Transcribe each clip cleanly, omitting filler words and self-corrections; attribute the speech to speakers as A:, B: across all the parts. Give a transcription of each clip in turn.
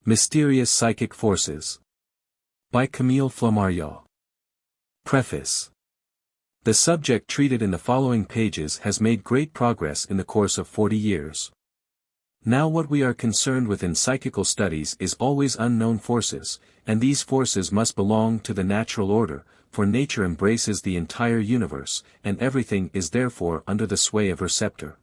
A: Mysterious Psychic Forces. By Camille Flammarion. Preface. The subject treated in the following pages has made great progress in the course of 40 years. Now what we are concerned with in psychical studies is always unknown forces, and these forces must belong to the natural order, for nature embraces the entire universe, and everything is therefore under the sway of her scepter.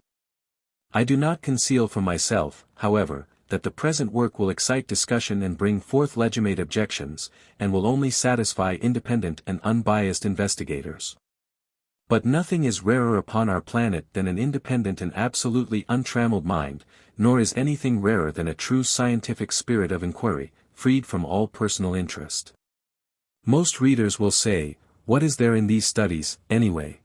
A: I do not conceal from myself, however, that the present work will excite discussion and bring forth legitimate objections, and will only satisfy independent and unbiased investigators. But nothing is rarer upon our planet than an independent and absolutely untrammeled mind, nor is anything rarer than a true scientific spirit of inquiry, freed from all personal interest. Most readers will say, what is there in these studies, anyway?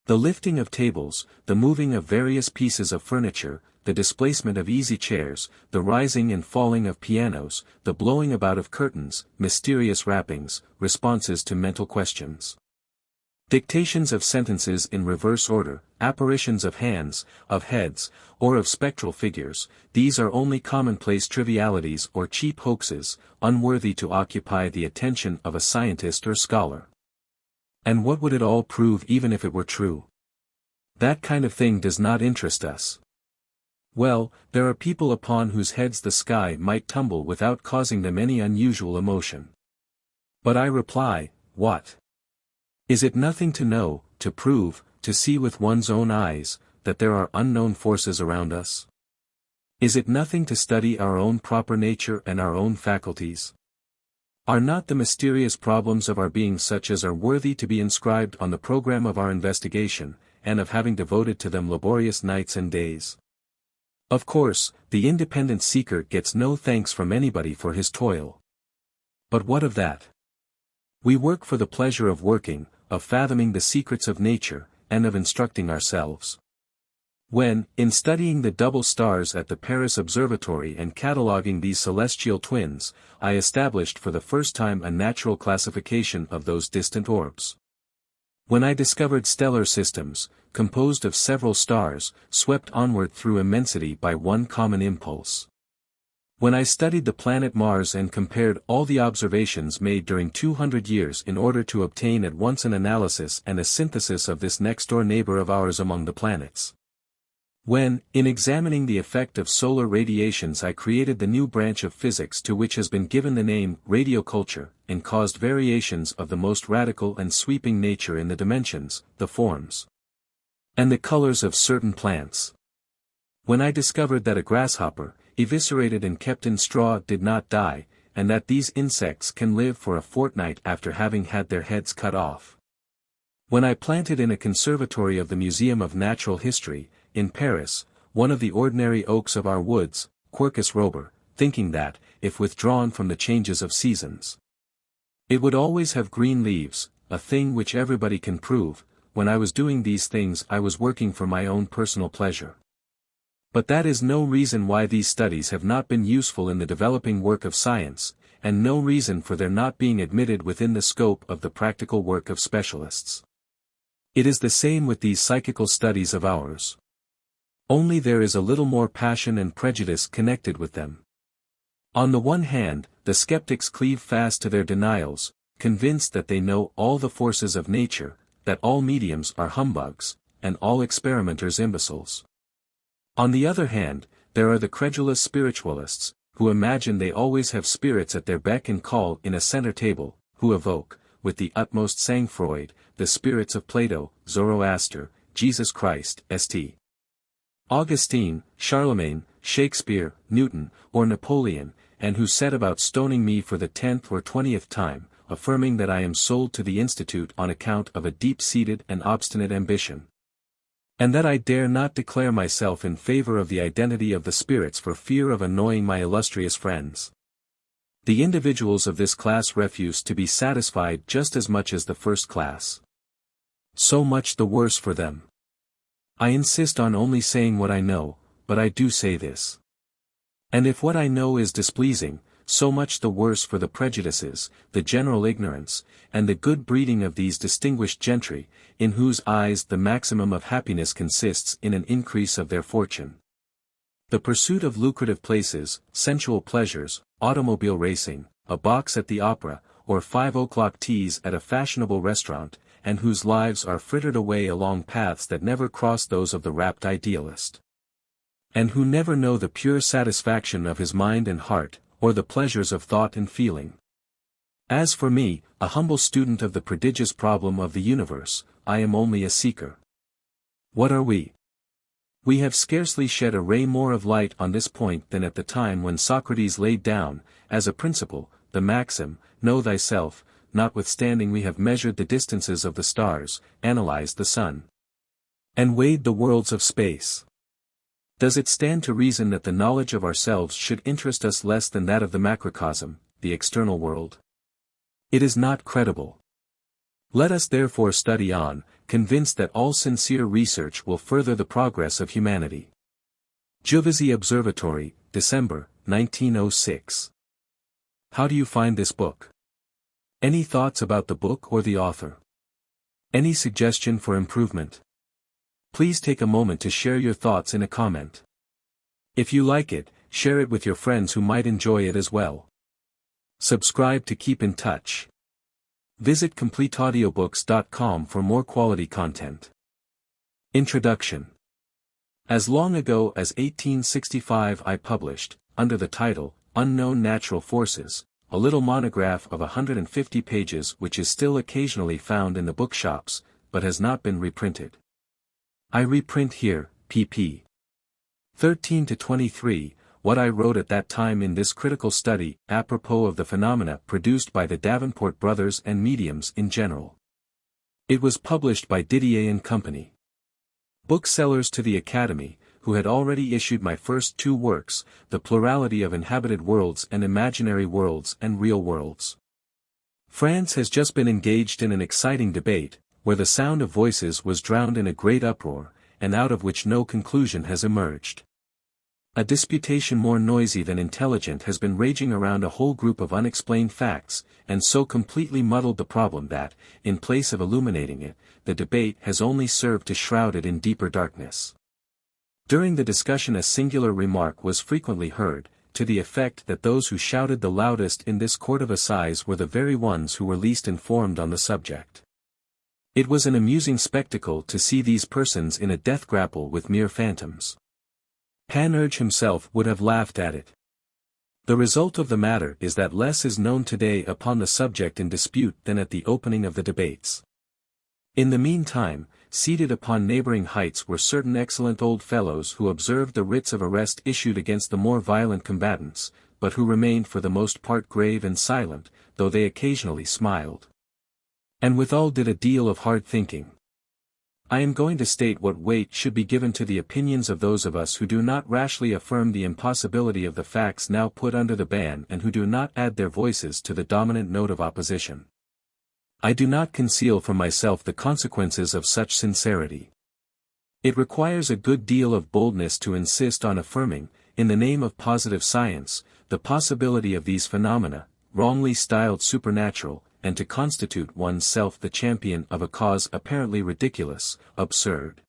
A: The lifting of tables, the moving of various pieces of furniture, the displacement of easy chairs, the rising and falling of pianos, the blowing about of curtains, mysterious rappings, responses to mental questions. Dictations of sentences in reverse order, apparitions of hands, of heads, or of spectral figures, these are only commonplace trivialities or cheap hoaxes, unworthy to occupy the attention of a scientist or scholar. And what would it all prove even if it were true? That kind of thing does not interest us. Well, there are people upon whose heads the sky might tumble without causing them any unusual emotion. But I reply, what? Is it nothing to know, to prove, to see with one's own eyes, that there are unknown forces around us? Is it nothing to study our own proper nature and our own faculties? Are not the mysterious problems of our being such as are worthy to be inscribed on the program of our investigation, and of having devoted to them laborious nights and days? Of course, the independent seeker gets no thanks from anybody for his toil. But what of that? We work for the pleasure of working, of fathoming the secrets of nature, and of instructing ourselves. When, in studying the double stars at the Paris Observatory and cataloguing these celestial twins, I established for the first time a natural classification of those distant orbs. When I discovered stellar systems, composed of several stars, swept onward through immensity by one common impulse. When I studied the planet Mars and compared all the observations made during 200 years in order to obtain at once an analysis and a synthesis of this next-door neighbor of ours among the planets. When, in examining the effect of solar radiations, I created the new branch of physics to which has been given the name radioculture, and caused variations of the most radical and sweeping nature in the dimensions, the forms, and the colors of certain plants. When I discovered that a grasshopper, eviscerated and kept in straw, did not die, and that these insects can live for a fortnight after having had their heads cut off. When I planted in a conservatory of the Museum of Natural History, in Paris, one of the ordinary oaks of our woods, Quercus robur, thinking that, if withdrawn from the changes of seasons, it would always have green leaves, a thing which everybody can prove, when I was doing these things I was working for my own personal pleasure. But that is no reason why these studies have not been useful in the developing work of science, and no reason for their not being admitted within the scope of the practical work of specialists. It is the same with these psychical studies of ours. Only there is a little more passion and prejudice connected with them. On the one hand, the skeptics cleave fast to their denials, convinced that they know all the forces of nature, that all mediums are humbugs, and all experimenters imbeciles. On the other hand, there are the credulous spiritualists, who imagine they always have spirits at their beck and call in a center table, who evoke, with the utmost sang-froid, the spirits of Plato, Zoroaster, Jesus Christ, St. Augustine, Charlemagne, Shakespeare, Newton, or Napoleon, and who set about stoning me for the 10th or 20th time, affirming that I am sold to the Institute on account of a deep-seated and obstinate ambition, and that I dare not declare myself in favor of the identity of the spirits for fear of annoying my illustrious friends. The individuals of this class refuse to be satisfied just as much as the first class. So much the worse for them. I insist on only saying what I know, but I do say this. And if what I know is displeasing, so much the worse for the prejudices, the general ignorance, and the good breeding of these distinguished gentry, in whose eyes the maximum of happiness consists in an increase of their fortune. The pursuit of lucrative places, sensual pleasures, automobile racing, a box at the opera, or 5 o'clock teas at a fashionable restaurant, and whose lives are frittered away along paths that never cross those of the rapt idealist. And who never know the pure satisfaction of his mind and heart, or the pleasures of thought and feeling. As for me, a humble student of the prodigious problem of the universe, I am only a seeker. What are we? We have scarcely shed a ray more of light on this point than at the time when Socrates laid down, as a principle, the maxim, know thyself, notwithstanding we have measured the distances of the stars, analyzed the sun, and weighed the worlds of space. Does it stand to reason that the knowledge of ourselves should interest us less than that of the macrocosm, the external world? It is not credible. Let us therefore study on, convinced that all sincere research will further the progress of humanity. Juvisy Observatory, December, 1906. How do you find this book? Any thoughts about the book or the author? Any suggestion for improvement? Please take a moment to share your thoughts in a comment. If you like it, share it with your friends who might enjoy it as well. Subscribe to keep in touch. Visit CompleteAudiobooks.com for more quality content. Introduction. As long ago as 1865 I published, under the title, Unknown Natural Forces, a little monograph of 150 pages which is still occasionally found in the bookshops, but has not been reprinted. I reprint here, pp. 13 to 23, what I wrote at that time in this critical study, apropos of the phenomena produced by the Davenport brothers and mediums in general. It was published by Didier and Company. Booksellers to the Academy, who had already issued my first 2 works, The Plurality of Inhabited Worlds and Imaginary Worlds and Real Worlds. France has just been engaged in an exciting debate, where the sound of voices was drowned in a great uproar, and out of which no conclusion has emerged. A disputation more noisy than intelligent has been raging around a whole group of unexplained facts, and so completely muddled the problem that, in place of illuminating it, the debate has only served to shroud it in deeper darkness. During the discussion a singular remark was frequently heard, to the effect that those who shouted the loudest in this court of assize were the very ones who were least informed on the subject. It was an amusing spectacle to see these persons in a death grapple with mere phantoms. Panurge himself would have laughed at it. The result of the matter is that less is known today upon the subject in dispute than at the opening of the debates. In the meantime, seated upon neighboring heights were certain excellent old fellows who observed the writs of arrest issued against the more violent combatants, but who remained for the most part grave and silent, though they occasionally smiled. And withal did a deal of hard thinking. I am going to state what weight should be given to the opinions of those of us who do not rashly affirm the impossibility of the facts now put under the ban and who do not add their voices to the dominant note of opposition. I do not conceal from myself the consequences of such sincerity. It requires a good deal of boldness to insist on affirming, in the name of positive science, the possibility of these phenomena, wrongly styled supernatural, and to constitute one's self the champion of a cause apparently ridiculous, absurd,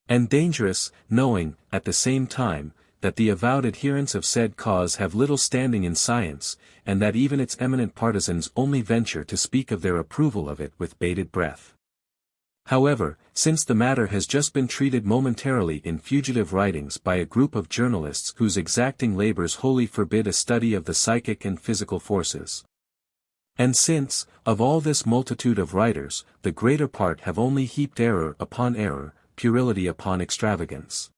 A: and dangerous, knowing, at the same time, that the avowed adherents of said cause have little standing in science, and that even its eminent partisans only venture to speak of their approval of it with bated breath. However, since the matter has just been treated momentarily in fugitive writings by a group of journalists whose exacting labors wholly forbid a study of the psychic and physical forces, and since, of all this multitude of writers, the greater part have only heaped error upon error, puerility upon extravagance,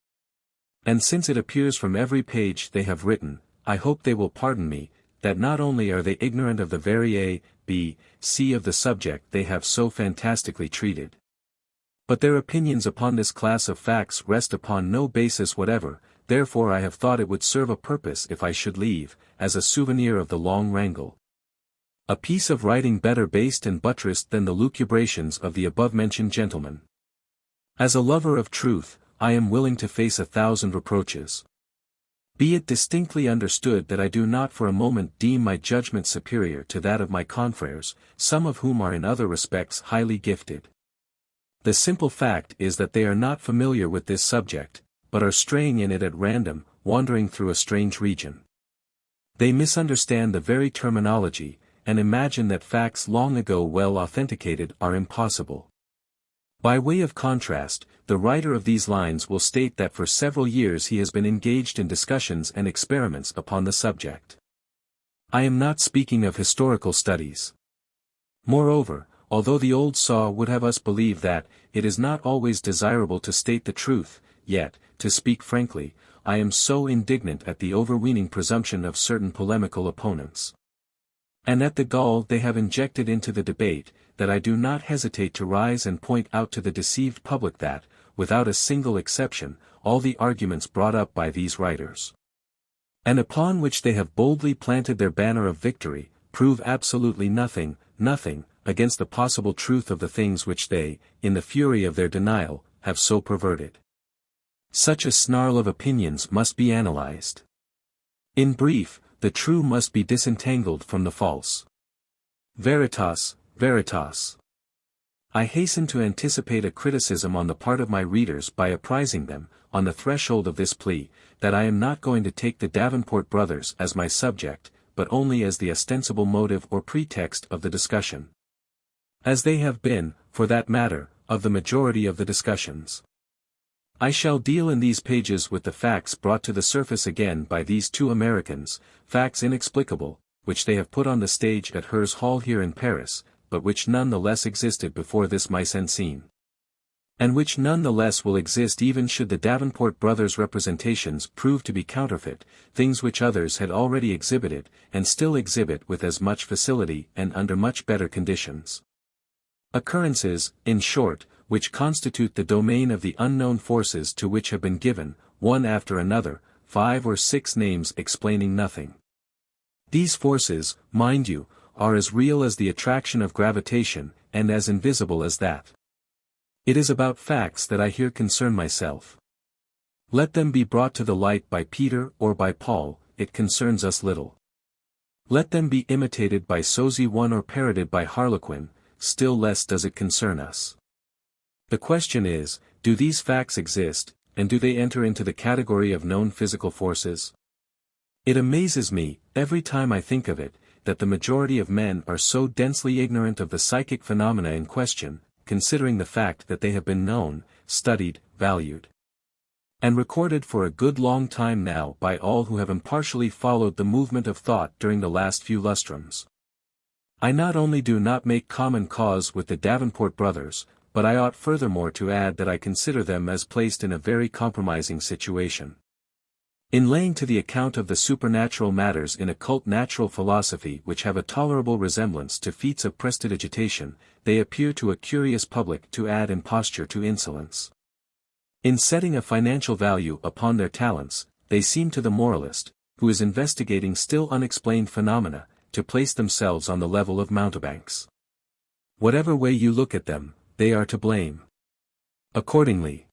A: and since it appears from every page they have written, I hope they will pardon me, that not only are they ignorant of the very A, B, C of the subject they have so fantastically treated, but their opinions upon this class of facts rest upon no basis whatever. Therefore I have thought it would serve a purpose if I should leave, as a souvenir of the long wrangle, a piece of writing better based and buttressed than the lucubrations of the above-mentioned gentlemen. As a lover of truth, I am willing to face 1,000 reproaches. Be it distinctly understood that I do not for a moment deem my judgment superior to that of my confreres, some of whom are in other respects highly gifted. The simple fact is that they are not familiar with this subject, but are straying in it at random, wandering through a strange region. They misunderstand the very terminology, and imagine that facts long ago well authenticated are impossible. By way of contrast, the writer of these lines will state that for several years he has been engaged in discussions and experiments upon the subject. I am not speaking of historical studies. Moreover, although the old saw would have us believe that it is not always desirable to state the truth, yet, to speak frankly, I am so indignant at the overweening presumption of certain polemical opponents, and at the gall they have injected into the debate, that I do not hesitate to rise and point out to the deceived public that, without a single exception, all the arguments brought up by these writers, and upon which they have boldly planted their banner of victory, prove absolutely nothing, against the possible truth of the things which they, in the fury of their denial, have so perverted. Such a snarl of opinions must be analyzed. In brief, the true must be disentangled from the false. Veritas, veritas. I hasten to anticipate a criticism on the part of my readers by apprising them, on the threshold of this plea, that I am not going to take the Davenport brothers as my subject, but only as the ostensible motive or pretext of the discussion. As they have been, for that matter, of the majority of the discussions. I shall deal in these pages with the facts brought to the surface again by these two Americans, facts inexplicable, which they have put on the stage at Hers Hall here in Paris, but which none the less existed before this mise en scene. And which none the less will exist even should the Davenport brothers' representations prove to be counterfeit, things which others had already exhibited, and still exhibit with as much facility and under much better conditions. Occurrences, in short, which constitute the domain of the unknown forces to which have been given, one after another, 5 or 6 names explaining nothing. These forces, mind you, are as real as the attraction of gravitation, and as invisible as that. It is about facts that I here concern myself. Let them be brought to the light by Peter or by Paul, it concerns us little. Let them be imitated by Sosie I or parroted by Harlequin, still less does it concern us. The question is, do these facts exist, and do they enter into the category of known physical forces? It amazes me, every time I think of it, that the majority of men are so densely ignorant of the psychic phenomena in question, considering the fact that they have been known, studied, valued, and recorded for a good long time now by all who have impartially followed the movement of thought during the last few lustrums. I not only do not make common cause with the Davenport brothers, but I ought furthermore to add that I consider them as placed in a very compromising situation. In laying to the account of the supernatural matters in occult natural philosophy which have a tolerable resemblance to feats of prestidigitation, they appear to a curious public to add imposture to insolence. In setting a financial value upon their talents, they seem to the moralist, who is investigating still unexplained phenomena, to place themselves on the level of mountebanks. Whatever way you look at them, they are to blame. Accordingly,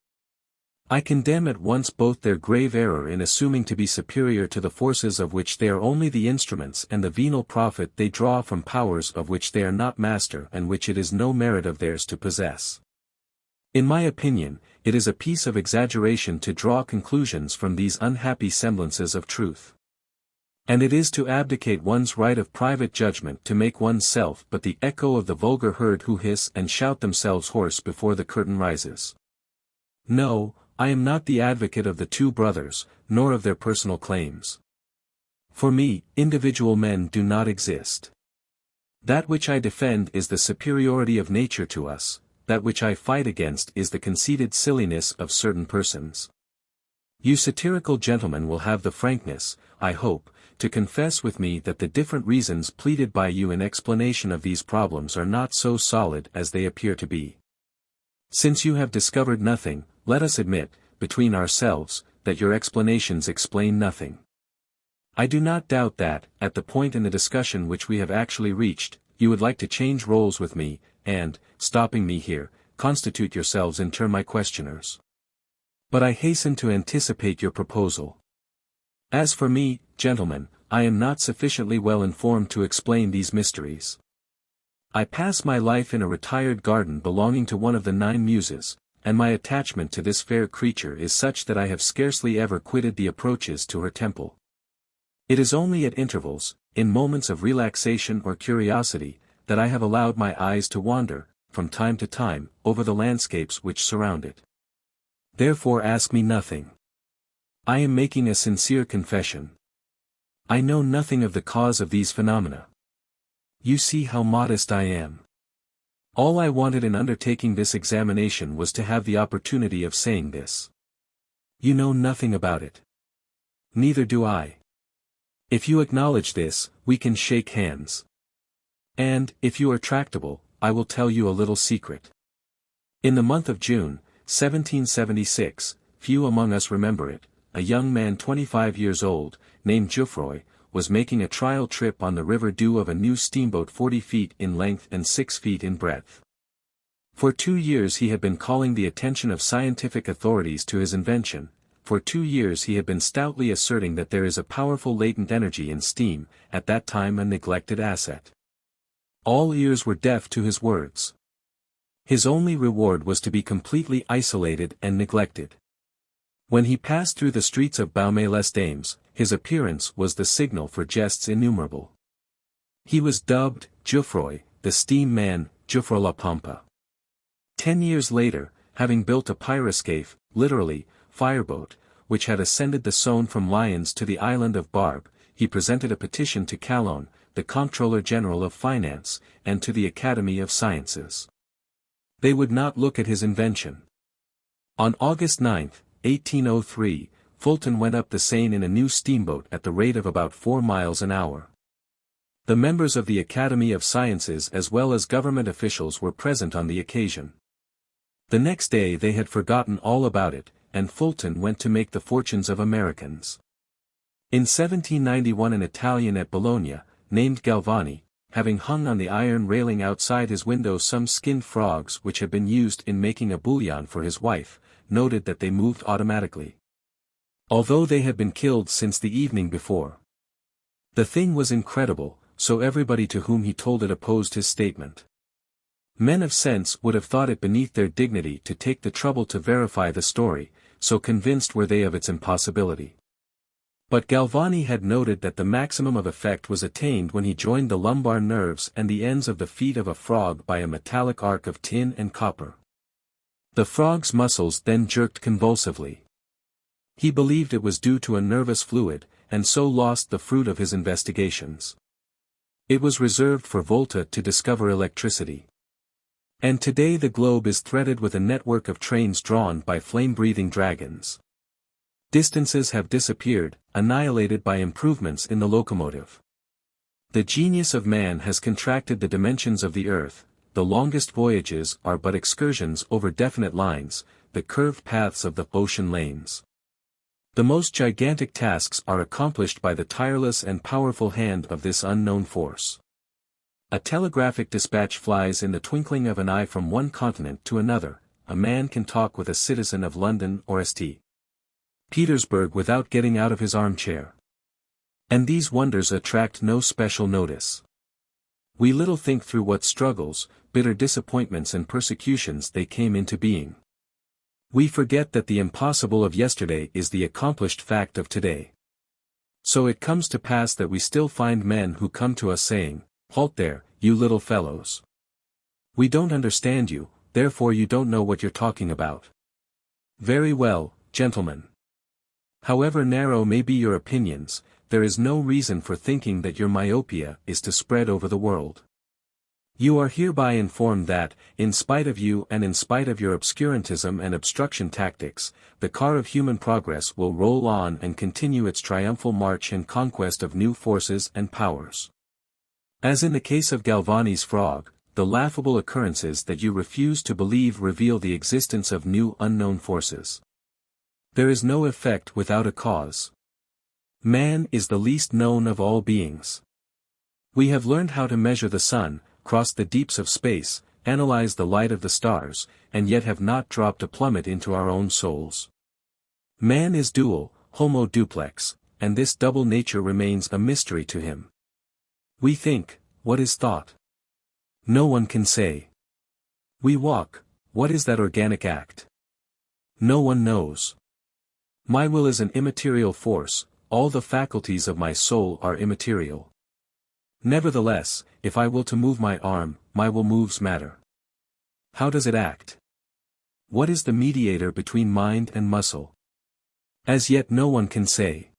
A: I condemn at once both their grave error in assuming to be superior to the forces of which they are only the instruments and the venal profit they draw from powers of which they are not master and which it is no merit of theirs to possess. In my opinion, it is a piece of exaggeration to draw conclusions from these unhappy semblances of truth. And it is to abdicate one's right of private judgment to make one's self but the echo of the vulgar herd who hiss and shout themselves hoarse before the curtain rises. No, I am not the advocate of the two brothers, nor of their personal claims. For me, individual men do not exist. That which I defend is the superiority of nature to us, that which I fight against is the conceited silliness of certain persons. You satirical gentlemen will have the frankness, I hope, to confess with me that the different reasons pleaded by you in explanation of these problems are not so solid as they appear to be. Since you have discovered nothing, let us admit, between ourselves, that your explanations explain nothing. I do not doubt that, at the point in the discussion which we have actually reached, you would like to change roles with me, and, stopping me here, constitute yourselves in turn my questioners. But I hasten to anticipate your proposal. As for me, gentlemen, I am not sufficiently well informed to explain these mysteries. I pass my life in a retired garden belonging to one of the 9 muses, and my attachment to this fair creature is such that I have scarcely ever quitted the approaches to her temple. It is only at intervals, in moments of relaxation or curiosity, that I have allowed my eyes to wander, from time to time, over the landscapes which surround it. Therefore ask me nothing. I am making a sincere confession. I know nothing of the cause of these phenomena. You see how modest I am. All I wanted in undertaking this examination was to have the opportunity of saying this. You know nothing about it. Neither do I. If you acknowledge this, we can shake hands. And, if you are tractable, I will tell you a little secret. In the month of June, 1776, few among us remember it, a young man 25 years old, named Geoffroy, was making a trial trip on the river due of a new steamboat 40 feet in length and 6 feet in breadth. For 2 years he had been calling the attention of scientific authorities to his invention. For 2 years he had been stoutly asserting that there is a powerful latent energy in steam, at that time a neglected asset. All ears were deaf to his words. His only reward was to be completely isolated and neglected. When he passed through the streets of Baume-les-Dames, his appearance was the signal for jests innumerable. He was dubbed, Geoffroy, the steam man, Geoffroy la Pampa. 10 years later, having built a pyroscaphe, literally, fireboat, which had ascended the Saône from Lyons to the island of Barbe, he presented a petition to Calonne, the Comptroller General of Finance, and to the Academy of Sciences. They would not look at his invention. On August 9, 1803, Fulton went up the Seine in a new steamboat at the rate of about 4 miles an hour. The members of the Academy of Sciences as well as government officials were present on the occasion. The next day they had forgotten all about it, and Fulton went to make the fortunes of Americans. In 1791 an Italian at Bologna, named Galvani, having hung on the iron railing outside his window some skinned frogs which had been used in making a bouillon for his wife, noted that they moved automatically, although they had been killed since the evening before. The thing was incredible, so everybody to whom he told it opposed his statement. Men of sense would have thought it beneath their dignity to take the trouble to verify the story, so convinced were they of its impossibility. But Galvani had noted that the maximum of effect was attained when he joined the lumbar nerves and the ends of the feet of a frog by a metallic arc of tin and copper. The frog's muscles then jerked convulsively. He believed it was due to a nervous fluid, and so lost the fruit of his investigations. It was reserved for Volta to discover electricity. And today the globe is threaded with a network of trains drawn by flame-breathing dragons. Distances have disappeared, annihilated by improvements in the locomotive. The genius of man has contracted the dimensions of the earth. The longest voyages are but excursions over definite lines, the curved paths of the ocean lanes. The most gigantic tasks are accomplished by the tireless and powerful hand of this unknown force. A telegraphic dispatch flies in the twinkling of an eye from one continent to another. A man can talk with a citizen of London or St. Petersburg without getting out of his armchair. And these wonders attract no special notice. We little think through what struggles, bitter disappointments and persecutions they came into being. We forget that the impossible of yesterday is the accomplished fact of today. So it comes to pass that we still find men who come to us saying, "Halt there, you little fellows. We don't understand you, therefore you don't know what you're talking about." Very well, gentlemen. However narrow may be your opinions, there is no reason for thinking that your myopia is to spread over the world. You are hereby informed that, in spite of you and in spite of your obscurantism and obstruction tactics, the car of human progress will roll on and continue its triumphal march and conquest of new forces and powers. As in the case of Galvani's frog, the laughable occurrences that you refuse to believe reveal the existence of new unknown forces. There is no effect without a cause. Man is the least known of all beings. We have learned how to measure the sun, cross the deeps of space, analyze the light of the stars, and yet have not dropped a plummet into our own souls. Man is dual, homo duplex, and this double nature remains a mystery to him. We think, what is thought? No one can say. We walk, what is that organic act? No one knows. My will is an immaterial force, all the faculties of my soul are immaterial. Nevertheless, if I will to move my arm, my will moves matter. How does it act? What is the mediator between mind and muscle? As yet no one can say.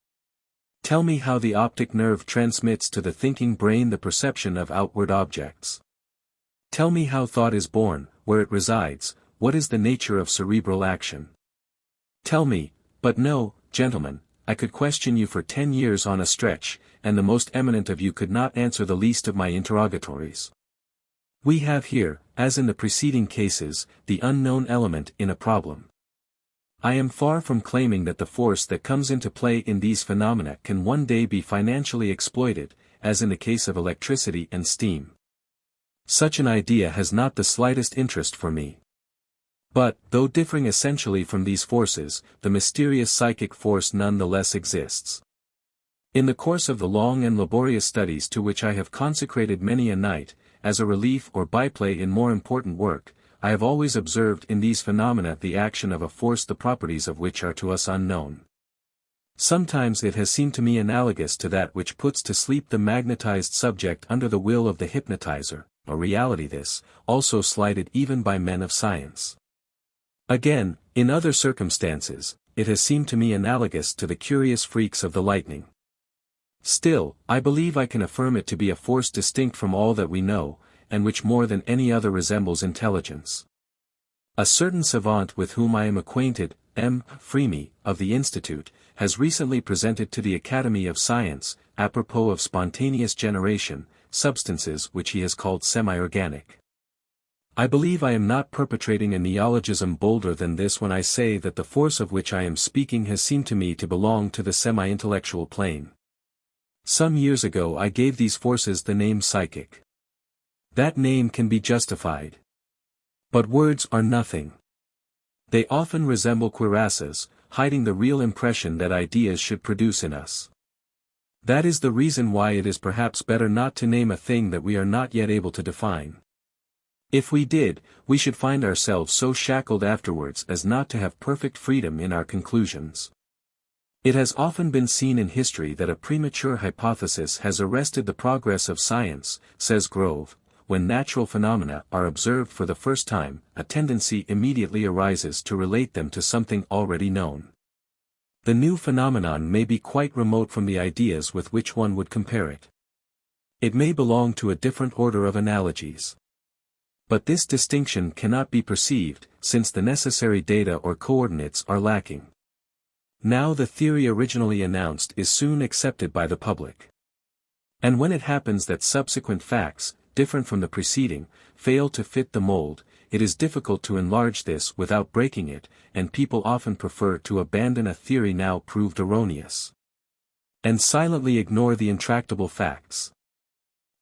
A: Tell me how the optic nerve transmits to the thinking brain the perception of outward objects. Tell me how thought is born, where it resides, what is the nature of cerebral action. Tell me, but no, gentlemen, I could question you for 10 years on a stretch, and the most eminent of you could not answer the least of my interrogatories. We have here, as in the preceding cases, the unknown element in a problem. I am far from claiming that the force that comes into play in these phenomena can one day be financially exploited, as in the case of electricity and steam. Such an idea has not the slightest interest for me. But, though differing essentially from these forces, the mysterious psychic force nonetheless exists. In the course of the long and laborious studies to which I have consecrated many a night, as a relief or byplay in more important work, I have always observed in these phenomena the action of a force the properties of which are to us unknown. Sometimes it has seemed to me analogous to that which puts to sleep the magnetized subject under the will of the hypnotizer, a reality this, also slighted even by men of science. Again, in other circumstances, it has seemed to me analogous to the curious freaks of the lightning. Still, I believe I can affirm it to be a force distinct from all that we know, and which more than any other resembles intelligence. A certain savant with whom I am acquainted, M. Freemy, of the Institute, has recently presented to the Academy of Science, apropos of spontaneous generation, substances which he has called semi-organic. I believe I am not perpetrating a neologism bolder than this when I say that the force of which I am speaking has seemed to me to belong to the semi-intellectual plane. Some years ago I gave these forces the name psychic. That name can be justified. But words are nothing. They often resemble cuirasses, hiding the real impression that ideas should produce in us. That is the reason why it is perhaps better not to name a thing that we are not yet able to define. If we did, we should find ourselves so shackled afterwards as not to have perfect freedom in our conclusions. It has often been seen in history that a premature hypothesis has arrested the progress of science, says Grove. When natural phenomena are observed for the first time, a tendency immediately arises to relate them to something already known. The new phenomenon may be quite remote from the ideas with which one would compare it. It may belong to a different order of analogies. But this distinction cannot be perceived, since the necessary data or coordinates are lacking. Now the theory originally announced is soon accepted by the public. And when it happens that subsequent facts, different from the preceding, fail to fit the mold, it is difficult to enlarge this without breaking it, and people often prefer to abandon a theory now proved erroneous. And silently ignore the intractable facts.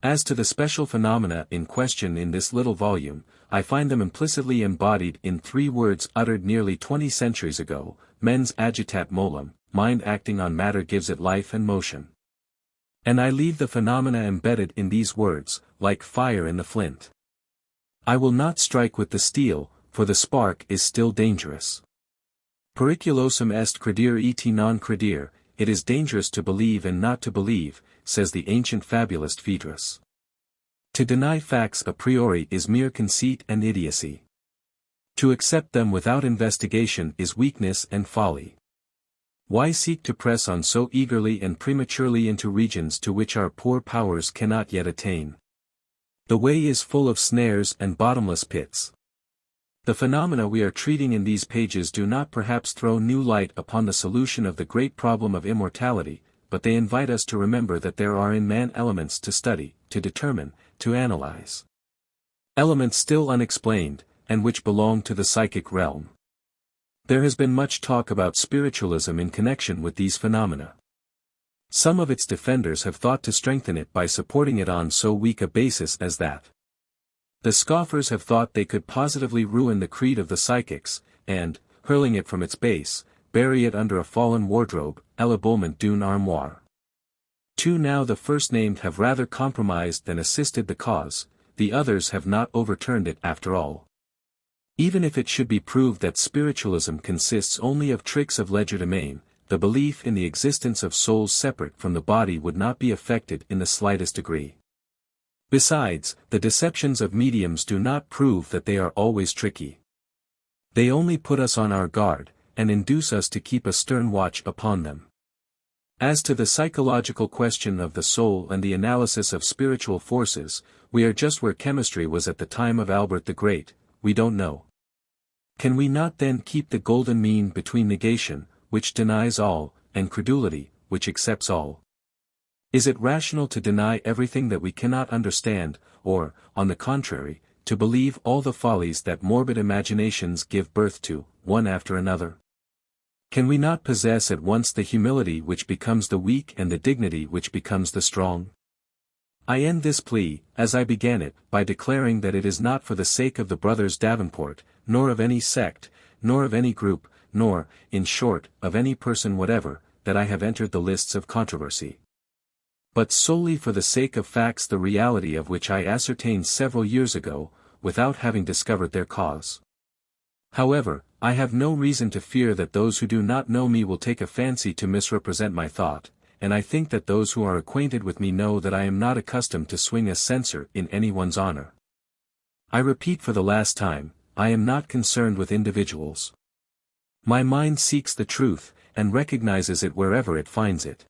A: As to the special phenomena in question in this little volume, I find them implicitly embodied in 3 words uttered nearly 20 centuries ago: mens agitat molem, mind acting on matter gives it life and motion. And I leave the phenomena embedded in these words, like fire in the flint. I will not strike with the steel, for the spark is still dangerous. Periculosum est credere et non credere, it is dangerous to believe and not to believe, says the ancient fabulist Phaedrus. To deny facts a priori is mere conceit and idiocy. To accept them without investigation is weakness and folly. Why seek to press on so eagerly and prematurely into regions to which our poor powers cannot yet attain? The way is full of snares and bottomless pits. The phenomena we are treating in these pages do not perhaps throw new light upon the solution of the great problem of immortality, but they invite us to remember that there are in man elements to study, to determine, to analyze. Elements still unexplained, and which belong to the psychic realm. There has been much talk about spiritualism in connection with these phenomena. Some of its defenders have thought to strengthen it by supporting it on so weak a basis as that. The scoffers have thought they could positively ruin the creed of the psychics, and, hurling it from its base, bury it under a fallen wardrobe, à l'éboulement d'une armoire. 2 now the first named have rather compromised than assisted the cause, the others have not overturned it after all. Even if it should be proved that spiritualism consists only of tricks of legerdemain, the belief in the existence of souls separate from the body would not be affected in the slightest degree. Besides, the deceptions of mediums do not prove that they are always tricky. They only put us on our guard, and induce us to keep a stern watch upon them. As to the psychological question of the soul and the analysis of spiritual forces, we are just where chemistry was at the time of Albert the Great, we don't know. Can we not then keep the golden mean between negation, which denies all, and credulity, which accepts all? Is it rational to deny everything that we cannot understand, or, on the contrary, to believe all the follies that morbid imaginations give birth to, one after another? Can we not possess at once the humility which becomes the weak and the dignity which becomes the strong? I end this plea, as I began it, by declaring that it is not for the sake of the brothers Davenport, nor of any sect, nor of any group, nor, in short, of any person whatever, that I have entered the lists of controversy. But solely for the sake of facts, the reality of which I ascertained several years ago, without having discovered their cause. However, I have no reason to fear that those who do not know me will take a fancy to misrepresent my thought, and I think that those who are acquainted with me know that I am not accustomed to swing a censer in anyone's honor. I repeat for the last time, I am not concerned with individuals. My mind seeks the truth, and recognizes it wherever it finds it.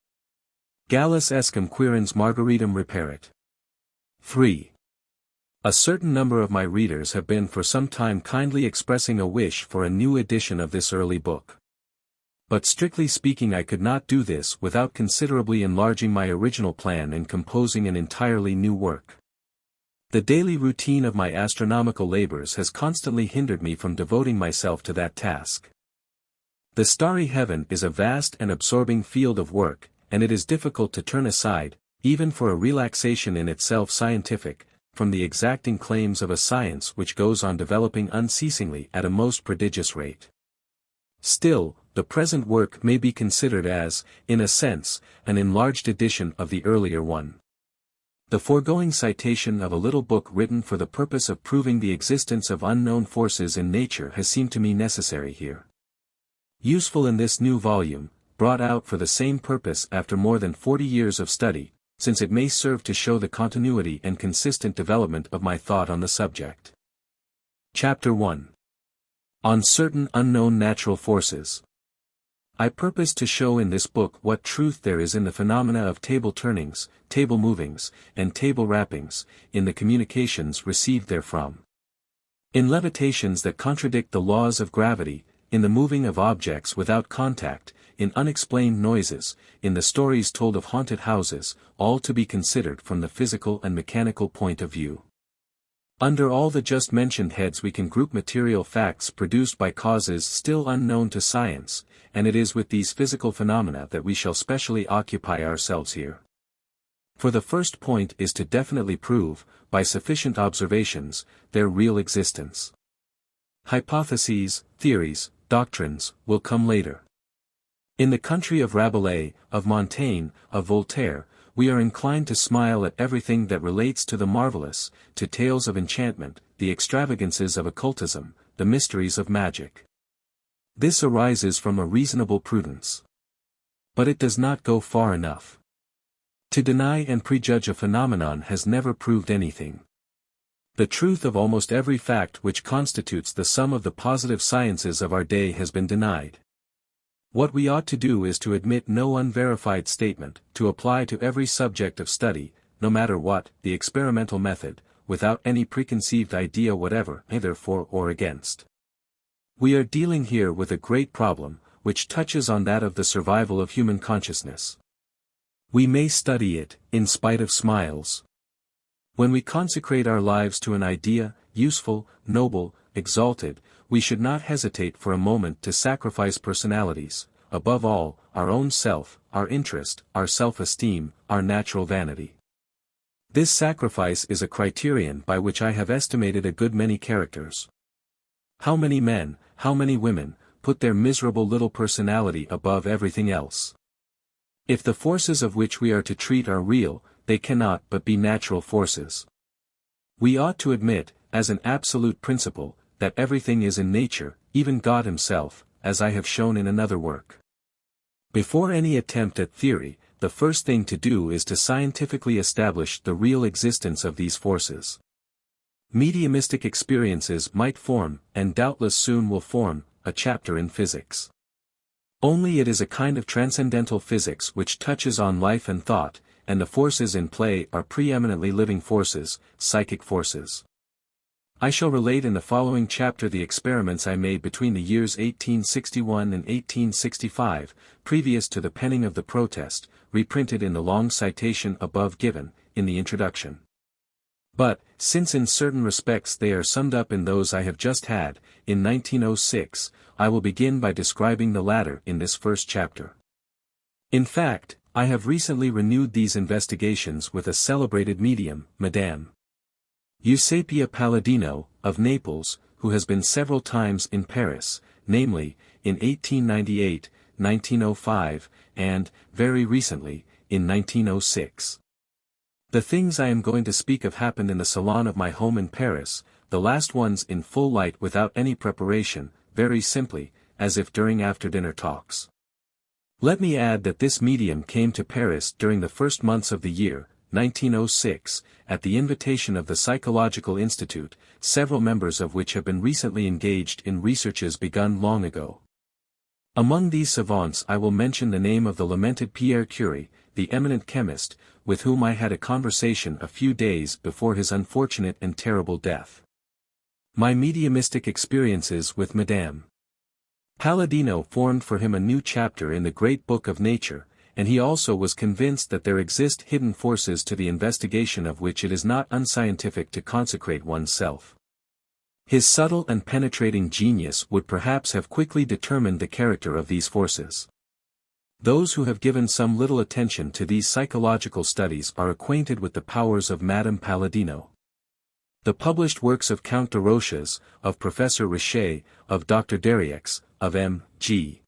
A: Gallus escum quirens margaritum reperit. 3. A certain number of my readers have been for some time kindly expressing a wish for a new edition of this early book. But strictly speaking, I could not do this without considerably enlarging my original plan and composing an entirely new work. The daily routine of my astronomical labors has constantly hindered me from devoting myself to that task. The starry heaven is a vast and absorbing field of work, and it is difficult to turn aside, even for a relaxation in itself scientific, from the exacting claims of a science which goes on developing unceasingly at a most prodigious rate. Still, the present work may be considered as, in a sense, an enlarged edition of the earlier one. The foregoing citation of a little book written for the purpose of proving the existence of unknown forces in nature has seemed to me necessary here. Useful in this new volume, brought out for the same purpose after more than 40 years of study, since it may serve to show the continuity and consistent development of my thought on the subject. Chapter 1. On certain unknown natural forces. I purpose to show in this book what truth there is in the phenomena of table turnings, table movings, and table rappings, in the communications received therefrom. In levitations that contradict the laws of gravity, in the moving of objects without contact, in unexplained noises, in the stories told of haunted houses, all to be considered from the physical and mechanical point of view. Under all the just mentioned heads we can group material facts produced by causes still unknown to science, and it is with these physical phenomena that we shall specially occupy ourselves here. For the first point is to definitely prove, by sufficient observations, their real existence. Hypotheses, theories, doctrines, will come later. In the country of Rabelais, of Montaigne, of Voltaire, we are inclined to smile at everything that relates to the marvelous, to tales of enchantment, the extravagances of occultism, the mysteries of magic. This arises from a reasonable prudence. But it does not go far enough. To deny and prejudge a phenomenon has never proved anything. The truth of almost every fact which constitutes the sum of the positive sciences of our day has been denied. What we ought to do is to admit no unverified statement, to apply to every subject of study, no matter what, the experimental method, without any preconceived idea whatever, either for or against. We are dealing here with a great problem, which touches on that of the survival of human consciousness. We may study it, in spite of smiles. When we consecrate our lives to an idea, useful, noble, exalted, we should not hesitate for a moment to sacrifice personalities, above all, our own self, our interest, our self-esteem, our natural vanity. This sacrifice is a criterion by which I have estimated a good many characters. How many men, how many women, put their miserable little personality above everything else? If the forces of which we are to treat are real, they cannot but be natural forces. We ought to admit, as an absolute principle, that everything is in nature, even God himself, as I have shown in another work. Before any attempt at theory, the first thing to do is to scientifically establish the real existence of these forces. Mediumistic experiences might form, and doubtless soon will form, a chapter in physics. Only it is a kind of transcendental physics which touches on life and thought, and the forces in play are preeminently living forces, psychic forces. I shall relate in the following chapter the experiments I made between the years 1861 and 1865, previous to the penning of the protest, reprinted in the long citation above given, in the introduction. But, since in certain respects they are summed up in those I have just had, in 1906, I will begin by describing the latter in this first chapter. In fact, I have recently renewed these investigations with a celebrated medium, Madame Eusapia Paladino, of Naples, who has been several times in Paris, namely, in 1898, 1905, and, very recently, in 1906. The things I am going to speak of happened in the salon of my home in Paris, the last ones in full light without any preparation, very simply, as if during after-dinner talks. Let me add that this medium came to Paris during the first months of the year, 1906, at the invitation of the Psychological Institute, several members of which have been recently engaged in researches begun long ago. Among these savants I will mention the name of the lamented Pierre Curie, the eminent chemist, with whom I had a conversation a few days before his unfortunate and terrible death. My mediumistic experiences with Madame Paladino formed for him a new chapter in the great book of nature, and he also was convinced that there exist hidden forces to the investigation of which it is not unscientific to consecrate oneself. His subtle and penetrating genius would perhaps have quickly determined the character of these forces. Those who have given some little attention to these psychological studies are acquainted with the powers of Madame Paladino. The published works of Count de Roches, of Professor Richer, of Dr. Derriex, of M.G.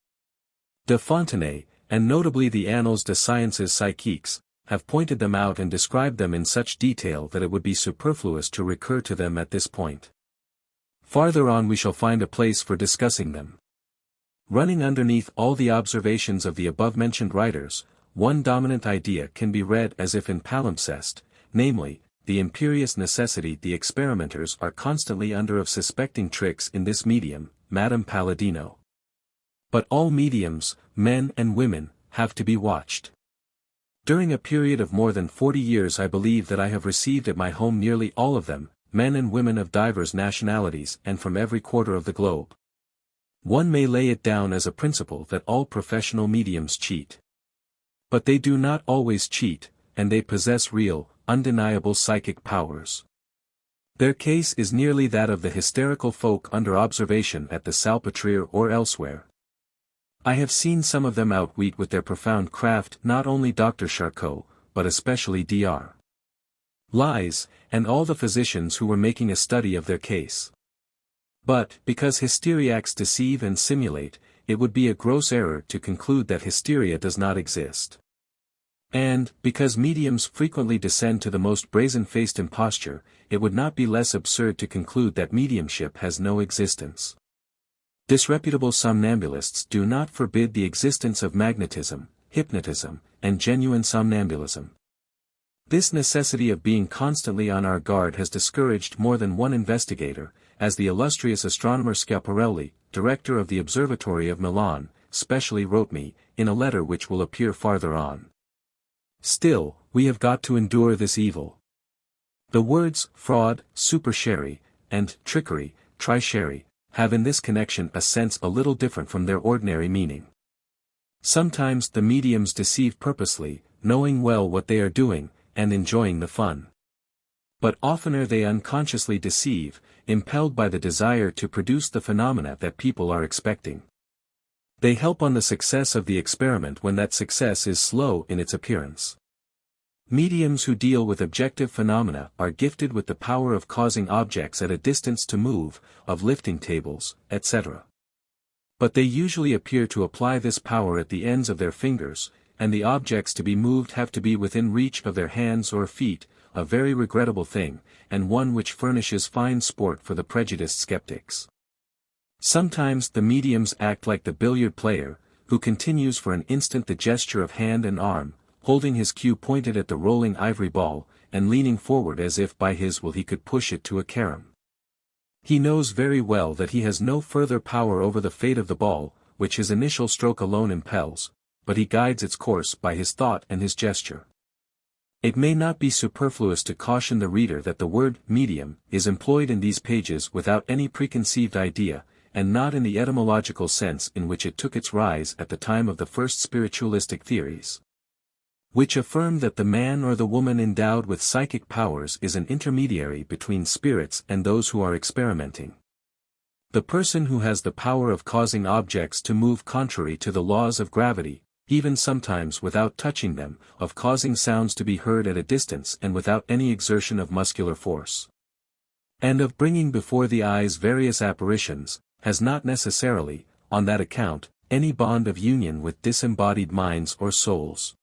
A: de Fontenay, and notably the Annales des Sciences Psychiques, have pointed them out and described them in such detail that it would be superfluous to recur to them at this point. Farther on we shall find a place for discussing them. Running underneath all the observations of the above-mentioned writers, one dominant idea can be read as if in palimpsest, namely, the imperious necessity the experimenters are constantly under of suspecting tricks in this medium, Madame Paladino. But all mediums, men and women, have to be watched. During a period of more than 40 years I believe that I have received at my home nearly all of them, men and women of divers nationalities and from every quarter of the globe. One may lay it down as a principle that all professional mediums cheat. But they do not always cheat, and they possess real, undeniable psychic powers. Their case is nearly that of the hysterical folk under observation at the Salpêtrière or elsewhere. I have seen some of them outwit with their profound craft not only Dr. Charcot, but especially Dr. Lies, and all the physicians who were making a study of their case. But, because hysteriacs deceive and simulate, it would be a gross error to conclude that hysteria does not exist. And, because mediums frequently descend to the most brazen-faced imposture, it would not be less absurd to conclude that mediumship has no existence. Disreputable somnambulists do not forbid the existence of magnetism, hypnotism, and genuine somnambulism. This necessity of being constantly on our guard has discouraged more than one investigator, as the illustrious astronomer Schiaparelli, director of the Observatory of Milan, specially wrote me, in a letter which will appear farther on. Still, we have got to endure this evil. The words fraud, supercherie, and trickery, tricherie, have in this connection a sense a little different from their ordinary meaning. Sometimes the mediums deceive purposely, knowing well what they are doing, and enjoying the fun. But oftener they unconsciously deceive, impelled by the desire to produce the phenomena that people are expecting. They help on the success of the experiment when that success is slow in its appearance. Mediums who deal with objective phenomena are gifted with the power of causing objects at a distance to move, of lifting tables, etc. But they usually appear to apply this power at the ends of their fingers, and the objects to be moved have to be within reach of their hands or feet, a very regrettable thing, and one which furnishes fine sport for the prejudiced skeptics. Sometimes the mediums act like the billiard player, who continues for an instant the gesture of hand and arm, holding his cue pointed at the rolling ivory ball, and leaning forward as if by his will he could push it to a carom. He knows very well that he has no further power over the fate of the ball, which his initial stroke alone impels, but he guides its course by his thought and his gesture. It may not be superfluous to caution the reader that the word medium is employed in these pages without any preconceived idea, and not in the etymological sense in which it took its rise at the time of the first spiritualistic theories, which affirmed that the man or the woman endowed with psychic powers is an intermediary between spirits and those who are experimenting. The person who has the power of causing objects to move contrary to the laws of gravity, even sometimes without touching them, of causing sounds to be heard at a distance and without any exertion of muscular force, and of bringing before the eyes various apparitions, has not necessarily, on that account, any bond of union with disembodied minds or souls.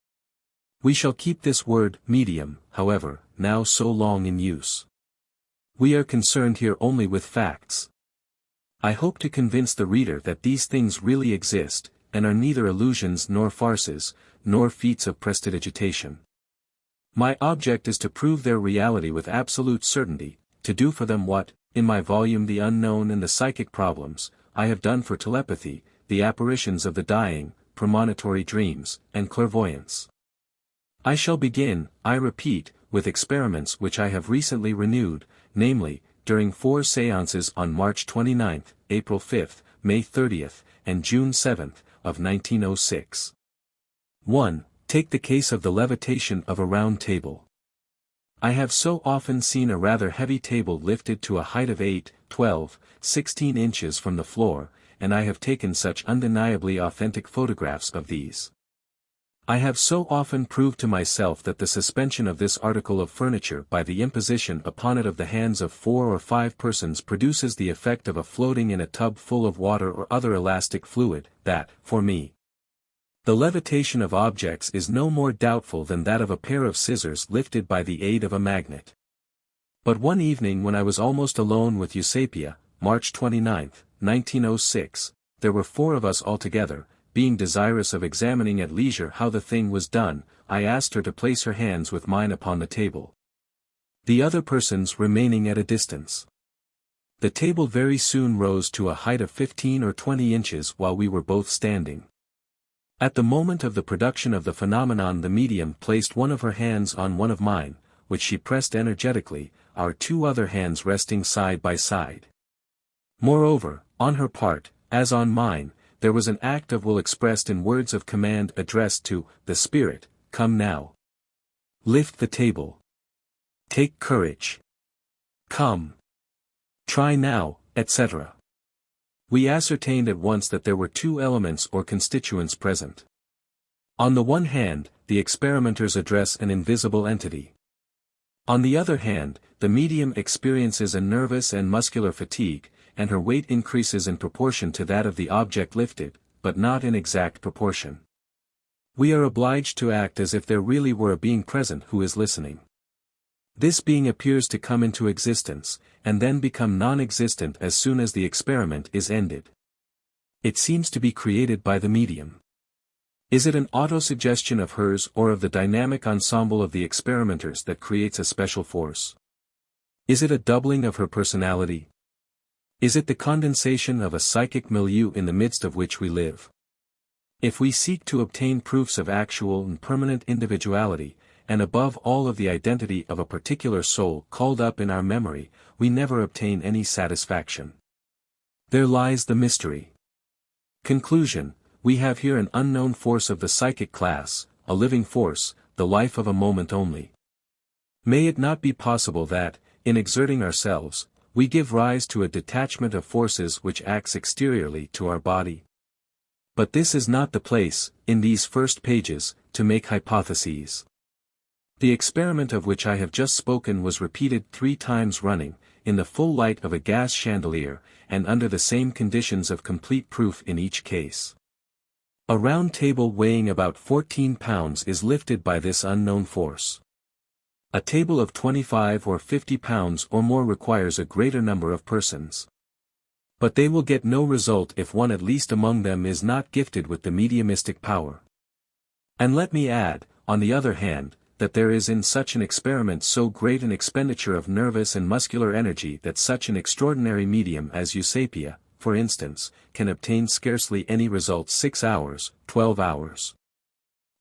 A: We shall keep this word medium, however, now so long in use. We are concerned here only with facts. I hope to convince the reader that these things really exist, and are neither illusions nor farces, nor feats of prestidigitation. My object is to prove their reality with absolute certainty, to do for them what, in my volume The Unknown and the Psychic Problems, I have done for telepathy, the apparitions of the dying, premonitory dreams, and clairvoyance. I shall begin, I repeat, with experiments which I have recently renewed, namely, during 4 séances on March 29th, April 5th, May 30th, and June 7th, of 1906. 1. Take the case of the levitation of a round table. I have so often seen a rather heavy table lifted to a height of 8, 12, 16 inches from the floor, and I have taken such undeniably authentic photographs of these. I have so often proved to myself that the suspension of this article of furniture by the imposition upon it of the hands of 4 or 5 persons produces the effect of a floating in a tub full of water or other elastic fluid, that, for me, the levitation of objects is no more doubtful than that of a pair of scissors lifted by the aid of a magnet. But one evening when I was almost alone with Eusapia, March 29, 1906, there were 4 of us altogether. Being desirous of examining at leisure how the thing was done, I asked her to place her hands with mine upon the table, the other persons remaining at a distance. The table very soon rose to a height of 15 or 20 inches while we were both standing. At the moment of the production of the phenomenon the medium placed one of her hands on one of mine, which she pressed energetically, our 2 other hands resting side by side. Moreover, on her part, as on mine, there was an act of will expressed in words of command addressed to the spirit, come now. Lift the table. Take courage. Come. Try now, etc. We ascertained at once that there were 2 elements or constituents present. On the one hand, the experimenters address an invisible entity. On the other hand, the medium experiences a nervous and muscular fatigue, and her weight increases in proportion to that of the object lifted, but not in exact proportion. We are obliged to act as if there really were a being present who is listening. This being appears to come into existence, and then become non-existent as soon as the experiment is ended. It seems to be created by the medium. Is it an autosuggestion of hers or of the dynamic ensemble of the experimenters that creates a special force? Is it a doubling of her personality? Is it the condensation of a psychic milieu in the midst of which we live? If we seek to obtain proofs of actual and permanent individuality, and above all of the identity of a particular soul called up in our memory, we never obtain any satisfaction. There lies the mystery. Conclusion: we have here an unknown force of the psychic class, a living force, the life of a moment only. May it not be possible that, in exerting ourselves, we give rise to a detachment of forces which acts exteriorly to our body? But this is not the place, in these first pages, to make hypotheses. The experiment of which I have just spoken was repeated 3 times running, in the full light of a gas chandelier, and under the same conditions of complete proof in each case. A round table weighing about 14 pounds is lifted by this unknown force. A table of 25 or 50 pounds or more requires a greater number of persons. But they will get no result if one at least among them is not gifted with the mediumistic power. And let me add, on the other hand, that there is in such an experiment so great an expenditure of nervous and muscular energy that such an extraordinary medium as Eusapia, for instance, can obtain scarcely any results 6 hours, 12 hours.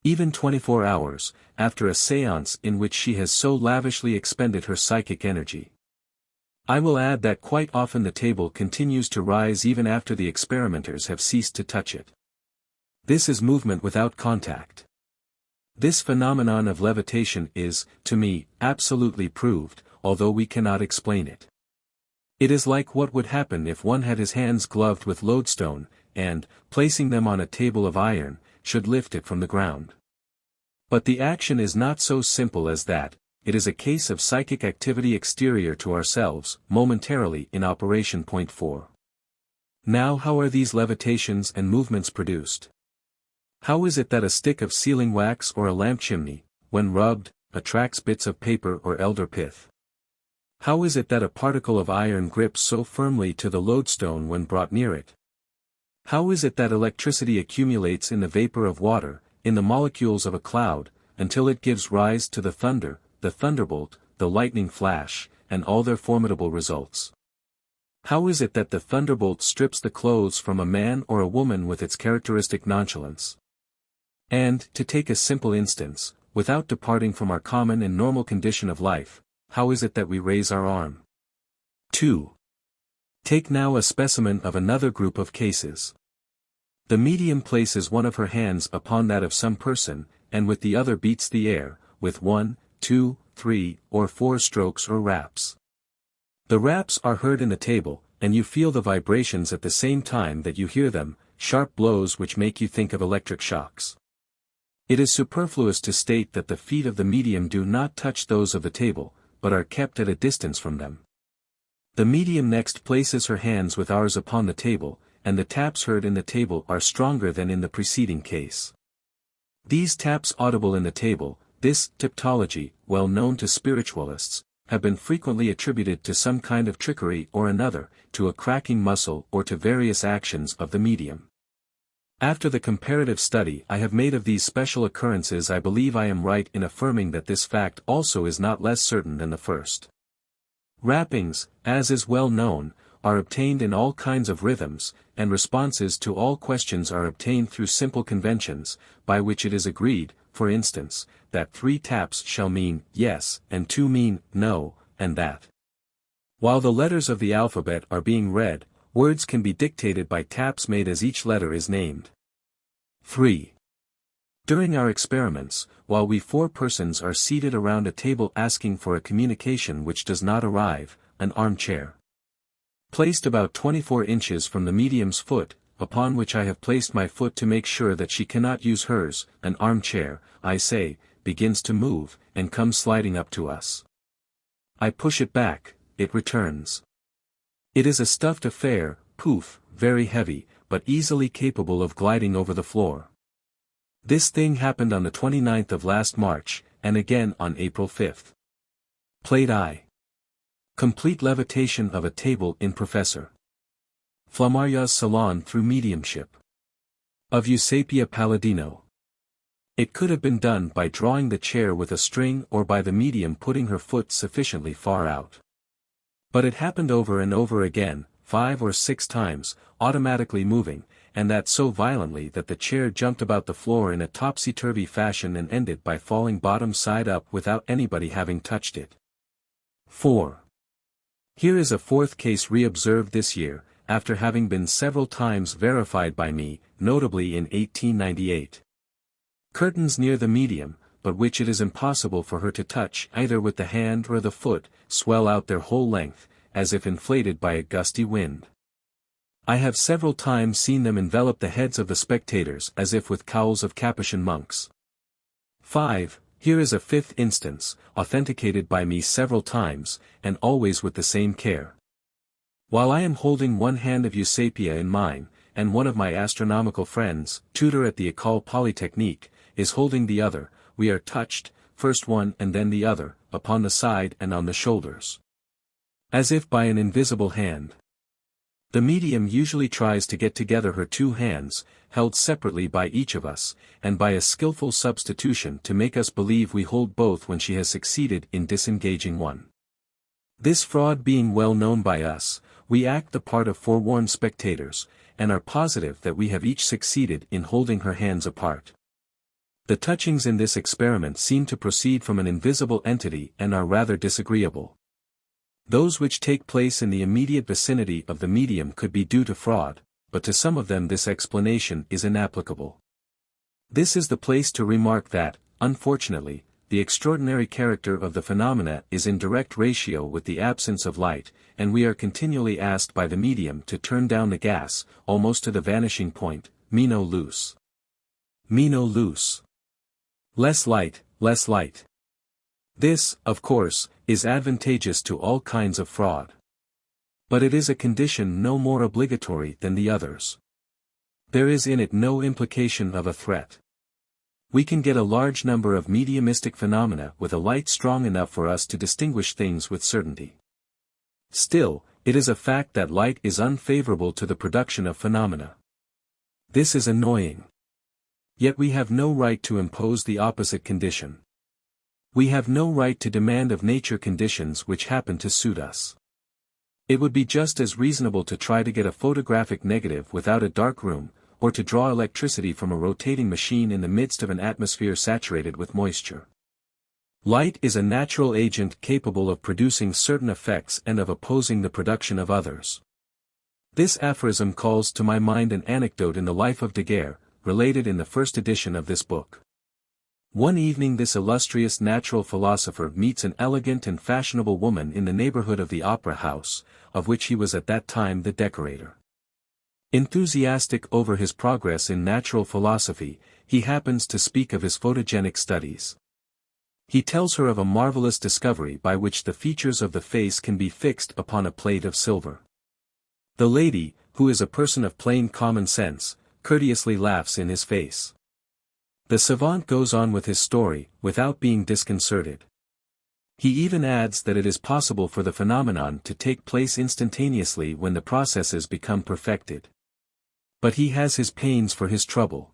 A: Even 24 hours, after a séance in which she has so lavishly expended her psychic energy. I will add that quite often the table continues to rise even after the experimenters have ceased to touch it. This is movement without contact. This phenomenon of levitation is, to me, absolutely proved, although we cannot explain it. It is like what would happen if one had his hands gloved with lodestone, and, placing them on a table of iron, should lift it from the ground. But the action is not so simple as that, it is a case of psychic activity exterior to ourselves, momentarily in operation. Point 4. Now how are these levitations and movements produced? How is it that a stick of sealing wax or a lamp chimney, when rubbed, attracts bits of paper or elder pith? How is it that a particle of iron grips so firmly to the lodestone when brought near it? How is it that electricity accumulates in the vapor of water, in the molecules of a cloud, until it gives rise to the thunder, the thunderbolt, the lightning flash, and all their formidable results? How is it that the thunderbolt strips the clothes from a man or a woman with its characteristic nonchalance? And, to take a simple instance, without departing from our common and normal condition of life, how is it that we raise our arm? 2. Take now a specimen of another group of cases. The medium places one of her hands upon that of some person, and with the other beats the air, with 1, 2, 3, or 4 strokes or raps. The raps are heard in the table, and you feel the vibrations at the same time that you hear them, sharp blows which make you think of electric shocks. It is superfluous to state that the feet of the medium do not touch those of the table, but are kept at a distance from them. The medium next places her hands with ours upon the table, and the taps heard in the table are stronger than in the preceding case. These taps audible in the table, this tiptology, well known to spiritualists, have been frequently attributed to some kind of trickery or another, to a cracking muscle or to various actions of the medium. After the comparative study I have made of these special occurrences, I believe I am right in affirming that this fact also is not less certain than the first. Rappings, as is well known, are obtained in all kinds of rhythms, and responses to all questions are obtained through simple conventions, by which it is agreed, for instance, that 3 taps shall mean yes, and 2 mean no, and that. While the letters of the alphabet are being read, words can be dictated by taps made as each letter is named. 3. During our experiments, while we 4 persons are seated around a table asking for a communication which does not arrive, an armchair, placed about 24 inches from the medium's foot, upon which I have placed my foot to make sure that she cannot use hers, an armchair, I say, begins to move, and comes sliding up to us. I push it back, it returns. It is a stuffed affair, poof, very heavy, but easily capable of gliding over the floor. This thing happened on the 29th of last March, and again on April 5th. Plate I. Complete levitation of a table in Professor Flammarion's salon through mediumship. Of Eusapia Paladino. It could have been done by drawing the chair with a string or by the medium putting her foot sufficiently far out. But it happened over and over again, 5 or 6 times, automatically moving, and that so violently that the chair jumped about the floor in a topsy-turvy fashion and ended by falling bottom side up without anybody having touched it. 4. Here is a 4th case re-observed this year, after having been several times verified by me, notably in 1898. Curtains near the medium, but which it is impossible for her to touch either with the hand or the foot, swell out their whole length, as if inflated by a gusty wind. I have several times seen them envelop the heads of the spectators as if with cowls of Capuchin monks. 5. Here is a 5th instance, authenticated by me several times, and always with the same care. While I am holding one hand of Eusapia in mine, and one of my astronomical friends, tutor at the École Polytechnique, is holding the other, we are touched, first one and then the other, upon the side and on the shoulders. As if by an invisible hand. The medium usually tries to get together her two hands, held separately by each of us, and by a skillful substitution to make us believe we hold both when she has succeeded in disengaging one. This fraud being well known by us, we act the part of forewarned spectators, and are positive that we have each succeeded in holding her hands apart. The touchings in this experiment seem to proceed from an invisible entity and are rather disagreeable. Those which take place in the immediate vicinity of the medium could be due to fraud, but to some of them this explanation is inapplicable. This is the place to remark that, unfortunately, the extraordinary character of the phenomena is in direct ratio with the absence of light, and we are continually asked by the medium to turn down the gas, almost to the vanishing point, meno luce. Meno luce. Less light, less light. This, of course, is advantageous to all kinds of fraud. But it is a condition no more obligatory than the others. There is in it no implication of a threat. We can get a large number of mediumistic phenomena with a light strong enough for us to distinguish things with certainty. Still, it is a fact that light is unfavorable to the production of phenomena. This is annoying. Yet we have no right to impose the opposite condition. We have no right to demand of nature conditions which happen to suit us. It would be just as reasonable to try to get a photographic negative without a dark room, or to draw electricity from a rotating machine in the midst of an atmosphere saturated with moisture. Light is a natural agent capable of producing certain effects and of opposing the production of others. This aphorism calls to my mind an anecdote in the life of Daguerre, related in the first edition of this book. One evening this illustrious natural philosopher meets an elegant and fashionable woman in the neighborhood of the opera house, of which he was at that time the decorator. Enthusiastic over his progress in natural philosophy, he happens to speak of his photogenic studies. He tells her of a marvelous discovery by which the features of the face can be fixed upon a plate of silver. The lady, who is a person of plain common sense, courteously laughs in his face. The savant goes on with his story, without being disconcerted. He even adds that it is possible for the phenomenon to take place instantaneously when the processes become perfected. But he has his pains for his trouble.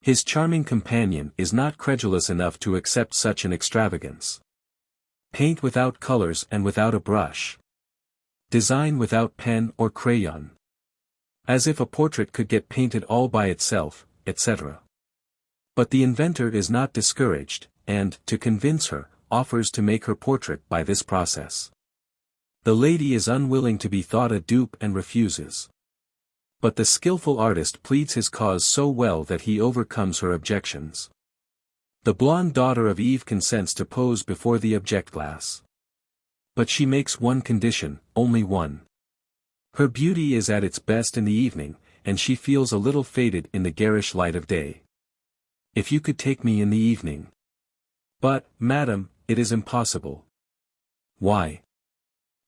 A: His charming companion is not credulous enough to accept such an extravagance. Paint without colors and without a brush. Design without pen or crayon. As if a portrait could get painted all by itself, etc. But the inventor is not discouraged, and, to convince her, offers to make her portrait by this process. The lady is unwilling to be thought a dupe and refuses. But the skillful artist pleads his cause so well that he overcomes her objections. The blonde daughter of Eve consents to pose before the object-glass. But she makes one condition, only one. Her beauty is at its best in the evening, and she feels a little faded in the garish light of day. If you could take me in the evening. But, madam, it is impossible. Why?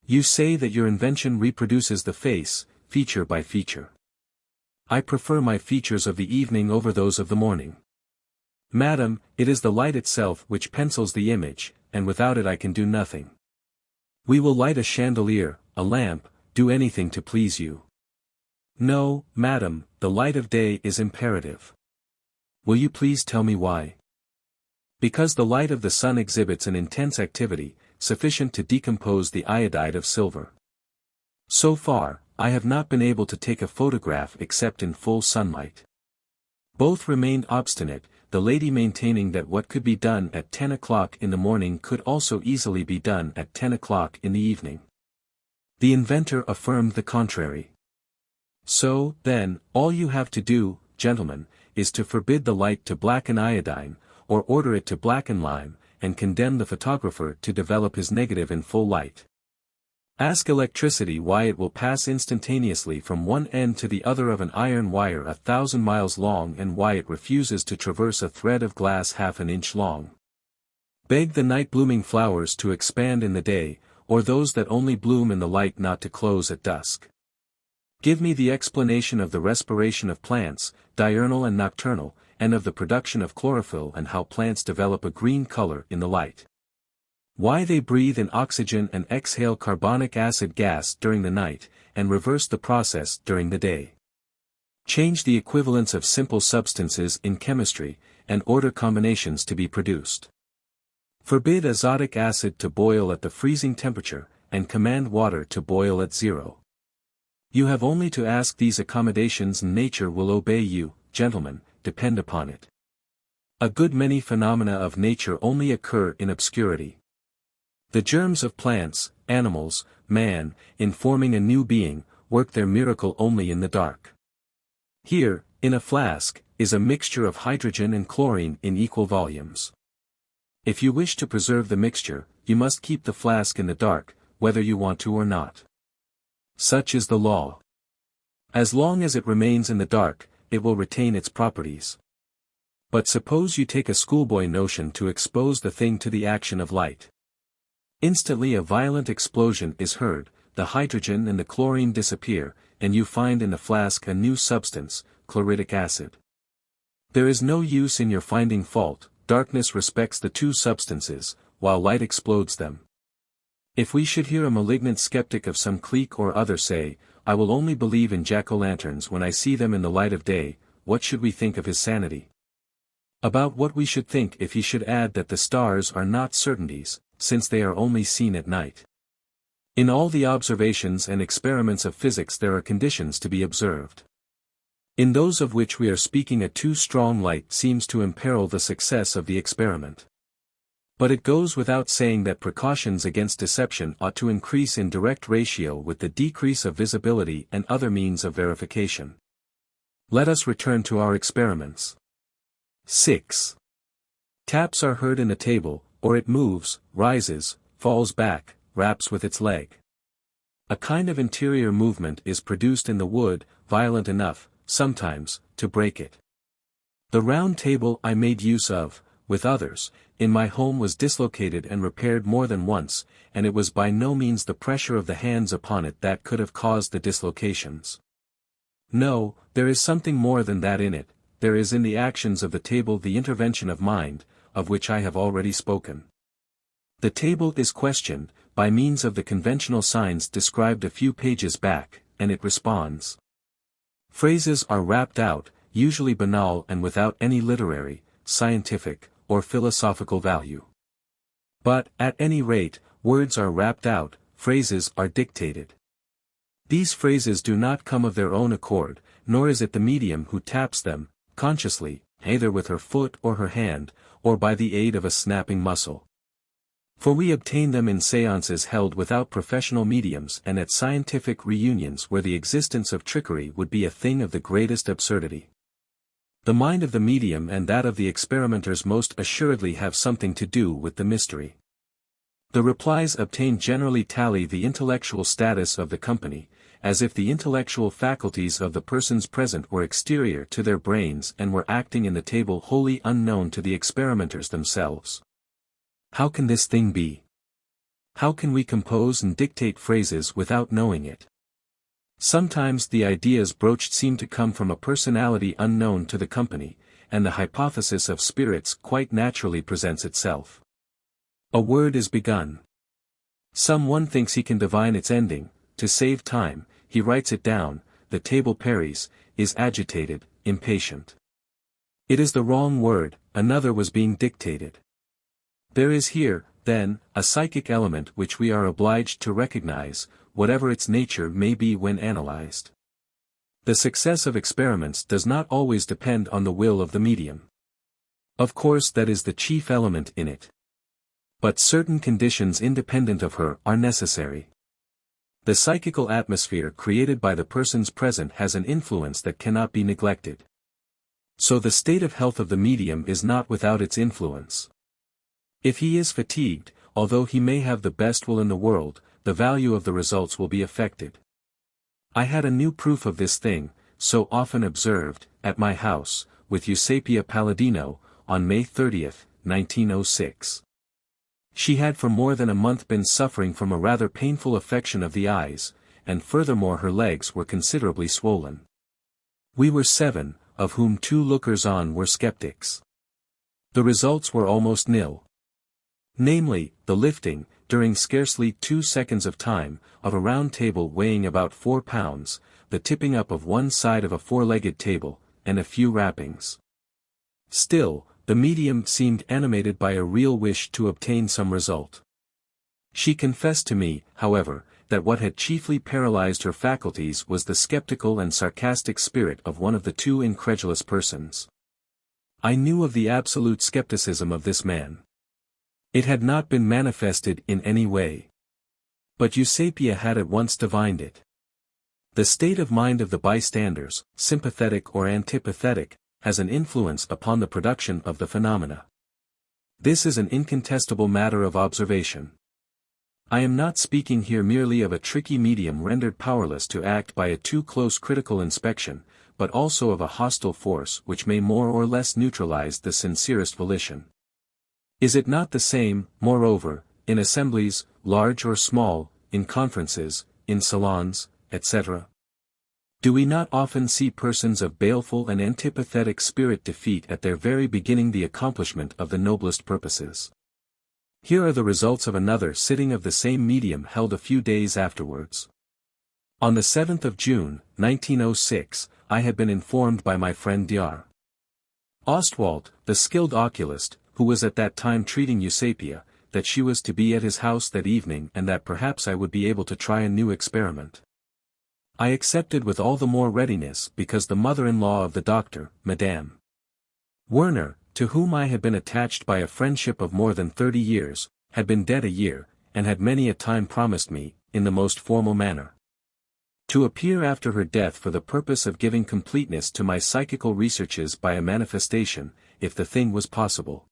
A: You say that your invention reproduces the face, feature by feature. I prefer my features of the evening over those of the morning. Madam, it is the light itself which pencils the image, and without it I can do nothing. We will light a chandelier, a lamp, do anything to please you. No, madam, the light of day is imperative. Will you please tell me why? Because the light of the sun exhibits an intense activity, sufficient to decompose the iodide of silver. So far, I have not been able to take a photograph except in full sunlight. Both remained obstinate, the lady maintaining that what could be done at 10 o'clock in the morning could also easily be done at 10 o'clock in the evening. The inventor affirmed the contrary. So, then, all you have to do, gentlemen, is to forbid the light to blacken iodine, or order it to blacken lime, and condemn the photographer to develop his negative in full light. Ask electricity why it will pass instantaneously from one end to the other of an iron wire 1,000 miles long and why it refuses to traverse a thread of glass half an inch long. Beg the night-blooming flowers to expand in the day, or those that only bloom in the light not to close at dusk. Give me the explanation of the respiration of plants, diurnal and nocturnal, and of the production of chlorophyll and how plants develop a green color in the light. Why they breathe in oxygen and exhale carbonic acid gas during the night, and reverse the process during the day. Change the equivalence of simple substances in chemistry, and order combinations to be produced. Forbid azotic acid to boil at the freezing temperature, and command water to boil at 0. You have only to ask these accommodations and nature will obey you, gentlemen, depend upon it. A good many phenomena of nature only occur in obscurity. The germs of plants, animals, man, in forming a new being, work their miracle only in the dark. Here, in a flask, is a mixture of hydrogen and chlorine in equal volumes. If you wish to preserve the mixture, you must keep the flask in the dark, whether you want to or not. Such is the law. As long as it remains in the dark, it will retain its properties. But suppose you take a schoolboy notion to expose the thing to the action of light. Instantly a violent explosion is heard, the hydrogen and the chlorine disappear, and you find in the flask a new substance, chloritic acid. There is no use in your finding fault, darkness respects the two substances, while light explodes them. If we should hear a malignant skeptic of some clique or other say, I will only believe in jack-o'-lanterns when I see them in the light of day, what should we think of his sanity? About what we should think if he should add that the stars are not certainties, since they are only seen at night. In all the observations and experiments of physics there are conditions to be observed. In those of which we are speaking a too strong light seems to imperil the success of the experiment. But it goes without saying that precautions against deception ought to increase in direct ratio with the decrease of visibility and other means of verification. Let us return to our experiments. 6. Taps are heard in the table, or it moves, rises, falls back, raps with its leg. A kind of interior movement is produced in the wood, violent enough, sometimes, to break it. The round table I made use of, with others, in my home was dislocated and repaired more than once, and it was by no means the pressure of the hands upon it that could have caused the dislocations. No, there is something more than that in it, there is in the actions of the table the intervention of mind, of which I have already spoken. The table is questioned, by means of the conventional signs described a few pages back, and it responds. Phrases are rapped out, usually banal and without any literary, scientific, or philosophical value. But, at any rate, words are rapped out, phrases are dictated. These phrases do not come of their own accord, nor is it the medium who taps them, consciously, either with her foot or her hand, or by the aid of a snapping muscle. For we obtain them in séances held without professional mediums and at scientific reunions where the existence of trickery would be a thing of the greatest absurdity. The mind of the medium and that of the experimenters most assuredly have something to do with the mystery. The replies obtained generally tally the intellectual status of the company, as if the intellectual faculties of the persons present were exterior to their brains and were acting in the table wholly unknown to the experimenters themselves. How can this thing be? How can we compose and dictate phrases without knowing it? Sometimes the ideas broached seem to come from a personality unknown to the company, and the hypothesis of spirits quite naturally presents itself. A word is begun. Some one thinks he can divine its ending, to save time, he writes it down, the table parries, is agitated, impatient. It is the wrong word, another was being dictated. There is here, then, a psychic element which we are obliged to recognize, whatever its nature may be when analyzed. The success of experiments does not always depend on the will of the medium. Of course that is the chief element in it. But certain conditions independent of her are necessary. The psychical atmosphere created by the persons present has an influence that cannot be neglected. So the state of health of the medium is not without its influence. If he is fatigued, although he may have the best will in the world, the value of the results will be affected. I had a new proof of this thing, so often observed, at my house, with Eusapia Paladino, on May 30, 1906. She had for more than a month been suffering from a rather painful affection of the eyes, and furthermore her legs were considerably swollen. We were 7, of whom 2 lookers-on were skeptics. The results were almost nil. Namely, the lifting, during scarcely 2 seconds of time, of a round table weighing about 4 pounds, the tipping up of one side of a 4-legged table, and a few rappings. Still, the medium seemed animated by a real wish to obtain some result. She confessed to me, however, that what had chiefly paralyzed her faculties was the skeptical and sarcastic spirit of one of the 2 incredulous persons. I knew of the absolute skepticism of this man. It had not been manifested in any way. But Eusapia had at once divined it. The state of mind of the bystanders, sympathetic or antipathetic, has an influence upon the production of the phenomena. This is an incontestable matter of observation. I am not speaking here merely of a tricky medium rendered powerless to act by a too close critical inspection, but also of a hostile force which may more or less neutralize the sincerest volition. Is it not the same, moreover, in assemblies, large or small, in conferences, in salons, etc.? Do we not often see persons of baleful and antipathetic spirit defeat at their very beginning the accomplishment of the noblest purposes? Here are the results of another sitting of the same medium held a few days afterwards. On the 7th of June, 1906, I had been informed by my friend Dr. Ostwald, the skilled oculist, who was at that time treating Eusapia, that she was to be at his house that evening and that perhaps I would be able to try a new experiment. I accepted with all the more readiness because the mother-in-law of the doctor, Madame Werner, to whom I had been attached by a friendship of more than 30 years, had been dead a year, and had many a time promised me, in the most formal manner, to appear after her death for the purpose of giving completeness to my psychical researches by a manifestation, if the thing was possible.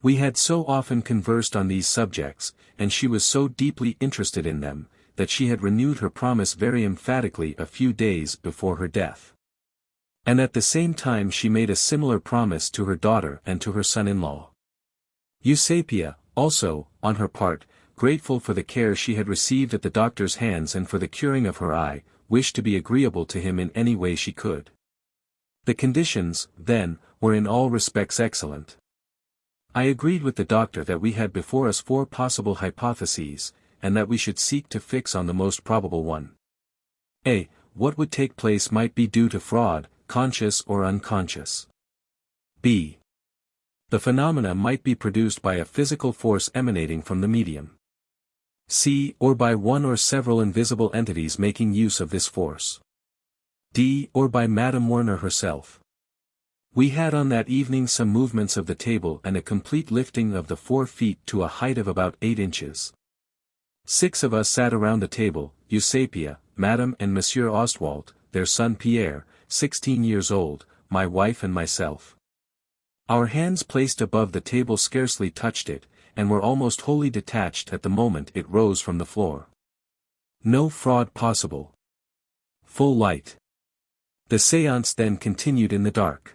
A: We had so often conversed on these subjects, and she was so deeply interested in them, that she had renewed her promise very emphatically a few days before her death. And at the same time she made a similar promise to her daughter and to her son-in-law. Eusapia, also, on her part, grateful for the care she had received at the doctor's hands and for the curing of her eye, wished to be agreeable to him in any way she could. The conditions, then, were in all respects excellent. I agreed with the doctor that we had before us 4 possible hypotheses, and that we should seek to fix on the most probable one. A. What would take place might be due to fraud, conscious or unconscious. B. The phenomena might be produced by a physical force emanating from the medium. C. Or by one or several invisible entities making use of this force. D. Or by Madame Werner herself. We had on that evening some movements of the table and a complete lifting of the 4 feet to a height of about 8 inches. 6 of us sat around the table, Eusapia, Madame and Monsieur Ostwald, their son Pierre, 16 years old, my wife and myself. Our hands placed above the table scarcely touched it, and were almost wholly detached at the moment it rose from the floor. No fraud possible. Full light. The séance then continued in the dark.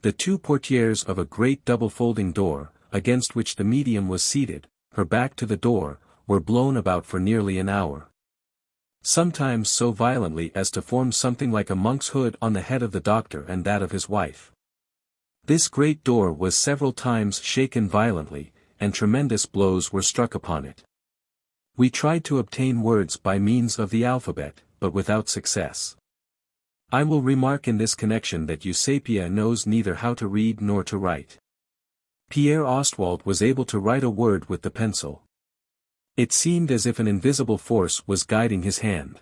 A: The 2 portières of a great double-folding door, against which the medium was seated, her back to the door, were blown about for nearly an hour. Sometimes so violently as to form something like a monk's hood on the head of the doctor and that of his wife. This great door was several times shaken violently, and tremendous blows were struck upon it. We tried to obtain words by means of the alphabet, but without success. I will remark in this connection that Eusapia knows neither how to read nor to write. Pierre Ostwald was able to write a word with the pencil. It seemed as if an invisible force was guiding his hand.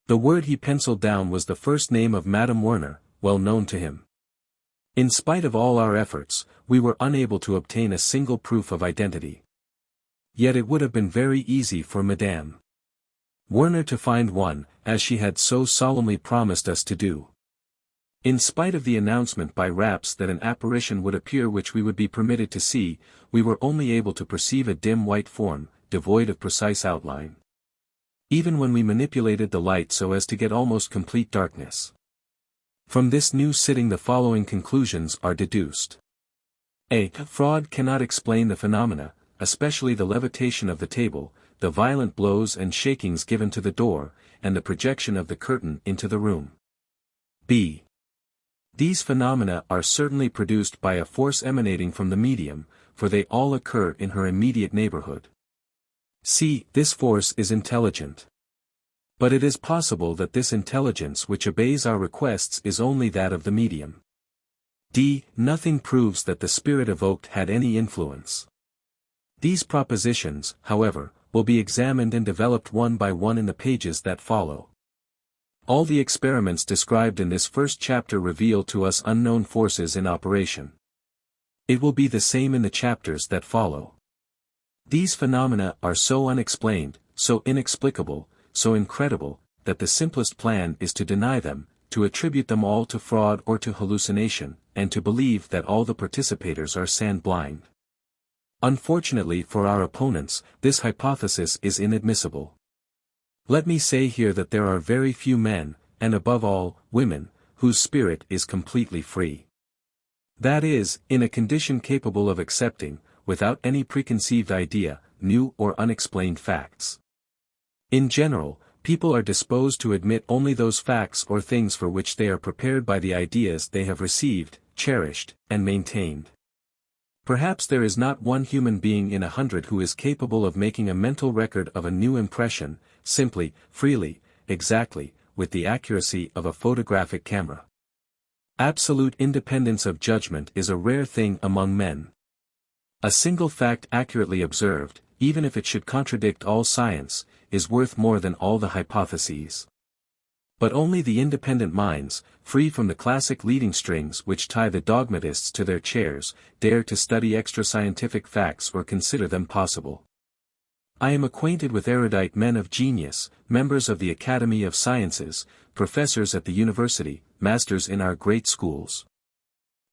A: The word he penciled down was the first name of Madame Werner, well known to him. In spite of all our efforts, we were unable to obtain a single proof of identity. Yet it would have been very easy for Madame Werner to find one, as she had so solemnly promised us to do. In spite of the announcement by raps that an apparition would appear which we would be permitted to see, we were only able to perceive a dim white form, devoid of precise outline. Even when we manipulated the light so as to get almost complete darkness. From this new sitting the following conclusions are deduced. A. Fraud cannot explain the phenomena, especially the levitation of the table, the violent blows and shakings given to the door, and the projection of the curtain into the room. B. These phenomena are certainly produced by a force emanating from the medium, for they all occur in her immediate neighborhood. C. This force is intelligent. But it is possible that this intelligence which obeys our requests is only that of the medium. D. Nothing proves that the spirit evoked had any influence. These propositions, however, will be examined and developed one by one in the pages that follow. All the experiments described in this first chapter reveal to us unknown forces in operation. It will be the same in the chapters that follow. These phenomena are so unexplained, so inexplicable, so incredible, that the simplest plan is to deny them, to attribute them all to fraud or to hallucination, and to believe that all the participators are sand-blind. Unfortunately for our opponents, this hypothesis is inadmissible. Let me say here that there are very few men, and above all, women, whose spirit is completely free. That is, in a condition capable of accepting, without any preconceived idea, new or unexplained facts. In general, people are disposed to admit only those facts or things for which they are prepared by the ideas they have received, cherished, and maintained. Perhaps there is not one human being in 100 who is capable of making a mental record of a new impression, simply, freely, exactly, with the accuracy of a photographic camera. Absolute independence of judgment is a rare thing among men. A single fact accurately observed, even if it should contradict all science, is worth more than all the hypotheses. But only the independent minds, free from the classic leading strings which tie the dogmatists to their chairs, dare to study extra-scientific facts or consider them possible. I am acquainted with erudite men of genius, members of the Academy of Sciences, professors at the university, masters in our great schools,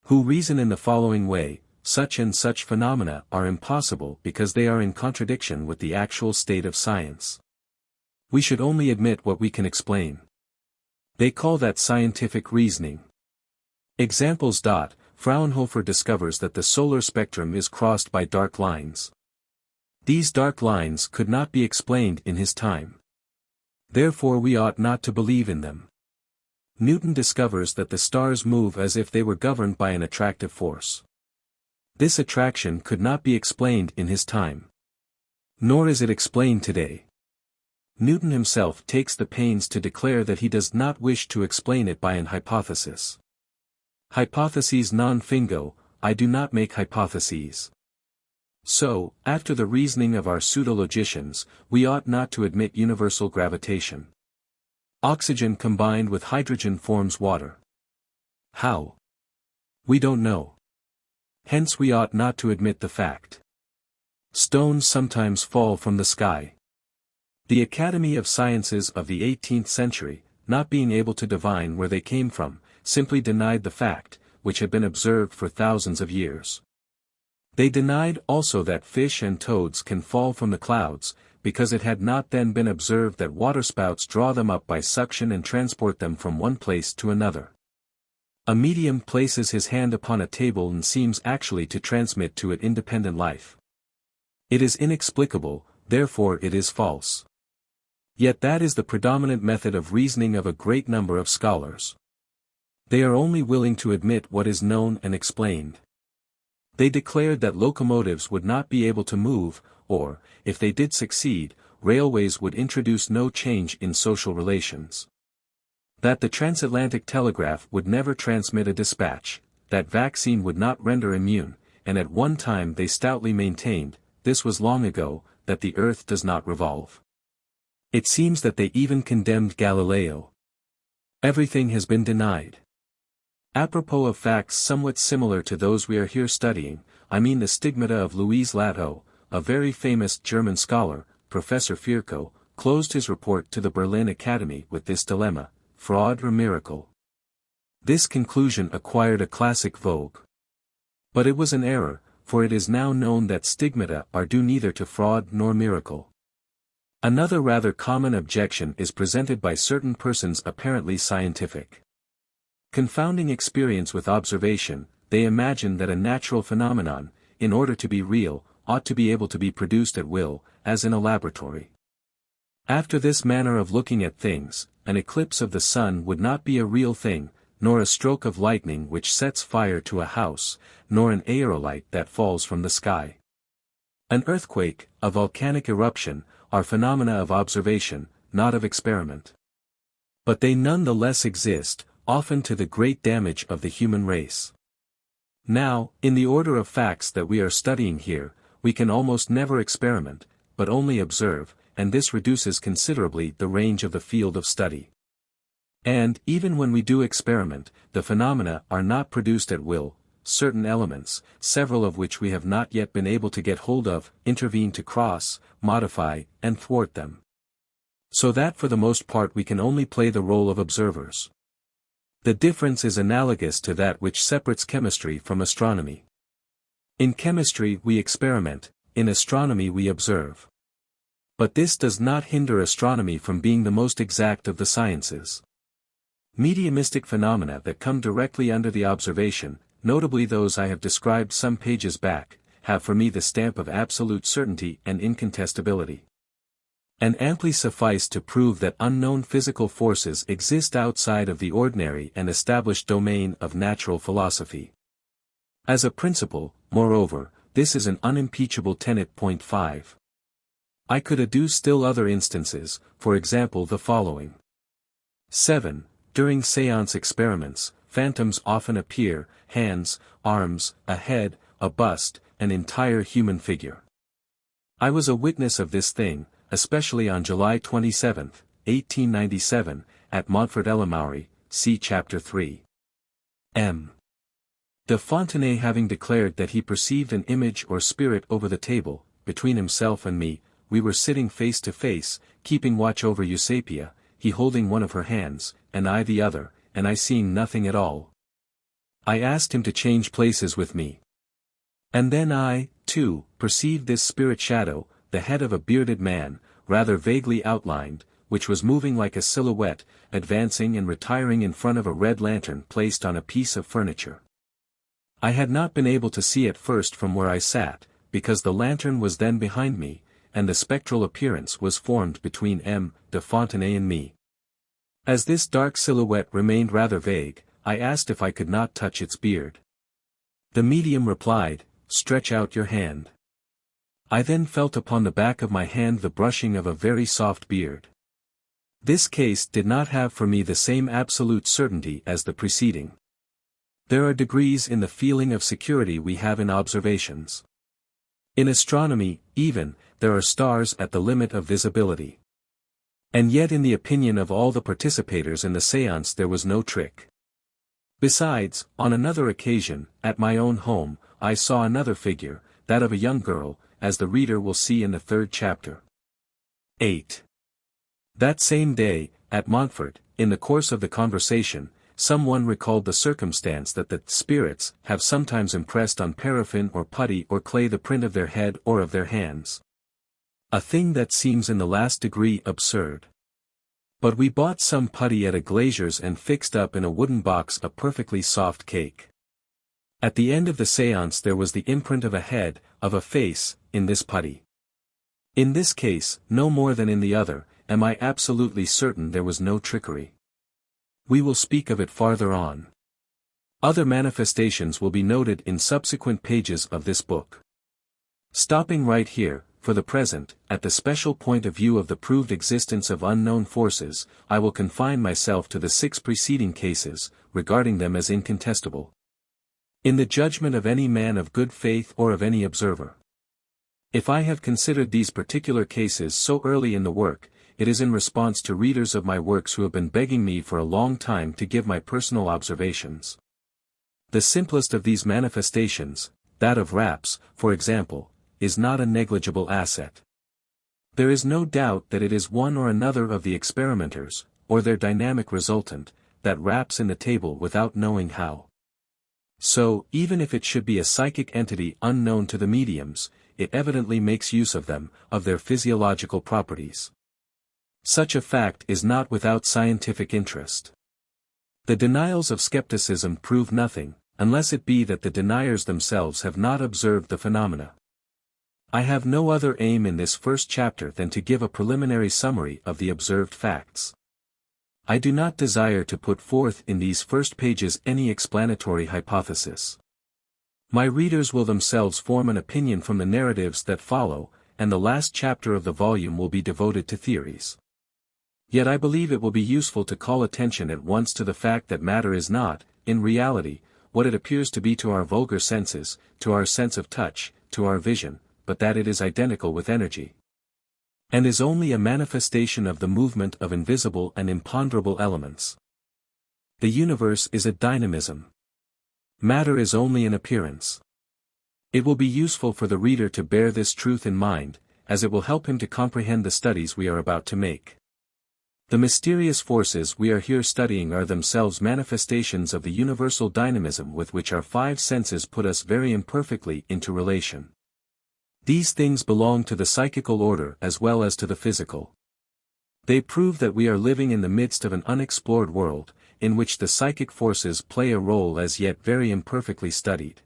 A: who reason in the following way: such and such phenomena are impossible because they are in contradiction with the actual state of science. We should only admit what we can explain. They call that scientific reasoning. Examples. Fraunhofer discovers that the solar spectrum is crossed by dark lines. These dark lines could not be explained in his time. Therefore we ought not to believe in them. Newton discovers that the stars move as if they were governed by an attractive force. This attraction could not be explained in his time. Nor is it explained today. Newton himself takes the pains to declare that he does not wish to explain it by an hypothesis. Hypotheses non fingo, I do not make hypotheses. So, after the reasoning of our pseudologicians, we ought not to admit universal gravitation. Oxygen combined with hydrogen forms water. How? We don't know. Hence we ought not to admit the fact. Stones sometimes fall from the sky. The Academy of Sciences of the 18th century, not being able to divine where they came from, simply denied the fact, which had been observed for thousands of years. They denied also that fish and toads can fall from the clouds, because it had not then been observed that waterspouts draw them up by suction and transport them from one place to another. A medium places his hand upon a table and seems actually to transmit to it independent life. It is inexplicable, therefore it is false. Yet that is the predominant method of reasoning of a great number of scholars. They are only willing to admit what is known and explained. They declared that locomotives would not be able to move, or, if they did succeed, railways would introduce no change in social relations. That the transatlantic telegraph would never transmit a dispatch, that vaccine would not render immune, and at one time they stoutly maintained, this was long ago, that the earth does not revolve. It seems that they even condemned Galileo. Everything has been denied. Apropos of facts somewhat similar to those we are here studying, I mean the stigmata of Louise Latto, a very famous German scholar, Professor Virchow, closed his report to the Berlin Academy with this dilemma: fraud or miracle? This conclusion acquired a classic vogue. But it was an error, for it is now known that stigmata are due neither to fraud nor miracle. Another rather common objection is presented by certain persons apparently scientific. Confounding experience with observation, they imagine that a natural phenomenon, in order to be real, ought to be able to be produced at will, as in a laboratory. After this manner of looking at things, an eclipse of the sun would not be a real thing, nor a stroke of lightning which sets fire to a house, nor an aerolite that falls from the sky. An earthquake, a volcanic eruption, are phenomena of observation, not of experiment. But they none the less exist, often to the great damage of the human race. Now, in the order of facts that we are studying here, we can almost never experiment, but only observe, and this reduces considerably the range of the field of study. And, even when we do experiment, the phenomena are not produced at will. Certain elements, several of which we have not yet been able to get hold of, intervene to cross, modify, and thwart them. So that for the most part we can only play the role of observers. The difference is analogous to that which separates chemistry from astronomy. In chemistry we experiment, in astronomy we observe. But this does not hinder astronomy from being the most exact of the sciences. Mediumistic phenomena that come directly under the observation, notably those I have described some pages back, have for me the stamp of absolute certainty and incontestability. And amply suffice to prove that unknown physical forces exist outside of the ordinary and established domain of natural philosophy. As a principle, moreover, this is an unimpeachable tenet. Point 5. I could adduce still other instances, for example the following. 7. During séance experiments, phantoms often appear, hands, arms, a head, a bust, an entire human figure. I was a witness of this thing, especially on July 27, 1897, at Montfort-l'Amaury, see Chapter 3. M. de Fontenay having declared that he perceived an image or spirit over the table, between himself and me, we were sitting face to face, keeping watch over Eusapia, he holding one of her hands, and I the other, and I seeing nothing at all. I asked him to change places with me. And then I, too, perceived this spirit shadow, the head of a bearded man, rather vaguely outlined, which was moving like a silhouette, advancing and retiring in front of a red lantern placed on a piece of furniture. I had not been able to see at first from where I sat, because the lantern was then behind me, and the spectral appearance was formed between M. de Fontenay and me. As this dark silhouette remained rather vague, I asked if I could not touch its beard. The medium replied, "Stretch out your hand." I then felt upon the back of my hand the brushing of a very soft beard. This case did not have for me the same absolute certainty as the preceding. There are degrees in the feeling of security we have in observations. In astronomy, even, there are stars at the limit of visibility. And yet in the opinion of all the participators in the séance there was no trick. Besides, on another occasion, at my own home, I saw another figure, that of a young girl, as the reader will see in the 3rd chapter. 8. That same day, at Montfort, in the course of the conversation, some one recalled the circumstance that the spirits have sometimes impressed on paraffin or putty or clay the print of their head or of their hands. A thing that seems in the last degree absurd. But we bought some putty at a glazier's and fixed up in a wooden box a perfectly soft cake. At the end of the séance there was the imprint of a head, of a face, in this putty. In this case, no more than in the other, am I absolutely certain there was no trickery. We will speak of it farther on. Other manifestations will be noted in subsequent pages of this book. Stopping right here, for the present, at the special point of view of the proved existence of unknown forces, I will confine myself to the 6 preceding cases, regarding them as incontestable. In the judgment of any man of good faith or of any observer. If I have considered these particular cases so early in the work, it is in response to readers of my works who have been begging me for a long time to give my personal observations. The simplest of these manifestations, that of raps, for example, is not a negligible asset. There is no doubt that it is one or another of the experimenters, or their dynamic resultant, that raps in the table without knowing how. So, even if it should be a psychic entity unknown to the mediums, it evidently makes use of them, of their physiological properties. Such a fact is not without scientific interest. The denials of skepticism prove nothing, unless it be that the deniers themselves have not observed the phenomena. I have no other aim in this first chapter than to give a preliminary summary of the observed facts. I do not desire to put forth in these first pages any explanatory hypothesis. My readers will themselves form an opinion from the narratives that follow, and the last chapter of the volume will be devoted to theories. Yet I believe it will be useful to call attention at once to the fact that matter is not, in reality, what it appears to be to our vulgar senses, to our sense of touch, to our vision, but that it is identical with energy, and is only a manifestation of the movement of invisible and imponderable elements. The universe is a dynamism. Matter is only an appearance. It will be useful for the reader to bear this truth in mind, as it will help him to comprehend the studies we are about to make. The mysterious forces we are here studying are themselves manifestations of the universal dynamism with which our five senses put us very imperfectly into relation. These things belong to the psychical order as well as to the physical. They prove that we are living in the midst of an unexplored world, in which the psychic forces play a role as yet very imperfectly studied.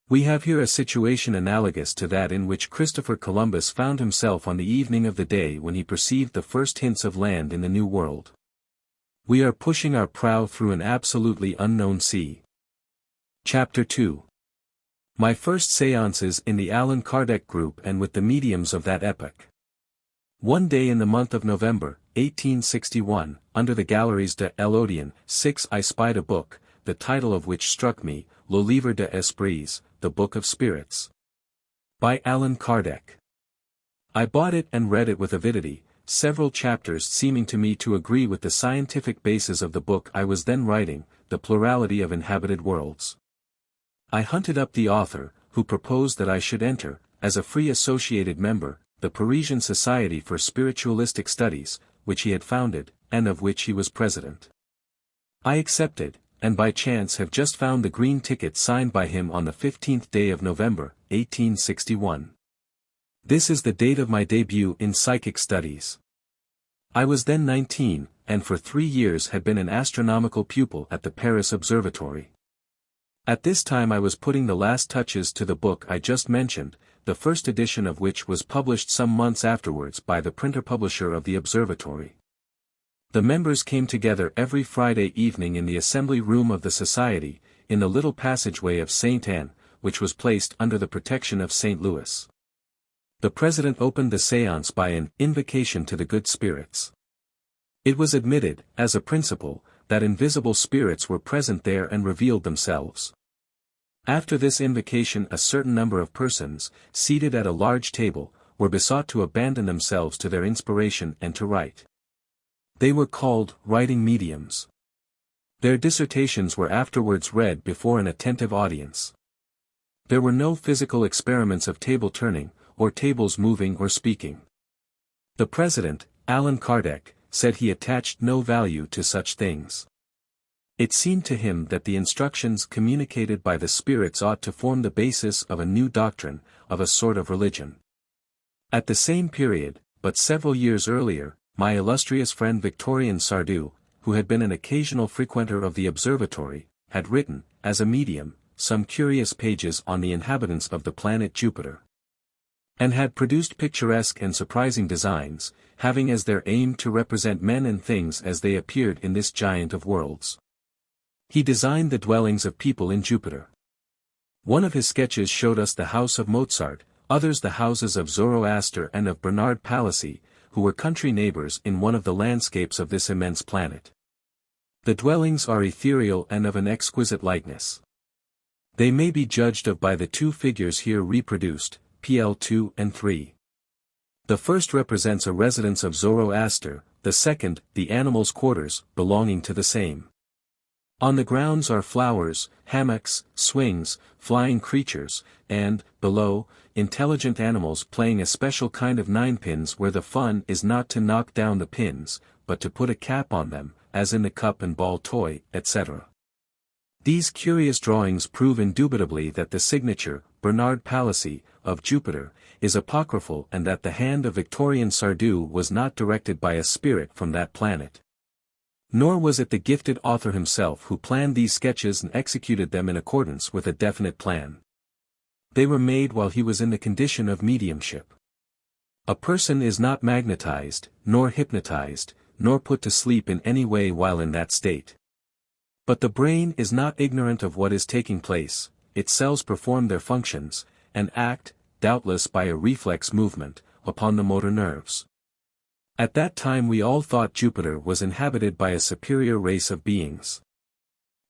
A: We have here a situation analogous to that in which Christopher Columbus found himself on the evening of the day when he perceived the first hints of land in the New World. We are pushing our prow through an absolutely unknown sea. Chapter 2. My first séances in the Allan Kardec group and with the mediums of that epoch. One day in the month of November, 1861, under the Galleries de l'Odéon, 6 I spied a book, the title of which struck me, Le Livre des Esprits, the Book of Spirits. By Allan Kardec. I bought it and read it with avidity, several chapters seeming to me to agree with the scientific basis of the book I was then writing, The Plurality of Inhabited Worlds. I hunted up the author, who proposed that I should enter, as a free associated member, the Parisian Society for Spiritualistic Studies, which he had founded, and of which he was president. I accepted, and by chance have just found the green ticket signed by him on the 15th day of November, 1861. This is the date of my debut in psychic studies. I was then 19, and for 3 years had been an astronomical pupil at the Paris Observatory. At this time I was putting the last touches to the book I just mentioned, the first edition of which was published some months afterwards by the printer-publisher of the Observatory. The members came together every Friday evening in the assembly room of the Society, in the little passageway of St. Anne, which was placed under the protection of St. Louis. The president opened the séance by an invocation to the good spirits. It was admitted, as a principle, that invisible spirits were present there and revealed themselves. After this invocation a certain number of persons, seated at a large table, were besought to abandon themselves to their inspiration and to write. They were called writing mediums. Their dissertations were afterwards read before an attentive audience. There were no physical experiments of table turning, or tables moving or speaking. The president, Allan Kardec, said he attached no value to such things. It seemed to him that the instructions communicated by the spirits ought to form the basis of a new doctrine, of a sort of religion. At the same period, but several years earlier, my illustrious friend Victorien Sardou, who had been an occasional frequenter of the observatory, had written, as a medium, some curious pages on the inhabitants of the planet Jupiter, and had produced picturesque and surprising designs, having as their aim to represent men and things as they appeared in this giant of worlds. He designed the dwellings of people in Jupiter. One of his sketches showed us the house of Mozart, others the houses of Zoroaster and of Bernard Palissy, who were country neighbors in one of the landscapes of this immense planet. The dwellings are ethereal and of an exquisite likeness. They may be judged of by the two figures here reproduced, PL 2 and 3. The first represents a residence of Zoroaster, the second, the animals' quarters, belonging to the same. On the grounds are flowers, hammocks, swings, flying creatures, and, below, intelligent animals playing a special kind of ninepins where the fun is not to knock down the pins, but to put a cap on them, as in the cup and ball toy, etc. These curious drawings prove indubitably that the signature, Bernard Palissy, of Jupiter, is apocryphal and that the hand of Victorien Sardou was not directed by a spirit from that planet. Nor was it the gifted author himself who planned these sketches and executed them in accordance with a definite plan. They were made while he was in the condition of mediumship. A person is not magnetized, nor hypnotized, nor put to sleep in any way while in that state. But the brain is not ignorant of what is taking place, its cells perform their functions, and act, doubtless by a reflex movement, upon the motor nerves. At that time we all thought Jupiter was inhabited by a superior race of beings.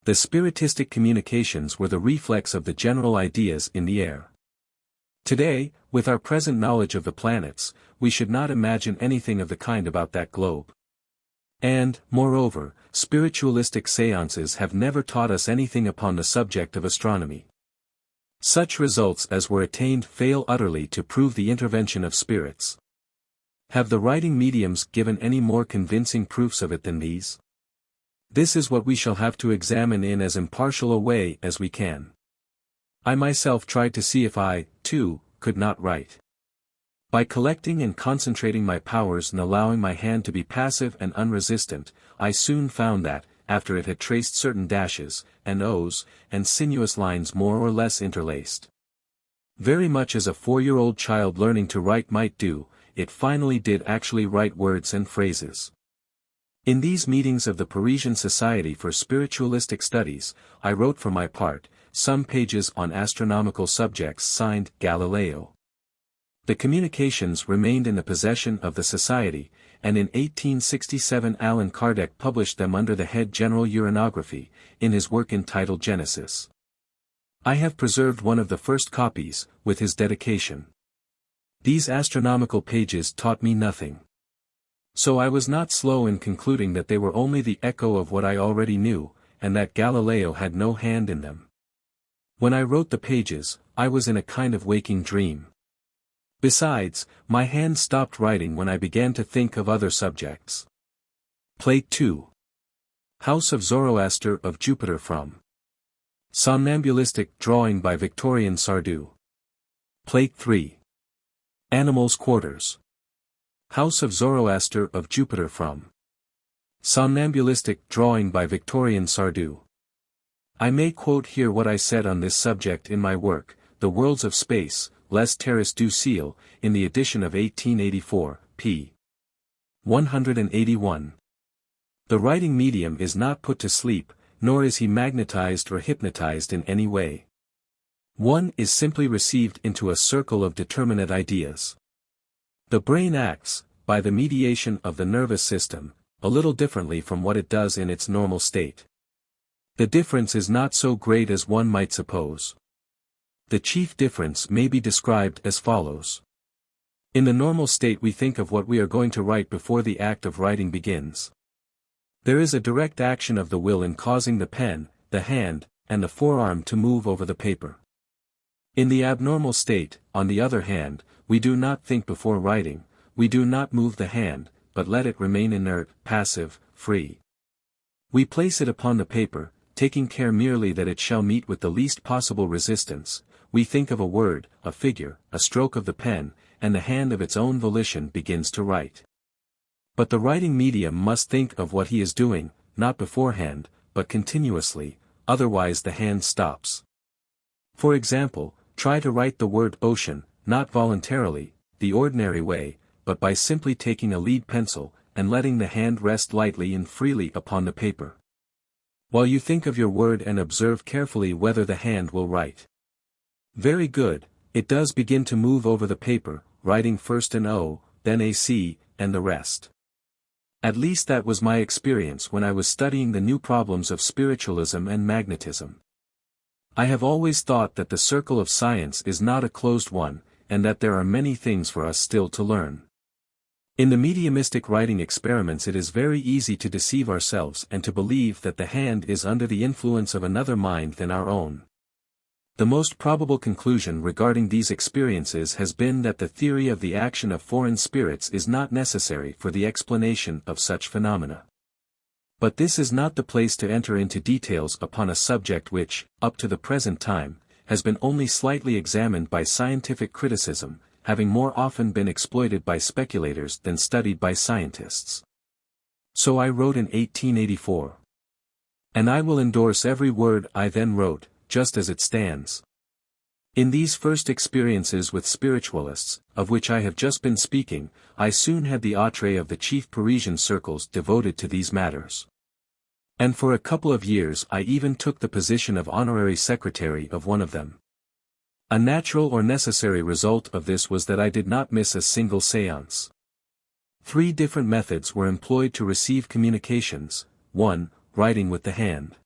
A: The spiritistic communications were the reflex of the general ideas in the air. Today, with our present knowledge of the planets, we should not imagine anything of the kind about that globe. And, moreover, spiritualistic séances have never taught us anything upon the subject of astronomy. Such results as were attained fail utterly to prove the intervention of spirits. Have the writing mediums given any more convincing proofs of it than these? This is what we shall have to examine in as impartial a way as we can. I myself tried to see if I, too, could not write. By collecting and concentrating my powers and allowing my hand to be passive and unresistant, I soon found that, after it had traced certain dashes, and O's, and sinuous lines more or less interlaced, very much as a 4-year-old child learning to write might do, it finally did actually write words and phrases. In these meetings of the Parisian Society for Spiritualistic Studies, I wrote for my part, some pages on astronomical subjects signed Galileo. The communications remained in the possession of the Society, and in 1867 Allan Kardec published them under the head General Uranography, in his work entitled Genesis. I have preserved one of the first copies, with his dedication. These astronomical pages taught me nothing. So I was not slow in concluding that they were only the echo of what I already knew, and that Galileo had no hand in them. When I wrote the pages, I was in a kind of waking dream. Besides, my hand stopped writing when I began to think of other subjects. Plate 2. House of Zoroaster of Jupiter from Somnambulistic Drawing by Victorian Sardou. Plate 3. Animals' Quarters. House of Zoroaster of Jupiter from Somnambulistic Drawing by Victorian Sardou. I may quote here what I said on this subject in my work, The Worlds of Space, Les Terres du Ciel, in the edition of 1884, p. 181. The writing medium is not put to sleep, nor is he magnetized or hypnotized in any way. One is simply received into a circle of determinate ideas. The brain acts, by the mediation of the nervous system, a little differently from what it does in its normal state. The difference is not so great as one might suppose. The chief difference may be described as follows. In the normal state we think of what we are going to write before the act of writing begins. There is a direct action of the will in causing the pen, the hand, and the forearm to move over the paper. In the abnormal state, on the other hand, we do not think before writing, we do not move the hand, but let it remain inert, passive, free. We place it upon the paper, taking care merely that it shall meet with the least possible resistance. We think of a word, a figure, a stroke of the pen, and the hand of its own volition begins to write. But the writing medium must think of what he is doing, not beforehand, but continuously, otherwise the hand stops. For example, try to write the word ocean, not voluntarily, the ordinary way, but by simply taking a lead pencil, and letting the hand rest lightly and freely upon the paper. While you think of your word and observe carefully whether the hand will write. Very good, it does begin to move over the paper, writing first an O, then a C, and the rest. At least that was my experience when I was studying the new problems of spiritualism and magnetism. I have always thought that the circle of science is not a closed one, and that there are many things for us still to learn. In the mediumistic writing experiments it is very easy to deceive ourselves and to believe that the hand is under the influence of another mind than our own. The most probable conclusion regarding these experiences has been that the theory of the action of foreign spirits is not necessary for the explanation of such phenomena. But this is not the place to enter into details upon a subject which, up to the present time, has been only slightly examined by scientific criticism, having more often been exploited by speculators than studied by scientists. So I wrote in 1884. And I will endorse every word I then wrote, just as it stands. In these first experiences with spiritualists, of which I have just been speaking, I soon had the entree of the chief Parisian circles devoted to these matters. And for a couple of years I even took the position of honorary secretary of one of them. A natural or necessary result of this was that I did not miss a single séance. 3 different methods were employed to receive communications: 1. Writing with the hand.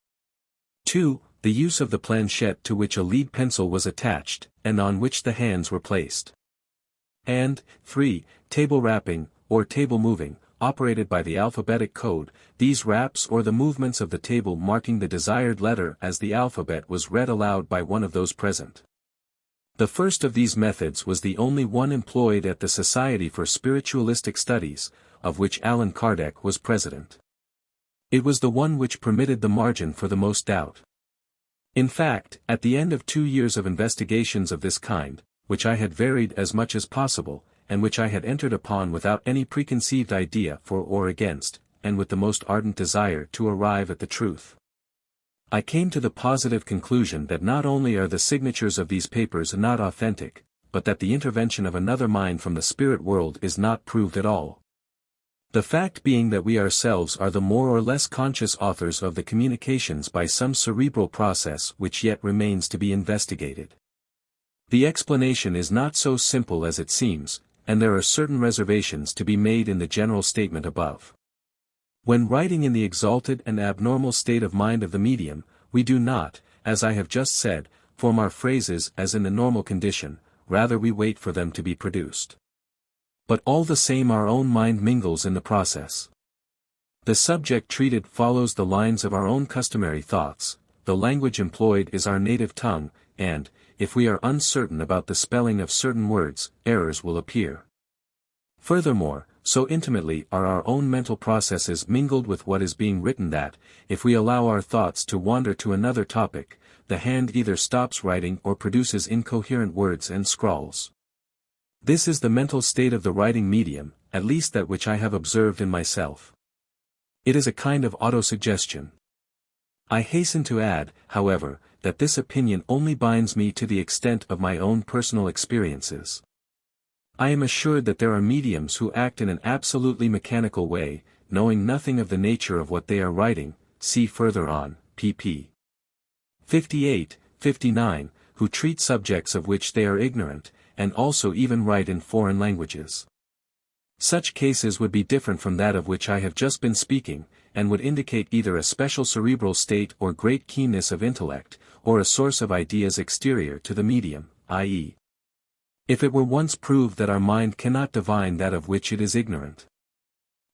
A: 2. The use of the planchette to which a lead pencil was attached, and on which the hands were placed. And, 3. Table rapping, or table moving, operated by the alphabetic code, these raps or the movements of the table marking the desired letter as the alphabet was read aloud by one of those present. The first of these methods was the only one employed at the Society for Spiritualistic Studies, of which Allan Kardec was president. It was the one which permitted the margin for the most doubt. In fact, at the end of 2 years of investigations of this kind, which I had varied as much as possible, and which I had entered upon without any preconceived idea for or against, and with the most ardent desire to arrive at the truth, I came to the positive conclusion that not only are the signatures of these papers not authentic, but that the intervention of another mind from the spirit world is not proved at all. The fact being that we ourselves are the more or less conscious authors of the communications by some cerebral process which yet remains to be investigated. The explanation is not so simple as it seems, and there are certain reservations to be made in the general statement above. When writing in the exalted and abnormal state of mind of the medium, we do not, as I have just said, form our phrases as in the normal condition, rather we wait for them to be produced. But all the same our own mind mingles in the process. The subject treated follows the lines of our own customary thoughts, the language employed is our native tongue, and, if we are uncertain about the spelling of certain words, errors will appear. Furthermore, so intimately are our own mental processes mingled with what is being written that, if we allow our thoughts to wander to another topic, the hand either stops writing or produces incoherent words and scrawls. This is the mental state of the writing medium, at least that which I have observed in myself. It is a kind of autosuggestion. I hasten to add, however, that this opinion only binds me to the extent of my own personal experiences. I am assured that there are mediums who act in an absolutely mechanical way, knowing nothing of the nature of what they are writing, see further on, pp. 58, 59, who treat subjects of which they are ignorant, and also even write in foreign languages. Such cases would be different from that of which I have just been speaking, and would indicate either a special cerebral state or great keenness of intellect, or a source of ideas exterior to the medium, i.e., if it were once proved that our mind cannot divine that of which it is ignorant.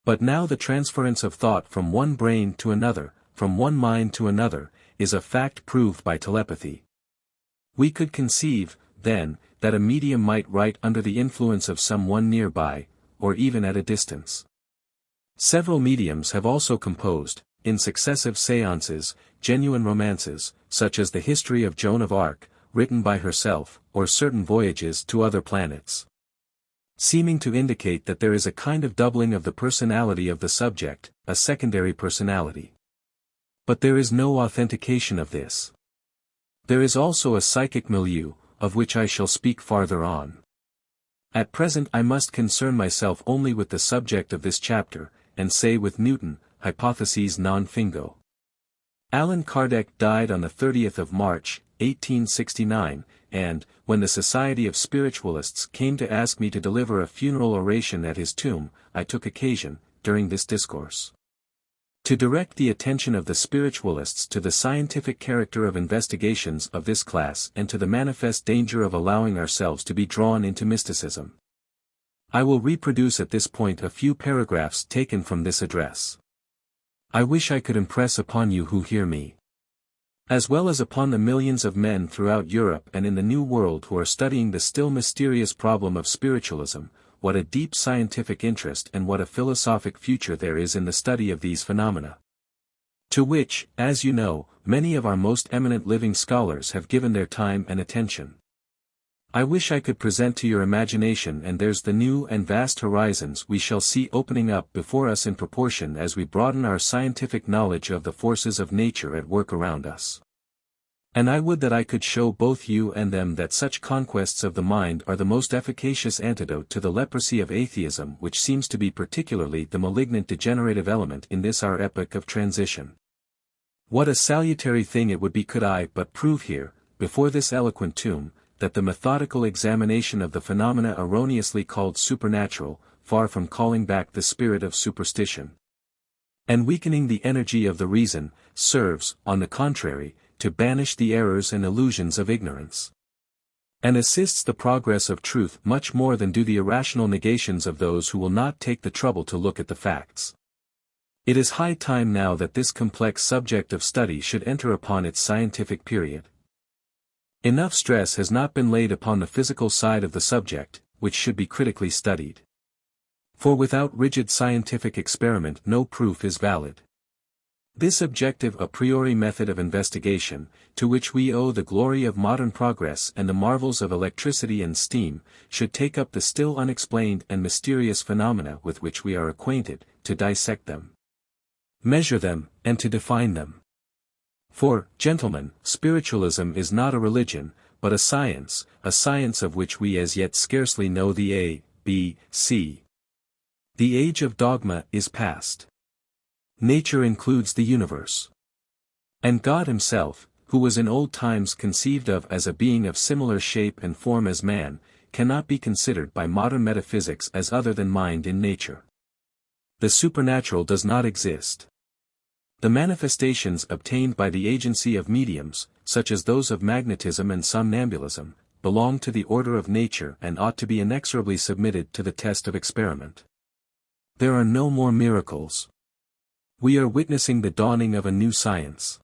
A: But now the transference of thought from one brain to another, from one mind to another, is a fact proved by telepathy. We could conceive, then, that a medium might write under the influence of some one nearby, or even at a distance. Several mediums have also composed, in successive séances, genuine romances, such as the history of Joan of Arc, written by herself, or certain voyages to other planets, seeming to indicate that there is a kind of doubling of the personality of the subject, a secondary personality. But there is no authentication of this. There is also a psychic milieu, of which I shall speak farther on. At present I must concern myself only with the subject of this chapter, and say with Newton, hypotheses non fingo. Allan Kardec died on the 30th of March, 1869, and, when the Society of Spiritualists came to ask me to deliver a funeral oration at his tomb, I took occasion, during this discourse, to direct the attention of the spiritualists to the scientific character of investigations of this class and to the manifest danger of allowing ourselves to be drawn into mysticism. I will reproduce at this point a few paragraphs taken from this address. I wish I could impress upon you who hear me, as well as upon the millions of men throughout Europe and in the New World who are studying the still mysterious problem of spiritualism, what a deep scientific interest and what a philosophic future there is in the study of these phenomena, to which, as you know, many of our most eminent living scholars have given their time and attention. I wish I could present to your imagination, and there's the new and vast horizons we shall see opening up before us in proportion as we broaden our scientific knowledge of the forces of nature at work around us. And I would that I could show both you and them that such conquests of the mind are the most efficacious antidote to the leprosy of atheism, which seems to be particularly the malignant degenerative element in this our epoch of transition. What a salutary thing it would be could I but prove here, before this eloquent tomb, that the methodical examination of the phenomena erroneously called supernatural, far from calling back the spirit of superstition and weakening the energy of the reason, serves, on the contrary, to banish the errors and illusions of ignorance, and assists the progress of truth much more than do the irrational negations of those who will not take the trouble to look at the facts. It is high time now that this complex subject of study should enter upon its scientific period. Enough stress has not been laid upon the physical side of the subject, which should be critically studied. For without rigid scientific experiment no proof is valid. This objective a priori method of investigation, to which we owe the glory of modern progress and the marvels of electricity and steam, should take up the still unexplained and mysterious phenomena with which we are acquainted, to dissect them, measure them, and to define them. For, gentlemen, spiritualism is not a religion, but a science of which we as yet scarcely know the A, B, C. The age of dogma is past. Nature includes the universe. And God himself, who was in old times conceived of as a being of similar shape and form as man, cannot be considered by modern metaphysics as other than mind in nature. The supernatural does not exist. The manifestations obtained by the agency of mediums, such as those of magnetism and somnambulism, belong to the order of nature and ought to be inexorably submitted to the test of experiment. There are no more miracles. We are witnessing the dawning of a new science.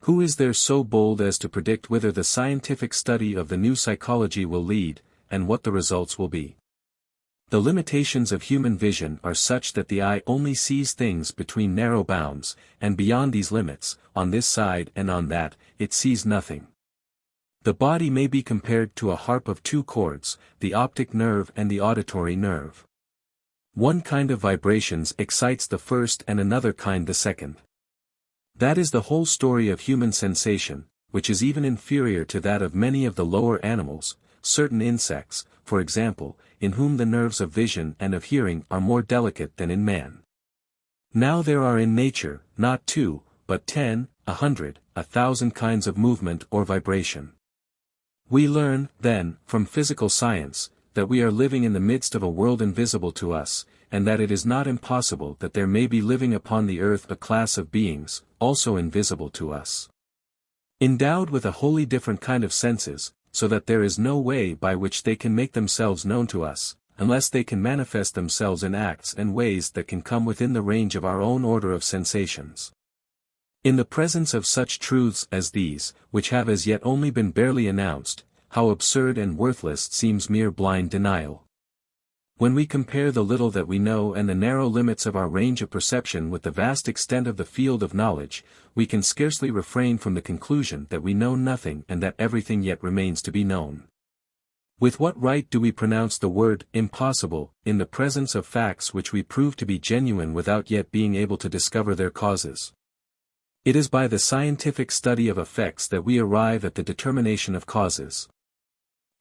A: Who is there so bold as to predict whither the scientific study of the new psychology will lead, and what the results will be? The limitations of human vision are such that the eye only sees things between narrow bounds, and beyond these limits, on this side and on that, it sees nothing. The body may be compared to a harp of two chords, the optic nerve and the auditory nerve. One kind of vibrations excites the first and another kind the second. That is the whole story of human sensation, which is even inferior to that of many of the lower animals, certain insects, for example, in whom the nerves of vision and of hearing are more delicate than in man. Now there are in nature, not 2, but 10, 100, 1,000 kinds of movement or vibration. We learn, then, from physical science, that we are living in the midst of a world invisible to us, and that it is not impossible that there may be living upon the earth a class of beings, also invisible to us, endowed with a wholly different kind of senses, so that there is no way by which they can make themselves known to us, unless they can manifest themselves in acts and ways that can come within the range of our own order of sensations. In the presence of such truths as these, which have as yet only been barely announced, how absurd and worthless seems mere blind denial. When we compare the little that we know and the narrow limits of our range of perception with the vast extent of the field of knowledge, we can scarcely refrain from the conclusion that we know nothing and that everything yet remains to be known. With what right do we pronounce the word impossible, in the presence of facts which we prove to be genuine without yet being able to discover their causes? It is by the scientific study of effects that we arrive at the determination of causes.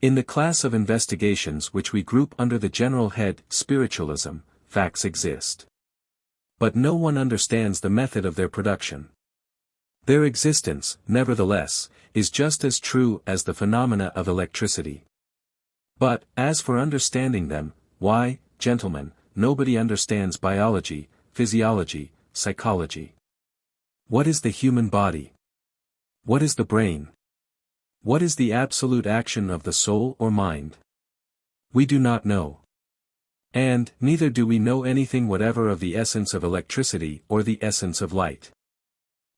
A: In the class of investigations which we group under the general head spiritualism, facts exist. But no one understands the method of their production. Their existence, nevertheless, is just as true as the phenomena of electricity. But, as for understanding them, why, gentlemen, nobody understands biology, physiology, psychology. What is the human body? What is the brain? What is the absolute action of the soul or mind? We do not know. And, neither do we know anything whatever of the essence of electricity or the essence of light.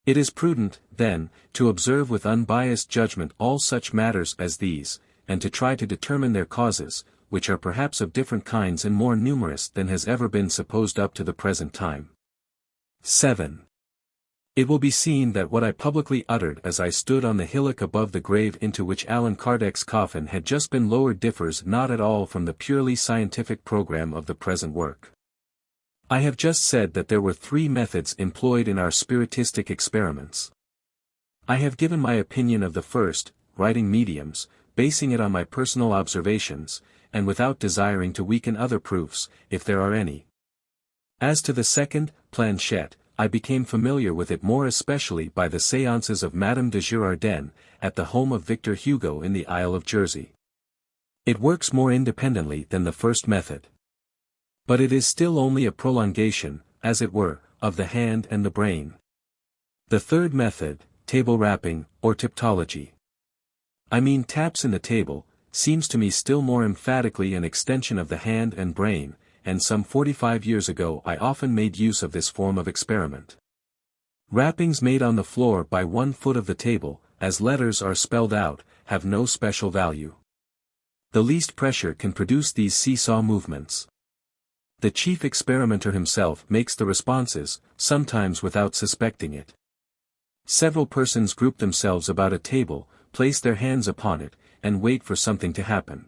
A: It is prudent, then, to observe with unbiased judgment all such matters as these, and to try to determine their causes, which are perhaps of different kinds and more numerous than has ever been supposed up to the present time. 7. It will be seen that what I publicly uttered as I stood on the hillock above the grave into which Allan Kardec's coffin had just been lowered differs not at all from the purely scientific program of the present work. I have just said that there were 3 methods employed in our spiritistic experiments. I have given my opinion of the first, writing mediums, basing it on my personal observations, and without desiring to weaken other proofs, if there are any. As to the second, planchette, I became familiar with it more especially by the séances of Madame de Girardin, at the home of Victor Hugo in the Isle of Jersey. It works more independently than the first method. But it is still only a prolongation, as it were, of the hand and the brain. The third method, table rapping, or tiptology. I mean taps in the table, seems to me still more emphatically an extension of the hand and brain, and some 45 years ago I often made use of this form of experiment. Rappings made on the floor by 1 foot of the table, as letters are spelled out, have no special value. The least pressure can produce these seesaw movements. The chief experimenter himself makes the responses, sometimes without suspecting it. Several persons group themselves about a table, place their hands upon it, and wait for something to happen.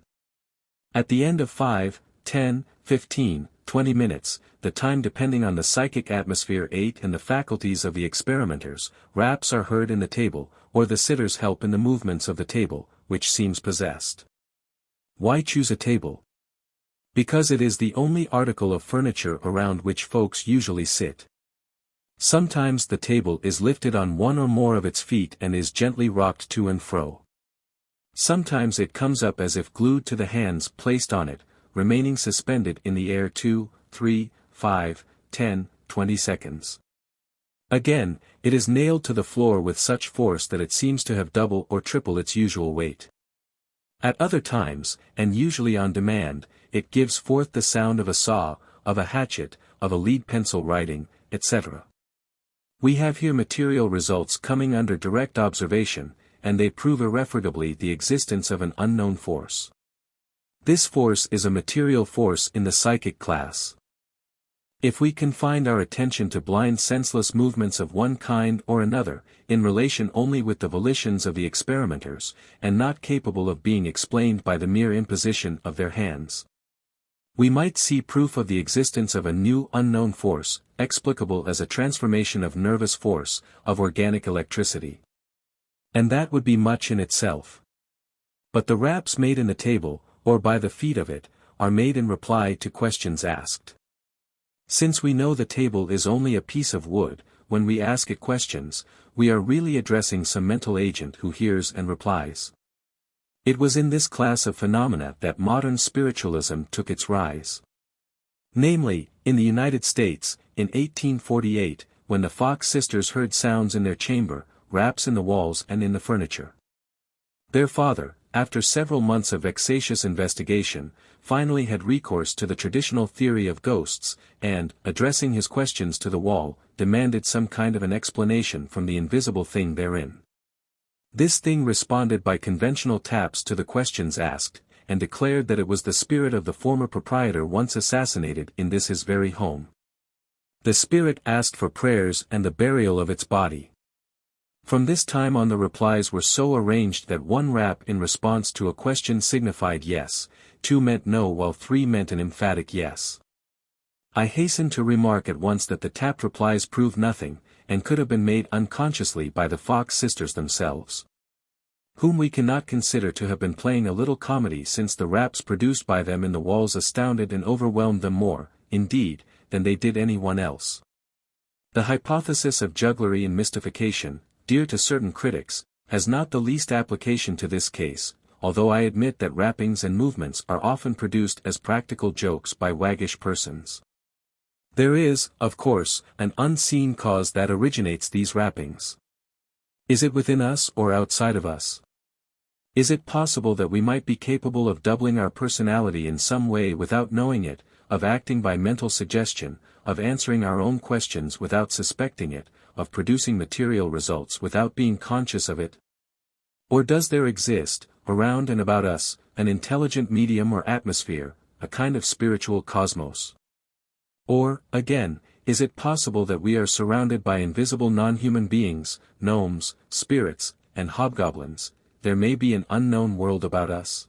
A: At the end of 5, 10, 15, 20 minutes, the time depending on the psychic atmosphere and the faculties of the experimenters, raps are heard in the table, or the sitters help in the movements of the table, which seems possessed. Why choose a table? Because it is the only article of furniture around which folks usually sit. Sometimes the table is lifted on one or more of its feet and is gently rocked to and fro. Sometimes it comes up as if glued to the hands placed on it, remaining suspended in the air 2, 3, 5, 10, 20 seconds. Again, it is nailed to the floor with such force that it seems to have double or triple its usual weight. At other times, and usually on demand, it gives forth the sound of a saw, of a hatchet, of a lead pencil writing, etc. We have here material results coming under direct observation, and they prove irrefutably the existence of an unknown force. This force is a material force in the psychic class. If we confine our attention to blind senseless movements of one kind or another, in relation only with the volitions of the experimenters, and not capable of being explained by the mere imposition of their hands, we might see proof of the existence of a new unknown force, explicable as a transformation of nervous force, of organic electricity. And that would be much in itself. But the raps made in the table, or by the feet of it, are made in reply to questions asked. Since we know the table is only a piece of wood, when we ask it questions, we are really addressing some mental agent who hears and replies. It was in this class of phenomena that modern spiritualism took its rise. Namely, in the United States, in 1848, when the Fox sisters heard sounds in their chamber, raps in the walls and in the furniture. Their father, after several months of vexatious investigation, finally had recourse to the traditional theory of ghosts, and, addressing his questions to the wall, demanded some kind of an explanation from the invisible thing therein. This thing responded by conventional taps to the questions asked, and declared that it was the spirit of the former proprietor once assassinated in this his very home. The spirit asked for prayers and the burial of its body. From this time on the replies were so arranged that 1 rap in response to a question signified yes, 2 meant no while 3 meant an emphatic yes. I hasten to remark at once that the tapped replies prove nothing, and could have been made unconsciously by the Fox sisters themselves, whom we cannot consider to have been playing a little comedy, since the raps produced by them in the walls astounded and overwhelmed them more, indeed, than they did any one else. The hypothesis of jugglery and mystification, dear to certain critics, has not the least application to this case, although I admit that rappings and movements are often produced as practical jokes by waggish persons. There is, of course, an unseen cause that originates these rappings. Is it within us or outside of us? Is it possible that we might be capable of doubling our personality in some way without knowing it, of acting by mental suggestion, of answering our own questions without suspecting it, of producing material results without being conscious of it? Or does there exist, around and about us, an intelligent medium or atmosphere, a kind of spiritual cosmos? Or, again, is it possible that we are surrounded by invisible non-human beings, gnomes, spirits, and hobgoblins? There may be an unknown world about us?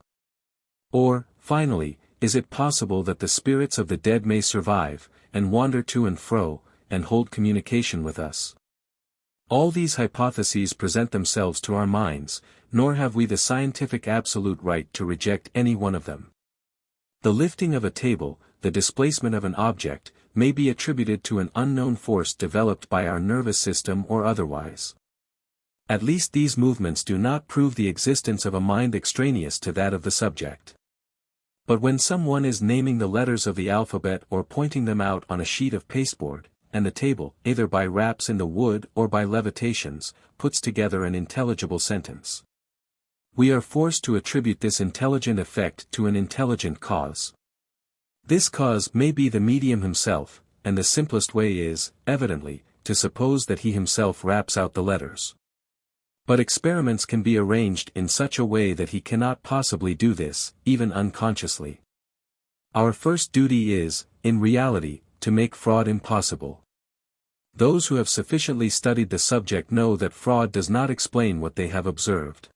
A: Or, finally, is it possible that the spirits of the dead may survive, and wander to and fro, and hold communication with us? All these hypotheses present themselves to our minds, nor have we the scientific absolute right to reject any one of them. The lifting of a table, the displacement of an object, may be attributed to an unknown force developed by our nervous system or otherwise. At least these movements do not prove the existence of a mind extraneous to that of the subject. But when someone is naming the letters of the alphabet or pointing them out on a sheet of pasteboard, and the table, either by raps in the wood or by levitations, puts together an intelligible sentence, we are forced to attribute this intelligent effect to an intelligent cause. This cause may be the medium himself, and the simplest way is, evidently, to suppose that he himself raps out the letters. But experiments can be arranged in such a way that he cannot possibly do this, even unconsciously. Our first duty is, in reality, to make fraud impossible. Those who have sufficiently studied the subject know that fraud does not explain what they have observed.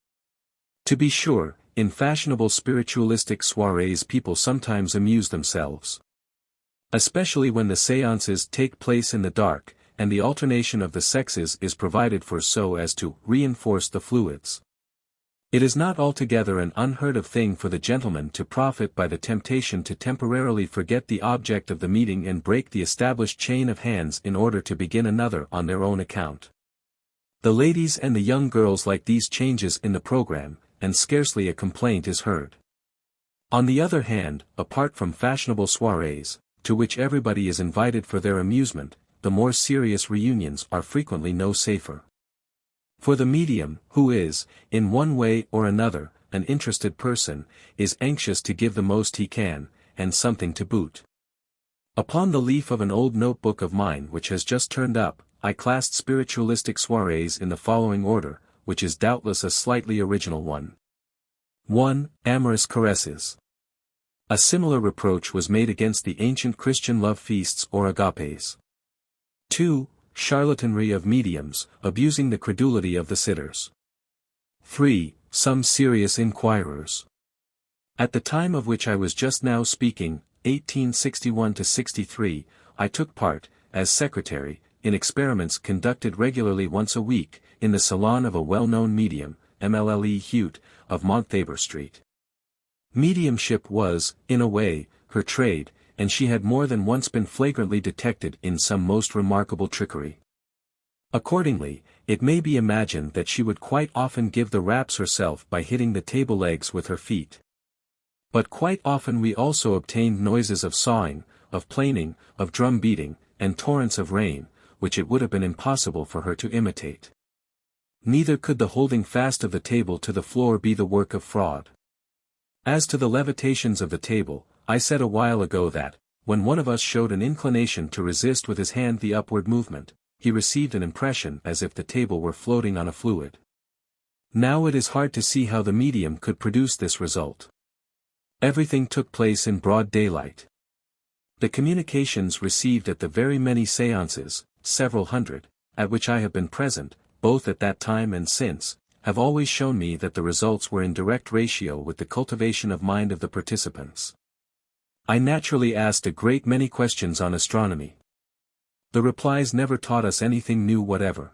A: To be sure, in fashionable spiritualistic soirees people sometimes amuse themselves. Especially when the séances take place in the dark, and the alternation of the sexes is provided for so as to reinforce the fluids. It is not altogether an unheard of thing for the gentleman to profit by the temptation to temporarily forget the object of the meeting and break the established chain of hands in order to begin another on their own account. The ladies and the young girls like these changes in the program, and scarcely a complaint is heard. On the other hand, apart from fashionable soirees, to which everybody is invited for their amusement, the more serious reunions are frequently no safer. For the medium, who is, in one way or another, an interested person, is anxious to give the most he can, and something to boot. Upon the leaf of an old notebook of mine which has just turned up, I classed spiritualistic soirees in the following order, which is doubtless a slightly original one. 1. Amorous caresses. A similar reproach was made against the ancient Christian love feasts or agapes. 2. Charlatanry of mediums, abusing the credulity of the sitters. 3. Some serious inquirers. At the time of which I was just now speaking, 1861–63, I took part, as secretary, in experiments conducted regularly once a week, in the salon of a well-known medium, Mlle Hute, of Montthaber Street. Mediumship was, in a way, her trade, and she had more than once been flagrantly detected in some most remarkable trickery. Accordingly, it may be imagined that she would quite often give the raps herself by hitting the table legs with her feet. But quite often we also obtained noises of sawing, of planing, of drum beating, and torrents of rain, which it would have been impossible for her to imitate. Neither could the holding fast of the table to the floor be the work of fraud. As to the levitations of the table, I said a while ago that, when one of us showed an inclination to resist with his hand the upward movement, he received an impression as if the table were floating on a fluid. Now it is hard to see how the medium could produce this result. Everything took place in broad daylight. The communications received at the very many séances, several hundred, at which I have been present, both at that time and since, have always shown me that the results were in direct ratio with the cultivation of mind of the participants. I naturally asked a great many questions on astronomy. The replies never taught us anything new whatever.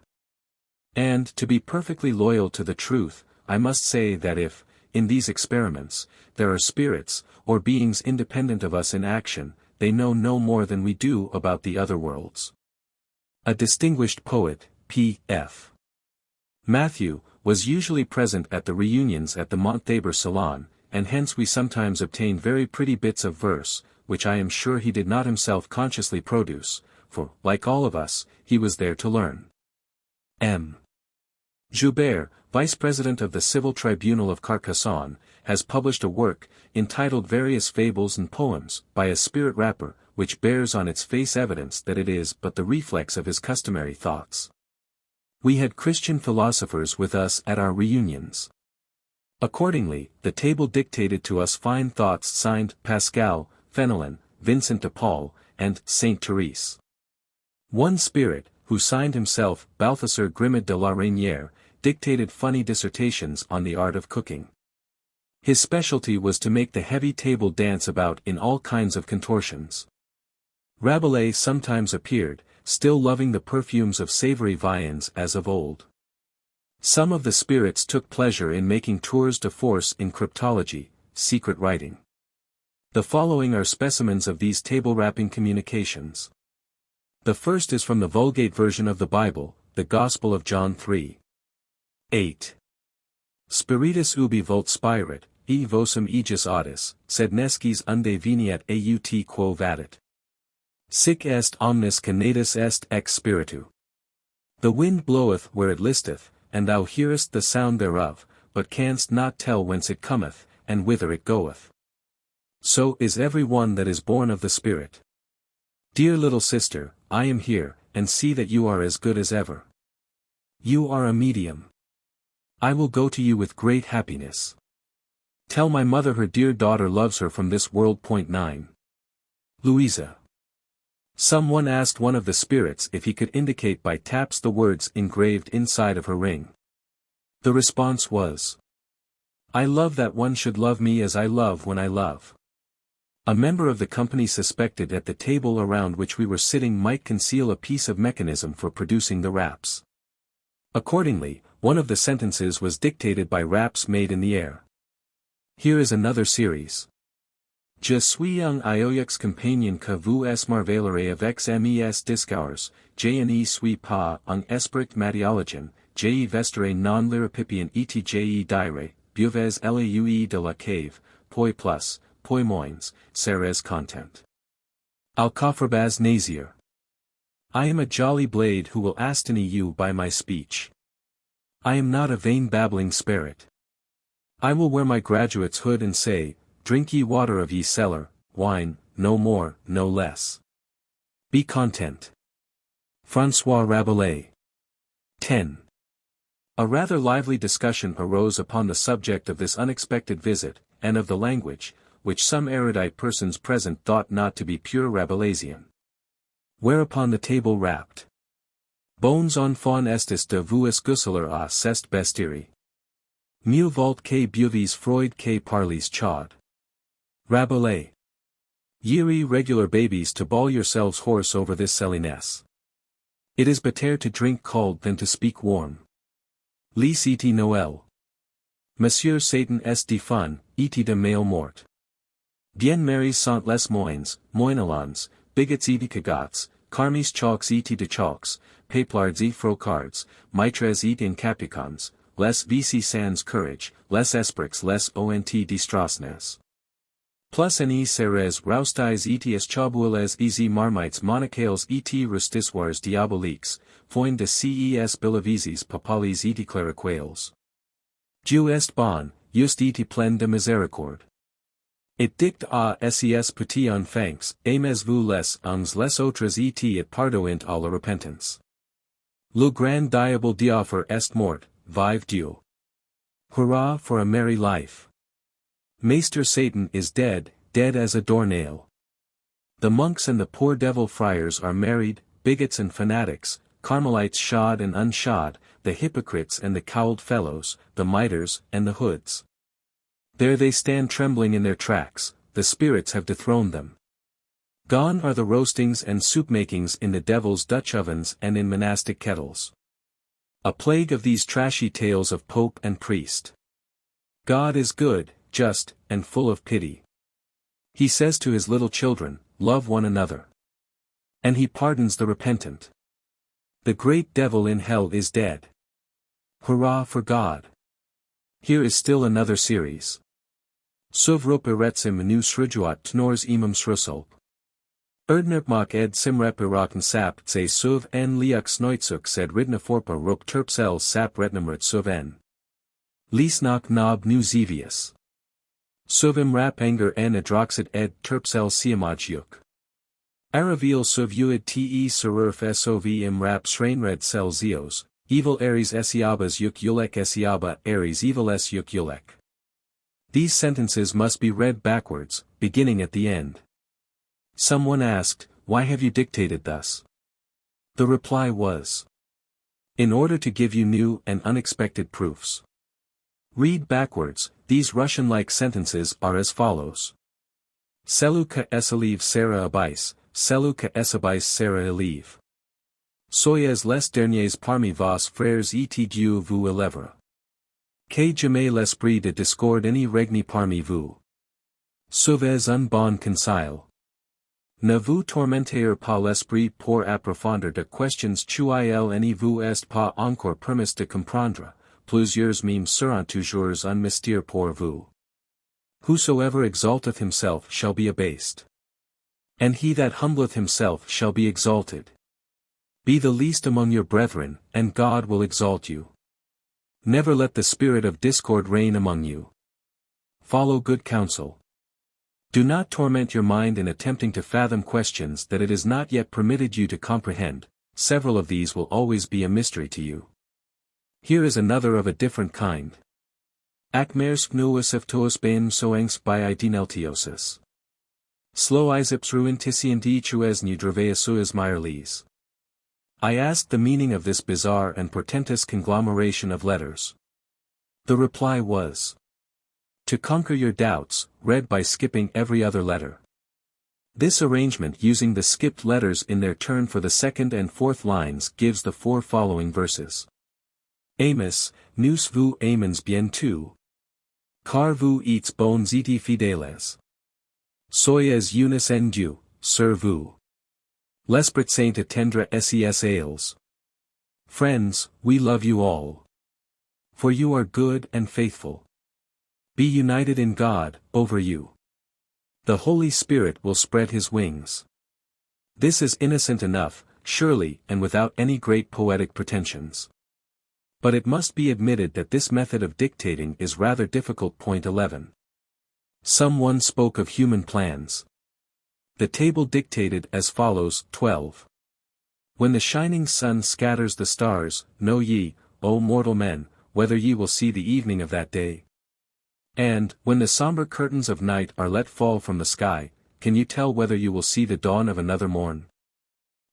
A: And, to be perfectly loyal to the truth, I must say that if, in these experiments, there are spirits, or beings independent of us in action, they know no more than we do about the other worlds. A distinguished poet, P.F. Matthew, was usually present at the reunions at the Montthaber Salon, and hence we sometimes obtained very pretty bits of verse, which I am sure he did not himself consciously produce, for, like all of us, he was there to learn. M. Joubert, vice-president of the Civil Tribunal of Carcassonne, has published a work, entitled Various Fables and Poems, by a spirit rapper, which bears on its face evidence that it is but the reflex of his customary thoughts. We had Christian philosophers with us at our reunions. Accordingly, the table dictated to us fine thoughts signed Pascal, Fenelon, Vincent de Paul, and Saint Therese. One spirit, who signed himself Balthasar Grimaud de la Reynière, dictated funny dissertations on the art of cooking. His specialty was to make the heavy table dance about in all kinds of contortions. Rabelais sometimes appeared, still loving the perfumes of savory viands as of old. Some of the spirits took pleasure in making tours de force in cryptology, secret writing. The following are specimens of these table-rapping communications. The first is from the Vulgate version of the Bible, the Gospel of John 3:8. Spiritus ubi vult spirit, e vosum aegis audis, sed nescis unde veniat aut quo vadit. Sic est omnis canatus est ex spiritu. The wind bloweth where it listeth, and thou hearest the sound thereof, but canst not tell whence it cometh, and whither it goeth. So is every one that is born of the Spirit. Dear little sister, I am here, and see that you are as good as ever. You are a medium. I will go to you with great happiness. Tell my mother her dear daughter loves her from this world. 9. Louisa. Someone asked one of the spirits if he could indicate by taps the words engraved inside of her ring. The response was, I love that one should love me as I love when I love. A member of the company suspected that the table around which we were sitting might conceal a piece of mechanism for producing the raps. Accordingly, one of the sentences was dictated by raps made in the air. Here is another series. Je suis un ioux compagnon que vous marveillerez avec mes discours, je ne suis pas un esprit mathéologien, je vesterai non liripipian et je dire, buvez laue de la cave, poi plus, poi moins, seres content. Alcofrebaz Nazier. I am a jolly blade who will astonize you by my speech. I am not a vain babbling spirit. I will wear my graduate's hood and say, drink ye water of ye cellar, wine, no more, no less. Be content. François Rabelais. 10. A rather lively discussion arose upon the subject of this unexpected visit, and of the language, which some erudite persons present thought not to be pure Rabelaisian. Whereupon the table rapped. Bons enfants estis de vous gusseler a cest bestiri. Mieux vaut que buvis Freud que parlis chaude. Rabelais. Ye regular babies to bawl yourselves hoarse over this silliness. It is better to drink cold than to speak warm. Lis et Noël. Monsieur Satan est de fun, et de male mort. Bien maris sont les moins, moinalons, bigots et cagots, carmis chalks et de chalks, paplards et frocards, mitres et incapicons, les vici sans courage, les esprits les ont distrosnes. Plus ne seres roustis et eschabules easy marmites monacales et rustisoires diaboliques, foin de ces bilavises papalis et cleriquales. Dieu est bon, just et plein de miséricorde. Et dict à ses petits enfants, aimez-vous les uns les autres et pardonnent à la repentance. Le grand diable d'offer est mort, vive Dieu. Hurrah for a merry life. Maester Satan is dead, dead as a doornail. The monks and the poor devil friars are married, bigots and fanatics, Carmelites shod and unshod, the hypocrites and the cowled fellows, the miters and the hoods. There they stand trembling in their tracks, the spirits have dethroned them. Gone are the roastings and soup-makings in the devil's Dutch ovens and in monastic kettles. A plague of these trashy tales of pope and priest. God is good, just, and full of pity. He says to his little children, love one another. And he pardons the repentant. The great devil in hell is dead. Hurrah for God. Here is still another series. Suvrop eretsim nu srijuat tnors imam srusulp. Erdnerpmak ed simrep irakan sap tse suv en liak snoitsuk sed ridnaforpa rup terpsel sap retnamrit suv en. Lisnak nob nu zevius. Suvim rap anger en adroxid ed terpsel siamajyuk. Aravil suv uid te sururf sov im rap srainred sel zeos, evil aries esiabas yuk yulek esiaba aries evil es yuk yulek. These sentences must be read backwards, beginning at the end. Someone asked, why have you dictated thus? The reply was, in order to give you new and unexpected proofs. Read backwards, these Russian-like sentences are as follows. Seluka esaliv Sarah abais, celu que essabais sera élève. Soyez les derniers parmi vos frères et Dieu vous élèvera. Que jamais l'esprit de discorde any regni parmi vous. Sauvez un bon conseil. Ne vous tourmentez pas l'esprit pour approfondir de questions qu'il n'y vous est pas encore permis de comprendre, plusieurs mèmes seront toujours un mystère pour vous. Whosoever exalteth himself shall be abased. And he that humbleth himself shall be exalted. Be the least among your brethren, and God will exalt you. Never let the spirit of discord reign among you. Follow good counsel. Do not torment your mind in attempting to fathom questions that it is not yet permitted you to comprehend, several of these will always be a mystery to you. Here is another of a different kind. Ac mers pnuus eftos beim soangs by ideneltiosis. Slow isips ruinticienti chues nudraveasuas myrles. I asked the meaning of this bizarre and portentous conglomeration of letters. The reply was, to conquer your doubts, read by skipping every other letter. This arrangement using the skipped letters in their turn for the second and fourth lines gives the four following verses. Amos, nous vous aimons bien tout. Car vous êtes bons et fidèles. Soyez unis en Dieu, sur vous. L'Esprit Saint attendra ses ailes. Friends, we love you all. For you are good and faithful. Be united in God, over you. The Holy Spirit will spread his wings. This is innocent enough, surely, and without any great poetic pretensions. But it must be admitted that this method of dictating is rather difficult. Point 11. Someone spoke of human plans. The table dictated as follows. 12. When the shining sun scatters the stars, know ye, O mortal men, whether ye will see the evening of that day? And, when the somber curtains of night are let fall from the sky, can you tell whether you will see the dawn of another morn?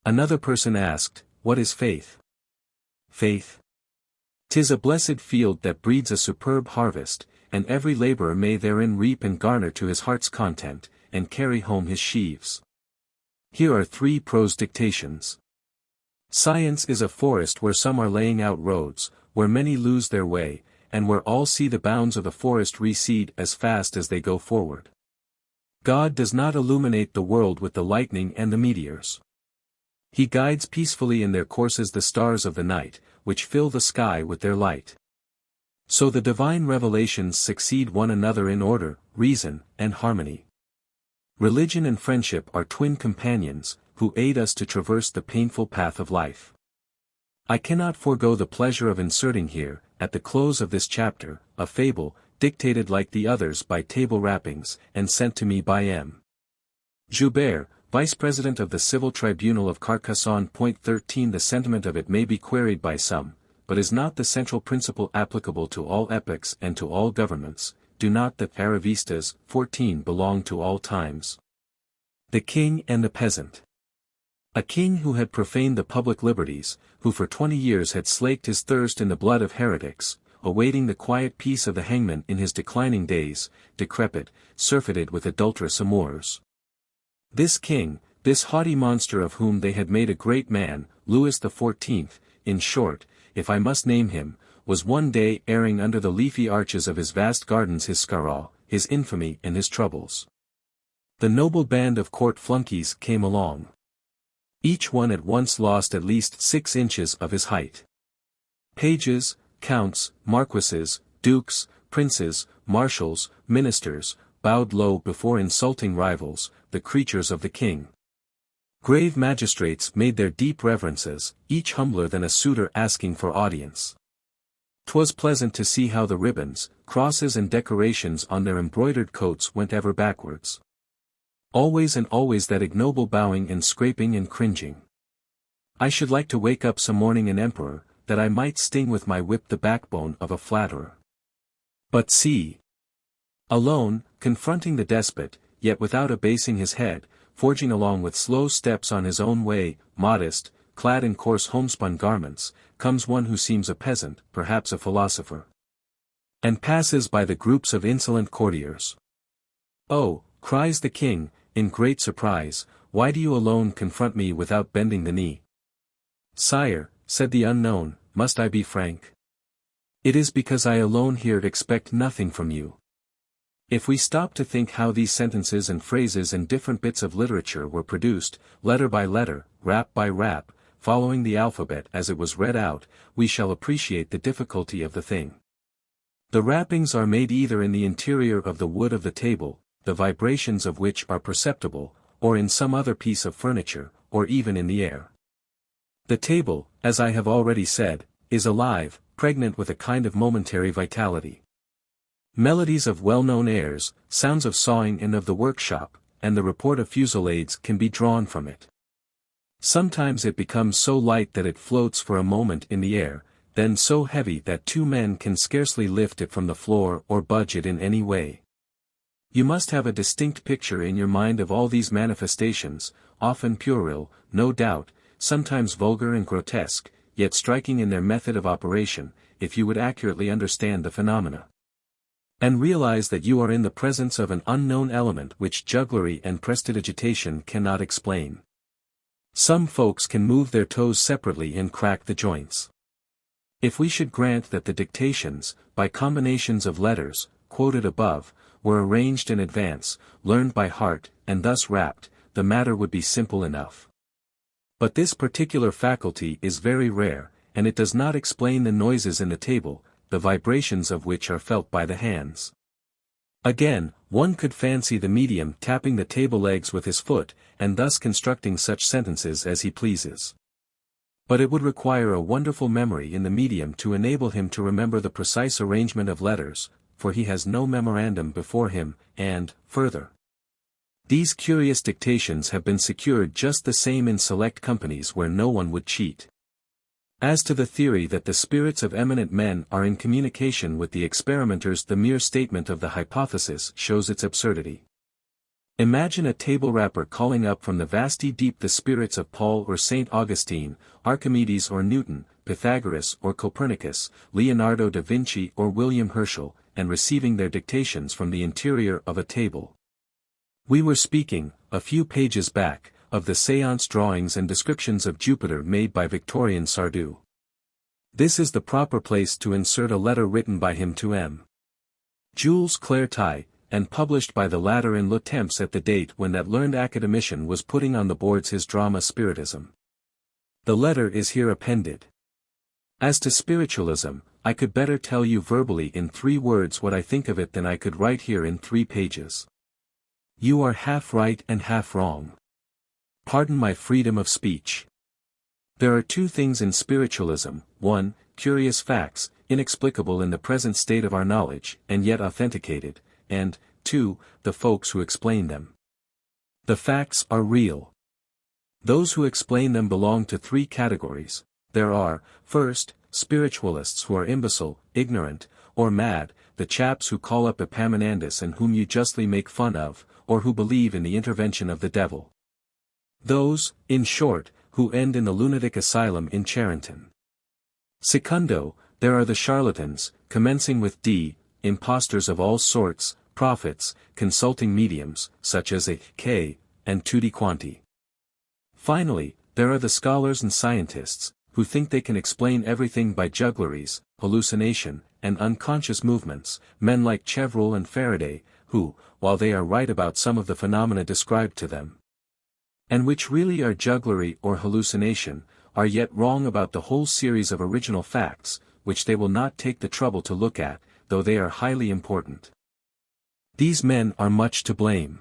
A: Another person asked, what is faith? Faith? 'Tis a blessed field that breeds a superb harvest, and every laborer may therein reap and garner to his heart's content, and carry home his sheaves. Here are 3 prose dictations. Science is a forest where some are laying out roads, where many lose their way, and where all see the bounds of the forest recede as fast as they go forward. God does not illuminate the world with the lightning and the meteors. He guides peacefully in their courses the stars of the night, which fill the sky with their light. So the divine revelations succeed one another in order, reason, and harmony. Religion and friendship are twin companions, who aid us to traverse the painful path of life. I cannot forego the pleasure of inserting here, at the close of this chapter, a fable, dictated like the others by table rappings, and sent to me by M. Joubert, Vice President of the Civil Tribunal of Carcassonne. 13. The sentiment of it may be queried by some, but is not the central principle applicable to all epochs and to all governments. Do not the Paravistas, 14, belong to all times? The king and the peasant. A king who had profaned the public liberties, who for 20 years had slaked his thirst in the blood of heretics, awaiting the quiet peace of the hangman in his declining days, decrepit, surfeited with adulterous amours. This king, this haughty monster of whom they had made a great man, Louis XIV, in short, if I must name him, was one day airing under the leafy arches of his vast gardens his scarral, his infamy and his troubles. The noble band of court flunkies came along. Each one at once lost at least 6 inches of his height. Pages, counts, marquises, dukes, princes, marshals, ministers, bowed low before insulting rivals, the creatures of the king. Grave magistrates made their deep reverences, each humbler than a suitor asking for audience. 'Twas pleasant to see how the ribbons, crosses and decorations on their embroidered coats went ever backwards. Always and always that ignoble bowing and scraping and cringing. I should like to wake up some morning an emperor, that I might sting with my whip the backbone of a flatterer. But see! Alone, confronting the despot, yet without abasing his head, forging along with slow steps on his own way, modest, clad in coarse homespun garments, comes one who seems a peasant, perhaps a philosopher. And passes by the groups of insolent courtiers. Oh, cries the king, in great surprise, why do you alone confront me without bending the knee? Sire, said the unknown, must I be frank? It is because I alone here expect nothing from you. If we stop to think how these sentences and phrases and different bits of literature were produced, letter by letter, rap by rap, following the alphabet as it was read out, we shall appreciate the difficulty of the thing. The rappings are made either in the interior of the wood of the table, the vibrations of which are perceptible, or in some other piece of furniture, or even in the air. The table, as I have already said, is alive, pregnant with a kind of momentary vitality. Melodies of well-known airs, sounds of sawing and of the workshop, and the report of fusillades can be drawn from it. Sometimes it becomes so light that it floats for a moment in the air, then so heavy that two men can scarcely lift it from the floor or budge it in any way. You must have a distinct picture in your mind of all these manifestations, often puerile, no doubt, sometimes vulgar and grotesque, yet striking in their method of operation, if you would accurately understand the phenomena. And realize that you are in the presence of an unknown element which jugglery and prestidigitation cannot explain. Some folks can move their toes separately and crack the joints. If we should grant that the dictations, by combinations of letters, quoted above, were arranged in advance, learned by heart, and thus rapped, the matter would be simple enough. But this particular faculty is very rare, and it does not explain the noises in the table, the vibrations of which are felt by the hands. Again, one could fancy the medium tapping the table legs with his foot, and thus constructing such sentences as he pleases. But it would require a wonderful memory in the medium to enable him to remember the precise arrangement of letters, for he has no memorandum before him, and, further, these curious dictations have been secured just the same in select companies where no one would cheat. As to the theory that the spirits of eminent men are in communication with the experimenters, the mere statement of the hypothesis shows its absurdity. Imagine a table rapper calling up from the vasty deep the spirits of Paul or St. Augustine, Archimedes or Newton, Pythagoras or Copernicus, Leonardo da Vinci or William Herschel, and receiving their dictations from the interior of a table. We were speaking, a few pages back, of the séance drawings and descriptions of Jupiter made by Victorien Sardou. This is the proper place to insert a letter written by him to M. Jules Claretie, and published by the latter in Le Temps at the date when that learned academician was putting on the boards his drama Spiritism. The letter is here appended. As to spiritualism, I could better tell you verbally in 3 words what I think of it than I could write here in 3 pages. You are half right and half wrong. Pardon my freedom of speech. There are 2 things in spiritualism: 1, curious facts, inexplicable in the present state of our knowledge, and yet authenticated, and, 2, the folks who explain them. The facts are real. Those who explain them belong to 3 categories. There are, first, spiritualists who are imbecile, ignorant, or mad, the chaps who call up Epaminondas and whom you justly make fun of, or who believe in the intervention of the devil. Those, in short, who end in the lunatic asylum in Charenton. Secundo, there are the charlatans, commencing with D, impostors of all sorts, prophets, consulting mediums, such as A. K. and Tutti Quanti. Finally, there are the scholars and scientists, who think they can explain everything by juggleries, hallucination, and unconscious movements, men like Chevreul and Faraday, who, while they are right about some of the phenomena described to them, and which really are jugglery or hallucination, are yet wrong about the whole series of original facts, which they will not take the trouble to look at, though they are highly important. These men are much to blame.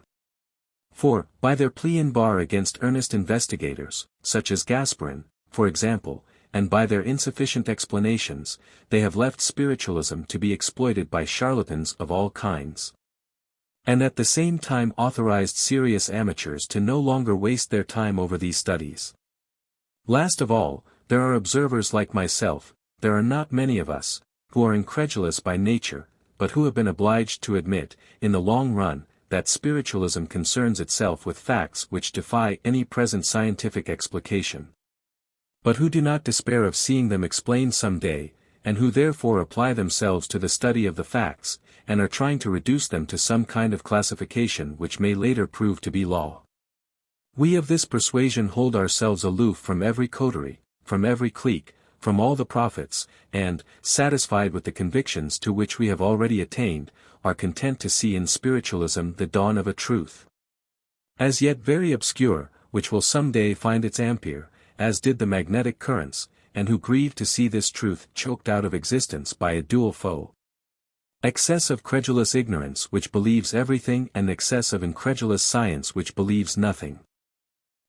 A: For, by their plea in bar against earnest investigators, such as Gasparin, for example, and by their insufficient explanations, they have left spiritualism to be exploited by charlatans of all kinds, and at the same time authorized serious amateurs to no longer waste their time over these studies. Last of all, there are observers like myself. There are not many of us, who are incredulous by nature, but who have been obliged to admit, in the long run, that spiritualism concerns itself with facts which defy any present scientific explication, but who do not despair of seeing them explained some day, and who therefore apply themselves to the study of the facts, and are trying to reduce them to some kind of classification which may later prove to be law. We of this persuasion hold ourselves aloof from every coterie, from every clique, from all the prophets, and, satisfied with the convictions to which we have already attained, are content to see in spiritualism the dawn of a truth, as yet very obscure, which will some day find its ampere, as did the magnetic currents, and who grieve to see this truth choked out of existence by a dual foe. Excess of credulous ignorance which believes everything and excess of incredulous science which believes nothing.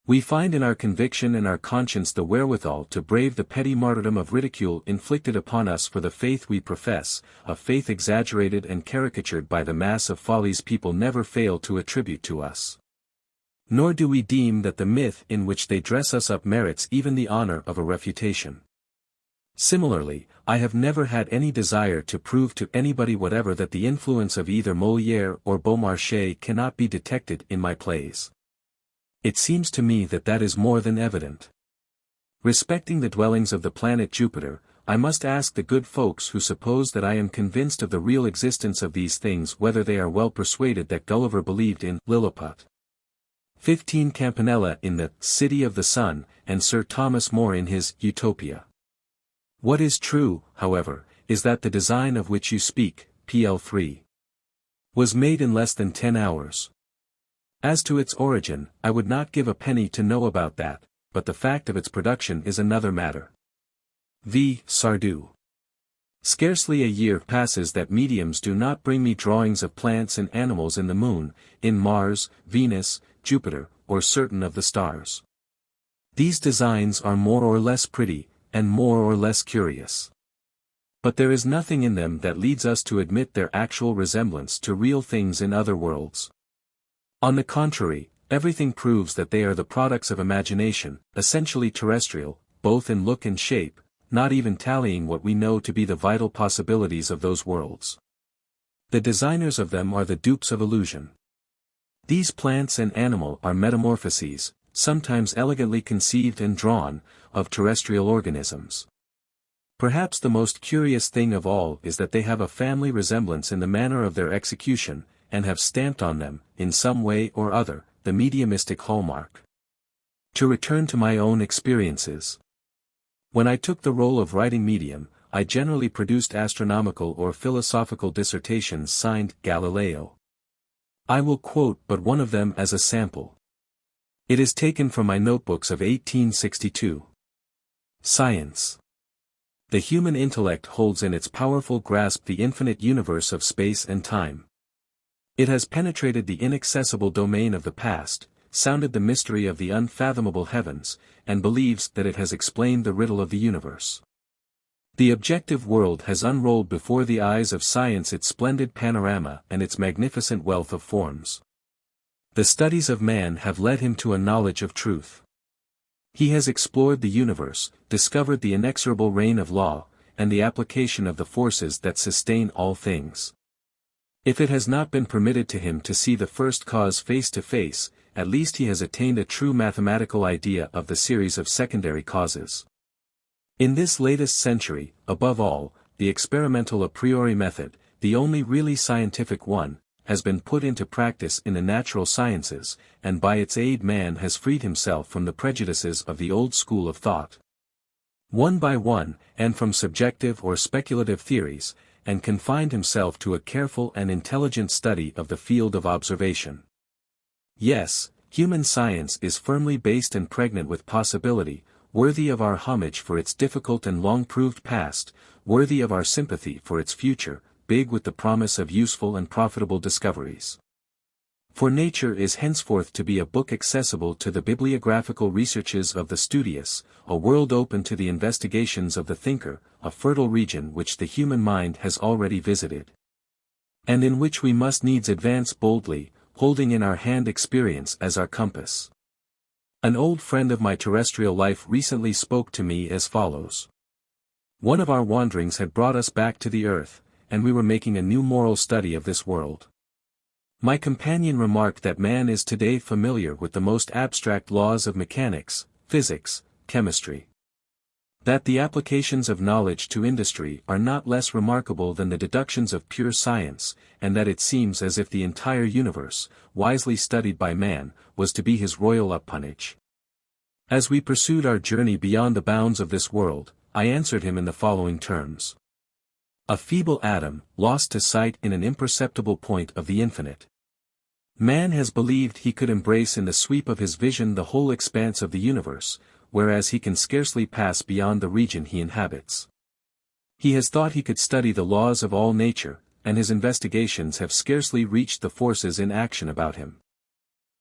A: We find in our conviction and our conscience the wherewithal to brave the petty martyrdom of ridicule inflicted upon us for the faith we profess, a faith exaggerated and caricatured by the mass of follies people never fail to attribute to us. Nor do we deem that the myth in which they dress us up merits even the honor of a refutation. Similarly, I have never had any desire to prove to anybody whatever that the influence of either Molière or Beaumarchais cannot be detected in my plays. It seems to me that that is more than evident. Respecting the dwellings of the planet Jupiter, I must ask the good folks who suppose that I am convinced of the real existence of these things whether they are well persuaded that Gulliver believed in Lilliput. 15 Campanella in the City of the Sun, and Sir Thomas More in his Utopia. What is true, however, is that the design of which you speak, PL3, was made in less than 10 hours. As to its origin, I would not give a penny to know about that, but the fact of its production is another matter. V. Sardou. Scarcely a year passes that mediums do not bring me drawings of plants and animals in the moon, in Mars, Venus, Jupiter, or certain of the stars. These designs are more or less pretty, and more or less curious. But there is nothing in them that leads us to admit their actual resemblance to real things in other worlds. On the contrary, everything proves that they are the products of imagination, essentially terrestrial, both in look and shape, not even tallying what we know to be the vital possibilities of those worlds. The designers of them are the dupes of illusion. These plants and animal are metamorphoses, sometimes elegantly conceived and drawn, of terrestrial organisms. Perhaps the most curious thing of all is that they have a family resemblance in the manner of their execution, and have stamped on them, in some way or other, the mediumistic hallmark. To return to my own experiences. When I took the role of writing medium, I generally produced astronomical or philosophical dissertations signed Galileo. I will quote but one of them as a sample. It is taken from my notebooks of 1862. Science. The human intellect holds in its powerful grasp the infinite universe of space and time. It has penetrated the inaccessible domain of the past, sounded the mystery of the unfathomable heavens, and believes that it has explained the riddle of the universe. The objective world has unrolled before the eyes of science its splendid panorama and its magnificent wealth of forms. The studies of man have led him to a knowledge of truth. He has explored the universe, discovered the inexorable reign of law, and the application of the forces that sustain all things. If it has not been permitted to him to see the first cause face to face, at least he has attained a true mathematical idea of the series of secondary causes. In this latest century, above all, the experimental a priori method, the only really scientific one, has been put into practice in the natural sciences, and by its aid man has freed himself from the prejudices of the old school of thought. One by one, and from subjective or speculative theories, and confined himself to a careful and intelligent study of the field of observation. Yes, human science is firmly based and pregnant with possibility, worthy of our homage for its difficult and long-proved past, worthy of our sympathy for its future, big with the promise of useful and profitable discoveries. For nature is henceforth to be a book accessible to the bibliographical researches of the studious, a world open to the investigations of the thinker, a fertile region which the human mind has already visited, and in which we must needs advance boldly, holding in our hand experience as our compass. An old friend of my terrestrial life recently spoke to me as follows. One of our wanderings had brought us back to the earth, and we were making a new moral study of this world. My companion remarked that man is today familiar with the most abstract laws of mechanics, physics, chemistry. That the applications of knowledge to industry are not less remarkable than the deductions of pure science, and that it seems as if the entire universe, wisely studied by man, was to be his royal appanage. As we pursued our journey beyond the bounds of this world, I answered him in the following terms. A feeble atom, lost to sight in an imperceptible point of the infinite. Man has believed he could embrace in the sweep of his vision the whole expanse of the universe, whereas he can scarcely pass beyond the region he inhabits. He has thought he could study the laws of all nature, and his investigations have scarcely reached the forces in action about him.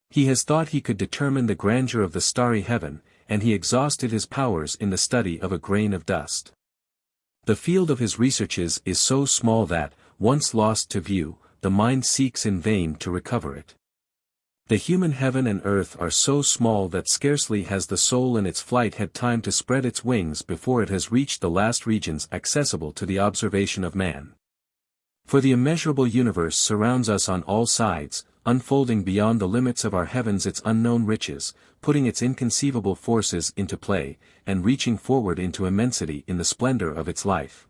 A: He has thought he could determine the grandeur of the starry heaven, and he exhausted his powers in the study of a grain of dust. The field of his researches is so small that, once lost to view, the mind seeks in vain to recover it. The human heaven and earth are so small that scarcely has the soul in its flight had time to spread its wings before it has reached the last regions accessible to the observation of man. For the immeasurable universe surrounds us on all sides, unfolding beyond the limits of our heavens its unknown riches, putting its inconceivable forces into play, and reaching forward into immensity in the splendor of its life.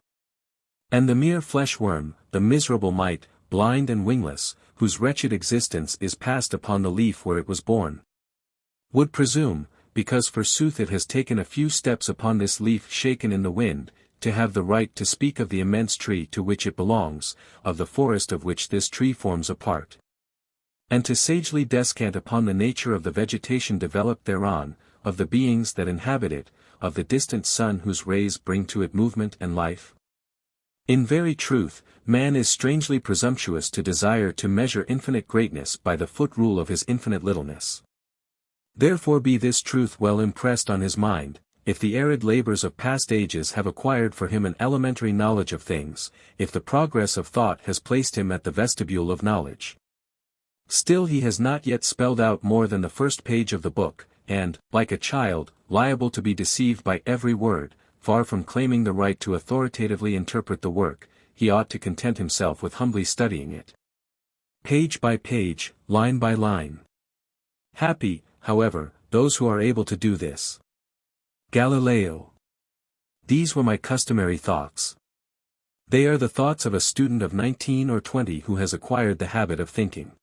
A: And the mere flesh-worm, the miserable mite, blind and wingless, whose wretched existence is passed upon the leaf where it was born, would presume, because forsooth it has taken a few steps upon this leaf shaken in the wind, to have the right to speak of the immense tree to which it belongs, of the forest of which this tree forms a part. And to sagely descant upon the nature of the vegetation developed thereon, of the beings that inhabit it, of the distant sun whose rays bring to it movement and life. In very truth, man is strangely presumptuous to desire to measure infinite greatness by the foot rule of his infinite littleness. Therefore be this truth well impressed on his mind, if the arid labors of past ages have acquired for him an elementary knowledge of things, if the progress of thought has placed him at the vestibule of knowledge. Still he has not yet spelled out more than the first page of the book, and, like a child, liable to be deceived by every word, far from claiming the right to authoritatively interpret the work, he ought to content himself with humbly studying it, page by page, line by line. Happy, however, those who are able to do this. Galileo. These were my customary thoughts. They are the thoughts of a student of 19 or 20 who has acquired the habit of thinking.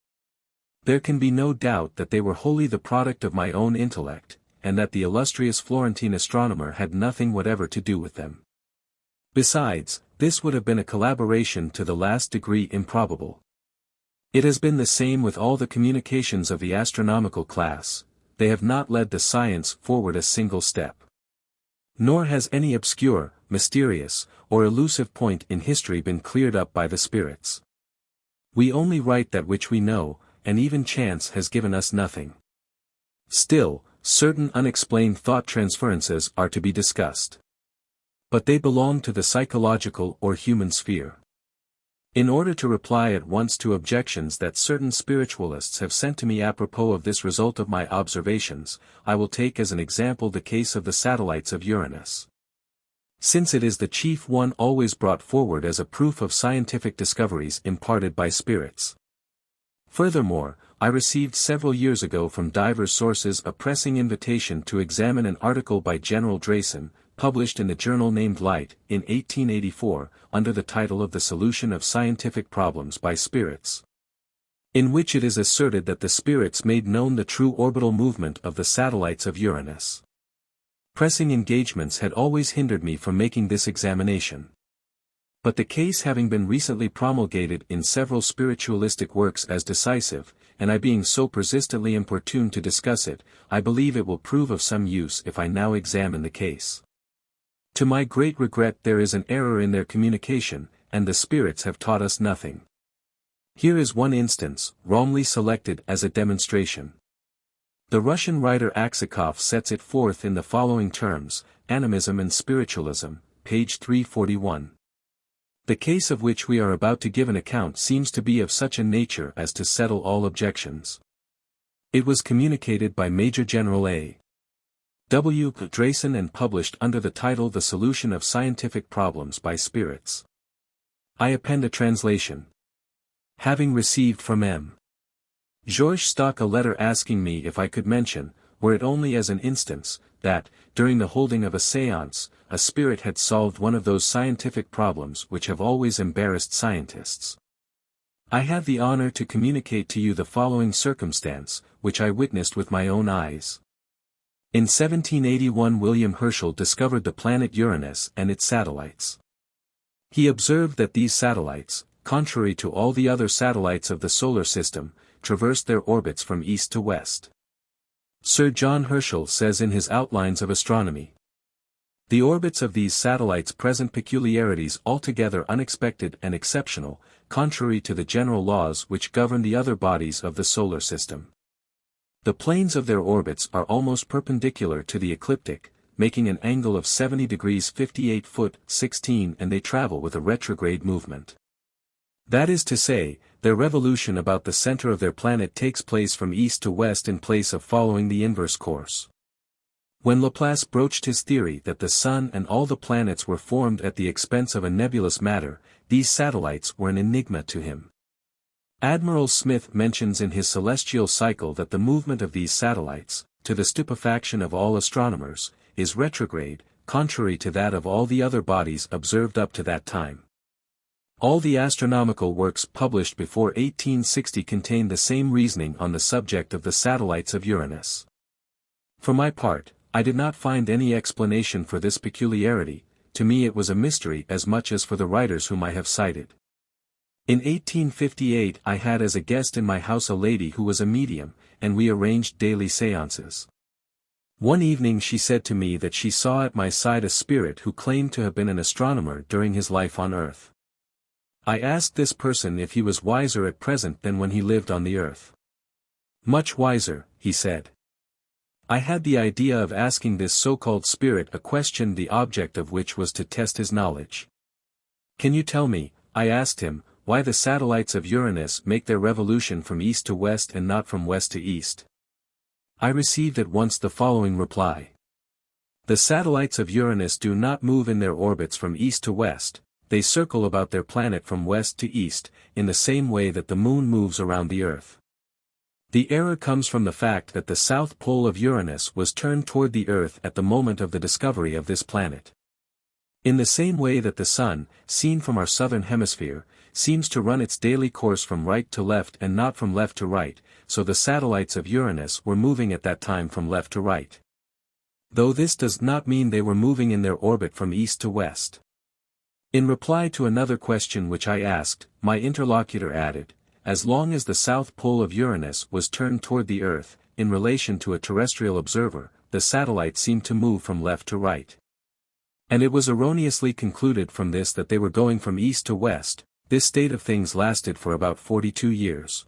A: There can be no doubt that they were wholly the product of my own intellect, and that the illustrious Florentine astronomer had nothing whatever to do with them. Besides, this would have been a collaboration to the last degree improbable. It has been the same with all the communications of the astronomical class, they have not led the science forward a single step. Nor has any obscure, mysterious, or elusive point in history been cleared up by the spirits. We only write that which we know, and even chance has given us nothing. Still, certain unexplained thought transferences are to be discussed. But they belong to the psychological or human sphere. In order to reply at once to objections that certain spiritualists have sent to me apropos of this result of my observations, I will take as an example the case of the satellites of Uranus. Since it is the chief one always brought forward as a proof of scientific discoveries imparted by spirits. Furthermore, I received several years ago from divers sources a pressing invitation to examine an article by General Drayson, published in the journal named Light, in 1884, under the title of The Solution of Scientific Problems by Spirits, in which it is asserted that the spirits made known the true orbital movement of the satellites of Uranus. Pressing engagements had always hindered me from making this examination. But the case having been recently promulgated in several spiritualistic works as decisive, and I being so persistently importuned to discuss it, I believe it will prove of some use if I now examine the case. To my great regret there is an error in their communication, and the spirits have taught us nothing. Here is one instance, wrongly selected as a demonstration. The Russian writer Aksakov sets it forth in the following terms: Animism and Spiritualism, page 341. The case of which we are about to give an account seems to be of such a nature as to settle all objections. It was communicated by Major General A. W. Drayson and published under the title The Solution of Scientific Problems by Spirits. I append a translation. Having received from M. Georges Stock a letter asking me if I could mention, were it only as an instance, that, during the holding of a séance, a spirit had solved one of those scientific problems which have always embarrassed scientists. I have the honor to communicate to you the following circumstance, which I witnessed with my own eyes. In 1781 William Herschel discovered the planet Uranus and its satellites. He observed that these satellites, contrary to all the other satellites of the solar system, traversed their orbits from east to west. Sir John Herschel says in his Outlines of Astronomy, "The orbits of these satellites present peculiarities altogether unexpected and exceptional, contrary to the general laws which govern the other bodies of the solar system. The planes of their orbits are almost perpendicular to the ecliptic, making an angle of 70 degrees 58 foot 16, and they travel with a retrograde movement. That is to say, their revolution about the center of their planet takes place from east to west in place of following the inverse course." When Laplace broached his theory that the Sun and all the planets were formed at the expense of a nebulous matter, these satellites were an enigma to him. Admiral Smith mentions in his celestial cycle that the movement of these satellites, to the stupefaction of all astronomers, is retrograde, contrary to that of all the other bodies observed up to that time. All the astronomical works published before 1860 contain the same reasoning on the subject of the satellites of Uranus. For my part, I did not find any explanation for this peculiarity. To me it was a mystery as much as for the writers whom I have cited. In 1858 I had as a guest in my house a lady who was a medium, and we arranged daily séances. One evening she said to me that she saw at my side a spirit who claimed to have been an astronomer during his life on earth. I asked this person if he was wiser at present than when he lived on the earth. "Much wiser," he said. I had the idea of asking this so-called spirit a question the object of which was to test his knowledge. "Can you tell me," I asked him, "why the satellites of Uranus make their revolution from east to west and not from west to east?" I received at once the following reply. "The satellites of Uranus do not move in their orbits from east to west, they circle about their planet from west to east, in the same way that the moon moves around the earth. The error comes from the fact that the south pole of Uranus was turned toward the earth at the moment of the discovery of this planet. In the same way that the sun, seen from our southern hemisphere, seems to run its daily course from right to left and not from left to right, so the satellites of Uranus were moving at that time from left to right. Though this does not mean they were moving in their orbit from east to west." In reply to another question which I asked, my interlocutor added, "As long as the south pole of Uranus was turned toward the earth, in relation to a terrestrial observer, the satellites seemed to move from left to right. And it was erroneously concluded from this that they were going from east to west." This state of things lasted for about 42 years.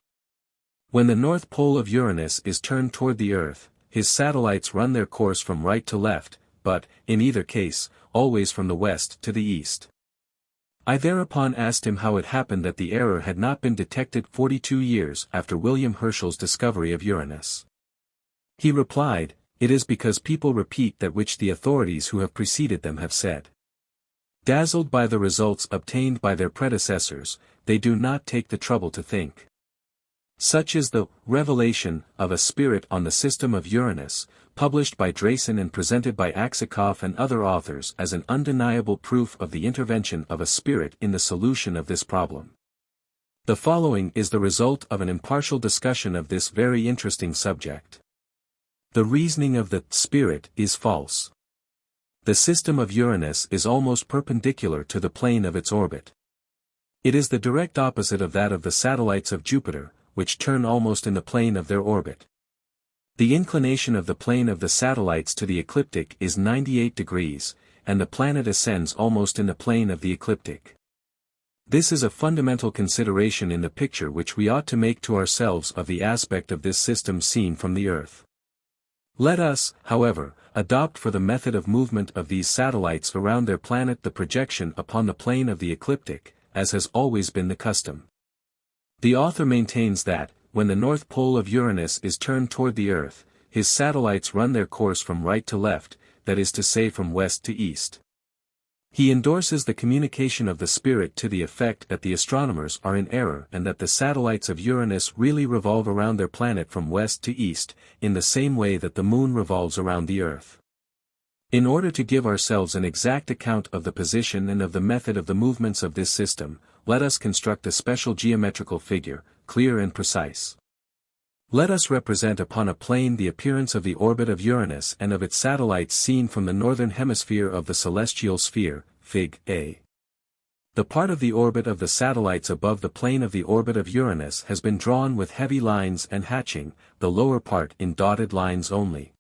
A: When the north pole of Uranus is turned toward the earth, his satellites run their course from right to left, but, in either case, always from the west to the east. I thereupon asked him how it happened that the error had not been detected 42 years after William Herschel's discovery of Uranus. He replied, "It is because people repeat that which the authorities who have preceded them have said. Dazzled by the results obtained by their predecessors, they do not take the trouble to think. Such is the revelation of a spirit on the system of Uranus, published by Drayson and presented by Aksakoff and other authors as an undeniable proof of the intervention of a spirit in the solution of this problem. The following is the result of an impartial discussion of this very interesting subject. The reasoning of the spirit is false. The system of Uranus is almost perpendicular to the plane of its orbit. It is the direct opposite of that of the satellites of Jupiter, which turn almost in the plane of their orbit. The inclination of the plane of the satellites to the ecliptic is 98 degrees, and the planet ascends almost in the plane of the ecliptic. This is a fundamental consideration in the picture which we ought to make to ourselves of the aspect of this system seen from the Earth. Let us, however, adopt for the method of movement of these satellites around their planet the projection upon the plane of the ecliptic, as has always been the custom. The author maintains that, when the north pole of Uranus is turned toward the earth, his satellites run their course from right to left, that is to say from west to east. He endorses the communication of the spirit to the effect that the astronomers are in error and that the satellites of Uranus really revolve around their planet from west to east, in the same way that the moon revolves around the earth. In order to give ourselves an exact account of the position and of the method of the movements of this system, let us construct a special geometrical figure, clear and precise. Let us represent upon a plane the appearance of the orbit of Uranus and of its satellites seen from the northern hemisphere of the celestial sphere, Fig. A. The part of the orbit of the satellites above the plane of the orbit of Uranus has been drawn with heavy lines and hatching, the lower part in dotted lines only.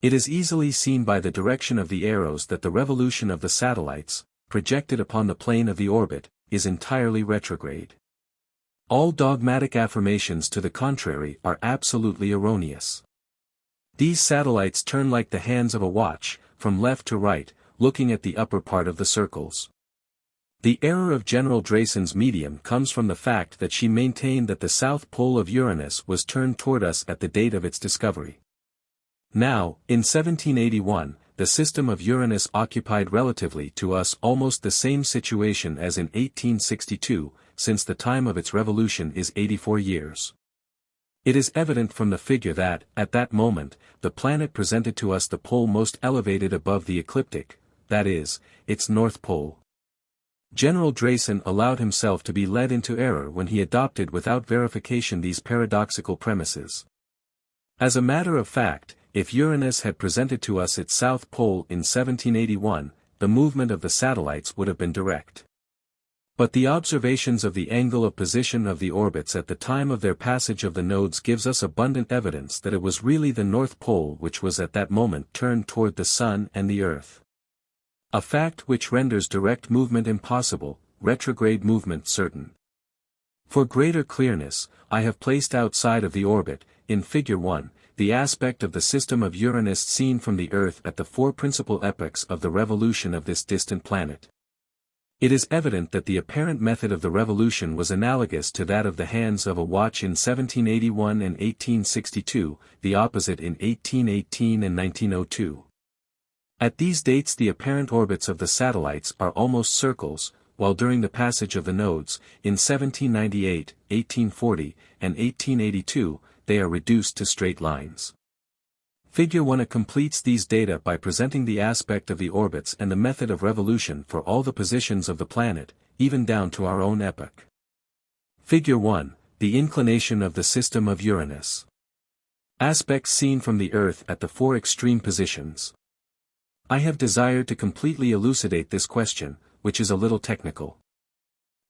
A: It is easily seen by the direction of the arrows that the revolution of the satellites, projected upon the plane of the orbit, is entirely retrograde. All dogmatic affirmations to the contrary are absolutely erroneous. These satellites turn like the hands of a watch, from left to right, looking at the upper part of the circles. The error of General Drayson's medium comes from the fact that she maintained that the south pole of Uranus was turned toward us at the date of its discovery. Now, in 1781, the system of Uranus occupied relatively to us almost the same situation as in 1862, since the time of its revolution is 84 years. It is evident from the figure that, at that moment, the planet presented to us the pole most elevated above the ecliptic, that is, its north pole. General Drayson allowed himself to be led into error when he adopted without verification these paradoxical premises. As a matter of fact, if Uranus had presented to us its south pole in 1781, the movement of the satellites would have been direct. But the observations of the angle of position of the orbits at the time of their passage of the nodes gives us abundant evidence that it was really the north pole which was at that moment turned toward the Sun and the Earth. A fact which renders direct movement impossible, retrograde movement certain. For greater clearness, I have placed outside of the orbit, in Figure 1, the aspect of the system of Uranus seen from the Earth at the four principal epochs of the revolution of this distant planet. It is evident that the apparent method of the revolution was analogous to that of the hands of a watch in 1781 and 1862, the opposite in 1818 and 1902. At these dates the apparent orbits of the satellites are almost circles, while during the passage of the nodes, in 1798, 1840, and 1882, they are reduced to straight lines. Figure 1 completes these data by presenting the aspect of the orbits and the method of revolution for all the positions of the planet, even down to our own epoch. Figure 1, the inclination of the system of Uranus. Aspects seen from the Earth at the four extreme positions. I have desired to completely elucidate this question, which is a little technical.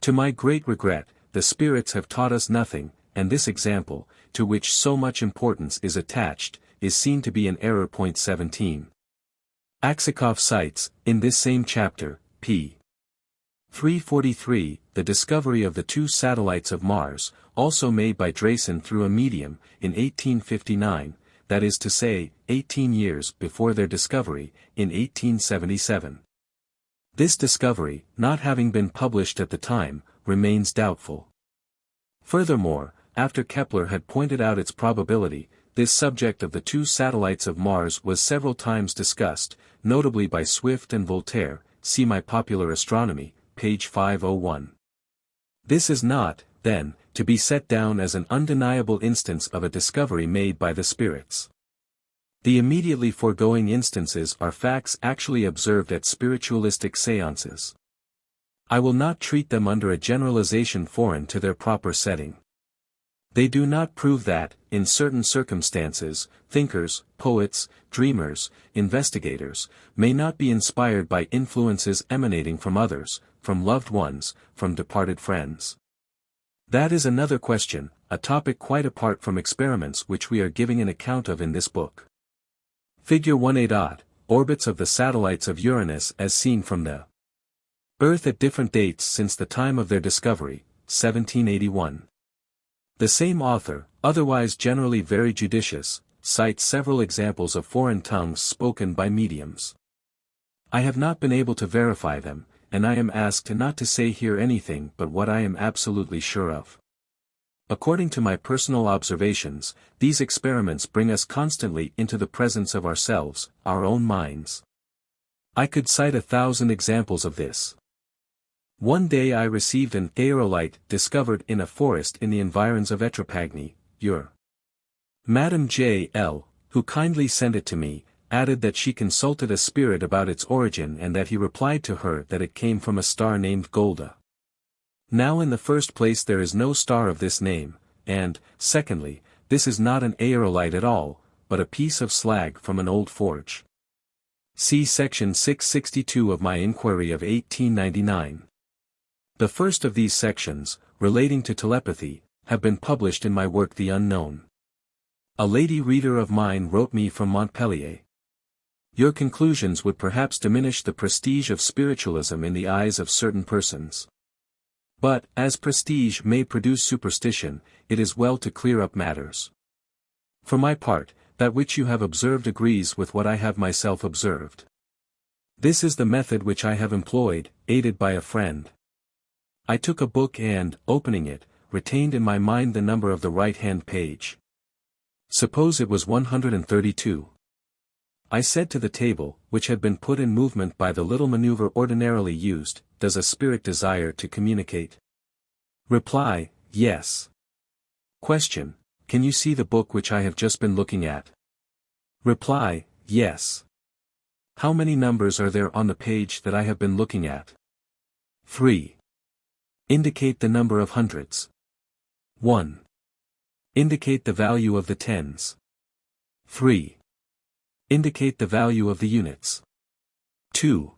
A: To my great regret, the spirits have taught us nothing, and this example, to which so much importance is attached, is seen to be an error. Point 17. Aksakoff cites, in this same chapter, p. 343, the discovery of the two satellites of Mars, also made by Drayson through a medium, in 1859, that is to say, 18 years before their discovery, in 1877. This discovery, not having been published at the time, remains doubtful. Furthermore, after Kepler had pointed out its probability, this subject of the two satellites of Mars was several times discussed, notably by Swift and Voltaire, see My Popular Astronomy, page 501. This is not, then, to be set down as an undeniable instance of a discovery made by the spirits. The immediately foregoing instances are facts actually observed at spiritualistic séances. I will not treat them under a generalization foreign to their proper setting. They do not prove that, in certain circumstances, thinkers, poets, dreamers, investigators, may not be inspired by influences emanating from others, from loved ones, from departed friends. That is another question, a topic quite apart from experiments which we are giving an account of in this book. Figure 1a. Orbits of the satellites of Uranus as seen from the Earth at different dates since the time of their discovery, 1781. The same author, otherwise generally very judicious, cites several examples of foreign tongues spoken by mediums. I have not been able to verify them, and I am asked not to say here anything but what I am absolutely sure of. According to my personal observations, these experiments bring us constantly into the presence of ourselves, our own minds. I could cite 1,000 examples of this. One day I received an aerolite discovered in a forest in the environs of Etrapagny, Ur. Madame J. L., who kindly sent it to me, added that she consulted a spirit about its origin and that he replied to her that it came from a star named Golda. Now in the first place there is no star of this name, and, secondly, this is not an aerolite at all, but a piece of slag from an old forge. See section 662 of my inquiry of 1899. The first of these sections, relating to telepathy, have been published in my work The Unknown. A lady reader of mine wrote me from Montpellier. Your conclusions would perhaps diminish the prestige of spiritualism in the eyes of certain persons. But, as prestige may produce superstition, it is well to clear up matters. For my part, that which you have observed agrees with what I have myself observed. This is the method which I have employed, aided by a friend. I took a book and, opening it, retained in my mind the number of the right-hand page. Suppose it was 132. I said to the table, which had been put in movement by the little maneuver ordinarily used, does a spirit desire to communicate? Reply, yes. Question, can you see the book which I have just been looking at? Reply, yes. How many numbers are there on the page that I have been looking at? 3. Indicate the number of hundreds. 1. Indicate the value of the tens. 3. Indicate the value of the units. 2.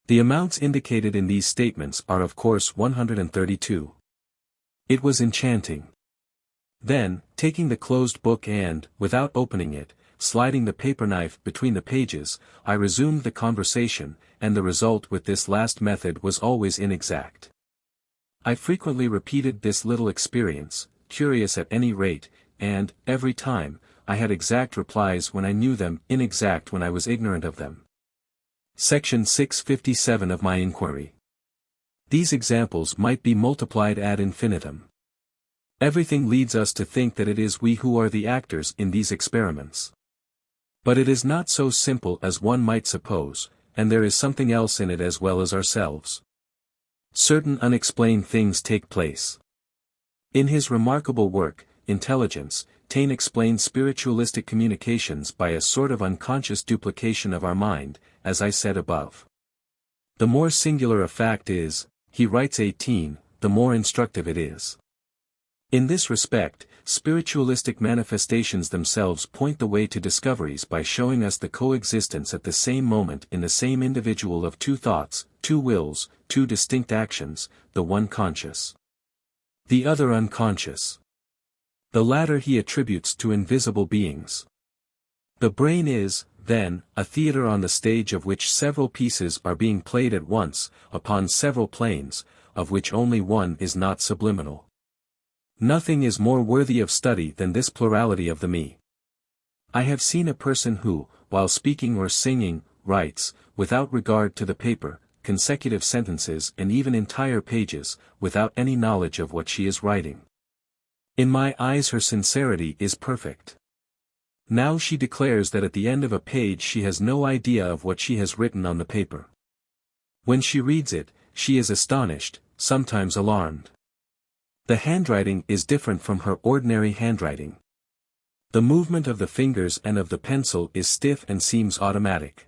A: The amounts indicated in these statements are of course 132. It was enchanting. Then, taking the closed book and, without opening it, sliding the paper knife between the pages, I resumed the conversation, and the result with this last method was always inexact. I frequently repeated this little experience, curious at any rate, and, every time, I had exact replies when I knew them, inexact when I was ignorant of them. Section 657 of my inquiry. These examples might be multiplied ad infinitum. Everything leads us to think that it is we who are the actors in these experiments. But it is not so simple as one might suppose, and there is something else in it as well as ourselves. Certain unexplained things take place. In his remarkable work, Intelligence, Taine explains spiritualistic communications by a sort of unconscious duplication of our mind, as I said above. The more singular a fact is, he writes 18, the more instructive it is. In this respect, spiritualistic manifestations themselves point the way to discoveries by showing us the coexistence at the same moment in the same individual of two thoughts, two wills, two distinct actions, the one conscious, the other unconscious. The latter he attributes to invisible beings. The brain is, then, a theater on the stage of which several pieces are being played at once, upon several planes, of which only one is not subliminal. Nothing is more worthy of study than this plurality of the me. I have seen a person who, while speaking or singing, writes, without regard to the paper, consecutive sentences and even entire pages, without any knowledge of what she is writing. In my eyes her sincerity is perfect. Now she declares that at the end of a page she has no idea of what she has written on the paper. When she reads it, she is astonished, sometimes alarmed. The handwriting is different from her ordinary handwriting. The movement of the fingers and of the pencil is stiff and seems automatic.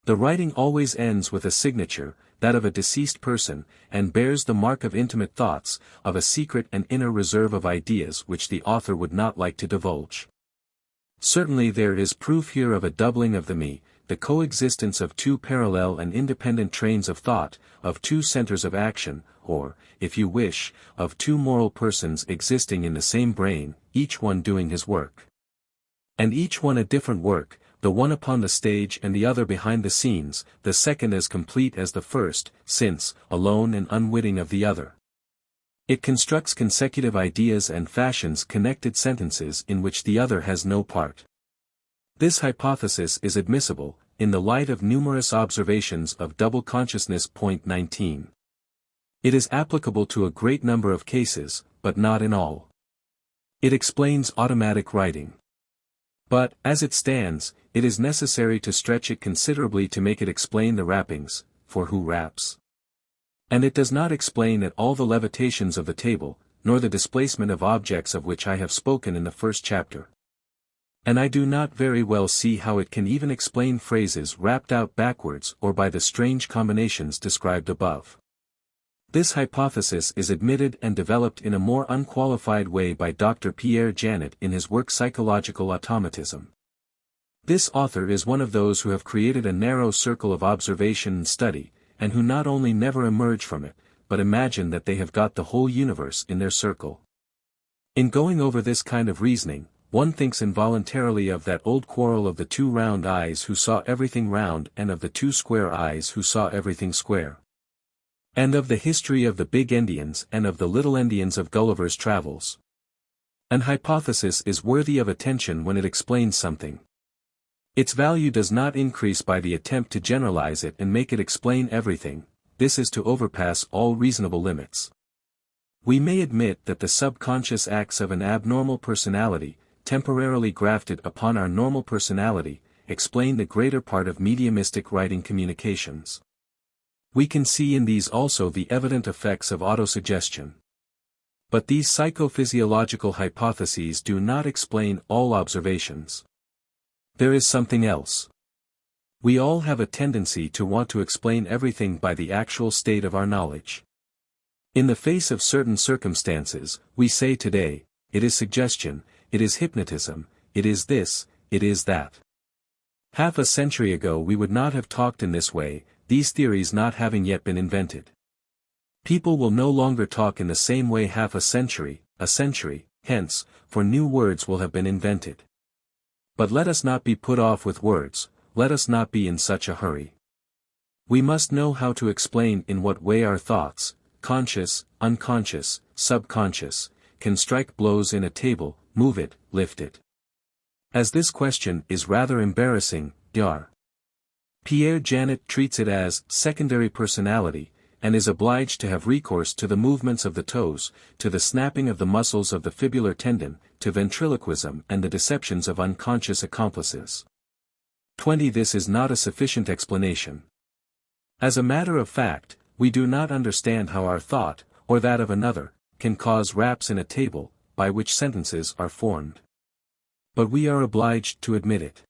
A: The writing always ends with a signature, that of a deceased person, and bears the mark of intimate thoughts, of a secret and inner reserve of ideas which the author would not like to divulge. Certainly there is proof here of a doubling of the me, the coexistence of two parallel and independent trains of thought, of two centers of action, or, if you wish, of two moral persons existing in the same brain, each one doing his work. And each one a different work, the one upon the stage and the other behind the scenes, the second as complete as the first, since, alone and unwitting of the other. It constructs consecutive ideas and fashions connected sentences in which the other has no part. This hypothesis is admissible, in the light of numerous observations of double consciousness. Point 19. It is applicable to a great number of cases, but not in all. It explains automatic writing. But, as it stands, it is necessary to stretch it considerably to make it explain the rappings, for who raps? And it does not explain at all the levitations of the table, nor the displacement of objects of which I have spoken in the first chapter. And I do not very well see how it can even explain phrases rapped out backwards or by the strange combinations described above. This hypothesis is admitted and developed in a more unqualified way by Dr. Pierre Janet in his work Psychological Automatism. This author is one of those who have created a narrow circle of observation and study, and who not only never emerge from it, but imagine that they have got the whole universe in their circle. In going over this kind of reasoning, one thinks involuntarily of that old quarrel of the two round eyes who saw everything round and of the two square eyes who saw everything square. And of the history of the big Indians and of the little Indians of Gulliver's Travels. An hypothesis is worthy of attention when it explains something. Its value does not increase by the attempt to generalize it and make it explain everything. This is to overpass all reasonable limits. We may admit that the subconscious acts of an abnormal personality, temporarily grafted upon our normal personality, explain the greater part of mediumistic writing communications. We can see in these also the evident effects of autosuggestion. But these psychophysiological hypotheses do not explain all observations. There is something else. We all have a tendency to want to explain everything by the actual state of our knowledge. In the face of certain circumstances, we say today, it is suggestion, it is hypnotism, it is this, it is that. Half a century ago we would not have talked in this way, these theories not having yet been invented. People will no longer talk in the same way half a century, hence, for new words will have been invented. But let us not be put off with words, let us not be in such a hurry. We must know how to explain in what way our thoughts, conscious, unconscious, subconscious, can strike blows in a table, move it, lift it. As this question is rather embarrassing, Dr. Pierre Janet treats it as secondary personality, and is obliged to have recourse to the movements of the toes, to the snapping of the muscles of the fibular tendon, to ventriloquism and the deceptions of unconscious accomplices. 20. This is not a sufficient explanation. As a matter of fact, we do not understand how our thought, or that of another, can cause raps in a table, by which sentences are formed. But we are obliged to admit it.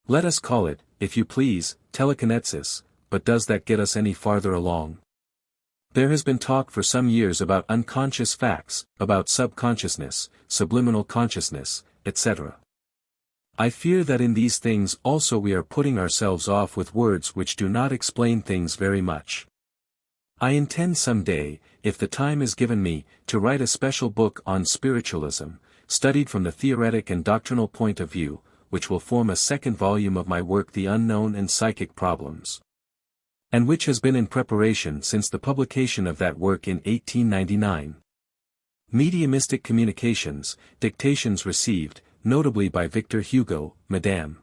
A: Let us call it, if you please, telekinesis, but does that get us any farther along? There has been talk for some years about unconscious facts, about subconsciousness, subliminal consciousness, etc. I fear that in these things also we are putting ourselves off with words which do not explain things very much. I intend some day, if the time is given me, to write a special book on spiritualism, studied from the theoretic and doctrinal point of view, which will form a second volume of my work The Unknown and Psychic Problems. And which has been in preparation since the publication of that work in 1899. Mediumistic Communications, Dictations Received, notably by Victor Hugo, Madame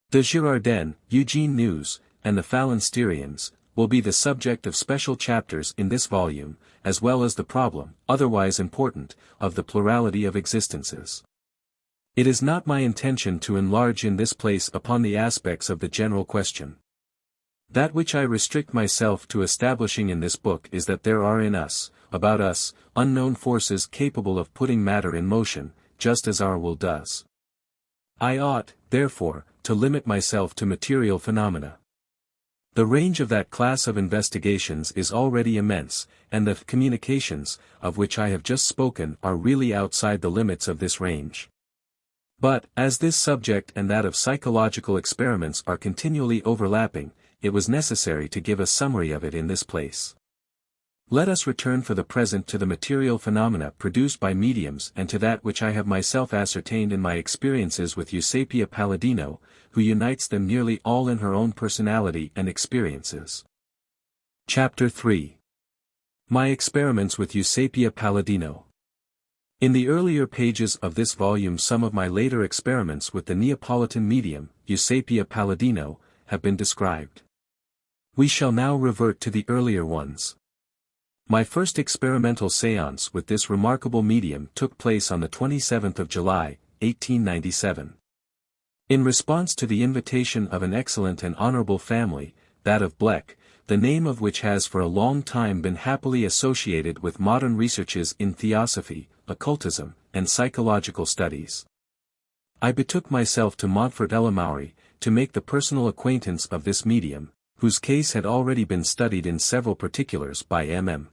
A: de Girardin, Eugene News, and the Phalansterians, will be the subject of special chapters in this volume, as well as the problem, otherwise important, of the plurality of existences. It is not my intention to enlarge in this place upon the aspects of the general question. That which I restrict myself to establishing in this book is that there are in us, about us, unknown forces capable of putting matter in motion, just as our will does. I ought, therefore, to limit myself to material phenomena. The range of that class of investigations is already immense, and the communications, of which I have just spoken, are really outside the limits of this range. But, as this subject and that of psychological experiments are continually overlapping, it was necessary to give a summary of it in this place. Let us return for the present to the material phenomena produced by mediums and to that which I have myself ascertained in my experiences with Eusapia Paladino, who unites them nearly all in her own personality and experiences. Chapter 3. My experiments with Eusapia Paladino. In the earlier pages of this volume some of my later experiments with the Neapolitan medium, Eusapia Paladino, have been described. We shall now revert to the earlier ones. My first experimental séance with this remarkable medium took place on the 27th of July, 1897. In response to the invitation of an excellent and honorable family, that of Bleck, the name of which has for a long time been happily associated with modern researches in theosophy, occultism, and psychological studies. I betook myself to Montfort-le-Maury, to make the personal acquaintance of this medium, whose case had already been studied in several particulars by M.M.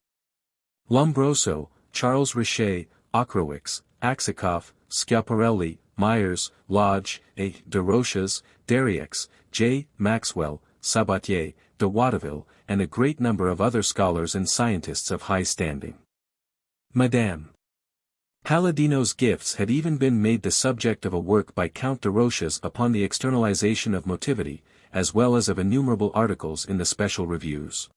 A: Lombroso, Charles Richet, Ockrowicz, Aksakoff, Schiaparelli, Myers, Lodge, A. de Roches, Derriex, J. Maxwell, Sabatier, de Watteville, and a great number of other scholars and scientists of high standing. Madame Paladino's gifts had even been made the subject of a work by Count de Roches upon the externalization of motivity, as well as of innumerable articles in the special reviews.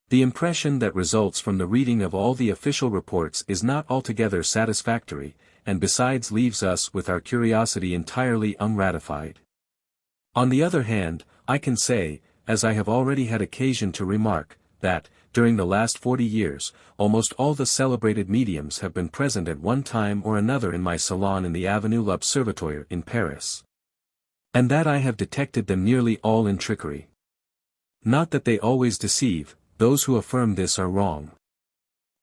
A: The impression that results from the reading of all the official reports is not altogether satisfactory, and besides leaves us with our curiosity entirely ungratified. On the other hand, I can say, as I have already had occasion to remark, that, during the last 40 years, almost all the celebrated mediums have been present at one time or another in my salon in the Avenue l'Observatoire in Paris. And that I have detected them nearly all in trickery. Not that they always deceive, those who affirm this are wrong.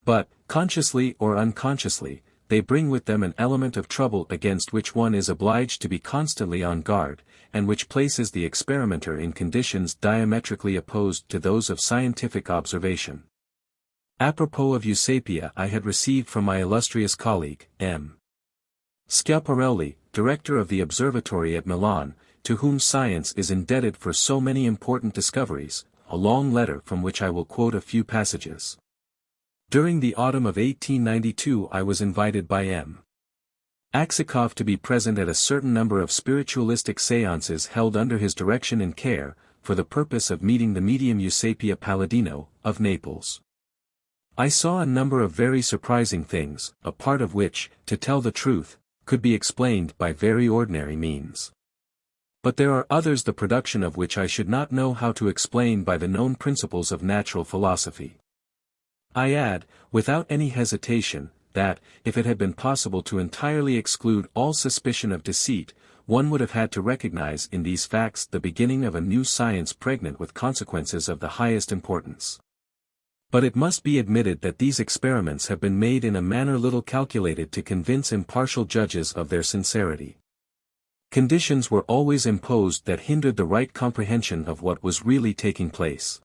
A: But, consciously or unconsciously, they bring with them an element of trouble against which one is obliged to be constantly on guard, and which places the experimenter in conditions diametrically opposed to those of scientific observation. Apropos of Eusapia, I had received from my illustrious colleague, M. Schiaparelli, director of the observatory at Milan, to whom science is indebted for so many important discoveries, a long letter from which I will quote a few passages. During the autumn of 1892 I was invited by M. Aksakoff to be present at a certain number of spiritualistic séances held under his direction and care, for the purpose of meeting the medium Eusapia Paladino, of Naples. I saw a number of very surprising things, a part of which, to tell the truth, could be explained by very ordinary means. But there are others the production of which I should not know how to explain by the known principles of natural philosophy. I add, without any hesitation, that, if it had been possible to entirely exclude all suspicion of deceit, one would have had to recognize in these facts the beginning of a new science pregnant with consequences of the highest importance. But it must be admitted that these experiments have been made in a manner little calculated to convince impartial judges of their sincerity. Conditions were always imposed that hindered the right comprehension of what was really taking place.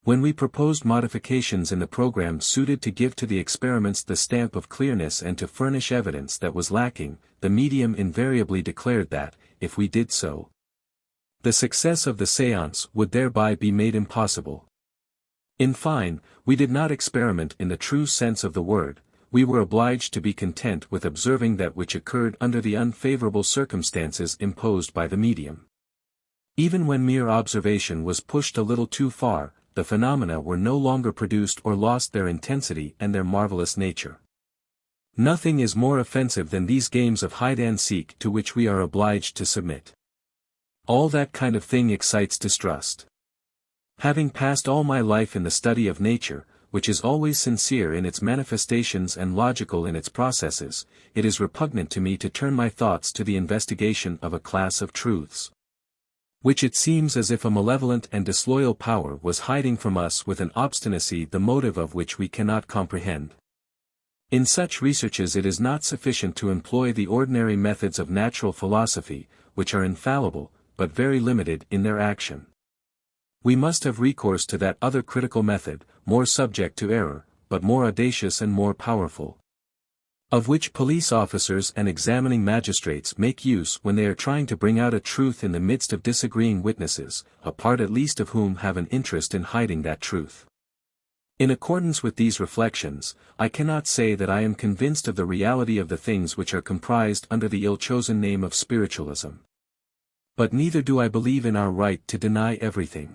A: When we proposed modifications in the program suited to give to the experiments the stamp of clearness and to furnish evidence that was lacking, the medium invariably declared that, if we did so, the success of the séance would thereby be made impossible. In fine, we did not experiment in the true sense of the word, we were obliged to be content with observing that which occurred under the unfavorable circumstances imposed by the medium. Even when mere observation was pushed a little too far, the phenomena were no longer produced or lost their intensity and their marvelous nature. Nothing is more offensive than these games of hide-and-seek to which we are obliged to submit. All that kind of thing excites distrust. Having passed all my life in the study of nature, which is always sincere in its manifestations and logical in its processes, it is repugnant to me to turn my thoughts to the investigation of a class of truths, which it seems as if a malevolent and disloyal power was hiding from us with an obstinacy the motive of which we cannot comprehend. In such researches it is not sufficient to employ the ordinary methods of natural philosophy, which are infallible, but very limited in their action. We must have recourse to that other critical method, more subject to error, but more audacious and more powerful, of which police officers and examining magistrates make use when they are trying to bring out a truth in the midst of disagreeing witnesses, a part at least of whom have an interest in hiding that truth. In accordance with these reflections, I cannot say that I am convinced of the reality of the things which are comprised under the ill-chosen name of spiritualism. But neither do I believe in our right to deny everything.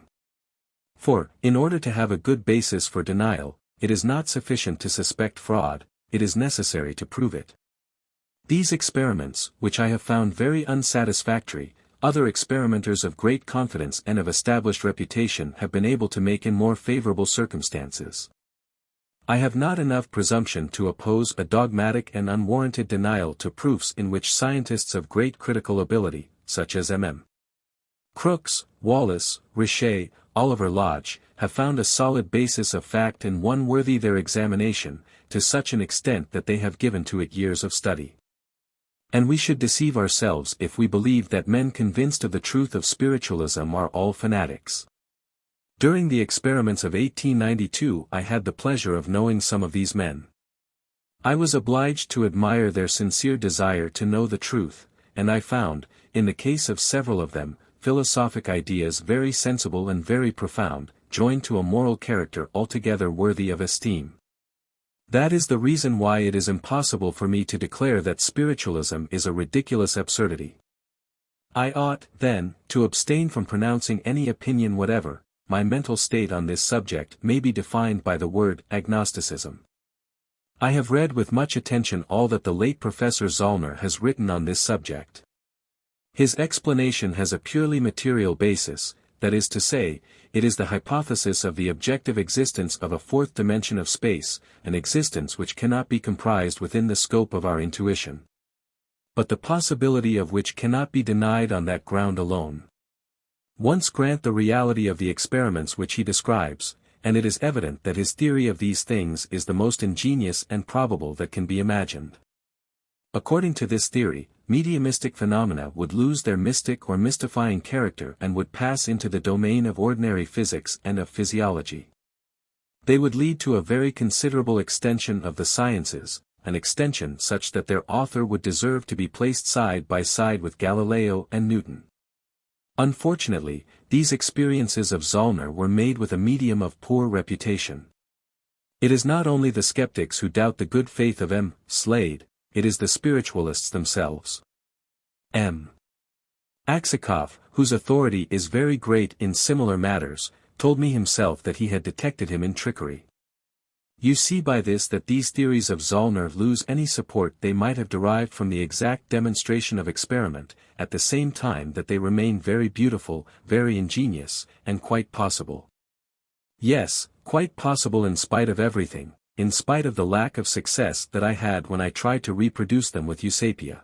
A: For, in order to have a good basis for denial, it is not sufficient to suspect fraud, it is necessary to prove it. These experiments, which I have found very unsatisfactory, other experimenters of great confidence and of established reputation have been able to make in more favorable circumstances. I have not enough presumption to oppose a dogmatic and unwarranted denial to proofs in which scientists of great critical ability, such as M.M. Crookes, Wallace, Richet, Oliver Lodge, have found a solid basis of fact and one worthy their examination, to such an extent that they have given to it years of study. And we should deceive ourselves if we believe that men convinced of the truth of spiritualism are all fanatics. During the experiments of 1892 I had the pleasure of knowing some of these men. I was obliged to admire their sincere desire to know the truth, and I found, in the case of several of them, philosophic ideas very sensible and very profound, joined to a moral character altogether worthy of esteem. That is the reason why it is impossible for me to declare that spiritualism is a ridiculous absurdity. I ought, then, to abstain from pronouncing any opinion whatever. My mental state on this subject may be defined by the word agnosticism. I have read with much attention all that the late Professor Zollner has written on this subject. His explanation has a purely material basis, that is to say, it is the hypothesis of the objective existence of a fourth dimension of space, an existence which cannot be comprised within the scope of our intuition, but the possibility of which cannot be denied on that ground alone. Once grant the reality of the experiments which he describes, and it is evident that his theory of these things is the most ingenious and probable that can be imagined. According to this theory, mediumistic phenomena would lose their mystic or mystifying character and would pass into the domain of ordinary physics and of physiology. They would lead to a very considerable extension of the sciences, an extension such that their author would deserve to be placed side by side with Galileo and Newton. Unfortunately, these experiences of Zollner were made with a medium of poor reputation. It is not only the skeptics who doubt the good faith of M. Slade, it is the spiritualists themselves. M. Aksakoff, whose authority is very great in similar matters, told me himself that he had detected him in trickery. You see by this that these theories of Zollner lose any support they might have derived from the exact demonstration of experiment, at the same time that they remain very beautiful, very ingenious, and quite possible. Yes, quite possible in spite of everything, in spite of the lack of success that I had when I tried to reproduce them with Eusapia.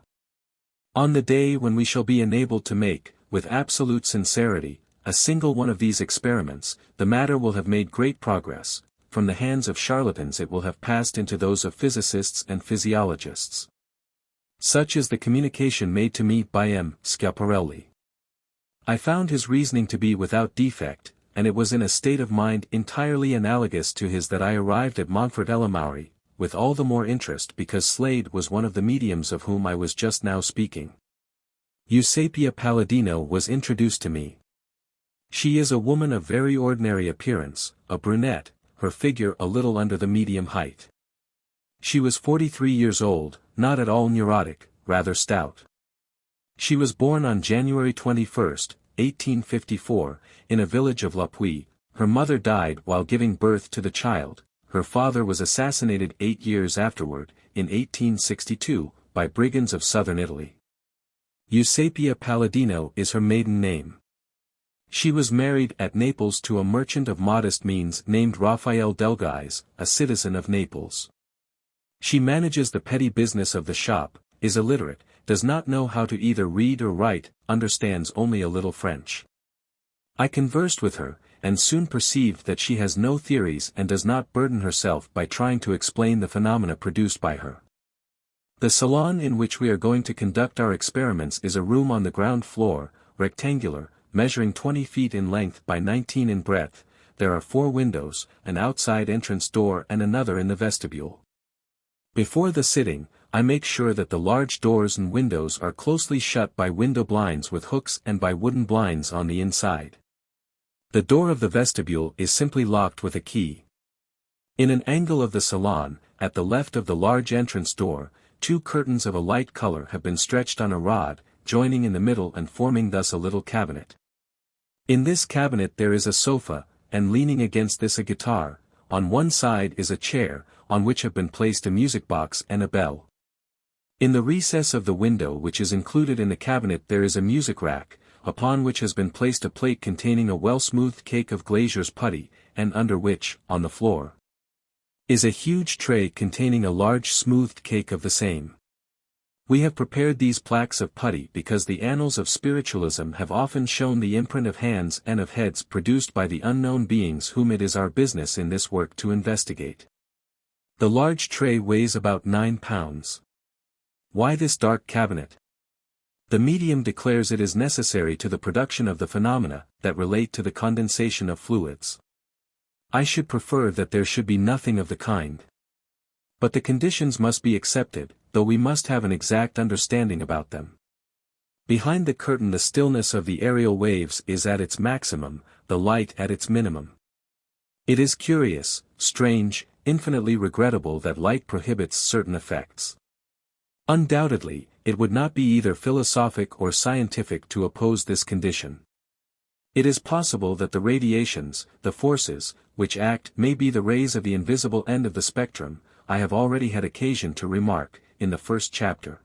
A: On the day when we shall be enabled to make, with absolute sincerity, a single one of these experiments, the matter will have made great progress. From the hands of charlatans it will have passed into those of physicists and physiologists. Such is the communication made to me by M. Schiaparelli. I found his reasoning to be without defect, and it was in a state of mind entirely analogous to his that I arrived at Montfort-l'Amaury, with all the more interest because Slade was one of the mediums of whom I was just now speaking. Eusapia Paladino was introduced to me. She is a woman of very ordinary appearance, a brunette, her figure a little under the medium height. She was 43 years old, not at all neurotic, rather stout. She was born on January 21, 1854, in a village of La Puy. Her mother died while giving birth to the child. Her father was assassinated 8 years afterward, in 1862, by brigands of southern Italy. Eusapia Paladino is her maiden name. She was married at Naples to a merchant of modest means named Raphael Delguise, a citizen of Naples. She manages the petty business of the shop, is illiterate, does not know how to either read or write, understands only a little French. I conversed with her, and soon perceived that she has no theories and does not burden herself by trying to explain the phenomena produced by her. The salon in which we are going to conduct our experiments is a room on the ground floor, rectangular, measuring 20 feet in length by 19 in breadth. There are 4 windows, an outside entrance door and another in the vestibule. Before the sitting, I make sure that the large doors and windows are closely shut by window blinds with hooks and by wooden blinds on the inside. The door of the vestibule is simply locked with a key. In an angle of the salon, at the left of the large entrance door, 2 curtains of a light color have been stretched on a rod, joining in the middle and forming thus a little cabinet. In this cabinet there is a sofa, and leaning against this a guitar. On one side is a chair, on which have been placed a music box and a bell. In the recess of the window which is included in the cabinet there is a music rack, upon which has been placed a plate containing a well-smoothed cake of glazier's putty, and under which, on the floor, is a huge tray containing a large smoothed cake of the same. We have prepared these plaques of putty because the annals of spiritualism have often shown the imprint of hands and of heads produced by the unknown beings whom it is our business in this work to investigate. The large tray weighs about 9 pounds. Why this dark cabinet? The medium declares it is necessary to the production of the phenomena that relate to the condensation of fluids. I should prefer that there should be nothing of the kind. But the conditions must be accepted, though we must have an exact understanding about them. Behind the curtain the stillness of the aerial waves is at its maximum, the light at its minimum. It is curious, strange, infinitely regrettable that light prohibits certain effects. Undoubtedly, it would not be either philosophic or scientific to oppose this condition. It is possible that the radiations, the forces, which act may be the rays of the invisible end of the spectrum. I have already had occasion to remark, in the first chapter,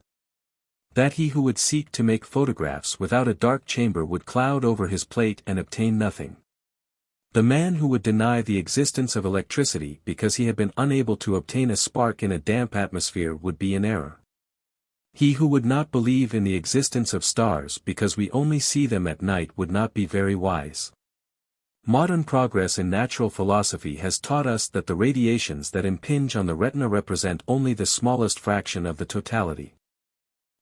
A: that he who would seek to make photographs without a dark chamber would cloud over his plate and obtain nothing. The man who would deny the existence of electricity because he had been unable to obtain a spark in a damp atmosphere would be in error. He who would not believe in the existence of stars because we only see them at night would not be very wise. Modern progress in natural philosophy has taught us that the radiations that impinge on the retina represent only the smallest fraction of the totality.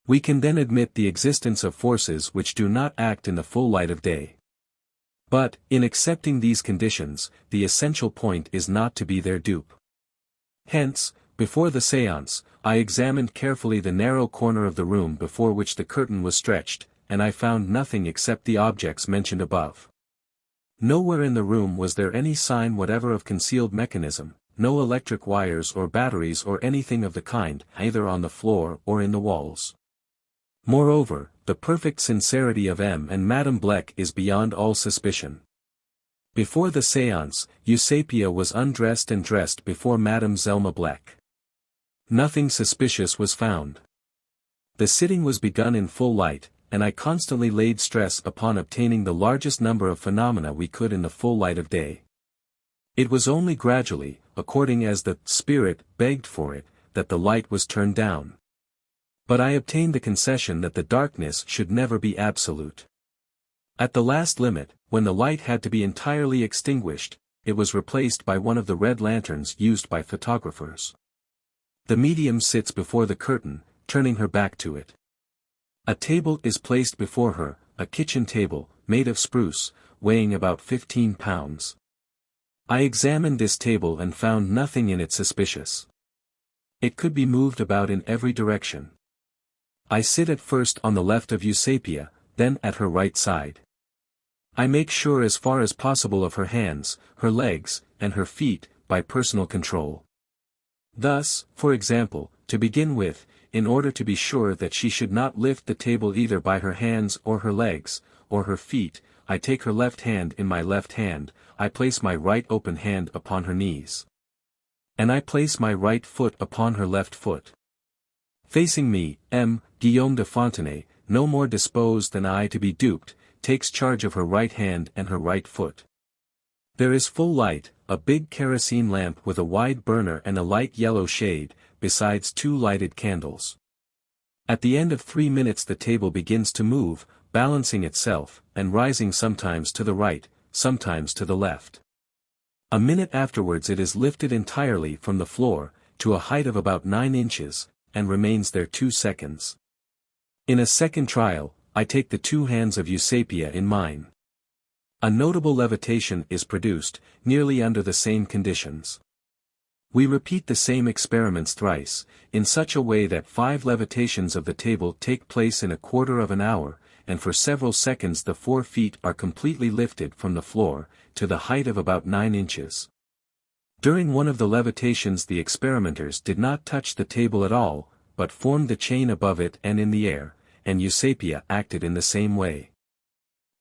A: We can then admit the existence of forces which do not act in the full light of day. But, in accepting these conditions, the essential point is not to be their dupe. Hence, before the séance, I examined carefully the narrow corner of the room before which the curtain was stretched, and I found nothing except the objects mentioned above. Nowhere in the room was there any sign whatever of concealed mechanism, no electric wires or batteries or anything of the kind, either on the floor or in the walls. Moreover, the perfect sincerity of M. and Madame Bleck is beyond all suspicion. Before the séance, Eusapia was undressed and dressed before Madame Zelma Bleck. Nothing suspicious was found. The sitting was begun in full light, and I constantly laid stress upon obtaining the largest number of phenomena we could in the full light of day. It was only gradually, according as the spirit begged for it, that the light was turned down. But I obtained the concession that the darkness should never be absolute. At the last limit, when the light had to be entirely extinguished, it was replaced by one of the red lanterns used by photographers. The medium sits before the curtain, turning her back to it. A table is placed before her, a kitchen table, made of spruce, weighing about 15 pounds. I examined this table and found nothing in it suspicious. It could be moved about in every direction. I sit at first on the left of Eusapia, then at her right side. I make sure as far as possible of her hands, her legs, and her feet, by personal control. Thus, for example, to begin with, in order to be sure that she should not lift the table either by her hands or her legs, or her feet, I take her left hand in my left hand, I place my right open hand upon her knees. And I place my right foot upon her left foot. Facing me, M. Guillaume de Fontenay, no more disposed than I to be duped, takes charge of her right hand and her right foot. There is full light, a big kerosene lamp with a wide burner and a light yellow shade, besides 2 lighted candles. At the end of 3 minutes the table begins to move, balancing itself, and rising sometimes to the right, sometimes to the left. A minute afterwards it is lifted entirely from the floor, to a height of about 9 inches, and remains there 2 seconds. In a second trial, I take the 2 hands of Eusapia in mine. A notable levitation is produced, nearly under the same conditions. We repeat the same experiments thrice, in such a way that 5 levitations of the table take place in a quarter of an hour, and for several seconds the 4 feet are completely lifted from the floor, to the height of about 9 inches. During one of the levitations the experimenters did not touch the table at all, but formed the chain above it and in the air, and Eusapia acted in the same way.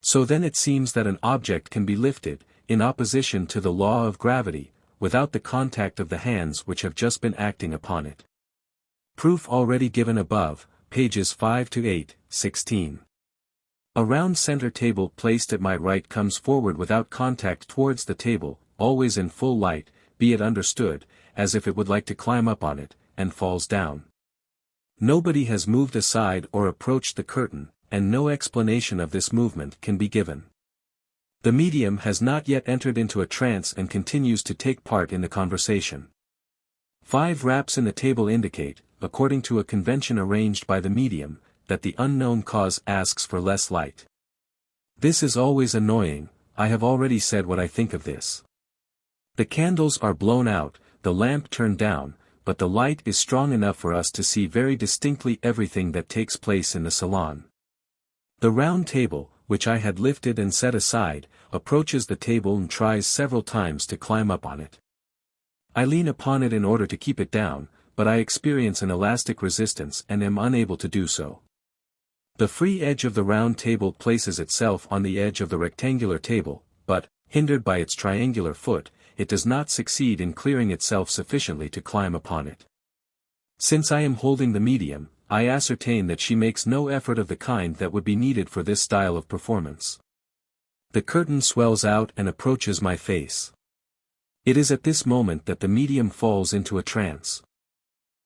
A: So then it seems that an object can be lifted, in opposition to the law of gravity, without the contact of the hands which have just been acting upon it. Proof already given above, pages 5 to 8, 16. A round center table placed at my right comes forward without contact towards the table, always in full light, be it understood, as if it would like to climb up on it, and falls down. Nobody has moved aside or approached the curtain, and no explanation of this movement can be given. The medium has not yet entered into a trance and continues to take part in the conversation. 5 raps in the table indicate, according to a convention arranged by the medium, that the unknown cause asks for less light. This is always annoying. I have already said what I think of this. The candles are blown out, the lamp turned down, but the light is strong enough for us to see very distinctly everything that takes place in the salon. The round table, which I had lifted and set aside, approaches the table and tries several times to climb up on it. I lean upon it in order to keep it down, but I experience an elastic resistance and am unable to do so. The free edge of the round table places itself on the edge of the rectangular table, but, hindered by its triangular foot, it does not succeed in clearing itself sufficiently to climb upon it. Since I am holding the medium, I ascertain that she makes no effort of the kind that would be needed for this style of performance. The curtain swells out and approaches my face. It is at this moment that the medium falls into a trance.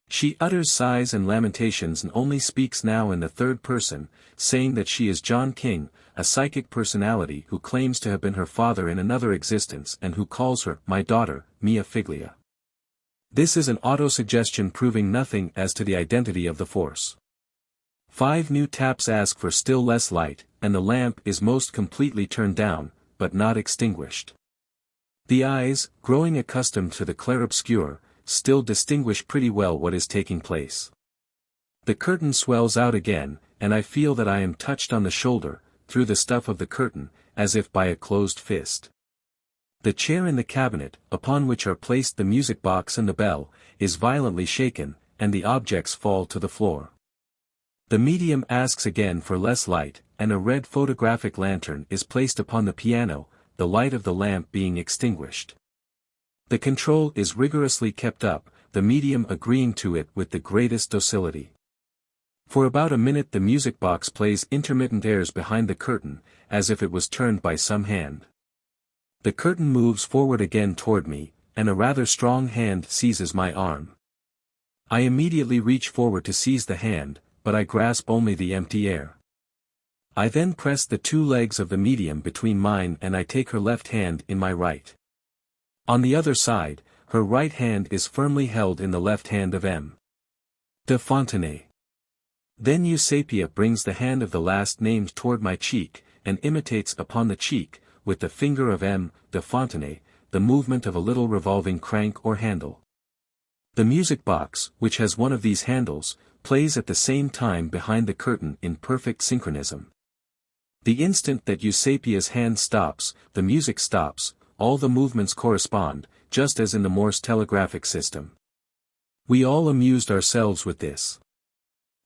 A: She utters sighs and lamentations and only speaks now in the third person, saying that she is John King, a psychic personality who claims to have been her father in another existence and who calls her my daughter, Mia Figlia. This is an autosuggestion proving nothing as to the identity of the force. 5 new taps ask for still less light, and the lamp is most completely turned down, but not extinguished. The eyes, growing accustomed to the clair-obscur, still distinguish pretty well what is taking place. The curtain swells out again, and I feel that I am touched on the shoulder, through the stuff of the curtain, as if by a closed fist. The chair in the cabinet, upon which are placed the music box and the bell, is violently shaken, and the objects fall to the floor. The medium asks again for less light, and a red photographic lantern is placed upon the piano, the light of the lamp being extinguished. The control is rigorously kept up, the medium agreeing to it with the greatest docility. For about a minute the music box plays intermittent airs behind the curtain, as if it was turned by some hand. The curtain moves forward again toward me, and a rather strong hand seizes my arm. I immediately reach forward to seize the hand, but I grasp only the empty air. I then press the 2 legs of the medium between mine and I take her left hand in my right. On the other side, her right hand is firmly held in the left hand of M. de Fontenay. Then Eusapia brings the hand of the last named toward my cheek, and imitates upon the cheek, with the finger of M. de Fontenay, the movement of a little revolving crank or handle. The music box, which has one of these handles, plays at the same time behind the curtain in perfect synchronism. The instant that Eusapia's hand stops, the music stops, all the movements correspond, just as in the Morse telegraphic system. We all amused ourselves with this.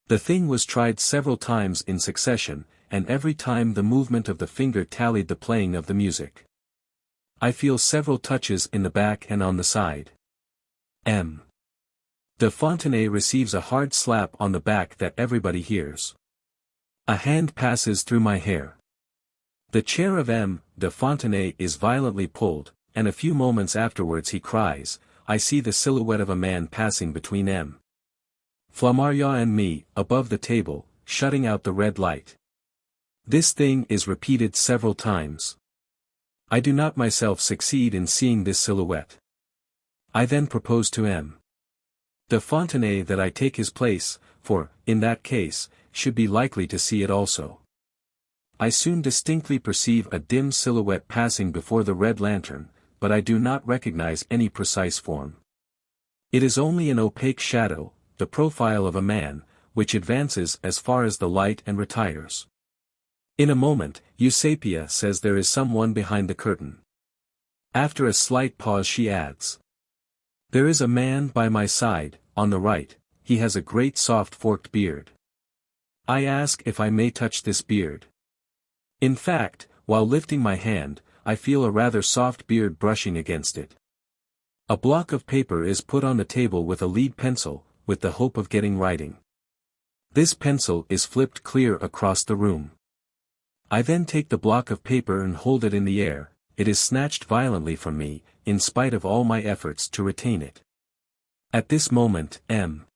A: The thing was tried several times in succession, and every time the movement of the finger tallied the playing of the music. I feel several touches in the back and on the side. M. de Fontenay receives a hard slap on the back that everybody hears. A hand passes through my hair. The chair of M. de Fontenay is violently pulled, and a few moments afterwards he cries, I see the silhouette of a man passing between M. Flammarion and me, above the table, shutting out the red light. This thing is repeated several times. I do not myself succeed in seeing this silhouette. I then propose to M. de Fontenay that I take his place, for, in that case, should be likely to see it also. I soon distinctly perceive a dim silhouette passing before the red lantern, but I do not recognize any precise form. It is only an opaque shadow, the profile of a man, which advances as far as the light and retires. In a moment, Eusapia says there is someone behind the curtain. After a slight pause she adds. There is a man by my side, on the right, he has a great soft forked beard. I ask if I may touch this beard. In fact, while lifting my hand, I feel a rather soft beard brushing against it. A block of paper is put on the table with a lead pencil, with the hope of getting writing. This pencil is flipped clear across the room. I then take the block of paper and hold it in the air, it is snatched violently from me, in spite of all my efforts to retain it. At this moment, M.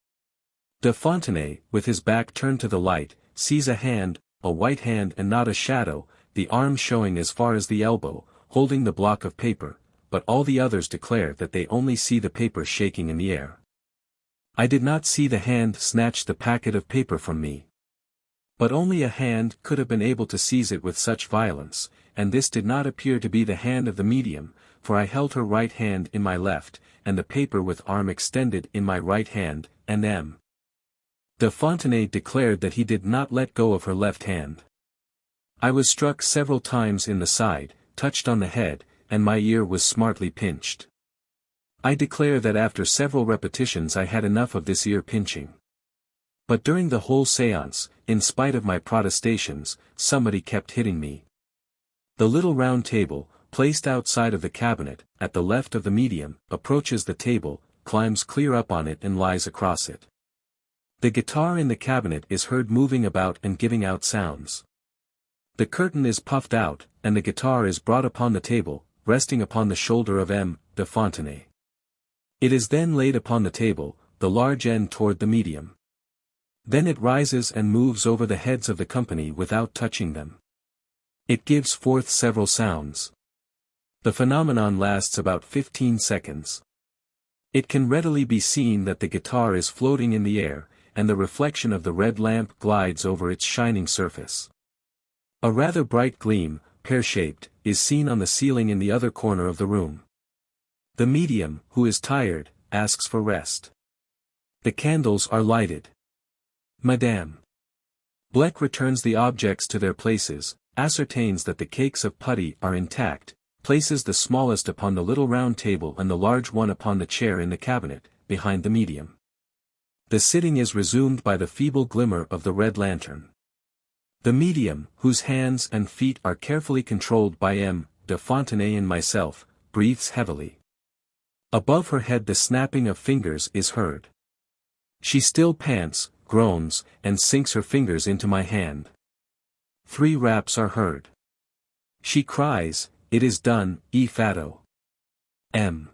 A: de Fontenay, with his back turned to the light, sees a hand, a white hand and not a shadow, the arm showing as far as the elbow, holding the block of paper, but all the others declare that they only see the paper shaking in the air. I did not see the hand snatch the packet of paper from me. But only a hand could have been able to seize it with such violence, and this did not appear to be the hand of the medium, for I held her right hand in my left, and the paper with arm extended in my right hand, and M. de Fontenay declared that he did not let go of her left hand. I was struck several times in the side, touched on the head, and my ear was smartly pinched. I declare that after several repetitions I had enough of this ear pinching. But during the whole séance, in spite of my protestations, somebody kept hitting me. The little round table, placed outside of the cabinet, at the left of the medium, approaches the table, climbs clear up on it and lies across it. The guitar in the cabinet is heard moving about and giving out sounds. The curtain is puffed out, and the guitar is brought upon the table, resting upon the shoulder of M. de Fontenay. It is then laid upon the table, the large end toward the medium. Then it rises and moves over the heads of the company without touching them. It gives forth several sounds. The phenomenon lasts about 15 seconds. It can readily be seen that the guitar is floating in the air, and the reflection of the red lamp glides over its shining surface. A rather bright gleam, pear-shaped, is seen on the ceiling in the other corner of the room. The medium, who is tired, asks for rest. The candles are lighted. Madame Bleck returns the objects to their places, ascertains that the cakes of putty are intact, places the smallest upon the little round table and the large one upon the chair in the cabinet, behind the medium. The sitting is resumed by the feeble glimmer of the red lantern. The medium, whose hands and feet are carefully controlled by M. de Fontenay and myself, breathes heavily. Above her head the snapping of fingers is heard. She still pants, groans, and sinks her fingers into my hand. 3 raps are heard. She cries, "It is done, e fatto." M.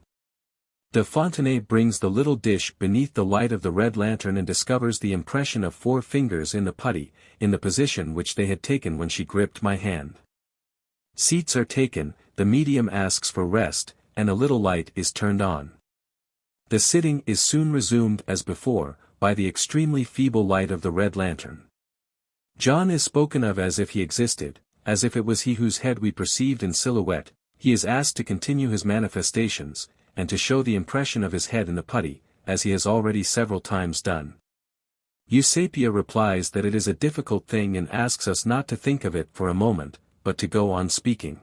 A: de Fontenay brings the little dish beneath the light of the red lantern and discovers the impression of 4 fingers in the putty, in the position which they had taken when she gripped my hand. Seats are taken, the medium asks for rest, and a little light is turned on. The sitting is soon resumed as before, by the extremely feeble light of the red lantern. John is spoken of as if he existed, as if it was he whose head we perceived in silhouette. He is asked to continue his manifestations, and to show the impression of his head in the putty, as he has already several times done. Eusapia replies that it is a difficult thing and asks us not to think of it for a moment, but to go on speaking.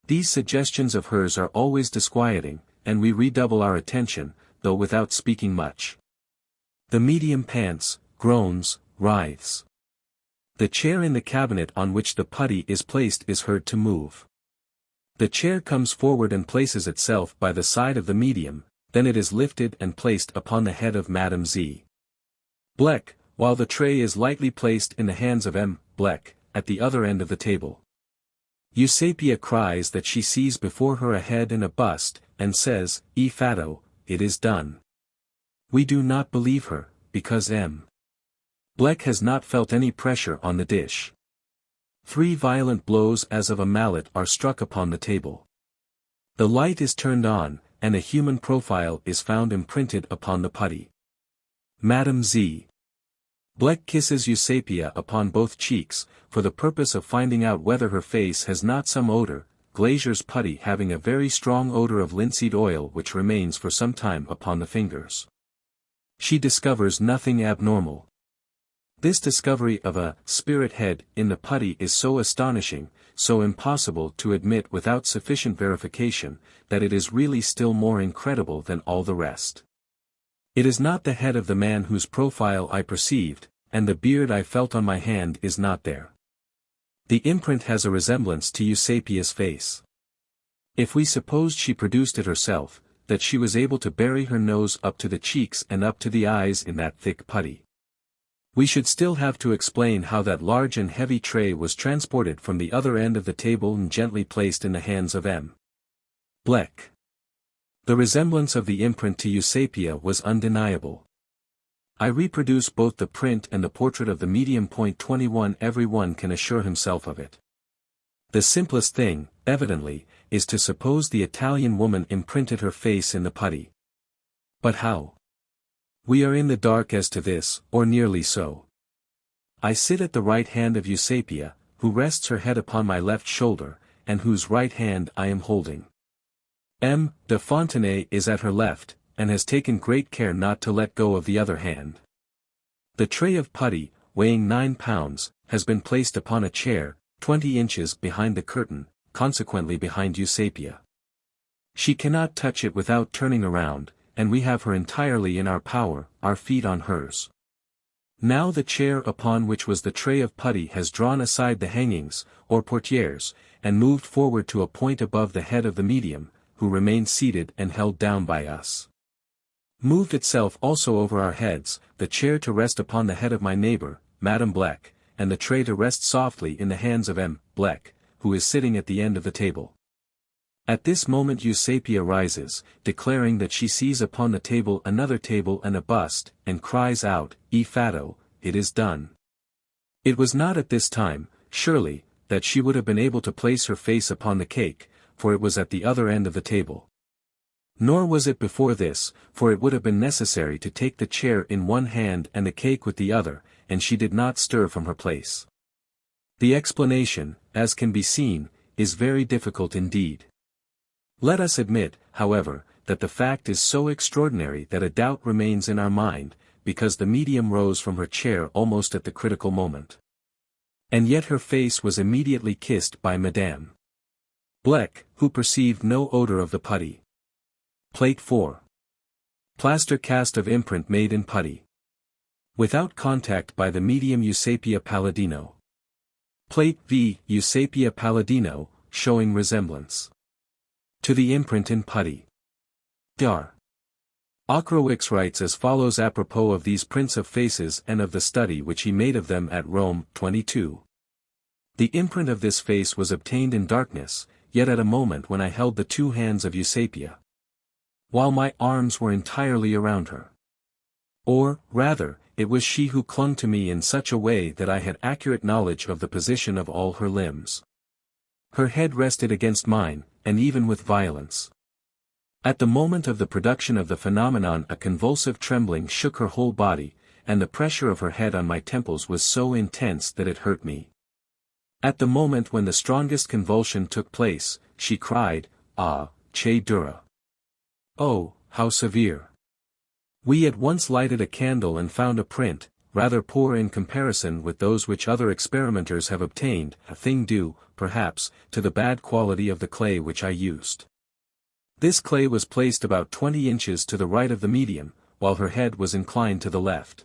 A: These suggestions of hers are always disquieting, and we redouble our attention, though without speaking much. The medium pants, groans, writhes. The chair in the cabinet on which the putty is placed is heard to move. The chair comes forward and places itself by the side of the medium, then it is lifted and placed upon the head of Madame Z. Bleck, while the tray is lightly placed in the hands of M. Bleck, at the other end of the table. Eusapia cries that she sees before her a head and a bust, and says, "E fatto, it is done." We do not believe her, because M. Bleck has not felt any pressure on the dish. 3 violent blows as of a mallet are struck upon the table. The light is turned on, and a human profile is found imprinted upon the putty. Madame Z. Bleck kisses Eusapia upon both cheeks, for the purpose of finding out whether her face has not some odor, glazier's putty having a very strong odor of linseed oil which remains for some time upon the fingers. She discovers nothing abnormal. This discovery of a spirit head in the putty is so astonishing, so impossible to admit without sufficient verification, that it is really still more incredible than all the rest. It is not the head of the man whose profile I perceived, and the beard I felt on my hand is not there. The imprint has a resemblance to Eusapia's face. If we supposed she produced it herself, that she was able to bury her nose up to the cheeks and up to the eyes in that thick putty, we should still have to explain how that large and heavy tray was transported from the other end of the table and gently placed in the hands of M. Bleck. The resemblance of the imprint to Eusapia was undeniable. I reproduce both the print and the portrait of the medium. 21. Every one can assure himself of it. The simplest thing, evidently, is to suppose the Italian woman imprinted her face in the putty. But how? We are in the dark as to this, or nearly so. I sit at the right hand of Eusapia, who rests her head upon my left shoulder, and whose right hand I am holding. M. de Fontenay is at her left, and has taken great care not to let go of the other hand. The tray of putty, weighing 9 pounds, has been placed upon a chair, 20 inches behind the curtain, consequently behind Eusapia. She cannot touch it without turning around, and we have her entirely in our power, our feet on hers. Now the chair upon which was the tray of putty has drawn aside the hangings, or portieres, and moved forward to a point above the head of the medium, who remains seated and held down by us. Moved itself also over our heads, the chair to rest upon the head of my neighbor, Madame Bleck, and the tray to rest softly in the hands of M. Bleck, who is sitting at the end of the table. At this moment Eusapia rises, declaring that she sees upon the table another table and a bust, and cries out, "E fatto, it is done." It was not at this time, surely, that she would have been able to place her face upon the cake, for it was at the other end of the table. Nor was it before this, for it would have been necessary to take the chair in one hand and the cake with the other, and she did not stir from her place. The explanation, as can be seen, is very difficult indeed. Let us admit, however, that the fact is so extraordinary that a doubt remains in our mind, because the medium rose from her chair almost at the critical moment. And yet her face was immediately kissed by Madame Bleck, who perceived no odor of the putty. Plate 4. Plaster cast of imprint made in putty. Without contact by the medium Eusapia Paladino. Plate V. Eusapia Paladino, showing resemblance to the imprint in putty. Dar. Ochrowicz writes as follows apropos of these prints of faces and of the study which he made of them at Rome, 22. The imprint of this face was obtained in darkness, yet at a moment when I held the two hands of Eusapia, while my arms were entirely around her. Or, rather, it was she who clung to me in such a way that I had accurate knowledge of the position of all her limbs. Her head rested against mine, and even with violence. At the moment of the production of the phenomenon a convulsive trembling shook her whole body, and the pressure of her head on my temples was so intense that it hurt me. At the moment when the strongest convulsion took place, she cried, "Ah, che dura! Oh, how severe!" We at once lighted a candle and found a print, rather poor in comparison with those which other experimenters have obtained, a thing due, perhaps, to the bad quality of the clay which I used. This clay was placed about 20 inches to the right of the medium, while her head was inclined to the left.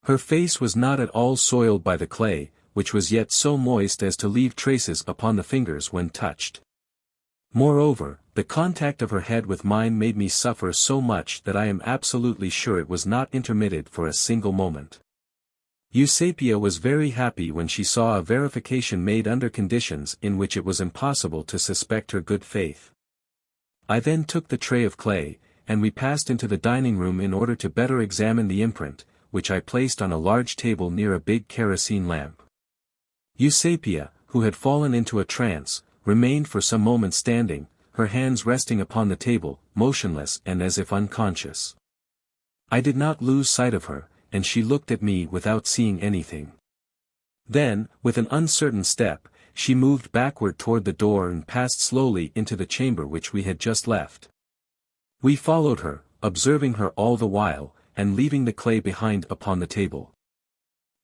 A: Her face was not at all soiled by the clay, which was yet so moist as to leave traces upon the fingers when touched. Moreover, the contact of her head with mine made me suffer so much that I am absolutely sure it was not intermitted for a single moment. Eusapia was very happy when she saw a verification made under conditions in which it was impossible to suspect her good faith. I then took the tray of clay, and we passed into the dining room in order to better examine the imprint, which I placed on a large table near a big kerosene lamp. Eusapia, who had fallen into a trance, remained for some moments standing, her hands resting upon the table, motionless and as if unconscious. I did not lose sight of her, and she looked at me without seeing anything. Then, with an uncertain step, she moved backward toward the door and passed slowly into the chamber which we had just left. We followed her, observing her all the while, and leaving the clay behind upon the table.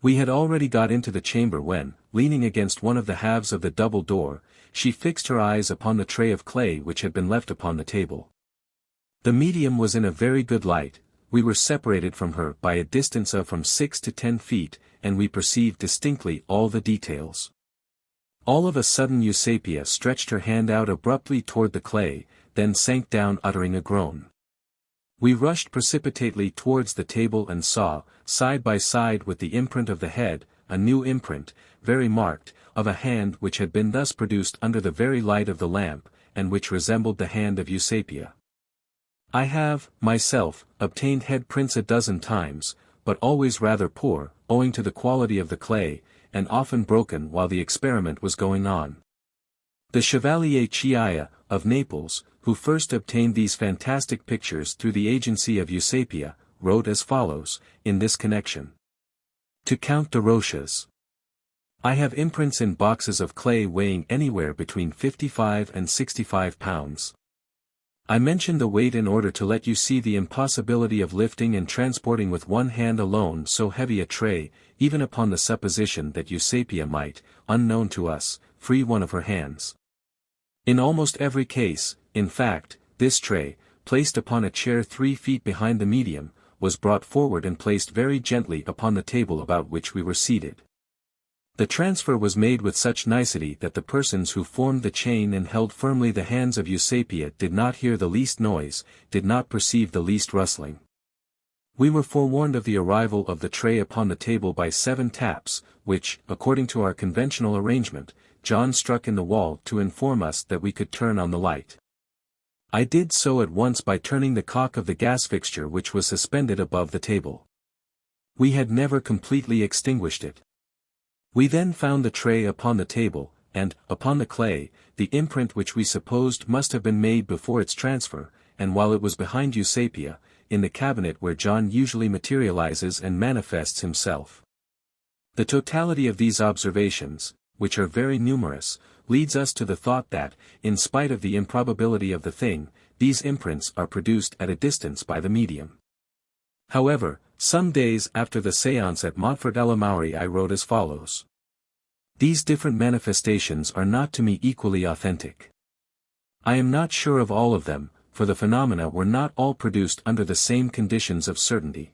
A: We had already got into the chamber when, leaning against one of the halves of the double door, she fixed her eyes upon the tray of clay which had been left upon the table. The medium was in a very good light. We were separated from her by a distance of from 6 to 10 feet, and we perceived distinctly all the details. All of a sudden Eusapia stretched her hand out abruptly toward the clay, then sank down uttering a groan. We rushed precipitately towards the table and saw, side by side with the imprint of the head, a new imprint, very marked, of a hand which had been thus produced under the very light of the lamp, and which resembled the hand of Eusapia. I have, myself, obtained head prints a dozen times, but always rather poor, owing to the quality of the clay, and often broken while the experiment was going on. The Chevalier Chiaia, of Naples, who first obtained these fantastic pictures through the agency of Eusapia, wrote as follows, in this connection. To Count de Roches. I have imprints in boxes of clay weighing anywhere between 55 and 65 pounds. I mention the weight in order to let you see the impossibility of lifting and transporting with one hand alone so heavy a tray, even upon the supposition that Eusapia might, unknown to us, free one of her hands. In almost every case, in fact, this tray, placed upon a chair 3 feet behind the medium, was brought forward and placed very gently upon the table about which we were seated. The transfer was made with such nicety that the persons who formed the chain and held firmly the hands of Eusapia did not hear the least noise, did not perceive the least rustling. We were forewarned of the arrival of the tray upon the table by 7 taps, which, according to our conventional arrangement, John struck in the wall to inform us that we could turn on the light. I did so at once by turning the cock of the gas fixture which was suspended above the table. We had never completely extinguished it. We then found the tray upon the table, and, upon the clay, the imprint which we supposed must have been made before its transfer, and while it was behind Eusapia, in the cabinet where John usually materializes and manifests himself. The totality of these observations, which are very numerous, leads us to the thought that, in spite of the improbability of the thing, these imprints are produced at a distance by the medium. However, some days after the séance at Montfort-le-Maury I wrote as follows. These different manifestations are not to me equally authentic. I am not sure of all of them, for the phenomena were not all produced under the same conditions of certainty.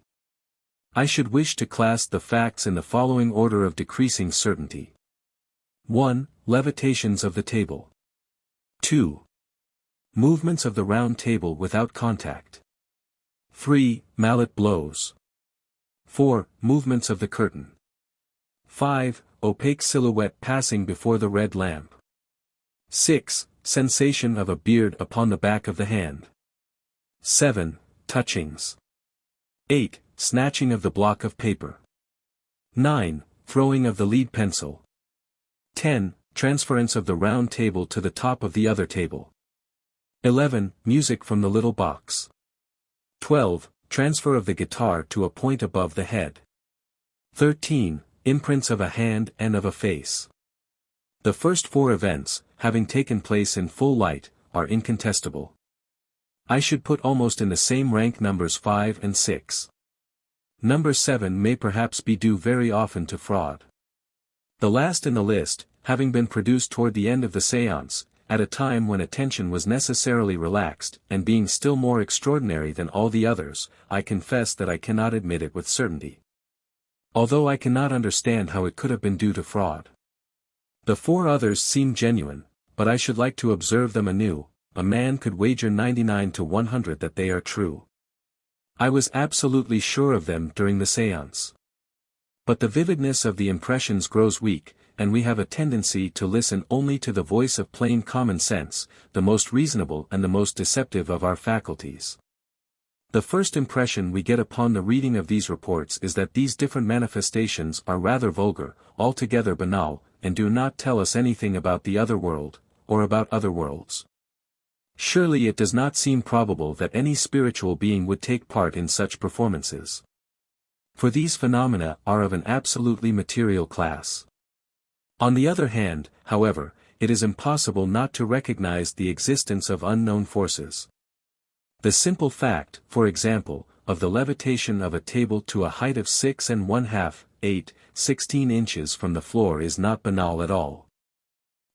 A: I should wish to class the facts in the following order of decreasing certainty. 1. Levitations of the table. 2. Movements of the round table without contact. 3. Mallet blows. 4. Movements of the curtain. 5. Opaque silhouette passing before the red lamp. 6. Sensation of a beard upon the back of the hand. 7. Touchings. 8. Snatching of the block of paper. 9. Throwing of the lead pencil. 10. Transference of the round table to the top of the other table. 11. Music from the little box. 12. Transfer of the guitar to a point above the head. 13. Imprints of a hand and of a face. The first 4 events, having taken place in full light, are incontestable. I should put almost in the same rank numbers 5 and 6. Number 7 may perhaps be due very often to fraud. The last in the list, having been produced toward the end of the séance, at a time when attention was necessarily relaxed, and being still more extraordinary than all the others, I confess that I cannot admit it with certainty. Although I cannot understand how it could have been due to fraud. The 4 others seem genuine, but I should like to observe them anew. A man could wager 99 to 100 that they are true. I was absolutely sure of them during the séance. But the vividness of the impressions grows weak, and we have a tendency to listen only to the voice of plain common sense, the most reasonable and the most deceptive of our faculties. The first impression we get upon the reading of these reports is that these different manifestations are rather vulgar, altogether banal, and do not tell us anything about the other world, or about other worlds. Surely it does not seem probable that any spiritual being would take part in such performances. For these phenomena are of an absolutely material class. On the other hand, however, it is impossible not to recognize the existence of unknown forces. The simple fact, for example, of the levitation of a table to a height of 6 1/2, 8, 16 inches from the floor is not banal at all.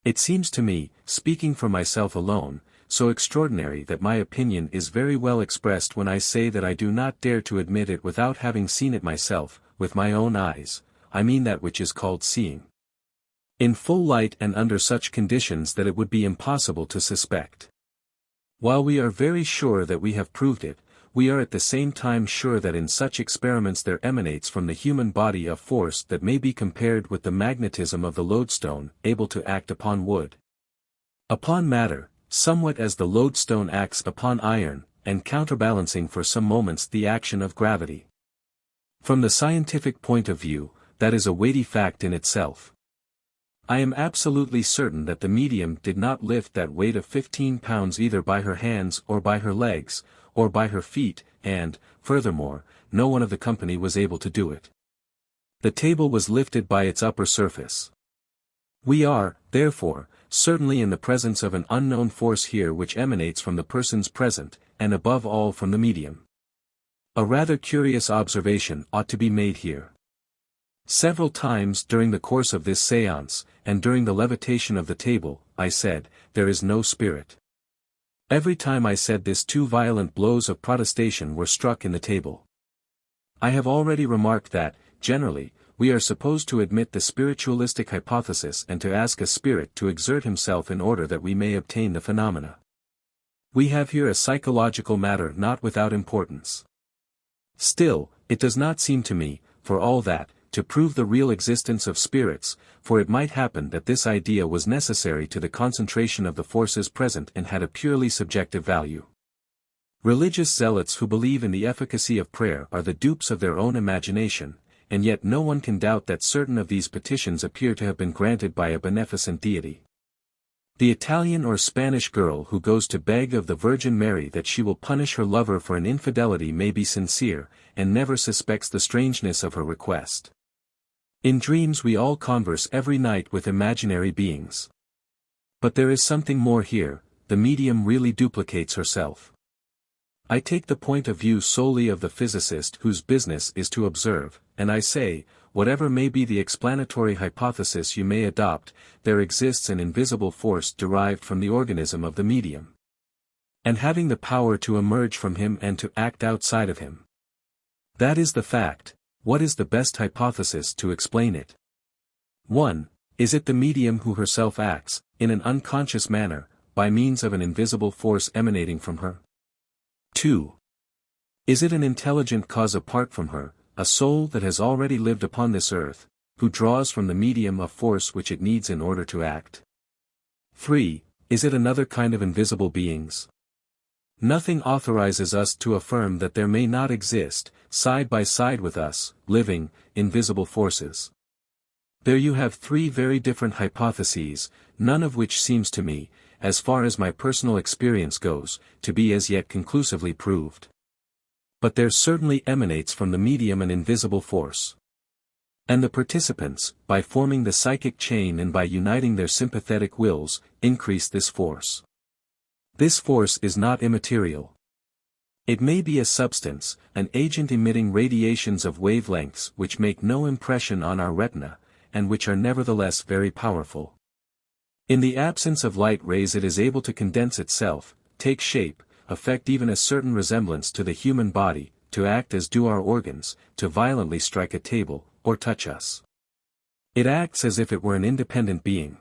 A: It seems to me, speaking for myself alone, so extraordinary that my opinion is very well expressed when I say that I do not dare to admit it without having seen it myself, with my own eyes. I mean that which is called seeing. In full light and under such conditions that it would be impossible to suspect. While we are very sure that we have proved it, we are at the same time sure that in such experiments there emanates from the human body a force that may be compared with the magnetism of the lodestone, able to act upon wood, upon matter, somewhat as the lodestone acts upon iron, and counterbalancing for some moments the action of gravity. From the scientific point of view, that is a weighty fact in itself. I am absolutely certain that the medium did not lift that weight of 15 pounds either by her hands or by her legs, or by her feet, and, furthermore, no one of the company was able to do it. The table was lifted by its upper surface. We are, therefore, certainly in the presence of an unknown force here which emanates from the persons present, and above all from the medium. A rather curious observation ought to be made here. Several times during the course of this séance, and during the levitation of the table, I said, "There is no spirit." Every time I said this, two violent blows of protestation were struck in the table. I have already remarked that, generally, we are supposed to admit the spiritualistic hypothesis and to ask a spirit to exert himself in order that we may obtain the phenomena. We have here a psychological matter not without importance. Still, it does not seem to me, for all that, to prove the real existence of spirits, for it might happen that this idea was necessary to the concentration of the forces present and had a purely subjective value. Religious zealots who believe in the efficacy of prayer are the dupes of their own imagination, and yet no one can doubt that certain of these petitions appear to have been granted by a beneficent deity. The Italian or Spanish girl who goes to beg of the Virgin Mary that she will punish her lover for an infidelity may be sincere, and never suspects the strangeness of her request. In dreams we all converse every night with imaginary beings. But there is something more here, the medium really duplicates herself. I take the point of view solely of the physicist whose business is to observe, and I say, whatever may be the explanatory hypothesis you may adopt, there exists an invisible force derived from the organism of the medium, and having the power to emerge from him and to act outside of him. That is the fact. What is the best hypothesis to explain it? 1. Is it the medium who herself acts, in an unconscious manner, by means of an invisible force emanating from her? 2. Is it an intelligent cause apart from her, a soul that has already lived upon this earth, who draws from the medium a force which it needs in order to act? 3. Is it another kind of invisible beings? Nothing authorizes us to affirm that there may not exist, side by side with us, living, invisible forces. There you have three very different hypotheses, none of which seems to me, as far as my personal experience goes, to be as yet conclusively proved. But there certainly emanates from the medium an invisible force. And the participants, by forming the psychic chain and by uniting their sympathetic wills, increase this force. This force is not immaterial. It may be a substance, an agent emitting radiations of wavelengths which make no impression on our retina, and which are nevertheless very powerful. In the absence of light rays it is able to condense itself, take shape, affect even a certain resemblance to the human body, to act as do our organs, to violently strike a table, or touch us. It acts as if it were an independent being.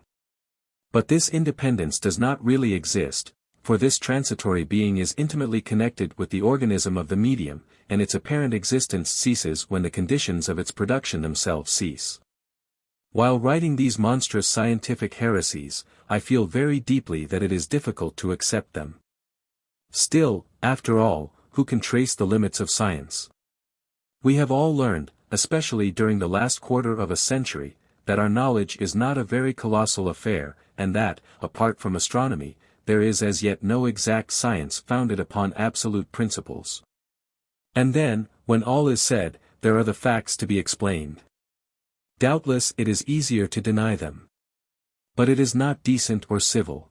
A: But this independence does not really exist, for this transitory being is intimately connected with the organism of the medium, and its apparent existence ceases when the conditions of its production themselves cease. While writing these monstrous scientific heresies, I feel very deeply that it is difficult to accept them. Still, after all, who can trace the limits of science? We have all learned, especially during the last quarter of a century, that our knowledge is not a very colossal affair, and that, apart from astronomy, there is as yet no exact science founded upon absolute principles. And then, when all is said, there are the facts to be explained. Doubtless it is easier to deny them. But it is not decent or civil.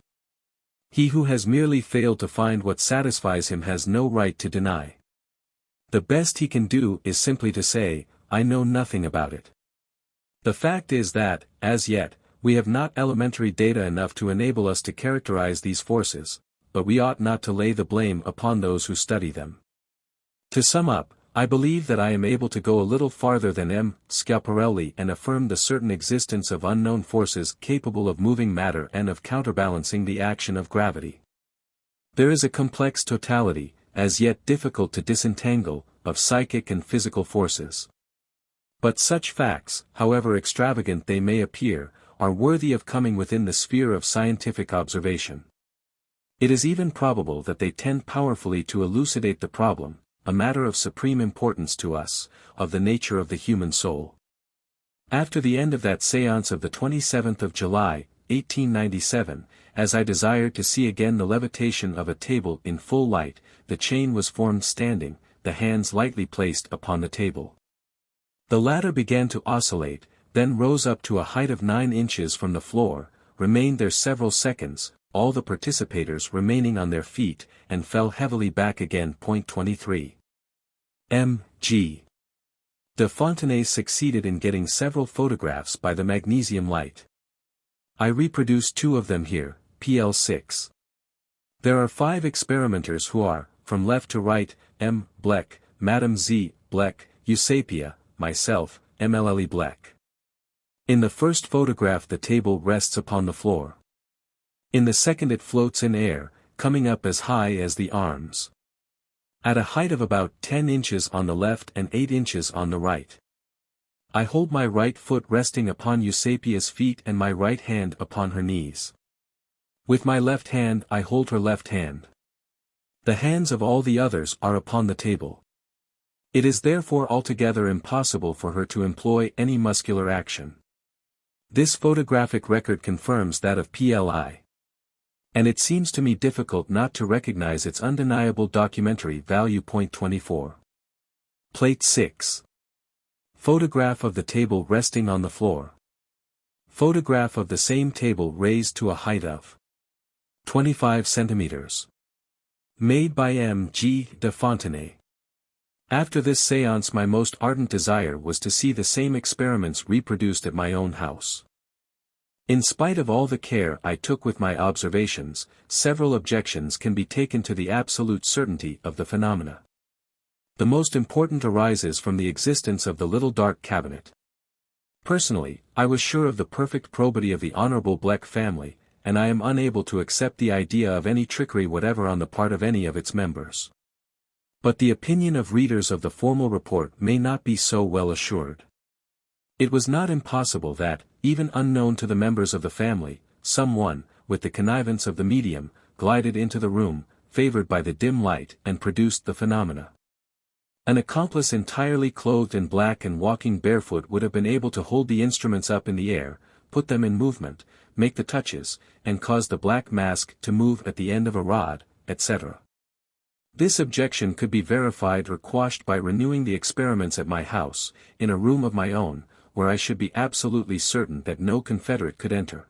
A: He who has merely failed to find what satisfies him has no right to deny. The best he can do is simply to say, I know nothing about it. The fact is that, as yet, we have not elementary data enough to enable us to characterize these forces, but we ought not to lay the blame upon those who study them. To sum up, I believe that I am able to go a little farther than M. Schiaparelli and affirm the certain existence of unknown forces capable of moving matter and of counterbalancing the action of gravity. There is a complex totality, as yet difficult to disentangle, of psychic and physical forces. But such facts, however extravagant they may appear, are worthy of coming within the sphere of scientific observation. It is even probable that they tend powerfully to elucidate the problem, a matter of supreme importance to us, of the nature of the human soul. After the end of that séance of the 27th of July, 1897, as I desired to see again the levitation of a table in full light, the chain was formed standing, the hands lightly placed upon the table. The latter began to oscillate, then rose up to a height of 9 inches from the floor, remained there several seconds, all the participators remaining on their feet, and fell heavily back again. 23. M.G. de Fontenay succeeded in getting several photographs by the magnesium light. I reproduce 2 of them here, PL 6. There are 5 experimenters who are, from left to right, M. Bleck, Madame Z. Bleck, Eusapia, myself, MLLE Bleck. In the first photograph the table rests upon the floor. In the second it floats in air, coming up as high as the arms. At a height of about 10 inches on the left and 8 inches on the right. I hold my right foot resting upon Eusapia's feet and my right hand upon her knees. With my left hand I hold her left hand. The hands of all the others are upon the table. It is therefore altogether impossible for her to employ any muscular action. This photographic record confirms that of PLI. And it seems to me difficult not to recognize its undeniable documentary value. 24. Plate 6. Photograph of the table resting on the floor. Photograph of the same table raised to a height of 25 centimeters. Made by M. G. de Fontenay. After this séance my most ardent desire was to see the same experiments reproduced at my own house. In spite of all the care I took with my observations, several objections can be taken to the absolute certainty of the phenomena. The most important arises from the existence of the little dark cabinet. Personally, I was sure of the perfect probity of the Honorable Bleck family, and I am unable to accept the idea of any trickery whatever on the part of any of its members. But the opinion of readers of the formal report may not be so well assured. It was not impossible that, even unknown to the members of the family, someone, with the connivance of the medium, glided into the room, favored by the dim light, and produced the phenomena. An accomplice entirely clothed in black and walking barefoot would have been able to hold the instruments up in the air, put them in movement, make the touches, and cause the black mask to move at the end of a rod, etc. This objection could be verified or quashed by renewing the experiments at my house, in a room of my own, where I should be absolutely certain that no confederate could enter.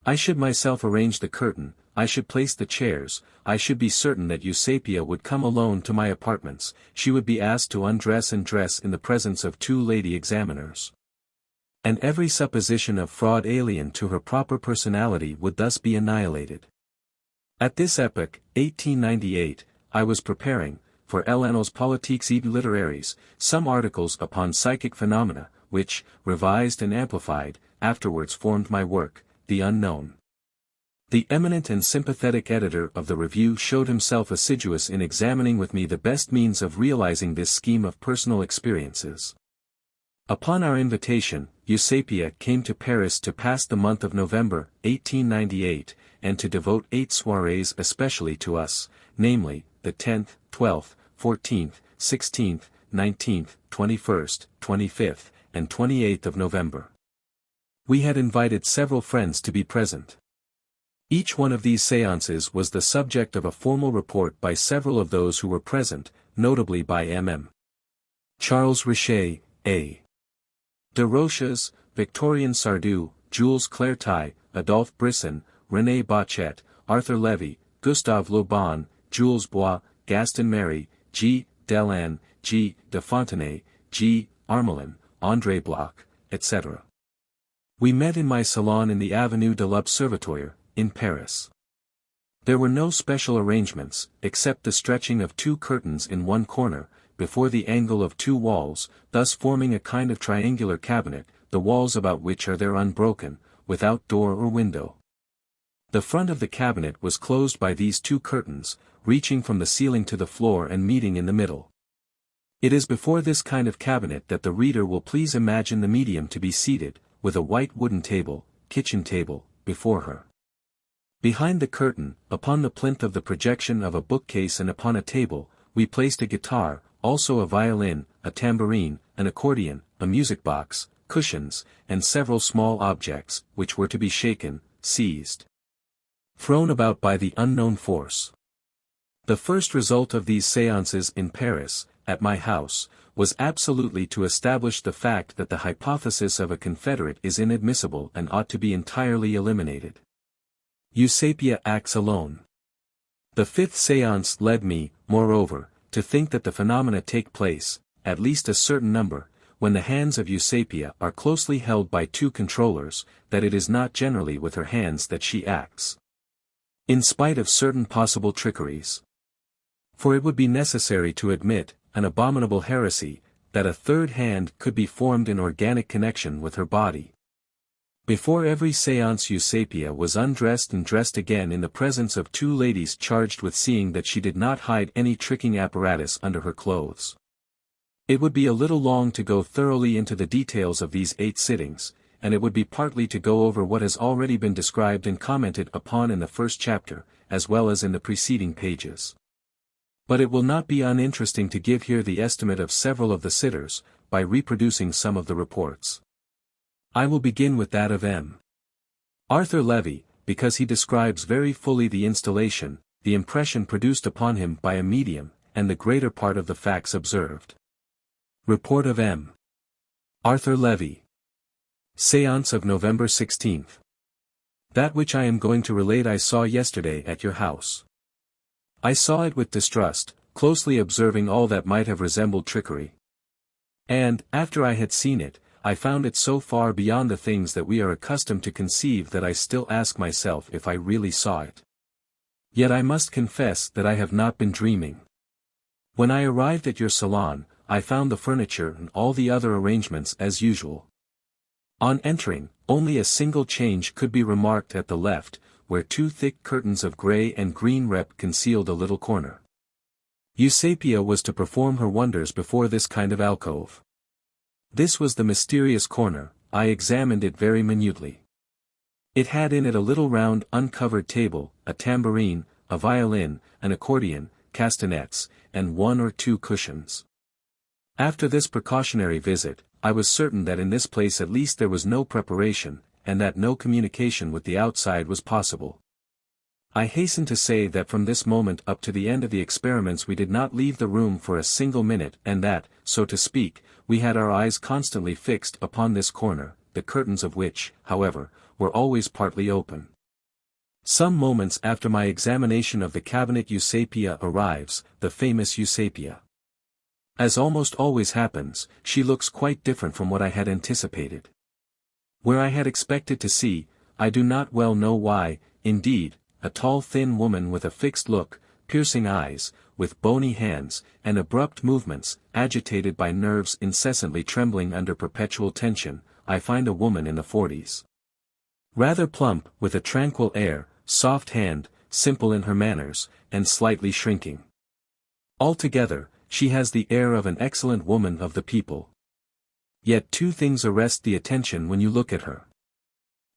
A: I should myself arrange the curtain, I should place the chairs, I should be certain that Eusapia would come alone to my apartments, she would be asked to undress and dress in the presence of 2 lady examiners. And every supposition of fraud alien to her proper personality would thus be annihilated. At this epoch, 1898, I was preparing, for L'Annales politiques et littéraires, some articles upon psychic phenomena, which, revised and amplified, afterwards formed my work, The Unknown. The eminent and sympathetic editor of the review showed himself assiduous in examining with me the best means of realizing this scheme of personal experiences. Upon our invitation, Eusapia came to Paris to pass the month of November, 1898, and to devote 8 soirées especially to us, namely, the 10th, 12th, 14th, 16th, 19th, 21st, 25th, and 28th of November. We had invited several friends to be present. Each one of these séances was the subject of a formal report by several of those who were present, notably by M.M. Charles Richet, A. de Roches, Victorien Sardou, Jules Clertai, Adolphe Brisson, René Bachet, Arthur Levy, Gustave Le Bon, Jules Bois, Gaston Marie, G. Delan, G. de Fontenay, G. Armelin, André Bloch, etc. We met in my salon in the Avenue de l'Observatoire, in Paris. There were no special arrangements, except the stretching of 2 curtains in one corner, before the angle of 2 walls, thus forming a kind of triangular cabinet, the walls about which are there unbroken, without door or window. The front of the cabinet was closed by these 2 curtains, reaching from the ceiling to the floor and meeting in the middle. It is before this kind of cabinet that the reader will please imagine the medium to be seated, with a white wooden table, kitchen table, before her. Behind the curtain, upon the plinth of the projection of a bookcase and upon a table, we placed a guitar, also a violin, a tambourine, an accordion, a music box, cushions, and several small objects, which were to be shaken, seized, thrown about by the unknown force. The first result of these séances in Paris, at my house, was absolutely to establish the fact that the hypothesis of a confederate is inadmissible and ought to be entirely eliminated. Eusapia acts alone. The fifth séance led me, moreover, to think that the phenomena take place, at least a certain number, when the hands of Eusapia are closely held by two controllers, that it is not generally with her hands that she acts. In spite of certain possible trickeries. For it would be necessary to admit, an abominable heresy, that a third hand could be formed in organic connection with her body. Before every séance Eusapia was undressed and dressed again in the presence of two ladies charged with seeing that she did not hide any tricking apparatus under her clothes. It would be a little long to go thoroughly into the details of these 8 sittings, and it would be partly to go over what has already been described and commented upon in the first chapter, as well as in the preceding pages. But it will not be uninteresting to give here the estimate of several of the sitters, by reproducing some of the reports. I will begin with that of M. Arthur Levy, because he describes very fully the installation, the impression produced upon him by a medium, and the greater part of the facts observed. Report of M. Arthur Levy. Séance of November 16. That which I am going to relate I saw yesterday at your house. I saw it with distrust, closely observing all that might have resembled trickery. And, after I had seen it, I found it so far beyond the things that we are accustomed to conceive that I still ask myself if I really saw it. Yet I must confess that I have not been dreaming. When I arrived at your salon, I found the furniture and all the other arrangements as usual. On entering, only a single change could be remarked at the left, where 2 thick curtains of grey and green rep concealed a little corner. Eusapia was to perform her wonders before this kind of alcove. This was the mysterious corner. I examined it very minutely. It had in it a little round uncovered table, a tambourine, a violin, an accordion, castanets, and 1 or 2 cushions. After this precautionary visit, I was certain that in this place at least there was no preparation, and that no communication with the outside was possible. I hasten to say that from this moment up to the end of the experiments we did not leave the room for a single minute, and that, so to speak, we had our eyes constantly fixed upon this corner, the curtains of which, however, were always partly open. Some moments after my examination of the cabinet Eusapia arrives, the famous Eusapia. As almost always happens, she looks quite different from what I had anticipated. Where I had expected to see, I do not well know why, indeed, a tall thin woman with a fixed look, piercing eyes, with bony hands, and abrupt movements, agitated by nerves incessantly trembling under perpetual tension, I find a woman in the 40s. Rather plump, with a tranquil air, soft hand, simple in her manners, and slightly shrinking. Altogether, she has the air of an excellent woman of the people. Yet 2 things arrest the attention when you look at her.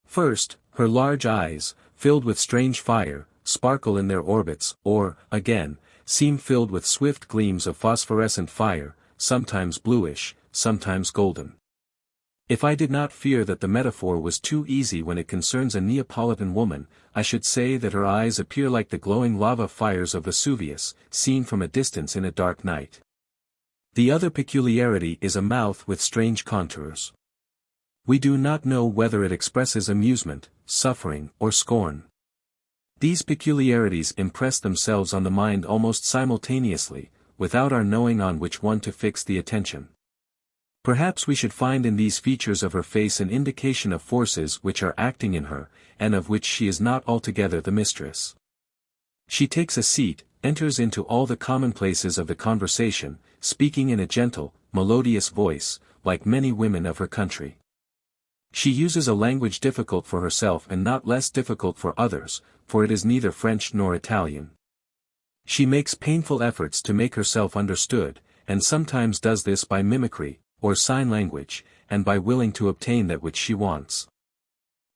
A: First, her large eyes, filled with strange fire, sparkle in their orbits, or, again, seem filled with swift gleams of phosphorescent fire, sometimes bluish, sometimes golden. If I did not fear that the metaphor was too easy when it concerns a Neapolitan woman, I should say that her eyes appear like the glowing lava fires of Vesuvius, seen from a distance in a dark night. The other peculiarity is a mouth with strange contours. We do not know whether it expresses amusement, suffering, or scorn. These peculiarities impress themselves on the mind almost simultaneously, without our knowing on which one to fix the attention. Perhaps we should find in these features of her face an indication of forces which are acting in her, and of which she is not altogether the mistress. She takes a seat, enters into all the commonplaces of the conversation, speaking in a gentle, melodious voice, like many women of her country. She uses a language difficult for herself and not less difficult for others, for it is neither French nor Italian. She makes painful efforts to make herself understood, and sometimes does this by mimicry, or sign language, and by willing to obtain that which she wants.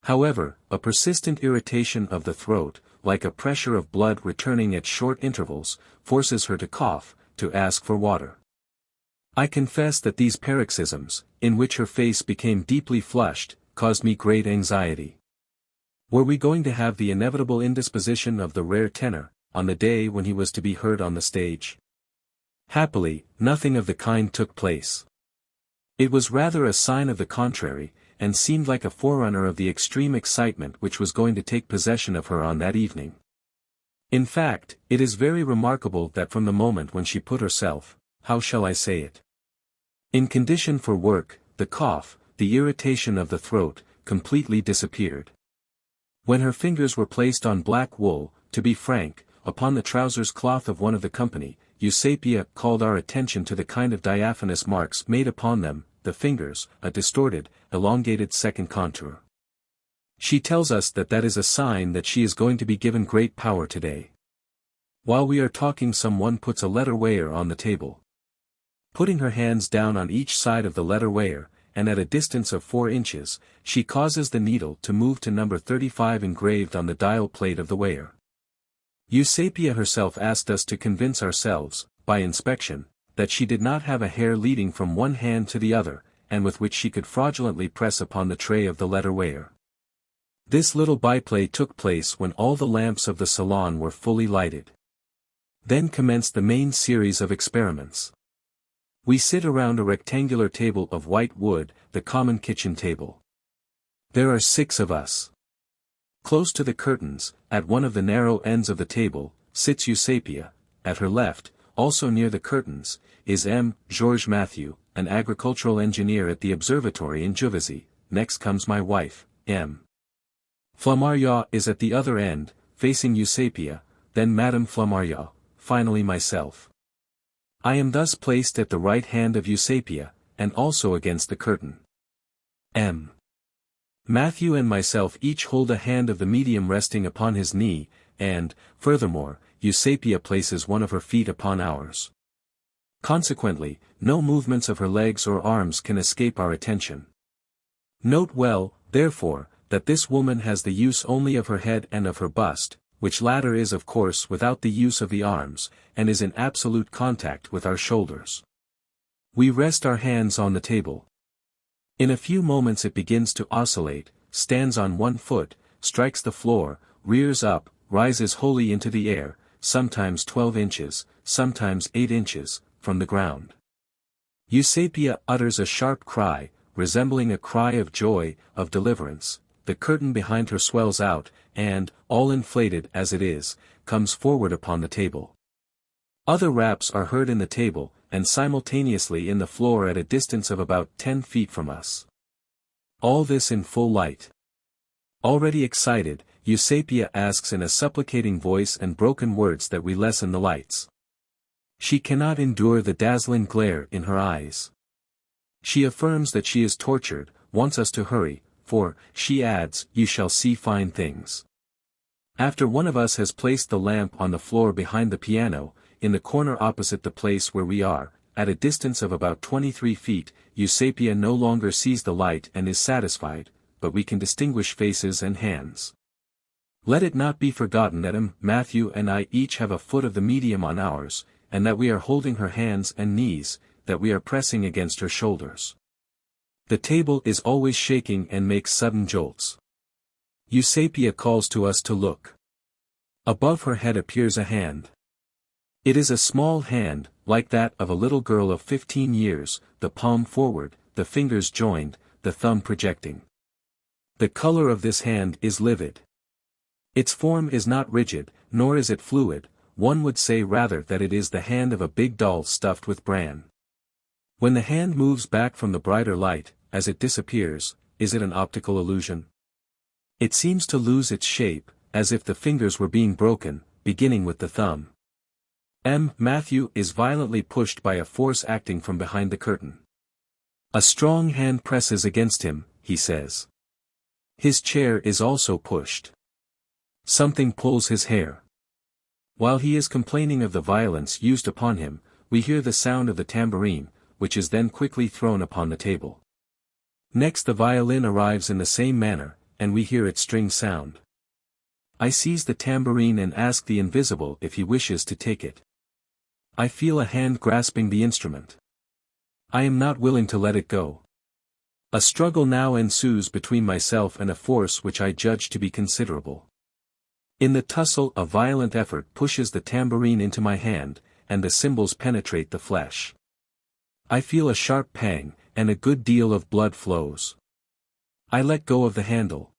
A: However, a persistent irritation of the throat, like a pressure of blood returning at short intervals, forces her to cough, to ask for water. I confess that these paroxysms, in which her face became deeply flushed, caused me great anxiety. Were we going to have the inevitable indisposition of the rare tenor, on the day when he was to be heard on the stage? Happily, nothing of the kind took place. It was rather a sign of the contrary, and seemed like a forerunner of the extreme excitement which was going to take possession of her on that evening. In fact, it is very remarkable that from the moment when she put herself, how shall I say it, in condition for work, the cough, the irritation of the throat, completely disappeared. When her fingers were placed on black wool, to be frank, upon the trousers cloth of one of the company, Eusapia called our attention to the kind of diaphanous marks made upon them, the fingers, a distorted, elongated second contour. She tells us that that is a sign that she is going to be given great power today. While we are talking, someone puts a letter weigher on the table. Putting her hands down on each side of the letter weigher, and at a distance of 4 inches, she causes the needle to move to number 35 engraved on the dial plate of the weigher. Eusapia herself asked us to convince ourselves, by inspection, that she did not have a hair leading from one hand to the other, and with which she could fraudulently press upon the tray of the letter weigher. This little byplay took place when all the lamps of the salon were fully lighted. Then commenced the main series of experiments. We sit around a rectangular table of white wood, the common kitchen table. There are 6 of us. Close to the curtains, at one of the narrow ends of the table, sits Eusapia. At her left, also near the curtains, is M. Georges Mathieu, an agricultural engineer at the observatory in Juvisy. Next comes my wife, M. Flammarion is at the other end, facing Eusapia, then Madame Flammarion, finally myself. I am thus placed at the right hand of Eusapia, and also against the curtain. M. Matthew and myself each hold a hand of the medium resting upon his knee, and, furthermore, Eusapia places one of her feet upon ours. Consequently, no movements of her legs or arms can escape our attention. Note well, therefore, that this woman has the use only of her head and of her bust, which latter is of course without the use of the arms, and is in absolute contact with our shoulders. We rest our hands on the table. In a few moments it begins to oscillate, stands on one foot, strikes the floor, rears up, rises wholly into the air, sometimes 12 inches, sometimes 8 inches, from the ground. Eusapia utters a sharp cry, resembling a cry of joy, of deliverance. The curtain behind her swells out, and, all inflated as it is, comes forward upon the table. Other raps are heard in the table, and simultaneously in the floor at a distance of about 10 feet from us. All this in full light. Already excited, Eusapia asks in a supplicating voice and broken words that we lessen the lights. She cannot endure the dazzling glare in her eyes. She affirms that she is tortured, wants us to hurry, for, she adds, you shall see fine things. After one of us has placed the lamp on the floor behind the piano, in the corner opposite the place where we are, at a distance of about 23 feet, Eusapia no longer sees the light and is satisfied, but we can distinguish faces and hands. Let it not be forgotten that Matthew and I each have a foot of the medium on ours, and that we are holding her hands and knees, that we are pressing against her shoulders. The table is always shaking and makes sudden jolts. Eusapia calls to us to look. Above her head appears a hand. It is a small hand, like that of a little girl of 15 years, the palm forward, the fingers joined, the thumb projecting. The color of this hand is livid. Its form is not rigid, nor is it fluid, one would say rather that it is the hand of a big doll stuffed with bran. When the hand moves back from the brighter light, as it disappears, is it an optical illusion? It seems to lose its shape, as if the fingers were being broken, beginning with the thumb. Matthew is violently pushed by a force acting from behind the curtain. A strong hand presses against him, he says. His chair is also pushed. Something pulls his hair. While he is complaining of the violence used upon him, we hear the sound of the tambourine, which is then quickly thrown upon the table. Next the violin arrives in the same manner, and we hear its string sound. I seize the tambourine and ask the invisible if he wishes to take it. I feel a hand grasping the instrument. I am not willing to let it go. A struggle now ensues between myself and a force which I judge to be considerable. In the tussle a violent effort pushes the tambourine into my hand, and the cymbals penetrate the flesh. I feel a sharp pang, and a good deal of blood flows. I let go of the handle.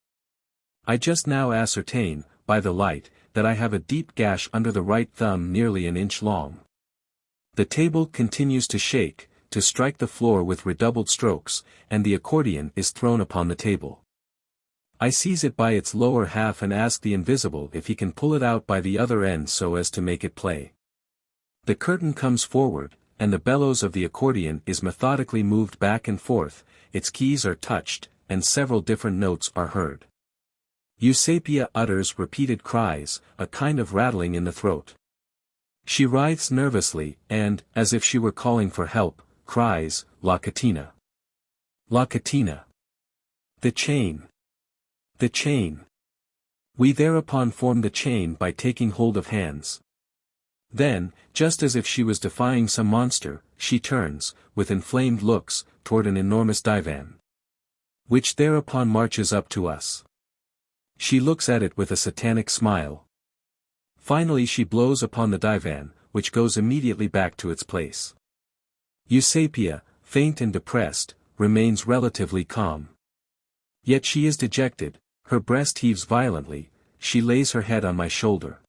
A: I just now ascertain, by the light, that I have a deep gash under the right thumb nearly an inch long. The table continues to shake, to strike the floor with redoubled strokes, and the accordion is thrown upon the table. I seize it by its lower half and ask the invisible if he can pull it out by the other end so as to make it play. The curtain comes forward, and the bellows of the accordion is methodically moved back and forth, its keys are touched, and several different notes are heard. Eusapia utters repeated cries, a kind of rattling in the throat. She writhes nervously, and, as if she were calling for help, cries, "La catena! La catena! The chain! The chain!" We thereupon form the chain by taking hold of hands. Then, just as if she was defying some monster, she turns, with inflamed looks, toward an enormous divan, which thereupon marches up to us. She looks at it with a satanic smile. Finally she blows upon the divan, which goes immediately back to its place. Eusapia, faint and depressed, remains relatively calm. Yet she is dejected, her breast heaves violently, she lays her head on my shoulder.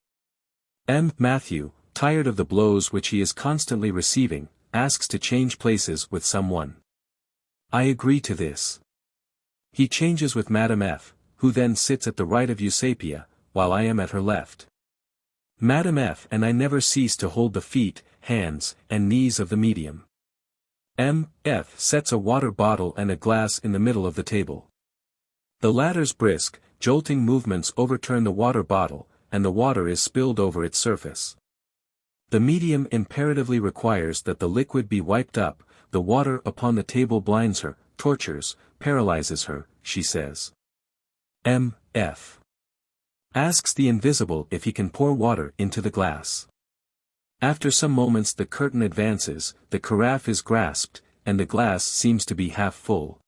A: Matthew, tired of the blows which he is constantly receiving, asks to change places with someone. I agree to this. He changes with Madame F., who then sits at the right of Eusapia, while I am at her left. Madame F. and I never cease to hold the feet, hands, and knees of the medium. F. sets a water bottle and a glass in the middle of the table. The latter's brisk, jolting movements overturn the water bottle, and the water is spilled over its surface. The medium imperatively requires that the liquid be wiped up, the water upon the table blinds her, tortures, paralyzes her, she says. F. asks the invisible if he can pour water into the glass. After some moments the curtain advances, the carafe is grasped, and the glass seems to be half full.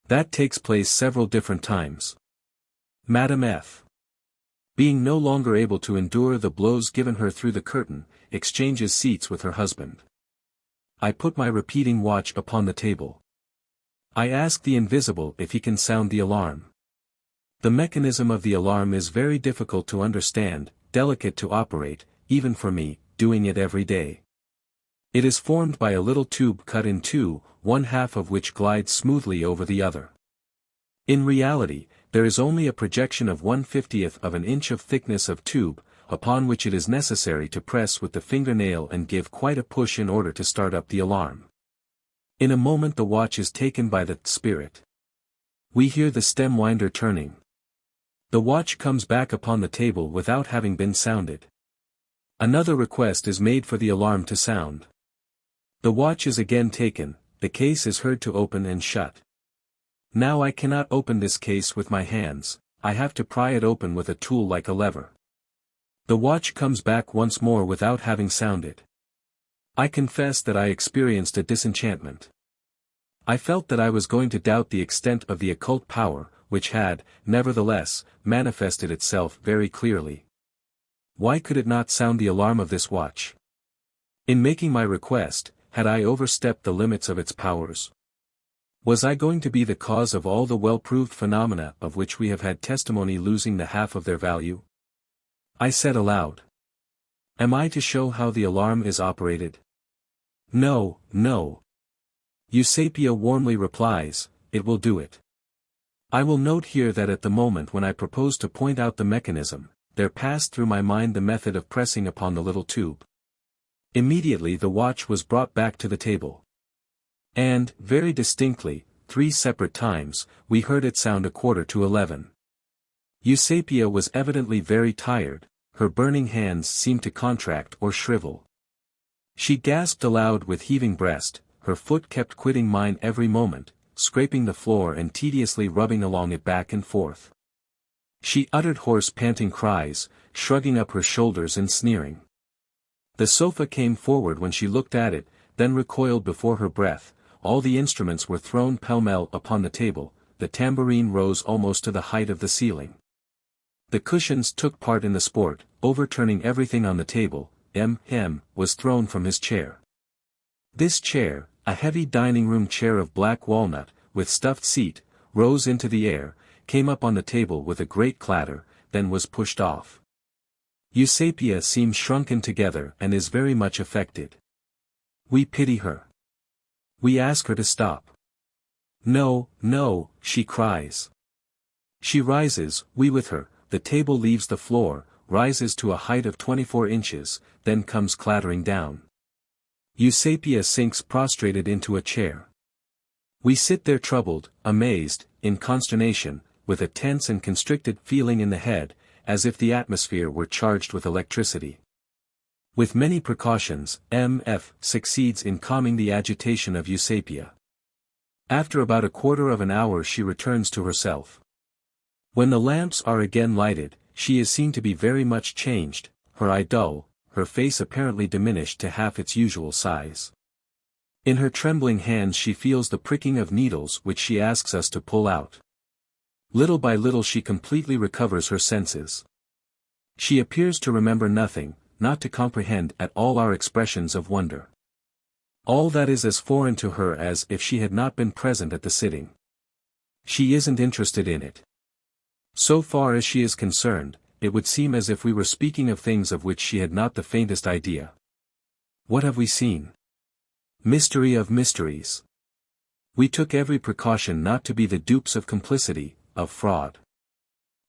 A: That takes place several different times. Madame F., being no longer able to endure the blows given her through the curtain, exchanges seats with her husband. I put my repeating watch upon the table. I ask the invisible if he can sound the alarm. The mechanism of the alarm is very difficult to understand, delicate to operate, even for me, doing it every day. It is formed by a little tube cut in two, one half of which glides smoothly over the other. In reality, there is only a projection of 1/50th of an inch of thickness of tube, upon which it is necessary to press with the fingernail and give quite a push in order to start up the alarm. In a moment the watch is taken by the spirit. We hear the stem winder turning. The watch comes back upon the table without having been sounded. Another request is made for the alarm to sound. The watch is again taken, the case is heard to open and shut. Now I cannot open this case with my hands, I have to pry it open with a tool like a lever. The watch comes back once more without having sounded. I confess that I experienced a disenchantment. I felt that I was going to doubt the extent of the occult power, which had, nevertheless, manifested itself very clearly. Why could it not sound the alarm of this watch? In making my request, had I overstepped the limits of its powers? Was I going to be the cause of all the well-proved phenomena of which we have had testimony losing the half of their value? I said aloud. Am I to show how the alarm is operated? No, no. Eusapia warmly replies, it will do it. I will note here that at the moment when I proposed to point out the mechanism, there passed through my mind the method of pressing upon the little tube. Immediately the watch was brought back to the table. And, very distinctly, 3 separate times, we heard it sound 11:15. Eusapia was evidently very tired, her burning hands seemed to contract or shrivel. She gasped aloud with heaving breast, her foot kept quitting mine every moment, scraping the floor and tediously rubbing along it back and forth. She uttered hoarse panting cries, shrugging up her shoulders and sneering. The sofa came forward when she looked at it, then recoiled before her breath, all the instruments were thrown pell-mell upon the table, the tambourine rose almost to the height of the ceiling. The cushions took part in the sport, overturning everything on the table. M. was thrown from his chair. This chair, a heavy dining room chair of black walnut, with stuffed seat, rose into the air, came up on the table with a great clatter, then was pushed off. Eusapia seems shrunken together and is very much affected. We pity her. We ask her to stop. No, no, she cries. She rises, we with her, the table leaves the floor, rises to a height of 24 inches, then comes clattering down. Eusapia sinks prostrated into a chair. We sit there troubled, amazed, in consternation, with a tense and constricted feeling in the head, as if the atmosphere were charged with electricity. With many precautions, M.F. succeeds in calming the agitation of Eusapia. After about a quarter of an hour she returns to herself. When the lamps are again lighted, she is seen to be very much changed, her eye dull, her face apparently diminished to half its usual size. In her trembling hands she feels the pricking of needles which she asks us to pull out. Little by little she completely recovers her senses. She appears to remember nothing, not to comprehend at all our expressions of wonder. All that is as foreign to her as if she had not been present at the sitting. She isn't interested in it. So far as she is concerned, it would seem as if we were speaking of things of which she had not the faintest idea. What have we seen? Mystery of mysteries. We took every precaution not to be the dupes of complicity, of fraud.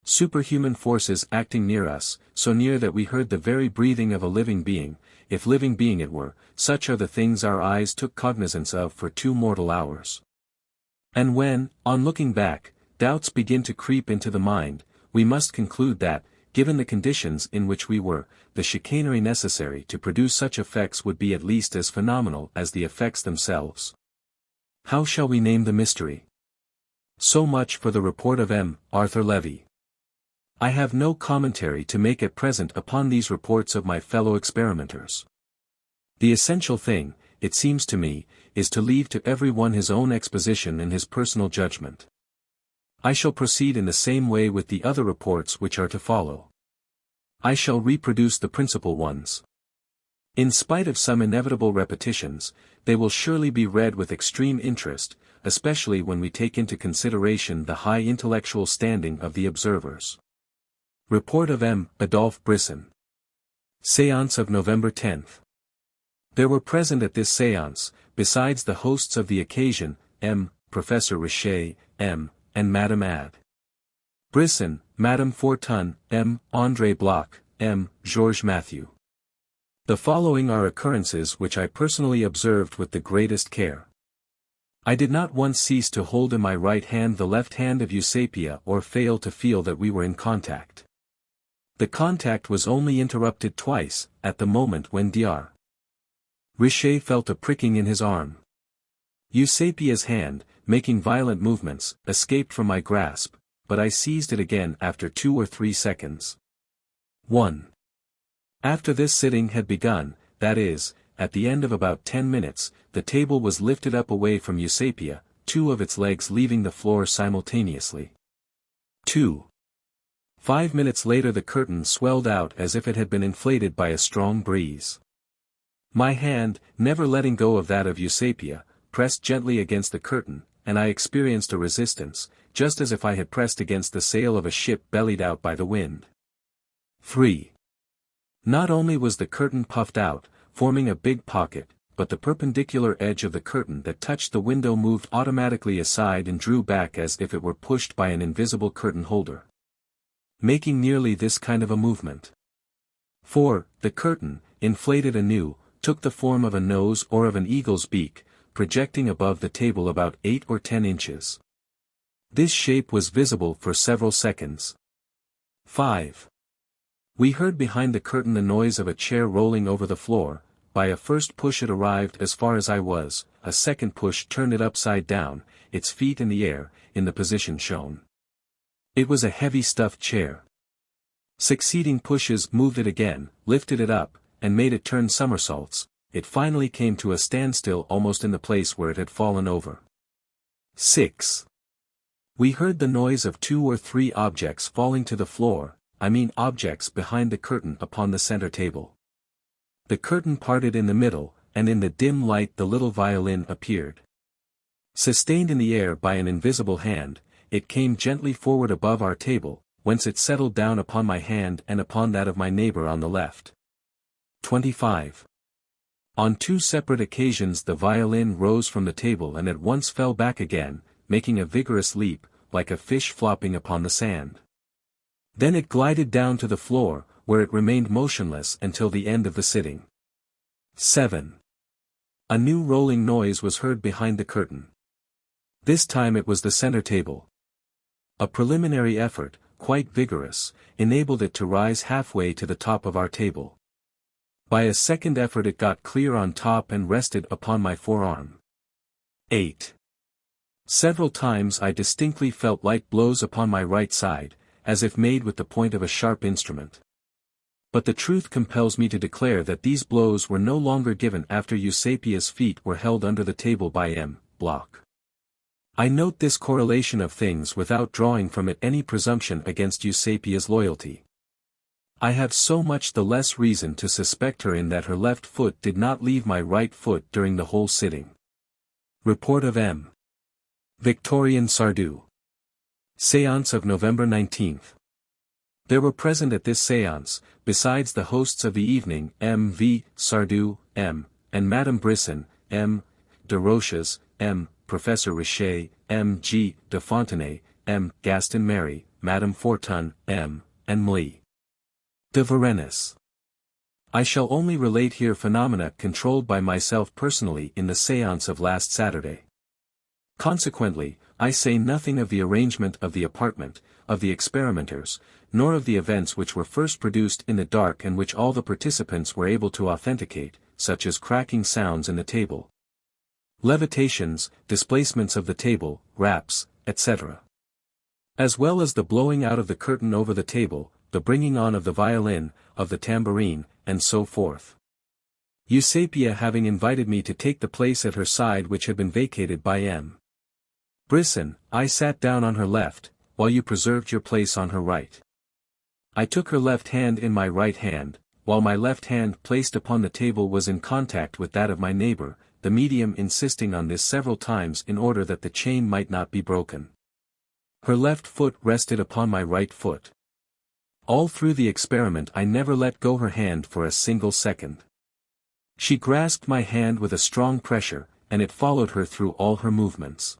A: Superhuman forces acting near us, so near that we heard the very breathing of a living being, if living being it were, such are the things our eyes took cognizance of for 2 mortal hours. And when, on looking back, doubts begin to creep into the mind, we must conclude that, given the conditions in which we were, the chicanery necessary to produce such effects would be at least as phenomenal as the effects themselves. How shall we name the mystery? So much for the report of M. Arthur Levy. I have no commentary to make at present upon these reports of my fellow experimenters. The essential thing, it seems to me, is to leave to every one his own exposition and his personal judgment. I shall proceed in the same way with the other reports which are to follow. I shall reproduce the principal ones. In spite of some inevitable repetitions, they will surely be read with extreme interest, especially when we take into consideration the high intellectual standing of the observers. Report of M. Adolphe Brisson. Séance of November 10th. There were present at this séance, besides the hosts of the occasion, M. Professor Richer, M. and Madame Ad. Brisson, Madame Fortun, M. André Bloch, M. Georges Mathieu. The following are occurrences which I personally observed with the greatest care. I did not once cease to hold in my right hand the left hand of Eusapia or fail to feel that we were in contact. The contact was only interrupted twice, at the moment when Dr. Richer felt a pricking in his arm. Eusapia's hand, making violent movements, escaped from my grasp, but I seized it again after 2 or 3 seconds. 1. After this sitting had begun, that is, at the end of about 10 minutes, the table was lifted up away from Eusapia, 2 of its legs leaving the floor simultaneously. 2. 5 minutes later the curtain swelled out as if it had been inflated by a strong breeze. My hand, never letting go of that of Eusapia, pressed gently against the curtain, and I experienced a resistance, just as if I had pressed against the sail of a ship bellied out by the wind. 3. Not only was the curtain puffed out, forming a big pocket, but the perpendicular edge of the curtain that touched the window moved automatically aside and drew back as if it were pushed by an invisible curtain holder. Making nearly this kind of a movement. 4. The curtain, inflated anew, took the form of a nose or of an eagle's beak, projecting above the table about 8 or 10 inches. This shape was visible for several seconds. 5. We heard behind the curtain the noise of a chair rolling over the floor. By a first push it arrived as far as I was, a second push turned it upside down, its feet in the air, in the position shown. It was a heavy stuffed chair. Succeeding pushes moved it again, lifted it up, and made it turn somersaults. It finally came to a standstill almost in the place where it had fallen over. 6. We heard the noise of 2 or 3 objects falling to the floor, I mean objects behind the curtain upon the center table. The curtain parted in the middle, and in the dim light the little violin appeared. Sustained in the air by an invisible hand, it came gently forward above our table, whence it settled down upon my hand and upon that of my neighbor on the left. 25. On 2 separate occasions the violin rose from the table and at once fell back again, making a vigorous leap, like a fish flopping upon the sand. Then it glided down to the floor, where it remained motionless until the end of the sitting. 7. A new rolling noise was heard behind the curtain. This time it was the center table. A preliminary effort, quite vigorous, enabled it to rise halfway to the top of our table. By a second effort it got clear on top and rested upon my forearm. 8. Several times I distinctly felt light blows upon my right side, as if made with the point of a sharp instrument. But the truth compels me to declare that these blows were no longer given after Eusapia's feet were held under the table by M. Bloch. I note this correlation of things without drawing from it any presumption against Eusapia's loyalty. I have so much the less reason to suspect her in that her left foot did not leave my right foot during the whole sitting. Report of M. Victorien Sardou. Séance of November 19. There were present at this séance, besides the hosts of the evening, M. V. Sardou, M., and Madame Brisson, M. de Roches, M. Professor Richer, M. G. de Fontenay, M. Gaston Mary, Madame Fortun, M. and Mlie de Varennes. I shall only relate here phenomena controlled by myself personally in the séance of last Saturday. Consequently, I say nothing of the arrangement of the apartment, of the experimenters, nor of the events which were first produced in the dark and which all the participants were able to authenticate, such as cracking sounds in the table, levitations, displacements of the table, raps, etc. As well as the blowing out of the curtain over the table, the bringing on of the violin, of the tambourine, and so forth. Eusapia having invited me to take the place at her side which had been vacated by M. Brisson, I sat down on her left, while you preserved your place on her right. I took her left hand in my right hand, while my left hand placed upon the table was in contact with that of my neighbor, the medium insisting on this several times in order that the chain might not be broken. Her left foot rested upon my right foot. All through the experiment I never let go her hand for a single second. She grasped my hand with a strong pressure, and it followed her through all her movements.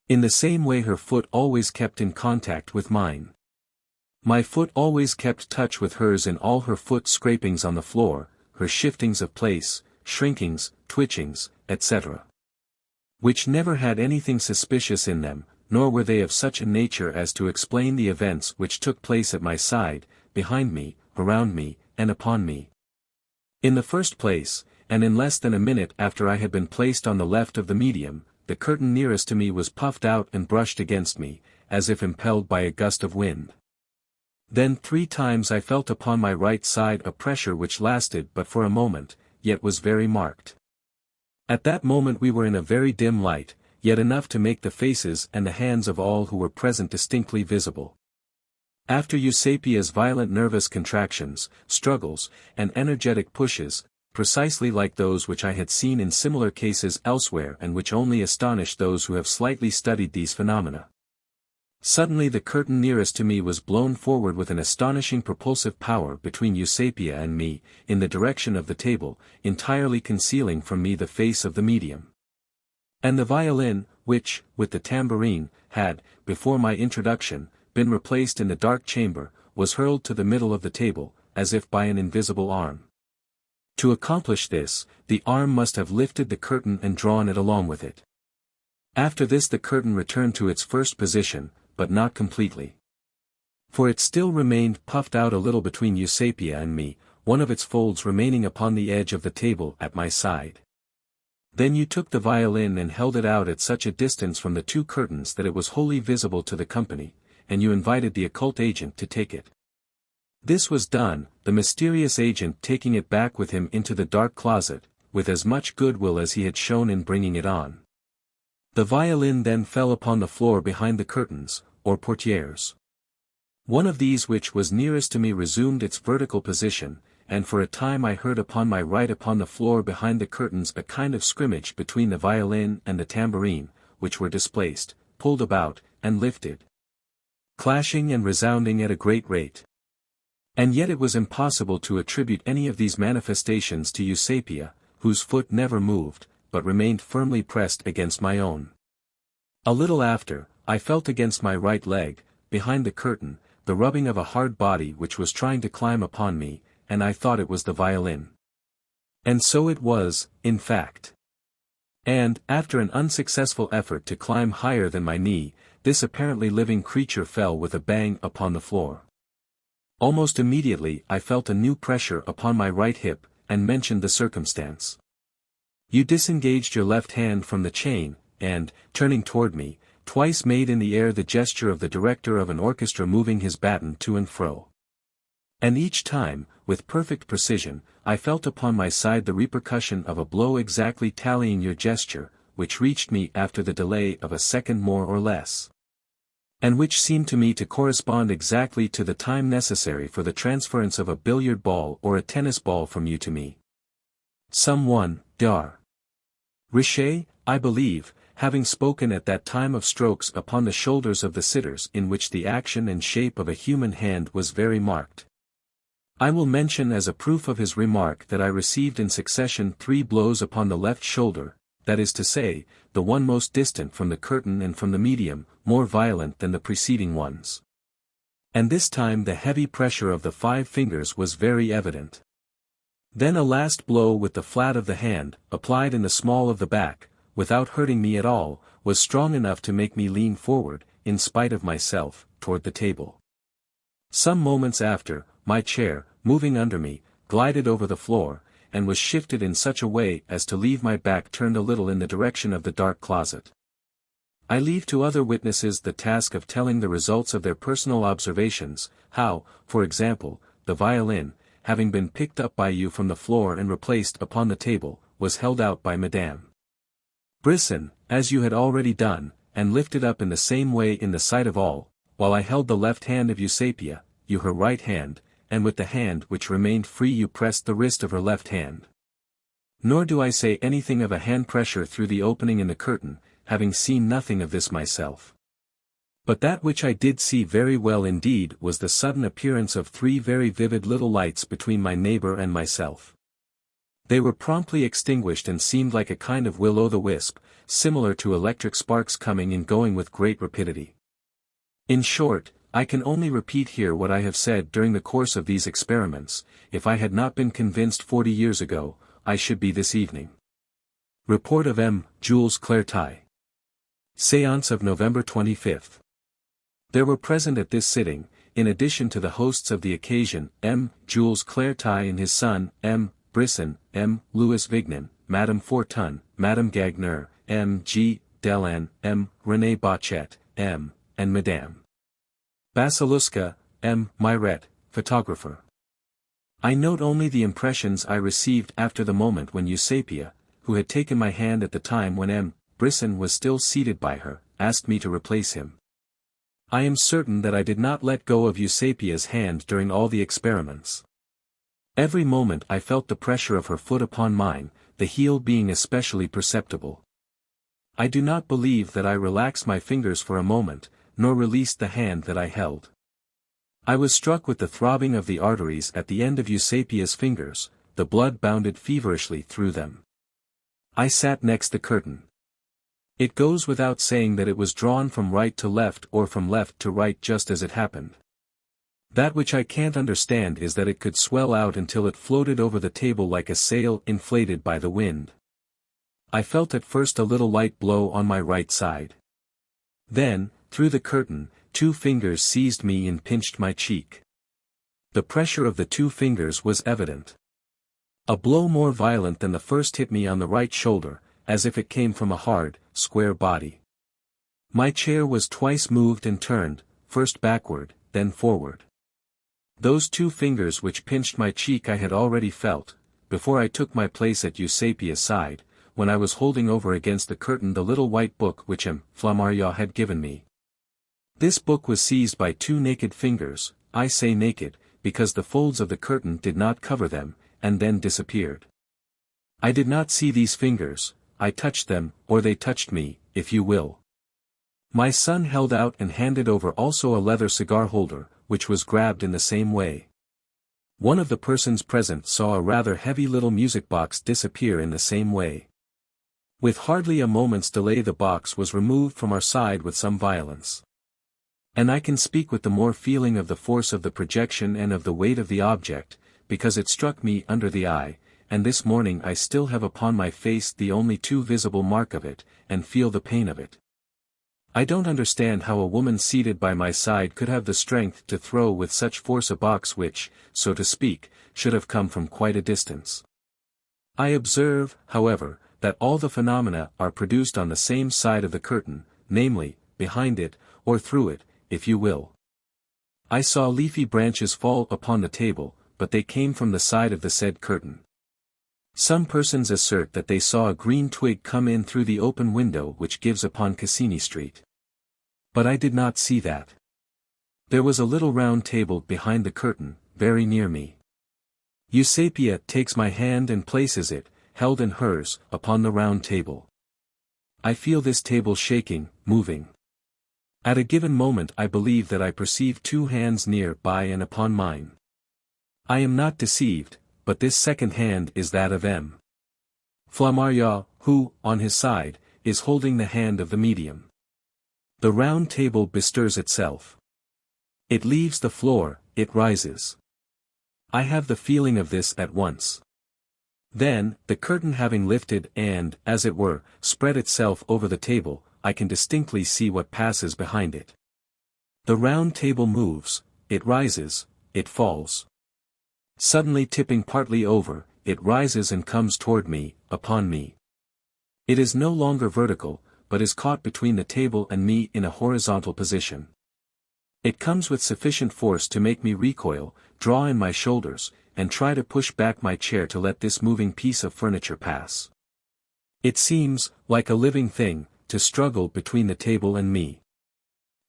A: In the same way her foot always kept in contact with mine. My foot always kept touch with hers in all her foot scrapings on the floor, her shiftings of place, shrinkings, twitchings, etc. Which never had anything suspicious in them, nor were they of such a nature as to explain the events which took place at my side, behind me, around me, and upon me. In the first place, and in less than a minute after I had been placed on the left of the medium, the curtain nearest to me was puffed out and brushed against me, as if impelled by a gust of wind. Then 3 times I felt upon my right side a pressure which lasted but for a moment, yet was very marked. At that moment we were in a very dim light, yet enough to make the faces and the hands of all who were present distinctly visible. After Eusapia's violent nervous contractions, struggles, and energetic pushes, precisely like those which I had seen in similar cases elsewhere and which only astonish those who have slightly studied these phenomena. Suddenly the curtain nearest to me was blown forward with an astonishing propulsive power between Eusapia and me, in the direction of the table, entirely concealing from me the face of the medium. And the violin, which, with the tambourine, had, before my introduction, been replaced in the dark chamber, was hurled to the middle of the table, as if by an invisible arm. To accomplish this, the arm must have lifted the curtain and drawn it along with it. After this the curtain returned to its first position, but not completely. For it still remained puffed out a little between Eusapia and me, one of its folds remaining upon the edge of the table at my side. Then you took the violin and held it out at such a distance from the 2 curtains that it was wholly visible to the company, and you invited the occult agent to take it. This was done, the mysterious agent taking it back with him into the dark closet, with as much goodwill as he had shown in bringing it on. The violin then fell upon the floor behind the curtains, or portières. One of these which was nearest to me resumed its vertical position, and for a time I heard upon my right upon the floor behind the curtains a kind of scrimmage between the violin and the tambourine, which were displaced, pulled about, and lifted, clashing and resounding at a great rate. And yet it was impossible to attribute any of these manifestations to Eusapia, whose foot never moved, but remained firmly pressed against my own. A little after, I felt against my right leg, behind the curtain, the rubbing of a hard body which was trying to climb upon me, and I thought it was the violin. And so it was, in fact. And, after an unsuccessful effort to climb higher than my knee, this apparently living creature fell with a bang upon the floor. Almost immediately I felt a new pressure upon my right hip, and mentioned the circumstance. You disengaged your left hand from the chain, and, turning toward me, twice made in the air the gesture of the director of an orchestra moving his baton to and fro. And each time, with perfect precision, I felt upon my side the repercussion of a blow exactly tallying your gesture, which reached me after the delay of a second more or less, and which seemed to me to correspond exactly to the time necessary for the transference of a billiard ball or a tennis ball from you to me. Some one, Dar. Richer, I believe, having spoken at that time of strokes upon the shoulders of the sitters in which the action and shape of a human hand was very marked. I will mention as a proof of his remark that I received in succession 3 blows upon the left shoulder, that is to say, the one most distant from the curtain and from the medium, more violent than the preceding ones. And this time the heavy pressure of the 5 fingers was very evident. Then a last blow with the flat of the hand, applied in the small of the back, without hurting me at all, was strong enough to make me lean forward, in spite of myself, toward the table. Some moments after, my chair, moving under me, glided over the floor, and was shifted in such a way as to leave my back turned a little in the direction of the dark closet. I leave to other witnesses the task of telling the results of their personal observations, how, for example, the violin, having been picked up by you from the floor and replaced upon the table, was held out by Madame Brisson, as you had already done, and lifted up in the same way in the sight of all, while I held the left hand of Eusapia, you her right hand, and with the hand which remained free you pressed the wrist of her left hand. Nor do I say anything of a hand pressure through the opening in the curtain, having seen nothing of this myself. But that which I did see very well indeed was the sudden appearance of 3 very vivid little lights between my neighbor and myself. They were promptly extinguished and seemed like a kind of will-o'-the-wisp, similar to electric sparks coming and going with great rapidity. In short, I can only repeat here what I have said during the course of these experiments. If I had not been convinced 40 years ago, I should be this evening. Report of M. Jules Clairty. Séance of November 25. There were present at this sitting, in addition to the hosts of the occasion, M. Jules Clairty and his son, M. Brisson, M. Louis Vignan, Madame Fortun, Madame Gagner, M. G. Delan, M. René Bachet, M. and Madame Basiluska, M. Myret, photographer. I note only the impressions I received after the moment when Eusapia, who had taken my hand at the time when M. Brisson was still seated by her, asked me to replace him. I am certain that I did not let go of Eusapia's hand during all the experiments. Every moment I felt the pressure of her foot upon mine, the heel being especially perceptible. I do not believe that I relaxed my fingers for a moment, nor released the hand that I held. I was struck with the throbbing of the arteries at the end of Eusapia's fingers, the blood bounded feverishly through them. I sat next the curtain. It goes without saying that it was drawn from right to left or from left to right just as it happened. That which I can't understand is that it could swell out until it floated over the table like a sail inflated by the wind. I felt at first a little light blow on my right side. Then, through the curtain, 2 fingers seized me and pinched my cheek. The pressure of the 2 fingers was evident. A blow more violent than the first hit me on the right shoulder, as if it came from a hard, square body. My chair was twice moved and turned, first backward, then forward. Those 2 fingers which pinched my cheek I had already felt, before I took my place at Eusapia's side, when I was holding over against the curtain the little white book which M. Flammarion had given me. This book was seized by two naked fingers, I say naked, because the folds of the curtain did not cover them, and then disappeared. I did not see these fingers, I touched them, or they touched me, if you will. My son held out and handed over also a leather cigar holder, which was grabbed in the same way. One of the persons present saw a rather heavy little music box disappear in the same way. With hardly a moment's delay the box was removed from our side with some violence. And I can speak with the more feeling of the force of the projection and of the weight of the object, because it struck me under the eye, and this morning I still have upon my face the only too visible mark of it, and feel the pain of it. I don't understand how a woman seated by my side could have the strength to throw with such force a box which, so to speak, should have come from quite a distance. I observe, however, that all the phenomena are produced on the same side of the curtain, namely, behind it, or through it, if you will. I saw leafy branches fall upon the table, but they came from the side of the said curtain. Some persons assert that they saw a green twig come in through the open window which gives upon Cassini Street. But I did not see that. There was a little round table behind the curtain, very near me. Eusapia takes my hand and places it, held in hers, upon the round table. I feel this table shaking, moving. At a given moment I believe that I perceive two hands near by and upon mine. I am not deceived, but this second hand is that of M. Flammarion, who, on his side, is holding the hand of the medium. The round table bestirs itself. It leaves the floor, it rises. I have the feeling of this at once. Then, the curtain having lifted and, as it were, spread itself over the table, I can distinctly see what passes behind it. The round table moves, it rises, it falls. Suddenly tipping partly over, it rises and comes toward me, upon me. It is no longer vertical, but is caught between the table and me in a horizontal position. It comes with sufficient force to make me recoil, draw in my shoulders, and try to push back my chair to let this moving piece of furniture pass. It seems, like a living thing, to struggle between the table and me.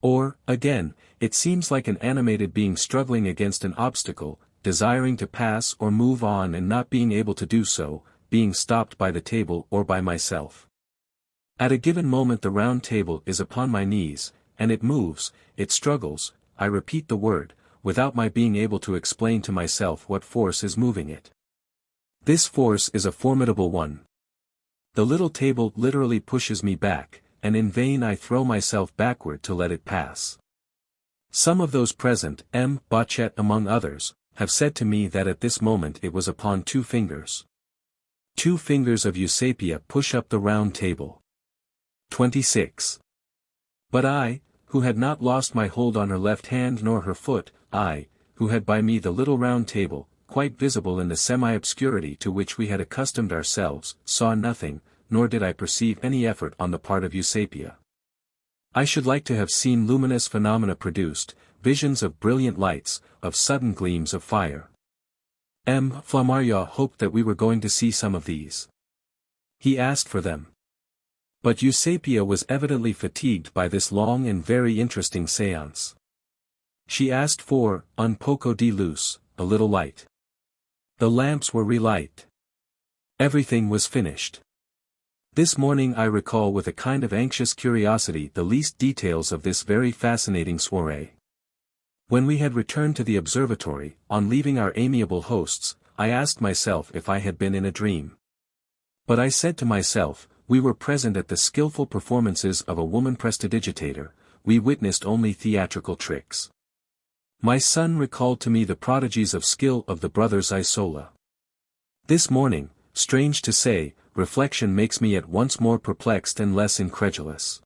A: Or, again, it seems like an animated being struggling against an obstacle, desiring to pass or move on and not being able to do so, being stopped by the table or by myself. At a given moment the round table is upon my knees, and it moves, it struggles, I repeat the word, without my being able to explain to myself what force is moving it. This force is a formidable one. The little table literally pushes me back, and in vain I throw myself backward to let it pass. Some of those present, M. Bochet among others, have said to me that at this moment it was upon two fingers. Two fingers of Eusapia push up the round table. 26. But I, who had not lost my hold on her left hand nor her foot, I, who had by me the little round table, quite visible in the semi-obscurity to which we had accustomed ourselves, saw nothing, nor did I perceive any effort on the part of Eusapia. I should like to have seen luminous phenomena produced, visions of brilliant lights, of sudden gleams of fire. M. Flammarion hoped that we were going to see some of these. He asked for them. But Eusapia was evidently fatigued by this long and very interesting séance. She asked for, un poco de luz, a little light. The lamps were relight. Everything was finished. This morning I recall with a kind of anxious curiosity the least details of this very fascinating soirée. When we had returned to the observatory, on leaving our amiable hosts, I asked myself if I had been in a dream. But I said to myself, we were present at the skillful performances of a woman prestidigitator, we witnessed only theatrical tricks. My son recalled to me the prodigies of skill of the brothers Isola. This morning, strange to say, reflection makes me at once more perplexed and less incredulous.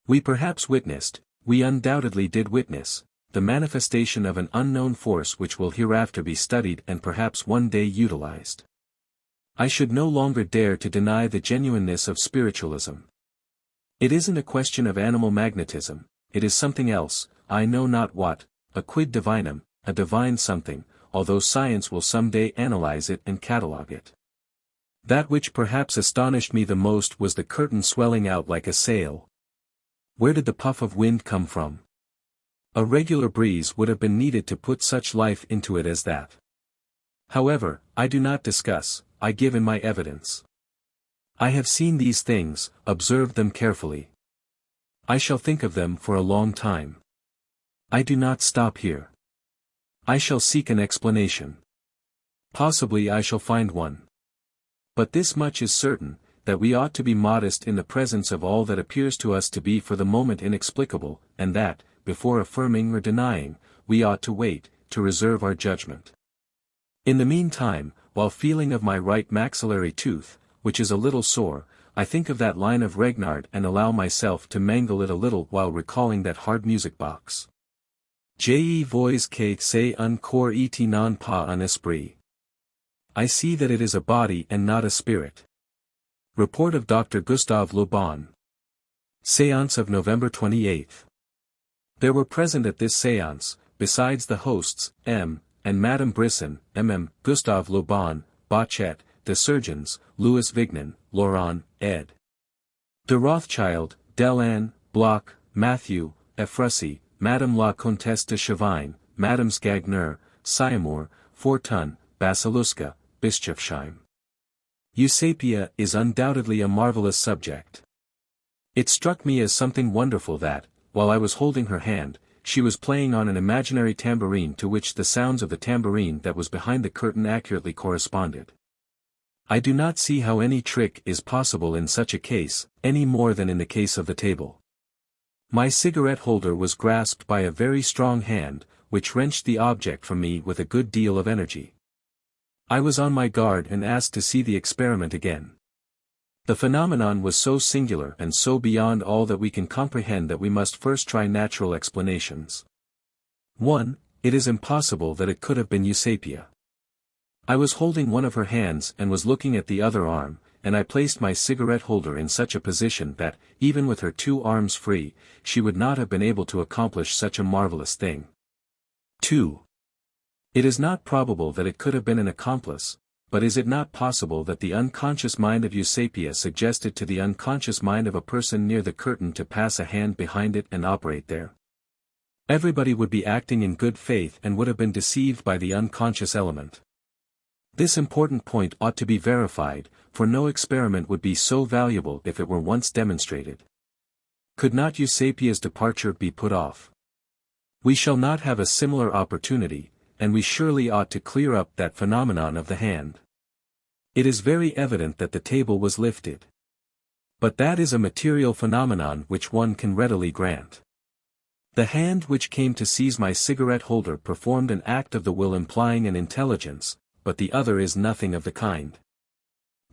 A: We perhaps witnessed, we undoubtedly did witness, the manifestation of an unknown force which will hereafter be studied and perhaps one day utilized. I should no longer dare to deny the genuineness of spiritualism. It isn't a question of animal magnetism, it is something else, I know not what, a quid divinum, a divine something, although science will some day analyze it and catalogue it. That which perhaps astonished me the most was the curtain swelling out like a sail. Where did the puff of wind come from? A regular breeze would have been needed to put such life into it as that. However, I do not discuss, I give in my evidence. I have seen these things, observed them carefully. I shall think of them for a long time. I do not stop here. I shall seek an explanation. Possibly I shall find one. But this much is certain, that we ought to be modest in the presence of all that appears to us to be for the moment inexplicable, and that, before affirming or denying, we ought to wait, to reserve our judgment. In the meantime, while feeling of my right maxillary tooth, which is a little sore, I think of that line of Regnard and allow myself to mangle it a little while recalling that hard music box. Je vois que c'est un corps et non pas un esprit. I see that it is a body and not a spirit. Report of Dr. Gustave Le Bon. Séance of November 28. There were present at this séance, besides the hosts, M. and Madame Brisson, M.M., Gustave Le Bon, Bachet, the surgeons, Louis Vignon, Laurent, ed. de Rothschild, Delanne, Bloch, Matthew, Effrussi, Madame la Comtesse de Chavine, Madame Gagner, Syamore, Fortun, Basiluska, Bischofsheim. Eusapia is undoubtedly a marvelous subject. It struck me as something wonderful that, while I was holding her hand, she was playing on an imaginary tambourine to which the sounds of the tambourine that was behind the curtain accurately corresponded. I do not see how any trick is possible in such a case, any more than in the case of the table. My cigarette holder was grasped by a very strong hand, which wrenched the object from me with a good deal of energy. I was on my guard and asked to see the experiment again. The phenomenon was so singular and so beyond all that we can comprehend that we must first try natural explanations. 1. It is impossible that it could have been Eusapia. I was holding one of her hands and was looking at the other arm, and I placed my cigarette holder in such a position that, even with her two arms free, she would not have been able to accomplish such a marvelous thing. 2. It is not probable that it could have been an accomplice, but is it not possible that the unconscious mind of Eusapia suggested to the unconscious mind of a person near the curtain to pass a hand behind it and operate there? Everybody would be acting in good faith and would have been deceived by the unconscious element. This important point ought to be verified, for no experiment would be so valuable if it were once demonstrated. Could not Eusapia's departure be put off? We shall not have a similar opportunity, and we surely ought to clear up that phenomenon of the hand. It is very evident that the table was lifted. But that is a material phenomenon which one can readily grant. The hand which came to seize my cigarette holder performed an act of the will implying an intelligence, but the other is nothing of the kind.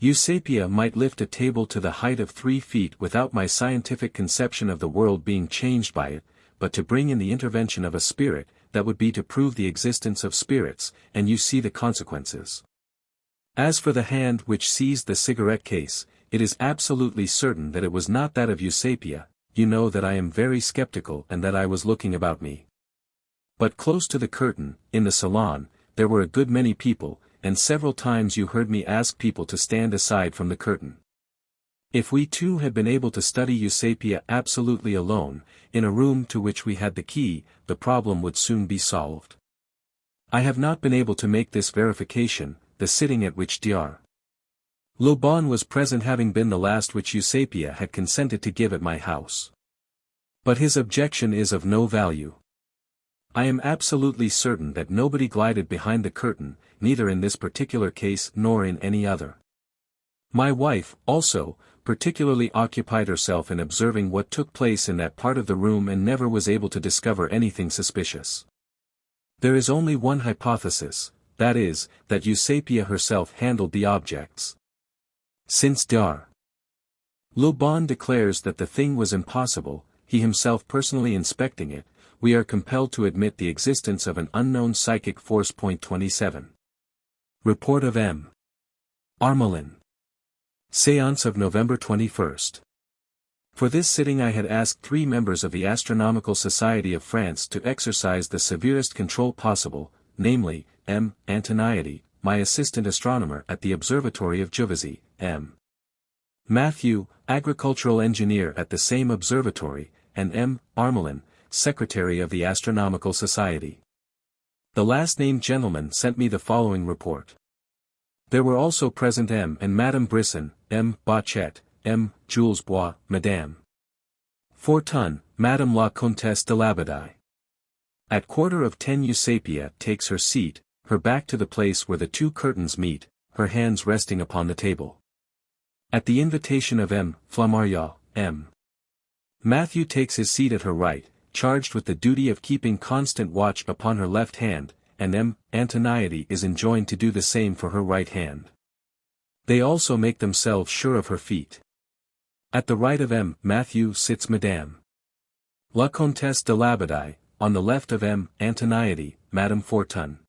A: Eusapia might lift a table to the height of 3 feet without my scientific conception of the world being changed by it, but to bring in the intervention of a spirit, that would be to prove the existence of spirits, and you see the consequences. As for the hand which seized the cigarette case, it is absolutely certain that it was not that of Eusapia. You know that I am very skeptical and that I was looking about me. But close to the curtain, in the salon, there were a good many people, and several times you heard me ask people to stand aside from the curtain. If we too had been able to study Eusapia absolutely alone, in a room to which we had the key, the problem would soon be solved. I have not been able to make this verification, the sitting at which Dr. Le Bon was present having been the last which Eusapia had consented to give at my house. But his objection is of no value. I am absolutely certain that nobody glided behind the curtain, neither in this particular case nor in any other. My wife, also, particularly occupied herself in observing what took place in that part of the room and never was able to discover anything suspicious. There is only one hypothesis, that is, that Eusapia herself handled the objects. Since Dr. Le Bon declares that the thing was impossible, he himself personally inspecting it, we are compelled to admit the existence of an unknown psychic force. 27. Report of M. Armelin. Séance of November 21. For this sitting I had asked 3 members of the Astronomical Society of France to exercise the severest control possible, namely, M. Antoniadi, my assistant astronomer at the Observatory of Juvisy, M. Matthew, agricultural engineer at the same observatory, and M. Armelin, Secretary of the Astronomical Society. The last-named gentleman sent me the following report. There were also present M. and Madame Brisson, M. Bachet, M. Jules Bois, Madame Fortun, Madame la Comtesse de Labadie. At 9:15 Eusapia takes her seat, her back to the place where the two curtains meet, her hands resting upon the table. At the invitation of M. Flammarion, M. Matthew takes his seat at her right, charged with the duty of keeping constant watch upon her left hand, and M. Antoniety is enjoined to do the same for her right hand. They also make themselves sure of her feet. At the right of M. Matthew sits Madame la Comtesse de Labadie, on the left of M. Antoniety, Madame Fortun.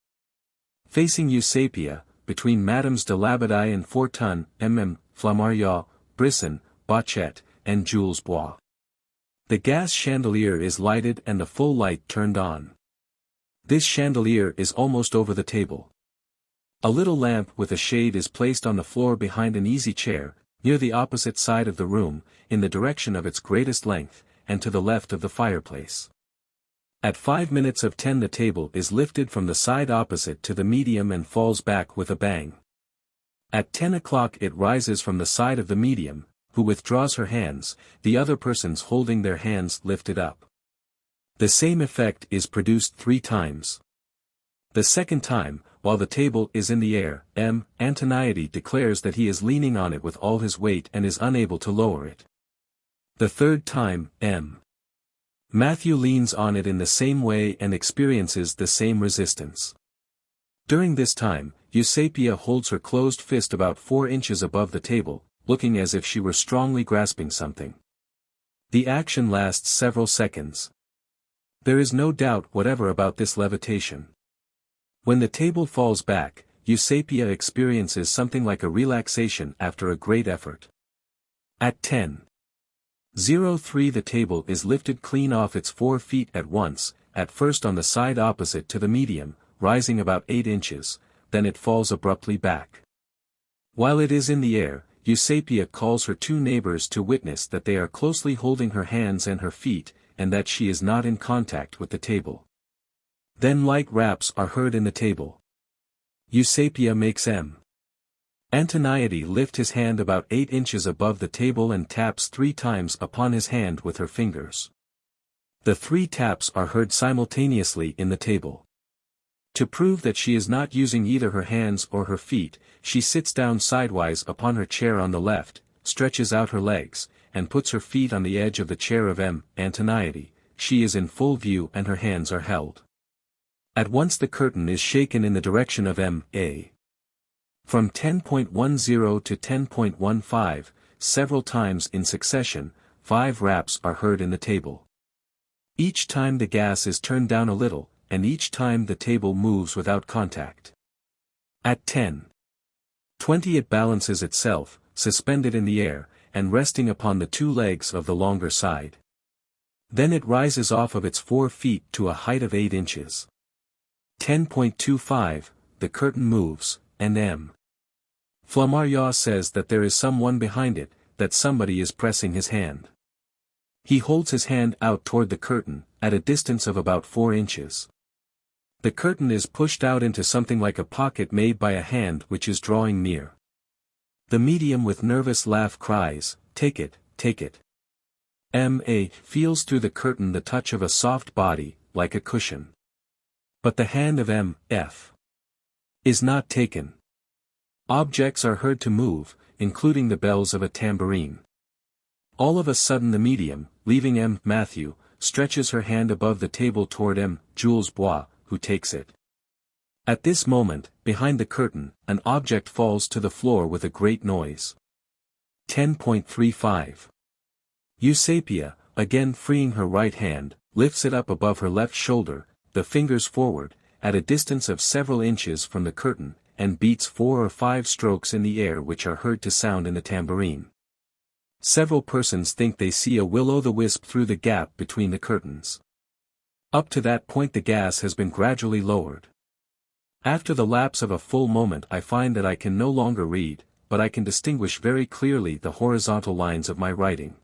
A: Facing Eusapia, between Madames de Labadie and Fortun, M. Flammarion, Brisson, Bachet, and Jules Bois. The gas chandelier is lighted and the full light turned on. This chandelier is almost over the table. A little lamp with a shade is placed on the floor behind an easy chair, near the opposite side of the room, in the direction of its greatest length, and to the left of the fireplace. At 10:05 the table is lifted from the side opposite to the medium and falls back with a bang. At 10 o'clock it rises from the side of the medium, who withdraws her hands, the other persons holding their hands lifted up. The same effect is produced 3 times. The second time, while the table is in the air, M. Antoniety declares that he is leaning on it with all his weight and is unable to lower it. The third time, M. Matthew leans on it in the same way and experiences the same resistance. During this time, Eusapia holds her closed fist about 4 inches above the table, looking as if she were strongly grasping something. The action lasts several seconds. There is no doubt whatever about this levitation. When the table falls back, Eusapia experiences something like a relaxation after a great effort. At 10:03 the table is lifted clean off its 4 feet at once, at first on the side opposite to the medium, rising about 8 inches, then it falls abruptly back. While it is in the air, Eusapia calls her 2 neighbors to witness that they are closely holding her hands and her feet, and that she is not in contact with the table. Then light raps are heard in the table. Eusapia makes M. Antoniety lift his hand about 8 inches above the table and taps 3 times upon his hand with her fingers. The 3 taps are heard simultaneously in the table. To prove that she is not using either her hands or her feet, she sits down sidewise upon her chair on the left, stretches out her legs, and puts her feet on the edge of the chair of M. Antoniety. She is in full view and her hands are held. At once the curtain is shaken in the direction of M. A. From 10:10 to 10:15, several times in succession, 5 raps are heard in the table. Each time the gas is turned down a little, and each time the table moves without contact. At 10:20 it balances itself, suspended in the air, and resting upon the 2 legs of the longer side. Then it rises off of its 4 feet to a height of 8 inches. 10:25, the curtain moves, and M. Flammarion says that there is someone behind it, that somebody is pressing his hand. He holds his hand out toward the curtain, at a distance of about 4 inches. The curtain is pushed out into something like a pocket made by a hand which is drawing near. The medium with nervous laugh cries, "Take it, take it." M.A. feels through the curtain the touch of a soft body, like a cushion. But the hand of M.F. is not taken. Objects are heard to move, including the bells of a tambourine. All of a sudden the medium, leaving M. Matthew, stretches her hand above the table toward M. Jules Bois, who takes it. At this moment, behind the curtain, an object falls to the floor with a great noise. 10:35. Eusapia, again freeing her right hand, lifts it up above her left shoulder, the fingers forward, at a distance of several inches from the curtain, and beats 4 or 5 strokes in the air which are heard to sound in the tambourine. Several persons think they see a will-o'-the-wisp through the gap between the curtains. Up to that point the gas has been gradually lowered. After the lapse of a full moment I find that I can no longer read, but I can distinguish very clearly the horizontal lines of my writing.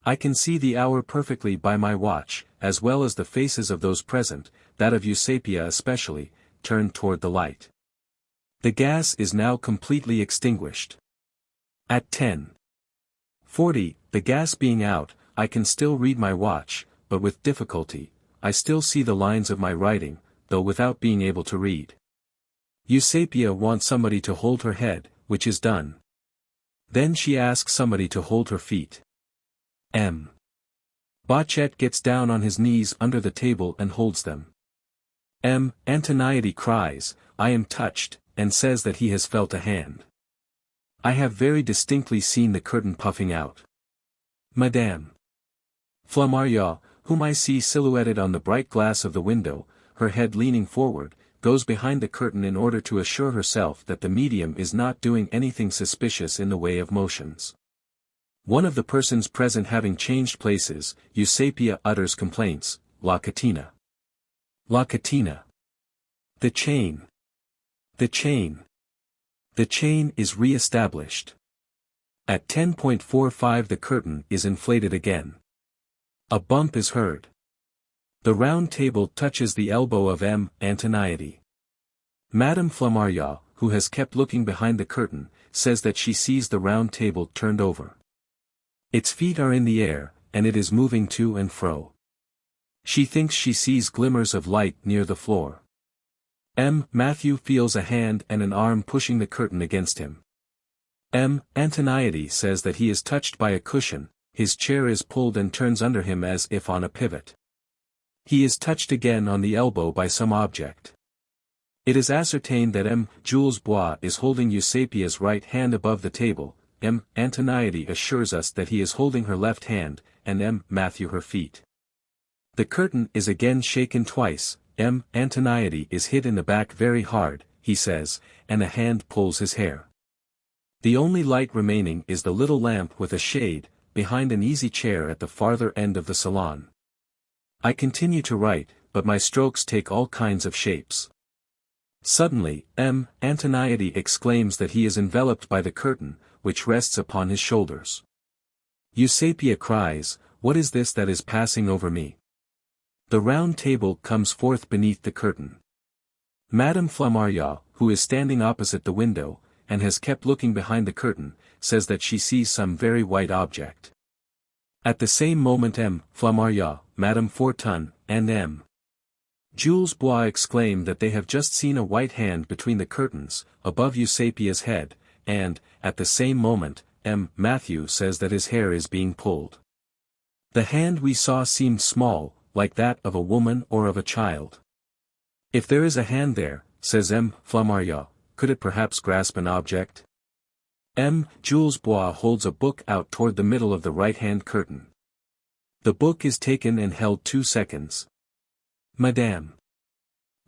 A: I can see the hour perfectly by my watch, as well as the faces of those present, that of Eusapia especially, turned toward the light. The gas is now completely extinguished. At 10:40, the gas being out, I can still read my watch, but with difficulty. I still see the lines of my writing, though without being able to read. Eusapia wants somebody to hold her head, which is done. Then she asks somebody to hold her feet. Bachet gets down on his knees under the table and holds them. Antoniety cries, "I am touched," and says that he has felt a hand. I have very distinctly seen the curtain puffing out. Madame Flammarion, whom I see silhouetted on the bright glass of the window, her head leaning forward, goes behind the curtain in order to assure herself that the medium is not doing anything suspicious in the way of motions. One of the persons present having changed places, Eusapia utters complaints, "La catena! La catena! The chain! The chain!" The chain is re-established. At 10:45 the curtain is inflated again. A bump is heard. The round table touches the elbow of Antoniety. Madame Flammarion, who has kept looking behind the curtain, says that she sees the round table turned over. Its feet are in the air, and it is moving to and fro. She thinks she sees glimmers of light near the floor. Matthew feels a hand and an arm pushing the curtain against him. Antoniety says that he is touched by a cushion, his chair is pulled and turns under him as if on a pivot. He is touched again on the elbow by some object. It is ascertained that Jules Bois is holding Eusapia's right hand above the table. Antoniety assures us that he is holding her left hand, and Matthew her feet. The curtain is again shaken twice. Antoniety is hit in the back very hard, he says, and a hand pulls his hair. The only light remaining is the little lamp with a shade, behind an easy chair at the farther end of the salon. I continue to write, but my strokes take all kinds of shapes. Suddenly, Antoniety exclaims that he is enveloped by the curtain, which rests upon his shoulders. Eusapia cries, "What is this that is passing over me?" The round table comes forth beneath the curtain. Madame Flammarion, who is standing opposite the window, and has kept looking behind the curtain, says that she sees some very white object. At the same moment Flammarion, Madame Fortun, and Jules Bois exclaim that they have just seen a white hand between the curtains, above Eusapia's head, and, at the same moment, Matthew says that his hair is being pulled. The hand we saw seemed small, like that of a woman or of a child. If there is a hand there, says Flammarion, could it perhaps grasp an object? Jules Bois holds a book out toward the middle of the right-hand curtain. The book is taken and held 2 seconds. Madame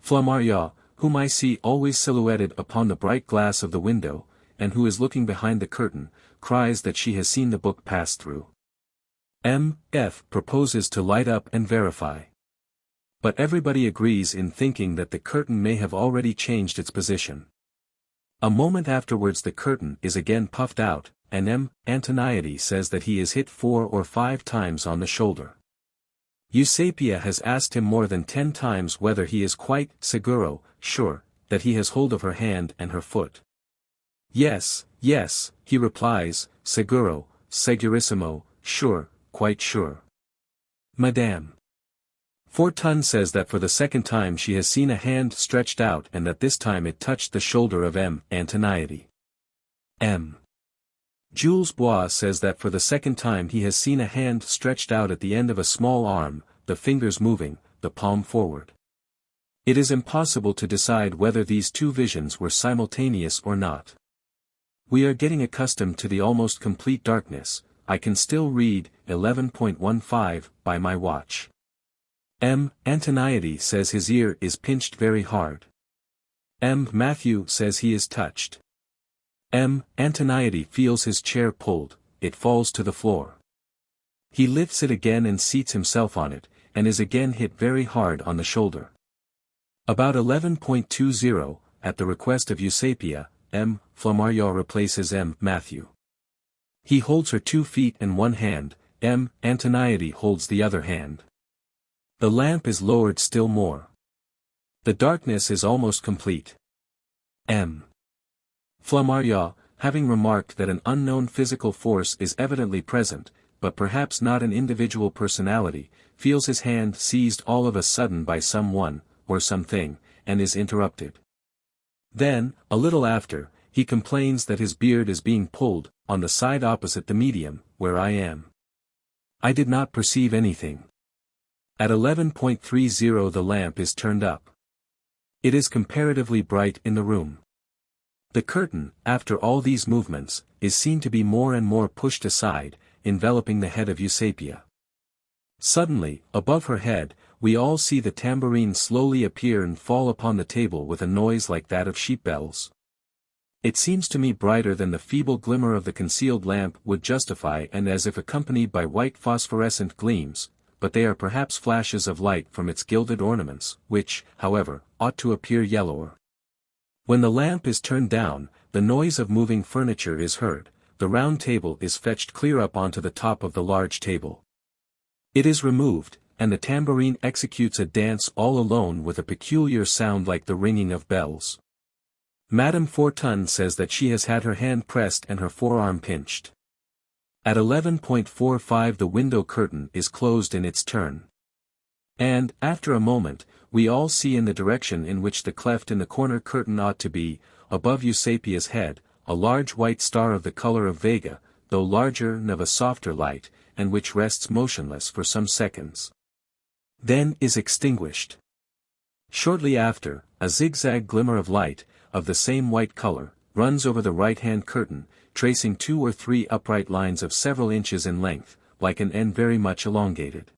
A: Flammarion, whom I see always silhouetted upon the bright glass of the window, and who is looking behind the curtain, cries that she has seen the book pass through. F proposes to light up and verify. But everybody agrees in thinking that the curtain may have already changed its position. A moment afterwards the curtain is again puffed out, and Antoniety says that he is hit 4 or 5 times on the shoulder. Eusapia has asked him more than 10 times whether he is quite sure, that he has hold of her hand and her foot. Yes, yes, he replies, segurissimo, sure, quite sure. Madame Fortun says that for the second time she has seen a hand stretched out and that this time it touched the shoulder of Antoniety. Jules Bois says that for the second time he has seen a hand stretched out at the end of a small arm, the fingers moving, the palm forward. It is impossible to decide whether these two visions were simultaneous or not. We are getting accustomed to the almost complete darkness. I can still read 11:15 by my watch. Antoniety says his ear is pinched very hard. Matthew says he is touched. Antoniety feels his chair pulled, it falls to the floor. He lifts it again and seats himself on it, and is again hit very hard on the shoulder. About 11:20, at the request of Eusapia, Flammarion replaces Matthew. He holds her 2 feet and 1 hand, Antoniety holds the other hand. The lamp is lowered still more. The darkness is almost complete. M. Flammarion, having remarked that an unknown physical force is evidently present, but perhaps not an individual personality, feels his hand seized all of a sudden by someone, or something, and is interrupted. Then, a little after, he complains that his beard is being pulled, on the side opposite the medium, where I am. I did not perceive anything. At 11:30 the lamp is turned up. It is comparatively bright in the room. The curtain, after all these movements, is seen to be more and more pushed aside, enveloping the head of Eusapia. Suddenly, above her head, we all see the tambourine slowly appear and fall upon the table with a noise like that of sheep bells. It seems to me brighter than the feeble glimmer of the concealed lamp would justify, and as if accompanied by white phosphorescent gleams, but they are perhaps flashes of light from its gilded ornaments, which, however, ought to appear yellower. When the lamp is turned down, the noise of moving furniture is heard, the round table is fetched clear up onto the top of the large table. It is removed, and the tambourine executes a dance all alone with a peculiar sound like the ringing of bells. Madame Fortune says that she has had her hand pressed and her forearm pinched. At 11:45 the window curtain is closed in its turn. And, after a moment, we all see in the direction in which the cleft in the corner curtain ought to be, above Eusapia's head, a large white star of the color of Vega, though larger and of a softer light, and which rests motionless for some seconds. Then is extinguished. Shortly after, a zigzag glimmer of light, of the same white color, runs over the right-hand curtain, tracing 2 or 3 upright lines of several inches in length, like an N very much elongated.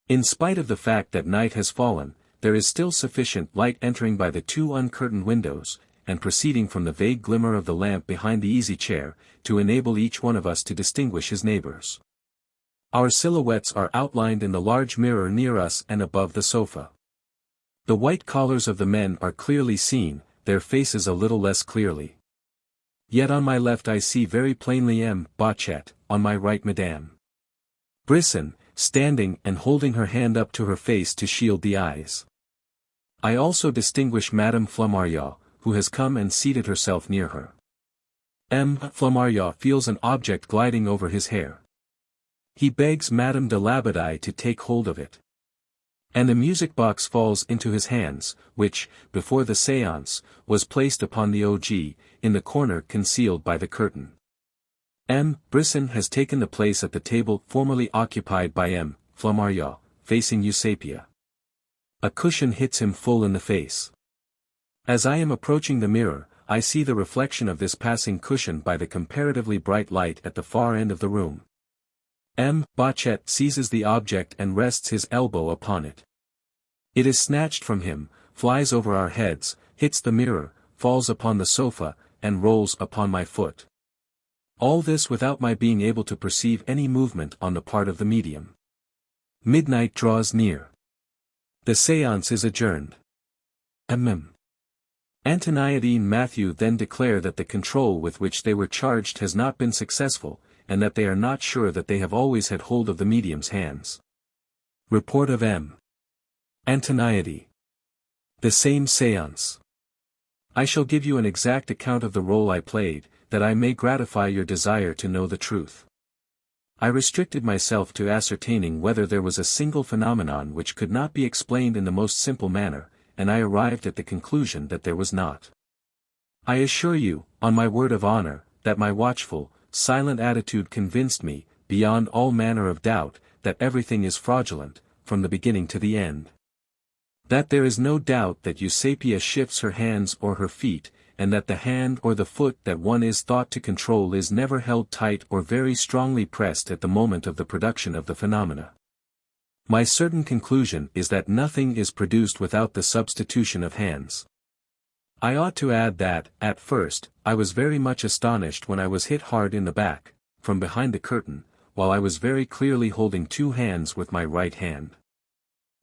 A: In spite of the fact that night has fallen, there is still sufficient light entering by the 2 uncurtained windows, and proceeding from the vague glimmer of the lamp behind the easy-chair, to enable each one of us to distinguish his neighbors. Our silhouettes are outlined in the large mirror near us and above the sofa. The white collars of the men are clearly seen, their faces a little less clearly. Yet on my left I see very plainly M. Bochet, on my right Madame Brisson, standing and holding her hand up to her face to shield the eyes. I also distinguish Madame Flammarion, who has come and seated herself near her. M. Flammarion feels an object gliding over his hair. He begs Madame de Labadie to take hold of it. And the music box falls into his hands, which, before the séance, was placed upon the OG, in the corner concealed by the curtain. M. Brisson has taken the place at the table formerly occupied by M. Flammarion, facing Eusapia. A cushion hits him full in the face. As I am approaching the mirror, I see the reflection of this passing cushion by the comparatively bright light at the far end of the room. M. Bochet seizes the object and rests his elbow upon it. It is snatched from him, flies over our heads, hits the mirror, falls upon the sofa, and rolls upon my foot. All this without my being able to perceive any movement on the part of the medium. Midnight draws near. The séance is adjourned. Antoniadi and Matthew then declare that the control with which they were charged has not been successful, and that they are not sure that they have always had hold of the medium's hands. Report of M. Antoniadi. The same séance. I shall give you an exact account of the role I played, that I may gratify your desire to know the truth. I restricted myself to ascertaining whether there was a single phenomenon which could not be explained in the most simple manner, and I arrived at the conclusion that there was not. I assure you, on my word of honor, that my watchful, silent attitude convinced me, beyond all manner of doubt, that everything is fraudulent, from the beginning to the end. That there is no doubt that Eusapia shifts her hands or her feet, and that the hand or the foot that one is thought to control is never held tight or very strongly pressed at the moment of the production of the phenomena. My certain conclusion is that nothing is produced without the substitution of hands. I ought to add that, at first, I was very much astonished when I was hit hard in the back, from behind the curtain, while I was very clearly holding 2 hands with my right hand.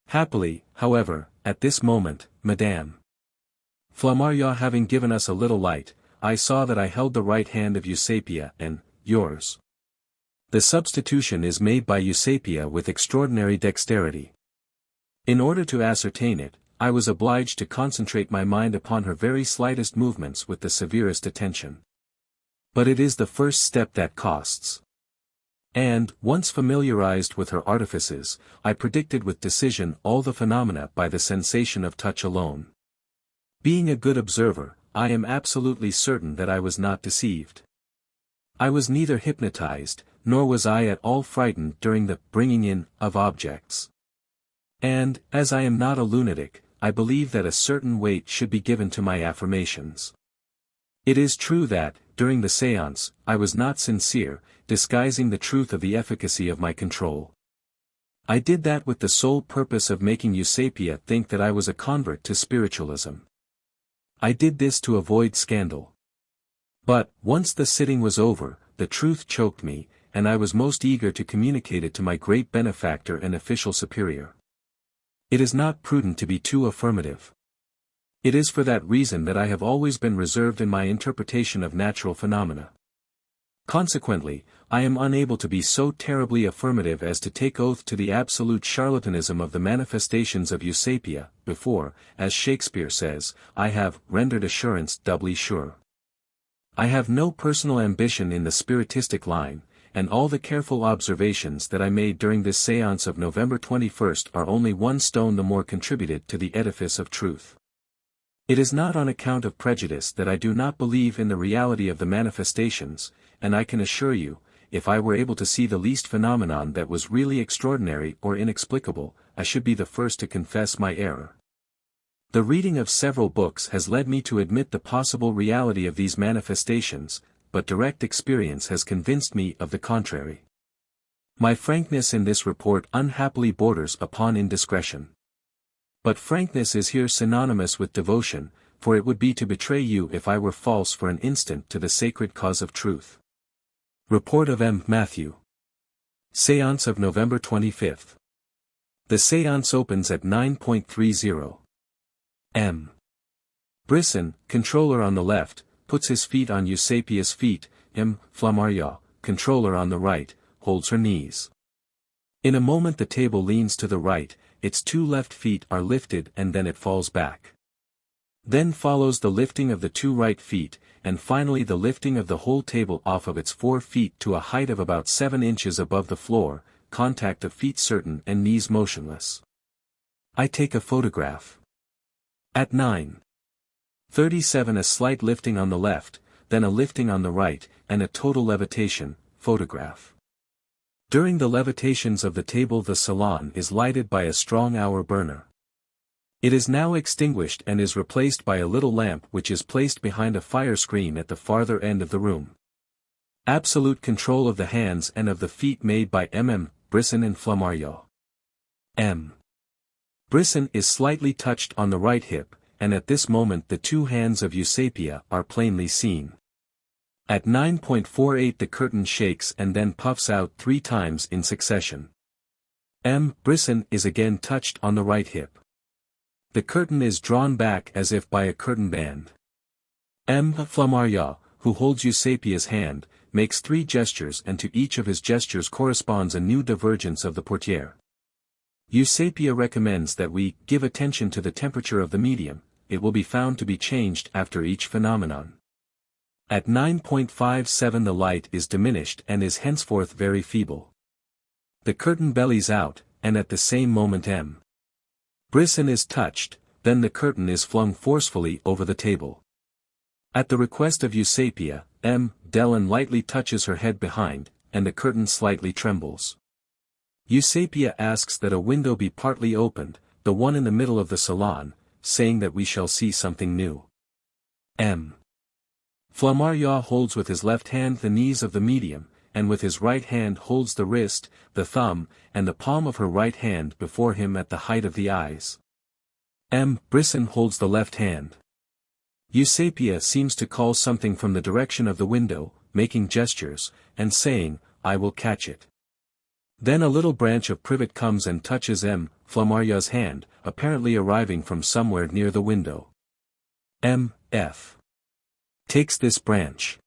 A: Happily, however, at this moment, Madame Flammarion having given us a little light, I saw that I held the right hand of Eusapia and, yours. The substitution is made by Eusapia with extraordinary dexterity. In order to ascertain it, I was obliged to concentrate my mind upon her very slightest movements with the severest attention. But it is the first step that costs. And, once familiarized with her artifices, I predicted with decision all the phenomena by the sensation of touch alone. Being a good observer, I am absolutely certain that I was not deceived. I was neither hypnotized, nor was I at all frightened during the bringing in of objects. And, as I am not a lunatic, I believe that a certain weight should be given to my affirmations. It is true that, during the séance, I was not sincere, disguising the truth of the efficacy of my control. I did that with the sole purpose of making Eusapia think that I was a convert to spiritualism. I did this to avoid scandal. But, once the sitting was over, the truth choked me, and I was most eager to communicate it to my great benefactor and official superior. It is not prudent to be too affirmative. It is for that reason that I have always been reserved in my interpretation of natural phenomena. Consequently, I am unable to be so terribly affirmative as to take oath to the absolute charlatanism of the manifestations of Eusapia, before, as Shakespeare says, I have rendered assurance doubly sure. I have no personal ambition in the spiritistic line, and all the careful observations that I made during this séance of November 21st are only one stone the more contributed to the edifice of truth. It is not on account of prejudice that I do not believe in the reality of the manifestations, and I can assure you, if I were able to see the least phenomenon that was really extraordinary or inexplicable, I should be the first to confess my error. The reading of several books has led me to admit the possible reality of these manifestations, but direct experience has convinced me of the contrary. My frankness in this report unhappily borders upon indiscretion. But frankness is here synonymous with devotion, for it would be to betray you if I were false for an instant to the sacred cause of truth. Report of M. Matthew. Séance of November 25th. The séance opens at 9:30. M. Brisson, controller on the left, puts his feet on Eusapia's feet. M. Flammarion, controller on the right, holds her knees. In a moment the table leans to the right, its two left feet are lifted and then it falls back. Then follows the lifting of the two right feet, and finally the lifting of the whole table off of its 4 feet to a height of about 7 inches above the floor, contact of feet certain and knees motionless. I take a photograph. At 9:37 a slight lifting on the left, then a lifting on the right, and a total levitation, photograph. During the levitations of the table the salon is lighted by a strong hour burner. It is now extinguished and is replaced by a little lamp which is placed behind a fire screen at the farther end of the room. Absolute control of the hands and of the feet made by M. Brisson and Flammarion. M. Brisson is slightly touched on the right hip, and at this moment the two hands of Eusapia are plainly seen. At 9:48 the curtain shakes and then puffs out 3 times in succession. M. Brisson is again touched on the right hip. The curtain is drawn back as if by a curtain band. M. Flammarion, who holds Eusapia's hand, makes 3 gestures and to each of his gestures corresponds a new divergence of the portière. Eusapia recommends that we give attention to the temperature of the medium, it will be found to be changed after each phenomenon. At 9:57 the light is diminished and is henceforth very feeble. The curtain bellies out, and at the same moment M. Brisson is touched, then the curtain is flung forcefully over the table. At the request of Eusapia, M. Dellon lightly touches her head behind, and the curtain slightly trembles. Eusapia asks that a window be partly opened, the one in the middle of the salon, saying that we shall see something new. M. Flammarion holds with his left hand the knees of the medium, and with his right hand holds the wrist, the thumb, and the palm of her right hand before him at the height of the eyes. M. Brisson holds the left hand. Eusapia seems to call something from the direction of the window, making gestures, and saying, "I will catch it." Then a little branch of privet comes and touches M. Flammarion's hand, apparently arriving from somewhere near the window. M. F. takes this branch.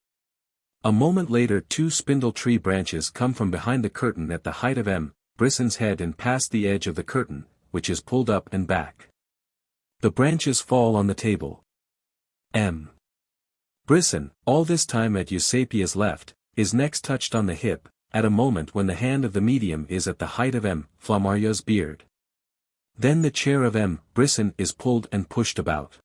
A: A moment later 2 spindle tree branches come from behind the curtain at the height of M. Brisson's head and past the edge of the curtain, which is pulled up and back. The branches fall on the table. M. Brisson, all this time at Eusapia's left, is next touched on the hip, at a moment when the hand of the medium is at the height of M. Flammarion's beard. Then the chair of M. Brisson is pulled and pushed about.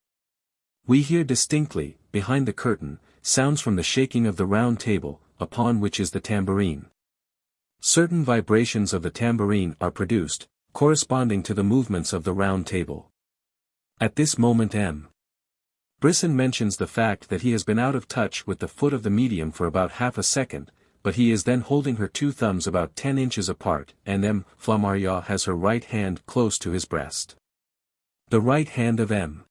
A: We hear distinctly, behind the curtain, sounds from the shaking of the round table, upon which is the tambourine. Certain vibrations of the tambourine are produced, corresponding to the movements of the round table. At this moment M. Brisson mentions the fact that he has been out of touch with the foot of the medium for about half a second, but he is then holding her two thumbs about 10 inches apart, and M. Flammarion has her right hand close to his breast. The right hand of M.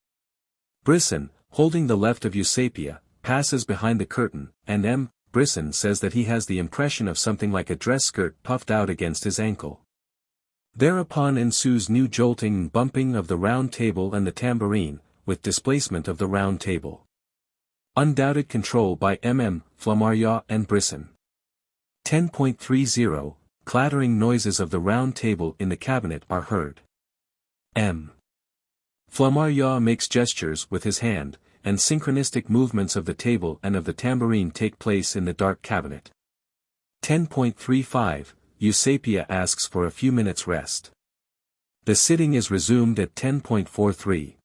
A: Brisson, holding the left of Eusapia, passes behind the curtain, and M. Brisson says that he has the impression of something like a dress skirt puffed out against his ankle. Thereupon ensues new jolting and bumping of the round table and the tambourine, with displacement of the round table. Undoubted control by M. Flammarion and Brisson. 10.30, clattering noises of the round table in the cabinet are heard. M. Flammarion makes gestures with his hand, and synchronistic movements of the table and of the tambourine take place in the dark cabinet. 10.35, Eusapia asks for a few minutes' rest. The sitting is resumed at 10.43.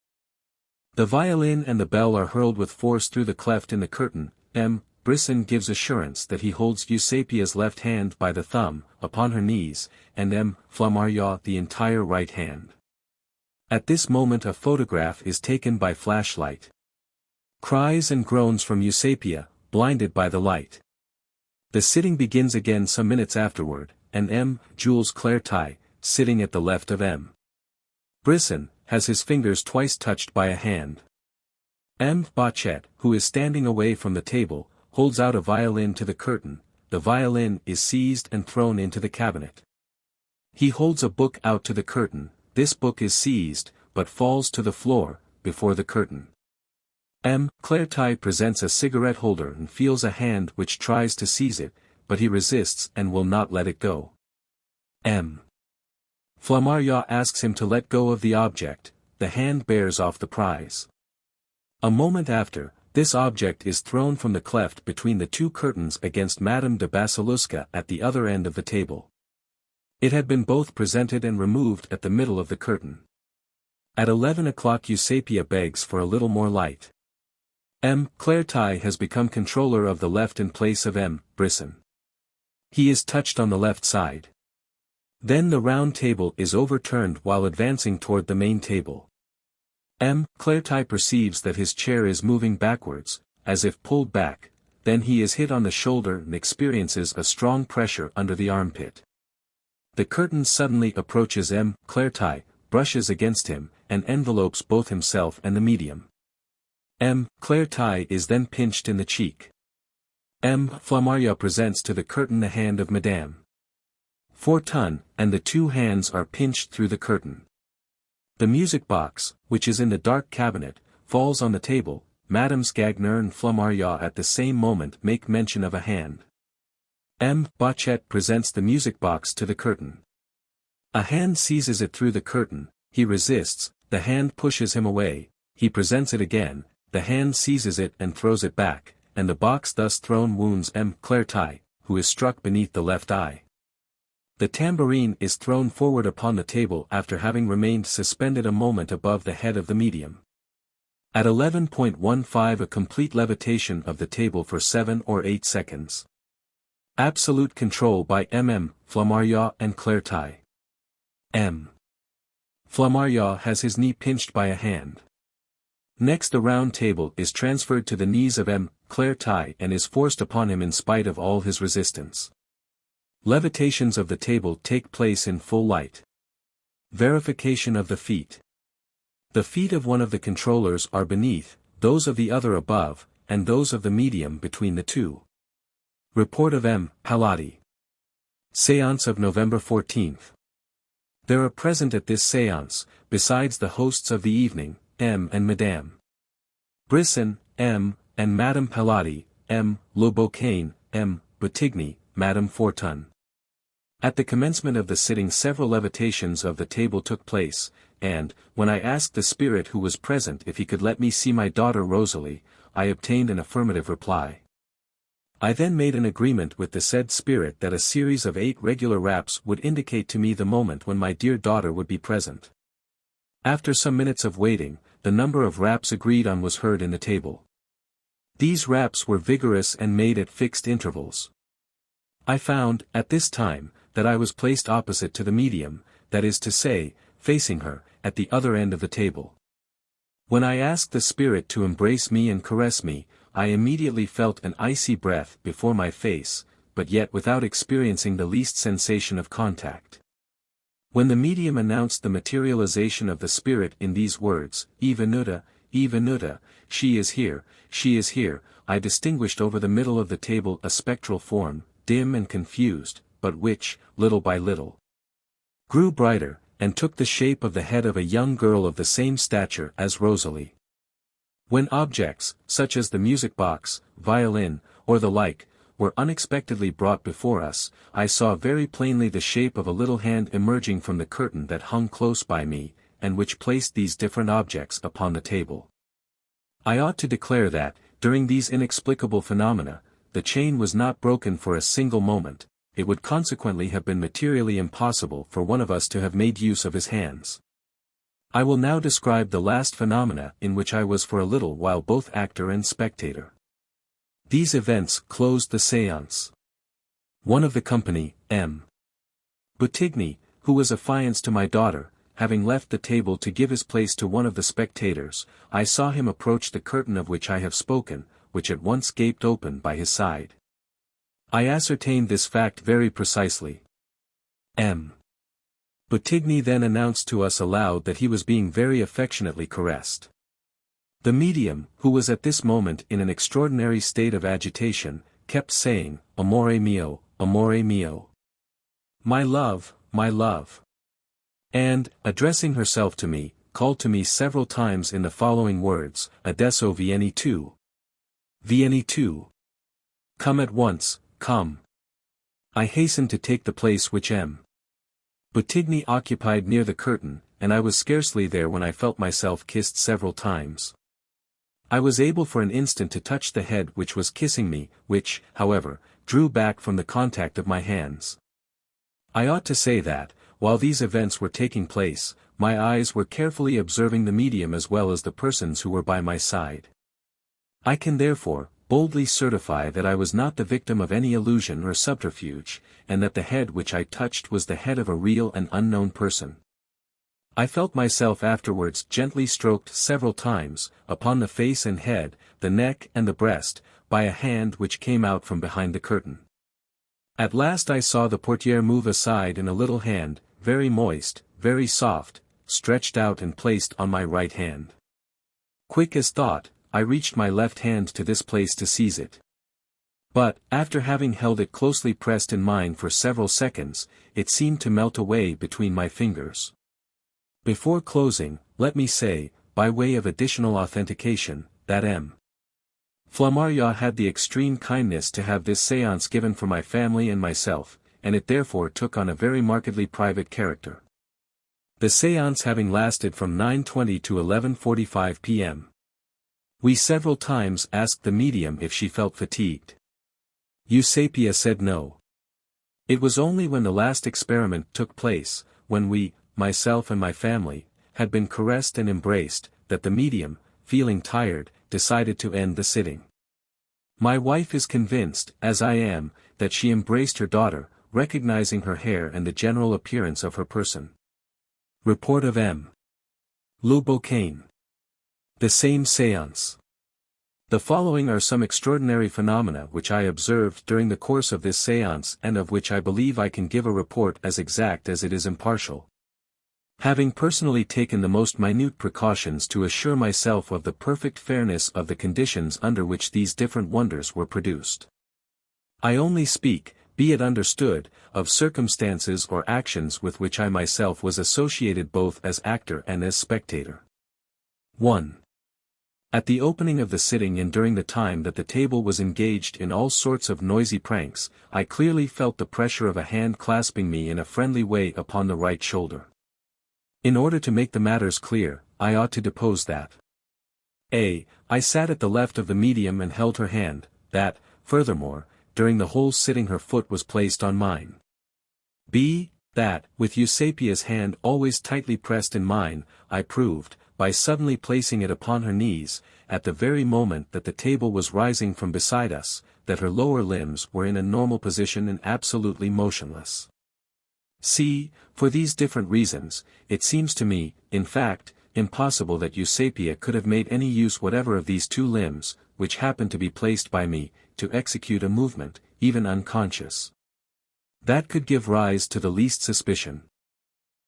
A: The violin and the bell are hurled with force through the cleft in the curtain. M. Brisson gives assurance that he holds Eusapia's left hand by the thumb, upon her knees, and M. Flammarion the entire right hand. At this moment a photograph is taken by flashlight. Cries and groans from Eusapia, blinded by the light. The sitting begins again some minutes afterward, and M. Jules Clairvoyance, sitting at the left of M. Brisson, has his fingers twice touched by a hand. M. Bachet, who is standing away from the table, holds out a violin to the curtain. The violin is seized and thrown into the cabinet. He holds a book out to the curtain. This book is seized, but falls to the floor, before the curtain. M. Clairvoyance presents a cigarette holder and feels a hand which tries to seize it, but he resists and will not let it go. M. Flammarion asks him to let go of the object. The hand bears off the prize. A moment after, this object is thrown from the cleft between the two curtains against Madame de Basilusca at the other end of the table. It had been both presented and removed at the middle of the curtain. At 11 o'clock Eusapia begs for a little more light. M. Clairvoyance has become controller of the left in place of M. Brisson. He is touched on the left side. Then the round table is overturned while advancing toward the main table. M. Clairvoyance perceives that his chair is moving backwards, as if pulled back, then he is hit on the shoulder and experiences a strong pressure under the armpit. The curtain suddenly approaches M. Clairvoyance, brushes against him, and envelopes both himself and the medium. M. Clairvoyance is then pinched in the cheek. M. Flammarion presents to the curtain the hand of Madame Fortune, and the two hands are pinched through the curtain. The music box, which is in the dark cabinet, falls on the table. Madames Gagner and Flammarion at the same moment make mention of a hand. M. Bachet presents the music box to the curtain. A hand seizes it through the curtain, he resists, the hand pushes him away, he presents it again, the hand seizes it and throws it back, and the box thus thrown wounds M. Clairvoyance, who is struck beneath the left eye. The tambourine is thrown forward upon the table after having remained suspended a moment above the head of the medium. At 11.15 a complete levitation of the table for 7 or 8 seconds. Absolute control by M. Flammarion and Clairvoyance. M. Flammarion has his knee pinched by a hand. Next the round table is transferred to the knees of M. Clairvoyance and is forced upon him in spite of all his resistance. Levitations of the table take place in full light. Verification of the feet. The feet of one of the controllers are beneath, those of the other above, and those of the medium between the two. Report of M. Paladino. Séance of November 14th. There are present at this séance, besides the hosts of the evening, M. and Madame Brisson, M. and Madame Paladino, M. Le Boucain, M. Boutigny, Madame Fortune. At the commencement of the sitting several levitations of the table took place, and, when I asked the spirit who was present if he could let me see my daughter Rosalie, I obtained an affirmative reply. I then made an agreement with the said spirit that a series of 8 regular raps would indicate to me the moment when my dear daughter would be present. After some minutes of waiting, the number of raps agreed on was heard in the table. These raps were vigorous and made at fixed intervals. I found, at this time, that I was placed opposite to the medium, that is to say, facing her, at the other end of the table. When I asked the spirit to embrace me and caress me, I immediately felt an icy breath before my face, but yet without experiencing the least sensation of contact. When the medium announced the materialization of the spirit in these words, Evenuta, Evenuta, she is here, I distinguished over the middle of the table a spectral form, dim and confused, but which, little by little, grew brighter, and took the shape of the head of a young girl of the same stature as Rosalie. When objects, such as the music box, violin, or the like, were unexpectedly brought before us, I saw very plainly the shape of a little hand emerging from the curtain that hung close by me, and which placed these different objects upon the table. I ought to declare that, during these inexplicable phenomena, the chain was not broken for a single moment. It would consequently have been materially impossible for one of us to have made use of his hands. I will now describe the last phenomena in which I was for a little while both actor and spectator. These events closed the séance. One of the company, M. Boutigny, who was affianced to my daughter, having left the table to give his place to one of the spectators, I saw him approach the curtain of which I have spoken, which at once gaped open by his side. I ascertained this fact very precisely. M. Boutigny then announced to us aloud that he was being very affectionately caressed. The medium, who was at this moment in an extraordinary state of agitation, kept saying, Amore mio, amore mio. My love, my love. And, addressing herself to me, called to me several times in the following words, Adesso vieni tu. Vieni tu. Come at once. Come. I hastened to take the place which M. Boutigny occupied near the curtain, and I was scarcely there when I felt myself kissed several times. I was able for an instant to touch the head which was kissing me, which, however, drew back from the contact of my hands. I ought to say that, while these events were taking place, my eyes were carefully observing the medium as well as the persons who were by my side. I can therefore boldly certify that I was not the victim of any illusion or subterfuge, and that the head which I touched was the head of a real and unknown person. I felt myself afterwards gently stroked several times, upon the face and head, the neck and the breast, by a hand which came out from behind the curtain. At last I saw the portière move aside and a little hand, very moist, very soft, stretched out and placed on my right hand. Quick as thought, I reached my left hand to this place to seize it. But, after having held it closely pressed in mine for several seconds, it seemed to melt away between my fingers. Before closing, let me say, by way of additional authentication, that M. Flammarion had the extreme kindness to have this séance given for my family and myself, and it therefore took on a very markedly private character. The séance having lasted from 9:20 to 11:45 p.m. We several times asked the medium if she felt fatigued. Eusapia said no. It was only when the last experiment took place, when we, myself and my family, had been caressed and embraced, that the medium, feeling tired, decided to end the sitting. My wife is convinced, as I am, that she embraced her daughter, recognizing her hair and the general appearance of her person. Report of M. Le Boucain. The same séance. The following are some extraordinary phenomena which I observed during the course of this séance and of which I believe I can give a report as exact as it is impartial. Having personally taken the most minute precautions to assure myself of the perfect fairness of the conditions under which these different wonders were produced. I only speak, be it understood, of circumstances or actions with which I myself was associated both as actor and as spectator. 1. At the opening of the sitting and during the time that the table was engaged in all sorts of noisy pranks, I clearly felt the pressure of a hand clasping me in a friendly way upon the right shoulder. In order to make the matters clear, I ought to depose that a. I sat at the left of the medium and held her hand, that, furthermore, during the whole sitting her foot was placed on mine. b. That, with Eusapia's hand always tightly pressed in mine, I proved, by suddenly placing it upon her knees, at the very moment that the table was rising from beside us, that her lower limbs were in a normal position and absolutely motionless. c. For these different reasons, it seems to me, in fact, impossible that Eusapia could have made any use whatever of these two limbs, which happened to be placed by me, to execute a movement, even unconscious, that could give rise to the least suspicion.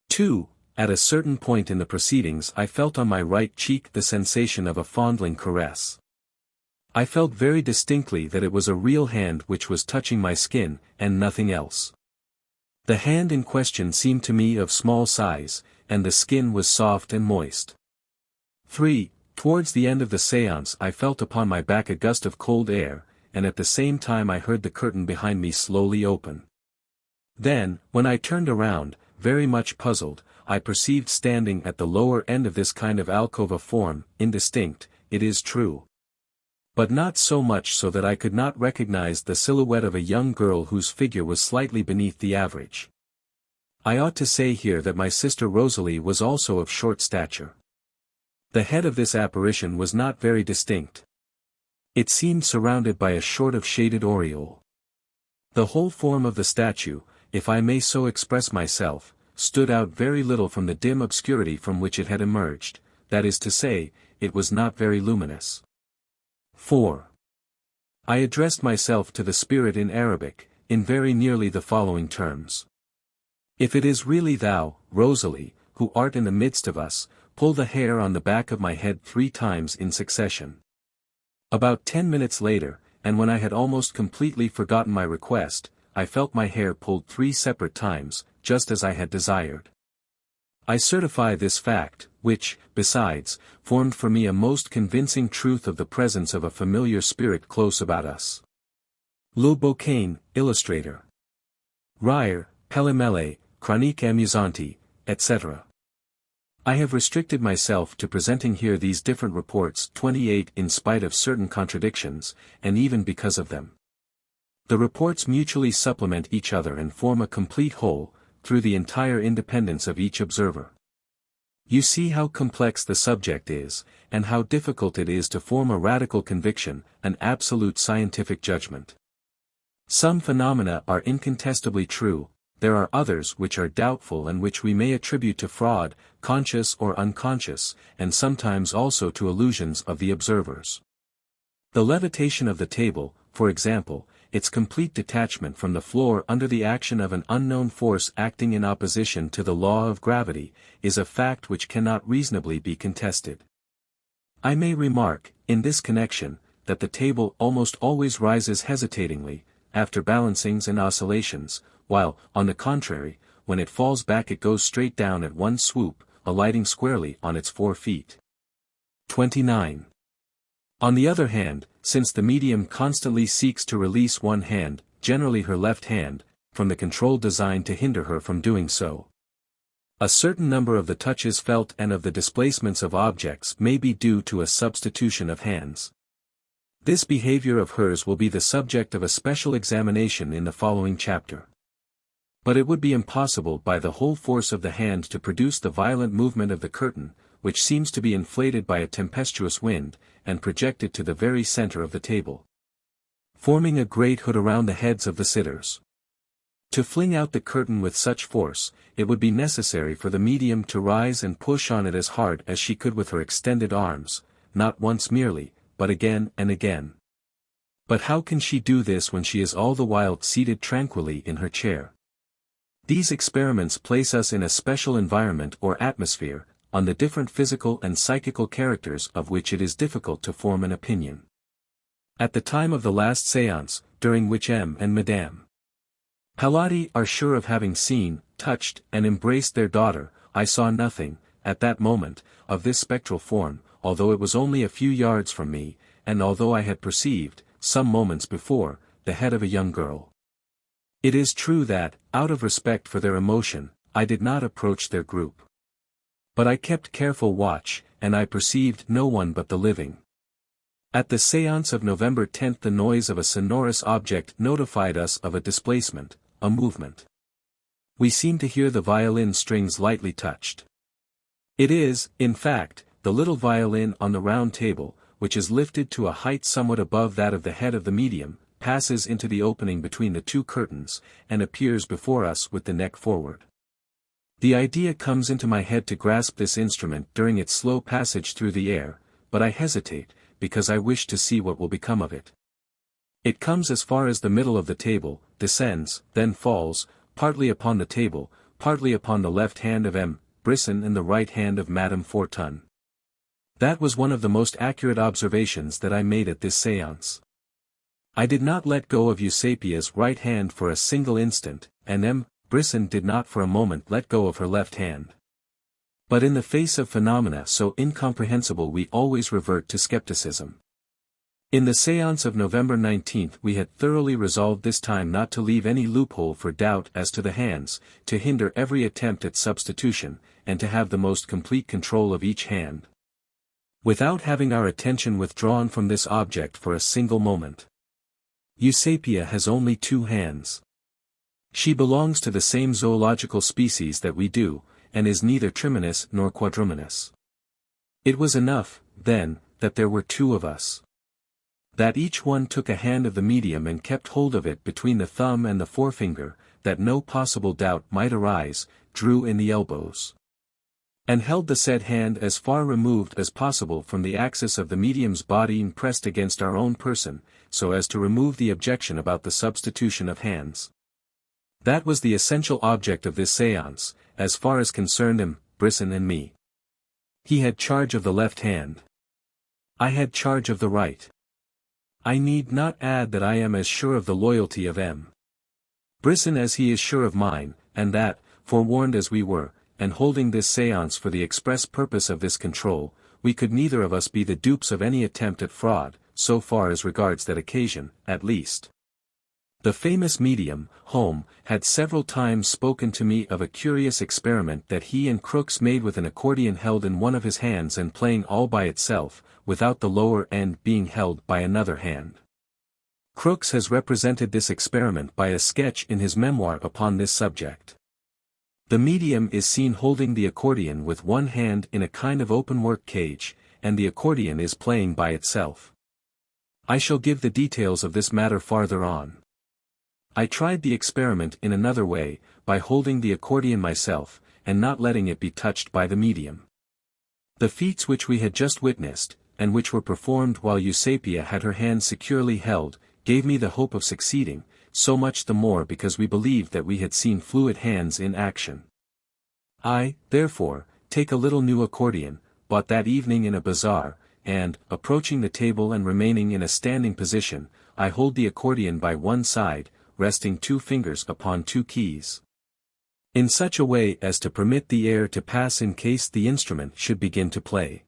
A: 2. At a certain point in the proceedings I felt on my right cheek the sensation of a fondling caress. I felt very distinctly that it was a real hand which was touching my skin, and nothing else. The hand in question seemed to me of small size, and the skin was soft and moist. 3. Towards the end of the séance I felt upon my back a gust of cold air, and at the same time I heard the curtain behind me slowly open. Then, when I turned around, very much puzzled, I perceived standing at the lower end of this kind of alcove a form, indistinct, it is true, but not so much so that I could not recognize the silhouette of a young girl whose figure was slightly beneath the average. I ought to say here that my sister Rosalie was also of short stature. The head of this apparition was not very distinct. It seemed surrounded by a sort of shaded aureole. The whole form of the statue, if I may so express myself, stood out very little from the dim obscurity from which it had emerged, that is to say, it was not very luminous. 4. I addressed myself to the spirit in Arabic, in very nearly the following terms. If it is really thou, Rosalie, who art in the midst of us, pull the hair on the back of my head 3 times in succession. About 10 minutes later, and when I had almost completely forgotten my request, I felt my hair pulled 3 separate times, just as I had desired. I certify this fact, which, besides, formed for me a most convincing truth of the presence of a familiar spirit close about us. Le Bouquin, Illustrator. Rire, Pêle-mêle, Chronique Amusante, etc. I have restricted myself to presenting here these different reports 28 in spite of certain contradictions, and even because of them. The reports mutually supplement each other and form a complete whole, through the entire independence of each observer. You see how complex the subject is, and how difficult it is to form a radical conviction, an absolute scientific judgment. Some phenomena are incontestably true, there are others which are doubtful and which we may attribute to fraud, conscious or unconscious, and sometimes also to illusions of the observers. The levitation of the table, for example, its complete detachment from the floor under the action of an unknown force acting in opposition to the law of gravity, is a fact which cannot reasonably be contested. I may remark, in this connection, that the table almost always rises hesitatingly, after balancings and oscillations, while, on the contrary, when it falls back it goes straight down at one swoop, alighting squarely on its 4 feet. 29. On the other hand, since the medium constantly seeks to release one hand, generally her left hand, from the control designed to hinder her from doing so, a certain number of the touches felt and of the displacements of objects may be due to a substitution of hands. This behavior of hers will be the subject of a special examination in the following chapter. But it would be impossible by the whole force of the hand to produce the violent movement of the curtain, which seems to be inflated by a tempestuous wind, and projected to the very center of the table, forming a great hood around the heads of the sitters. To fling out the curtain with such force, it would be necessary for the medium to rise and push on it as hard as she could with her extended arms, not once merely, but again and again. But how can she do this when she is all the while seated tranquilly in her chair? These experiments place us in a special environment or atmosphere, on the different physical and psychical characters of which it is difficult to form an opinion. At the time of the last séance, during which M. and Madame Paladino are sure of having seen, touched, and embraced their daughter, I saw nothing, at that moment, of this spectral form, although it was only a few yards from me, and although I had perceived, some moments before, the head of a young girl. It is true that, out of respect for their emotion, I did not approach their group. But I kept careful watch, and I perceived no one but the living. At the séance of November 10 the noise of a sonorous object notified us of a displacement, a movement. We seemed to hear the violin strings lightly touched. It is, in fact, the little violin on the round table, which is lifted to a height somewhat above that of the head of the medium, passes into the opening between the two curtains, and appears before us with the neck forward. The idea comes into my head to grasp this instrument during its slow passage through the air, but I hesitate, because I wish to see what will become of it. It comes as far as the middle of the table, descends, then falls, partly upon the table, partly upon the left hand of M. Brisson and the right hand of Madame Fortune. That was one of the most accurate observations that I made at this séance. I did not let go of Eusapia's right hand for a single instant, and M. Brisson did not for a moment let go of her left hand. But in the face of phenomena so incomprehensible we always revert to skepticism. In the séance of November 19 we had thoroughly resolved this time not to leave any loophole for doubt as to the hands, to hinder every attempt at substitution, and to have the most complete control of each hand, without having our attention withdrawn from this object for a single moment. Eusapia has only two hands. She belongs to the same zoological species that we do, and is neither triminous nor quadruminous. It was enough, then, that there were two of us. That each one took a hand of the medium and kept hold of it between the thumb and the forefinger, that no possible doubt might arise, drew in the elbows, and held the said hand as far removed as possible from the axis of the medium's body and pressed against our own person, so as to remove the objection about the substitution of hands. That was the essential object of this séance, as far as concerned M. Brisson and me. He had charge of the left hand. I had charge of the right. I need not add that I am as sure of the loyalty of M. Brisson as he is sure of mine, and that, forewarned as we were, and holding this séance for the express purpose of this control, we could neither of us be the dupes of any attempt at fraud, so far as regards that occasion, at least. The famous medium, Home, had several times spoken to me of a curious experiment that he and Crookes made with an accordion held in one of his hands and playing all by itself, without the lower end being held by another hand. Crookes has represented this experiment by a sketch in his memoir upon this subject. The medium is seen holding the accordion with one hand in a kind of open-work cage, and the accordion is playing by itself. I shall give the details of this matter farther on. I tried the experiment in another way, by holding the accordion myself, and not letting it be touched by the medium. The feats which we had just witnessed, and which were performed while Eusapia had her hand securely held, gave me the hope of succeeding, so much the more because we believed that we had seen fluid hands in action. I, therefore, take a little new accordion, bought that evening in a bazaar, and, approaching the table and remaining in a standing position, I hold the accordion by one side, resting two fingers upon two keys, in such a way as to permit the air to pass in case the instrument should begin to play.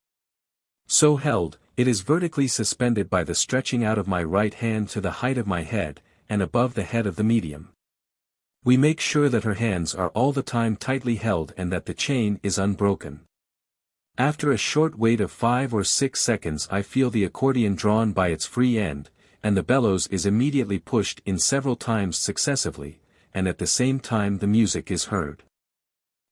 A: So held, it is vertically suspended by the stretching out of my right hand to the height of my head, and above the head of the medium. We make sure that her hands are all the time tightly held and that the chain is unbroken. After a short wait of 5 or 6 seconds I feel the accordion drawn by its free end, and the bellows is immediately pushed in several times successively, and at the same time the music is heard.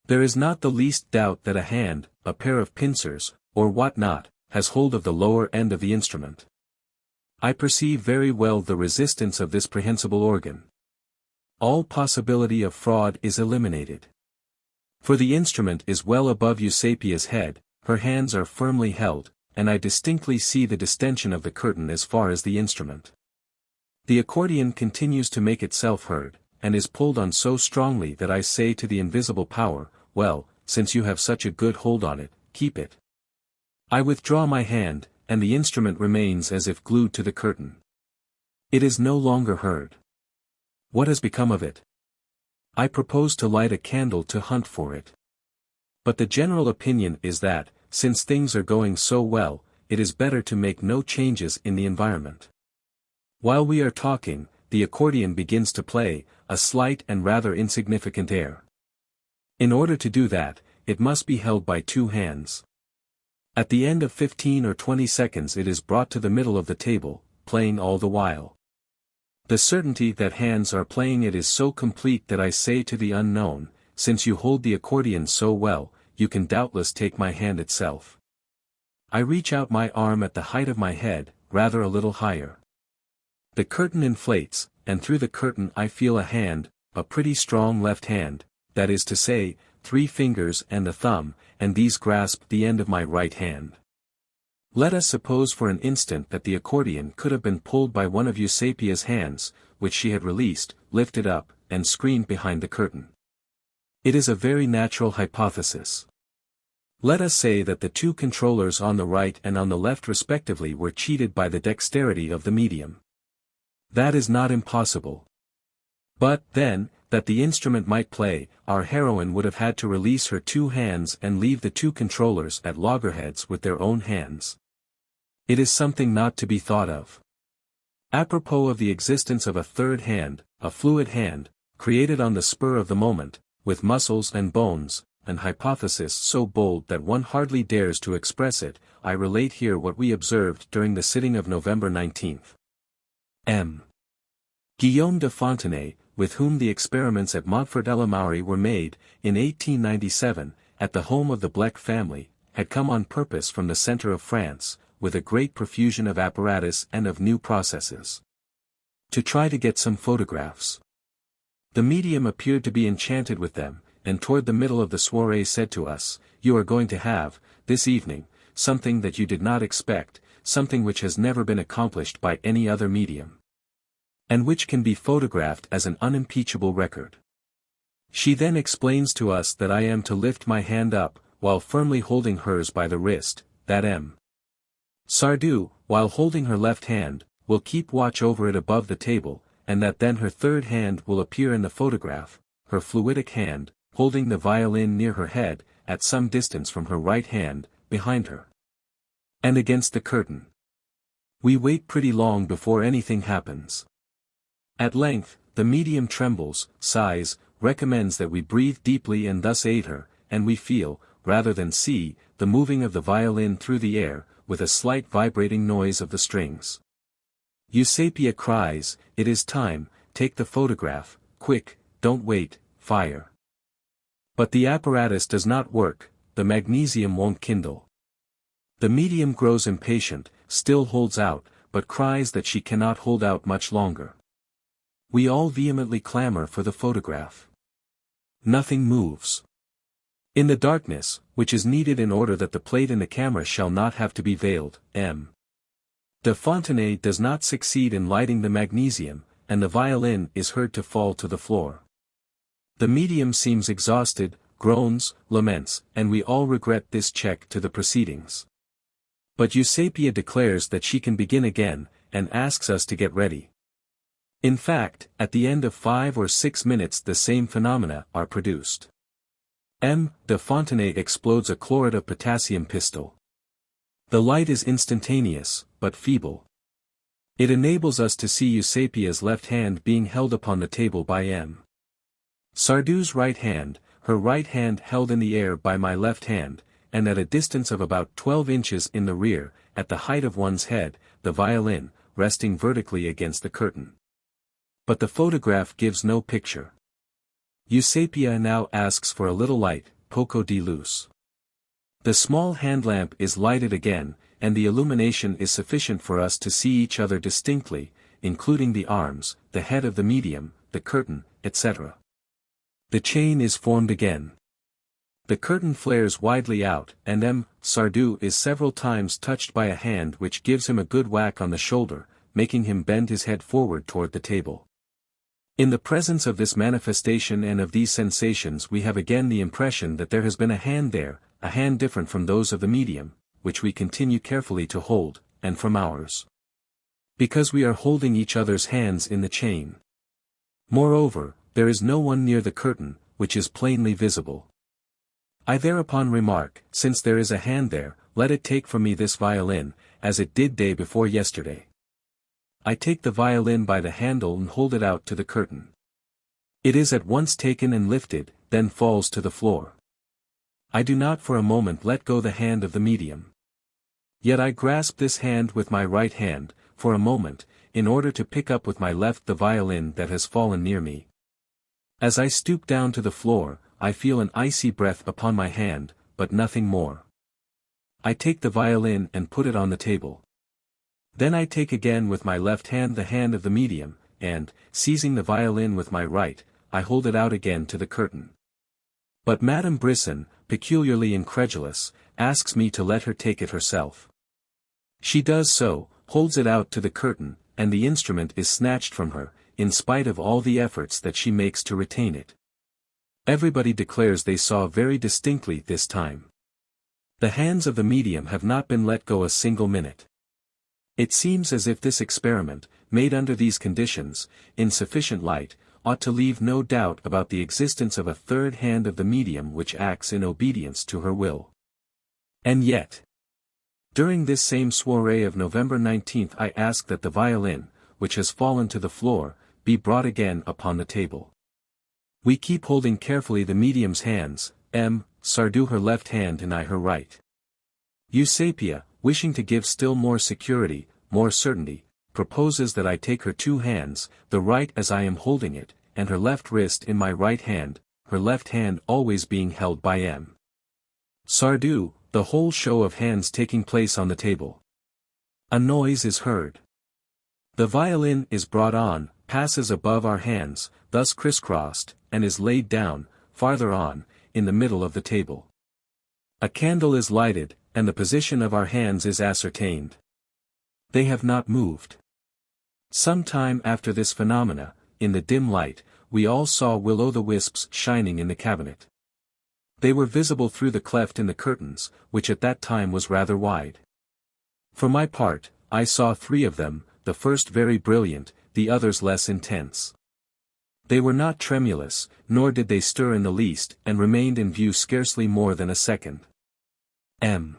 A: There is not the least doubt that a hand, a pair of pincers, or what not, has hold of the lower end of the instrument. I perceive very well the resistance of this prehensible organ. All possibility of fraud is eliminated. For the instrument is well above Eusapia's head, her hands are firmly held, and I distinctly see the distension of the curtain as far as the instrument. The accordion continues to make itself heard, and is pulled on so strongly that I say to the invisible power, well, since you have such a good hold on it, keep it. I withdraw my hand, and the instrument remains as if glued to the curtain. It is no longer heard. What has become of it? I propose to light a candle to hunt for it. But the general opinion is that, since things are going so well, it is better to make no changes in the environment. While we are talking, the accordion begins to play, a slight and rather insignificant air. In order to do that, it must be held by two hands. At the end of 15 or 20 seconds it is brought to the middle of the table, playing all the while. The certainty that hands are playing it is so complete that I say to the unknown, since you hold the accordion so well, you can doubtless take my hand itself. I reach out my arm at the height of my head, rather a little higher. The curtain inflates, and through the curtain I feel a hand, a pretty strong left hand, that is to say, 3 fingers and a thumb, and these grasp the end of my right hand. Let us suppose for an instant that the accordion could have been pulled by one of Eusapia's hands, which she had released, lifted up, and screened behind the curtain. It is a very natural hypothesis. Let us say that the 2 controllers on the right and on the left respectively were cheated by the dexterity of the medium. That is not impossible. But, then, that the instrument might play, our heroine would have had to release her 2 hands and leave the 2 controllers at loggerheads with their own hands. It is something not to be thought of. Apropos of the existence of a third hand, a fluid hand, created on the spur of the moment, with muscles and bones, an hypothesis so bold that one hardly dares to express it, I relate here what we observed during the sitting of November 19th. M. Guillaume de Fontenay, with whom the experiments at Montfort-de-la-Maurie were made, in 1897, at the home of the Blec family, had come on purpose from the centre of France, with a great profusion of apparatus and of new processes, to try to get some photographs. The medium appeared to be enchanted with them, and toward the middle of the soirée said to us, "You are going to have, this evening, something that you did not expect, something which has never been accomplished by any other medium, and which can be photographed as an unimpeachable record." She then explains to us that I am to lift my hand up, while firmly holding hers by the wrist, that M. Sardou, while holding her left hand, will keep watch over it above the table, and that then her third hand will appear in the photograph, her fluidic hand, holding the violin near her head, at some distance from her right hand, behind her, and against the curtain. We wait pretty long before anything happens. At length, the medium trembles, sighs, recommends that we breathe deeply and thus aid her, and we feel, rather than see, the moving of the violin through the air, with a slight vibrating noise of the strings. Eusapia cries, "It is time, take the photograph, quick, don't wait, fire." But the apparatus does not work, the magnesium won't kindle. The medium grows impatient, still holds out, but cries that she cannot hold out much longer. We all vehemently clamor for the photograph. Nothing moves. In the darkness, which is needed in order that the plate in the camera shall not have to be veiled, M. de Fontenay does not succeed in lighting the magnesium, and the violin is heard to fall to the floor. The medium seems exhausted, groans, laments, and we all regret this check to the proceedings. But Eusapia declares that she can begin again, and asks us to get ready. In fact, at the end of 5 or 6 minutes the same phenomena are produced. M. de Fontenay explodes a chloride of potassium pistol. The light is instantaneous, but feeble. It enables us to see Eusapia's left hand being held upon the table by M. Sardou's right hand, her right hand held in the air by my left hand, and at a distance of about 12 inches in the rear, at the height of one's head, the violin, resting vertically against the curtain. But the photograph gives no picture. Eusapia now asks for a little light, poco di luz. The small hand lamp is lighted again, and the illumination is sufficient for us to see each other distinctly, including the arms, the head of the medium, the curtain, etc. The chain is formed again. The curtain flares widely out, and M. Sardou is several times touched by a hand which gives him a good whack on the shoulder, making him bend his head forward toward the table. In the presence of this manifestation and of these sensations we have again the impression that there has been a hand there, a hand different from those of the medium, which we continue carefully to hold, and from ours. Because we are holding each other's hands in the chain. Moreover, there is no one near the curtain, which is plainly visible. I thereupon remark, since there is a hand there, let it take from me this violin, as it did day before yesterday. I take the violin by the handle and hold it out to the curtain. It is at once taken and lifted, then falls to the floor. I do not for a moment let go the hand of the medium. Yet I grasp this hand with my right hand, for a moment, in order to pick up with my left the violin that has fallen near me. As I stoop down to the floor, I feel an icy breath upon my hand, but nothing more. I take the violin and put it on the table. Then I take again with my left hand the hand of the medium, and, seizing the violin with my right, I hold it out again to the curtain. But Madame Brisson, peculiarly incredulous, asks me to let her take it herself. She does so, holds it out to the curtain, and the instrument is snatched from her, in spite of all the efforts that she makes to retain it. Everybody declares they saw very distinctly this time. The hands of the medium have not been let go a single minute. It seems as if this experiment, made under these conditions, in sufficient light, ought to leave no doubt about the existence of a third hand of the medium which acts in obedience to her will. And yet, during this same soirée of November 19th I ask that the violin, which has fallen to the floor, be brought again upon the table. We keep holding carefully the medium's hands, M. Sardou her left hand and I her right. Eusapia, wishing to give still more security, more certainty, proposes that I take her two hands, the right as I am holding it, and her left wrist in my right hand, her left hand always being held by M. Sardou, the whole show of hands taking place on the table. A noise is heard. The violin is brought on, passes above our hands, thus crisscrossed, and is laid down, farther on, in the middle of the table. A candle is lighted, and the position of our hands is ascertained. They have not moved. Some time after this phenomena, in the dim light, we all saw will-o'-the-wisps shining in the cabinet. They were visible through the cleft in the curtains, which at that time was rather wide. For my part, I saw 3 of them, the first very brilliant, the others less intense. They were not tremulous, nor did they stir in the least, and remained in view scarcely more than a second. M.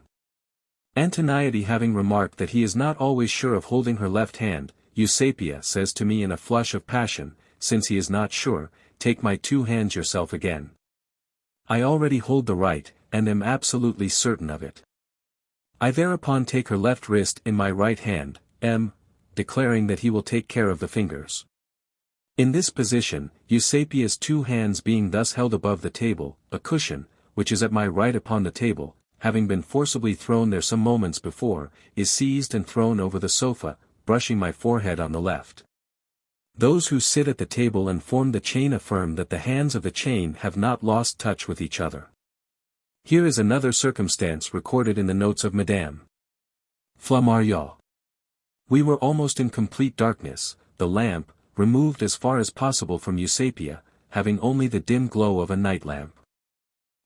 A: Antoniety having remarked that he is not always sure of holding her left hand, Eusapia says to me in a flush of passion, since he is not sure, take my 2 hands yourself again. I already hold the right, and am absolutely certain of it. I thereupon take her left wrist in my right hand, M. declaring that he will take care of the fingers. In this position, Eusapia's 2 hands being thus held above the table, a cushion, which is at my right upon the table, having been forcibly thrown there some moments before, is seized and thrown over the sofa, brushing my forehead on the left. Those who sit at the table and form the chain affirm that the hands of the chain have not lost touch with each other. Here is another circumstance recorded in the notes of Madame Flammarion. We were almost in complete darkness, the lamp, removed as far as possible from Eusapia, having only the dim glow of a night lamp.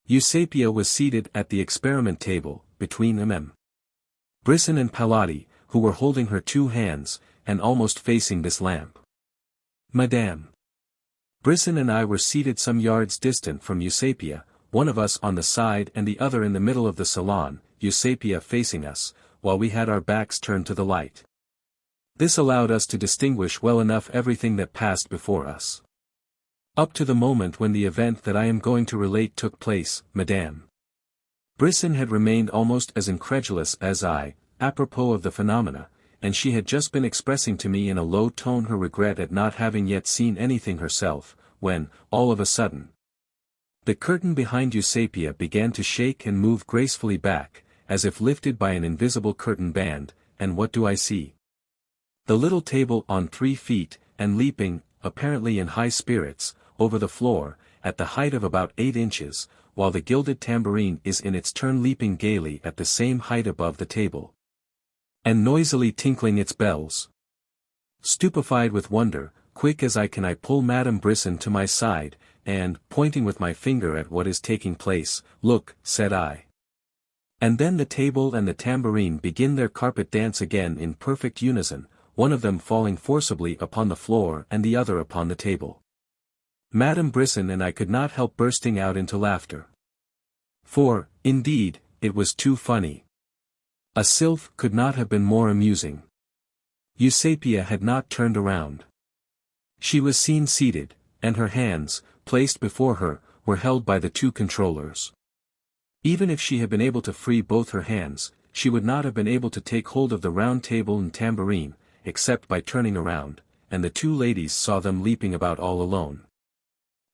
A: Eusapia was seated at the experiment table, between M. Brisson and Paladino, who were holding her 2 hands, and almost facing this lamp. Madame Brisson and I were seated some yards distant from Eusapia, one of us on the side and the other in the middle of the salon, Eusapia facing us, while we had our backs turned to the light. This allowed us to distinguish well enough everything that passed before us. Up to the moment when the event that I am going to relate took place, Madame Brisson had remained almost as incredulous as I, apropos of the phenomena, and she had just been expressing to me in a low tone her regret at not having yet seen anything herself, when, all of a sudden, the curtain behind Eusapia began to shake and move gracefully back, as if lifted by an invisible curtain band, and what do I see? The little table on 3 feet, and leaping, apparently in high spirits, over the floor, at the height of about 8 inches, while the gilded tambourine is in its turn leaping gaily at the same height above the table, and noisily tinkling its bells. Stupefied with wonder, quick as I pull Madame Brisson to my side, and, pointing with my finger at what is taking place, look, said I. And then the table and the tambourine begin their carpet dance again in perfect unison, one of them falling forcibly upon the floor and the other upon the table. Madame Brisson and I could not help bursting out into laughter. For, indeed, it was too funny. A sylph could not have been more amusing. Eusapia had not turned around. She was seen seated, and her hands, placed before her, were held by the two controllers. Even if she had been able to free both her hands, she would not have been able to take hold of the round table and tambourine, except by turning around, and the two ladies saw them leaping about all alone.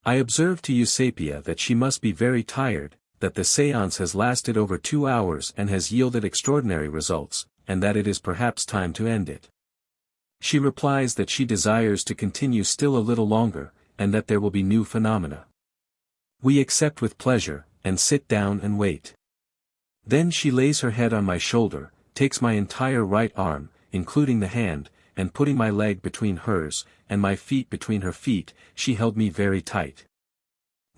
A: I observed to Eusapia that she must be very tired, that the séance has lasted over 2 hours and has yielded extraordinary results, and that it is perhaps time to end it. She replies that she desires to continue still a little longer, and that there will be new phenomena. We accept with pleasure, and sit down and wait. Then she lays her head on my shoulder, takes my entire right arm, including the hand, and putting my leg between hers, and my feet between her feet, she held me very tight.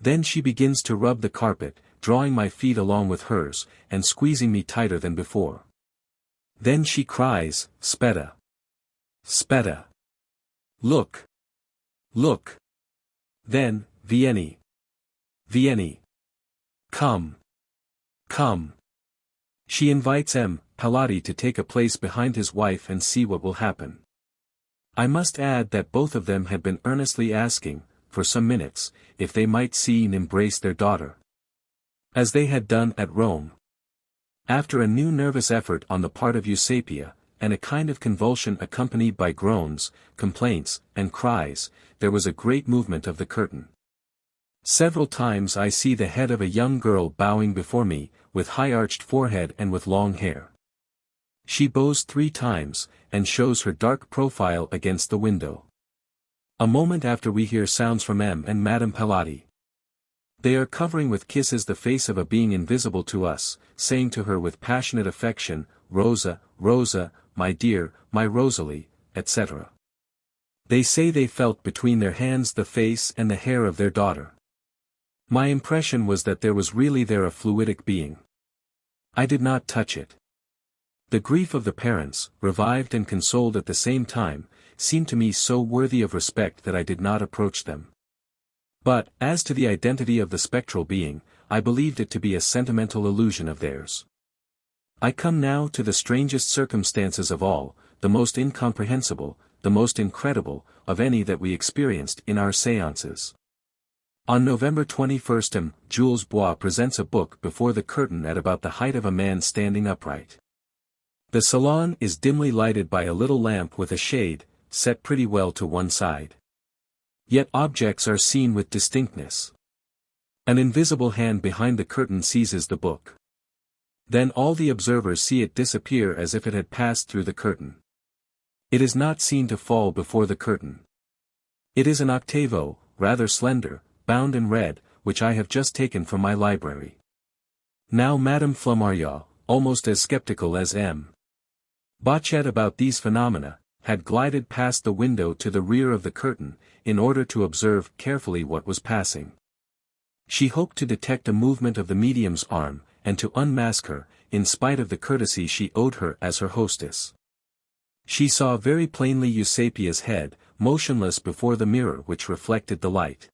A: Then she begins to rub the carpet, drawing my feet along with hers, and squeezing me tighter than before. Then she cries, "Spetta! Spetta! Look! Look! Then, vieni! Vieni! Come! Come!" She invites Paladino to take a place behind his wife and see what will happen. I must add that both of them had been earnestly asking, for some minutes, if they might see and embrace their daughter, as they had done at Rome. After a new nervous effort on the part of Eusapia, and a kind of convulsion accompanied by groans, complaints, and cries, there was a great movement of the curtain. Several times I see the head of a young girl bowing before me, with high-arched forehead and with long hair. She bows 3 times, and shows her dark profile against the window. A moment after we hear sounds from and Madame Paladino. They are covering with kisses the face of a being invisible to us, saying to her with passionate affection, "Rosa, Rosa, my dear, my Rosalie," etc. They say they felt between their hands the face and the hair of their daughter. My impression was that there was really there a fluidic being. I did not touch it. The grief of the parents, revived and consoled at the same time, seemed to me so worthy of respect that I did not approach them. But, as to the identity of the spectral being, I believed it to be a sentimental illusion of theirs. I come now to the strangest circumstances of all, the most incomprehensible, the most incredible, of any that we experienced in our séances. On November 21, Jules Bois presents a book before the curtain at about the height of a man standing upright. The salon is dimly lighted by a little lamp with a shade, set pretty well to one side. Yet objects are seen with distinctness. An invisible hand behind the curtain seizes the book. Then all the observers see it disappear as if it had passed through the curtain. It is not seen to fall before the curtain. It is an octavo, rather slender, bound in red, which I have just taken from my library. Now Madame Flammarion, almost as skeptical as M. Bachet about these phenomena, had glided past the window to the rear of the curtain, in order to observe carefully what was passing. She hoped to detect a movement of the medium's arm, and to unmask her, in spite of the courtesy she owed her as her hostess. She saw very plainly Eusapia's head, motionless before the mirror which reflected the light.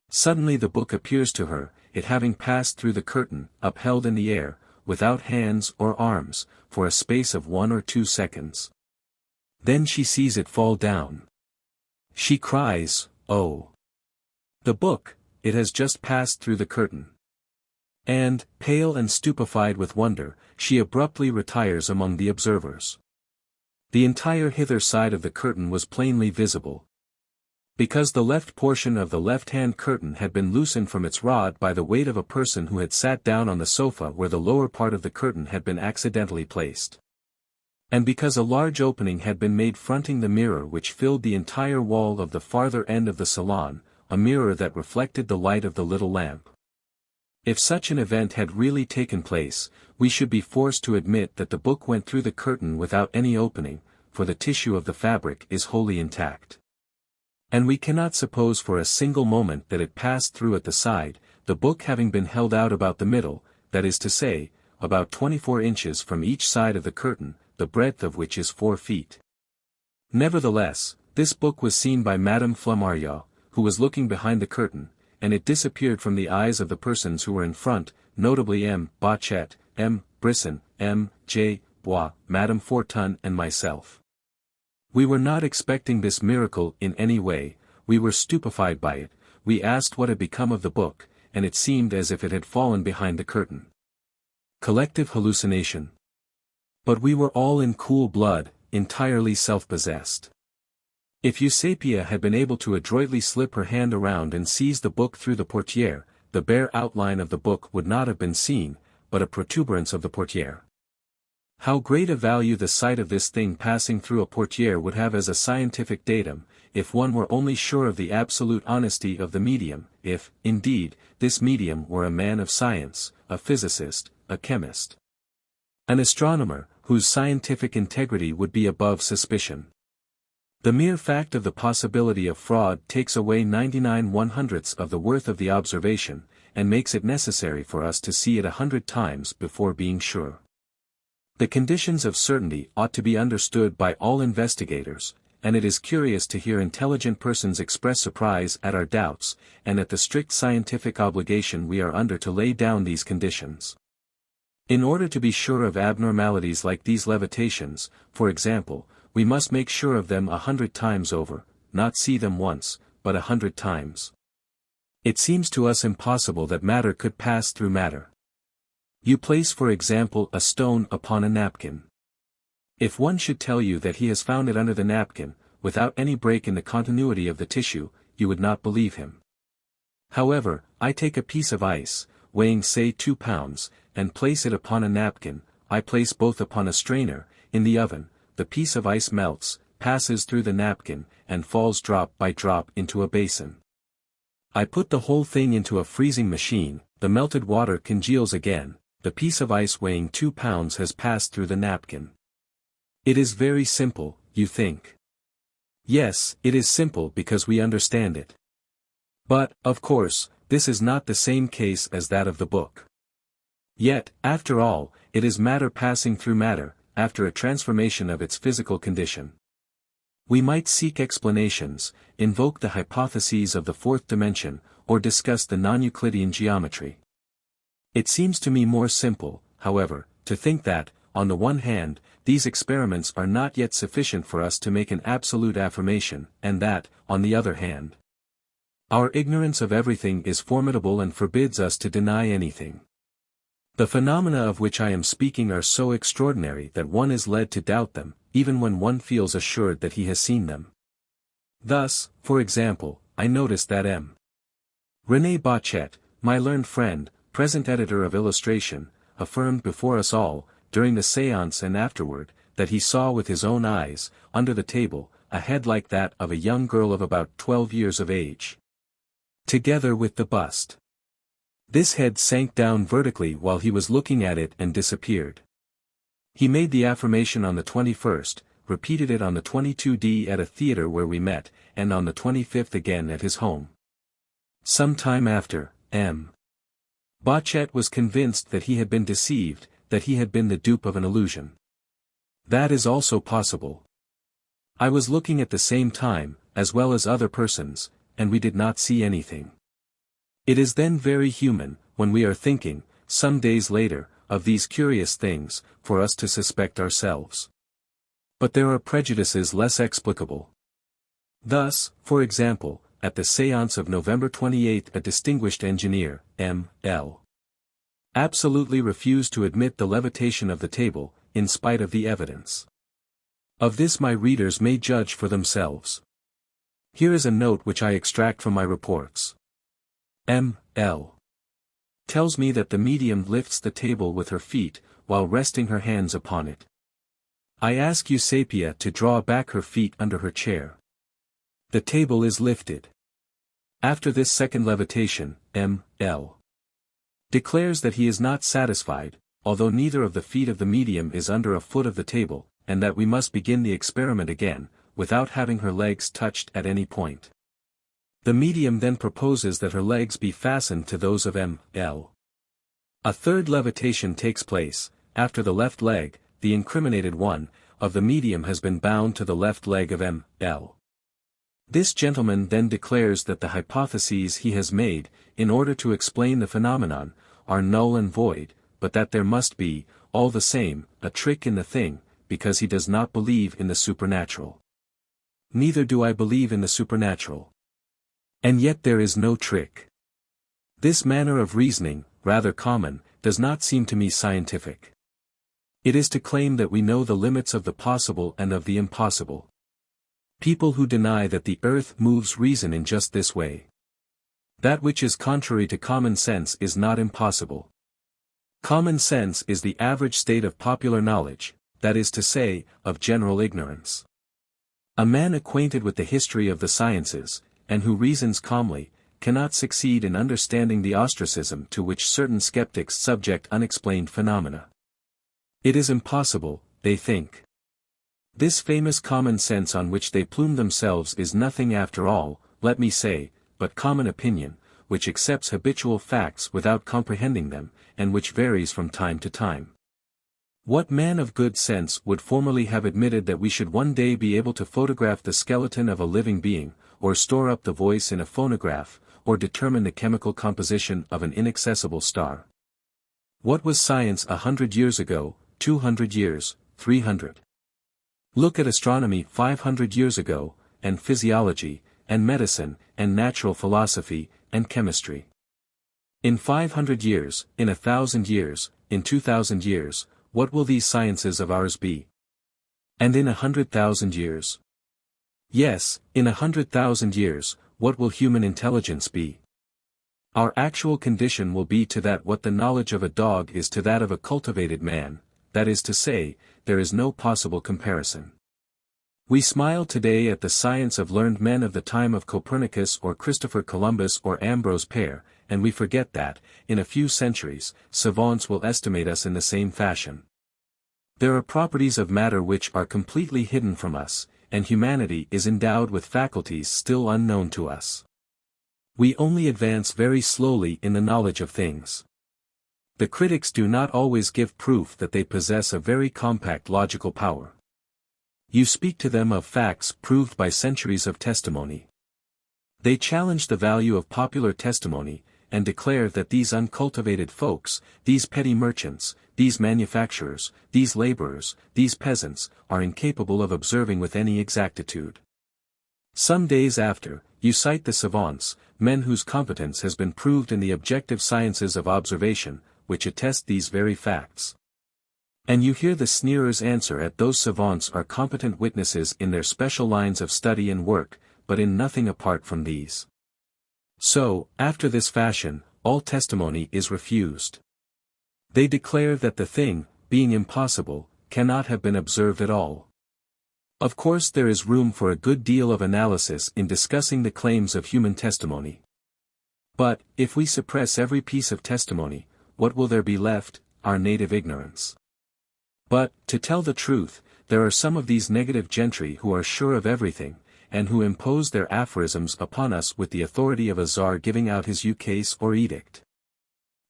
A: Suddenly the book appears to her, it having passed through the curtain, upheld in the air, without hands or arms, for a space of 1 or 2 seconds. Then she sees it fall down. She cries, "Oh! The book, it has just passed through the curtain." And, pale and stupefied with wonder, she abruptly retires among the observers. The entire hither side of the curtain was plainly visible. Because the left portion of the left-hand curtain had been loosened from its rod by the weight of a person who had sat down on the sofa where the lower part of the curtain had been accidentally placed. And because a large opening had been made fronting the mirror which filled the entire wall of the farther end of the salon, a mirror that reflected the light of the little lamp. If such an event had really taken place, we should be forced to admit that the book went through the curtain without any opening, for the tissue of the fabric is wholly intact. And we cannot suppose for a single moment that it passed through at the side, the book having been held out about the middle, that is to say, about 24 inches from each side of the curtain, the breadth of which is 4 feet. Nevertheless, this book was seen by Madame Flammarion, who was looking behind the curtain, and it disappeared from the eyes of the persons who were in front, notably M. Bachet, M. Brisson, M. J. Bois, Madame Fortun and myself. We were not expecting this miracle in any way, we were stupefied by it, we asked what had become of the book, and it seemed as if it had fallen behind the curtain. Collective hallucination. But we were all in cool blood, entirely self-possessed. If Eusapia had been able to adroitly slip her hand around and seize the book through the portière, the bare outline of the book would not have been seen, but a protuberance of the portière. How great a value the sight of this thing passing through a portière would have as a scientific datum, if one were only sure of the absolute honesty of the medium, if, indeed, this medium were a man of science, a physicist, a chemist, an astronomer, whose scientific integrity would be above suspicion. The mere fact of the possibility of fraud takes away 99/100ths of the worth of the observation, and makes it necessary for us to see it 100 times before being sure. The conditions of certainty ought to be understood by all investigators, and it is curious to hear intelligent persons express surprise at our doubts, and at the strict scientific obligation we are under to lay down these conditions. In order to be sure of abnormalities like these levitations, for example, we must make sure of them 100 times over, not see them once, but 100 times. It seems to us impossible that matter could pass through matter. You place for example a stone upon a napkin. If one should tell you that he has found it under the napkin, without any break in the continuity of the tissue, you would not believe him. However, I take a piece of ice, weighing say 2 pounds, and place it upon a napkin, I place both upon a strainer, in the oven, the piece of ice melts, passes through the napkin, and falls drop by drop into a basin. I put the whole thing into a freezing machine, the melted water congeals again, the piece of ice weighing 2 pounds has passed through the napkin. It is very simple, you think. Yes, it is simple because we understand it. But, of course, this is not the same case as that of the book. Yet, after all, it is matter passing through matter, after a transformation of its physical condition. We might seek explanations, invoke the hypotheses of the fourth dimension, or discuss the non-Euclidean geometry. It seems to me more simple, however, to think that, on the one hand, these experiments are not yet sufficient for us to make an absolute affirmation, and that, on the other hand, our ignorance of everything is formidable and forbids us to deny anything. The phenomena of which I am speaking are so extraordinary that one is led to doubt them, even when one feels assured that he has seen them. Thus, for example, I noticed that M. René Bachet, my learned friend, present editor of Illustration, affirmed before us all, during the séance and afterward, that he saw with his own eyes, under the table, a head like that of a young girl of about 12 years of age, together with the bust. This head sank down vertically while he was looking at it and disappeared. He made the affirmation on the 21st, repeated it on the 22nd at a theatre where we met, and on the 25th again at his home. Some time after, M. Bachet was convinced that he had been deceived, that he had been the dupe of an illusion. That is also possible. I was looking at the same time, as well as other persons, and we did not see anything. It is then very human, when we are thinking, some days later, of these curious things, for us to suspect ourselves. But there are prejudices less explicable. Thus, for example, at the séance of November 28 a distinguished engineer, M.L. absolutely refused to admit the levitation of the table, in spite of the evidence. Of this my readers may judge for themselves. Here is a note which I extract from my reports. M.L. tells me that the medium lifts the table with her feet, while resting her hands upon it. I ask Eusapia to draw back her feet under her chair. The table is lifted. After this second levitation, M.L. declares that he is not satisfied, although neither of the feet of the medium is under a foot of the table, and that we must begin the experiment again, without having her legs touched at any point. The medium then proposes that her legs be fastened to those of M.L. A third levitation takes place, after the left leg, the incriminated one, of the medium has been bound to the left leg of M.L. This gentleman then declares that the hypotheses he has made, in order to explain the phenomenon, are null and void, but that there must be, all the same, a trick in the thing, because he does not believe in the supernatural. Neither do I believe in the supernatural. And yet there is no trick. This manner of reasoning, rather common, does not seem to me scientific. It is to claim that we know the limits of the possible and of the impossible. People who deny that the earth moves reason in just this way. That which is contrary to common sense is not impossible. Common sense is the average state of popular knowledge, that is to say, of general ignorance. A man acquainted with the history of the sciences, and who reasons calmly, cannot succeed in understanding the ostracism to which certain skeptics subject unexplained phenomena. It is impossible, they think. This famous common sense on which they plume themselves is nothing after all, let me say, but common opinion, which accepts habitual facts without comprehending them, and which varies from time to time. What man of good sense would formerly have admitted that we should one day be able to photograph the skeleton of a living being, or store up the voice in a phonograph, or determine the chemical composition of an inaccessible star? What was science 100 years ago, 200 years, 300? Look at astronomy 500 years ago, and physiology, and medicine, and natural philosophy, and chemistry. In 500 years, in 1,000 years, in 2,000 years, what will these sciences of ours be? And in 100,000 years? Yes, in 100,000 years, what will human intelligence be? Our actual condition will be to that what the knowledge of a dog is to that of a cultivated man, that is to say, there is no possible comparison. We smile today at the science of learned men of the time of Copernicus or Christopher Columbus or Ambrose Pare, and we forget that, in a few centuries, savants will estimate us in the same fashion. There are properties of matter which are completely hidden from us, and humanity is endowed with faculties still unknown to us. We only advance very slowly in the knowledge of things. The critics do not always give proof that they possess a very compact logical power. You speak to them of facts proved by centuries of testimony. They challenge the value of popular testimony, and declare that these uncultivated folks, these petty merchants, these manufacturers, these laborers, these peasants, are incapable of observing with any exactitude. Some days after, you cite the savants, men whose competence has been proved in the objective sciences of observation, which attest these very facts. And you hear the sneerers answer at those savants are competent witnesses in their special lines of study and work, but in nothing apart from these. So, after this fashion, all testimony is refused. They declare that the thing, being impossible, cannot have been observed at all. Of course there is room for a good deal of analysis in discussing the claims of human testimony. But, if we suppress every piece of testimony, what will there be left? Our native ignorance. But, to tell the truth, there are some of these negative gentry who are sure of everything, and who impose their aphorisms upon us with the authority of a czar giving out his ukase or edict.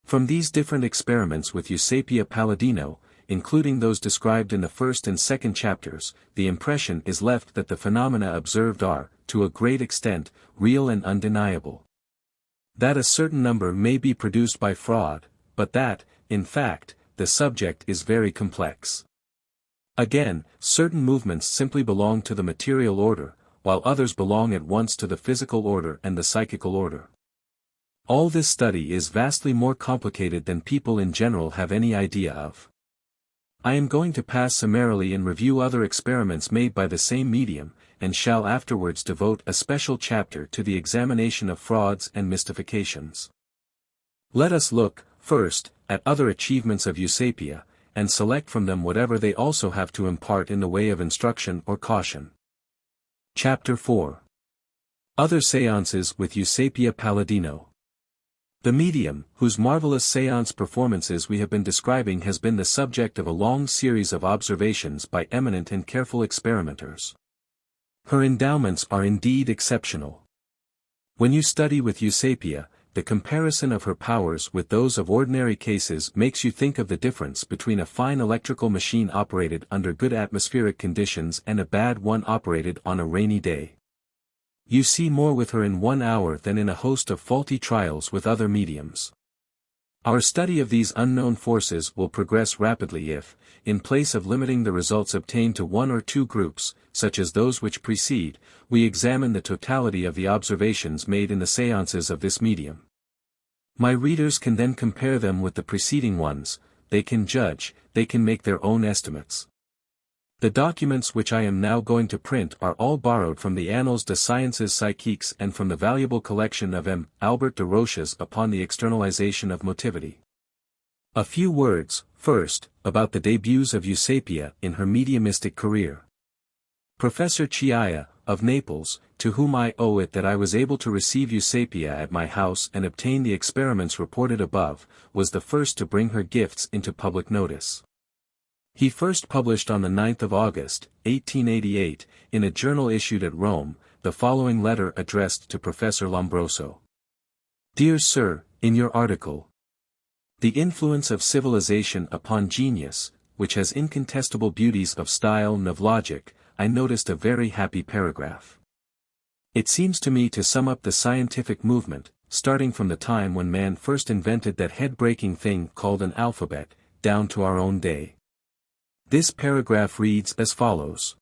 A: From these different experiments with Eusapia Paladino, including those described in the first and second chapters, the impression is left that the phenomena observed are, to a great extent, real and undeniable. That a certain number may be produced by fraud, but that, in fact, the subject is very complex. Again, certain movements simply belong to the material order, while others belong at once to the physical order and the psychical order. All this study is vastly more complicated than people in general have any idea of. I am going to pass summarily in review other experiments made by the same medium, and shall afterwards devote a special chapter to the examination of frauds and mystifications. Let us look, first, at other achievements of Eusapia, and select from them whatever they also have to impart in the way of instruction or caution. Chapter 4. Other Séances with Eusapia Paladino. The medium, whose marvelous séance performances we have been describing, has been the subject of a long series of observations by eminent and careful experimenters. Her endowments are indeed exceptional. When you study with Eusapia, the comparison of her powers with those of ordinary cases makes you think of the difference between a fine electrical machine operated under good atmospheric conditions and a bad one operated on a rainy day. You see more with her in 1 hour than in a host of faulty trials with other mediums. Our study of these unknown forces will progress rapidly if, in place of limiting the results obtained to 1 or 2 groups, such as those which precede, we examine the totality of the observations made in the séances of this medium. My readers can then compare them with the preceding ones, they can judge, they can make their own estimates. The documents which I am now going to print are all borrowed from the Annales des Sciences Psychiques and from the valuable collection of M. Albert de Roches upon the externalization of motivity. A few words, first, about the débuts of Eusapia in her mediumistic career. Professor Chiaia, of Naples, to whom I owe it that I was able to receive Eusapia at my house and obtain the experiments reported above, was the first to bring her gifts into public notice. He first published on the 9th of August, 1888, in a journal issued at Rome, the following letter addressed to Professor Lombroso. Dear Sir, in your article, The Influence of Civilization upon Genius, which has incontestable beauties of style and of logic, I noticed a very happy paragraph. It seems to me to sum up the scientific movement, starting from the time when man first invented that head-breaking thing called an alphabet, down to our own day. This paragraph reads as follows.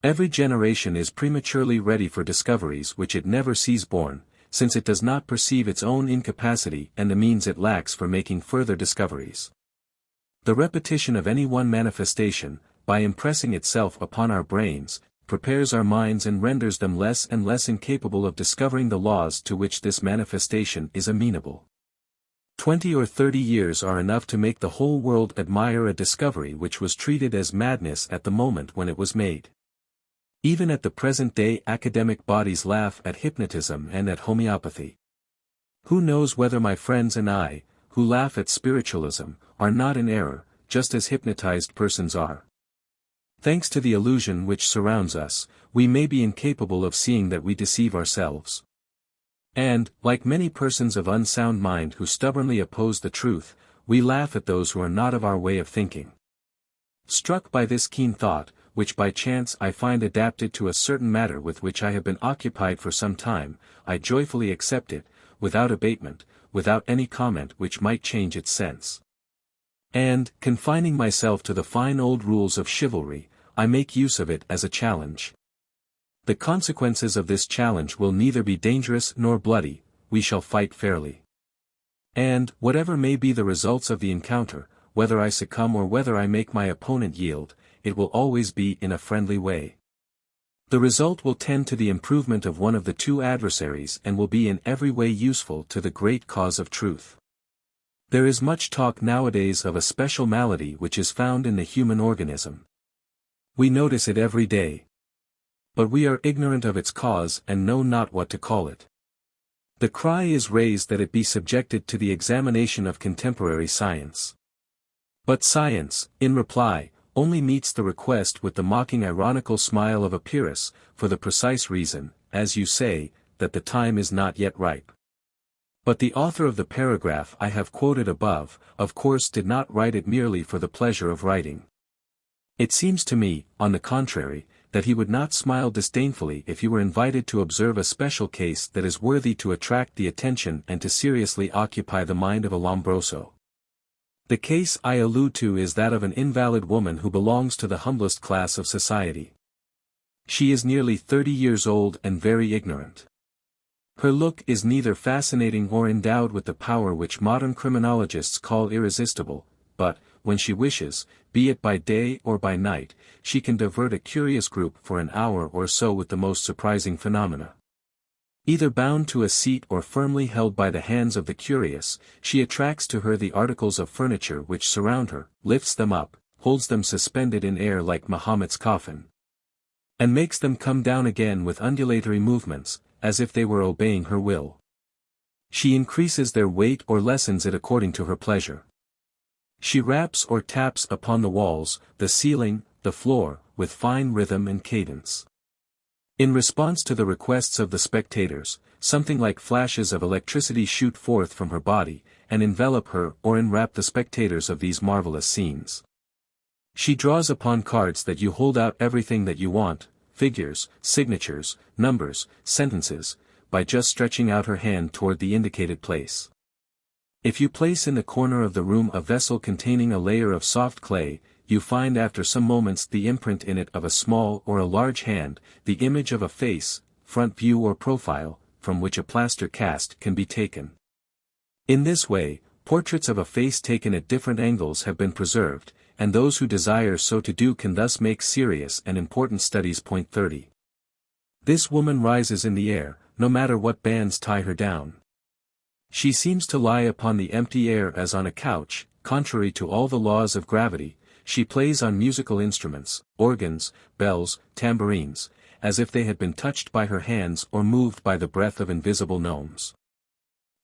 A: Every generation is prematurely ready for discoveries which it never sees born, since it does not perceive its own incapacity and the means it lacks for making further discoveries. The repetition of any one manifestation, by impressing itself upon our brains, prepares our minds and renders them less and less incapable of discovering the laws to which this manifestation is amenable. 20 or 30 years are enough to make the whole world admire a discovery which was treated as madness at the moment when it was made. Even at the present day academic bodies laugh at hypnotism and at homeopathy. Who knows whether my friends and I, who laugh at spiritualism, are not in error, just as hypnotized persons are. Thanks to the illusion which surrounds us, we may be incapable of seeing that we deceive ourselves. And, like many persons of unsound mind who stubbornly oppose the truth, we laugh at those who are not of our way of thinking. Struck by this keen thought, which by chance I find adapted to a certain matter with which I have been occupied for some time, I joyfully accept it, without abatement, without any comment which might change its sense. And, confining myself to the fine old rules of chivalry, I make use of it as a challenge. The consequences of this challenge will neither be dangerous nor bloody, we shall fight fairly. And, whatever may be the results of the encounter, whether I succumb or whether I make my opponent yield, it will always be in a friendly way. The result will tend to the improvement of one of the two adversaries and will be in every way useful to the great cause of truth. There is much talk nowadays of a special malady which is found in the human organism. We notice it every day. But we are ignorant of its cause and know not what to call it. The cry is raised that it be subjected to the examination of contemporary science. But science, in reply, only meets the request with the mocking ironical smile of a Pyrrhus, for the precise reason, as you say, that the time is not yet ripe. But the author of the paragraph I have quoted above, of course did not write it merely for the pleasure of writing. It seems to me, on the contrary, that he would not smile disdainfully if he were invited to observe a special case that is worthy to attract the attention and to seriously occupy the mind of a Lombroso. The case I allude to is that of an invalid woman who belongs to the humblest class of society. She is nearly 30 years old and very ignorant. Her look is neither fascinating nor endowed with the power which modern criminologists call irresistible, but, when she wishes, be it by day or by night, she can divert a curious group for an hour or so with the most surprising phenomena. Either bound to a seat or firmly held by the hands of the curious, she attracts to her the articles of furniture which surround her, lifts them up, holds them suspended in air like Mahomet's coffin, and makes them come down again with undulatory movements, as if they were obeying her will. She increases their weight or lessens it according to her pleasure. She raps or taps upon the walls, the ceiling, the floor, with fine rhythm and cadence. In response to the requests of the spectators, something like flashes of electricity shoot forth from her body, and envelop her or enwrap the spectators of these marvelous scenes. She draws upon cards that you hold out everything that you want, figures, signatures, numbers, sentences, by just stretching out her hand toward the indicated place. If you place in the corner of the room a vessel containing a layer of soft clay, you find after some moments the imprint in it of a small or a large hand, the image of a face, front view or profile, from which a plaster cast can be taken. In this way, portraits of a face taken at different angles have been preserved, and those who desire so to do can thus make serious and important studies. Point 30. This woman rises in the air, no matter what bands tie her down. She seems to lie upon the empty air as on a couch, contrary to all the laws of gravity. She plays on musical instruments, organs, bells, tambourines, as if they had been touched by her hands or moved by the breath of invisible gnomes.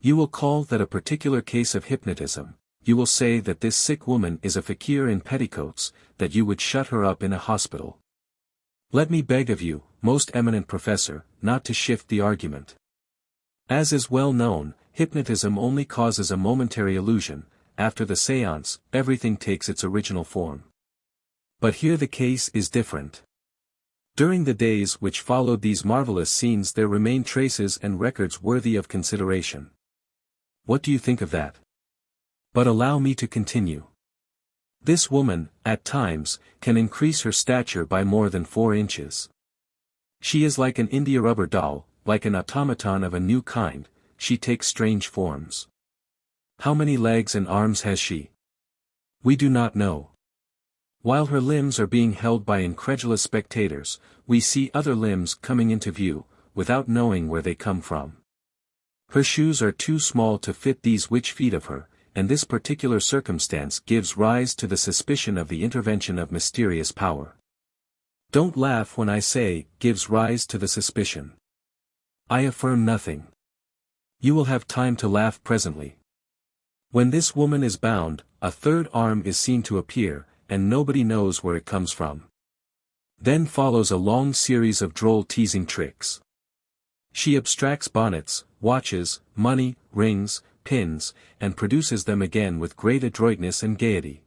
A: You will call that a particular case of hypnotism. You will say that this sick woman is a fakir in petticoats, that you would shut her up in a hospital. Let me beg of you, most eminent professor, not to shift the argument. As is well known, hypnotism only causes a momentary illusion. After the séance, everything takes its original form. But here the case is different. During the days which followed these marvelous scenes there remain traces and records worthy of consideration. What do you think of that? But allow me to continue. This woman, at times, can increase her stature by more than 4 inches. She is like an India rubber doll, like an automaton of a new kind. She takes strange forms. How many legs and arms has she? We do not know. While her limbs are being held by incredulous spectators, we see other limbs coming into view, without knowing where they come from. Her shoes are too small to fit these witch feet of her, and this particular circumstance gives rise to the suspicion of the intervention of mysterious power. Don't laugh when I say, gives rise to the suspicion. I affirm nothing. You will have time to laugh presently. When this woman is bound, a third arm is seen to appear, and nobody knows where it comes from. Then follows a long series of droll teasing tricks. She abstracts bonnets, watches, money, rings, pins, and produces them again with great adroitness and gaiety.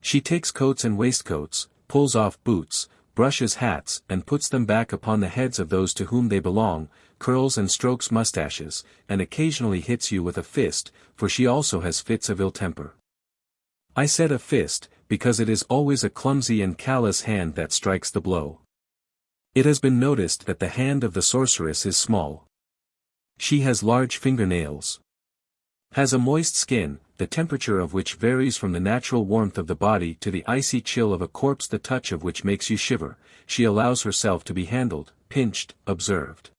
A: She takes coats and waistcoats, pulls off boots, brushes hats and puts them back upon the heads of those to whom they belong, curls and strokes mustaches, and occasionally hits you with a fist, for she also has fits of ill temper. I said a fist, because it is always a clumsy and callous hand that strikes the blow. It has been noticed that the hand of the sorceress is small. She has large fingernails. Has a moist skin, the temperature of which varies from the natural warmth of the body to the icy chill of a corpse, the touch of which makes you shiver. She allows herself to be handled, pinched, observed.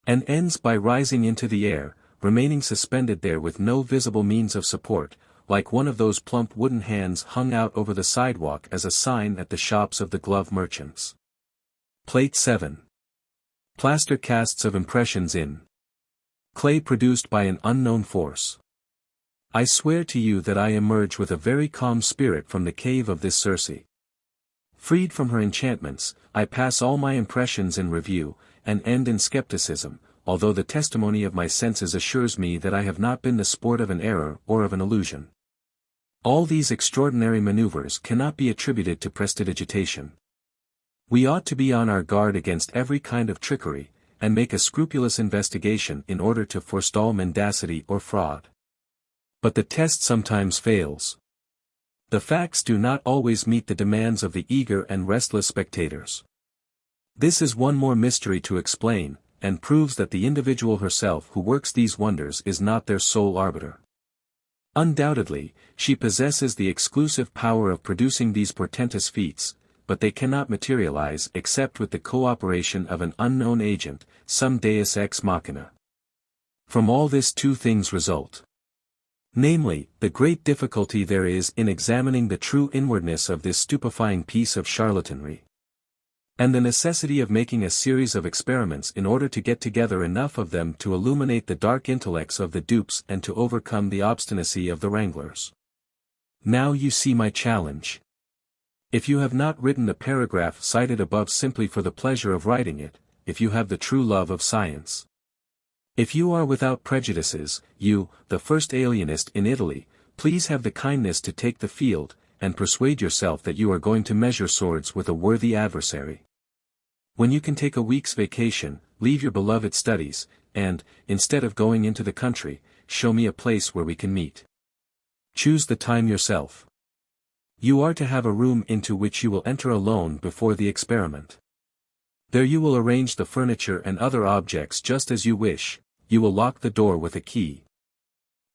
A: And ends by rising into the air, remaining suspended there with no visible means of support, like one of those plump wooden hands hung out over the sidewalk as a sign at the shops of the glove merchants. Plate 7. Plaster casts of impressions in clay produced by an unknown force. I swear to you that I emerge with a very calm spirit from the cave of this Circe. Freed from her enchantments, I pass all my impressions in review, and end in skepticism, although the testimony of my senses assures me that I have not been the sport of an error or of an illusion. All these extraordinary maneuvers cannot be attributed to prestidigitation. We ought to be on our guard against every kind of trickery, and make a scrupulous investigation in order to forestall mendacity or fraud. But the test sometimes fails. The facts do not always meet the demands of the eager and restless spectators. This is one more mystery to explain, and proves that the individual herself who works these wonders is not their sole arbiter. Undoubtedly, she possesses the exclusive power of producing these portentous feats, but they cannot materialize except with the cooperation of an unknown agent, some deus ex machina. From all this 2 things result. Namely, the great difficulty there is in examining the true inwardness of this stupefying piece of charlatanry. And the necessity of making a series of experiments in order to get together enough of them to illuminate the dark intellects of the dupes and to overcome the obstinacy of the wranglers. Now you see my challenge. If you have not written the paragraph cited above simply for the pleasure of writing it, if you have the true love of science. If you are without prejudices, you, the first alienist in Italy, please have the kindness to take the field, and persuade yourself that you are going to measure swords with a worthy adversary. When you can take a week's vacation, leave your beloved studies, and, instead of going into the country, show me a place where we can meet. Choose the time yourself. You are to have a room into which you will enter alone before the experiment. There you will arrange the furniture and other objects just as you wish. You will lock the door with a key.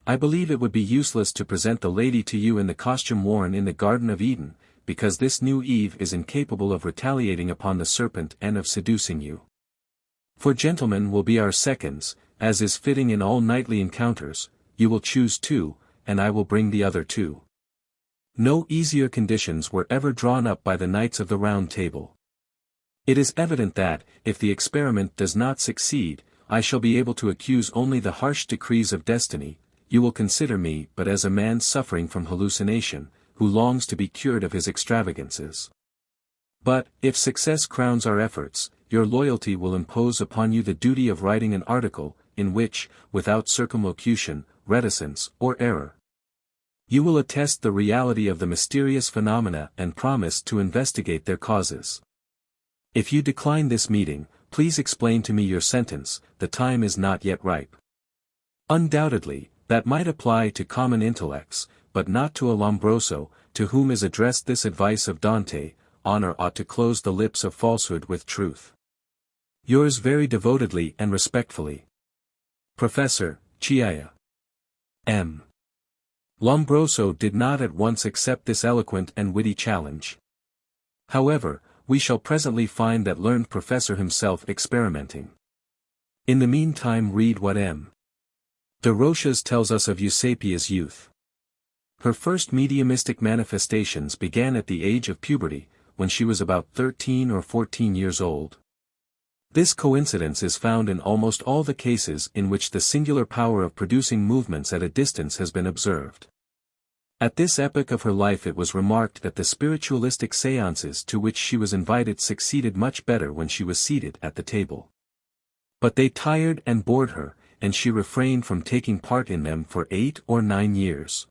A: I believe it would be useless to present the lady to you in the costume worn in the Garden of Eden, because this new Eve is incapable of retaliating upon the serpent and of seducing you. For gentlemen will be our seconds, as is fitting in all knightly encounters. You will choose two, and I will bring the other two. No easier conditions were ever drawn up by the Knights of the Round Table. It is evident that, if the experiment does not succeed, I shall be able to accuse only the harsh decrees of destiny. You will consider me but as a man suffering from hallucination, who longs to be cured of his extravagances. But, if success crowns our efforts, your loyalty will impose upon you the duty of writing an article, in which, without circumlocution, reticence, or error, you will attest the reality of the mysterious phenomena and promise to investigate their causes. If you decline this meeting, please explain to me your sentence. The time is not yet ripe. Undoubtedly, that might apply to common intellects, but not to a Lombroso, to whom is addressed this advice of Dante: honor ought to close the lips of falsehood with truth. Yours very devotedly and respectfully, Professor Chiaia. M. Lombroso did not at once accept this eloquent and witty challenge. However, we shall presently find that learned professor himself experimenting. In the meantime read what M. de Rochas tells us of Eusapia's youth. Her first mediumistic manifestations began at the age of puberty, when she was about 13 or 14 years old. This coincidence is found in almost all the cases in which the singular power of producing movements at a distance has been observed. At this epoch of her life it was remarked that the spiritualistic séances to which she was invited succeeded much better when she was seated at the table. But they tired and bored her, and she refrained from taking part in them for 8 or 9 years.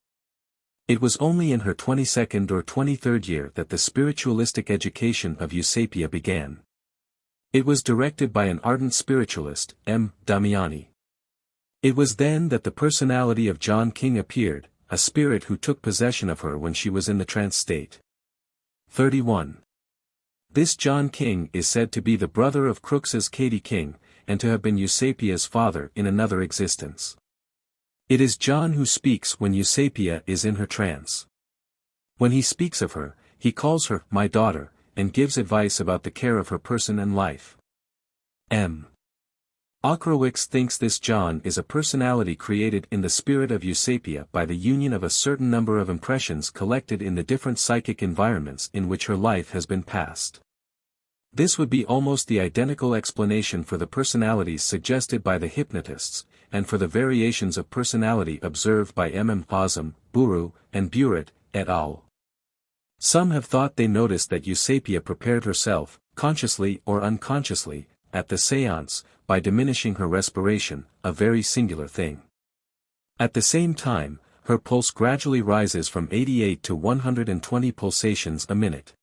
A: It was only in her 22nd or 23rd year that the spiritualistic education of Eusapia began. It was directed by an ardent spiritualist, M. Damiani. It was then that the personality of John King appeared, a spirit who took possession of her when she was in the trance state. 31. This John King is said to be the brother of Crooks's Katie King, and to have been Eusapia's father in another existence. It is John who speaks when Eusapia is in her trance. When he speaks of her, he calls her my daughter, and gives advice about the care of her person and life. M. Ockrowicz thinks this John is a personality created in the spirit of Eusapia by the union of a certain number of impressions collected in the different psychic environments in which her life has been passed. This would be almost the identical explanation for the personalities suggested by the hypnotists, and for the variations of personality observed by M. Possum, Buru, and Burett, et al. Some have thought they noticed that Eusapia prepared herself, consciously or unconsciously, at the séance, by diminishing her respiration, a very singular thing. At the same time, her pulse gradually rises from 88 to 120 pulsations a minute.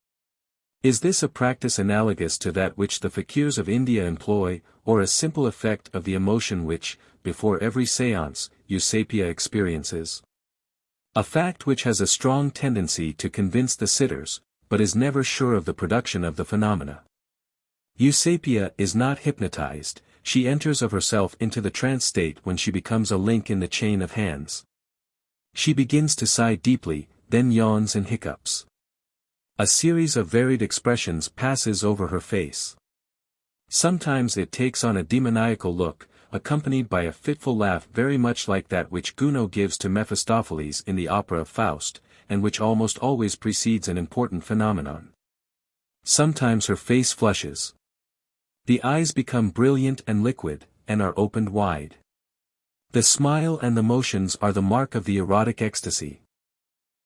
A: Is this a practice analogous to that which the fakirs of India employ, or a simple effect of the emotion which, before every séance, Eusapia experiences? A fact which has a strong tendency to convince the sitters, but is never sure of the production of the phenomena. Eusapia is not hypnotized, she enters of herself into the trance state when she becomes a link in the chain of hands. She begins to sigh deeply, then yawns and hiccups. A series of varied expressions passes over her face. Sometimes it takes on a demoniacal look, accompanied by a fitful laugh very much like that which Gounod gives to Mephistopheles in the opera of Faust, and which almost always precedes an important phenomenon. Sometimes her face flushes. The eyes become brilliant and liquid, and are opened wide. The smile and the motions are the mark of the erotic ecstasy.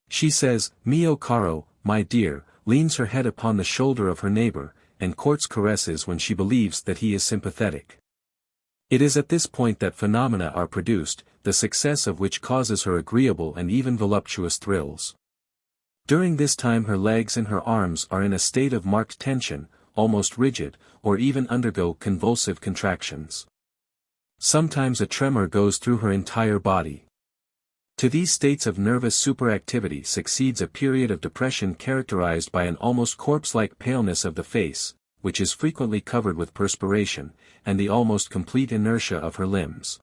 A: She says, "Mio caro, my dear," leans her head upon the shoulder of her neighbor, and courts caresses when she believes that he is sympathetic. It is at this point that phenomena are produced, the success of which causes her agreeable and even voluptuous thrills. During this time her legs and her arms are in a state of marked tension, almost rigid, or even undergo convulsive contractions. Sometimes a tremor goes through her entire body. To these states of nervous superactivity succeeds a period of depression characterized by an almost corpse-like paleness of the face, which is frequently covered with perspiration, and the almost complete inertia of her limbs.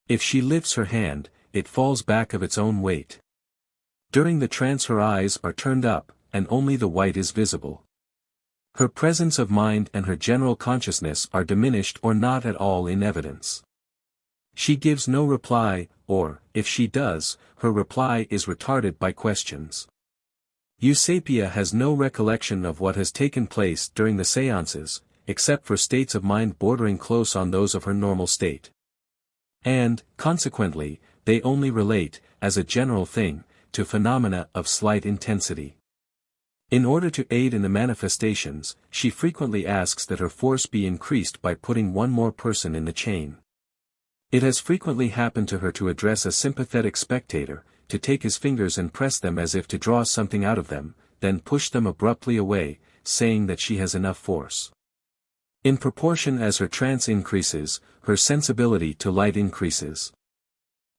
A: If she lifts her hand, it falls back of its own weight. During the trance her eyes are turned up, and only the white is visible. Her presence of mind and her general consciousness are diminished or not at all in evidence. She gives no reply, or, if she does, her reply is retarded by questions. Eusapia has no recollection of what has taken place during the séances, except for states of mind bordering close on those of her normal state. And, consequently, they only relate, as a general thing, to phenomena of slight intensity. In order to aid in the manifestations, she frequently asks that her force be increased by putting one more person in the chain. It has frequently happened to her to address a sympathetic spectator, to take his fingers and press them as if to draw something out of them, then push them abruptly away, saying that she has enough force. In proportion as her trance increases, her sensibility to light increases.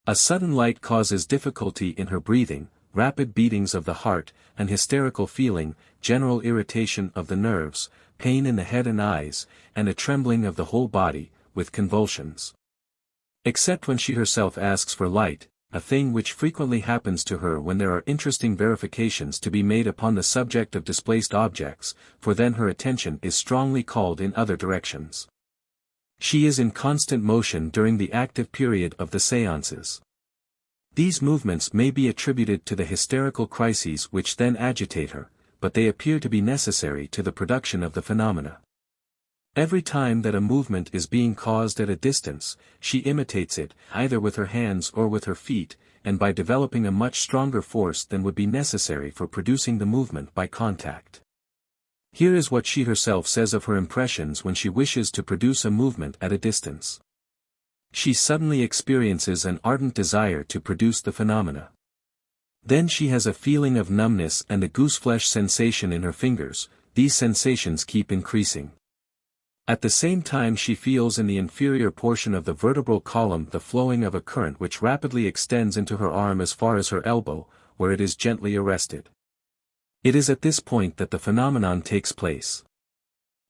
A: A sudden light causes difficulty in her breathing, rapid beatings of the heart, an hysterical feeling, general irritation of the nerves, pain in the head and eyes, and a trembling of the whole body, with convulsions. Except when she herself asks for light, a thing which frequently happens to her when there are interesting verifications to be made upon the subject of displaced objects, for then her attention is strongly called in other directions. She is in constant motion during the active period of the séances. These movements may be attributed to the hysterical crises which then agitate her, but they appear to be necessary to the production of the phenomena. Every time that a movement is being caused at a distance, she imitates it, either with her hands or with her feet, and by developing a much stronger force than would be necessary for producing the movement by contact. Here is what she herself says of her impressions when she wishes to produce a movement at a distance. She suddenly experiences an ardent desire to produce the phenomena. Then she has a feeling of numbness and a gooseflesh sensation in her fingers. These sensations keep increasing. At the same time she feels in the inferior portion of the vertebral column the flowing of a current which rapidly extends into her arm as far as her elbow, where it is gently arrested. It is at this point that the phenomenon takes place.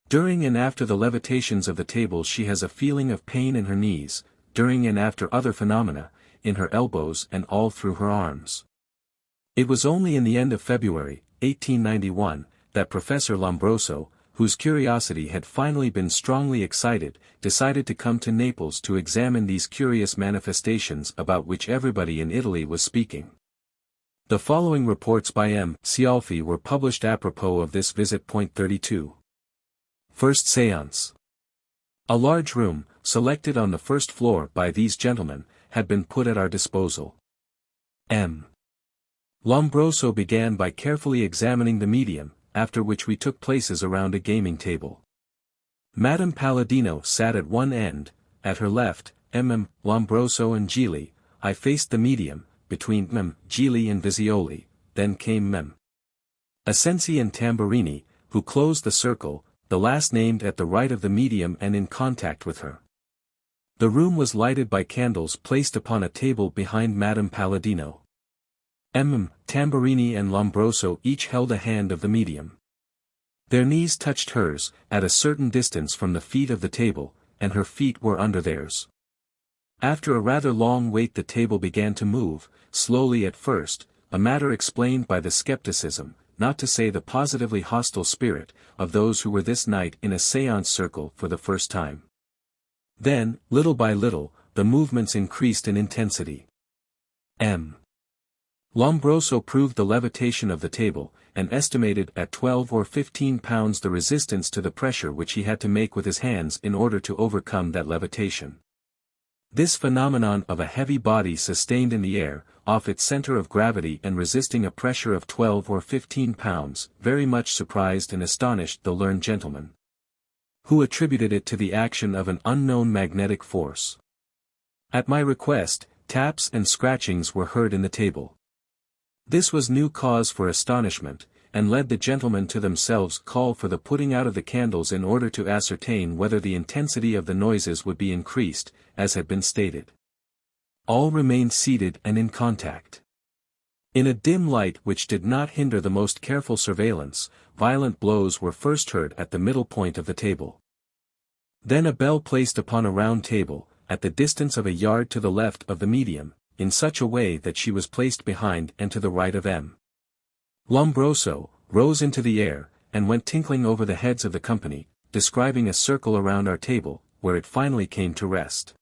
A: During and after the levitations of the table she has a feeling of pain in her knees, during and after other phenomena, in her elbows and all through her arms. It was only in the end of February, 1891, that Professor Lombroso, whose curiosity had finally been strongly excited, decided to come to Naples to examine these curious manifestations about which everybody in Italy was speaking. The following reports by M. Cialfi were published apropos of this visit. Point 32. First séance. A large room, selected on the first floor by these gentlemen, had been put at our disposal. M. Lombroso began by carefully examining the medium, after which we took places around a gaming table. Madame Paladino sat at one end, at her left, M. Lombroso and Gili. I faced the medium, between M. Gili and Visioli, then came M. Asensi and Tamburini, who closed the circle, the last named at the right of the medium and in contact with her. The room was lighted by candles placed upon a table behind Madame Paladino. M. Tamburini and Lombroso each held a hand of the medium. Their knees touched hers, at a certain distance from the feet of the table, and her feet were under theirs. After a rather long wait the table began to move, slowly at first, a matter explained by the skepticism, not to say the positively hostile spirit, of those who were this night in a séance circle for the first time. Then, little by little, the movements increased in intensity. M. Lombroso proved the levitation of the table, and estimated at 12 or 15 pounds the resistance to the pressure which he had to make with his hands in order to overcome that levitation. This phenomenon of a heavy body sustained in the air, off its center of gravity and resisting a pressure of 12 or 15 pounds, very much surprised and astonished the learned gentleman, who attributed it to the action of an unknown magnetic force. At my request, taps and scratchings were heard in the table. This was new cause for astonishment, and led the gentlemen to themselves call for the putting out of the candles in order to ascertain whether the intensity of the noises would be increased, as had been stated. All remained seated and in contact. In a dim light which did not hinder the most careful surveillance, violent blows were first heard at the middle point of the table. Then a bell placed upon a round table, at the distance of a yard to the left of the medium, in such a way that she was placed behind and to the right of M. Lombroso, rose into the air, and went tinkling over the heads of the company, describing a circle around our table, where it finally came to rest.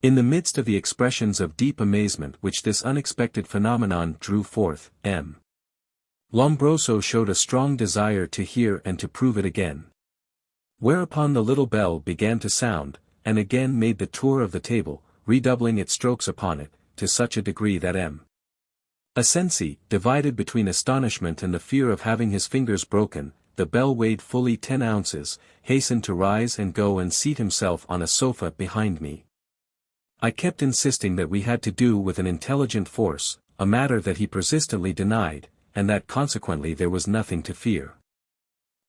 A: In the midst of the expressions of deep amazement which this unexpected phenomenon drew forth, M. Lombroso showed a strong desire to hear and to prove it again. Whereupon the little bell began to sound, and again made the tour of the table, redoubling its strokes upon it, to such a degree that M. Asensi, divided between astonishment and the fear of having his fingers broken, the bell weighed fully 10 ounces, hastened to rise and go and seat himself on a sofa behind me. I kept insisting that we had to do with an intelligent force, a matter that he persistently denied, and that consequently there was nothing to fear.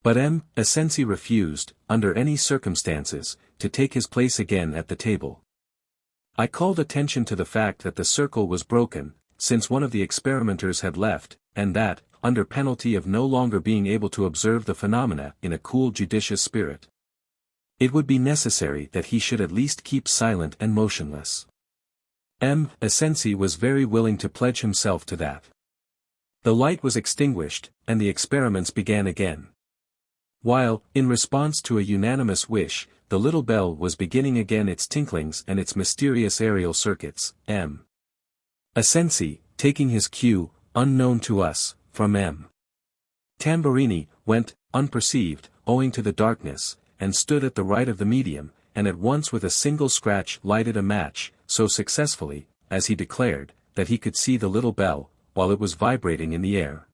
A: But M. Asensi refused, under any circumstances, to take his place again at the table. I called attention to the fact that the circle was broken, since one of the experimenters had left, and that, under penalty of no longer being able to observe the phenomena in a cool judicious spirit, it would be necessary that he should at least keep silent and motionless. M. Asensi was very willing to pledge himself to that. The light was extinguished, and the experiments began again. While, in response to a unanimous wish, the little bell was beginning again its tinklings and its mysterious aerial circuits, M. Asensi, taking his cue, unknown to us, from M. Tamburini, went, unperceived, owing to the darkness, and stood at the right of the medium, and at once with a single scratch lighted a match, so successfully, as he declared, that he could see the little bell, while it was vibrating in the air,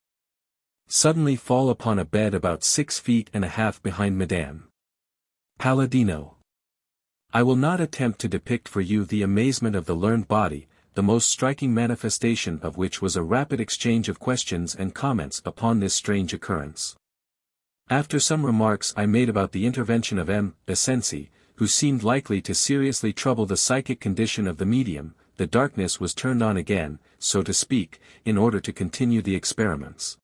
A: suddenly fall upon a bed about 6 feet and a half behind Madame Paladino. I will not attempt to depict for you the amazement of the learned body, the most striking manifestation of which was a rapid exchange of questions and comments upon this strange occurrence. After some remarks I made about the intervention of M. Asensi, who seemed likely to seriously trouble the psychic condition of the medium, the darkness was turned on again, so to speak, in order to continue the experiments.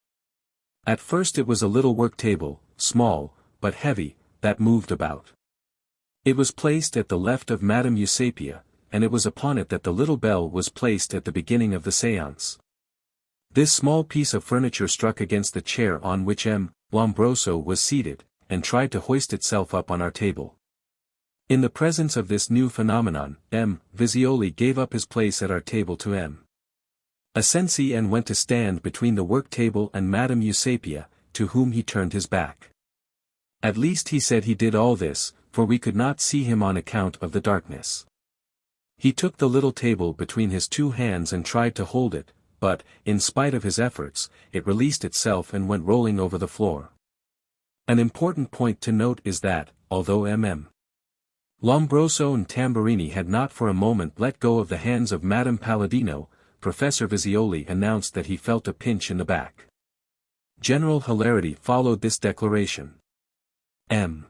A: At first it was a little work table, small, but heavy, that moved about. It was placed at the left of Madame Eusapia, and it was upon it that the little bell was placed at the beginning of the séance. This small piece of furniture struck against the chair on which M. Lombroso was seated, and tried to hoist itself up on our table. In the presence of this new phenomenon, M. Visioli gave up his place at our table to M. Asensi and went to stand between the work table and Madame Eusapia, to whom he turned his back. At least he said he did all this, for we could not see him on account of the darkness. He took the little table between his 2 hands and tried to hold it, but, in spite of his efforts, it released itself and went rolling over the floor. An important point to note is that, although M. Lombroso and Tamburini had not for a moment let go of the hands of Madame Paladino, Professor Visioli announced that he felt a pinch in the back. General hilarity followed this declaration. M.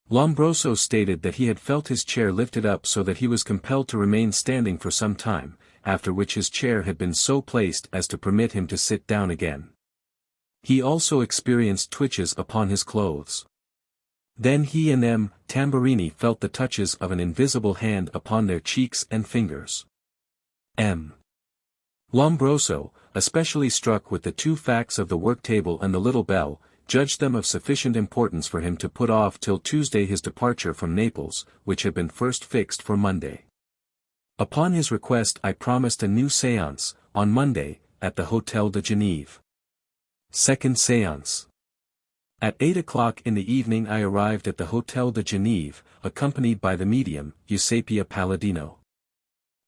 A: Lombroso stated that he had felt his chair lifted up so that he was compelled to remain standing for some time, after which his chair had been so placed as to permit him to sit down again. He also experienced twitches upon his clothes. Then he and M. Tamburini felt the touches of an invisible hand upon their cheeks and fingers. M. Lombroso, especially struck with the 2 facts of the work table and the little bell, judged them of sufficient importance for him to put off till Tuesday his departure from Naples, which had been first fixed for Monday. Upon his request I promised a new séance, on Monday, at the Hôtel de Genève. Second séance. At 8 o'clock in the evening I arrived at the Hôtel de Genève, accompanied by the medium, Eusapia Paladino.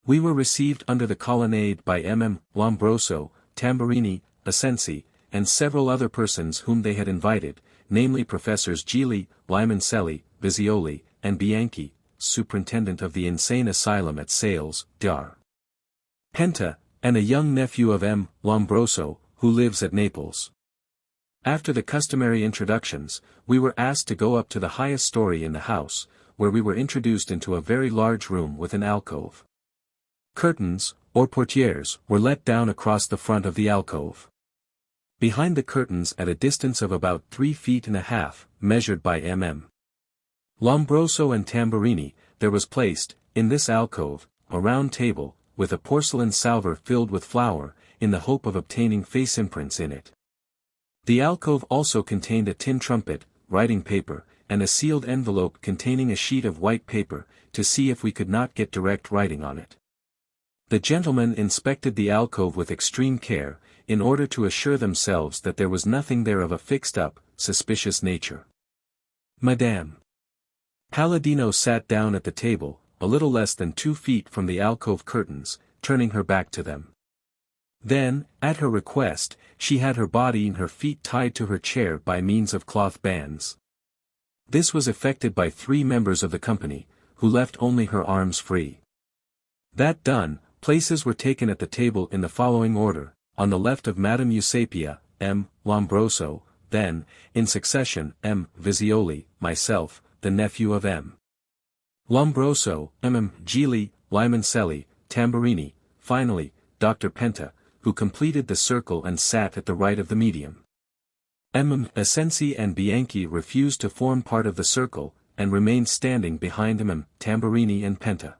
A: We were received under the colonnade by M. Lombroso, Tamburini, Asensi, and several other persons whom they had invited, namely Professors Gili, Limoncelli, Visioli, and Bianchi, superintendent of the insane asylum at Sales, Dar. Penta, and a young nephew of M. Lombroso, who lives at Naples. After the customary introductions, we were asked to go up to the highest story in the house, where we were introduced into a very large room with an alcove. Curtains, or portieres, were let down across the front of the alcove. Behind the curtains at a distance of about 3 feet and a half, measured by Lombroso and Tamburini, there was placed, in this alcove, a round table, with a porcelain salver filled with flour, in the hope of obtaining face imprints in it. The alcove also contained a tin trumpet, writing paper, and a sealed envelope containing a sheet of white paper, to see if we could not get direct writing on it. The gentlemen inspected the alcove with extreme care, in order to assure themselves that there was nothing there of a fixed-up, suspicious nature. Madame Paladino sat down at the table, a little less than 2 feet from the alcove curtains, turning her back to them. Then, at her request, she had her body and her feet tied to her chair by means of cloth bands. This was effected by 3 members of the company, who left only her arms free. That done, places were taken at the table in the following order: on the left of Madame Eusapia, M. Lombroso, then, in succession, M. Visioli, myself, the nephew of M. Lombroso, M. Gili, Limoncelli, Tamburini, finally, Dr. Penta, who completed the circle and sat at the right of the medium. M. Asensi and Bianchi refused to form part of the circle, and remained standing behind M. Tamburini and Penta.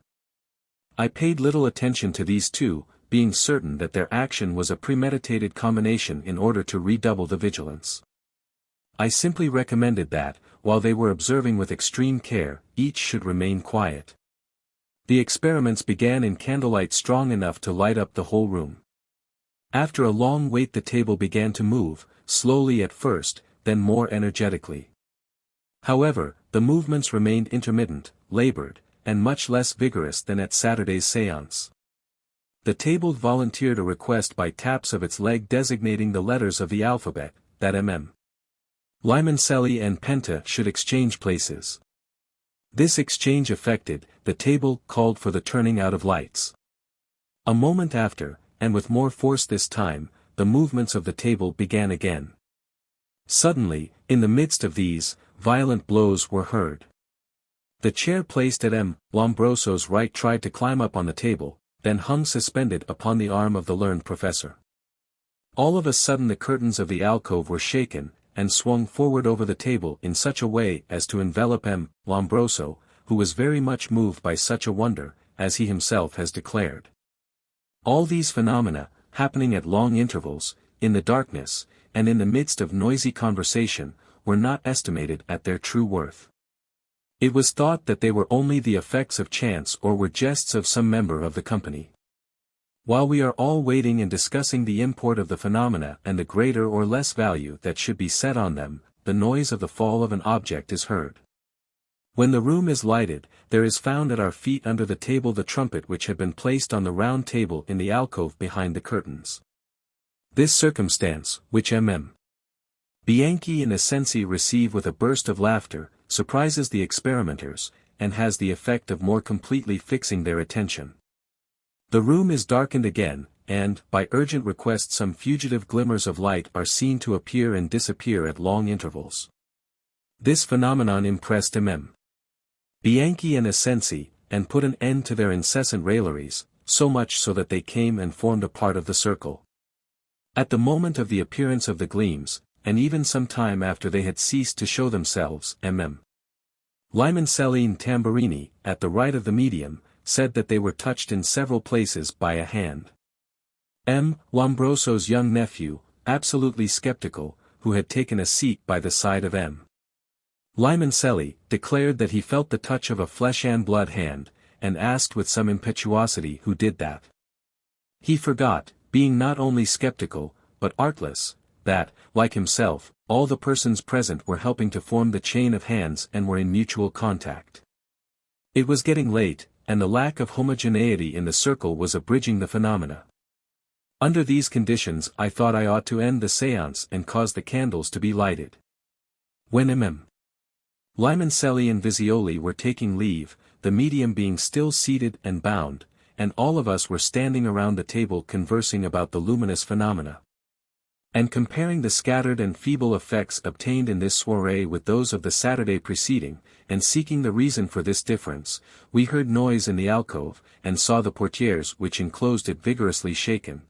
A: I paid little attention to these two, being certain that their action was a premeditated combination in order to redouble the vigilance. I simply recommended that, while they were observing with extreme care, each should remain quiet. The experiments began in candlelight strong enough to light up the whole room. After a long wait the table began to move, slowly at first, then more energetically. However, the movements remained intermittent, labored, and much less vigorous than at Saturday's séance. The table volunteered a request by taps of its leg designating the letters of the alphabet, that M. Limoncelli and Penta should exchange places. This exchange effected, the table called for the turning out of lights. A moment after, and with more force this time, the movements of the table began again. Suddenly, in the midst of these, violent blows were heard. The chair placed at M. Lombroso's right tried to climb up on the table, then hung suspended upon the arm of the learned professor. All of a sudden the curtains of the alcove were shaken, and swung forward over the table in such a way as to envelop M. Lombroso, who was very much moved by such a wonder, as he himself has declared. All these phenomena, happening at long intervals, in the darkness, and in the midst of noisy conversation, were not estimated at their true worth. It was thought that they were only the effects of chance or were jests of some member of the company. While we are all waiting and discussing the import of the phenomena and the greater or less value that should be set on them, the noise of the fall of an object is heard. When the room is lighted, there is found at our feet under the table the trumpet which had been placed on the round table in the alcove behind the curtains. This circumstance, which M. Bianchi and Asensi receive with a burst of laughter, surprises the experimenters, and has the effect of more completely fixing their attention. The room is darkened again, and, by urgent request some fugitive glimmers of light are seen to appear and disappear at long intervals. This phenomenon impressed M. Bianchi and Asensi, and put an end to their incessant railleries, so much so that they came and formed a part of the circle. At the moment of the appearance of the gleams, and even some time after they had ceased to show themselves, M. Limoncelli and Tamburini, at the right of the medium, said that they were touched in several places by a hand. M. Lombroso's young nephew, absolutely skeptical, who had taken a seat by the side of M. Limoncelli, declared that he felt the touch of a flesh and blood hand, and asked with some impetuosity who did that. He forgot, being not only skeptical, but artless, that, like himself, all the persons present were helping to form the chain of hands and were in mutual contact. It was getting late, and the lack of homogeneity in the circle was abridging the phenomena. Under these conditions I thought I ought to end the séance and cause the candles to be lighted. When M. Limoncelli and Visioli were taking leave, the medium being still seated and bound, and all of us were standing around the table conversing about the luminous phenomena. And comparing the scattered and feeble effects obtained in this soirée with those of the Saturday preceding, and seeking the reason for this difference, we heard noise in the alcove, and saw the portieres which enclosed it vigorously shaken.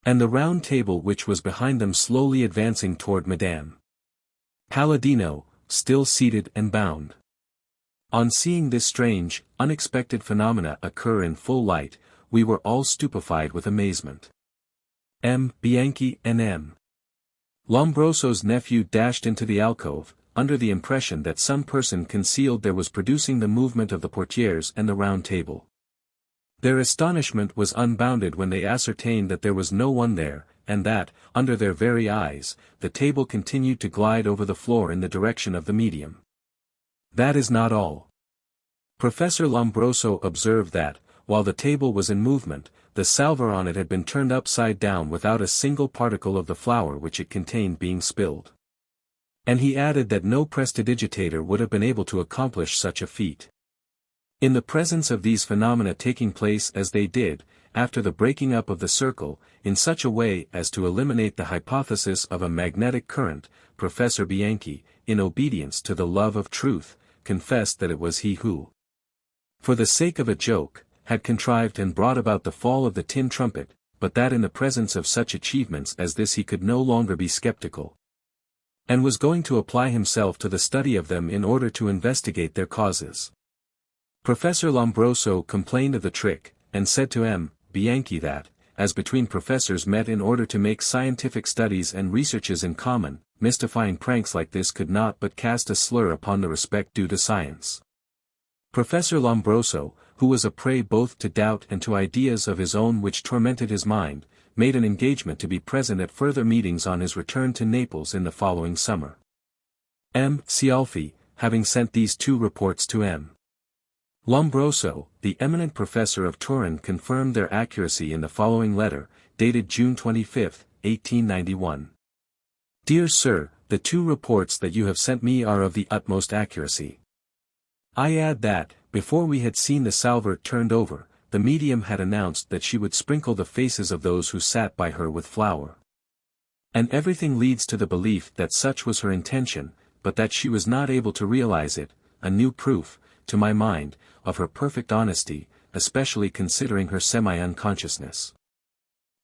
A: And the round table which was behind them slowly advancing toward Madame Paladino, still seated and bound. On seeing this strange, unexpected phenomena occur in full light, we were all stupefied with amazement. Bianchi and M. Lombroso's nephew dashed into the alcove, under the impression that some person concealed there was producing the movement of the portieres and the round table. Their astonishment was unbounded when they ascertained that there was no one there, and that, under their very eyes, the table continued to glide over the floor in the direction of the medium. That is not all. Professor Lombroso observed that, while the table was in movement, the salver on it had been turned upside down without a single particle of the flour which it contained being spilled. And he added that no prestidigitator would have been able to accomplish such a feat. In the presence of these phenomena taking place as they did, after the breaking up of the circle, in such a way as to eliminate the hypothesis of a magnetic current, Professor Bianchi, in obedience to the love of truth, confessed that it was he who, for the sake of a joke, had contrived and brought about the fall of the tin trumpet, but that in the presence of such achievements as this he could no longer be skeptical, and was going to apply himself to the study of them in order to investigate their causes. Professor Lombroso complained of the trick, and said to M. Bianchi that, as between professors met in order to make scientific studies and researches in common, mystifying pranks like this could not but cast a slur upon the respect due to science. Professor Lombroso, who was a prey both to doubt and to ideas of his own which tormented his mind, made an engagement to be present at further meetings on his return to Naples in the following summer. M. Cialfi, having sent these two reports to M. Lombroso, the eminent professor of Turin confirmed their accuracy in the following letter, dated June 25, 1891. Dear Sir, the two reports that you have sent me are of the utmost accuracy. I add that, before we had seen the salver turned over, the medium had announced that she would sprinkle the faces of those who sat by her with flour. And everything leads to the belief that such was her intention, but that she was not able to realize it, a new proof, to my mind, of her perfect honesty, especially considering her semi-unconsciousness.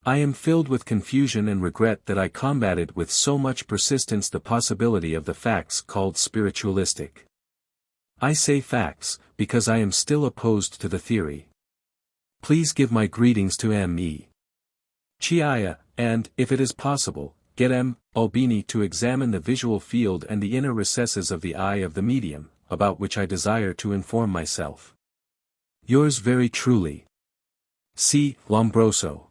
A: I am filled with confusion and regret that I combated with so much persistence the possibility of the facts called spiritualistic. I say facts, because I am still opposed to the theory. Please give my greetings to M.E. Chiaia, and, if it is possible, get M. Albini to examine the visual field and the inner recesses of the eye of the medium, about which I desire to inform myself. Yours very truly. C. Lombroso.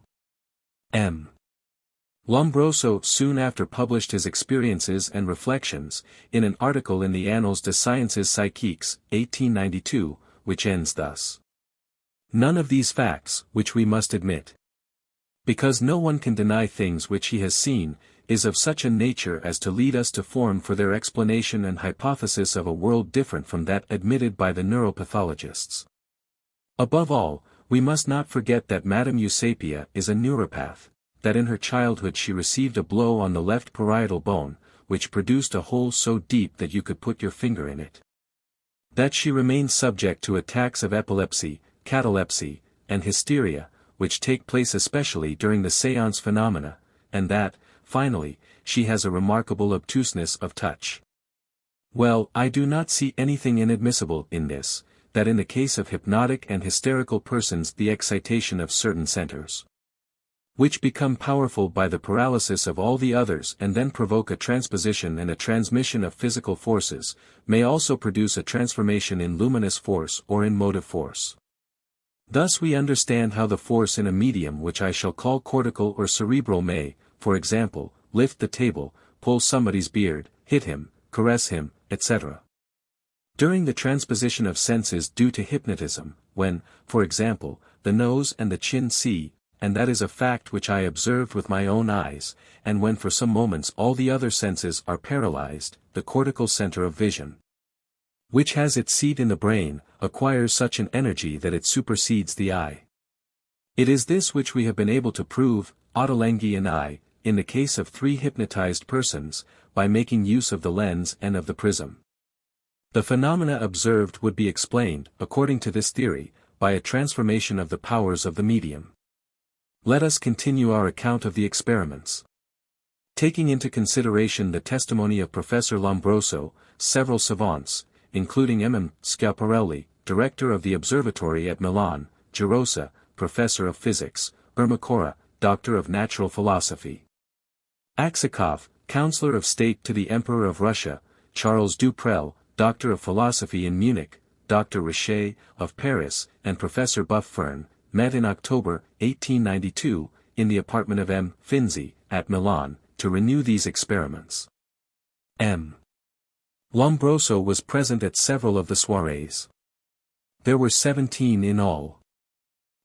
A: M. Lombroso soon after published his experiences and reflections, in an article in the Annales des Sciences Psychiques, 1892, which ends thus. None of these facts, which we must admit, because no one can deny things which he has seen, is of such a nature as to lead us to form for their explanation an hypothesis of a world different from that admitted by the neuropathologists. Above all, we must not forget that Madame Eusapia is a neuropath, that in her childhood she received a blow on the left parietal bone, which produced a hole so deep that you could put your finger in it. That she remains subject to attacks of epilepsy, catalepsy, and hysteria, which take place especially during the séance phenomena, and that, finally, she has a remarkable obtuseness of touch. Well, I do not see anything inadmissible in this, that in the case of hypnotic and hysterical persons the excitation of certain centers, which become powerful by the paralysis of all the others and then provoke a transposition and a transmission of physical forces, may also produce a transformation in luminous force or in motive force. Thus we understand how the force in a medium which I shall call cortical or cerebral may, for example, lift the table, pull somebody's beard, hit him, caress him, etc. During the transposition of senses due to hypnotism, when, for example, the nose and the chin see, and that is a fact which I observed with my own eyes, and when for some moments all the other senses are paralyzed, the cortical center of vision, which has its seat in the brain, acquires such an energy that it supersedes the eye. It is this which we have been able to prove, Ottolenghi and I, in the case of 3 hypnotized persons, by making use of the lens and of the prism. The phenomena observed would be explained, according to this theory, by a transformation of the powers of the medium. Let us continue our account of the experiments. Taking into consideration the testimony of Professor Lombroso, several savants, including M. Schiaparelli, director of the observatory at Milan, Gerosa, professor of physics, Ermacora, doctor of natural philosophy, Aksakoff, counselor of state to the Emperor of Russia, Charles Duprel, doctor of philosophy in Munich, Dr. Richet, of Paris, and Professor Buffern, met in October, 1892, in the apartment of M. Finzi, at Milan, to renew these experiments. M. Lombroso was present at several of the soirees. There were 17 in all.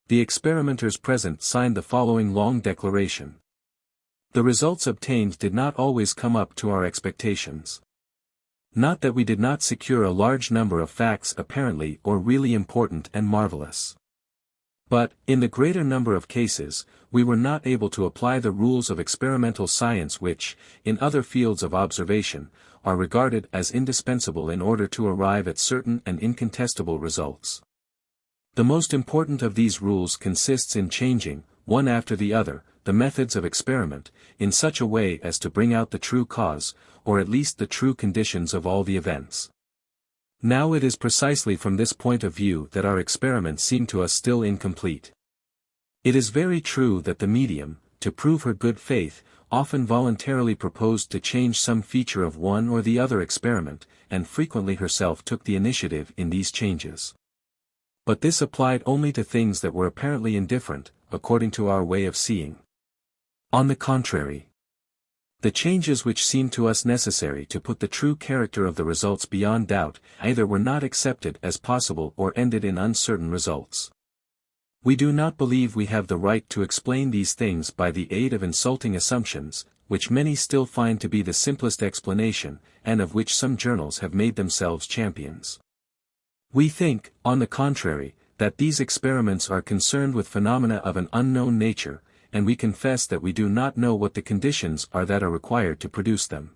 A: The experimenters present signed the following long declaration. The results obtained did not always come up to our expectations. Not that we did not secure a large number of facts apparently or really important and marvelous. But, in the greater number of cases, we were not able to apply the rules of experimental science which, in other fields of observation, are regarded as indispensable in order to arrive at certain and incontestable results. The most important of these rules consists in changing, one after the other, the methods of experiment, in such a way as to bring out the true cause, or at least the true conditions of all the events. Now it is precisely from this point of view that our experiments seem to us still incomplete. It is very true that the medium, to prove her good faith, often voluntarily proposed to change some feature of one or the other experiment, and frequently herself took the initiative in these changes. But this applied only to things that were apparently indifferent, according to our way of seeing. On the contrary, the changes which seemed to us necessary to put the true character of the results beyond doubt, either were not accepted as possible or ended in uncertain results. We do not believe we have the right to explain these things by the aid of insulting assumptions, which many still find to be the simplest explanation, and of which some journals have made themselves champions. We think, on the contrary, that these experiments are concerned with phenomena of an unknown nature, and we confess that we do not know what the conditions are that are required to produce them.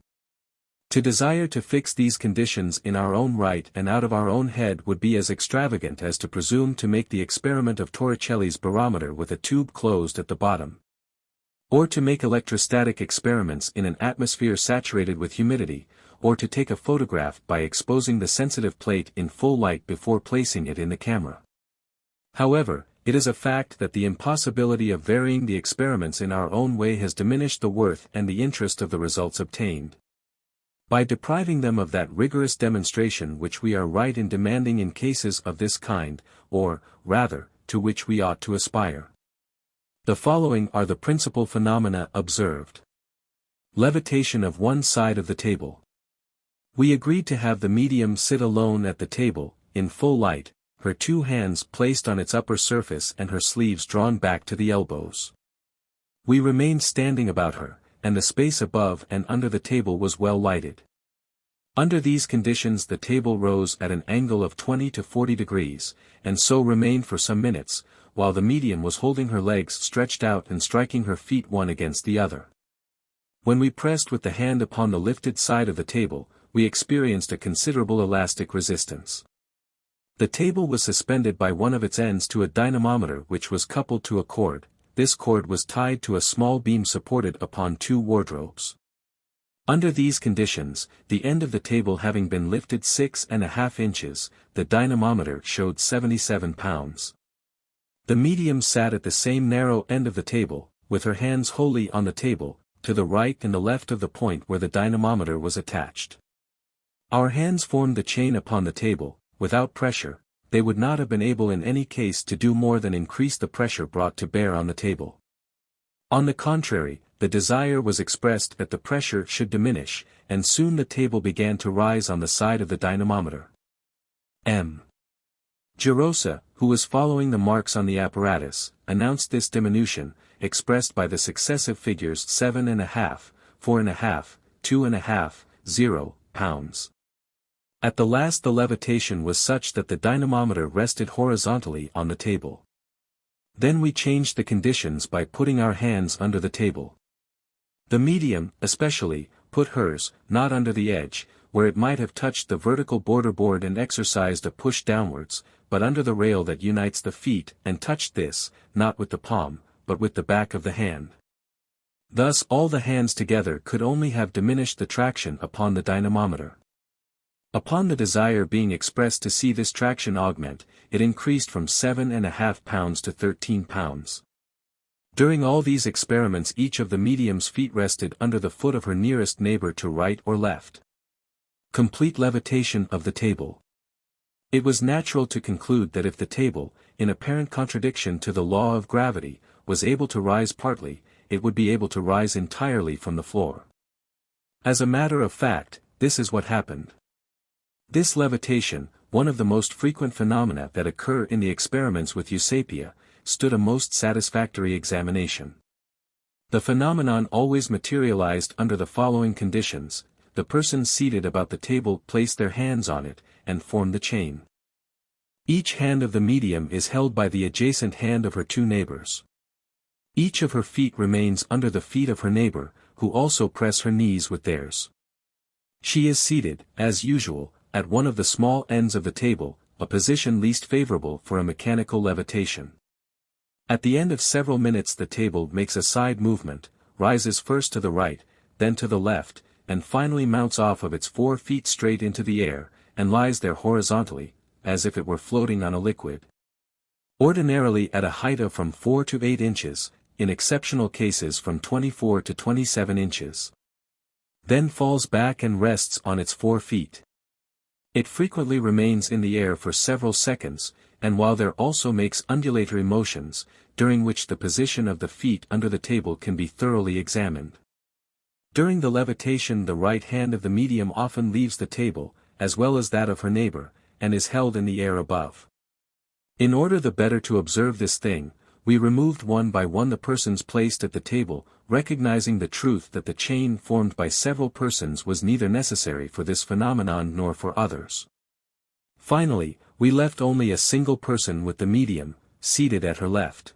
A: To desire to fix these conditions in our own right and out of our own head would be as extravagant as to presume to make the experiment of Torricelli's barometer with a tube closed at the bottom, or to make electrostatic experiments in an atmosphere saturated with humidity, or to take a photograph by exposing the sensitive plate in full light before placing it in the camera. However, it is a fact that the impossibility of varying the experiments in our own way has diminished the worth and the interest of the results obtained. By depriving them of that rigorous demonstration which we are right in demanding in cases of this kind, or, rather, to which we ought to aspire. The following are the principal phenomena observed. Levitation of one side of the table. We agreed to have the medium sit alone at the table, in full light, her 2 hands placed on its upper surface and her sleeves drawn back to the elbows. We remained standing about her, and the space above and under the table was well lighted. Under these conditions the table rose at an angle of 20 to 40 degrees, and so remained for some minutes, while the medium was holding her legs stretched out and striking her feet one against the other. When we pressed with the hand upon the lifted side of the table, we experienced a considerable elastic resistance. The table was suspended by one of its ends to a dynamometer which was coupled to a cord. This cord was tied to a small beam supported upon 2 wardrobes. Under these conditions, the end of the table having been lifted 6½ inches, the dynamometer showed 77 pounds. The medium sat at the same narrow end of the table, with her hands wholly on the table, to the right and the left of the point where the dynamometer was attached. Our hands formed the chain upon the table. Without pressure, they would not have been able in any case to do more than increase the pressure brought to bear on the table. On the contrary, the desire was expressed that the pressure should diminish, and soon the table began to rise on the side of the dynamometer. M. Gerosa, who was following the marks on the apparatus, announced this diminution, expressed by the successive figures 7½ 4½ 2½ 0 pounds. At the last the levitation was such that the dynamometer rested horizontally on the table. Then we changed the conditions by putting our hands under the table. The medium, especially, put hers, not under the edge, where it might have touched the vertical border and exercised a push downwards, but under the rail that unites the feet, and touched this, not with the palm, but with the back of the hand. Thus all the hands together could only have diminished the traction upon the dynamometer. Upon the desire being expressed to see this traction augment, it increased from 7.5 pounds to 13 pounds. During all these experiments each of the medium's feet rested under the foot of her nearest neighbor to right or left. Complete levitation of the table. It was natural to conclude that if the table, in apparent contradiction to the law of gravity, was able to rise partly, it would be able to rise entirely from the floor. As a matter of fact, this is what happened. This levitation, one of the most frequent phenomena that occur in the experiments with Eusapia, stood a most satisfactory examination. The phenomenon always materialized under the following conditions: the persons seated about the table place their hands on it, and form the chain. Each hand of the medium is held by the adjacent hand of her two neighbors. Each of her feet remains under the feet of her neighbor, who also press her knees with theirs. She is seated, as usual, at one of the small ends of the table, a position least favorable for a mechanical levitation. At the end of several minutes the table makes a side movement, rises first to the right, then to the left, and finally mounts off of its 4 feet straight into the air, and lies there horizontally, as if it were floating on a liquid. Ordinarily at a height of from 4 to 8 inches, in exceptional cases from 24 to 27 inches. Then falls back and rests on its 4 feet. It frequently remains in the air for several seconds, and while there also makes undulatory motions, during which the position of the feet under the table can be thoroughly examined. During the levitation the right hand of the medium often leaves the table, as well as that of her neighbor, and is held in the air above. In order the better to observe this thing, we removed one by one the persons placed at the table, recognizing the truth that the chain formed by several persons was neither necessary for this phenomenon nor for others. Finally, we left only a single person with the medium, seated at her left.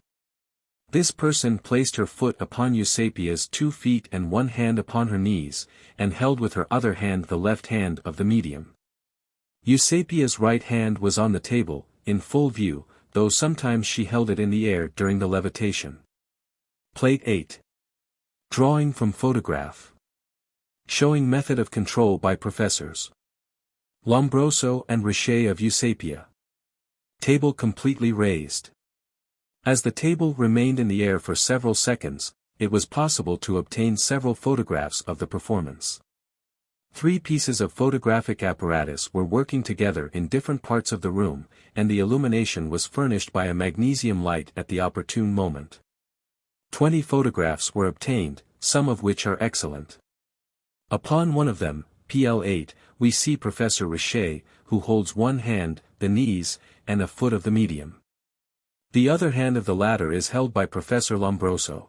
A: This person placed her foot upon Eusapia's 2 feet and one hand upon her knees, and held with her other hand the left hand of the medium. Eusapia's right hand was on the table, in full view, though sometimes she held it in the air during the levitation. Plate 8. Drawing from photograph. Showing method of control by professors Lombroso and Richer of Eusapia. Table completely raised. As the table remained in the air for several seconds, it was possible to obtain several photographs of the performance. 3 pieces of photographic apparatus were working together in different parts of the room, and the illumination was furnished by a magnesium light at the opportune moment. 20 photographs were obtained, some of which are excellent. Upon one of them, PL8, we see Professor Richer, who holds one hand, the knees, and a foot of the medium. The other hand of the latter is held by Professor Lombroso.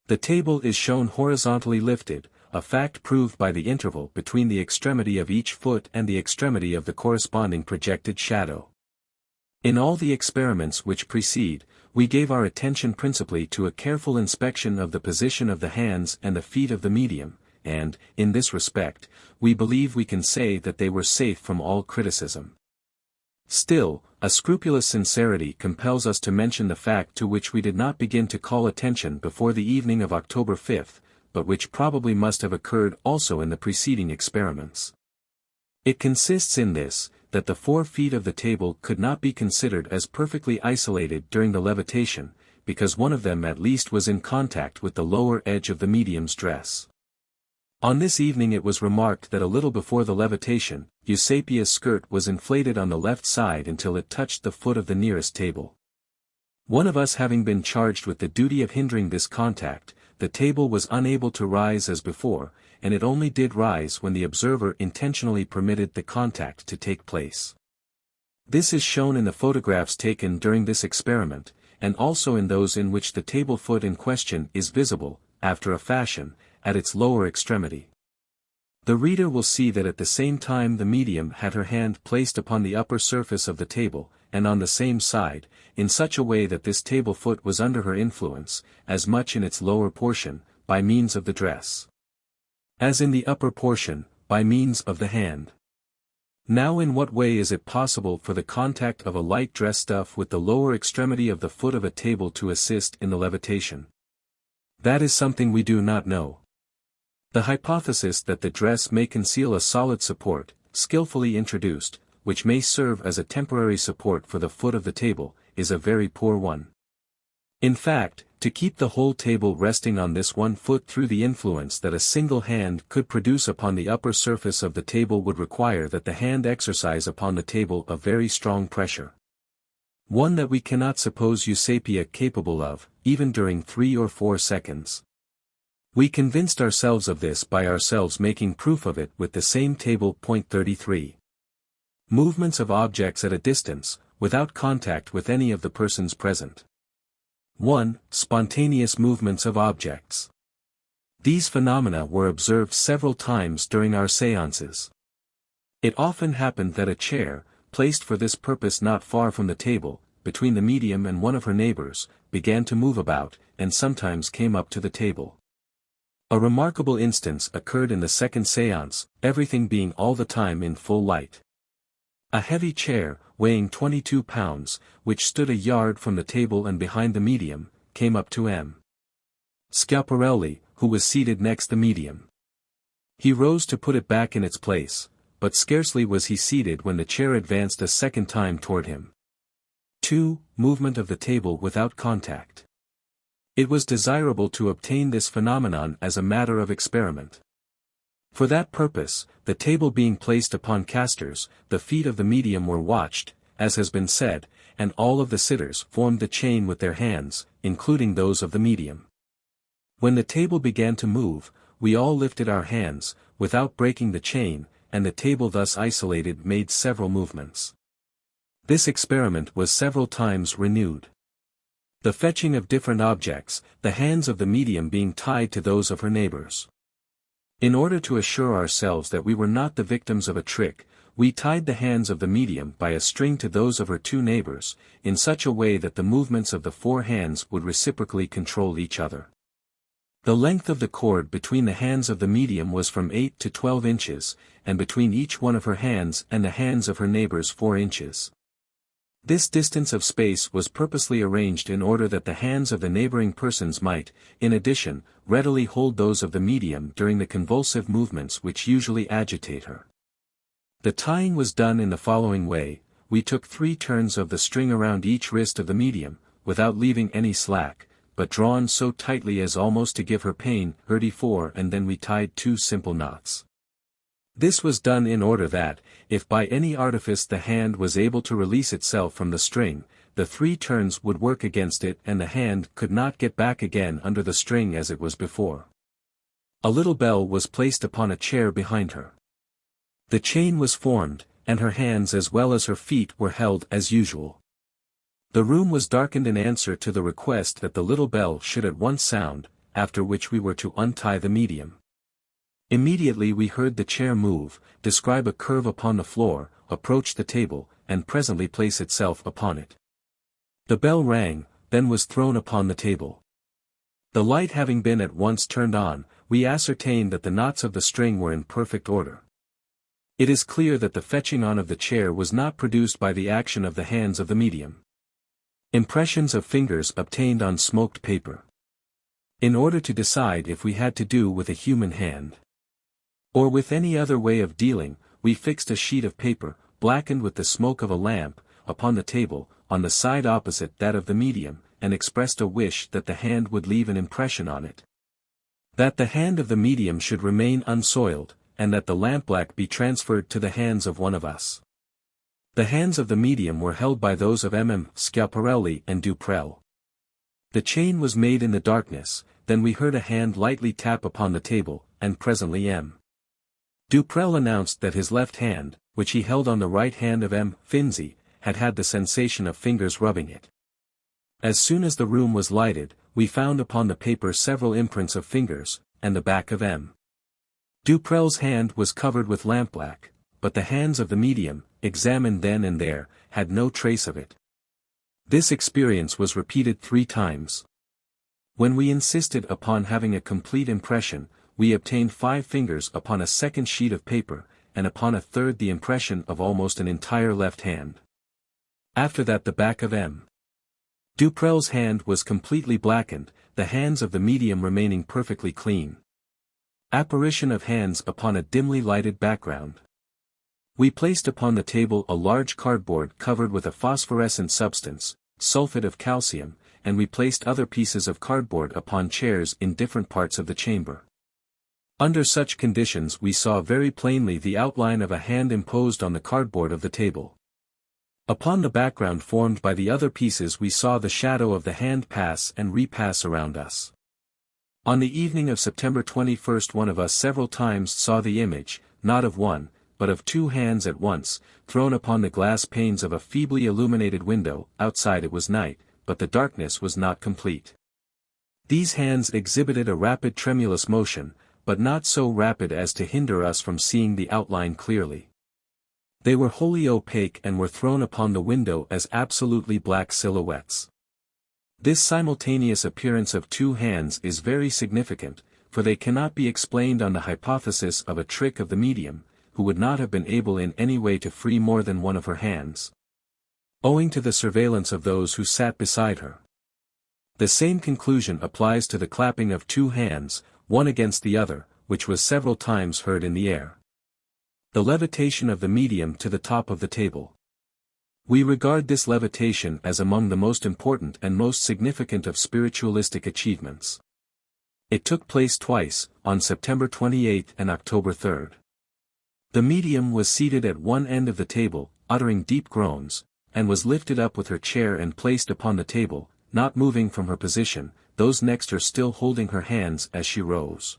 A: The table is shown horizontally lifted, a fact proved by the interval between the extremity of each foot and the extremity of the corresponding projected shadow. In all the experiments which precede, we gave our attention principally to a careful inspection of the position of the hands and the feet of the medium, and, in this respect, we believe we can say that they were safe from all criticism. Still, a scrupulous sincerity compels us to mention the fact to which we did not begin to call attention before the evening of October 5, but which probably must have occurred also in the preceding experiments. It consists in this, that the 4 feet of the table could not be considered as perfectly isolated during the levitation, because one of them at least was in contact with the lower edge of the medium's dress. On this evening it was remarked that a little before the levitation, Eusapia's skirt was inflated on the left side until it touched the foot of the nearest table. One of us having been charged with the duty of hindering this contact, the table was unable to rise as before, and it only did rise when the observer intentionally permitted the contact to take place. This is shown in the photographs taken during this experiment, and also in those in which the table foot in question is visible, after a fashion, at its lower extremity. The reader will see that at the same time the medium had her hand placed upon the upper surface of the table, and on the same side, in such a way that this table foot was under her influence, as much in its lower portion, by means of the dress. As in the upper portion, by means of the hand. Now in what way is it possible for the contact of a light dress stuff with the lower extremity of the foot of a table to assist in the levitation? That is something we do not know. The hypothesis that the dress may conceal a solid support, skillfully introduced, which may serve as a temporary support for the foot of the table, is a very poor one. In fact, to keep the whole table resting on this one foot through the influence that a single hand could produce upon the upper surface of the table would require that the hand exercise upon the table a very strong pressure. One that we cannot suppose Eusapia capable of, even during 3 or 4 seconds. We convinced ourselves of this by ourselves making proof of it with the same table. Point 33. Movements of objects at a distance, without contact with any of the persons present. 1. Spontaneous movements of objects. These phenomena were observed several times during our séances. It often happened that a chair, placed for this purpose not far from the table, between the medium and one of her neighbors, began to move about, and sometimes came up to the table. A remarkable instance occurred in the second séance, everything being all the time in full light. A heavy chair, weighing 22 pounds, which stood a yard from the table and behind the medium, came up to M. Schiaparelli, who was seated next the medium. He rose to put it back in its place, but scarcely was he seated when the chair advanced a second time toward him. 2. Movement of the table without contact. It was desirable to obtain this phenomenon as a matter of experiment. For that purpose, the table being placed upon casters, the feet of the medium were watched, as has been said, and all of the sitters formed the chain with their hands, including those of the medium. When the table began to move, we all lifted our hands, without breaking the chain, and the table thus isolated made several movements. This experiment was several times renewed. The fetching of different objects, the hands of the medium being tied to those of her neighbors. In order to assure ourselves that we were not the victims of a trick, we tied the hands of the medium by a string to those of her 2 neighbors, in such a way that the movements of the 4 hands would reciprocally control each other. The length of the cord between the hands of the medium was from 8 to 12 inches, and between each one of her hands and the hands of her neighbors 4 inches. This distance of space was purposely arranged in order that the hands of the neighboring persons might, in addition, readily hold those of the medium during the convulsive movements which usually agitate her. The tying was done in the following way: we took 3 turns of the string around each wrist of the medium, without leaving any slack, but drawn so tightly as almost to give her pain, 34, and then we tied 2 simple knots. This was done in order that, if by any artifice the hand was able to release itself from the string, the 3 turns would work against it and the hand could not get back again under the string as it was before. A little bell was placed upon a chair behind her. The chain was formed, and her hands as well as her feet were held as usual. The room was darkened in answer to the request that the little bell should at once sound, after which we were to untie the medium. Immediately we heard the chair move, describe a curve upon the floor, approach the table, and presently place itself upon it. The bell rang, then was thrown upon the table. The light having been at once turned on, we ascertained that the knots of the string were in perfect order. It is clear that the fetching on of the chair was not produced by the action of the hands of the medium. Impressions of fingers obtained on smoked paper. In order to decide if we had to do with a human hand, or with any other way of dealing, we fixed a sheet of paper, blackened with the smoke of a lamp, upon the table, on the side opposite that of the medium, and expressed a wish that the hand would leave an impression on it. That the hand of the medium should remain unsoiled, and that the lampblack be transferred to the hands of one of us. The hands of the medium were held by those of M. Schiaparelli and Duprel. The chain was made in the darkness, then we heard a hand lightly tap upon the table, and presently M. Duprel announced that his left hand, which he held on the right hand of M. Finzi, had had the sensation of fingers rubbing it. As soon as the room was lighted, we found upon the paper several imprints of fingers, and the back of M. Duprel's hand was covered with lampblack, but the hands of the medium, examined then and there, had no trace of it. This experience was repeated 3 times. When we insisted upon having a complete impression, we obtained 5 fingers upon a second sheet of paper, and upon a third the impression of almost an entire left hand. After that the back of M. Duprel's hand was completely blackened, the hands of the medium remaining perfectly clean. Apparition of hands upon a dimly lighted background. We placed upon the table a large cardboard covered with a phosphorescent substance, sulfate of calcium, and we placed other pieces of cardboard upon chairs in different parts of the chamber. Under such conditions we saw very plainly the outline of a hand imposed on the cardboard of the table. Upon the background formed by the other pieces we saw the shadow of the hand pass and repass around us. On the evening of September 21st one of us several times saw the image, not of one, but of 2 hands at once, thrown upon the glass panes of a feebly illuminated window. Outside it was night, but the darkness was not complete. These hands exhibited a rapid tremulous motion, but not so rapid as to hinder us from seeing the outline clearly. They were wholly opaque and were thrown upon the window as absolutely black silhouettes. This simultaneous appearance of 2 hands is very significant, for they cannot be explained on the hypothesis of a trick of the medium, who would not have been able in any way to free more than one of her hands, owing to the surveillance of those who sat beside her. The same conclusion applies to the clapping of 2 hands, one against the other, which was several times heard in the air. The levitation of the medium to the top of the table. We regard this levitation as among the most important and most significant of spiritualistic achievements. It took place twice, on September 28 and October 3. The medium was seated at one end of the table, uttering deep groans, and was lifted up with her chair and placed upon the table, not moving from her position, those next her still holding her hands as she rose.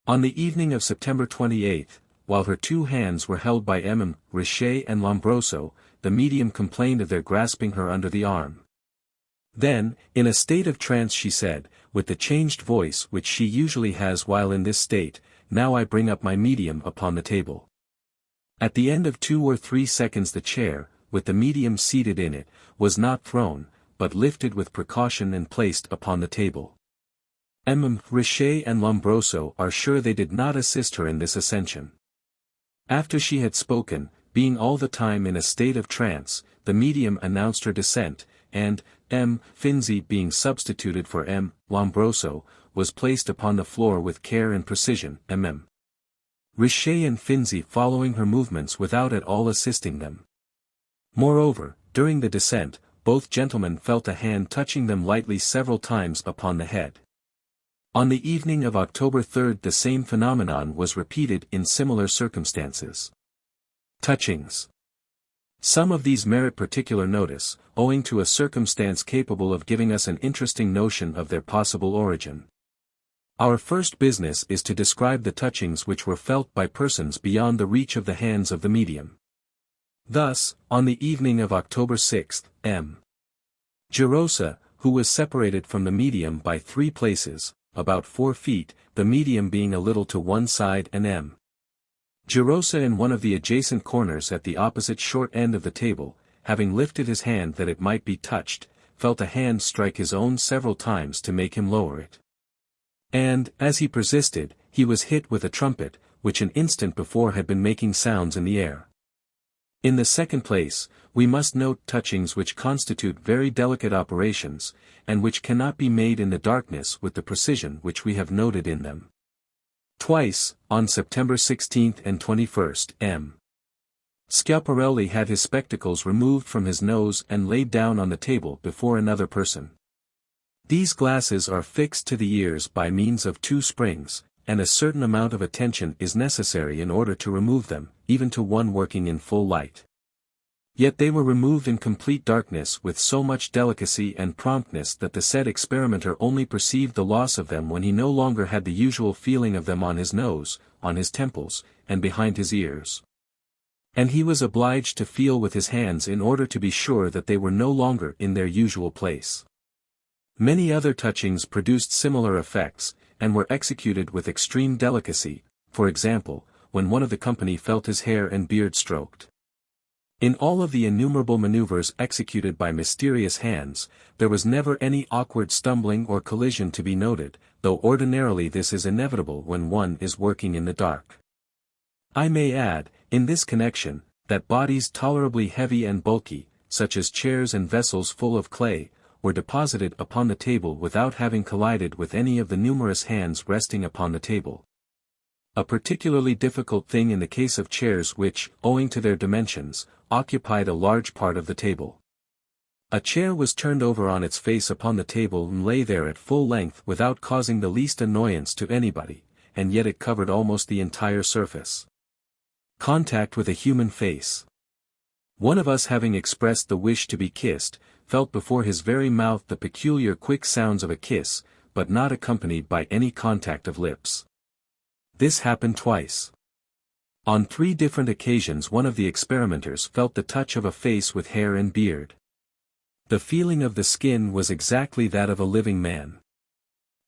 A: On the evening of September 28, while her 2 hands were held by M. Richer and Lombroso, the medium complained of their grasping her under the arm. Then, in a state of trance she said, with the changed voice which she usually has while in this state, "Now I bring up my medium upon the table." At the end of 2 or 3 seconds the chair, with the medium seated in it, was not thrown, but lifted with precaution and placed upon the table. M. Richer and Lombroso are sure they did not assist her in this ascension. After she had spoken, being all the time in a state of trance, the medium announced her descent, and, M. Finzi being substituted for M. Lombroso, was placed upon the floor with care and precision, M. Richer and Finzi following her movements without at all assisting them. Moreover, during the descent, both gentlemen felt a hand touching them lightly several times upon the head. On the evening of October 3 the same phenomenon was repeated in similar circumstances. Touchings. Some of these merit particular notice, owing to a circumstance capable of giving us an interesting notion of their possible origin. Our first business is to describe the touchings which were felt by persons beyond the reach of the hands of the medium. Thus, on the evening of October 6, M. Gerosa, who was separated from the medium by 3 places, about 4 feet, the medium being a little to one side and M. Gerosa in one of the adjacent corners at the opposite short end of the table, having lifted his hand that it might be touched, felt a hand strike his own several times to make him lower it. And, as he persisted, he was hit with a trumpet, which an instant before had been making sounds in the air. In the second place, we must note touchings which constitute very delicate operations, and which cannot be made in the darkness with the precision which we have noted in them. Twice, on September 16 and 21, M. Schiaparelli had his spectacles removed from his nose and laid down on the table before another person. These glasses are fixed to the ears by means of 2 springs, and a certain amount of attention is necessary in order to remove them, even to one working in full light. Yet they were removed in complete darkness with so much delicacy and promptness that the said experimenter only perceived the loss of them when he no longer had the usual feeling of them on his nose, on his temples, and behind his ears. And he was obliged to feel with his hands in order to be sure that they were no longer in their usual place. Many other touchings produced similar effects, and were executed with extreme delicacy, for example, when one of the company felt his hair and beard stroked. In all of the innumerable maneuvers executed by mysterious hands, there was never any awkward stumbling or collision to be noted, though ordinarily this is inevitable when one is working in the dark. I may add, in this connection, that bodies tolerably heavy and bulky, such as chairs and vessels full of clay, were deposited upon the table without having collided with any of the numerous hands resting upon the table. A particularly difficult thing in the case of chairs which, owing to their dimensions, occupied a large part of the table. A chair was turned over on its face upon the table and lay there at full length without causing the least annoyance to anybody, and yet it covered almost the entire surface. Contact with a human face. One of us, having expressed the wish to be kissed, felt before his very mouth the peculiar quick sounds of a kiss, but not accompanied by any contact of lips. This happened twice. On 3 different occasions one of the experimenters felt the touch of a face with hair and beard. The feeling of the skin was exactly that of a living man.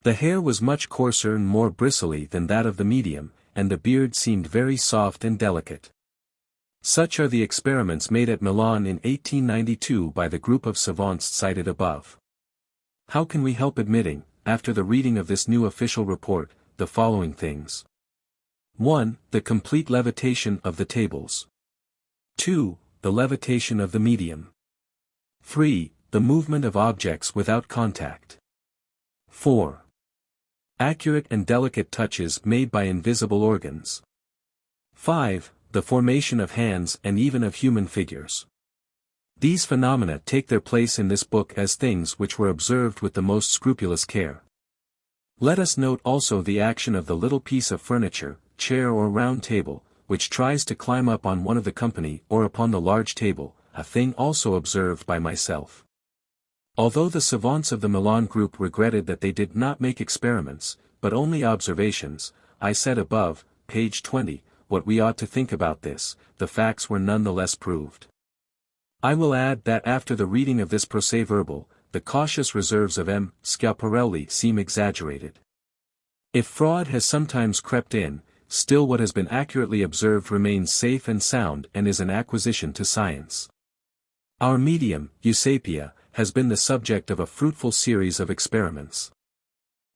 A: The hair was much coarser and more bristly than that of the medium, and the beard seemed very soft and delicate. Such are the experiments made at Milan in 1892 by the group of savants cited above. How can we help admitting, after the reading of this new official report, the following things? 1. The complete levitation of the tables. 2. The levitation of the medium. 3. The movement of objects without contact. 4. Accurate and delicate touches made by invisible organs. 5. The formation of hands and even of human figures. These phenomena take their place in this book as things which were observed with the most scrupulous care. Let us note also the action of the little piece of furniture, chair or round table, which tries to climb up on one of the company or upon the large table, a thing also observed by myself. Although the savants of the Milan group regretted that they did not make experiments, but only observations, I said above, page 20, what we ought to think about this, the facts were none the less proved. I will add that after the reading of this procès-verbal, the cautious reserves of M. Schiaparelli seem exaggerated. If fraud has sometimes crept in, still what has been accurately observed remains safe and sound and is an acquisition to science. Our medium, Eusapia, has been the subject of a fruitful series of experiments.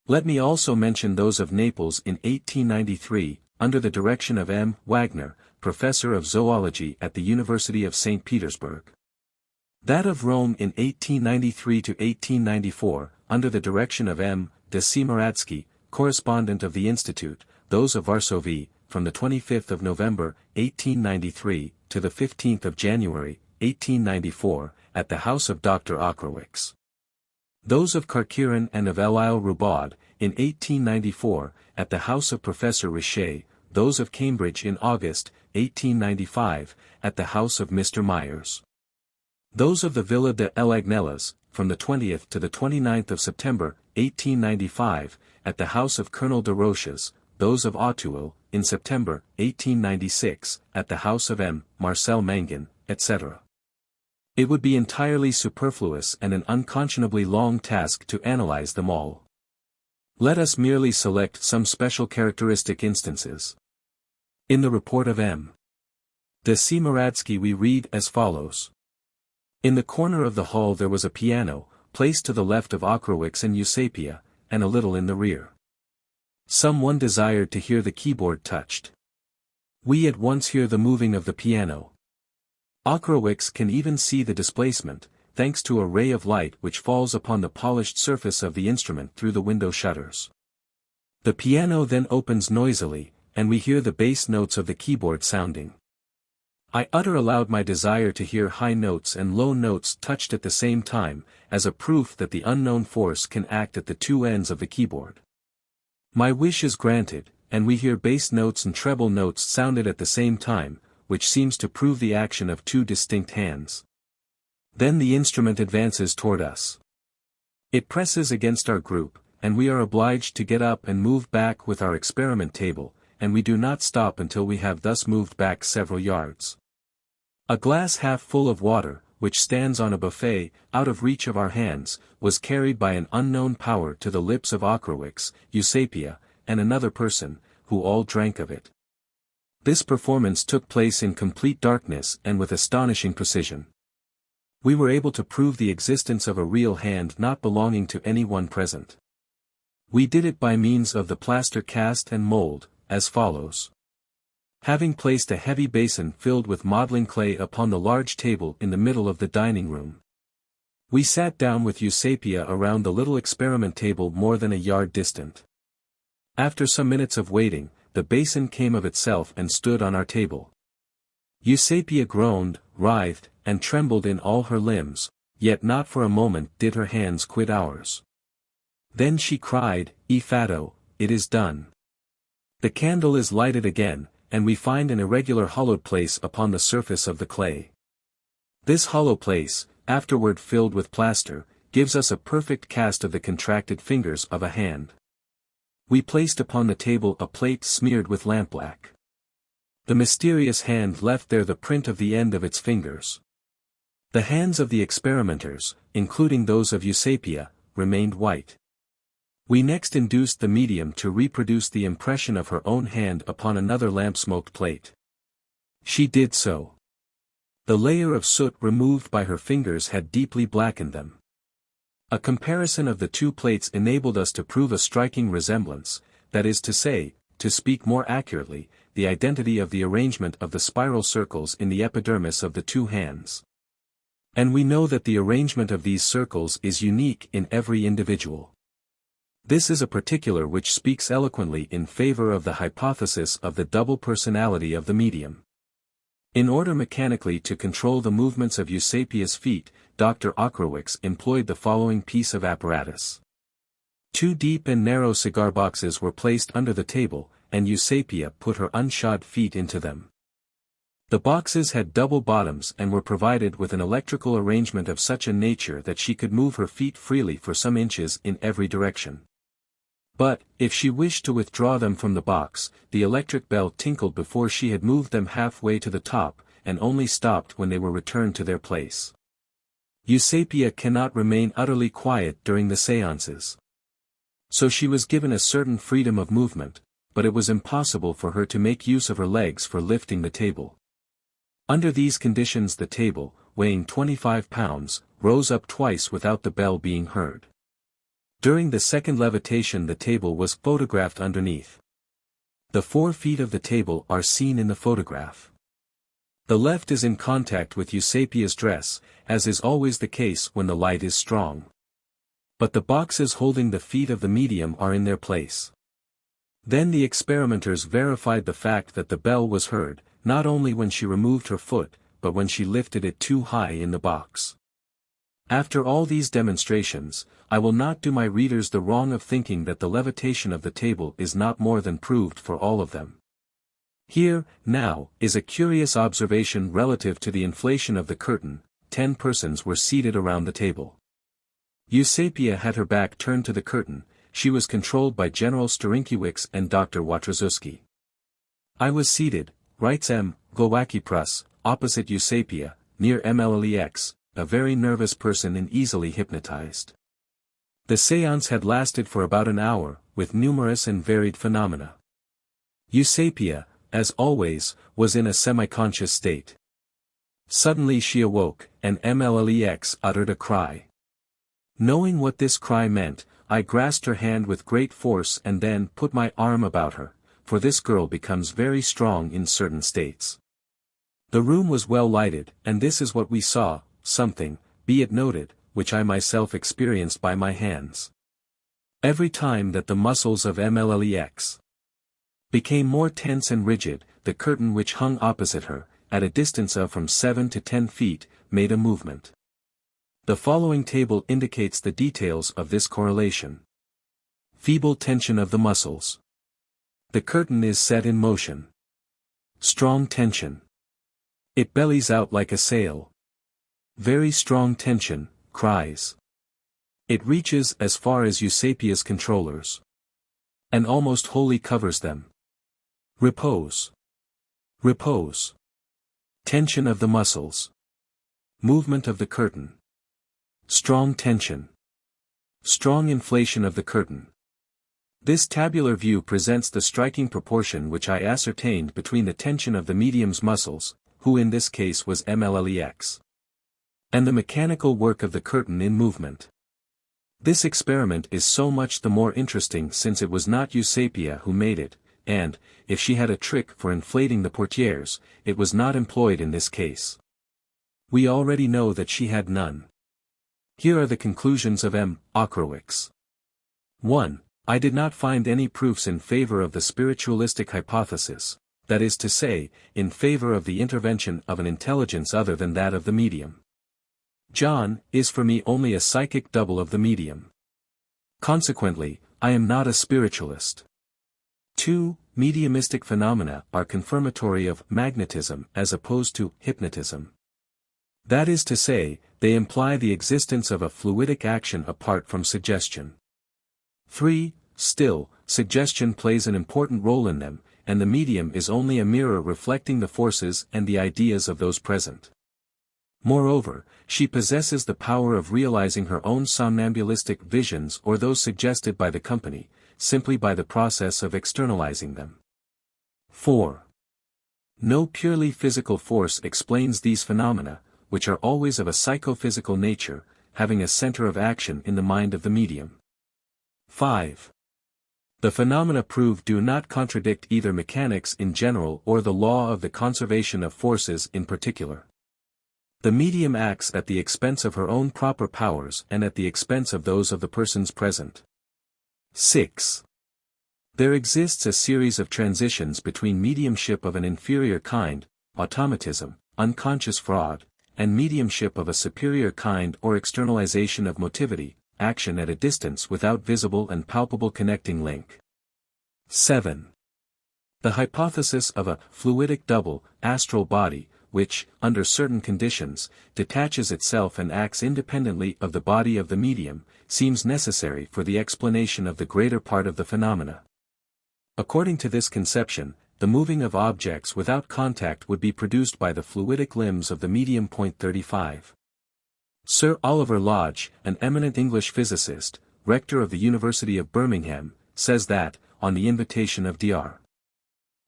A: Let me also mention those of Naples in 1893, under the direction of M. Wagner, professor of zoology at the University of St. Petersburg. That of Rome in 1893 to 1894, under the direction of M. de Simaradsky, correspondent of the Institute, those of Varsovie, from the 25th of November, 1893, to the 15th of January, 1894, at the house of Dr. Okrowicz. Those of Karkirin and of L'Isle Roubaud, in 1894, at the house of Professor Richer, those of Cambridge in August, 1895, at the house of Mr. Myers. Those of the Villa de l'Agnellas, from the 20th to the 29th of September, 1895, at the house of Colonel de Roches, those of Auteuil, in September, 1896, at the house of M. Marcel Mangin, etc. It would be entirely superfluous and an unconscionably long task to analyze them all. Let us merely select some special characteristic instances. In the report of M. de Simaradsky we read as follows. In the corner of the hall there was a piano, placed to the left of Okrowicz and Eusapia, and a little in the rear. Someone desired to hear the keyboard touched. We at once hear the moving of the piano. Okrowicz can even see the displacement, thanks to a ray of light which falls upon the polished surface of the instrument through the window shutters. The piano then opens noisily, and we hear the bass notes of the keyboard sounding. I utter aloud my desire to hear high notes and low notes touched at the same time, as a proof that the unknown force can act at the two ends of the keyboard. My wish is granted, and we hear bass notes and treble notes sounded at the same time, which seems to prove the action of two distinct hands. Then the instrument advances toward us. It presses against our group, and we are obliged to get up and move back with our experiment table, and we do not stop until we have thus moved back several yards. A glass half full of water, which stands on a buffet, out of reach of our hands, was carried by an unknown power to the lips of Okrowicz, Eusapia, and another person, who all drank of it. This performance took place in complete darkness and with astonishing precision. We were able to prove the existence of a real hand not belonging to any one present. We did it by means of the plaster cast and mold, as follows. Having placed a heavy basin filled with modeling clay upon the large table in the middle of the dining room, we sat down with Eusapia around the little experiment table more than a yard distant. After some minutes of waiting, the basin came of itself and stood on our table. Eusapia groaned, writhed, and trembled in all her limbs, yet not for a moment did her hands quit ours. Then she cried, "E fatto, it is done." The candle is lighted again, and we find an irregular hollowed place upon the surface of the clay. This hollow place, afterward filled with plaster, gives us a perfect cast of the contracted fingers of a hand. We placed upon the table a plate smeared with lampblack. The mysterious hand left there the print of the end of its fingers. The hands of the experimenters, including those of Eusapia, remained white. We next induced the medium to reproduce the impression of her own hand upon another lamp-smoked plate. She did so. The layer of soot removed by her fingers had deeply blackened them. A comparison of the two plates enabled us to prove a striking resemblance, that is to say, to speak more accurately, the identity of the arrangement of the spiral circles in the epidermis of the two hands. And we know that the arrangement of these circles is unique in every individual. This is a particular which speaks eloquently in favor of the hypothesis of the double personality of the medium. In order mechanically to control the movements of Eusapia's feet, Dr. Ockrowicz employed the following piece of apparatus. Two deep and narrow cigar boxes were placed under the table, and Eusapia put her unshod feet into them. The boxes had double bottoms and were provided with an electrical arrangement of such a nature that she could move her feet freely for some inches in every direction. But, if she wished to withdraw them from the box, the electric bell tinkled before she had moved them halfway to the top, and only stopped when they were returned to their place. Eusapia cannot remain utterly quiet during the séances. So she was given a certain freedom of movement, but it was impossible for her to make use of her legs for lifting the table. Under these conditions the table, weighing 25 pounds, rose up twice without the bell being heard. During the second levitation the table was photographed underneath. The 4 feet of the table are seen in the photograph. The left is in contact with Eusapia's dress, as is always the case when the light is strong. But the boxes holding the feet of the medium are in their place. Then the experimenters verified the fact that the bell was heard, not only when she removed her foot, but when she lifted it too high in the box. After all these demonstrations, I will not do my readers the wrong of thinking that the levitation of the table is not more than proved for all of them. Here, now, is a curious observation relative to the inflation of the curtain. 10 persons were seated around the table. Eusapia had her back turned to the curtain. She was controlled by General Starinkiewicz and Dr. Watraszewski. I was seated, writes M. Glowacki Prus, opposite Eusapia, near MLLEX, a very nervous person and easily hypnotized. The séance had lasted for about an hour, with numerous and varied phenomena. Eusapia, as always, was in a semi-conscious state. Suddenly she awoke, and MLLEX uttered a cry. Knowing what this cry meant, I grasped her hand with great force and then put my arm about her, for this girl becomes very strong in certain states. The room was well lighted, and this is what we saw, something, be it noted, which I myself experienced by my hands. Every time that the muscles of MLLEX became more tense and rigid, the curtain which hung opposite her, at a distance of from 7 to 10 feet, made a movement. The following table indicates the details of this correlation. Feeble tension of the muscles. The curtain is set in motion. Strong tension. It bellies out like a sail. Very strong tension, cries. It reaches as far as Eusapia's controllers. And almost wholly covers them. Repose. Repose. Tension of the muscles. Movement of the curtain. Strong tension. Strong inflation of the curtain. This tabular view presents the striking proportion which I ascertained between the tension of the medium's muscles, who in this case was MLLEX, and the mechanical work of the curtain in movement. This experiment is so much the more interesting since it was not Eusapia who made it, and, if she had a trick for inflating the portieres, it was not employed in this case. We already know that she had none. Here are the conclusions of M. Ockerowicz. 1. I did not find any proofs in favor of the spiritualistic hypothesis, that is to say, in favor of the intervention of an intelligence other than that of the medium. John is for me only a psychic double of the medium. Consequently, I am not a spiritualist. 2. Mediumistic phenomena are confirmatory of magnetism as opposed to hypnotism. That is to say, they imply the existence of a fluidic action apart from suggestion. 3. Still, suggestion plays an important role in them, and the medium is only a mirror reflecting the forces and the ideas of those present. Moreover, she possesses the power of realizing her own somnambulistic visions or those suggested by the company, simply by the process of externalizing them. 4. No purely physical force explains these phenomena, which are always of a psychophysical nature, having a center of action in the mind of the medium. 5. The phenomena proved do not contradict either mechanics in general or the law of the conservation of forces in particular. The medium acts at the expense of her own proper powers and at the expense of those of the persons present. 6. There exists a series of transitions between mediumship of an inferior kind, automatism, unconscious fraud, and mediumship of a superior kind or externalization of motivity, action at a distance without visible and palpable connecting link. 7. The hypothesis of a fluidic double, astral body, which, under certain conditions, detaches itself and acts independently of the body of the medium, seems necessary for the explanation of the greater part of the phenomena. According to this conception, the moving of objects without contact would be produced by the fluidic limbs of the medium. 35. Sir Oliver Lodge, an eminent English physicist, rector of the University of Birmingham, says that, on the invitation of Dr.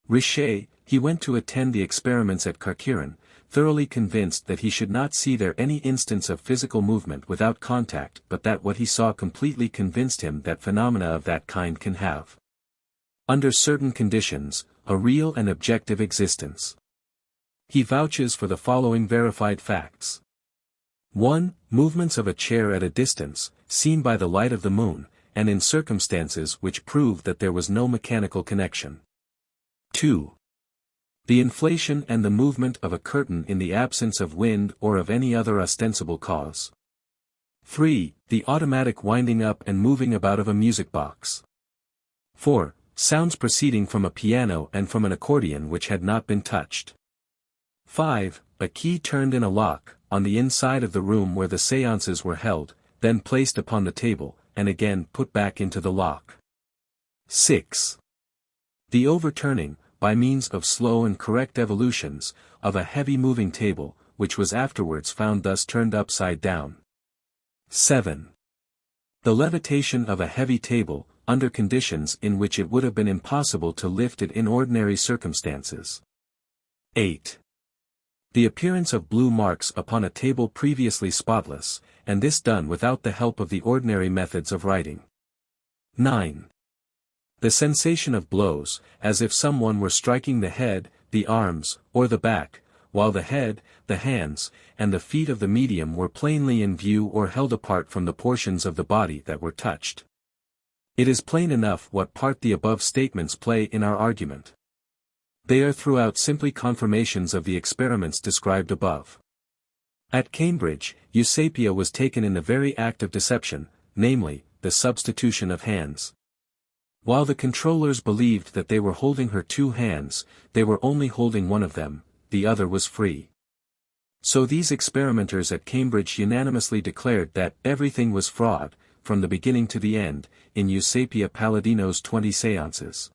A: Richet, he went to attend the experiments at Carqueiron, thoroughly convinced that he should not see there any instance of physical movement without contact, but that what he saw completely convinced him that phenomena of that kind can have, under certain conditions, a real and objective existence. He vouches for the following verified facts. 1. Movements of a chair at a distance, seen by the light of the moon, and in circumstances which prove that there was no mechanical connection. 2. The inflation and the movement of a curtain in the absence of wind or of any other ostensible cause. 3. The automatic winding up and moving about of a music box. 4. Sounds proceeding from a piano and from an accordion which had not been touched. 5. A key turned in a lock, on the inside of the room where the séances were held, then placed upon the table, and again put back into the lock. 6. The overturning, by means of slow and correct evolutions, of a heavy moving table, which was afterwards found thus turned upside down. 7. The levitation of a heavy table, under conditions in which it would have been impossible to lift it in ordinary circumstances. 8. The appearance of blue marks upon a table previously spotless, and this done without the help of the ordinary methods of writing. 9. The sensation of blows, as if someone were striking the head, the arms, or the back, while the head, the hands, and the feet of the medium were plainly in view or held apart from the portions of the body that were touched. It is plain enough what part the above statements play in our argument. They are throughout simply confirmations of the experiments described above. At Cambridge, Eusapia was taken in the very act of deception, namely, the substitution of hands. While the controllers believed that they were holding her two hands, they were only holding one of them, the other was free. So these experimenters at Cambridge unanimously declared that everything was fraud, from the beginning to the end, in Eusapia Paladino's 20 séances.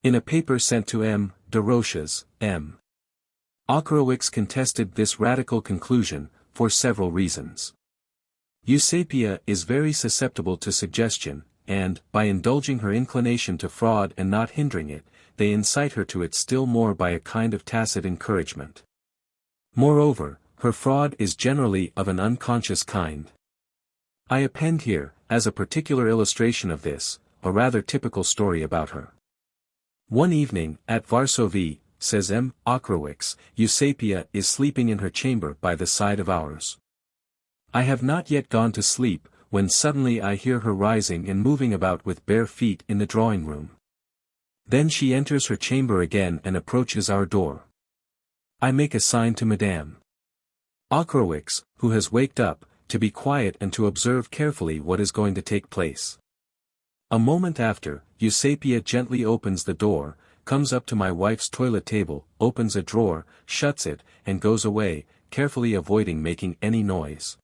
A: In a paper sent to M. de Roches, M. Ockerowicz contested this radical conclusion, for several reasons. Eusapia is very susceptible to suggestion, and, by indulging her inclination to fraud and not hindering it, they incite her to it still more by a kind of tacit encouragement. Moreover, her fraud is generally of an unconscious kind. I append here, as a particular illustration of this, a rather typical story about her. One evening, at Varsovie, says M. Okrowicz, Eusapia is sleeping in her chamber by the side of ours. I have not yet gone to sleep, when suddenly I hear her rising and moving about with bare feet in the drawing-room. Then she enters her chamber again and approaches our door. I make a sign to Madame Okrowicz, who has waked up, to be quiet and to observe carefully what is going to take place. A moment after, Eusapia gently opens the door, comes up to my wife's toilet table, opens a drawer, shuts it, and goes away, carefully avoiding making any noise.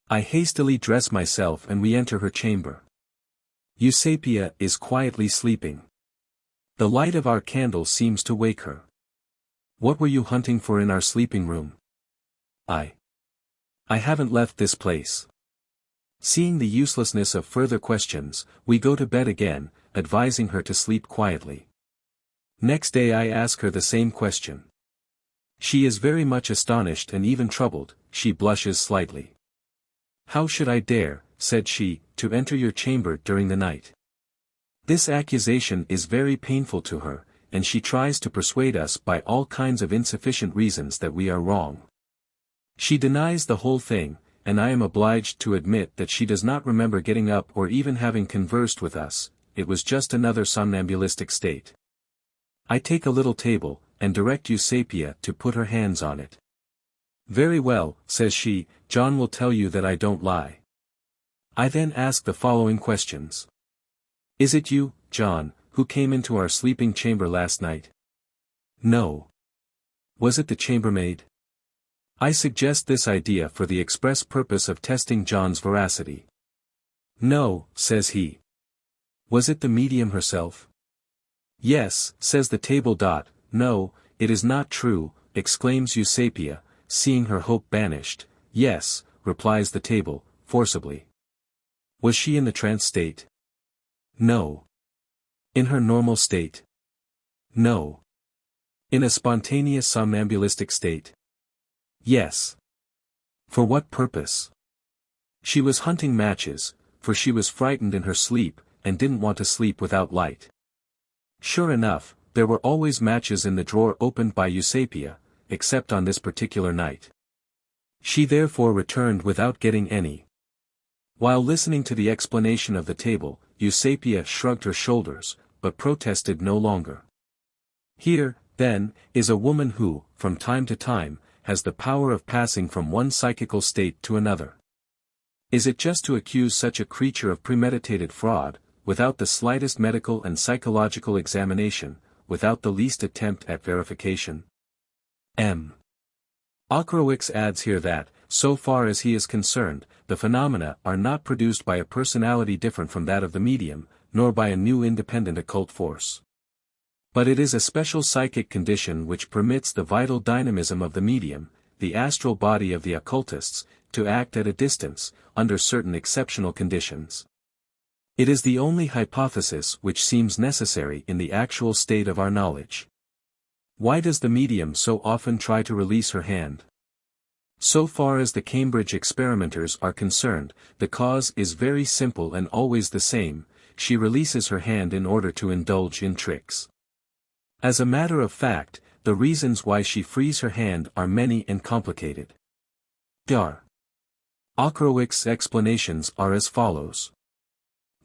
A: I hastily dress myself and we enter her chamber. Eusapia is quietly sleeping. The light of our candle seems to wake her. What were you hunting for in our sleeping room? I haven't left this place. Seeing the uselessness of further questions, we go to bed again, advising her to sleep quietly. Next day I ask her the same question. She is very much astonished and even troubled, she blushes slightly. How should I dare, said she, to enter your chamber during the night? This accusation is very painful to her, and she tries to persuade us by all kinds of insufficient reasons that we are wrong. She denies the whole thing, and I am obliged to admit that she does not remember getting up or even having conversed with us, it was just another somnambulistic state. I take a little table, and direct Eusapia to put her hands on it. Very well, says she, John will tell you that I don't lie. I then ask the following questions. Is it you, John, who came into our sleeping chamber last night? No. Was it the chambermaid? I suggest this idea for the express purpose of testing John's veracity. No, says he. Was it the medium herself? Yes, says the table. No, it is not true, exclaims Eusapia, seeing her hope banished. Yes, replies the table, forcibly. Was she in the trance state? No. In her normal state? No. In a spontaneous somnambulistic state? Yes. For what purpose? She was hunting matches, for she was frightened in her sleep, and didn't want to sleep without light. Sure enough, there were always matches in the drawer opened by Eusapia, except on this particular night. She therefore returned without getting any. While listening to the explanation of the table, Eusapia shrugged her shoulders, but protested no longer. Here, then, is a woman who, from time to time, has the power of passing from one psychical state to another. Is it just to accuse such a creature of premeditated fraud, without the slightest medical and psychological examination, without the least attempt at verification? M. Okrowicz adds here that, so far as he is concerned, the phenomena are not produced by a personality different from that of the medium, nor by a new independent occult force. But it is a special psychic condition which permits the vital dynamism of the medium, the astral body of the occultists, to act at a distance, under certain exceptional conditions. It is the only hypothesis which seems necessary in the actual state of our knowledge. Why does the medium so often try to release her hand? So far as the Cambridge experimenters are concerned, the cause is very simple and always the same, she releases her hand in order to indulge in tricks. As a matter of fact, the reasons why she frees her hand are many and complicated. Dar. Okrowicz's explanations are as follows.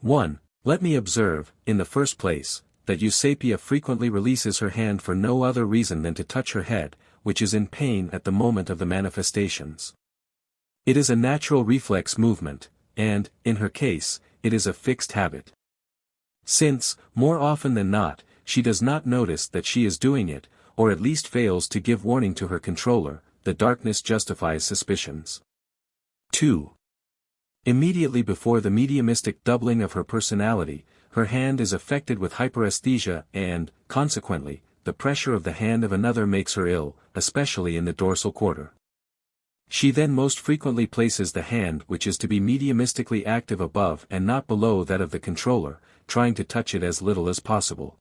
A: 1. Let me observe, in the first place, that Eusapia frequently releases her hand for no other reason than to touch her head, which is in pain at the moment of the manifestations. It is a natural reflex movement, and, in her case, it is a fixed habit. Since, more often than not, she does not notice that she is doing it, or at least fails to give warning to her controller, the darkness justifies suspicions. 2. Immediately before the mediumistic doubling of her personality, her hand is affected with hyperesthesia and, consequently, the pressure of the hand of another makes her ill, especially in the dorsal quarter. She then most frequently places the hand which is to be mediumistically active above and not below that of the controller, trying to touch it as little as possible.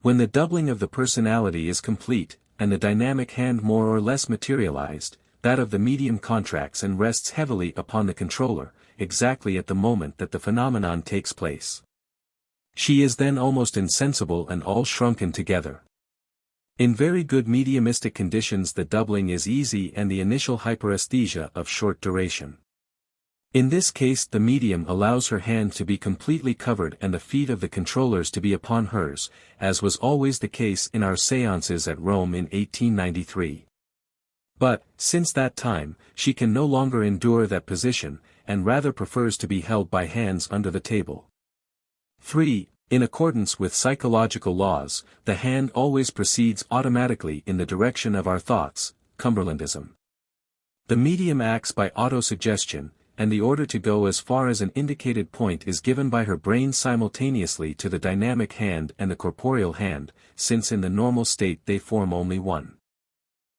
A: When the doubling of the personality is complete, and the dynamic hand more or less materialized, that of the medium contracts and rests heavily upon the controller, exactly at the moment that the phenomenon takes place. She is then almost insensible and all shrunken together. In very good mediumistic conditions the doubling is easy and the initial hyperesthesia of short duration. In this case the medium allows her hand to be completely covered and the feet of the controllers to be upon hers, as was always the case in our séances at Rome in 1893. But, since that time, she can no longer endure that position, and rather prefers to be held by hands under the table. 3. In accordance with psychological laws, the hand always proceeds automatically in the direction of our thoughts, Cumberlandism. The medium acts by autosuggestion, and the order to go as far as an indicated point is given by her brain simultaneously to the dynamic hand and the corporeal hand, since in the normal state they form only one.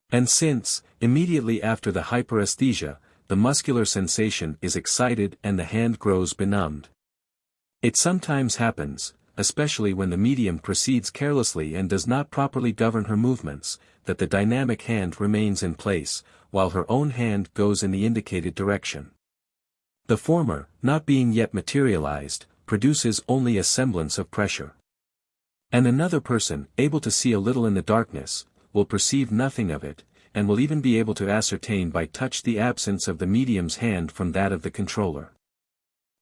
A: And since, immediately after the hyperesthesia, the muscular sensation is excited and the hand grows benumbed. It sometimes happens, especially when the medium proceeds carelessly and does not properly govern her movements, that the dynamic hand remains in place, while her own hand goes in the indicated direction. The former, not being yet materialized, produces only a semblance of pressure. And another person, able to see a little in the darkness, will perceive nothing of it, and will even be able to ascertain by touch the absence of the medium's hand from that of the controller.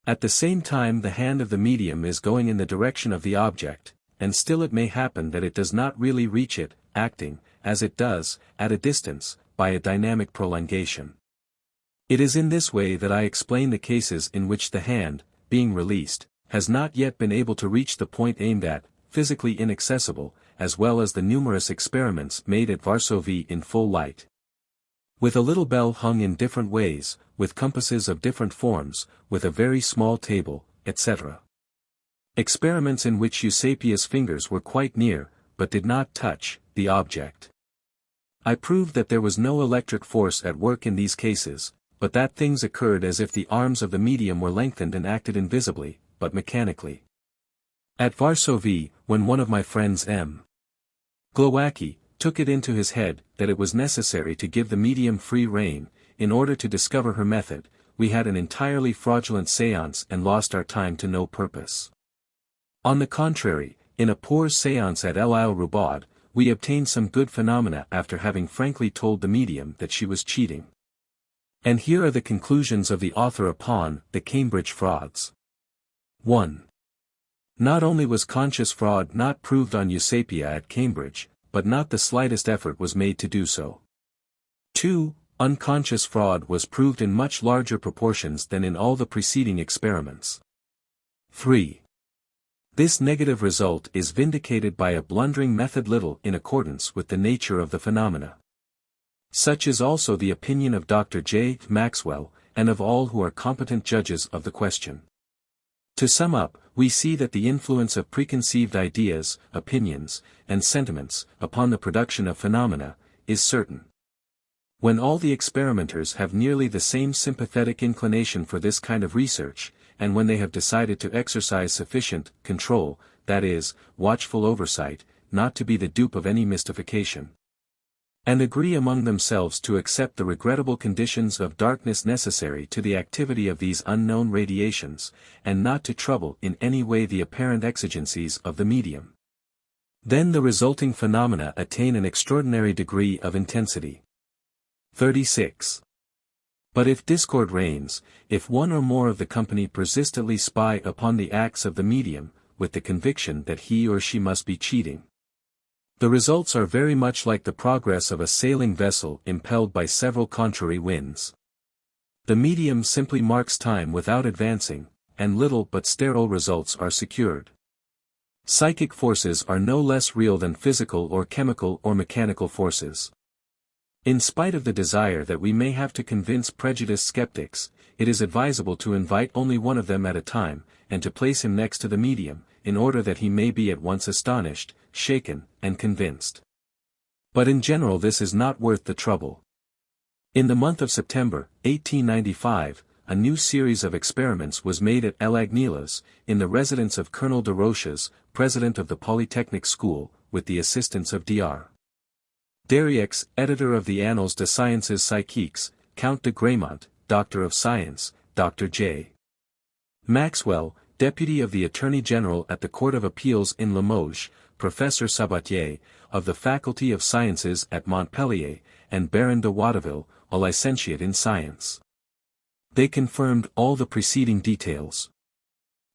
A: At the same time the hand of the medium is going in the direction of the object, and still it may happen that it does not really reach it, acting, as it does, at a distance, by a dynamic prolongation. It is in this way that I explain the cases in which the hand, being released, has not yet been able to reach the point aimed at, physically inaccessible, as well as the numerous experiments made at Varsovie in full light. With a little bell hung in different ways, with compasses of different forms, with a very small table, etc. Experiments in which Eusapia's fingers were quite near, but did not touch, the object. I proved that there was no electric force at work in these cases, but that things occurred as if the arms of the medium were lengthened and acted invisibly, but mechanically. At Varsovie, when one of my friends M. Glowacki took it into his head that it was necessary to give the medium free rein, in order to discover her method, we had an entirely fraudulent séance and lost our time to no purpose. On the contrary, in a poor séance at L'Isle-Roubaud, we obtained some good phenomena after having frankly told the medium that she was cheating. And here are the conclusions of the author upon the Cambridge frauds. 1. Not only was conscious fraud not proved on Eusapia at Cambridge, but not the slightest effort was made to do so. 2. Unconscious fraud was proved in much larger proportions than in all the preceding experiments. 3. This negative result is vindicated by a blundering method little in accordance with the nature of the phenomena. Such is also the opinion of Dr. J. Maxwell, and of all who are competent judges of the question. To sum up, we see that the influence of preconceived ideas, opinions, and sentiments, upon the production of phenomena, is certain. When all the experimenters have nearly the same sympathetic inclination for this kind of research, and when they have decided to exercise sufficient control, that is, watchful oversight, not to be the dupe of any mystification, and agree among themselves to accept the regrettable conditions of darkness necessary to the activity of these unknown radiations, and not to trouble in any way the apparent exigencies of the medium, then the resulting phenomena attain an extraordinary degree of intensity. 36. But if discord reigns, if one or more of the company persistently spy upon the acts of the medium, with the conviction that he or she must be cheating, the results are very much like the progress of a sailing vessel impelled by several contrary winds. The medium simply marks time without advancing, and little but sterile results are secured. Psychic forces are no less real than physical or chemical or mechanical forces. In spite of the desire that we may have to convince prejudiced skeptics, it is advisable to invite only one of them at a time, and to place him next to the medium, in order that he may be at once astonished, shaken, and convinced. But in general this is not worth the trouble. In the month of September, 1895, a new series of experiments was made at El Agnilas, in the residence of Colonel de Roches, president of the Polytechnic School, with the assistance of Dr. Derriex, editor of the Annales des Sciences Psychiques, Count de Gramont, Doctor of Science, Dr. J. Maxwell, Deputy of the Attorney General at the Court of Appeals in Limoges, Professor Sabatier, of the Faculty of Sciences at Montpellier, and Baron de Watteville, a licentiate in science. They confirmed all the preceding details.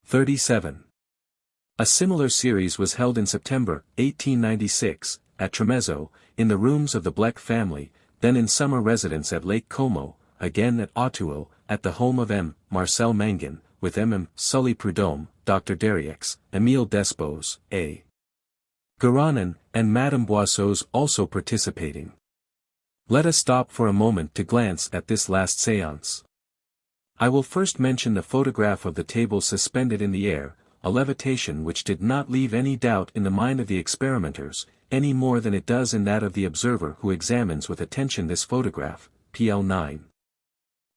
A: 37. A similar series was held in September, 1896, at Tremezzo, in the rooms of the Blec family, then in summer residence at Lake Como, again at Auteuil, at the home of M. Marcel Mangin, with M. Sully Prudhomme, Dr. Derriex, Émile Despos, A. Garanon, and Madame Boisseaux also participating. Let us stop for a moment to glance at this last séance. I will first mention the photograph of the table suspended in the air, a levitation which did not leave any doubt in the mind of the experimenters, any more than it does in that of the observer who examines with attention this photograph, PL 9.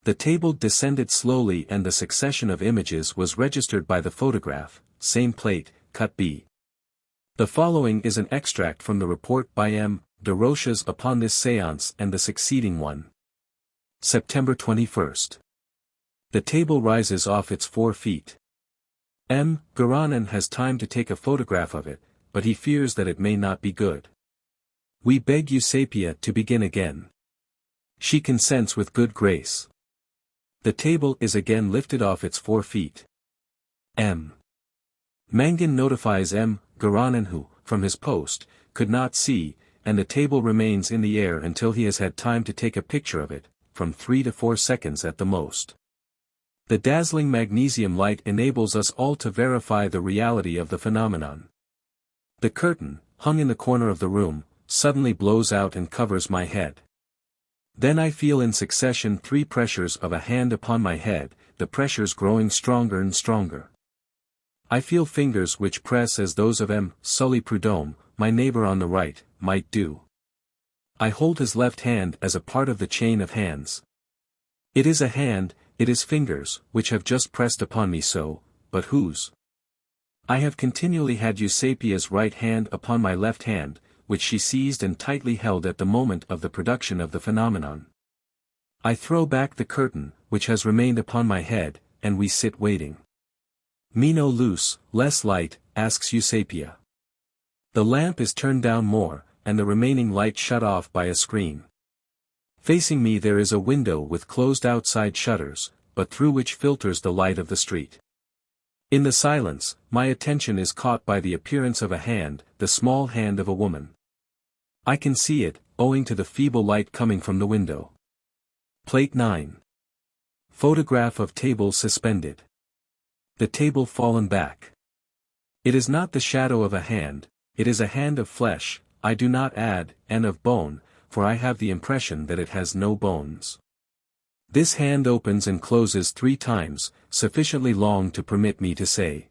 A: The table descended slowly and the succession of images was registered by the photograph, same plate, cut B. The following is an extract from the report by M. de Roches upon this séance and the succeeding one. September 21st. The table rises off its 4 feet. M. Garanon has time to take a photograph of it, but he fears that it may not be good. We beg Eusapia to begin again. She consents with good grace. The table is again lifted off its 4 feet. M. Mangin notifies M. Garanon who, from his post, could not see, and the table remains in the air until he has had time to take a picture of it, from 3 to 4 seconds at the most. The dazzling magnesium light enables us all to verify the reality of the phenomenon. The curtain, hung in the corner of the room, suddenly blows out and covers my head. Then I feel in succession 3 pressures of a hand upon my head, the pressures growing stronger and stronger. I feel fingers which press as those of M. Sully Prudhomme, my neighbor on the right, might do. I hold his left hand as a part of the chain of hands. It is a hand, it is fingers, which have just pressed upon me so, but whose? I have continually had Eusapia's right hand upon my left hand, which she seized and tightly held at the moment of the production of the phenomenon. I throw back the curtain, which has remained upon my head, and we sit waiting. "Meno loose, less light," asks Eusapia. The lamp is turned down more, and the remaining light shut off by a screen. Facing me there is a window with closed outside shutters, but through which filters the light of the street. In the silence, my attention is caught by the appearance of a hand, the small hand of a woman. I can see it, owing to the feeble light coming from the window. Plate 9. Photograph of table suspended. The table fallen back. It is not the shadow of a hand, it is a hand of flesh, I do not add, and of bone, for I have the impression that it has no bones. This hand opens and closes 3 times, sufficiently long to permit me to say.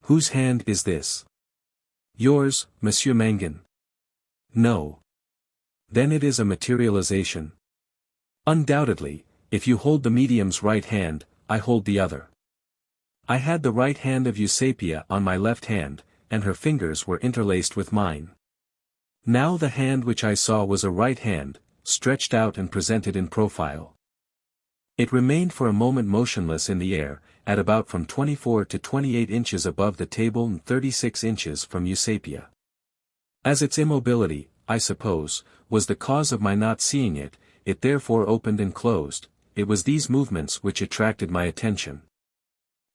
A: Whose hand is this? Yours, Monsieur Mangin? No. Then it is a materialization. Undoubtedly, if you hold the medium's right hand, I hold the other. I had the right hand of Eusapia on my left hand, and her fingers were interlaced with mine. Now the hand which I saw was a right hand, stretched out and presented in profile. It remained for a moment motionless in the air, at about from 24 to 28 inches above the table and 36 inches from Eusapia. As its immobility, I suppose, was the cause of my not seeing it, it therefore opened and closed. It was these movements which attracted my attention.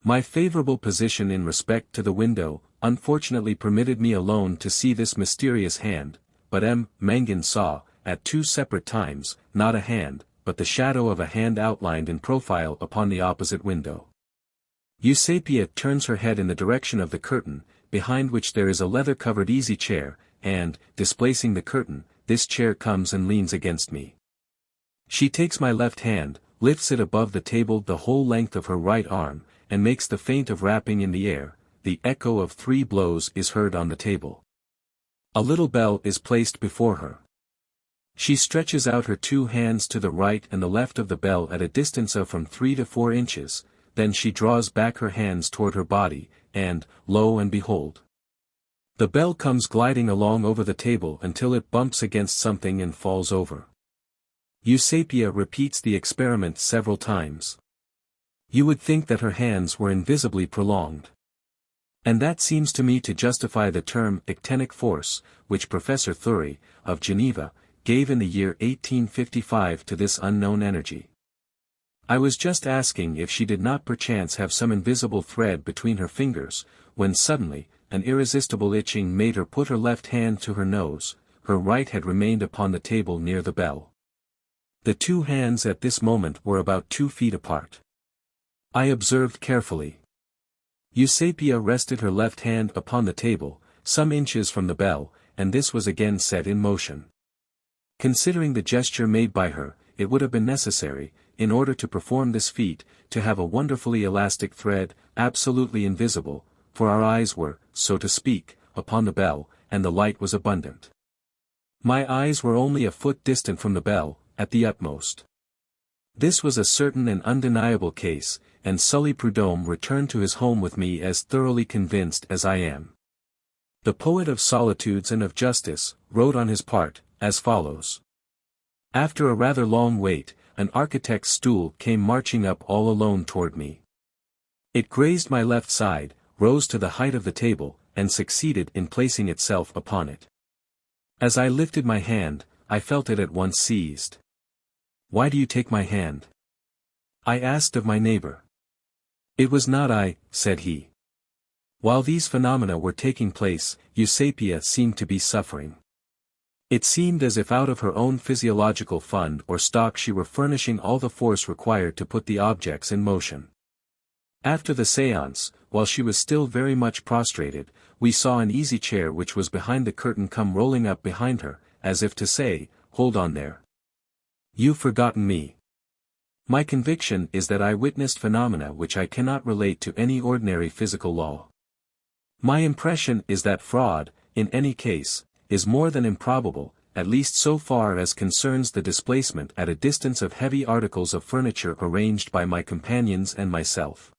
A: My favorable position in respect to the window, unfortunately permitted me alone to see this mysterious hand, but M. Mangin saw, at 2 separate times, not a hand, but the shadow of a hand outlined in profile upon the opposite window. Eusapia turns her head in the direction of the curtain, behind which there is a leather-covered easy chair, and, displacing the curtain, this chair comes and leans against me. She takes my left hand, lifts it above the table the whole length of her right arm, and makes the feint of rapping in the air. The echo of 3 blows is heard on the table. A little bell is placed before her. She stretches out her 2 hands to the right and the left of the bell at a distance of from 3 to 4 inches, then she draws back her hands toward her body, and, lo and behold, the bell comes gliding along over the table until it bumps against something and falls over. Eusapia repeats the experiment several times. You would think that her hands were invisibly prolonged. And that seems to me to justify the term actinic force, which Professor Thury, of Geneva, gave in the year 1855 to this unknown energy. I was just asking if she did not perchance have some invisible thread between her fingers, when suddenly, an irresistible itching made her put her left hand to her nose. Her right had remained upon the table near the bell. The 2 hands at this moment were about 2 feet apart. I observed carefully. Eusapia rested her left hand upon the table, some inches from the bell, and this was again set in motion. Considering the gesture made by her, it would have been necessary, in order to perform this feat, to have a wonderfully elastic thread, absolutely invisible, for our eyes were, so to speak, upon the bell, and the light was abundant. My eyes were only a foot distant from the bell, at the utmost. This was a certain and undeniable case, and Sully Prudhomme returned to his home with me as thoroughly convinced as I am. The poet of Solitudes and of Justice, wrote on his part, as follows. After a rather long wait, an architect's stool came marching up all alone toward me. It grazed my left side, rose to the height of the table, and succeeded in placing itself upon it. As I lifted my hand, I felt it at once seized. Why do you take my hand? I asked of my neighbor. It was not I, said he. While these phenomena were taking place, Eusapia seemed to be suffering. It seemed as if out of her own physiological fund or stock she were furnishing all the force required to put the objects in motion. After the séance, while she was still very much prostrated, we saw an easy chair which was behind the curtain come rolling up behind her, as if to say, hold on there. You've forgotten me. My conviction is that I witnessed phenomena which I cannot relate to any ordinary physical law. My impression is that fraud, in any case, is more than improbable, at least so far as concerns the displacement at a distance of heavy articles of furniture arranged by my companions and myself.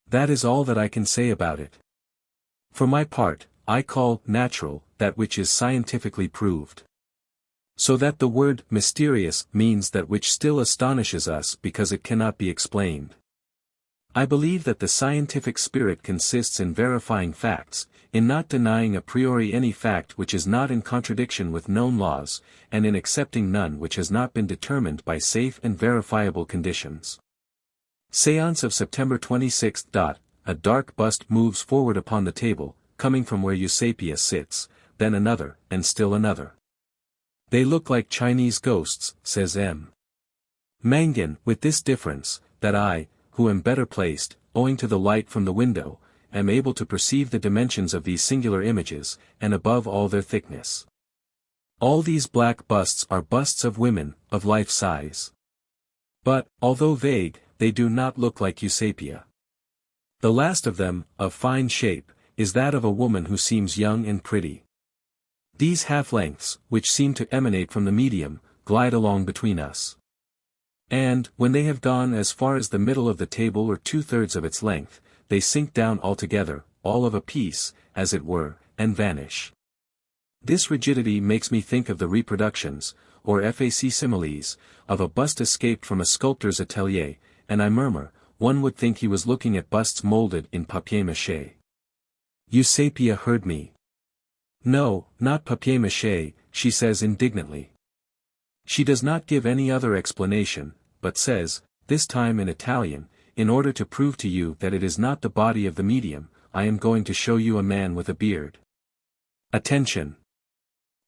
A: That is all that I can say about it. For my part, I call natural that which is scientifically proved. So that the word mysterious means that which still astonishes us because it cannot be explained. I believe that the scientific spirit consists in verifying facts, in not denying a priori any fact which is not in contradiction with known laws, and in accepting none which has not been determined by safe and verifiable conditions. Séance of September 26. A dark bust moves forward upon the table, coming from where Eusapia sits, then another, and still another. They look like Chinese ghosts, says M. Mangan, with this difference, that I, who am better placed, owing to the light from the window, am able to perceive the dimensions of these singular images, and above all their thickness. All these black busts are busts of women, of life size. But, although vague, they do not look like Eusapia. The last of them, of fine shape, is that of a woman who seems young and pretty. These half-lengths, which seem to emanate from the medium, glide along between us. And, when they have gone as far as the middle of the table or 2/3 of its length, they sink down altogether, all of a piece, as it were, and vanish. This rigidity makes me think of the reproductions, or facsimiles, of a bust escaped from a sculptor's atelier, and I murmur, one would think he was looking at busts molded in papier-mâché. Eusapia heard me. No, not papier-mâché, she says indignantly. She does not give any other explanation, but says, this time in Italian, in order to prove to you that it is not the body of the medium, I am going to show you a man with a beard. Attention!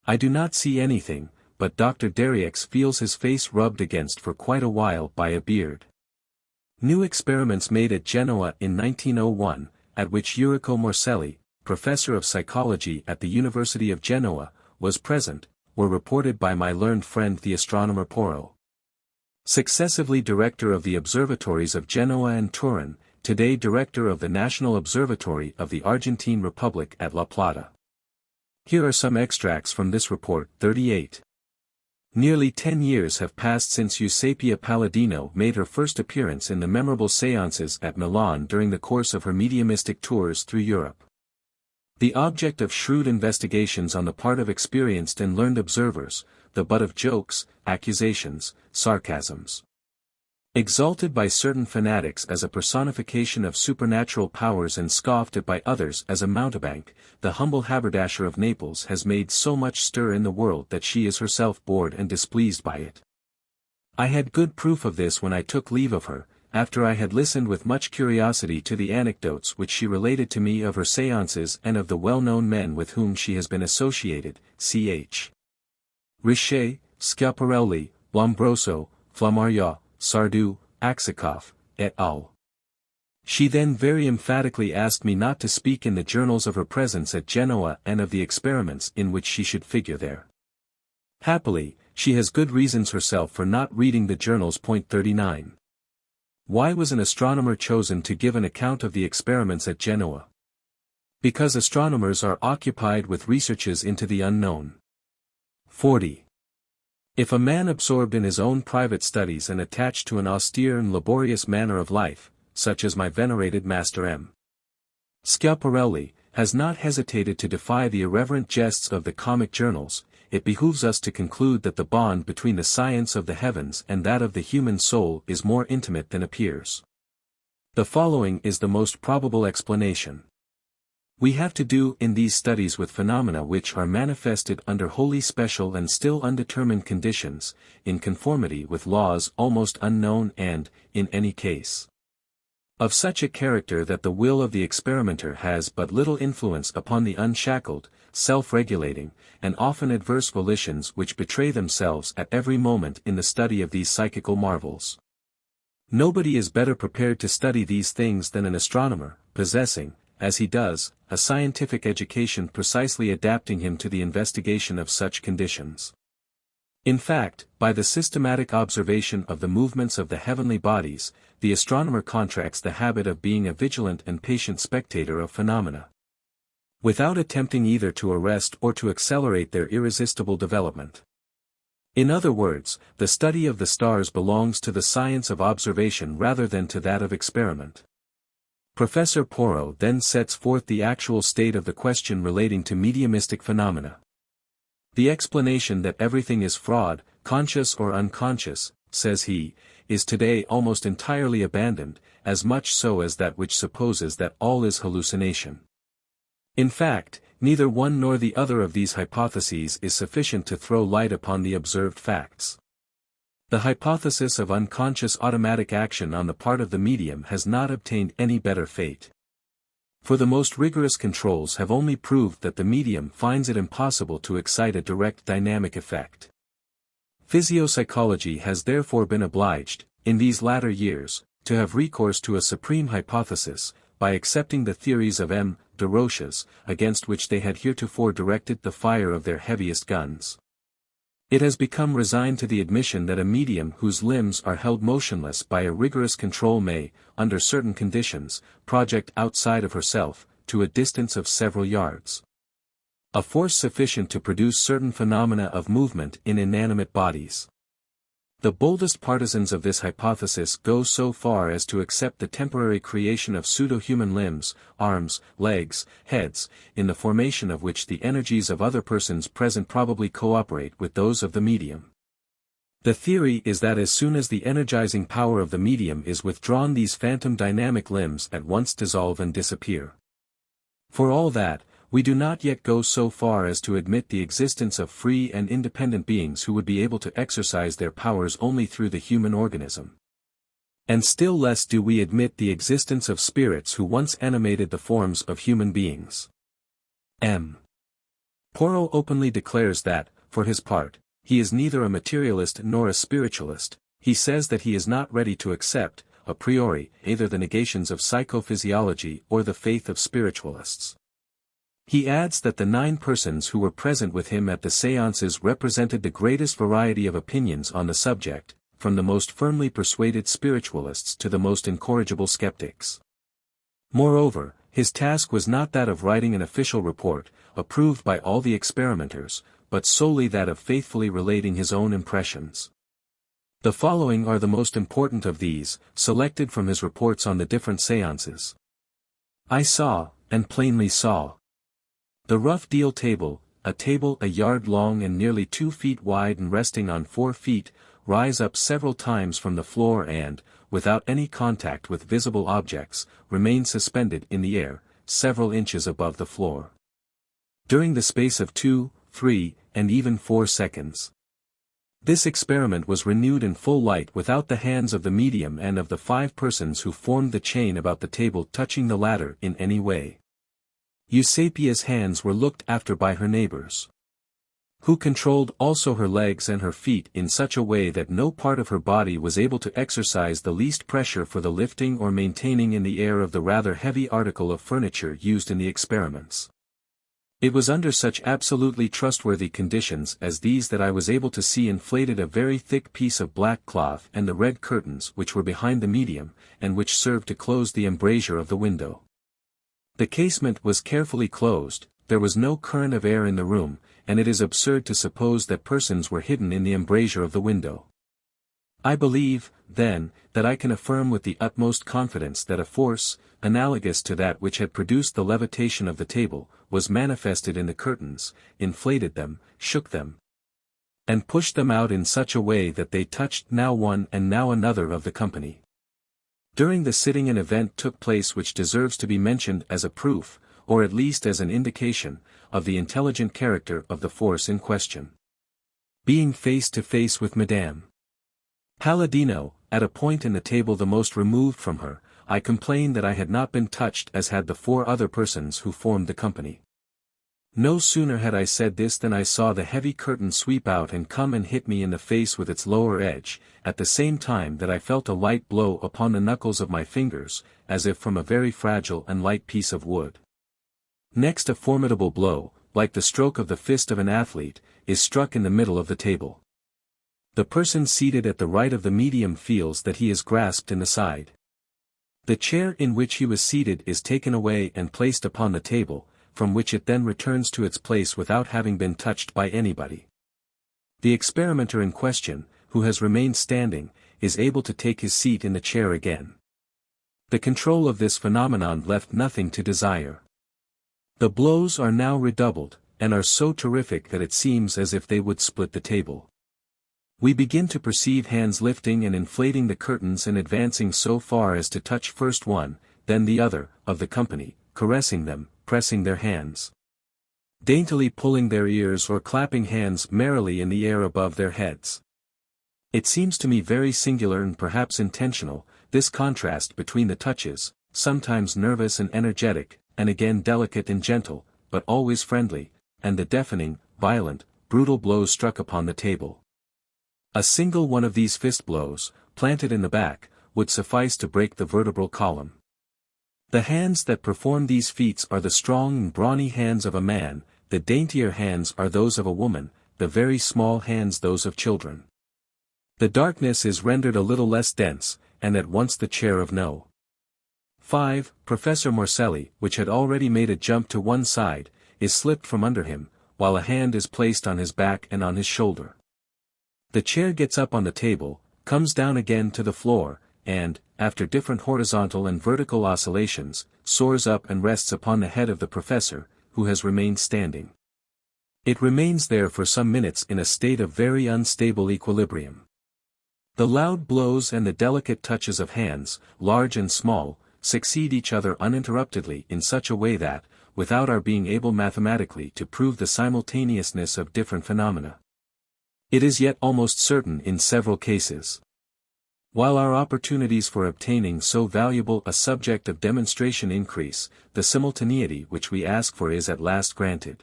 A: I do not see anything, but Dr. Derriex feels his face rubbed against for quite a while by a beard. New experiments made at Genoa in 1901, at which Eurico Morselli, professor of psychology at the University of Genoa, was present, were reported by my learned friend the astronomer Porro. Successively director of the observatories of Genoa and Turin, today director of the National Observatory of the Argentine Republic at La Plata. Here are some extracts from this report. 38. Nearly 10 years have passed since Eusapia Paladino made her first appearance in the memorable Séances at Milan during the course of her mediumistic tours through Europe. The object of shrewd investigations on the part of experienced and learned observers, the butt of jokes, accusations, sarcasms. Exalted by certain fanatics as a personification of supernatural powers and scoffed at by others as a mountebank, the humble haberdasher of Naples has made so much stir in the world that she is herself bored and displeased by it. I had good proof of this when I took leave of her, after I had listened with much curiosity to the anecdotes which she related to me of her séances and of the well-known men with whom she has been associated, ch. Richet, Schiaparelli, Lombroso, Flammarion, Sardou, Aksakoff, et al. She then very emphatically asked me not to speak in the journals of her presence at Genoa and of the experiments in which she should figure there. Happily, she has good reasons herself for not reading the journals. Point 39. Why was an astronomer chosen to give an account of the experiments at Genoa? Because astronomers are occupied with researches into the unknown. 40. If a man absorbed in his own private studies and attached to an austere and laborious manner of life, such as my venerated Master M. Schiaparelli, has not hesitated to defy the irreverent jests of the comic journals, it behooves us to conclude that the bond between the science of the heavens and that of the human soul is more intimate than appears. The following is the most probable explanation. We have to do in these studies with phenomena which are manifested under wholly special and still undetermined conditions, in conformity with laws almost unknown and, in any case, of such a character that the will of the experimenter has but little influence upon the unshackled, self-regulating, and often adverse volitions which betray themselves at every moment in the study of these psychical marvels. Nobody is better prepared to study these things than an astronomer, possessing, as he does, a scientific education precisely adapting him to the investigation of such conditions. In fact, by the systematic observation of the movements of the heavenly bodies, the astronomer contracts the habit of being a vigilant and patient spectator of phenomena, without attempting either to arrest or to accelerate their irresistible development. In other words, the study of the stars belongs to the science of observation rather than to that of experiment. Professor Porro then sets forth the actual state of the question relating to mediumistic phenomena. The explanation that everything is fraud, conscious or unconscious, says he, is today almost entirely abandoned, as much so as that which supposes that all is hallucination. In fact, neither one nor the other of these hypotheses is sufficient to throw light upon the observed facts. The hypothesis of unconscious automatic action on the part of the medium has not obtained any better fate. For the most rigorous controls have only proved that the medium finds it impossible to excite a direct dynamic effect. Physiopsychology has therefore been obliged, in these latter years, to have recourse to a supreme hypothesis, by accepting the theories of M. de Roches, against which they had heretofore directed the fire of their heaviest guns. It has become resigned to the admission that a medium whose limbs are held motionless by a rigorous control may, under certain conditions, project outside of herself, to a distance of several yards, a force sufficient to produce certain phenomena of movement in inanimate bodies. The boldest partisans of this hypothesis go so far as to accept the temporary creation of pseudo-human limbs, arms, legs, heads, in the formation of which the energies of other persons present probably cooperate with those of the medium. The theory is that as soon as the energizing power of the medium is withdrawn, these phantom dynamic limbs at once dissolve and disappear. For all that, we do not yet go so far as to admit the existence of free and independent beings who would be able to exercise their powers only through the human organism. And still less do we admit the existence of spirits who once animated the forms of human beings. M. Porro openly declares that, for his part, he is neither a materialist nor a spiritualist. He says that he is not ready to accept, a priori, either the negations of psychophysiology or the faith of spiritualists. He adds that the 9 persons who were present with him at the séances represented the greatest variety of opinions on the subject, from the most firmly persuaded spiritualists to the most incorrigible skeptics. Moreover, His task was not that of writing an official report, approved by all the experimenters, but solely that of faithfully relating his own impressions. The following are the most important of these, selected from his reports on the different séances. I saw, and plainly saw, the rough deal table, a table a yard long and nearly 2 feet wide and resting on 4 feet, rise up several times from the floor and, without any contact with visible objects, remain suspended in the air, several inches above the floor, during the space of 2, 3, and even 4 seconds. This experiment was renewed in full light without the hands of the medium and of the 5 persons who formed the chain about the table touching the latter in any way. Eusapia's hands were looked after by her neighbors, who controlled also her legs and her feet in such a way that no part of her body was able to exercise the least pressure for the lifting or maintaining in the air of the rather heavy article of furniture used in the experiments. It was under such absolutely trustworthy conditions as these that I was able to see inflated a very thick piece of black cloth and the red curtains which were behind the medium, and which served to close the embrasure of the window. The casement was carefully closed, there was no current of air in the room, and it is absurd to suppose that persons were hidden in the embrasure of the window. I believe, then, that I can affirm with the utmost confidence that a force, analogous to that which had produced the levitation of the table, was manifested in the curtains, inflated them, shook them, and pushed them out in such a way that they touched now one and now another of the company. During the sitting an event took place which deserves to be mentioned as a proof, or at least as an indication, of the intelligent character of the force in question. Being face to face with Madame Paladino, at a point in the table the most removed from her, I complained that I had not been touched as had the 4 other persons who formed the company. No sooner had I said this than I saw the heavy curtain sweep out and come and hit me in the face with its lower edge, at the same time that I felt a light blow upon the knuckles of my fingers, as if from a very fragile and light piece of wood. Next a formidable blow, like the stroke of the fist of an athlete, is struck in the middle of the table. The person seated at the right of the medium feels that he is grasped in the side. The chair in which he was seated is taken away and placed upon the table, from which it then returns to its place without having been touched by anybody. The experimenter in question, who has remained standing, is able to take his seat in the chair again. The control of this phenomenon left nothing to desire. The blows are now redoubled, and are so terrific that it seems as if they would split the table. We begin to perceive hands lifting and inflating the curtains and advancing so far as to touch first one, then the other, of the company, caressing them, pressing their hands, daintily pulling their ears or clapping hands merrily in the air above their heads. It seems to me very singular and perhaps intentional, this contrast between the touches, sometimes nervous and energetic, and again delicate and gentle, but always friendly, and the deafening, violent, brutal blows struck upon the table. A single one of these fist blows, planted in the back, would suffice to break the vertebral column. The hands that perform these feats are the strong and brawny hands of a man, the daintier hands are those of a woman, the very small hands those of children. The darkness is rendered a little less dense, and at once the chair of No. 5, Professor Morselli, which had already made a jump to one side, is slipped from under him, while a hand is placed on his back and on his shoulder. The chair gets up on the table, comes down again to the floor, and, after different horizontal and vertical oscillations, soars up and rests upon the head of the professor, who has remained standing. It remains there for some minutes in a state of very unstable equilibrium. The loud blows and the delicate touches of hands, large and small, succeed each other uninterruptedly in such a way that, without our being able mathematically to prove the simultaneousness of different phenomena, it is yet almost certain in several cases. While our opportunities for obtaining so valuable a subject of demonstration increase, the simultaneity which we ask for is at last granted.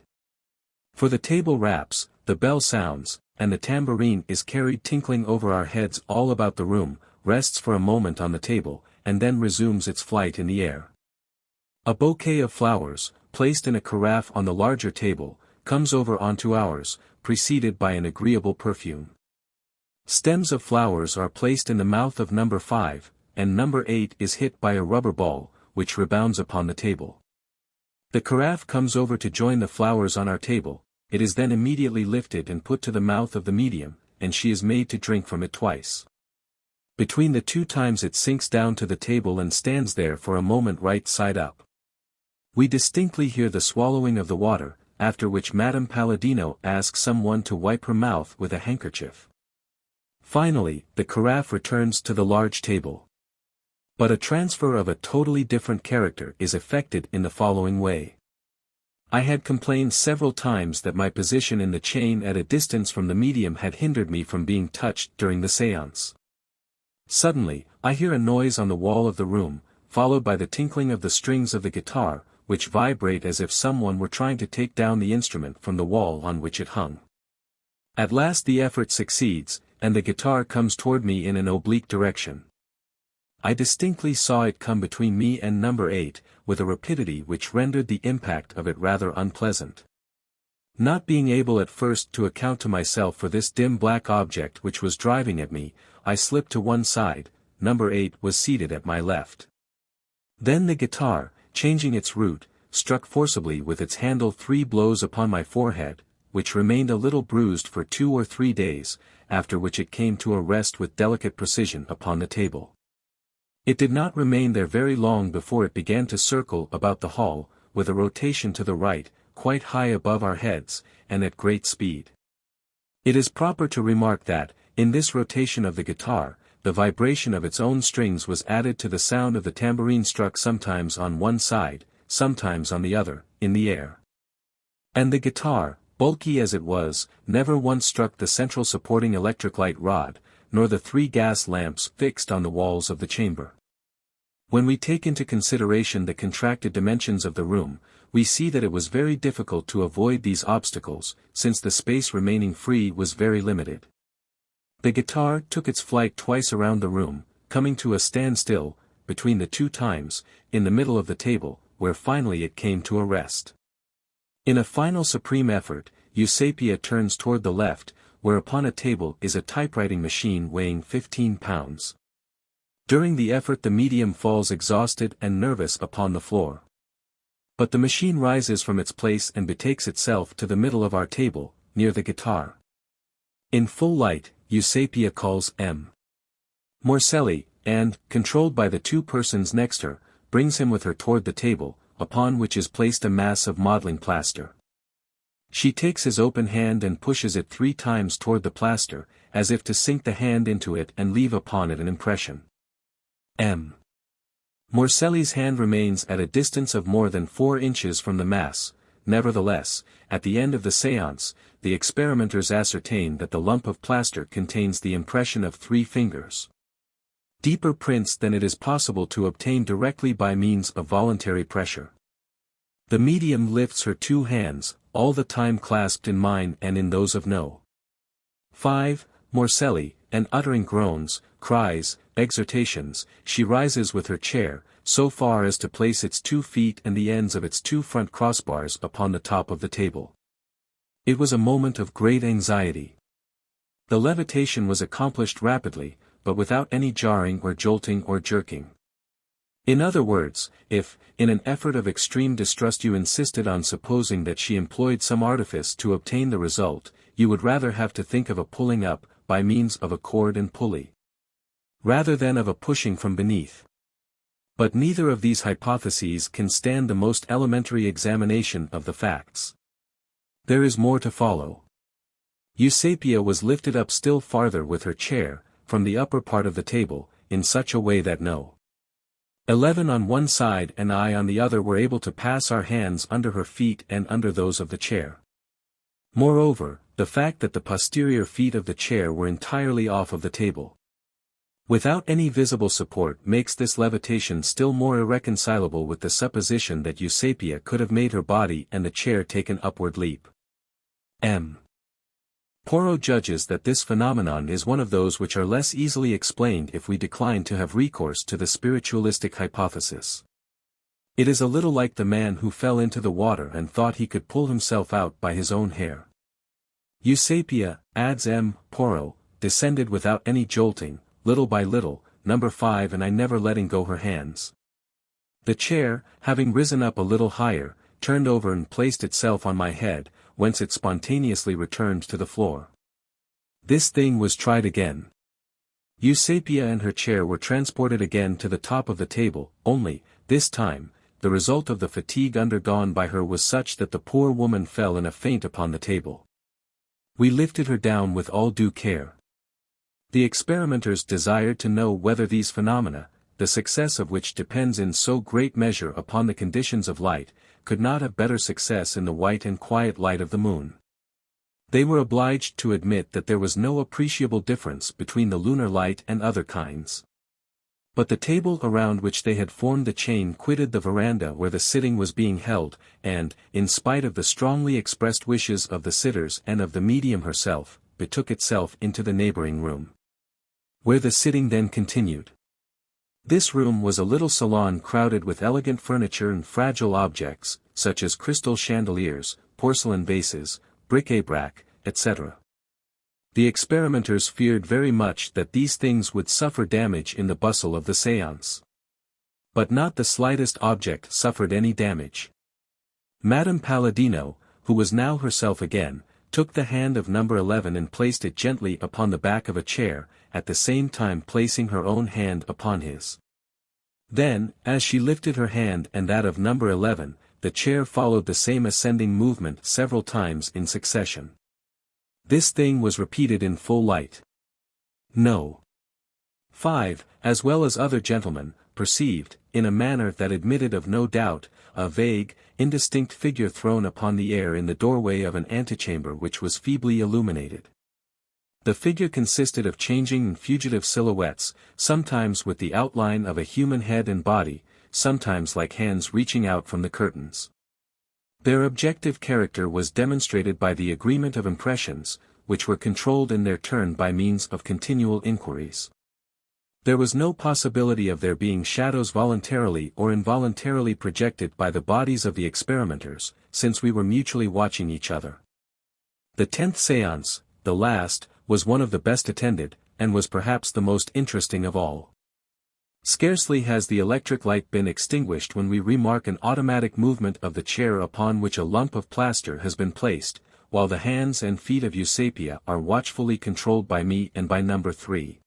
A: For the table raps, the bell sounds, and the tambourine is carried tinkling over our heads all about the room, rests for a moment on the table, and then resumes its flight in the air. A bouquet of flowers, placed in a carafe on the larger table, comes over onto ours, preceded by an agreeable perfume. Stems of flowers are placed in the mouth of number 5, and number 8 is hit by a rubber ball, which rebounds upon the table. The carafe comes over to join the flowers on our table, it is then immediately lifted and put to the mouth of the medium, and she is made to drink from it twice. Between the 2 times it sinks down to the table and stands there for a moment right side up. We distinctly hear the swallowing of the water, after which Madame Paladino asks someone to wipe her mouth with a handkerchief. Finally, the carafe returns to the large table. But a transfer of a totally different character is effected in the following way. I had complained several times that my position in the chain at a distance from the medium had hindered me from being touched during the séance. Suddenly, I hear a noise on the wall of the room, followed by the tinkling of the strings of the guitar, which vibrate as if someone were trying to take down the instrument from the wall on which it hung. At last the effort succeeds, and the guitar comes toward me in an oblique direction. I distinctly saw it come between me and number 8, with a rapidity which rendered the impact of it rather unpleasant. Not being able at first to account to myself for this dim black object which was driving at me, I slipped to one side, number 8 was seated at my left. Then the guitar, changing its route, struck forcibly with its handle 3 blows upon my forehead, which remained a little bruised for 2 or 3 days, after which it came to a rest with delicate precision upon the table. It did not remain there very long before it began to circle about the hall, with a rotation to the right, quite high above our heads, and at great speed. It is proper to remark that, in this rotation of the guitar, the vibration of its own strings was added to the sound of the tambourine struck sometimes on one side, sometimes on the other, in the air. And the guitar, bulky as it was, never once struck the central supporting electric light rod, nor the 3 gas lamps fixed on the walls of the chamber. When we take into consideration the contracted dimensions of the room, we see that it was very difficult to avoid these obstacles, since the space remaining free was very limited. The guitar took its flight twice around the room, coming to a standstill, between the 2 times, in the middle of the table, where finally it came to a rest. In a final supreme effort, Eusapia turns toward the left, where upon a table is a typewriting machine weighing 15 pounds. During the effort the medium falls exhausted and nervous upon the floor. But the machine rises from its place and betakes itself to the middle of our table, near the guitar. In full light, Eusapia calls M. Morcelli, and, controlled by the 2 persons next her, brings him with her toward the table, upon which is placed a mass of modeling plaster. She takes his open hand and pushes it 3 times toward the plaster, as if to sink the hand into it and leave upon it an impression. M. Morcelli's hand remains at a distance of more than 4 inches from the mass. Nevertheless, at the end of the séance, the experimenters ascertain that the lump of plaster contains the impression of 3 fingers. Deeper prints than it is possible to obtain directly by means of voluntary pressure. The medium lifts her 2 hands, all the time clasped in mine and in those of No. 5, Morcelli, and uttering groans, cries, exhortations, she rises with her chair, so far as to place its 2 feet and the ends of its 2 front crossbars upon the top of the table. It was a moment of great anxiety. The levitation was accomplished rapidly, but without any jarring or jolting or jerking. In other words, if, in an effort of extreme distrust you insisted on supposing that she employed some artifice to obtain the result, you would rather have to think of a pulling up, by means of a cord and pulley, rather than of a pushing from beneath. But neither of these hypotheses can stand the most elementary examination of the facts. There is more to follow. Eusapia was lifted up still farther with her chair, from the upper part of the table, in such a way that No. 11 on one side and I on the other were able to pass our hands under her feet and under those of the chair. Moreover, the fact that the posterior feet of the chair were entirely off of the table, without any visible support, makes this levitation still more irreconcilable with the supposition that Eusapia could have made her body and the chair take an upward leap. M. Porro judges that this phenomenon is one of those which are less easily explained if we decline to have recourse to the spiritualistic hypothesis. It is a little like the man who fell into the water and thought he could pull himself out by his own hair. Eusapia, adds M. Porro, descended without any jolting, little by little, number 5 and I never letting go her hands. The chair, having risen up a little higher, turned over and placed itself on my head, whence it spontaneously returned to the floor. This thing was tried again. Eusapia and her chair were transported again to the top of the table, only, this time, the result of the fatigue undergone by her was such that the poor woman fell in a faint upon the table. We lifted her down with all due care. The experimenters desired to know whether these phenomena, the success of which depends in so great measure upon the conditions of light, could not have better success in the white and quiet light of the moon. They were obliged to admit that there was no appreciable difference between the lunar light and other kinds. But the table around which they had formed the chain quitted the veranda where the sitting was being held, and, in spite of the strongly expressed wishes of the sitters and of the medium herself, betook itself into the neighboring room, where the sitting then continued. This room was a little salon crowded with elegant furniture and fragile objects, such as crystal chandeliers, porcelain vases, bric-a-brac, etc. The experimenters feared very much that these things would suffer damage in the bustle of the séance. But not the slightest object suffered any damage. Madame Paladino, who was now herself again, took the hand of number 11 and placed it gently upon the back of a chair, at the same time placing her own hand upon his. Then, as she lifted her hand and that of number 11, the chair followed the same ascending movement several times in succession. This thing was repeated in full light. No. 5, as well as other gentlemen, perceived, in a manner that admitted of no doubt, a vague, indistinct figure thrown upon the air in the doorway of an antechamber which was feebly illuminated. The figure consisted of changing and fugitive silhouettes, sometimes with the outline of a human head and body, sometimes like hands reaching out from the curtains. Their objective character was demonstrated by the agreement of impressions, which were controlled in their turn by means of continual inquiries. There was no possibility of there being shadows voluntarily or involuntarily projected by the bodies of the experimenters, since we were mutually watching each other. The 10th séance, the last, was one of the best attended, and was perhaps the most interesting of all. Scarcely has the electric light been extinguished when we remark an automatic movement of the chair upon which a lump of plaster has been placed, while the hands and feet of Eusapia are watchfully controlled by me and by number 3.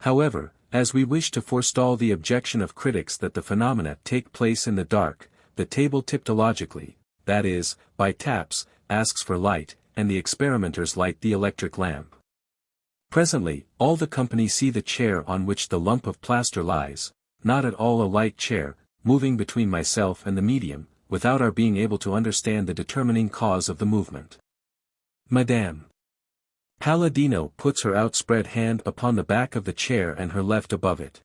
A: However, as we wish to forestall the objection of critics that the phenomena take place in the dark, the table typologically, that is, by taps, asks for light, and the experimenters light the electric lamp. Presently, all the company see the chair on which the lump of plaster lies, not at all a light chair, moving between myself and the medium, without our being able to understand the determining cause of the movement. Madame Paladino puts her outspread hand upon the back of the chair and her left above it.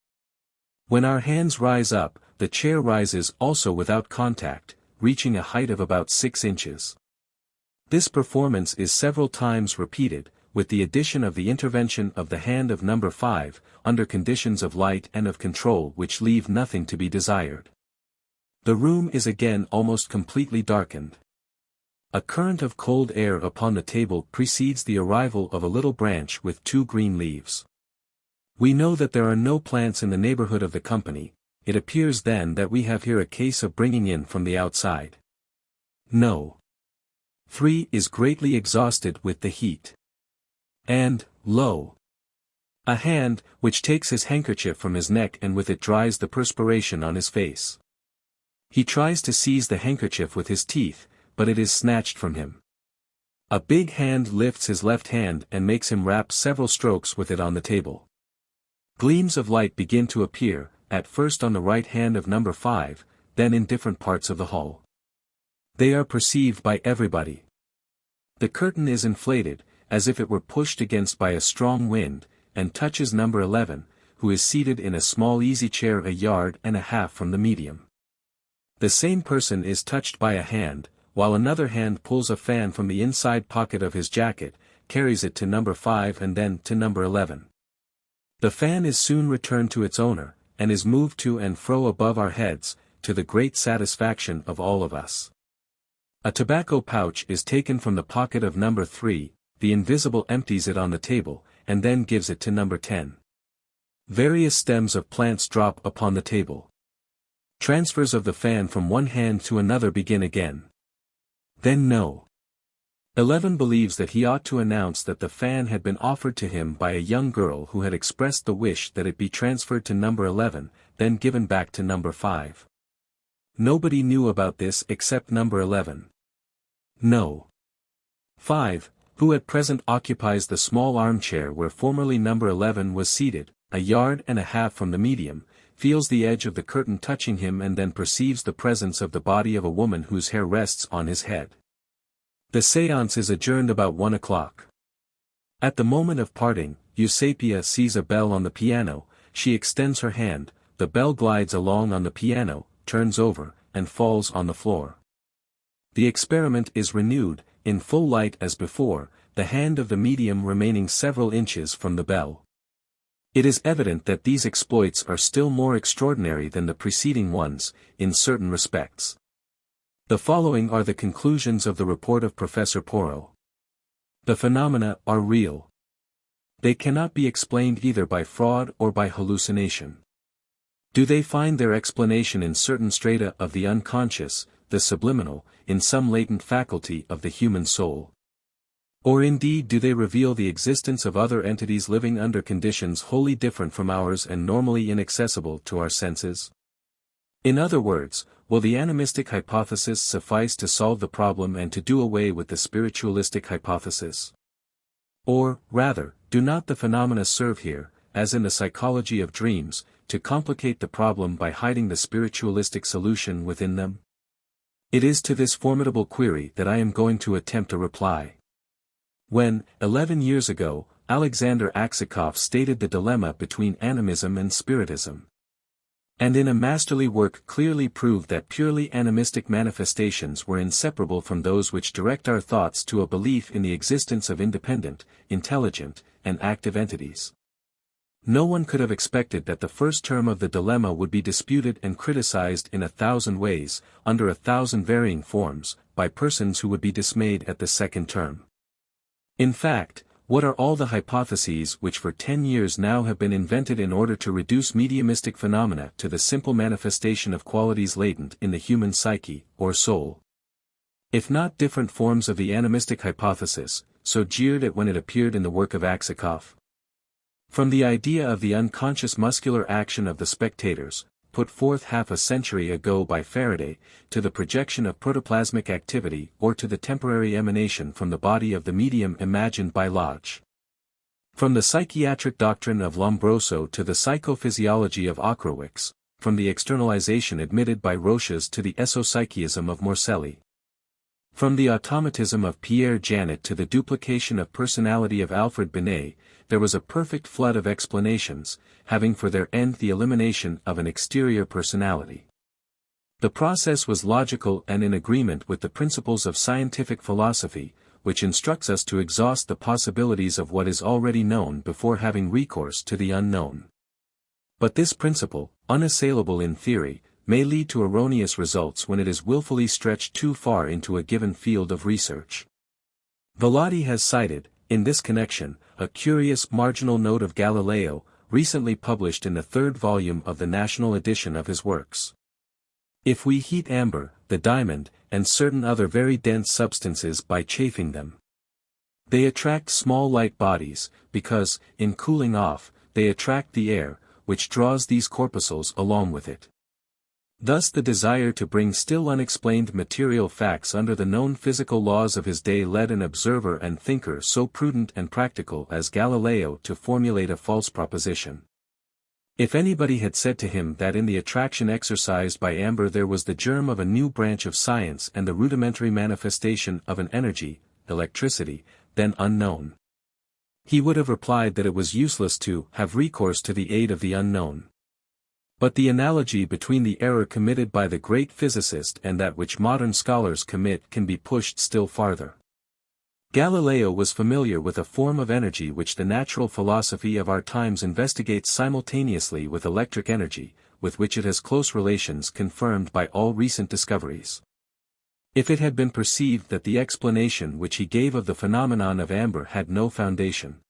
A: When our hands rise up, the chair rises also without contact, reaching a height of about 6 inches. This performance is several times repeated, with the addition of the intervention of the hand of number 5, under conditions of light and of control which leave nothing to be desired. The room is again almost completely darkened. A current of cold air upon the table precedes the arrival of a little branch with 2 green leaves. We know that there are no plants in the neighborhood of the company. It appears then that we have here a case of bringing in from the outside. No. 3 is greatly exhausted with the heat. And, lo! A hand, which takes his handkerchief from his neck and with it dries the perspiration on his face. He tries to seize the handkerchief with his teeth, but it is snatched from him. A big hand lifts his left hand and makes him rap several strokes with it on the table. Gleams of light begin to appear, at first on the right hand of number 5, then in different parts of the hall. They are perceived by everybody. The curtain is inflated, as if it were pushed against by a strong wind, and touches number 11, who is seated in a small easy chair 1.5 yards from the medium. The same person is touched by a hand, while another hand pulls a fan from the inside pocket of his jacket, carries it to number 5 and then to number 11. The fan is soon returned to its owner, and is moved to and fro above our heads, to the great satisfaction of all of us. A tobacco pouch is taken from the pocket of number 3, the invisible empties it on the table, and then gives it to number 10. Various stems of plants drop upon the table. Transfers of the fan from one hand to another begin again. Then no. 11 believes that he ought to announce that the fan had been offered to him by a young girl who had expressed the wish that it be transferred to number 11, then given back to number 5. Nobody knew about this except number 11. No. 5, who at present occupies the small armchair where formerly number 11 was seated, a yard and a half from the medium, feels the edge of the curtain touching him and then perceives the presence of the body of a woman whose hair rests on his head. The séance is adjourned about 1 o'clock. At the moment of parting, Eusapia sees a bell on the piano, she extends her hand, the bell glides along on the piano, turns over, and falls on the floor. The experiment is renewed, in full light as before, the hand of the medium remaining several inches from the bell. It is evident that these exploits are still more extraordinary than the preceding ones, in certain respects. The following are the conclusions of the report of Professor Porro. The phenomena are real. They cannot be explained either by fraud or by hallucination. Do they find their explanation in certain strata of the unconscious, the subliminal, in some latent faculty of the human soul? Or indeed do they reveal the existence of other entities living under conditions wholly different from ours and normally inaccessible to our senses? In other words, will the animistic hypothesis suffice to solve the problem and to do away with the spiritualistic hypothesis? Or, rather, do not the phenomena serve here, as in the psychology of dreams, to complicate the problem by hiding the spiritualistic solution within them? It is to this formidable query that I am going to attempt a reply. When, 11 years ago, Alexander Aksakoff stated the dilemma between animism and spiritism, and in a masterly work clearly proved that purely animistic manifestations were inseparable from those which direct our thoughts to a belief in the existence of independent, intelligent, and active entities. No one could have expected that the first term of the dilemma would be disputed and criticized in 1,000 ways, under 1,000 varying forms, by persons who would be dismayed at the second term. In fact, what are all the hypotheses which for 10 years now have been invented in order to reduce mediumistic phenomena to the simple manifestation of qualities latent in the human psyche, or soul? If not different forms of the animistic hypothesis, so jeered at when it appeared in the work of Aksakoff? From the idea of the unconscious muscular action of the spectators, put forth half a century ago by Faraday, to the projection of protoplasmic activity or to the temporary emanation from the body of the medium imagined by Lodge. From the psychiatric doctrine of Lombroso to the psychophysiology of Ochrowicz, from the externalization admitted by Roches to the esopsychism of Morselli. From the automatism of Pierre Janet to the duplication of personality of Alfred Binet, there was a perfect flood of explanations, having for their end the elimination of an exterior personality. The process was logical and in agreement with the principles of scientific philosophy, which instructs us to exhaust the possibilities of what is already known before having recourse to the unknown. But this principle, unassailable in theory, may lead to erroneous results when it is willfully stretched too far into a given field of research. Velati has cited, in this connection, a curious marginal note of Galileo, recently published in the 3rd volume of the National edition of his works. If we heat amber, the diamond, and certain other very dense substances by chafing them, they attract small light bodies, because, in cooling off, they attract the air, which draws these corpuscles along with it. Thus the desire to bring still unexplained material facts under the known physical laws of his day led an observer and thinker so prudent and practical as Galileo to formulate a false proposition. If anybody had said to him that in the attraction exercised by amber there was the germ of a new branch of science and the rudimentary manifestation of an energy, electricity, then unknown, he would have replied that it was useless to have recourse to the aid of the unknown. But the analogy between the error committed by the great physicist and that which modern scholars commit can be pushed still farther. Galileo was familiar with a form of energy which the natural philosophy of our times investigates simultaneously with electric energy, with which it has close relations confirmed by all recent discoveries. If it had been perceived that the explanation which he gave of the phenomenon of amber had no foundation,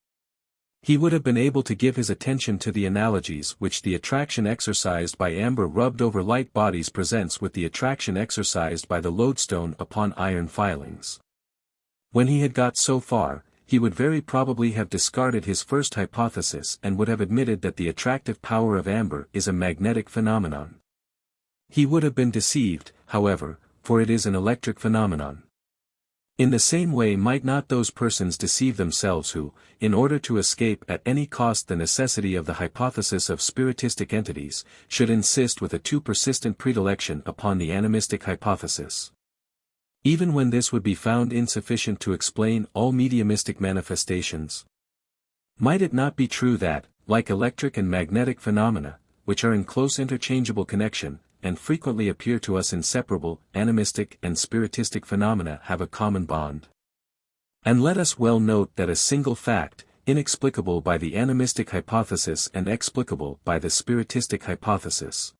A: He would have been able to give his attention to the analogies which the attraction exercised by amber rubbed over light bodies presents with the attraction exercised by the lodestone upon iron filings. When he had got so far, he would very probably have discarded his first hypothesis and would have admitted that the attractive power of amber is a magnetic phenomenon. He would have been deceived, however, for it is an electric phenomenon. In the same way might not those persons deceive themselves who, in order to escape at any cost the necessity of the hypothesis of spiritistic entities, should insist with a too persistent predilection upon the animistic hypothesis. Even when this would be found insufficient to explain all mediumistic manifestations. Might it not be true that, like electric and magnetic phenomena, which are in close interchangeable connection, and frequently appear to us inseparable, animistic and spiritistic phenomena have a common bond? And let us well note that a single fact, inexplicable by the animistic hypothesis and explicable by the spiritistic hypothesis,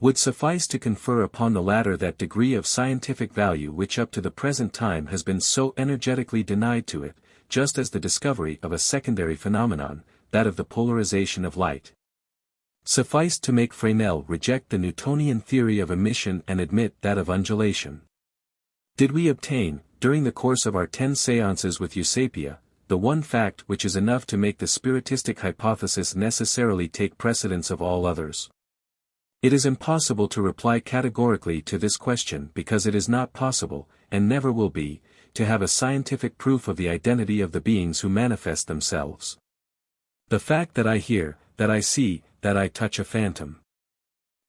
A: would suffice to confer upon the latter that degree of scientific value which up to the present time has been so energetically denied to it, just as the discovery of a secondary phenomenon, that of the polarization of light, sufficed to make Fresnel reject the Newtonian theory of emission and admit that of undulation. Did we obtain, during the course of our 10 séances with Eusapia, the one fact which is enough to make the spiritistic hypothesis necessarily take precedence of all others? It is impossible to reply categorically to this question because it is not possible, and never will be, to have a scientific proof of the identity of the beings who manifest themselves. The fact that I hear, that I see, that I touch a phantom,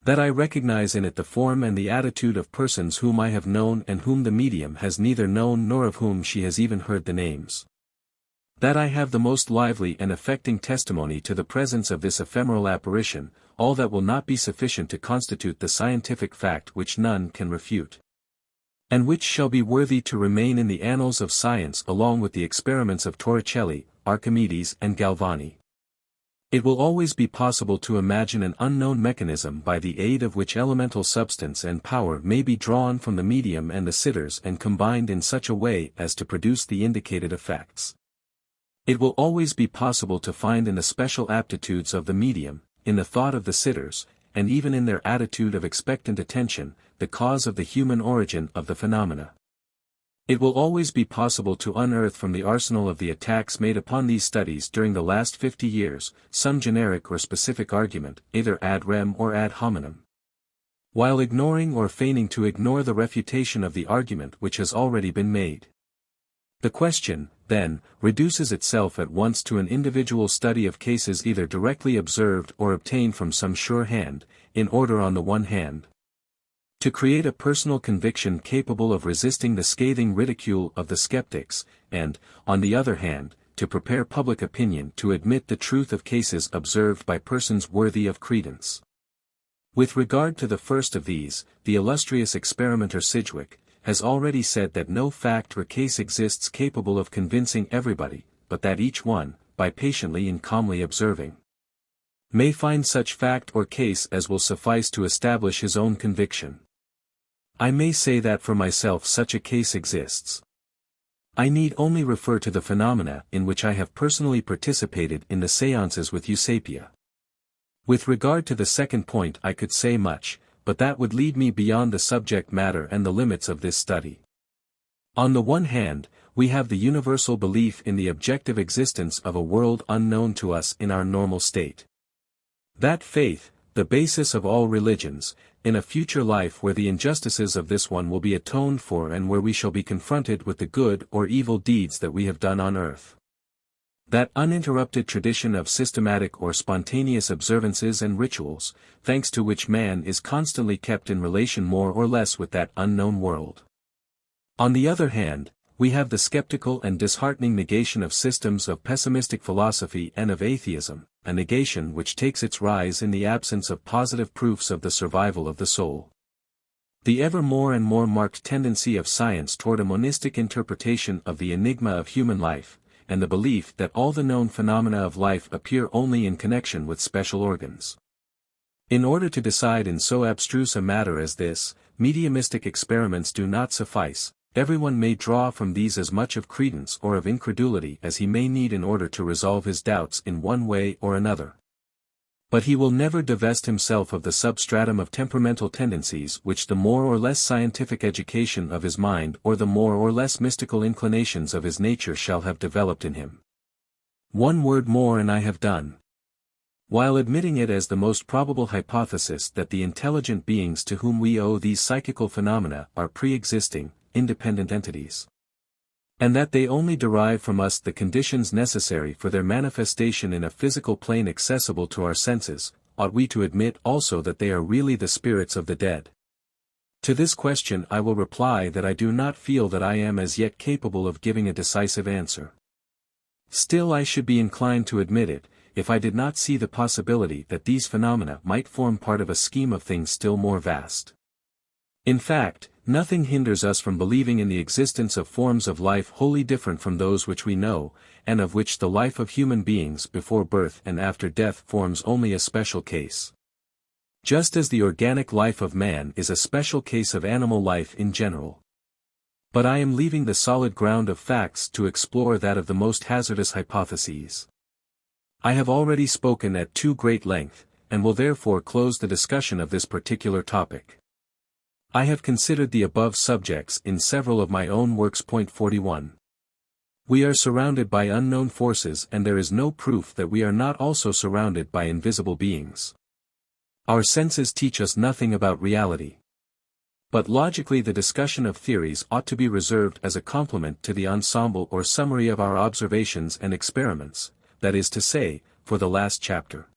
A: that I recognize in it the form and the attitude of persons whom I have known and whom the medium has neither known nor of whom she has even heard the names, that I have the most lively and affecting testimony to the presence of this ephemeral apparition, all that will not be sufficient to constitute the scientific fact which none can refute, and which shall be worthy to remain in the annals of science along with the experiments of Torricelli, Archimedes and Galvani. It will always be possible to imagine an unknown mechanism by the aid of which elemental substance and power may be drawn from the medium and the sitters and combined in such a way as to produce the indicated effects. It will always be possible to find in the special aptitudes of the medium, in the thought of the sitters, and even in their attitude of expectant attention, the cause of the human origin of the phenomena. It will always be possible to unearth from the arsenal of the attacks made upon these studies during the last 50 years, some generic or specific argument, either ad rem or ad hominem, while ignoring or feigning to ignore the refutation of the argument which has already been made. The question, then, reduces itself at once to an individual study of cases either directly observed or obtained from some sure hand, in order on the one hand, to create a personal conviction capable of resisting the scathing ridicule of the skeptics, and, on the other hand, to prepare public opinion to admit the truth of cases observed by persons worthy of credence. With regard to the first of these, the illustrious experimenter Sidgwick has already said that no fact or case exists capable of convincing everybody, but that each one, by patiently and calmly observing, may find such fact or case as will suffice to establish his own conviction. I may say that for myself such a case exists. I need only refer to the phenomena in which I have personally participated in the séances with Eusapia. With regard to the second point I could say much, but that would lead me beyond the subject matter and the limits of this study. On the one hand, we have the universal belief in the objective existence of a world unknown to us in our normal state. That faith, the basis of all religions, in a future life where the injustices of this one will be atoned for and where we shall be confronted with the good or evil deeds that we have done on earth. That uninterrupted tradition of systematic or spontaneous observances and rituals, thanks to which man is constantly kept in relation more or less with that unknown world. On the other hand, we have the skeptical and disheartening negation of systems of pessimistic philosophy and of atheism, a negation which takes its rise in the absence of positive proofs of the survival of the soul. The ever more and more marked tendency of science toward a monistic interpretation of the enigma of human life, and the belief that all the known phenomena of life appear only in connection with special organs. In order to decide in so abstruse a matter as this, mediumistic experiments do not suffice, everyone may draw from these as much of credence or of incredulity as he may need in order to resolve his doubts in one way or another. But he will never divest himself of the substratum of temperamental tendencies which the more or less scientific education of his mind or the more or less mystical inclinations of his nature shall have developed in him. One word more and I have done. While admitting it as the most probable hypothesis that the intelligent beings to whom we owe these psychical phenomena are pre-existing, independent entities, and that they only derive from us the conditions necessary for their manifestation in a physical plane accessible to our senses, ought we to admit also that they are really the spirits of the dead? To this question I will reply that I do not feel that I am as yet capable of giving a decisive answer. Still I should be inclined to admit it, if I did not see the possibility that these phenomena might form part of a scheme of things still more vast. In fact, nothing hinders us from believing in the existence of forms of life wholly different from those which we know, and of which the life of human beings before birth and after death forms only a special case. Just as the organic life of man is a special case of animal life in general. But I am leaving the solid ground of facts to explore that of the most hazardous hypotheses. I have already spoken at too great length, and will therefore close the discussion of this particular topic. I have considered the above subjects in several of my own works. 41. We are surrounded by unknown forces and there is no proof that we are not also surrounded by invisible beings. Our senses teach us nothing about reality. But logically the discussion of theories ought to be reserved as a complement to the ensemble or summary of our observations and experiments, that is to say, for the last chapter.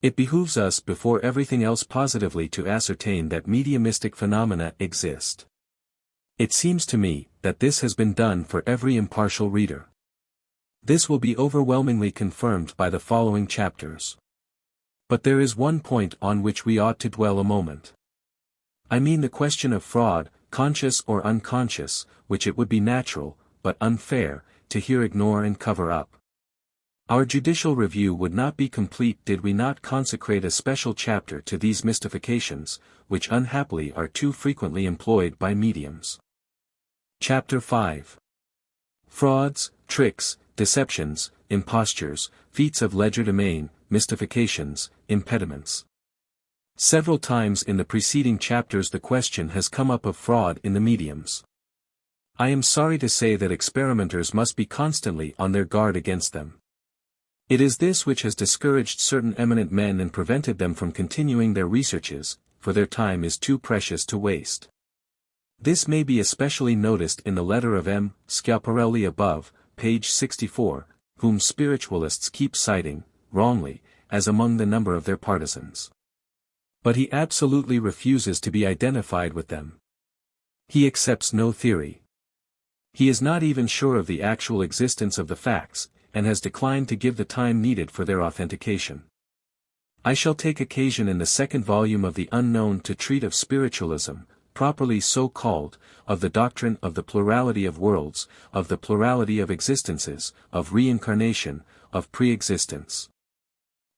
A: It behooves us before everything else positively to ascertain that mediumistic phenomena exist. It seems to me that this has been done for every impartial reader. This will be overwhelmingly confirmed by the following chapters. But there is one point on which we ought to dwell a moment. I mean the question of fraud, conscious or unconscious, which it would be natural, but unfair, to here ignore and cover up. Our judicial review would not be complete did we not consecrate a special chapter to these mystifications, which unhappily are too frequently employed by mediums. Chapter 5. Frauds, Tricks, Deceptions, Impostures, Feats of Legerdemain, Mystifications, Impediments. Several times in the preceding chapters the question has come up of fraud in the mediums. I am sorry to say that experimenters must be constantly on their guard against them. It is this which has discouraged certain eminent men and prevented them from continuing their researches, for their time is too precious to waste. This may be especially noticed in the letter of M. Schiaparelli above, page 64, whom spiritualists keep citing, wrongly, as among the number of their partisans. But he absolutely refuses to be identified with them. He accepts no theory. He is not even sure of the actual existence of the facts, and has declined to give the time needed for their authentication. I shall take occasion in the second volume of The Unknown to treat of spiritualism, properly so called, of the doctrine of the plurality of worlds, of the plurality of existences, of reincarnation, of pre-existence,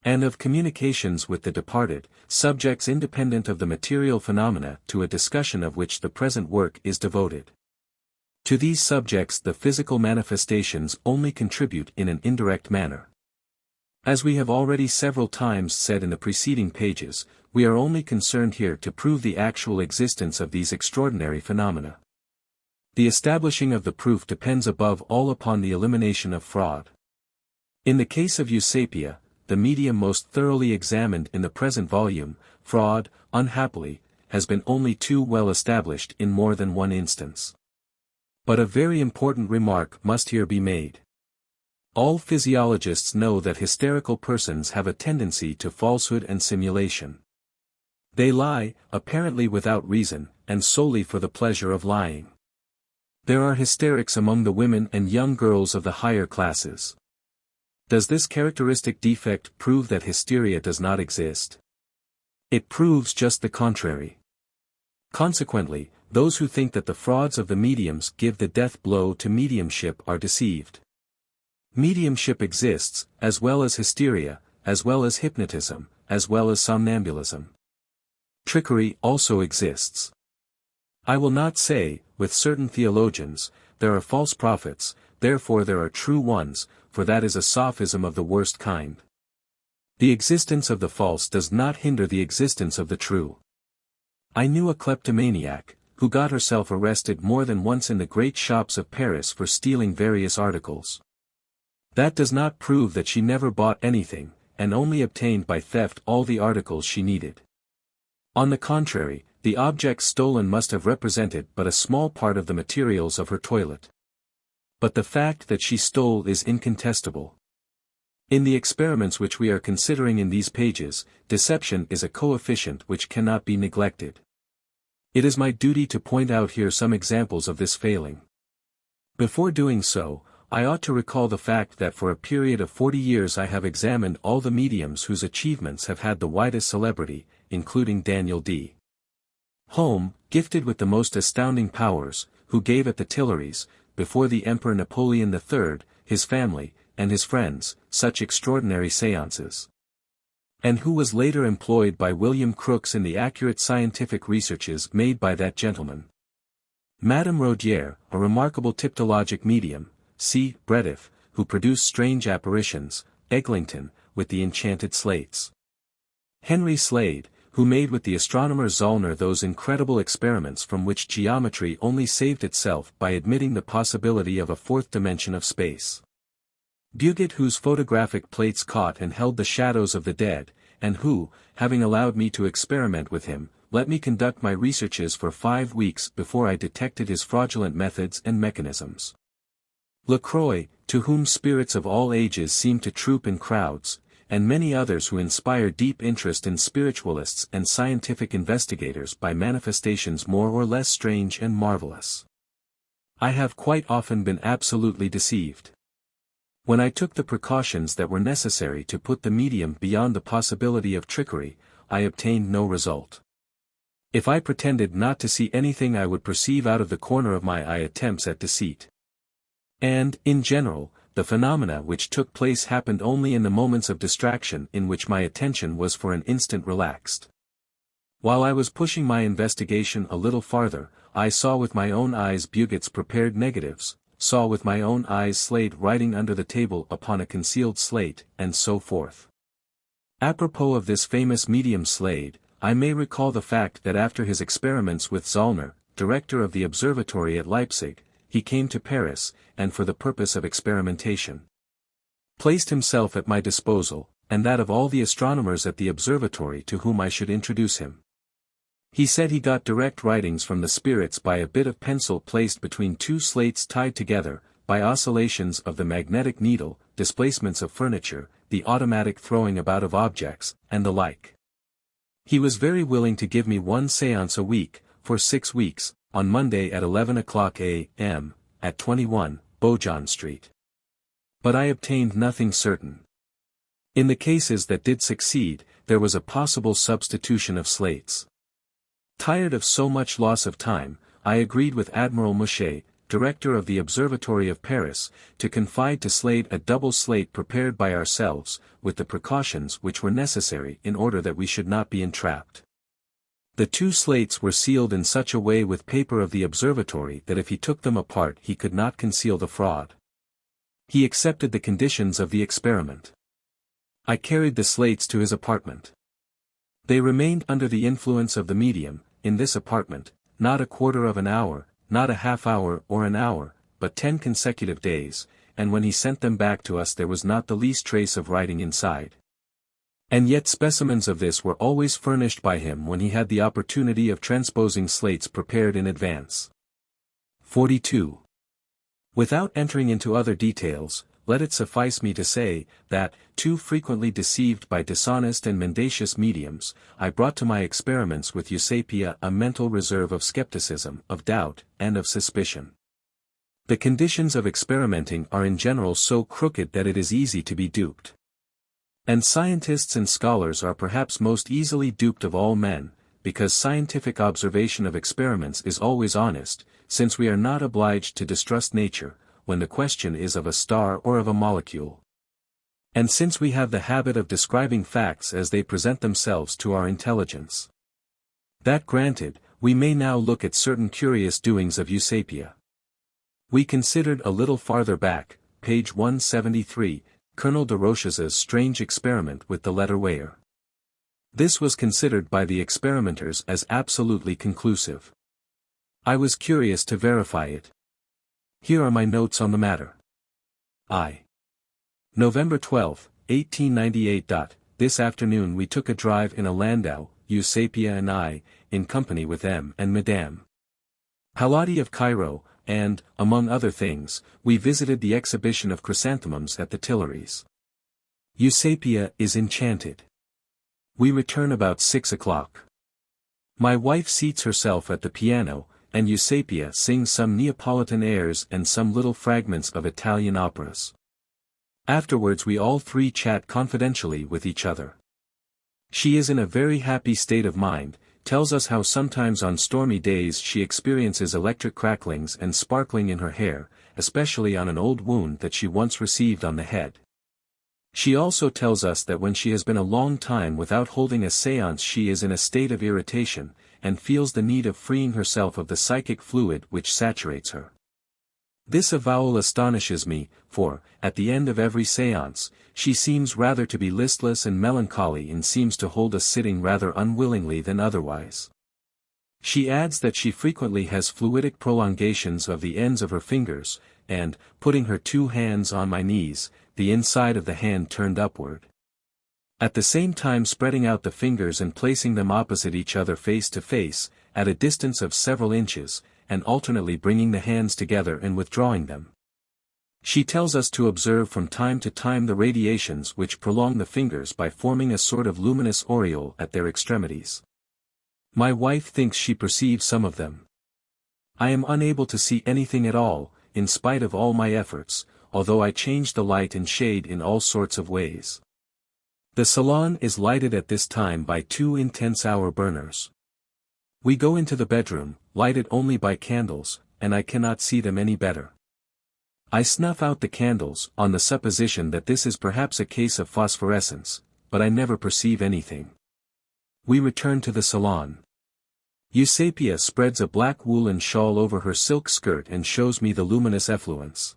A: and of communications with the departed, subjects independent of the material phenomena to a discussion of which the present work is devoted. To these subjects the physical manifestations only contribute in an indirect manner. As we have already several times said in the preceding pages, we are only concerned here to prove the actual existence of these extraordinary phenomena. The establishing of the proof depends above all upon the elimination of fraud. In the case of Eusapia, the medium most thoroughly examined in the present volume, fraud, unhappily, has been only too well established in more than one instance. But a very important remark must here be made. All physiologists know that hysterical persons have a tendency to falsehood and simulation. They lie, apparently without reason, and solely for the pleasure of lying. There are hysterics among the women and young girls of the higher classes. Does this characteristic defect prove that hysteria does not exist? It proves just the contrary. Consequently, those who think that the frauds of the mediums give the death blow to mediumship are deceived. Mediumship exists, as well as hysteria, as well as hypnotism, as well as somnambulism. Trickery also exists. I will not say, with certain theologians, there are false prophets, therefore there are true ones, for that is a sophism of the worst kind. The existence of the false does not hinder the existence of the true. I knew a kleptomaniac, who got herself arrested more than once in the great shops of Paris for stealing various articles. That does not prove that she never bought anything, and only obtained by theft all the articles she needed. On the contrary, the objects stolen must have represented but a small part of the materials of her toilet. But the fact that she stole is incontestable. In the experiments which we are considering in these pages, deception is a coefficient which cannot be neglected. It is my duty to point out here some examples of this failing. Before doing so, I ought to recall the fact that for a period of 40 years I have examined all the mediums whose achievements have had the widest celebrity, including Daniel D. Home, gifted with the most astounding powers, who gave at the Tuileries, before the Emperor Napoleon III, his family, and his friends, such extraordinary séances. And who was later employed by William Crookes in the accurate scientific researches made by that gentleman. Madame Rodier, a remarkable typologic medium, C. Brediff, who produced strange apparitions, Eglinton, with the enchanted slates. Henry Slade, who made with the astronomer Zollner those incredible experiments from which geometry only saved itself by admitting the possibility of a fourth dimension of space. Buget, whose photographic plates caught and held the shadows of the dead, and who, having allowed me to experiment with him, let me conduct my researches for 5 weeks before I detected his fraudulent methods and mechanisms. Lacroix, to whom spirits of all ages seem to troop in crowds, and many others who inspire deep interest in spiritualists and scientific investigators by manifestations more or less strange and marvelous. I have quite often been absolutely deceived. When I took the precautions that were necessary to put the medium beyond the possibility of trickery, I obtained no result. If I pretended not to see anything, I would perceive out of the corner of my eye attempts at deceit. And, in general, the phenomena which took place happened only in the moments of distraction in which my attention was for an instant relaxed. While I was pushing my investigation a little farther, I saw with my own eyes Buget's prepared negatives, saw with my own eyes Slade writing under the table upon a concealed slate, and so forth. Apropos of this famous medium Slade, I may recall the fact that after his experiments with Zollner, director of the observatory at Leipzig, he came to Paris, and for the purpose of experimentation, placed himself at my disposal, and that of all the astronomers at the observatory to whom I should introduce him. He said he got direct writings from the spirits by a bit of pencil placed between 2 slates tied together, by oscillations of the magnetic needle, displacements of furniture, the automatic throwing about of objects, and the like. He was very willing to give me 1 séance a week, for 6 weeks, on Monday at 11 o'clock a.m., at 21, Beaujon Street. But I obtained nothing certain. In the cases that did succeed, there was a possible substitution of slates. Tired of so much loss of time, I agreed with Admiral Mouchet, director of the Observatory of Paris, to confide to Slade a double slate prepared by ourselves, with the precautions which were necessary in order that we should not be entrapped. The 2 slates were sealed in such a way with paper of the observatory that if he took them apart he could not conceal the fraud. He accepted the conditions of the experiment. I carried the slates to his apartment. They remained under the influence of the medium, in this apartment, not a quarter of an hour, not a half hour or an hour, but 10 consecutive days, and when he sent them back to us there was not the least trace of writing inside. And yet specimens of this were always furnished by him when he had the opportunity of transposing slates prepared in advance. 42. Without entering into other details, let it suffice me to say, that, too frequently deceived by dishonest and mendacious mediums, I brought to my experiments with Eusapia a mental reserve of skepticism, of doubt, and of suspicion. The conditions of experimenting are in general so crooked that it is easy to be duped. And scientists and scholars are perhaps most easily duped of all men, because scientific observation of experiments is always honest, since we are not obliged to distrust nature, when the question is of a star or of a molecule. And since we have the habit of describing facts as they present themselves to our intelligence. That granted, We may now look at certain curious doings of Eusapia. We considered a little farther back, page 173, Colonel de Roches's strange experiment with the letter where. This was considered by the experimenters as absolutely conclusive. I was curious to verify it. Here are my notes on the matter. November 12, 1898. This afternoon we took a drive in a landau, Eusapia and I, in company with M. and Madame Paladino of Cairo, and, among other things, we visited the exhibition of chrysanthemums at the Tuileries. Eusapia is enchanted. We return about 6 o'clock. My wife seats herself at the piano, and Eusapia sings some Neapolitan airs and some little fragments of Italian operas. Afterwards we all three chat confidentially with each other. She is in a very happy state of mind, tells us how sometimes on stormy days she experiences electric cracklings and sparkling in her hair, especially on an old wound that she once received on the head. She also tells us that when she has been a long time without holding a séance she is in a state of irritation, and feels the need of freeing herself of the psychic fluid which saturates her. This avowal astonishes me, for, at the end of every séance, she seems rather to be listless and melancholy and seems to hold a sitting rather unwillingly than otherwise. She adds that she frequently has fluidic prolongations of the ends of her fingers, and, putting her 2 hands on my knees, the inside of the hand turned upward, at the same time spreading out the fingers and placing them opposite each other face to face, at a distance of several inches, and alternately bringing the hands together and withdrawing them. She tells us to observe from time to time the radiations which prolong the fingers by forming a sort of luminous aureole at their extremities. My wife thinks she perceives some of them. I am unable to see anything at all, in spite of all my efforts, although I change the light and shade in all sorts of ways. The salon is lighted at this time by 2 intense hour burners. We go into the bedroom, lighted only by candles, and I cannot see them any better. I snuff out the candles, on the supposition that this is perhaps a case of phosphorescence, but I never perceive anything. We return to the salon. Eusapia spreads a black woolen shawl over her silk skirt and shows me the luminous effluence.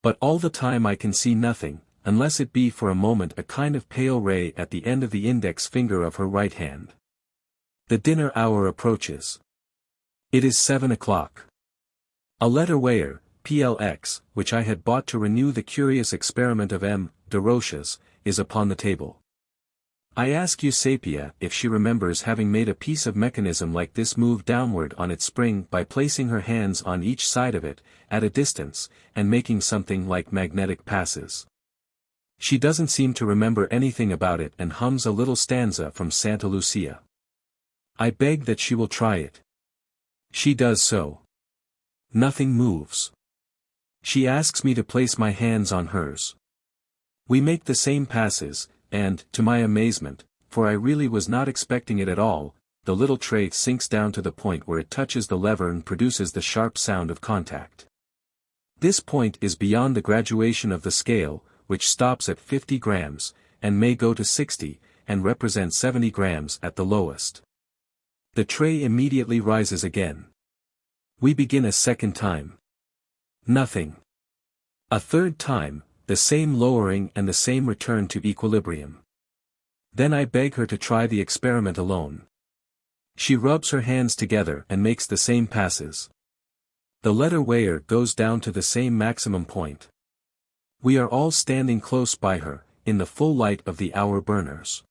A: But all the time I can see nothing, unless it be for a moment a kind of pale ray at the end of the index finger of her right hand. The dinner hour approaches. It is 7 o'clock. A letter where, PLX, which I had bought to renew the curious experiment of M. de Roches, is upon the table. I ask Eusapia if she remembers having made a piece of mechanism like this move downward on its spring by placing her hands on each side of it, at a distance, and making something like magnetic passes. She doesn't seem to remember anything about it and hums a little stanza from Santa Lucia. I beg that she will try it. She does so. Nothing moves. She asks me to place my hands on hers. We make the same passes, and, to my amazement, for I really was not expecting it at all, the little tray sinks down to the point where it touches the lever and produces the sharp sound of contact. This point is beyond the graduation of the scale, which stops at 50 grams, and may go to 60, and represents 70 grams at the lowest. The tray immediately rises again. We begin a second time. Nothing. A third time, the same lowering and the same return to equilibrium. Then I beg her to try the experiment alone. She rubs her hands together and makes the same passes. The letter where goes down to the same maximum point. We are all standing close by her, in the full light of the hour burners.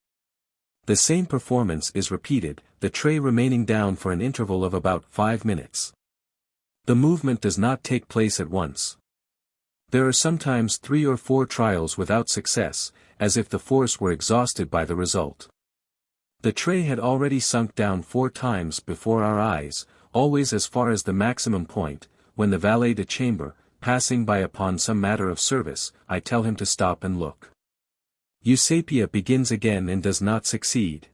A: The same performance is repeated, the tray remaining down for an interval of about 5 minutes. The movement does not take place at once. There are sometimes 3 or 4 trials without success, as if the force were exhausted by the result. The tray had already sunk down 4 times before our eyes, always as far as the maximum point, when the valet de chambre, passing by upon some matter of service, I tell him to stop and look. Eusapia begins again and does not succeed.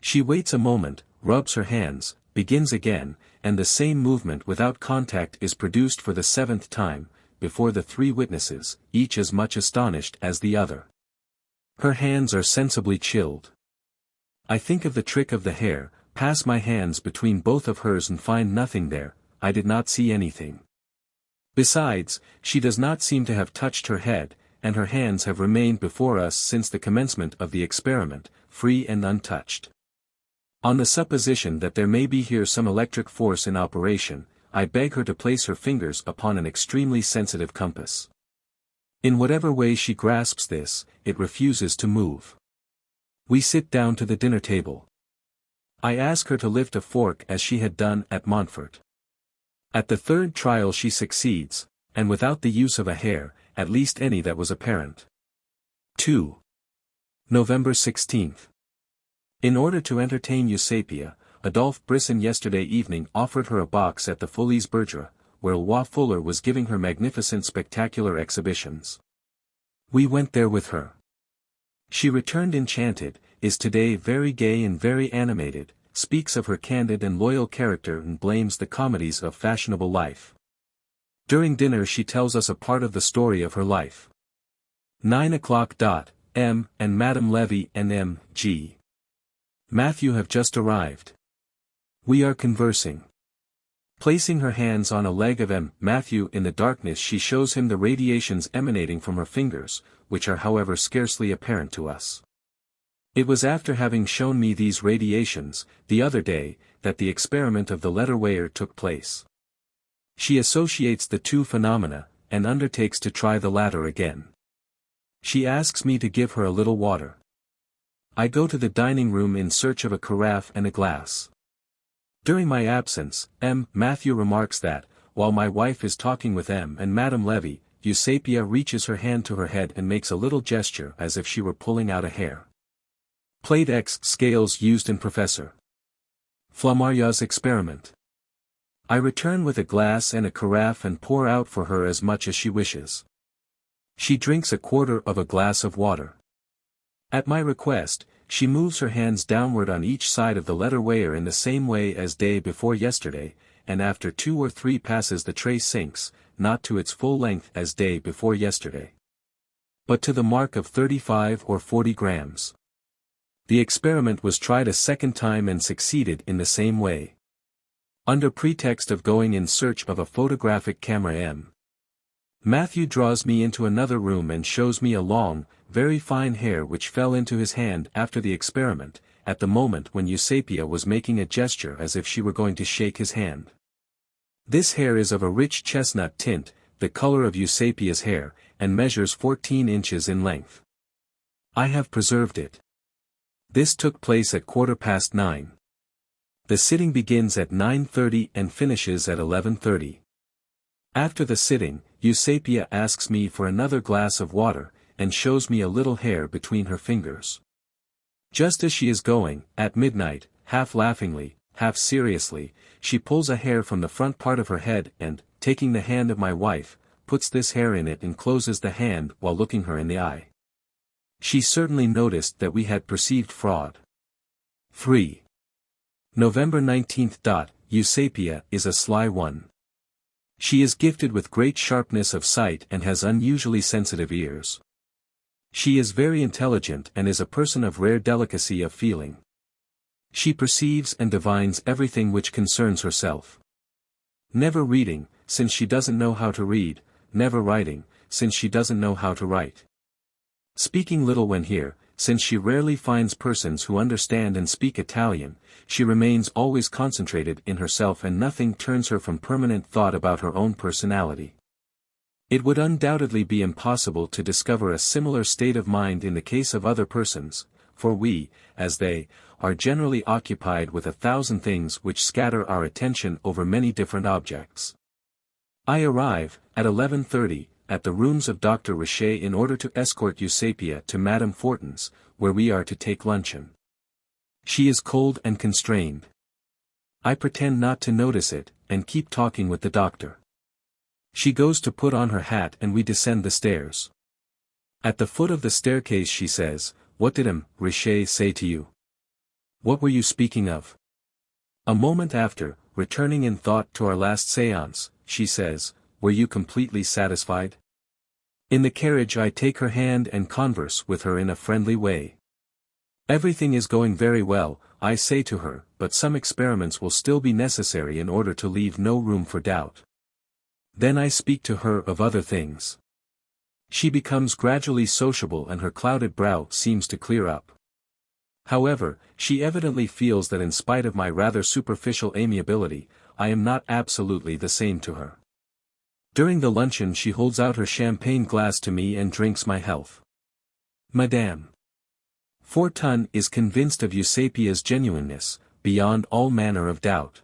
A: She waits a moment, rubs her hands, begins again, and the same movement without contact is produced for the 7th time, before the 3 witnesses, each as much astonished as the other. Her hands are sensibly chilled. I think of the trick of the hair, pass my hands between both of hers and find nothing there. I did not see anything. Besides, she does not seem to have touched her head, and her hands have remained before us since the commencement of the experiment, free and untouched. On the supposition that there may be here some electric force in operation, I beg her to place her fingers upon an extremely sensitive compass. In whatever way she grasps this, it refuses to move. We sit down to the dinner table. I ask her to lift a fork as she had done at Montfort. At the third trial she succeeds, and without the use of a hair, at least any that was apparent. 2. November 16th. In order to entertain Eusapia, Adolphe Brisson yesterday evening offered her a box at the Folies Bergère, where Lois Fuller was giving her magnificent spectacular exhibitions. We went there with her. She returned enchanted, is today very gay and very animated, speaks of her candid and loyal character and blames the comedies of fashionable life. During dinner she tells us a part of the story of her life. 9 o'clock. M. and Madame Levy and M. G. Matthew have just arrived. We are conversing. Placing her hands on a leg of M. Matthew in the darkness she shows him the radiations emanating from her fingers, which are however scarcely apparent to us. It was after having shown me these radiations, the other day, that the experiment of the letter weigher took place. She associates the two phenomena, and undertakes to try the latter again. She asks me to give her a little water. I go to the dining room in search of a carafe and a glass. During my absence, M. Matthew remarks that, while my wife is talking with M. and Madame Levy, Eusapia reaches her hand to her head and makes a little gesture as if she were pulling out a hair. Plate X scales used in Professor Flammarion's experiment. I return with a glass and a carafe and pour out for her as much as she wishes. She drinks a quarter of a glass of water. At my request, she moves her hands downward on each side of the letter weigher in the same way as day before yesterday, and after 2 or 3 passes the tray sinks, not to its full length as day before yesterday, but to the mark of 35 or 40 grams. The experiment was tried a second time and succeeded in the same way. Under pretext of going in search of a photographic camera, M. Matthew draws me into another room and shows me a long, very fine hair which fell into his hand after the experiment, at the moment when Eusapia was making a gesture as if she were going to shake his hand. This hair is of a rich chestnut tint, the color of Eusapia's hair, and measures 14 inches in length. I have preserved it. This took place at 9:15. The sitting begins at 9:30 and finishes at 11:30. After the sitting, Eusapia asks me for another glass of water, and shows me a little hair between her fingers. Just as she is going, at midnight, half laughingly, half seriously, she pulls a hair from the front part of her head and, taking the hand of my wife, puts this hair in it and closes the hand while looking her in the eye. She certainly noticed that we had perceived fraud. 3. November 19th. Eusapia is a sly one. She is gifted with great sharpness of sight and has unusually sensitive ears. She is very intelligent and is a person of rare delicacy of feeling. She perceives and divines everything which concerns herself. Never reading, since she doesn't know how to read, never writing, since she doesn't know how to write. Speaking little when here, since she rarely finds persons who understand and speak Italian, she remains always concentrated in herself and nothing turns her from permanent thought about her own personality. It would undoubtedly be impossible to discover a similar state of mind in the case of other persons, for we, as they, are generally occupied with 1,000 things which scatter our attention over many different objects. I arrive, at 11:30, at the rooms of Dr. Richet in order to escort Eusapia to Madame Fortin's, where we are to take luncheon. She is cold and constrained. I pretend not to notice it, and keep talking with the doctor. She goes to put on her hat and we descend the stairs. At the foot of the staircase she says, "What did M. Richet say to you? What were you speaking of?" A moment after, returning in thought to our last séance, she says, "Were you completely satisfied?" In the carriage I take her hand and converse with her in a friendly way. "Everything is going very well," I say to her, but some experiments will still be necessary in order to leave no room for doubt. Then I speak to her of other things. She becomes gradually sociable and her clouded brow seems to clear up. However, she evidently feels that in spite of my rather superficial amiability, I am not absolutely the same to her. During the luncheon she holds out her champagne glass to me and drinks my health. Madame Fortune is convinced of Eusapia's genuineness, beyond all manner of doubt.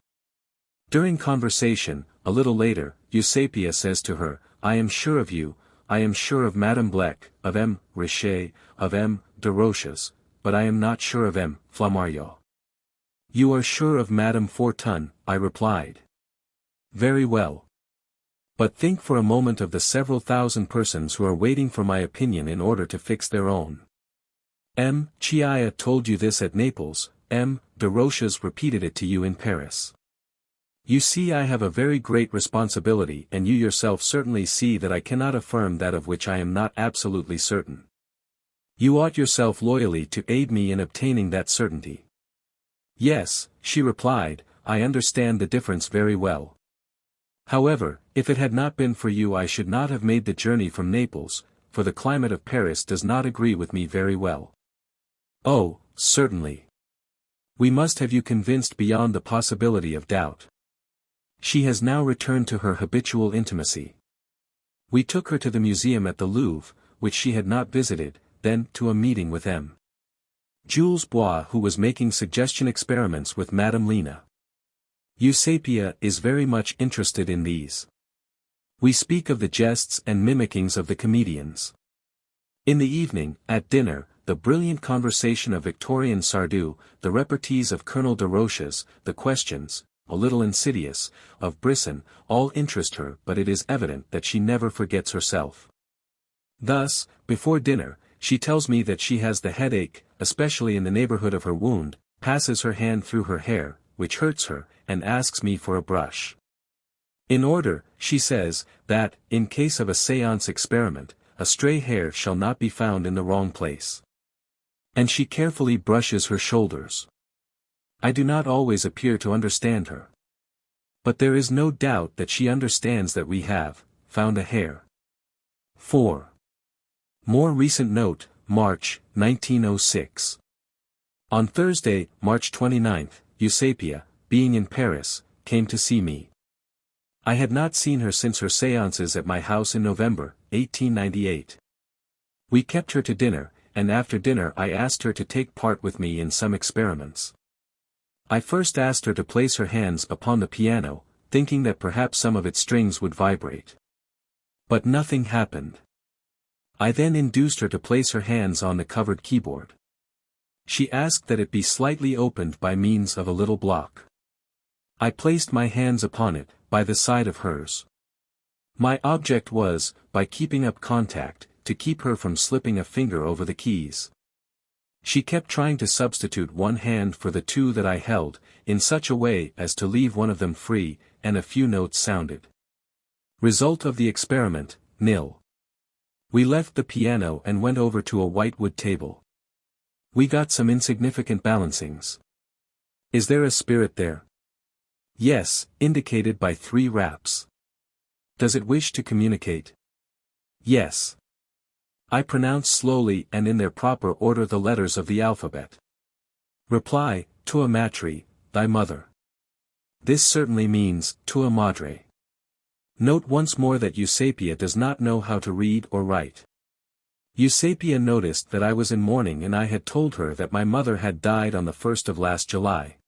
A: During conversation, a little later, Eusapia says to her, I am sure of you, I am sure of Madame Blec, of M. Richer, of M. de Roches, but I am not sure of M. Flammarion. You are sure of Madame Fortune, I replied. Very well. But think for a moment of the several thousand persons who are waiting for my opinion in order to fix their own. M. Chia told you this at Naples, M. de Roches repeated it to you in Paris. You see I have a very great responsibility and you yourself certainly see that I cannot affirm that of which I am not absolutely certain. You ought yourself loyally to aid me in obtaining that certainty. Yes, she replied, I understand the difference very well. However, if it had not been for you I should not have made the journey from Naples, for the climate of Paris does not agree with me very well. Oh, certainly. We must have you convinced beyond the possibility of doubt. She has now returned to her habitual intimacy. We took her to the museum at the Louvre, which she had not visited, then to a meeting with M. Jules Bois who was making suggestion experiments with Madame Lena. Eusapia is very much interested in these. We speak of the jests and mimickings of the comedians. In the evening, at dinner, the brilliant conversation of Victorien Sardou, the repartees of Colonel de Roches, the questions, a little insidious, of Brisson, all interest her but it is evident that she never forgets herself. Thus, before dinner, she tells me that she has the headache, especially in the neighborhood of her wound, passes her hand through her hair, which hurts her, and asks me for a brush. In order, she says, that, in case of a séance experiment, a stray hair shall not be found in the wrong place. And she carefully brushes her shoulders. I do not always appear to understand her. But there is no doubt that she understands that we have found a hair. 4. More recent note, March, 1906. On Thursday, March 29, Eusapia, being in Paris, came to see me. I had not seen her since her séances at my house in November, 1898. We kept her to dinner, and after dinner I asked her to take part with me in some experiments. I first asked her to place her hands upon the piano, thinking that perhaps some of its strings would vibrate. But nothing happened. I then induced her to place her hands on the covered keyboard. She asked that it be slightly opened by means of a little block. I placed my hands upon it, by the side of hers. My object was, by keeping up contact, to keep her from slipping a finger over the keys. She kept trying to substitute one hand for the two that I held, in such a way as to leave one of them free, and a few notes sounded. Result of the experiment, nil. We left the piano and went over to a whitewood table. We got some insignificant balancings. Is there a spirit there? Yes, indicated by 3 raps. Does it wish to communicate? Yes. I pronounce slowly and in their proper order the letters of the alphabet. Reply, tua matri, thy mother. This certainly means, tua madre. Note once more that Eusapia does not know how to read or write. Eusapia noticed that I was in mourning and I had told her that my mother had died on the 1st of last July.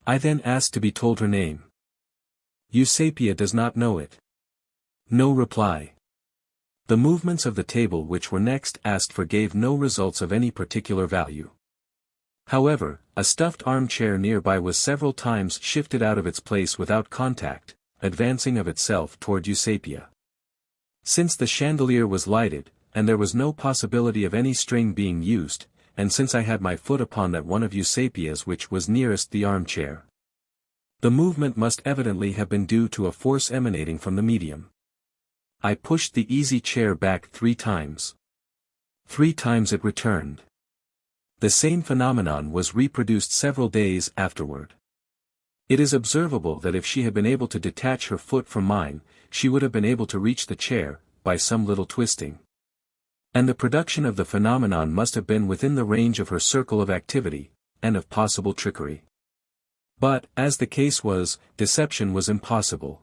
A: I then asked to be told her name. Eusapia does not know it. No reply. The movements of the table which were next asked for gave no results of any particular value. However, a stuffed armchair nearby was several times shifted out of its place without contact, advancing of itself toward Eusapia. Since the chandelier was lighted, and there was no possibility of any string being used, and since I had my foot upon that one of Eusapia's which was nearest the armchair, the movement must evidently have been due to a force emanating from the medium. I pushed the easy chair back 3 times. 3 times it returned. The same phenomenon was reproduced several days afterward. It is observable that if she had been able to detach her foot from mine, she would have been able to reach the chair, by some little twisting. And the production of the phenomenon must have been within the range of her circle of activity, and of possible trickery. But, as the case was, deception was impossible.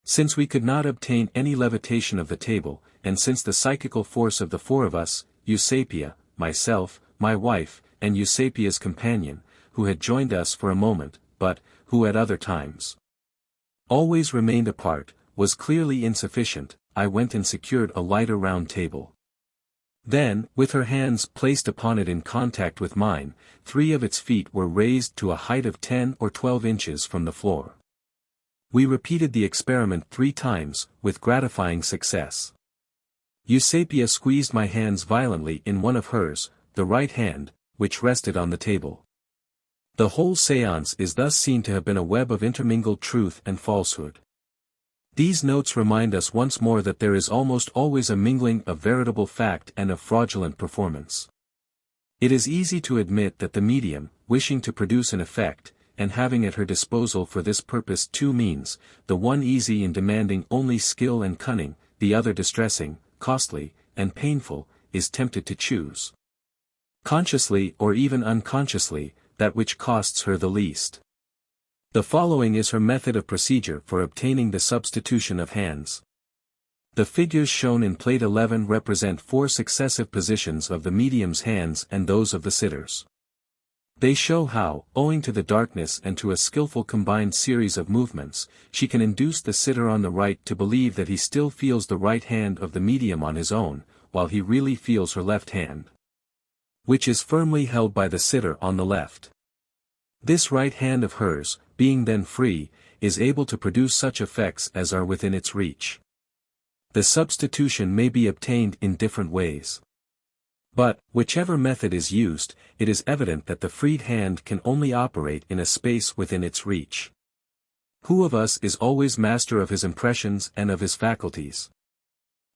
A: Since we could not obtain any levitation of the table, and since the psychical force of the four of us, Eusapia, myself, my wife, and Eusapia's companion, who had joined us for a moment, but, who at other times always remained apart, was clearly insufficient, I went and secured a lighter round table. Then, with her hands placed upon it in contact with mine, 3 of its feet were raised to a height of 10 or 12 inches from the floor. We repeated the experiment 3 times, with gratifying success. Eusapia squeezed my hands violently in one of hers, the right hand, which rested on the table. The whole séance is thus seen to have been a web of intermingled truth and falsehood. These notes remind us once more that there is almost always a mingling of veritable fact and of fraudulent performance. It is easy to admit that the medium, wishing to produce an effect, and having at her disposal for this purpose 2 means, the one easy and demanding only skill and cunning, the other distressing, costly, and painful, is tempted to choose, consciously or even unconsciously, that which costs her the least. The following is her method of procedure for obtaining the substitution of hands. The figures shown in Plate 11 represent 4 successive positions of the medium's hands and those of the sitters. They show how, owing to the darkness and to a skillful combined series of movements, she can induce the sitter on the right to believe that he still feels the right hand of the medium on his own, while he really feels her left hand, which is firmly held by the sitter on the left. This right hand of hers, being then free, is able to produce such effects as are within its reach. The substitution may be obtained in different ways. But, whichever method is used, it is evident that the freed hand can only operate in a space within its reach. Who of us is always master of his impressions and of his faculties?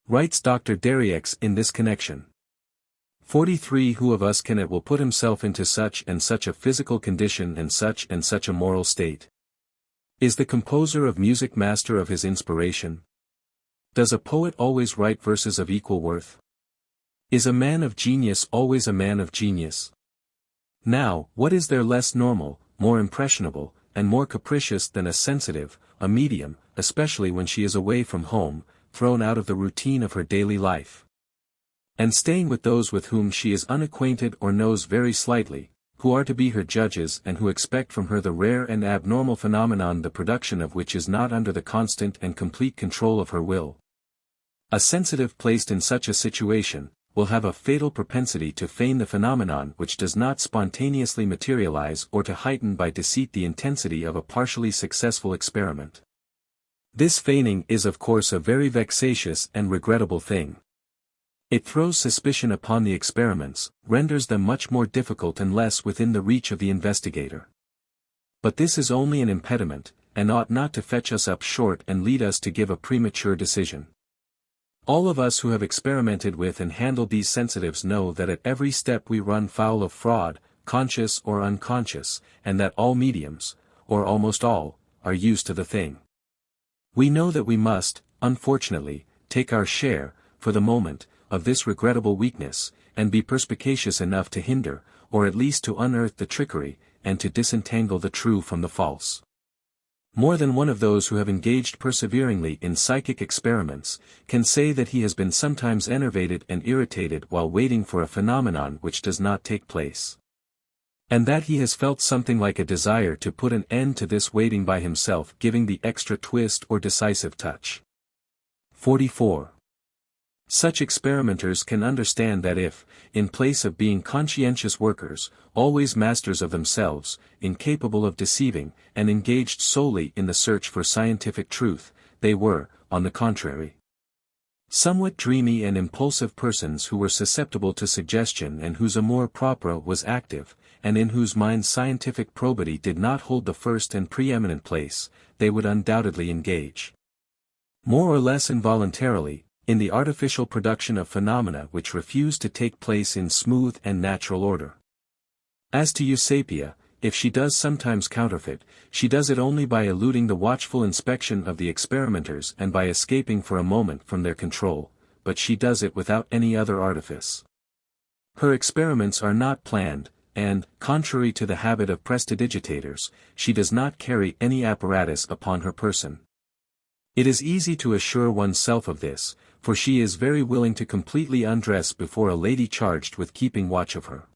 A: Writes Dr. Derriex in this connection. 43 Who of us can at will put himself into such and such a physical condition and such a moral state? Is the composer of music master of his inspiration? Does a poet always write verses of equal worth? Is a man of genius always a man of genius? Now, what is there less normal, more impressionable, and more capricious than a sensitive, a medium, especially when she is away from home, thrown out of the routine of her daily life, and staying with those with whom she is unacquainted or knows very slightly, who are to be her judges and who expect from her the rare and abnormal phenomenon the production of which is not under the constant and complete control of her will? A sensitive placed in such a situation, will have a fatal propensity to feign the phenomenon which does not spontaneously materialize or to heighten by deceit the intensity of a partially successful experiment. This feigning is of course a very vexatious and regrettable thing. It throws suspicion upon the experiments, renders them much more difficult and less within the reach of the investigator. But this is only an impediment, and ought not to fetch us up short and lead us to give a premature decision. All of us who have experimented with and handled these sensitives know that at every step we run foul of fraud, conscious or unconscious, and that all mediums, or almost all, are used to the thing. We know that we must, unfortunately, take our share, for the moment, of this regrettable weakness, and be perspicacious enough to hinder, or at least to unearth the trickery, and to disentangle the true from the false. More than one of those who have engaged perseveringly in psychic experiments, can say that he has been sometimes enervated and irritated while waiting for a phenomenon which does not take place, and that he has felt something like a desire to put an end to this waiting by himself giving the extra twist or decisive touch. 44. Such experimenters can understand that if, in place of being conscientious workers, always masters of themselves, incapable of deceiving, and engaged solely in the search for scientific truth, they were, on the contrary, somewhat dreamy and impulsive persons who were susceptible to suggestion and whose amour propre was active, and in whose minds scientific probity did not hold the first and preeminent place, they would undoubtedly engage, more or less involuntarily, in the artificial production of phenomena which refuse to take place in smooth and natural order. As to Eusapia, if she does sometimes counterfeit, she does it only by eluding the watchful inspection of the experimenters and by escaping for a moment from their control, but she does it without any other artifice. Her experiments are not planned, and, contrary to the habit of prestidigitators, she does not carry any apparatus upon her person. It is easy to assure oneself of this, for she is very willing to completely undress before a lady charged with keeping watch of her.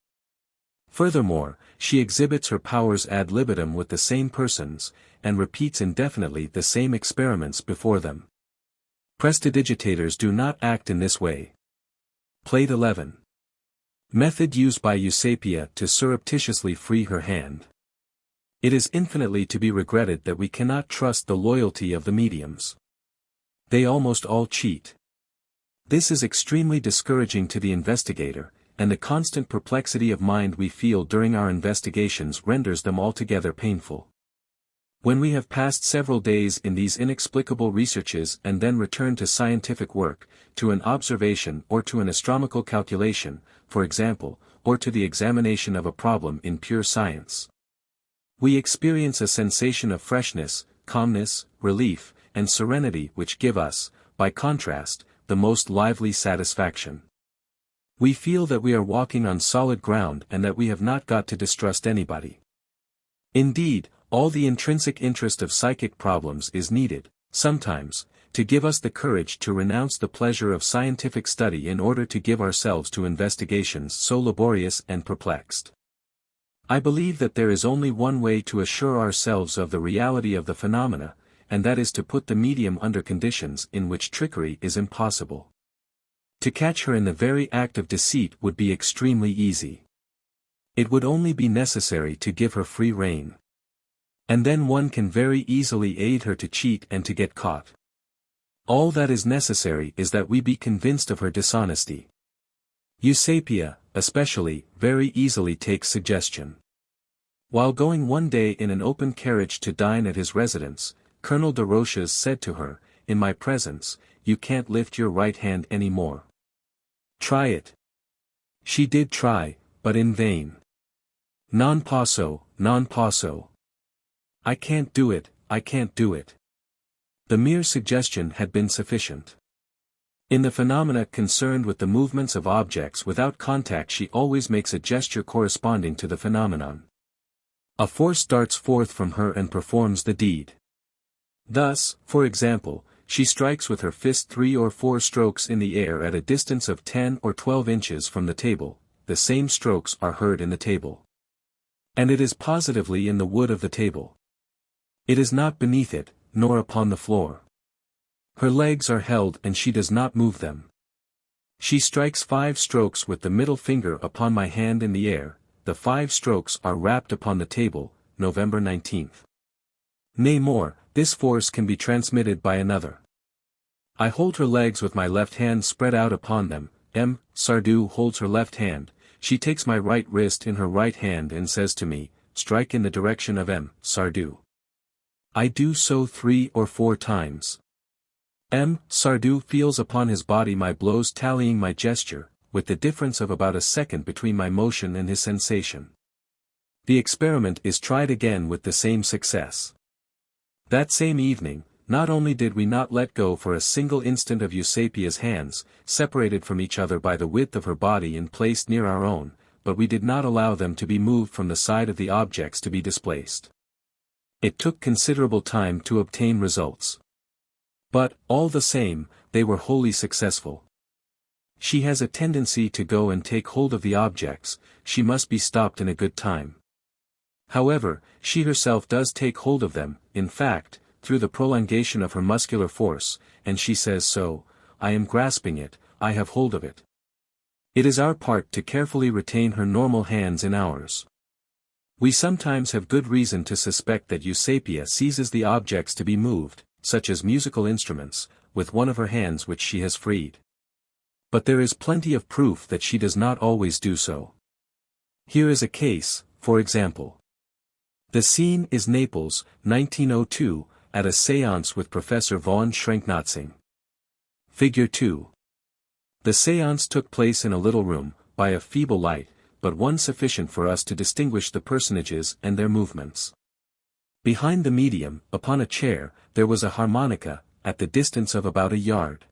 A: Furthermore, she exhibits her powers ad libitum with the same persons, and repeats indefinitely the same experiments before them. Prestidigitators do not act in this way. Plate 11. Method used by Eusapia to surreptitiously free her hand. It is infinitely to be regretted that we cannot trust the loyalty of the mediums. They almost all cheat. This is extremely discouraging to the investigator, and the constant perplexity of mind we feel during our investigations renders them altogether painful. When we have passed several days in these inexplicable researches and then return to scientific work, to an observation or to an astronomical calculation, for example, or to the examination of a problem in pure science, we experience a sensation of freshness, calmness, relief, and serenity which give us, by contrast, the most lively satisfaction. We feel that we are walking on solid ground and that we have not got to distrust anybody. Indeed, all the intrinsic interest of psychic problems is needed, sometimes, to give us the courage to renounce the pleasure of scientific study in order to give ourselves to investigations so laborious and perplexed. I believe that there is only one way to assure ourselves of the reality of the phenomena, and that is to put the medium under conditions in which trickery is impossible. To catch her in the very act of deceit would be extremely easy. It would only be necessary to give her free rein. And then one can very easily aid her to cheat and to get caught. All that is necessary is that we be convinced of her dishonesty. Eusapia, especially, very easily takes suggestion. While going one day in an open carriage to dine at his residence, Colonel de Roches said to her, in my presence, "You can't lift your right hand any more. Try it." She did try, but in vain. "Non posso, non posso. I can't do it, I can't do it." The mere suggestion had been sufficient. In the phenomena concerned with the movements of objects without contact she always makes a gesture corresponding to the phenomenon. A force darts forth from her and performs the deed. Thus, for example, she strikes with her fist 3 or 4 strokes in the air at a distance of 10 or 12 inches from the table. The same strokes are heard in the table. And it is positively in the wood of the table. It is not beneath it, nor upon the floor. Her legs are held and she does not move them. She strikes 5 strokes with the middle finger upon my hand in the air. The 5 strokes are rapped upon the table, November 19th. Nay more, this force can be transmitted by another. I hold her legs with my left hand spread out upon them. M. Sardou holds her left hand, she takes my right wrist in her right hand and says to me, "Strike in the direction of M. Sardou." I do so 3 or 4 times. M. Sardou feels upon his body my blows tallying my gesture, with the difference of about a second between my motion and his sensation. The experiment is tried again with the same success. That same evening, not only did we not let go for a single instant of Eusapia's hands, separated from each other by the width of her body and placed near our own, but we did not allow them to be moved from the side of the objects to be displaced. It took considerable time to obtain results. But, all the same, they were wholly successful. She has a tendency to go and take hold of the objects, she must be stopped in a good time. However, she herself does take hold of them, in fact, through the prolongation of her muscular force, and she says so, "I am grasping it, I have hold of it." It is our part to carefully retain her normal hands in ours. We sometimes have good reason to suspect that Eusapia seizes the objects to be moved, such as musical instruments, with one of her hands which she has freed. But there is plenty of proof that she does not always do so. Here is a case, for example. The scene is Naples, 1902, at a séance with Professor von Schrenk-Notzing. Figure 2. The séance took place in a little room, by a feeble light, but one sufficient for us to distinguish the personages and their movements. Behind the medium, upon a chair, there was a harmonica, at the distance of about a yard.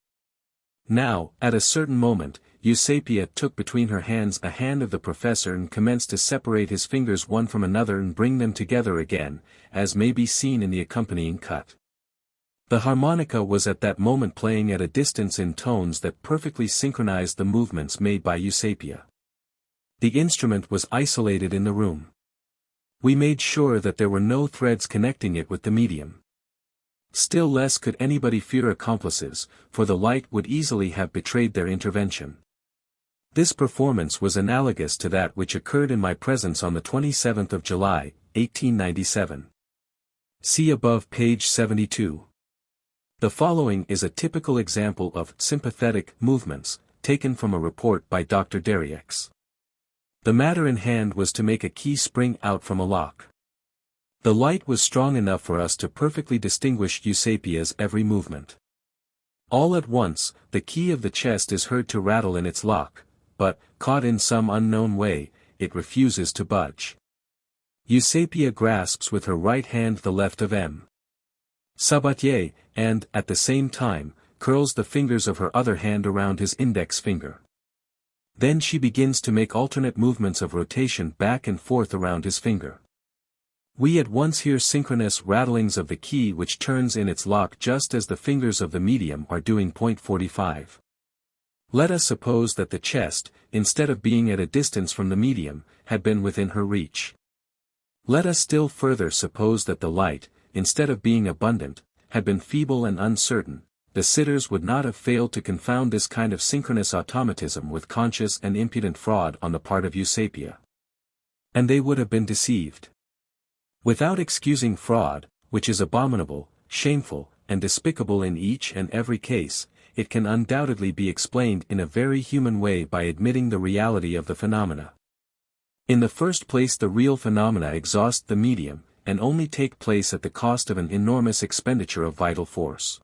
A: Now, at a certain moment, Eusapia took between her hands a hand of the professor and commenced to separate his fingers one from another and bring them together again, as may be seen in the accompanying cut. The harmonica was at that moment playing at a distance in tones that perfectly synchronized the movements made by Eusapia. The instrument was isolated in the room. We made sure that there were no threads connecting it with the medium. Still less could anybody fear accomplices, for the light would easily have betrayed their intervention. This performance was analogous to that which occurred in my presence on the 27th of July, 1897. See above page 72. The following is a typical example of sympathetic movements, taken from a report by Dr. Derriex. The matter in hand was to make a key spring out from a lock. The light was strong enough for us to perfectly distinguish Eusapia's every movement. All at once, the key of the chest is heard to rattle in its lock, but, caught in some unknown way, it refuses to budge. Eusapia grasps with her right hand the left of M. Sabatier, and, at the same time, curls the fingers of her other hand around his index finger. Then she begins to make alternate movements of rotation back and forth around his finger. We at once hear synchronous rattlings of the key which turns in its lock just as the fingers of the medium are doing. 45. Let us suppose that the chest, instead of being at a distance from the medium, had been within her reach. Let us still further suppose that the light, instead of being abundant, had been feeble and uncertain. The sitters would not have failed to confound this kind of synchronous automatism with conscious and impudent fraud on the part of Eusapia. And they would have been deceived. Without excusing fraud, which is abominable, shameful, and despicable in each and every case, it can undoubtedly be explained in a very human way by admitting the reality of the phenomena. In the first place, the real phenomena exhaust the medium, and only take place at the cost of an enormous expenditure of vital force.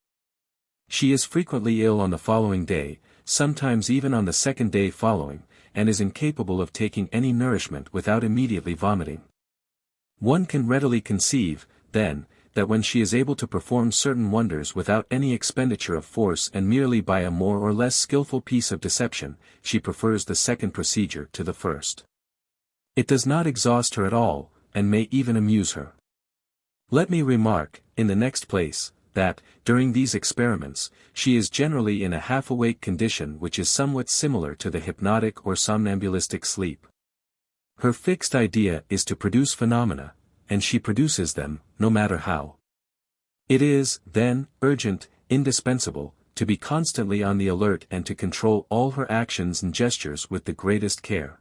A: She is frequently ill on the following day, sometimes even on the second day following, and is incapable of taking any nourishment without immediately vomiting. One can readily conceive, then, that when she is able to perform certain wonders without any expenditure of force and merely by a more or less skillful piece of deception, she prefers the second procedure to the first. It does not exhaust her at all, and may even amuse her. Let me remark, in the next place, that, during these experiments, she is generally in a half-awake condition which is somewhat similar to the hypnotic or somnambulistic sleep. Her fixed idea is to produce phenomena, and she produces them, no matter how. It is, then, urgent, indispensable, to be constantly on the alert and to control all her actions and gestures with the greatest care.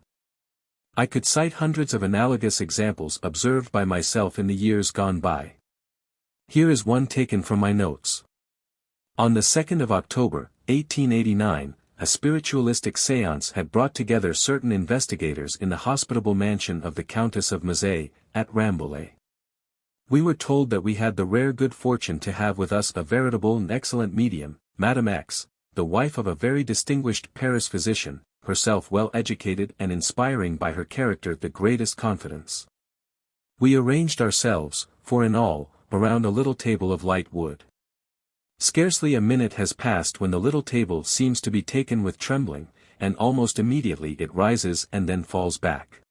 A: I could cite hundreds of analogous examples observed by myself in the years gone by. Here is one taken from my notes. On the 2nd of October, 1889, a spiritualistic séance had brought together certain investigators in the hospitable mansion of the Countess of Mazet, at Rambouillet. We were told that we had the rare good fortune to have with us a veritable and excellent medium, Madame X, the wife of a very distinguished Paris physician, herself well educated and inspiring by her character the greatest confidence. We arranged ourselves, 4 in all, around a little table of light wood. Scarcely a minute has passed when the little table seems to be taken with trembling, and almost immediately it rises and then falls back.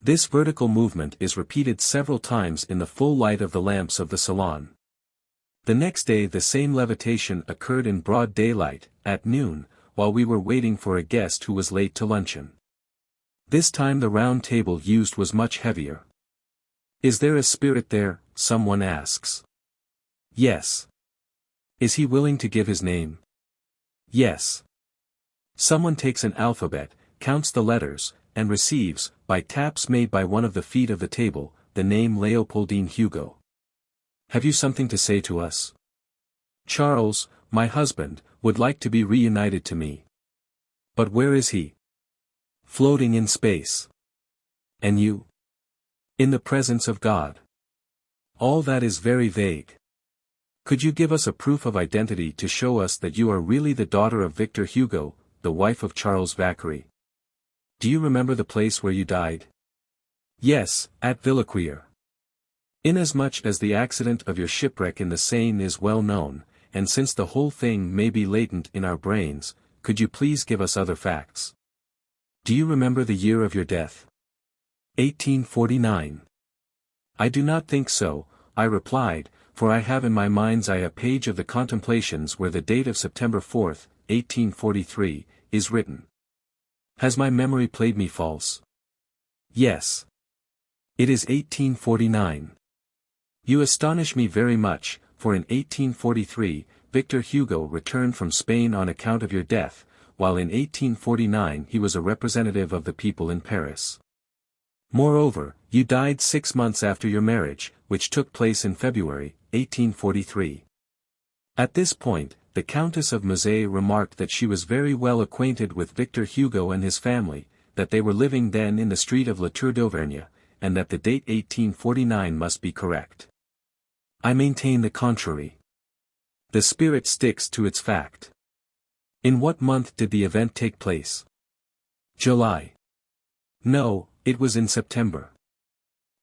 A: This vertical movement is repeated several times in the full light of the lamps of the salon. The next day the same levitation occurred in broad daylight, at noon, while we were waiting for a guest who was late to luncheon. This time the round table used was much heavier. "Is there a spirit there?" someone asks. "Yes." "Is he willing to give his name?" "Yes." Someone takes an alphabet, counts the letters, and receives, by taps made by one of the feet of the table, the name Léopoldine Hugo. "Have you something to say to us?" "Charles, my husband, would like to be reunited to me." "But where is he?" "Floating in space." "And you?" "In the presence of God." All that is very vague. Could you give us a proof of identity to show us that you are really the daughter of Victor Hugo, the wife of Charles Vacquerie? Do you remember the place where you died? Yes, at Villequier. Inasmuch as the accident of your shipwreck in the Seine is well known, and since the whole thing may be latent in our brains, could you please give us other facts? Do you remember the year of your death? 1849. I do not think so, I replied, for I have in my mind's eye a page of the Contemplations where the date of September 4, 1843, is written. Has my memory played me false? Yes. It is 1849. You astonish me very much, for in 1843, Victor Hugo returned from Spain on account of your death, while in 1849 he was a representative of the people in Paris. Moreover, you died 6 months after your marriage, which took place in February, 1843. At this point, the Countess of Mazet remarked that she was very well acquainted with Victor Hugo and his family, that they were living then in the street of La Tour d'Auvergne, and that the date 1849 must be correct. I maintain the contrary. The spirit sticks to its fact. In what month did the event take place? July. No, it was in September.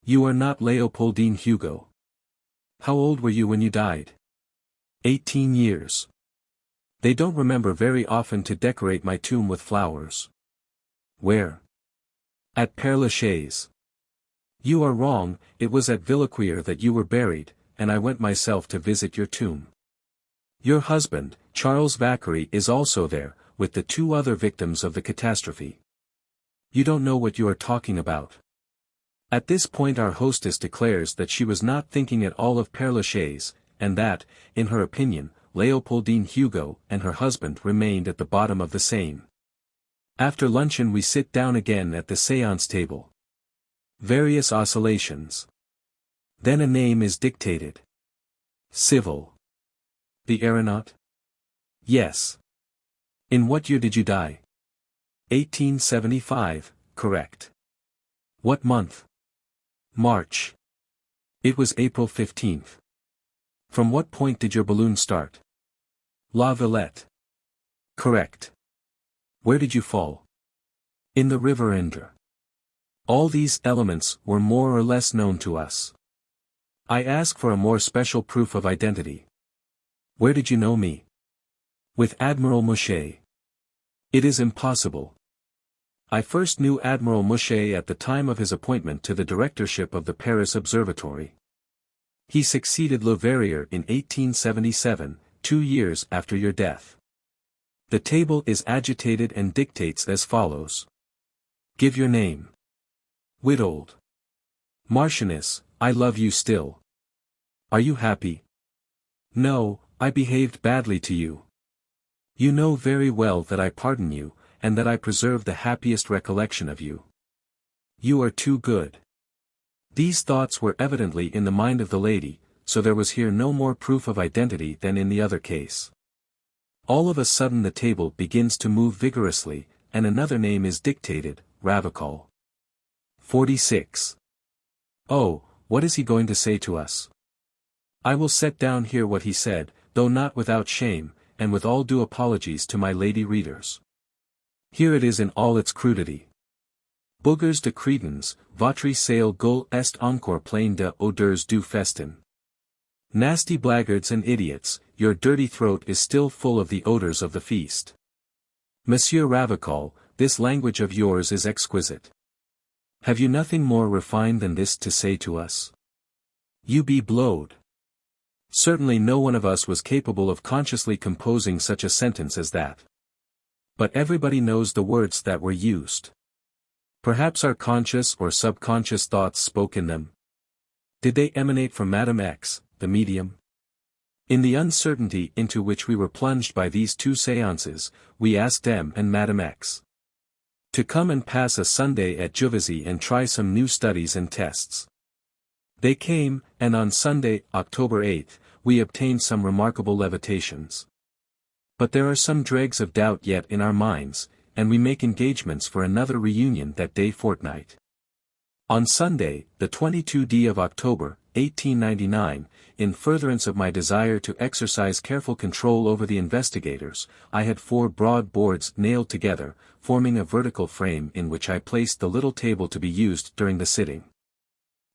A: You are not Léopoldine Hugo. How old were you when you died? 18 years. They don't remember very often to decorate my tomb with flowers. Where? At Père Lachaise. You are wrong, it was at Villequier that you were buried, and I went myself to visit your tomb. Your husband, Charles Vacquerie, is also there, with the 2 other victims of the catastrophe. You don't know what you are talking about. At this point our hostess declares that she was not thinking at all of Père Lachaise, and that, in her opinion, Léopoldine Hugo and her husband remained at the bottom of the Seine. After luncheon we sit down again at the séance table. Various oscillations. Then a name is dictated. Civil. The aeronaut? Yes. In what year did you die? 1875, correct. What month? March. It was April 15th. From what point did your balloon start? La Villette. Correct. Where did you fall? In the river Indre. All these elements were more or less known to us. I ask for a more special proof of identity. Where did you know me? With Admiral Mouchet. It is impossible. I first knew Admiral Mouchet at the time of his appointment to the directorship of the Paris Observatory. He succeeded Leverrier in 1877, 2 years after your death. The table is agitated and dictates as follows. Give your name. Wittold. Marchioness, I love you still. Are you happy? No, I behaved badly to you. You know very well that I pardon you, and that I preserve the happiest recollection of you. You are too good. These thoughts were evidently in the mind of the lady, so there was here no more proof of identity than in the other case. All of a sudden the table begins to move vigorously, and another name is dictated, Ravachol. 46. Oh, what is he going to say to us? I will set down here what he said, though not without shame, and with all due apologies to my lady readers. Here it is in all its crudity. Bougars de crétins, votre sale gueule est encore pleine de odeurs du festin. Nasty blackguards and idiots, your dirty throat is still full of the odors of the feast. Monsieur Ravachol, this language of yours is exquisite. Have you nothing more refined than this to say to us? You be blowed. Certainly no one of us was capable of consciously composing such a sentence as that. But everybody knows the words that were used. Perhaps our conscious or subconscious thoughts spoke in them. Did they emanate from Madame X, the medium? In the uncertainty into which we were plunged by these 2 séances, we asked M and Madame X to come and pass a Sunday at Juvisy and try some new studies and tests. They came, and on Sunday, October 8, we obtained some remarkable levitations. But there are some dregs of doubt yet in our minds, and we make engagements for another reunion that day fortnight. On Sunday, the 22d of October, 1899, in furtherance of my desire to exercise careful control over the investigators, I had 4 broad boards nailed together, forming a vertical frame in which I placed the little table to be used during the sitting.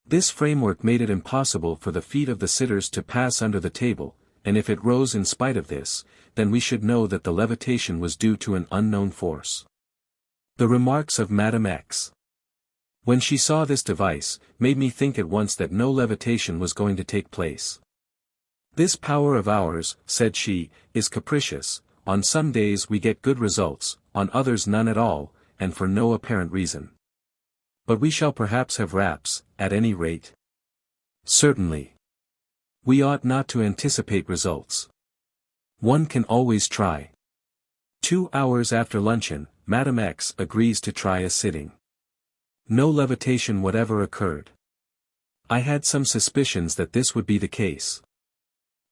A: This framework made it impossible for the feet of the sitters to pass under the table, and if it rose in spite of this, then we should know that the levitation was due to an unknown force. The remarks of Madame X, when she saw this device, made me think at once that no levitation was going to take place. "This power of ours," said she, "is capricious. On some days we get good results, on others none at all, and for no apparent reason. But we shall perhaps have raps, at any rate." Certainly. We ought not to anticipate results. One can always try. 2 hours after luncheon, Madame X agrees to try a sitting. No levitation whatever occurred. I had some suspicions that this would be the case.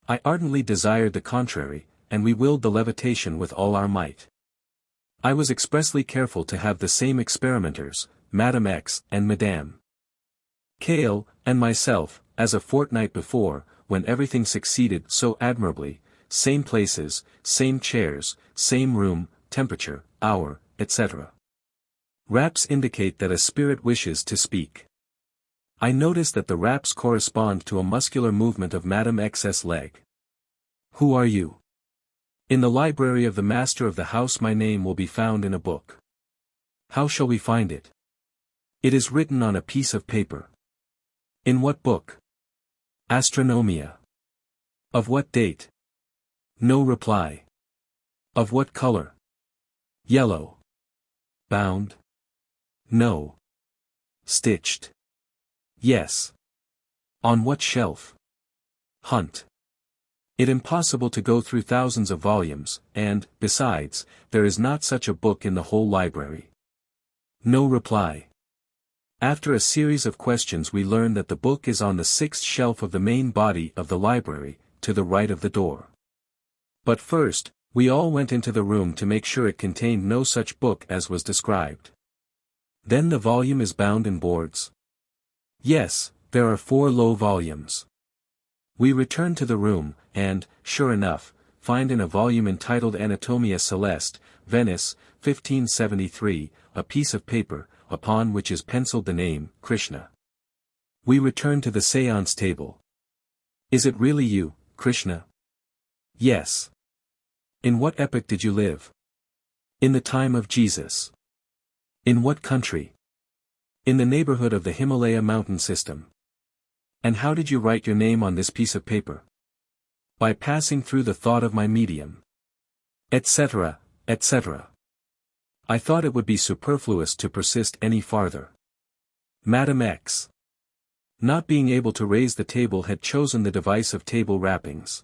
A: I ardently desired the contrary, and we willed the levitation with all our might. I was expressly careful to have the same experimenters, Madame X and Madame Kale, and myself, as a fortnight before, when everything succeeded so admirably, same places, same chairs, same room, temperature, hour, etc. Raps indicate that a spirit wishes to speak. I notice that the raps correspond to a muscular movement of Madame X's leg. "Who are you?" "In the library of the master of the house my name will be found in a book." "How shall we find it?" "It is written on a piece of paper." "In what book?" "Astronomia." "Of what date?" No reply. "Of what color?" "Yellow." "Bound?" "No." "Stitched?" "Yes." "On what shelf?" "Hunt." It impossible to go through thousands of volumes, and, besides, there is not such a book in the whole library. No reply. After a series of questions we learn that the book is on the 6th shelf of the main body of the library, to the right of the door. But first, we all went into the room to make sure it contained no such book as was described. "Then the volume is bound in boards?" "Yes, there are 4 low volumes." We return to the room, and, sure enough, find in a volume entitled Anatomia Celeste, Venice, 1573, a piece of paper, upon which is penciled the name, Krishna. We return to the séance table. "Is it really you, Krishna?" "Yes." "In what epoch did you live?" "In the time of Jesus." "In what country?" "In the neighborhood of the Himalaya mountain system." "And how did you write your name on this piece of paper?" "By passing through the thought of my medium." Etc., etc. I thought it would be superfluous to persist any farther. Madame X, not being able to raise the table, had chosen the device of table rappings.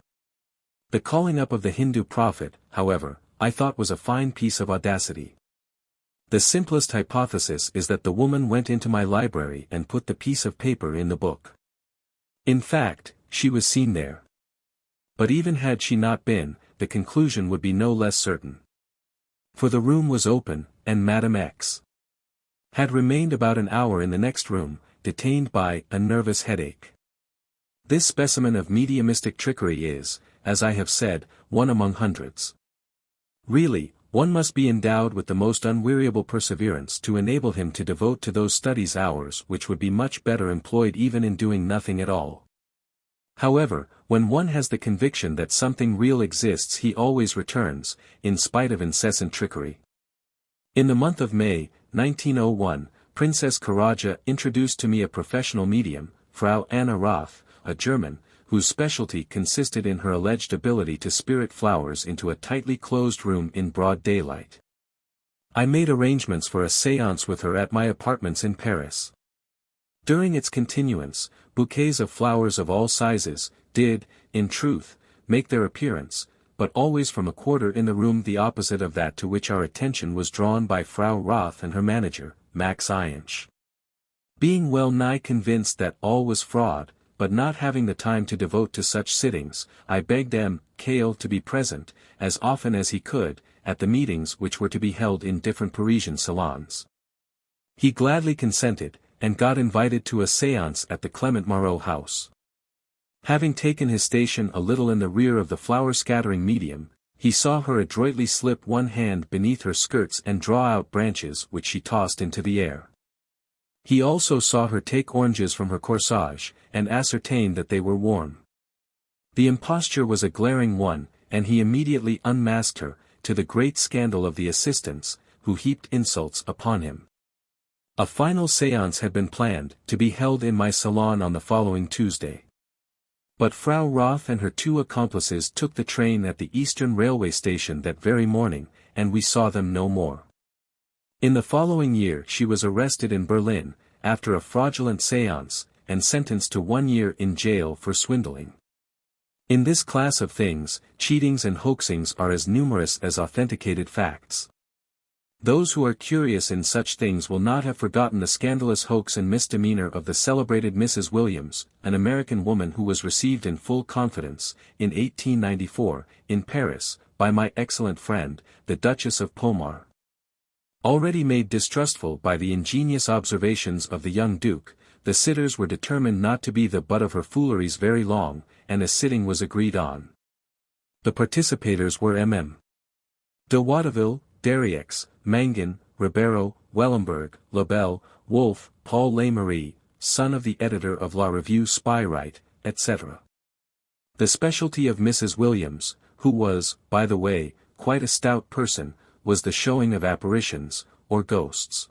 A: The calling up of the Hindu prophet, however, I thought was a fine piece of audacity. The simplest hypothesis is that the woman went into my library and put the piece of paper in the book. In fact, she was seen there. But even had she not been, the conclusion would be no less certain. For the room was open, and Madame X had remained about an hour in the next room, detained by a nervous headache. This specimen of mediumistic trickery is, as I have said, one among hundreds. Really, one must be endowed with the most unweariable perseverance to enable him to devote to those studies hours which would be much better employed even in doing nothing at all. However, when one has the conviction that something real exists, he always returns, in spite of incessant trickery. In the month of May, 1901, Princess Karaja introduced to me a professional medium, Frau Anna Roth, a German, whose specialty consisted in her alleged ability to spirit flowers into a tightly closed room in broad daylight. I made arrangements for a séance with her at my apartments in Paris. During its continuance, bouquets of flowers of all sizes did, in truth, make their appearance, but always from a quarter in the room the opposite of that to which our attention was drawn by Frau Roth and her manager, Max Einsch. Being well nigh convinced that all was fraud, but not having the time to devote to such sittings, I begged M. Kale to be present, as often as he could, at the meetings which were to be held in different Parisian salons. He gladly consented, and got invited to a séance at the Clement Marot house. Having taken his station a little in the rear of the flower-scattering medium, he saw her adroitly slip one hand beneath her skirts and draw out branches which she tossed into the air. He also saw her take oranges from her corsage, and ascertained that they were warm. The imposture was a glaring one, and he immediately unmasked her, to the great scandal of the assistants, who heaped insults upon him. A final séance had been planned, to be held in my salon on the following Tuesday. But Frau Roth and her two accomplices took the train at the Eastern Railway Station that very morning, and we saw them no more. In the following year she was arrested in Berlin, after a fraudulent séance, and sentenced to 1 year in jail for swindling. In this class of things, cheatings and hoaxings are as numerous as authenticated facts. Those who are curious in such things will not have forgotten the scandalous hoax and misdemeanor of the celebrated Mrs. Williams, an American woman who was received in full confidence, in 1894, in Paris, by my excellent friend, the Duchess of Pomar. Already made distrustful by the ingenious observations of the young Duke, the sitters were determined not to be the butt of her fooleries very long, and a sitting was agreed on. The participators were MM. de Watteville, Derriex, Mangin, Ribeiro, Wellenberg, Lebel, Wolfe, Paul Leymarie, son of the editor of La Revue Spyrite, etc. The specialty of Mrs. Williams, who was, by the way, quite a stout person, was the showing of apparitions, or ghosts.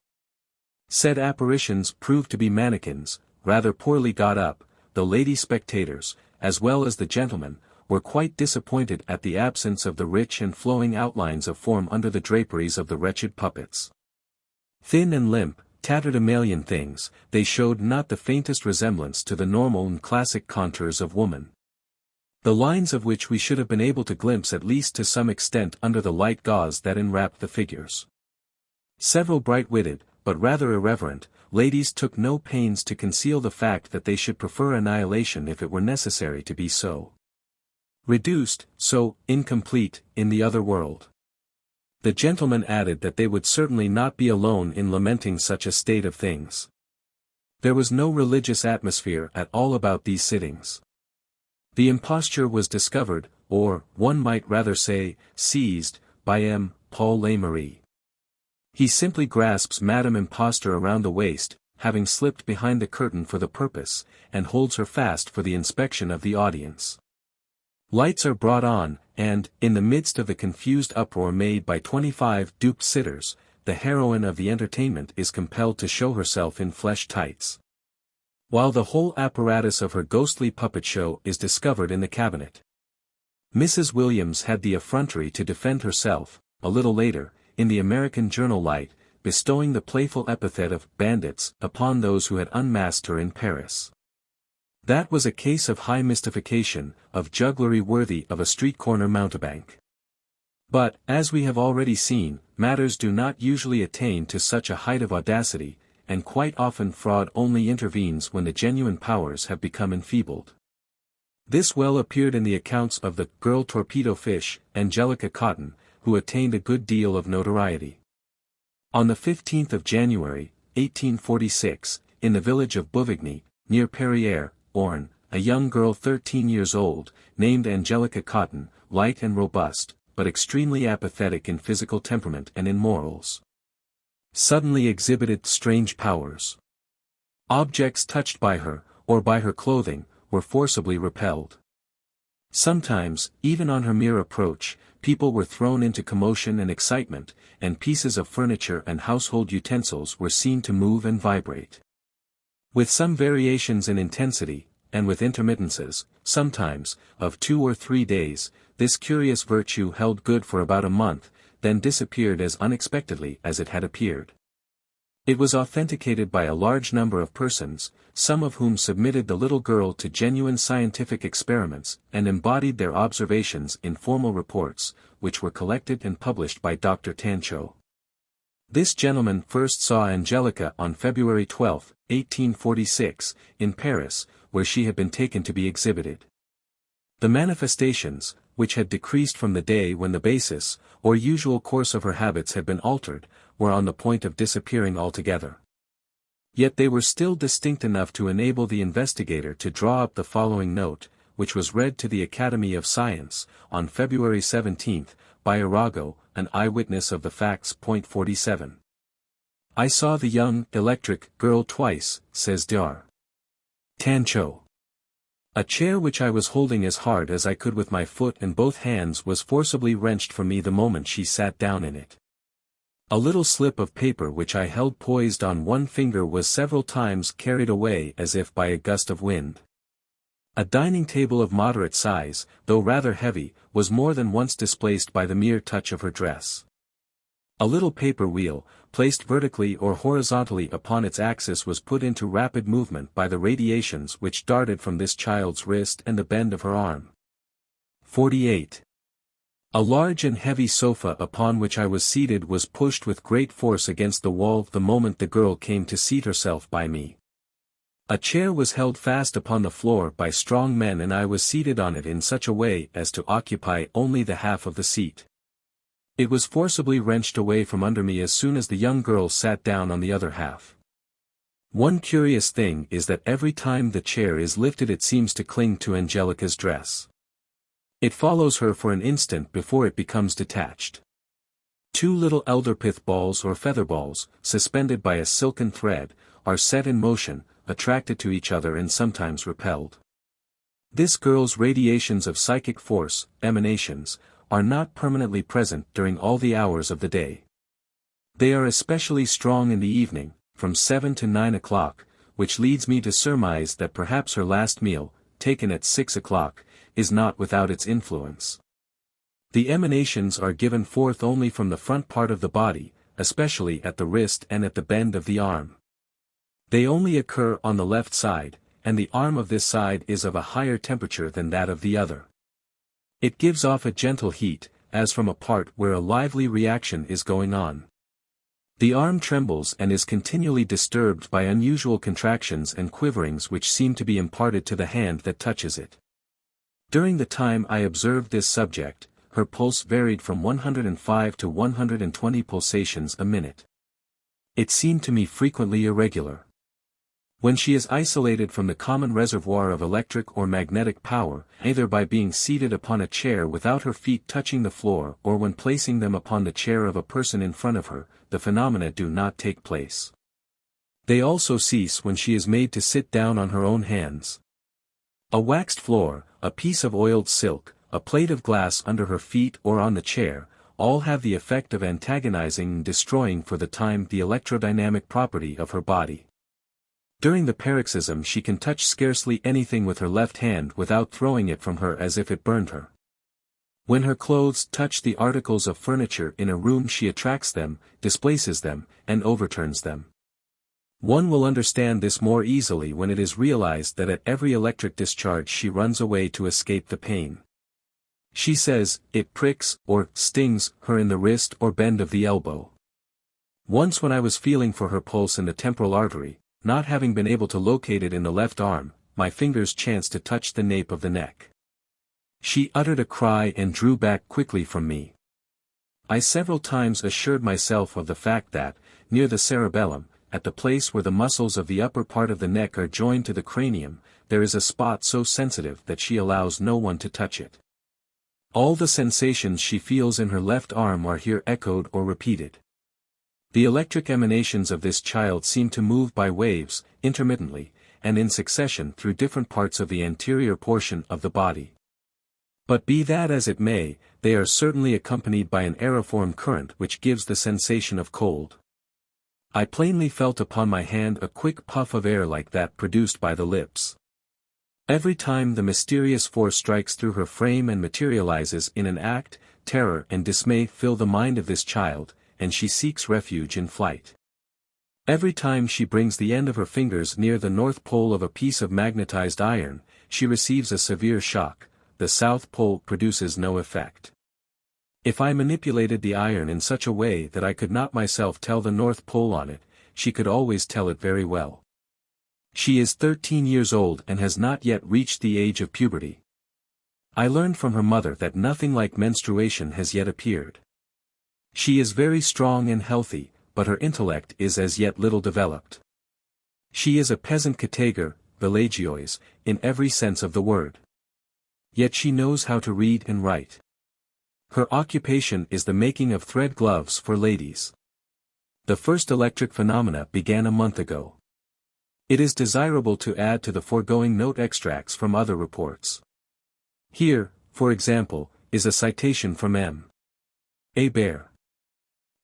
A: Said apparitions proved to be mannequins, rather poorly got up. The lady spectators, as well as the gentlemen, were quite disappointed at the absence of the rich and flowing outlines of form under the draperies of the wretched puppets. Thin and limp, tatterdemalion things, they showed not the faintest resemblance to the normal and classic contours of woman, the lines of which we should have been able to glimpse at least to some extent under the light gauze that enwrapped the figures. Several bright-witted, but rather irreverent, ladies took no pains to conceal the fact that they should prefer annihilation if it were necessary to be so reduced, so incomplete, in the other world. The gentlemen added that they would certainly not be alone in lamenting such a state of things. There was no religious atmosphere at all about these sittings. The imposture was discovered, or, one might rather say, seized, by M. Paul Leymarie. He simply grasps Madame Impostor around the waist, having slipped behind the curtain for the purpose, and holds her fast for the inspection of the audience. Lights are brought on, and, in the midst of the confused uproar made by 25 duped sitters, the heroine of the entertainment is compelled to show herself in flesh tights, while the whole apparatus of her ghostly puppet show is discovered in the cabinet. Mrs. Williams had the effrontery to defend herself, a little later, in the American Journal Light, bestowing the playful epithet of bandits upon those who had unmasked her in Paris. That was a case of high mystification, of jugglery worthy of a street-corner mountebank. But, as we have already seen, matters do not usually attain to such a height of audacity, and quite often fraud only intervenes when the genuine powers have become enfeebled. This well appeared in the accounts of the girl Torpedo Fish, Angelica Cotton, who attained a good deal of notoriety. On the 15th of January, 1846, in the village of Bouvigny, near Perrières, Orne, a young girl 13 years old, named Angelica Cotton, light and robust, but extremely apathetic in physical temperament and in morals, suddenly exhibited strange powers. Objects touched by her, or by her clothing, were forcibly repelled. Sometimes, even on her mere approach, people were thrown into commotion and excitement, and pieces of furniture and household utensils were seen to move and vibrate. With some variations in intensity, and with intermittences, sometimes, of 2 or 3 days, this curious virtue held good for about a month, then disappeared as unexpectedly as it had appeared. It was authenticated by a large number of persons, some of whom submitted the little girl to genuine scientific experiments, and embodied their observations in formal reports, which were collected and published by Dr. Tanchot. This gentleman first saw Angelica on February 12, 1846, in Paris, where she had been taken to be exhibited. The manifestations, which had decreased from the day when the basis, or usual course of her habits had been altered, were on the point of disappearing altogether. Yet they were still distinct enough to enable the investigator to draw up the following note, which was read to the Academy of Science, on February 17, by Arago, an eyewitness of the facts. Point 47. I saw the young, electric, girl twice, says Dar. Tancho. A chair which I was holding as hard as I could with my foot and both hands was forcibly wrenched from me the moment she sat down in it. A little slip of paper which I held poised on one finger was several times carried away as if by a gust of wind. A dining table of moderate size, though rather heavy, was more than once displaced by the mere touch of her dress. A little paper wheel, placed vertically or horizontally upon its axis, was put into rapid movement by the radiations which darted from this child's wrist and the bend of her arm. 48. A large and heavy sofa upon which I was seated was pushed with great force against the wall the moment the girl came to seat herself by me. A chair was held fast upon the floor by strong men and I was seated on it in such a way as to occupy only the half of the seat. It was forcibly wrenched away from under me as soon as the young girl sat down on the other half. One curious thing is that every time the chair is lifted it seems to cling to Angelica's dress. It follows her for an instant before it becomes detached. Two little elderpith balls or feather balls, suspended by a silken thread, are set in motion, attracted to each other and sometimes repelled. This girl's radiations of psychic force, emanations, are not permanently present during all the hours of the day. They are especially strong in the evening, from 7 to 9 o'clock, which leads me to surmise that perhaps her last meal, taken at 6 o'clock, is not without its influence. The emanations are given forth only from the front part of the body, especially at the wrist and at the bend of the arm. They only occur on the left side, and the arm of this side is of a higher temperature than that of the other. It gives off a gentle heat, as from a part where a lively reaction is going on. The arm trembles and is continually disturbed by unusual contractions and quiverings which seem to be imparted to the hand that touches it. During the time I observed this subject, her pulse varied from 105 to 120 pulsations a minute. It seemed to me frequently irregular. When she is isolated from the common reservoir of electric or magnetic power, either by being seated upon a chair without her feet touching the floor or when placing them upon the chair of a person in front of her, the phenomena do not take place. They also cease when she is made to sit down on her own hands. A waxed floor, a piece of oiled silk, a plate of glass under her feet or on the chair, all have the effect of antagonizing and destroying for the time the electrodynamic property of her body. During the paroxysm she can touch scarcely anything with her left hand without throwing it from her as if it burned her. When her clothes touch the articles of furniture in a room she attracts them, displaces them, and overturns them. One will understand this more easily when it is realized that at every electric discharge she runs away to escape the pain. She says, it pricks, or stings, her in the wrist or bend of the elbow. Once when I was feeling for her pulse in the temporal artery, not having been able to locate it in the left arm, my fingers chanced to touch the nape of the neck. She uttered a cry and drew back quickly from me. I several times assured myself of the fact that, near the cerebellum, at the place where the muscles of the upper part of the neck are joined to the cranium, there is a spot so sensitive that she allows no one to touch it. All the sensations she feels in her left arm are here echoed or repeated. The electric emanations of this child seem to move by waves, intermittently, and in succession through different parts of the anterior portion of the body. But be that as it may, they are certainly accompanied by an aeriform current which gives the sensation of cold. I plainly felt upon my hand a quick puff of air like that produced by the lips. Every time the mysterious force strikes through her frame and materializes in an act, terror and dismay fill the mind of this child, and she seeks refuge in flight. Every time she brings the end of her fingers near the north pole of a piece of magnetized iron, she receives a severe shock. The south pole produces no effect. If I manipulated the iron in such a way that I could not myself tell the north pole on it, she could always tell it very well. She is 13 years old and has not yet reached the age of puberty. I learned from her mother that nothing like menstruation has yet appeared. She is very strong and healthy, but her intellect is as yet little developed. She is a peasant category, villagioise, in every sense of the word. Yet she knows how to read and write. Her occupation is the making of thread gloves for ladies. The first electric phenomena began a month ago. It is desirable to add to the foregoing note extracts from other reports. Here, for example, is a citation from M. A. Bear.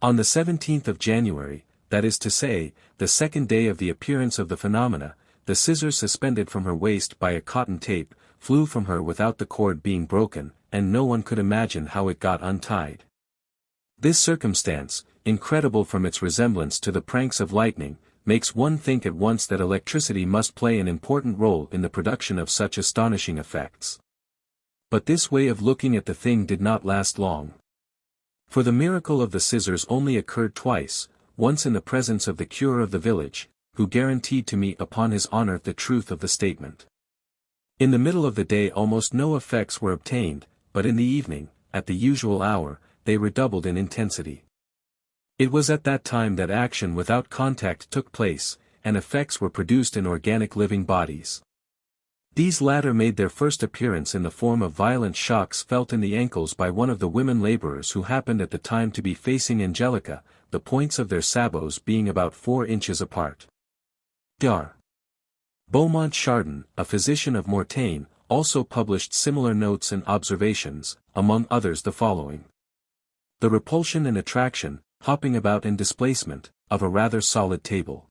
A: On the 17th of January, that is to say, the second day of the appearance of the phenomena, the scissors suspended from her waist by a cotton tape, flew from her without the cord being broken, and no one could imagine how it got untied. This circumstance, incredible from its resemblance to the pranks of lightning, makes one think at once that electricity must play an important role in the production of such astonishing effects. But this way of looking at the thing did not last long. For the miracle of the scissors only occurred twice, once in the presence of the curé of the village, who guaranteed to me upon his honor the truth of the statement. In the middle of the day almost no effects were obtained, but in the evening, at the usual hour, they redoubled in intensity. It was at that time that action without contact took place, and effects were produced in organic living bodies. These latter made their first appearance in the form of violent shocks felt in the ankles by one of the women laborers who happened at the time to be facing Angelica, the points of their sabots being about 4 inches apart. Dr. Beaumont Chardin, a physician of Mortagne, also published similar notes and observations, among others the following. The repulsion and attraction, hopping about and displacement, of a rather solid table.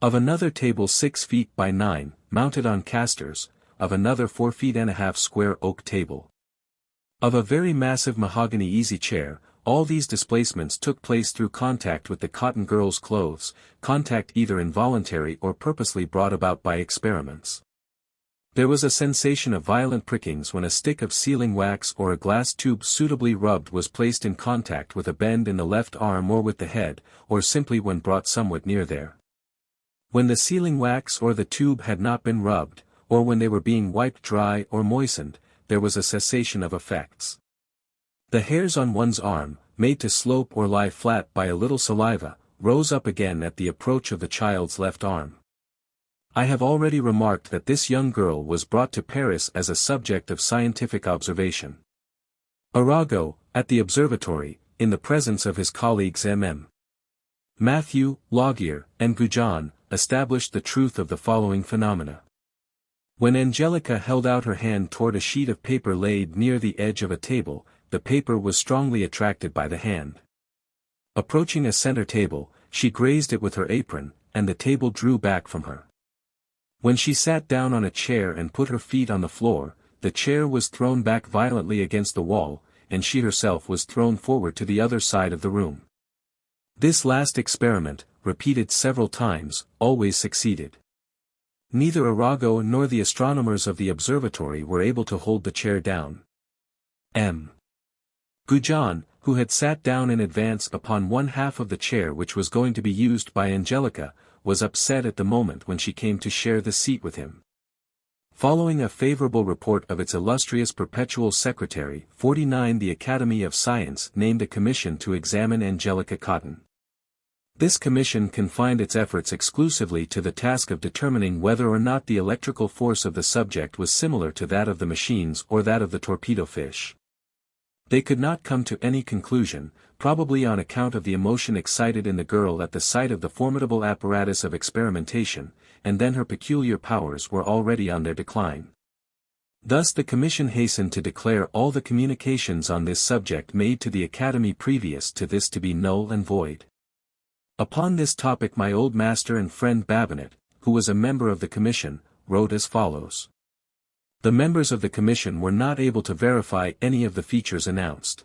A: Of another table 6 feet by 9, mounted on casters, of another 4 feet and a half square oak table. Of a very massive mahogany easy chair. All these displacements took place through contact with the cotton girl's clothes, contact either involuntary or purposely brought about by experiments. There was a sensation of violent prickings when a stick of sealing wax or a glass tube suitably rubbed was placed in contact with a bend in the left arm or with the head, or simply when brought somewhat near there. When the sealing wax or the tube had not been rubbed, or when they were being wiped dry or moistened, there was a cessation of effects. The hairs on one's arm, made to slope or lie flat by a little saliva, rose up again at the approach of the child's left arm. I have already remarked that this young girl was brought to Paris as a subject of scientific observation. Arago, at the observatory, in the presence of his colleagues M.M. Matthew, Laugier, and Goujon, established the truth of the following phenomena. When Angelica held out her hand toward a sheet of paper laid near the edge of a table, the paper was strongly attracted by the hand. Approaching a center table, she grazed it with her apron, and the table drew back from her. When she sat down on a chair and put her feet on the floor, the chair was thrown back violently against the wall, and she herself was thrown forward to the other side of the room. This last experiment, repeated several times, always succeeded. Neither Arago nor the astronomers of the observatory were able to hold the chair down. M. Goujon, who had sat down in advance upon one half of the chair which was going to be used by Angelica, was upset at the moment when she came to share the seat with him. Following a favorable report of its illustrious perpetual secretary, 49, the Academy of Science named a commission to examine Angelica Cotton. This commission confined its efforts exclusively to the task of determining whether or not the electrical force of the subject was similar to that of the machines or that of the torpedo fish. They could not come to any conclusion, probably on account of the emotion excited in the girl at the sight of the formidable apparatus of experimentation, and then her peculiar powers were already on their decline. Thus the Commission hastened to declare all the communications on this subject made to the Academy previous to this to be null and void. Upon this topic my old master and friend Babinet, who was a member of the Commission, wrote as follows. The members of the Commission were not able to verify any of the features announced.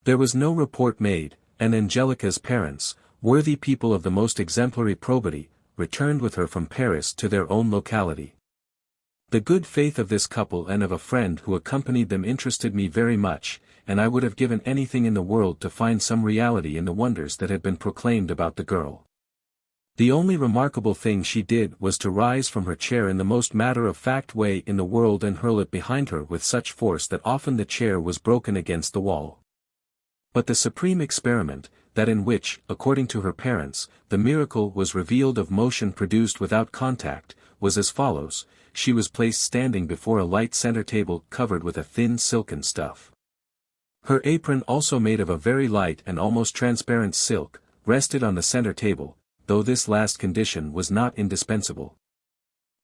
A: There was no report made, and Angelica's parents, worthy people of the most exemplary probity, returned with her from Paris to their own locality. The good faith of this couple and of a friend who accompanied them interested me very much, and I would have given anything in the world to find some reality in the wonders that had been proclaimed about the girl. The only remarkable thing she did was to rise from her chair in the most matter-of-fact way in the world and hurl it behind her with such force that often the chair was broken against the wall. But the supreme experiment, that in which, according to her parents, the miracle was revealed of motion produced without contact, was as follows: she was placed standing before a light center table covered with a thin silken stuff. Her apron, also made of a very light and almost transparent silk, rested on the center table, though this last condition was not indispensable.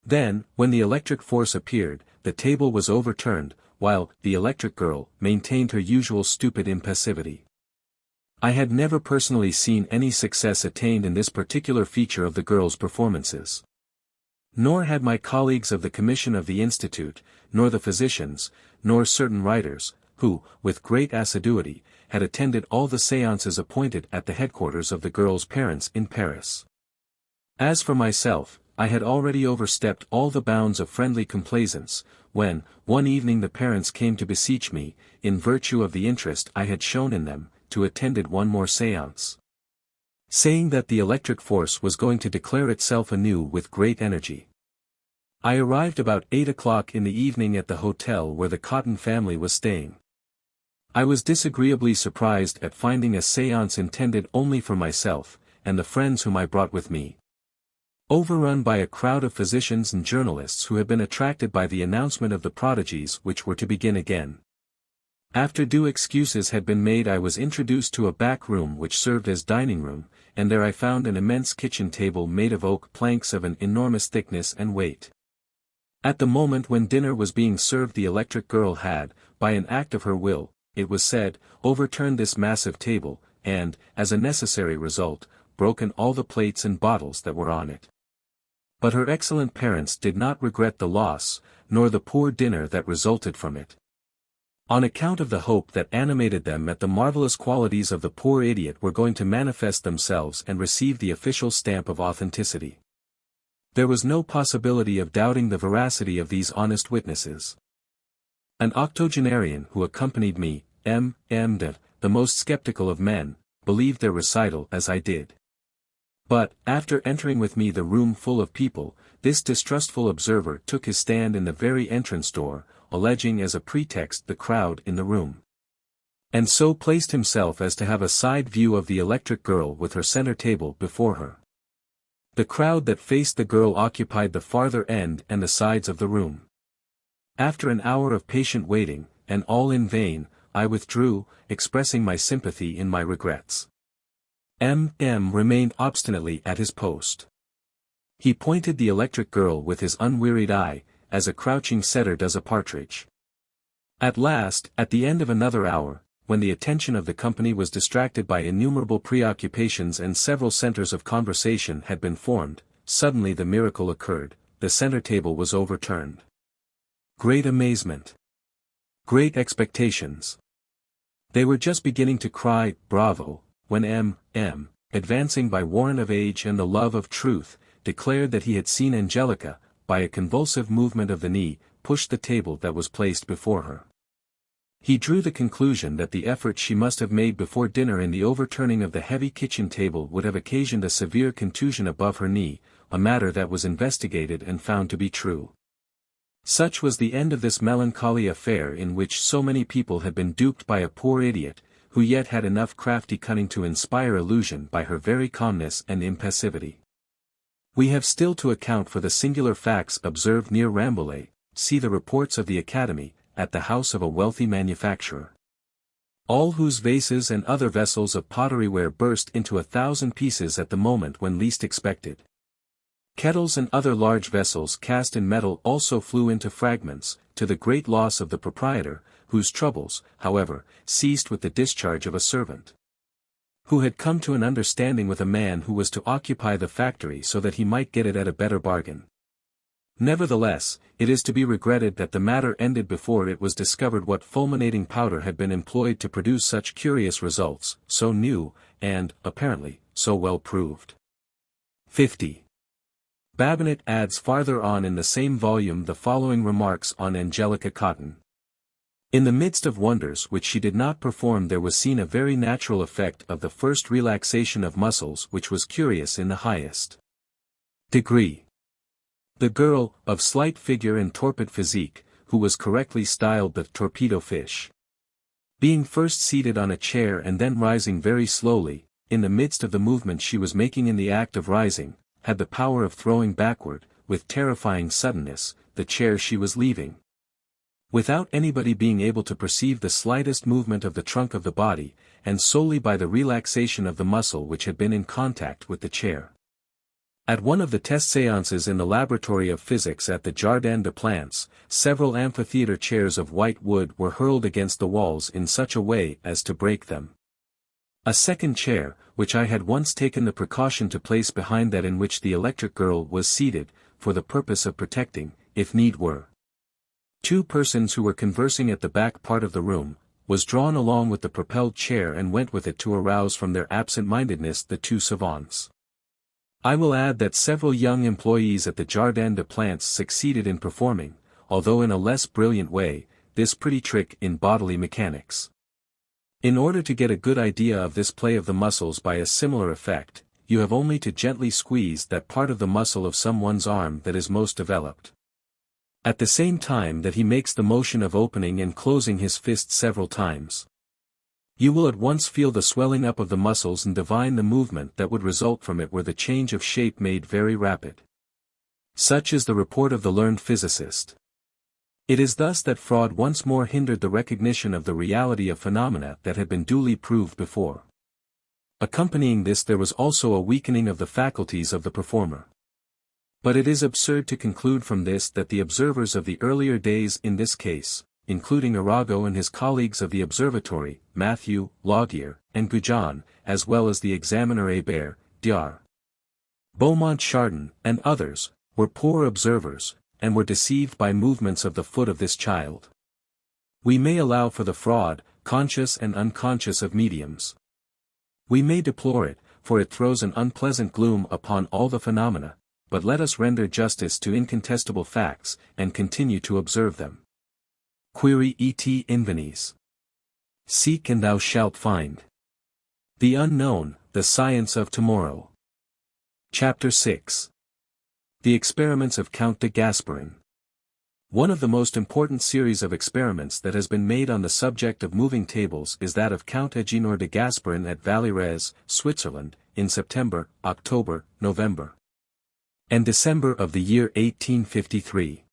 A: Then, when the electric force appeared, the table was overturned, while the electric girl maintained her usual stupid impassivity. I had never personally seen any success attained in this particular feature of the girl's performances. Nor had my colleagues of the Commission of the Institute, nor the physicians, nor certain writers, who, with great assiduity, had attended all the séances appointed at the headquarters of the girl's parents in Paris. As for myself, I had already overstepped all the bounds of friendly complaisance, when, one evening the parents came to beseech me, in virtue of the interest I had shown in them, to attend one more séance, saying that the electric force was going to declare itself anew with great energy. I arrived about 8 o'clock in the evening at the hotel where the Cotton family was staying. I was disagreeably surprised at finding a séance intended only for myself, and the friends whom I brought with me, overrun by a crowd of physicians and journalists who had been attracted by the announcement of the prodigies which were to begin again. After due excuses had been made, I was introduced to a back room which served as dining room, and there I found an immense kitchen table made of oak planks of an enormous thickness and weight. At the moment when dinner was being served, the electric girl had, by an act of her will, it was said, overturned this massive table, and, as a necessary result, broken all the plates and bottles that were on it. But her excellent parents did not regret the loss, nor the poor dinner that resulted from it. On account of the hope that animated them that the marvelous qualities of the poor idiot were going to manifest themselves and receive the official stamp of authenticity. There was no possibility of doubting the veracity of these honest witnesses. An octogenarian who accompanied me, the most skeptical of men, believed their recital as I did. But, after entering with me the room full of people, this distrustful observer took his stand in the very entrance door, alleging as a pretext the crowd in the room, and so placed himself as to have a side view of the electric girl with her center table before her. The crowd that faced the girl occupied the farther end and the sides of the room. After an hour of patient waiting, and all in vain, I withdrew, expressing my sympathy in my regrets. Remained obstinately at his post. He pointed the electric girl with his unwearied eye, as a crouching setter does a partridge. At last, at the end of another hour, when the attention of the company was distracted by innumerable preoccupations and several centers of conversation had been formed, suddenly the miracle occurred: the center table was overturned. Great amazement. Great expectations. They were just beginning to cry, "Bravo," when advancing by warrant of age and the love of truth, declared that he had seen Angelica, by a convulsive movement of the knee, push the table that was placed before her. He drew the conclusion that the effort she must have made before dinner in the overturning of the heavy kitchen table would have occasioned a severe contusion above her knee, a matter that was investigated and found to be true. Such was the end of this melancholy affair in which so many people had been duped by a poor idiot, who yet had enough crafty cunning to inspire illusion by her very calmness and impassivity. We have still to account for the singular facts observed near Rambouillet, see the reports of the Academy, at the house of a wealthy manufacturer, all whose vases and other vessels of potteryware burst into 1,000 pieces at the moment when least expected. Kettles and other large vessels cast in metal also flew into fragments, to the great loss of the proprietor, whose troubles, however, ceased with the discharge of a servant, who had come to an understanding with a man who was to occupy the factory so that he might get it at a better bargain. Nevertheless, it is to be regretted that the matter ended before it was discovered what fulminating powder had been employed to produce such curious results, so new, and, apparently, so well proved. 50. Babinet adds farther on in the same volume the following remarks on Angelica Cotton. In the midst of wonders which she did not perform there was seen a very natural effect of the first relaxation of muscles which was curious in the highest degree. The girl, of slight figure and torpid physique, who was correctly styled the torpedo fish, being first seated on a chair and then rising very slowly, in the midst of the movement she was making in the act of rising, had the power of throwing backward, with terrifying suddenness, the chair she was leaving. Without anybody being able to perceive the slightest movement of the trunk of the body, and solely by the relaxation of the muscle which had been in contact with the chair. At one of the test séances in the laboratory of physics at the Jardin des Plantes, several amphitheater chairs of white wood were hurled against the walls in such a way as to break them. A second chair, which I had once taken the precaution to place behind that in which the electric girl was seated, for the purpose of protecting, if need were, two persons who were conversing at the back part of the room, was drawn along with the propelled chair and went with it to arouse from their absent-mindedness the two savants. I will add that several young employees at the Jardin des Plantes succeeded in performing, although in a less brilliant way, this pretty trick in bodily mechanics. In order to get a good idea of this play of the muscles by a similar effect, you have only to gently squeeze that part of the muscle of someone's arm that is most developed. At the same time that he makes the motion of opening and closing his fist several times. You will at once feel the swelling up of the muscles and divine the movement that would result from it were the change of shape made very rapid. Such is the report of the learned physicist. It is thus that fraud once more hindered the recognition of the reality of phenomena that had been duly proved before. Accompanying this there was also a weakening of the faculties of the performer. But it is absurd to conclude from this that the observers of the earlier days in this case, including Arago and his colleagues of the observatory, Mathieu, Laudier, and Goujon, as well as the examiner Hébert, Diar, Beaumont Chardin, and others, were poor observers, and were deceived by movements of the foot of this child. We may allow for the fraud, conscious and unconscious of mediums. We may deplore it, for it throws an unpleasant gloom upon all the phenomena, but let us render justice to incontestable facts, and continue to observe them. Query et invenies. Seek and thou shalt find. The Unknown, the Science of Tomorrow. Chapter 6. The Experiments of Count de Gasparin. One of the most important series of experiments that has been made on the subject of moving tables is that of Count Agénor de Gasparin at Valérez, Switzerland, in September, October, November, and December of the year 1853.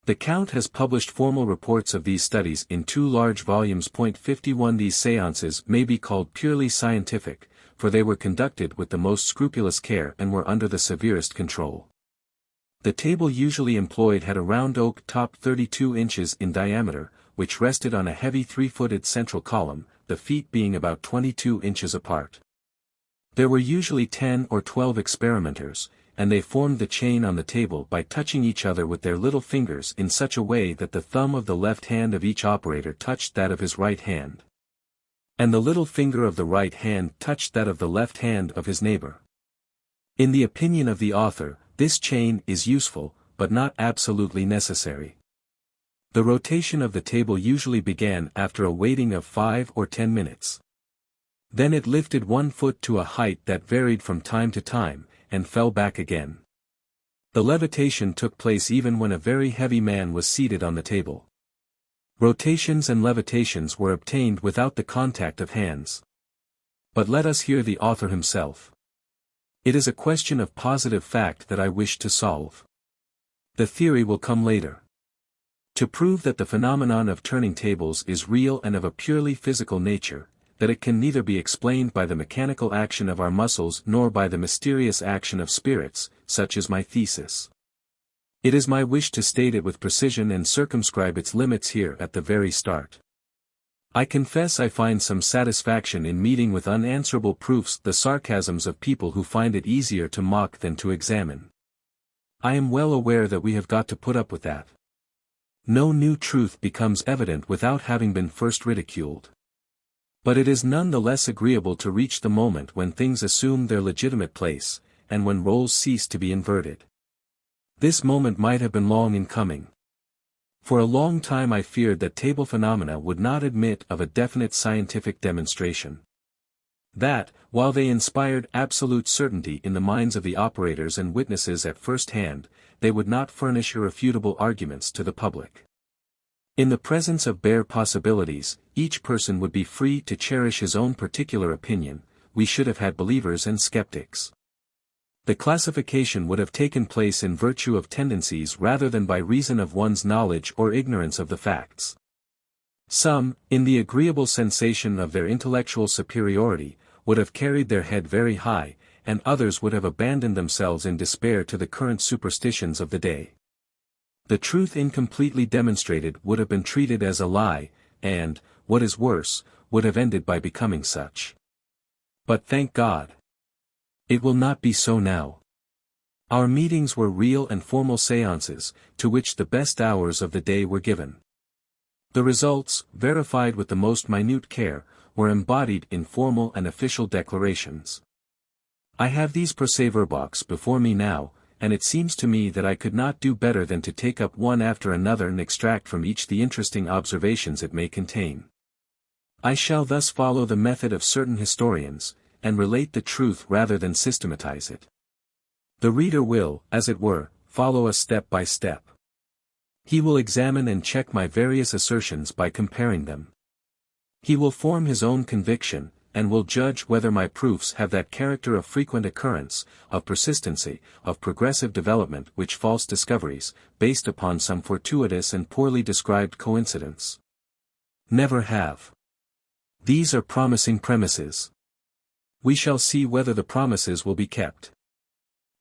A: The Count has published formal reports of these studies in two large volumes. 51 These séances may be called purely scientific, for they were conducted with the most scrupulous care and were under the severest control. The table usually employed had a round oak top 32 inches in diameter, which rested on a heavy 3-footed central column, the feet being about 22 inches apart. There were usually 10 or 12 experimenters, and they formed the chain on the table by touching each other with their little fingers in such a way that the thumb of the left hand of each operator touched that of his right hand, and the little finger of the right hand touched that of the left hand of his neighbor. In the opinion of the author, this chain is useful, but not absolutely necessary. The rotation of the table usually began after a waiting of 5 or 10 minutes. Then it lifted one foot to a height that varied from time to time, and fell back again. The levitation took place even when a very heavy man was seated on the table. Rotations and levitations were obtained without the contact of hands. But let us hear the author himself. It is a question of positive fact that I wish to solve. The theory will come later. To prove that the phenomenon of turning tables is real and of a purely physical nature, that it can neither be explained by the mechanical action of our muscles nor by the mysterious action of spirits, such is my thesis. It is my wish to state it with precision and circumscribe its limits here at the very start. I confess I find some satisfaction in meeting with unanswerable proofs the sarcasms of people who find it easier to mock than to examine. I am well aware that we have got to put up with that. No new truth becomes evident without having been first ridiculed. But it is none the less agreeable to reach the moment when things assume their legitimate place, and when roles cease to be inverted. This moment might have been long in coming. For a long time I feared that table phenomena would not admit of a definite scientific demonstration. That, while they inspired absolute certainty in the minds of the operators and witnesses at first hand, they would not furnish irrefutable arguments to the public. In the presence of bare possibilities, each person would be free to cherish his own particular opinion, we should have had believers and skeptics. The classification would have taken place in virtue of tendencies rather than by reason of one's knowledge or ignorance of the facts. Some, in the agreeable sensation of their intellectual superiority, would have carried their head very high, and others would have abandoned themselves in despair to the current superstitions of the day. The truth incompletely demonstrated would have been treated as a lie, and, what is worse, would have ended by becoming such. But thank God! It will not be so now. Our meetings were real and formal séances, to which the best hours of the day were given. The results, verified with the most minute care, were embodied in formal and official declarations. I have these procès-verbaux before me now, and it seems to me that I could not do better than to take up one after another and extract from each the interesting observations it may contain. I shall thus follow the method of certain historians, and relate the truth rather than systematize it. The reader will, as it were, follow us step by step. He will examine and check my various assertions by comparing them. He will form his own conviction, and will judge whether my proofs have that character of frequent occurrence, of persistency, of progressive development which false discoveries, based upon some fortuitous and poorly described coincidence, never have. These are promising premises. We shall see whether the promises will be kept.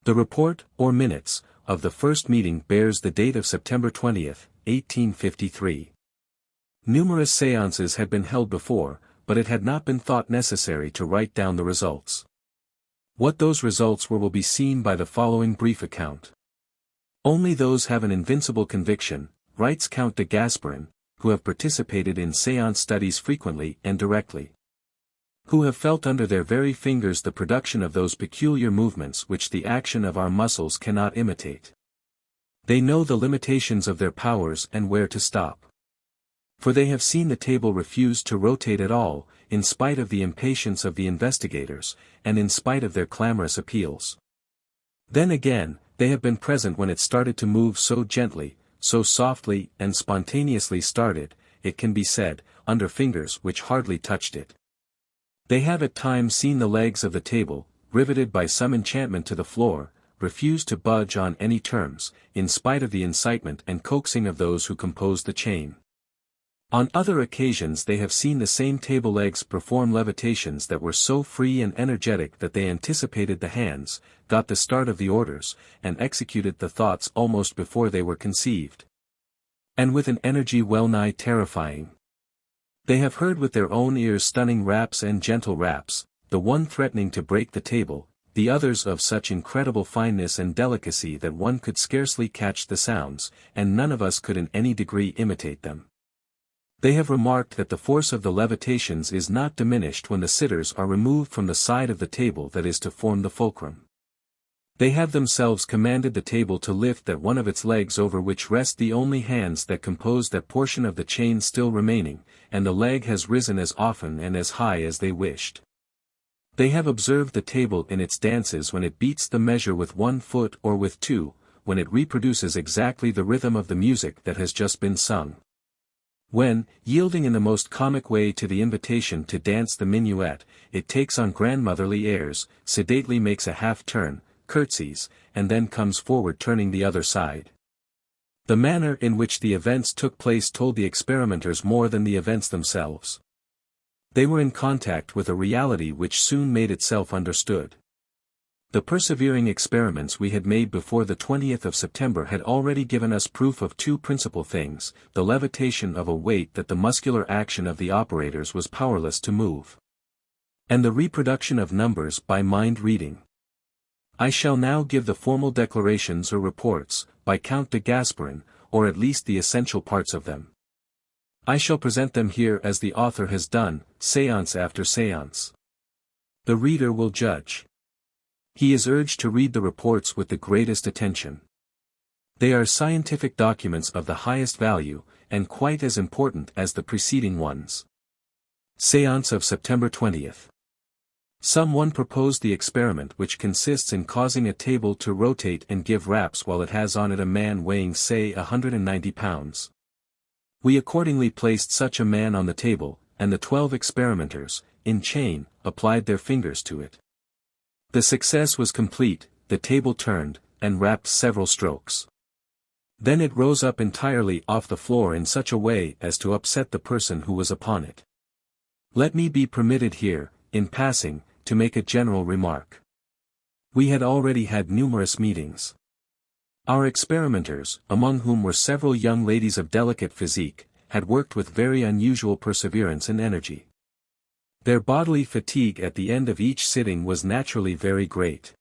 A: The report, or minutes, of the first meeting bears the date of September 20th, 1853. Numerous séances had been held before, but it had not been thought necessary to write down the results. What those results were will be seen by the following brief account. Only those have an invincible conviction, writes Count de Gasparin, who have participated in séance studies frequently and directly, who have felt under their very fingers the production of those peculiar movements which the action of our muscles cannot imitate. They know the limitations of their powers and where to stop. For they have seen the table refuse to rotate at all, in spite of the impatience of the investigators, and in spite of their clamorous appeals. Then again, they have been present when it started to move so gently, so softly and spontaneously started, it can be said, under fingers which hardly touched it. They have at times seen the legs of the table, riveted by some enchantment to the floor, refuse to budge on any terms, in spite of the incitement and coaxing of those who composed the chain. On other occasions they have seen the same table legs perform levitations that were so free and energetic that they anticipated the hands, got the start of the orders, and executed the thoughts almost before they were conceived. And with an energy well-nigh terrifying. They have heard with their own ears stunning raps and gentle raps, the one threatening to break the table, the others of such incredible fineness and delicacy that one could scarcely catch the sounds, and none of us could in any degree imitate them. They have remarked that the force of the levitations is not diminished when the sitters are removed from the side of the table that is to form the fulcrum. They have themselves commanded the table to lift that one of its legs over which rest the only hands that compose that portion of the chain still remaining, and the leg has risen as often and as high as they wished. They have observed the table in its dances when it beats the measure with 1 foot or with 2, when it reproduces exactly the rhythm of the music that has just been sung. When, yielding in the most comic way to the invitation to dance the minuet, it takes on grandmotherly airs, sedately makes a half-turn, curtsies, and then comes forward turning the other side. The manner in which the events took place told the experimenters more than the events themselves. They were in contact with a reality which soon made itself understood. The persevering experiments we had made before the 20th of September had already given us proof of two principal things, the levitation of a weight that the muscular action of the operators was powerless to move, and the reproduction of numbers by mind reading. I shall now give the formal declarations or reports, by Count de Gasparin, or at least the essential parts of them. I shall present them here as the author has done, séance after séance. The reader will judge. He is urged to read the reports with the greatest attention. They are scientific documents of the highest value, and quite as important as the preceding ones. Séance of September 20th. Someone proposed the experiment which consists in causing a table to rotate and give raps while it has on it a man weighing say 190 pounds. We accordingly placed such a man on the table, and the 12 experimenters, in chain, applied their fingers to it. The success was complete, the table turned, and rapped several strokes. Then it rose up entirely off the floor in such a way as to upset the person who was upon it. Let me be permitted here, in passing, to make a general remark. We had already had numerous meetings. Our experimenters, among whom were several young ladies of delicate physique, had worked with very unusual perseverance and energy. Their bodily fatigue at the end of each sitting was naturally very great.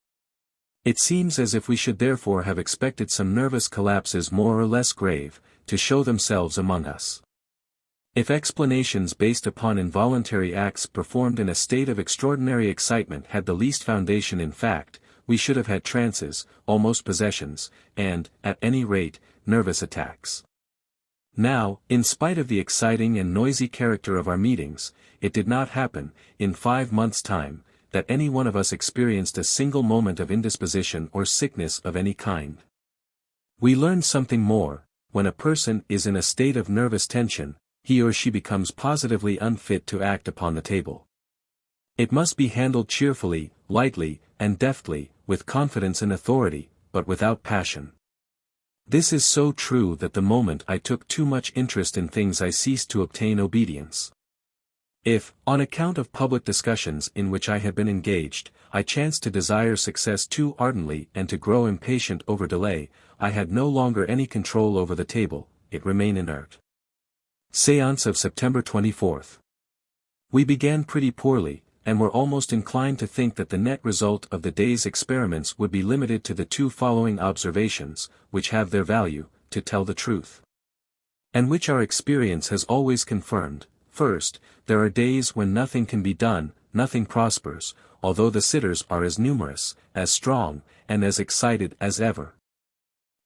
A: It seems as if we should therefore have expected some nervous collapses more or less grave, to show themselves among us. If explanations based upon involuntary acts performed in a state of extraordinary excitement had the least foundation in fact, we should have had trances, almost possessions, and, at any rate, nervous attacks. Now, in spite of the exciting and noisy character of our meetings, it did not happen, in 5 months' time, that any one of us experienced a single moment of indisposition or sickness of any kind. We learned something more: when a person is in a state of nervous tension, he or she becomes positively unfit to act upon the table. It must be handled cheerfully, lightly, and deftly, with confidence and authority, but without passion. This is so true that the moment I took too much interest in things I ceased to obtain obedience. If, on account of public discussions in which I had been engaged, I chanced to desire success too ardently and to grow impatient over delay, I had no longer any control over the table, it remained inert. Séance of September 24th. We began pretty poorly, and were almost inclined to think that the net result of the day's experiments would be limited to the 2 following observations, which have their value, to tell the truth. And which our experience has always confirmed. First, there are days when nothing can be done, nothing prospers, although the sitters are as numerous, as strong, and as excited as ever.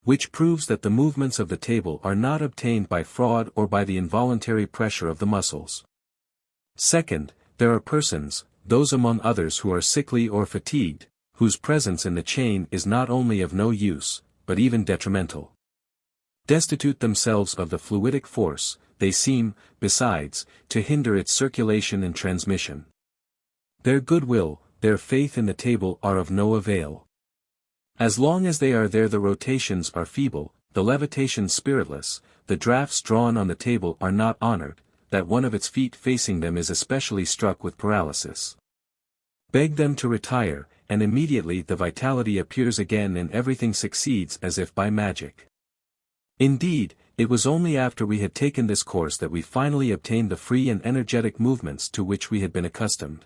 A: Which proves that the movements of the table are not obtained by fraud or by the involuntary pressure of the muscles. Second, there are persons, those among others who are sickly or fatigued, whose presence in the chain is not only of no use, but even detrimental. Destitute themselves of the fluidic force, they seem, besides, to hinder its circulation and transmission. Their goodwill, their faith in the table are of no avail. As long as they are there the rotations are feeble, the levitation spiritless, the draughts drawn on the table are not honored, that one of its feet facing them is especially struck with paralysis. Beg them to retire, and immediately the vitality appears again and everything succeeds as if by magic. Indeed, it was only after we had taken this course that we finally obtained the free and energetic movements to which we had been accustomed.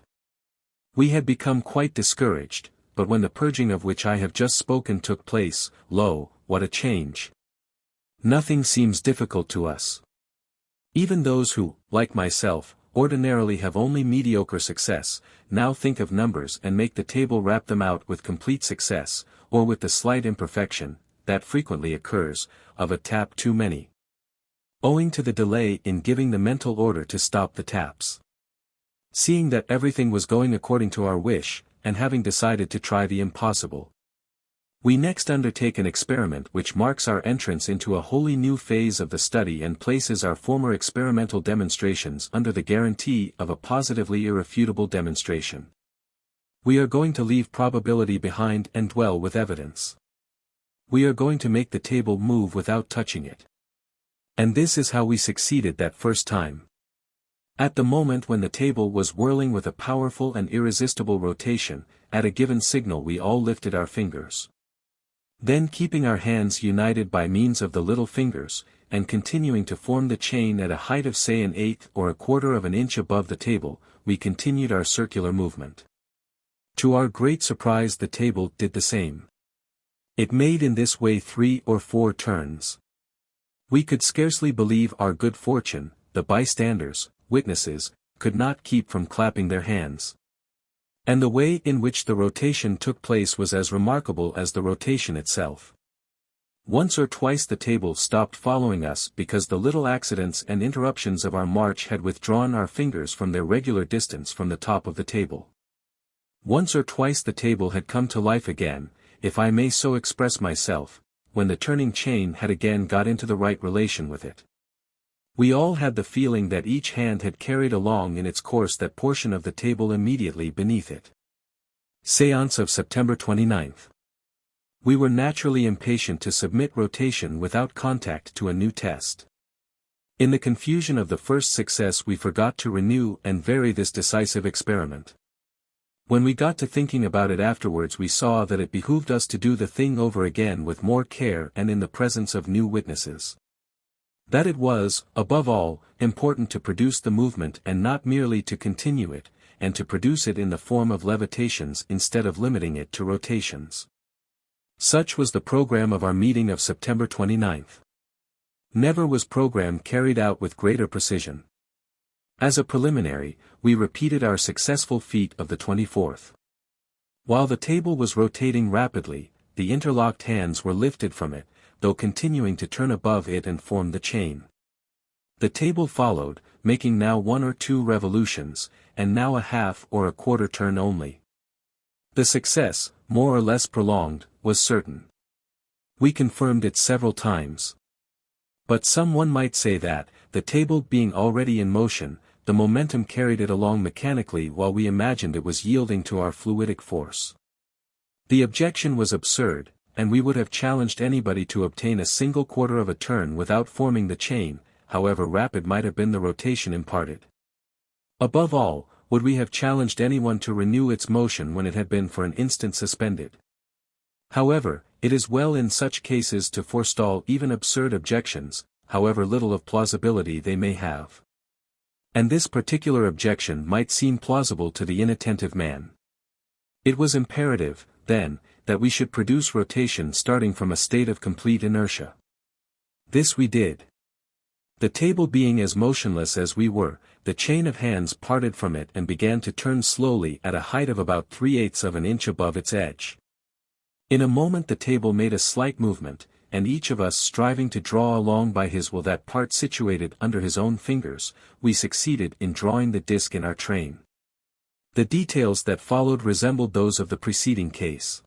A: We had become quite discouraged, but when the purging of which I have just spoken took place, lo, what a change! Nothing seems difficult to us. Even those who, like myself, ordinarily have only mediocre success, now think of numbers and make the table rap them out with complete success, or with the slight imperfection, that frequently occurs, of a tap too many. Owing to the delay in giving the mental order to stop the taps. Seeing that everything was going according to our wish, and having decided to try the impossible, we next undertake an experiment which marks our entrance into a wholly new phase of the study and places our former experimental demonstrations under the guarantee of a positively irrefutable demonstration. We are going to leave probability behind and dwell with evidence. We are going to make the table move without touching it. And this is how we succeeded that first time. At the moment when the table was whirling with a powerful and irresistible rotation, at a given signal we all lifted our fingers. Then keeping our hands united by means of the little fingers, and continuing to form the chain at a height of say 1/8 or 1/4 of an inch above the table, we continued our circular movement. To our great surprise the table did the same. It made in this way 3 or 4 turns. We could scarcely believe our good fortune, the bystanders, witnesses, could not keep from clapping their hands. And the way in which the rotation took place was as remarkable as the rotation itself. Once or twice the table stopped following us because the little accidents and interruptions of our march had withdrawn our fingers from their regular distance from the top of the table. Once or twice the table had come to life again, if I may so express myself, when the turning chain had again got into the right relation with it. We all had the feeling that each hand had carried along in its course that portion of the table immediately beneath it. Séance of September 29. We were naturally impatient to submit rotation without contact to a new test. In the confusion of the first success we forgot to renew and vary this decisive experiment. When we got to thinking about it afterwards we saw that it behooved us to do the thing over again with more care and in the presence of new witnesses. That it was, above all, important to produce the movement and not merely to continue it, and to produce it in the form of levitations instead of limiting it to rotations. Such was the program of our meeting of September 29. Never was program carried out with greater precision. As a preliminary, we repeated our successful feat of the 24th. While the table was rotating rapidly, the interlocked hands were lifted from it, though continuing to turn above it and form the chain. The table followed, making now 1 or 2 revolutions, and now a half or a quarter turn only. The success, more or less prolonged, was certain. We confirmed it several times. But someone might say that, the table being already in motion, the momentum carried it along mechanically while we imagined it was yielding to our fluidic force. The objection was absurd, and we would have challenged anybody to obtain a single quarter of a turn without forming the chain, however rapid might have been the rotation imparted. Above all, would we have challenged anyone to renew its motion when it had been for an instant suspended. However, it is well in such cases to forestall even absurd objections, however little of plausibility they may have. And this particular objection might seem plausible to the inattentive man. It was imperative, then, that we should produce rotation starting from a state of complete inertia. This we did. The table being as motionless as we were, the chain of hands parted from it and began to turn slowly at a height of about 3/8 of an inch above its edge. In a moment the table made a slight movement, and each of us striving to draw along by his will that part situated under his own fingers, we succeeded in drawing the disc in our train. The details that followed resembled those of the preceding case.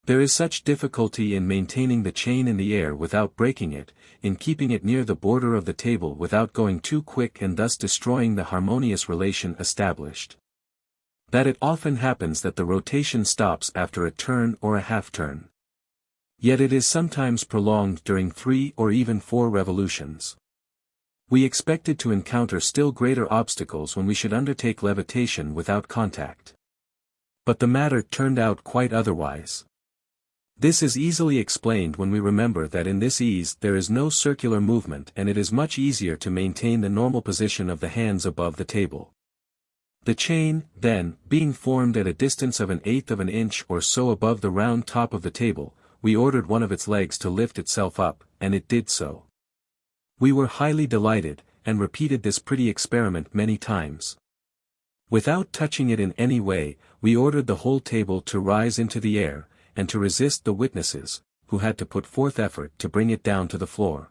A: There is such difficulty in maintaining the chain in the air without breaking it, in keeping it near the border of the table without going too quick and thus destroying the harmonious relation established, that it often happens that the rotation stops after a turn or a half-turn. Yet it is sometimes prolonged during 3 or even 4 revolutions. We expected to encounter still greater obstacles when we should undertake levitation without contact. But the matter turned out quite otherwise. This is easily explained when we remember that in this ease there is no circular movement and it is much easier to maintain the normal position of the hands above the table. The chain, then, being formed at a distance of 1/8 of an inch or so above the round top of the table, we ordered one of its legs to lift itself up, and it did so. We were highly delighted, and repeated this pretty experiment many times. Without touching it in any way, we ordered the whole table to rise into the air, and to resist the witnesses, who had to put forth effort to bring it down to the floor.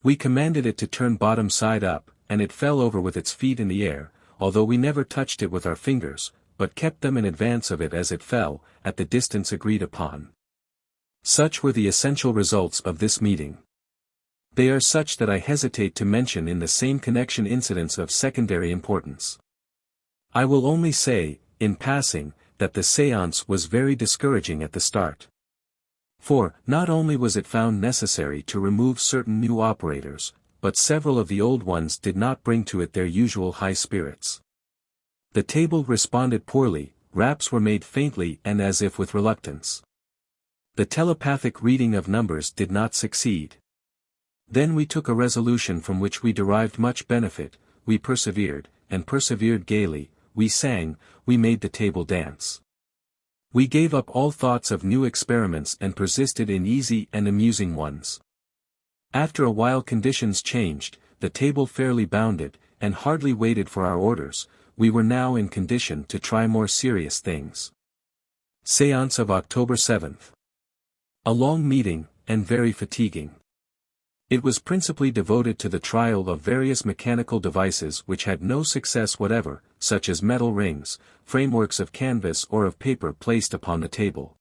A: We commanded it to turn bottom side up, and it fell over with its feet in the air, although we never touched it with our fingers, but kept them in advance of it as it fell, at the distance agreed upon. Such were the essential results of this meeting. They are such that I hesitate to mention in the same connection incidents of secondary importance. I will only say, in passing, that the séance was very discouraging at the start. For, not only was it found necessary to remove certain new operators, but several of the old ones did not bring to it their usual high spirits. The table responded poorly, raps were made faintly and as if with reluctance. The telepathic reading of numbers did not succeed. Then we took a resolution from which we derived much benefit, we persevered, and persevered gaily, we sang, we made the table dance. We gave up all thoughts of new experiments and persisted in easy and amusing ones. After a while conditions changed, the table fairly bounded, and hardly waited for our orders, we were now in condition to try more serious things. Séance of October 7th. A long meeting, and very fatiguing. It was principally devoted to the trial of various mechanical devices which had no success whatever, such as metal rings, frameworks of canvas or of paper placed upon the table,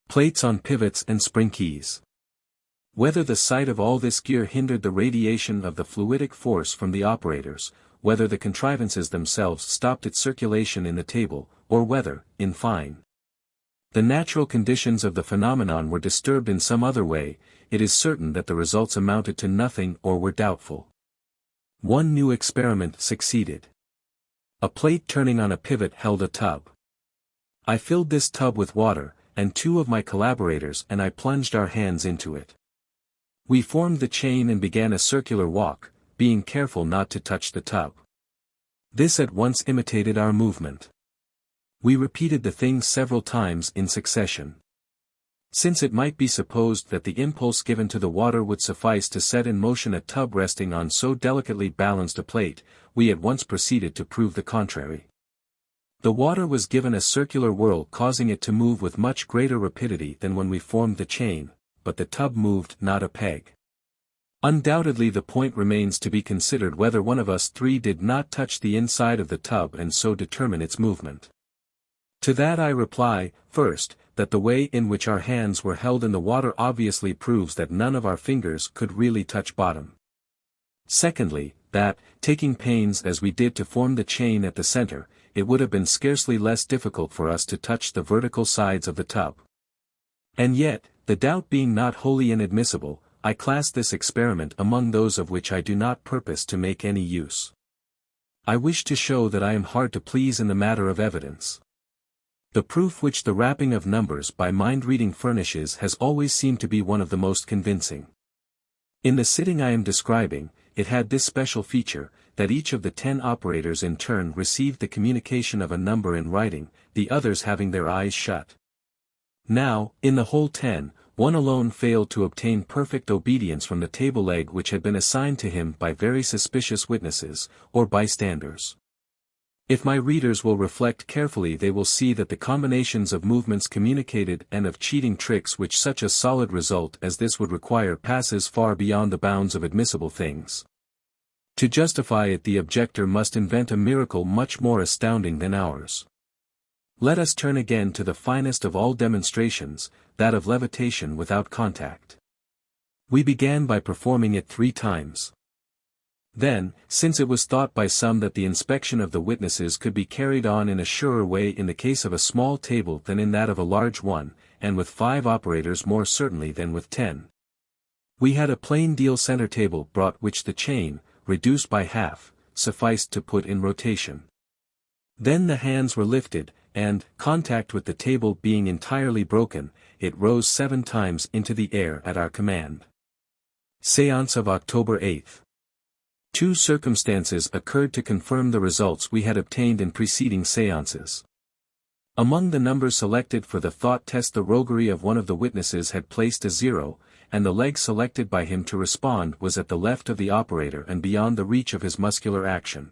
A: plates on pivots and spring keys. Whether the sight of all this gear hindered the radiation of the fluidic force from the operators, whether the contrivances themselves stopped its circulation in the table, or whether, in fine, the natural conditions of the phenomenon were disturbed in some other way, it is certain that the results amounted to nothing or were doubtful. One new experiment succeeded. A plate turning on a pivot held a tub. I filled this tub with water, and two of my collaborators and I plunged our hands into it. We formed the chain and began a circular walk, being careful not to touch the tub. This at once imitated our movement. We repeated the thing several times in succession. Since it might be supposed that the impulse given to the water would suffice to set in motion a tub resting on so delicately balanced a plate, we at once proceeded to prove the contrary. The water was given a circular whirl causing it to move with much greater rapidity than when we formed the chain, but the tub moved not a peg. Undoubtedly the point remains to be considered whether one of us three did not touch the inside of the tub and so determine its movement. To that I reply, first, that the way in which our hands were held in the water obviously proves that none of our fingers could really touch bottom. Secondly, that, taking pains as we did to form the chain at the center, it would have been scarcely less difficult for us to touch the vertical sides of the tub. And yet, the doubt being not wholly inadmissible, I class this experiment among those of which I do not purpose to make any use. I wish to show that I am hard to please in the matter of evidence. The proof which the rapping of numbers by mind-reading furnishes has always seemed to be one of the most convincing. In the sitting I am describing, it had this special feature, that each of the 10 operators in turn received the communication of a number in writing, the others having their eyes shut. Now, in the whole 10, one alone failed to obtain perfect obedience from the table leg which had been assigned to him by very suspicious witnesses, or bystanders. If my readers will reflect carefully they will see that the combinations of movements communicated and of cheating tricks which such a solid result as this would require passes far beyond the bounds of admissible things. To justify it the objector must invent a miracle much more astounding than ours. Let us turn again to the finest of all demonstrations, that of levitation without contact. We began by performing it 3 times. Then, since it was thought by some that the inspection of the witnesses could be carried on in a surer way in the case of a small table than in that of a large one, and with 5 operators more certainly than with 10. We had a plain deal center table brought which the chain, reduced by half, sufficed to put in rotation. Then the hands were lifted, and, contact with the table being entirely broken, it rose 7 times into the air at our command. Séance of October 8. 2 circumstances occurred to confirm the results we had obtained in preceding séances. Among the numbers selected for the thought test the roguery of one of the witnesses had placed a 0, and the leg selected by him to respond was at the left of the operator and beyond the reach of his muscular action.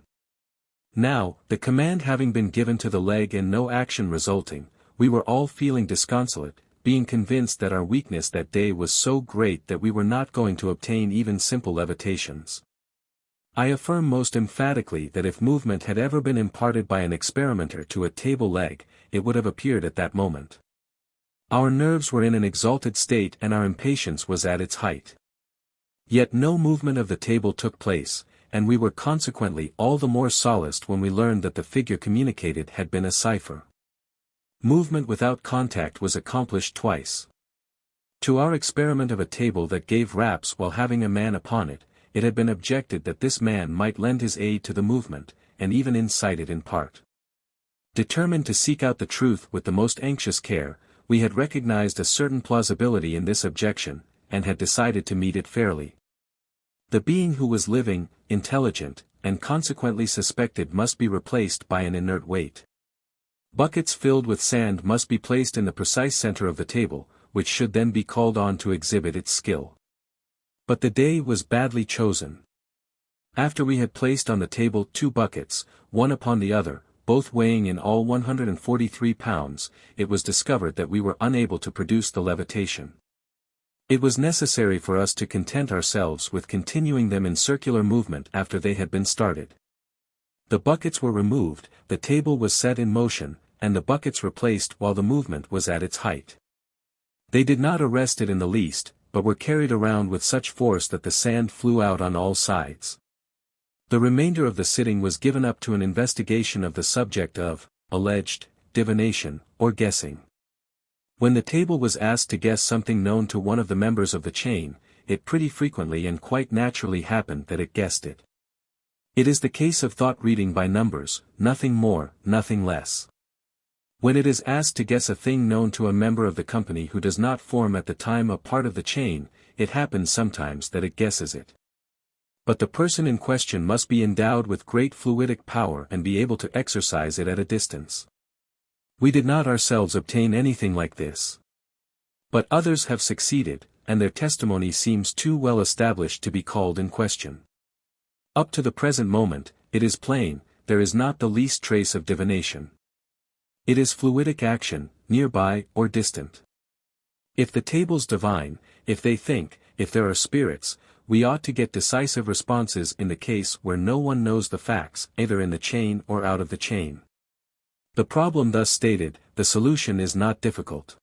A: Now, the command having been given to the leg and no action resulting, we were all feeling disconsolate, being convinced that our weakness that day was so great that we were not going to obtain even simple levitations. I affirm most emphatically that if movement had ever been imparted by an experimenter to a table leg, it would have appeared at that moment. Our nerves were in an exalted state and our impatience was at its height. Yet no movement of the table took place, and we were consequently all the more solaced when we learned that the figure communicated had been a cipher. Movement without contact was accomplished twice. To our experiment of a table that gave raps while having a man upon it, it had been objected that this man might lend his aid to the movement, and even incite it in part. Determined to seek out the truth with the most anxious care, we had recognized a certain plausibility in this objection, and had decided to meet it fairly. The being who was living, intelligent, and consequently suspected must be replaced by an inert weight. Buckets filled with sand must be placed in the precise center of the table, which should then be called on to exhibit its skill. But the day was badly chosen. After we had placed on the table 2 buckets, one upon the other, both weighing in all 143 pounds, it was discovered that we were unable to produce the levitation. It was necessary for us to content ourselves with continuing them in circular movement after they had been started. The buckets were removed, the table was set in motion, and the buckets replaced while the movement was at its height. They did not arrest it in the least, but were carried around with such force that the sand flew out on all sides. The remainder of the sitting was given up to an investigation of the subject of alleged divination, or guessing. When the table was asked to guess something known to one of the members of the chain, it pretty frequently and quite naturally happened that it guessed it. It is the case of thought reading by numbers, nothing more, nothing less. When it is asked to guess a thing known to a member of the company who does not form at the time a part of the chain, it happens sometimes that it guesses it. But the person in question must be endowed with great fluidic power and be able to exercise it at a distance. We did not ourselves obtain anything like this. But others have succeeded, and their testimony seems too well established to be called in question. Up to the present moment, it is plain, there is not the least trace of divination. It is fluidic action, nearby or distant. If the tables divine, if they think, if there are spirits, we ought to get decisive responses in the case where no one knows the facts, either in the chain or out of the chain. The problem thus stated, the solution is not difficult.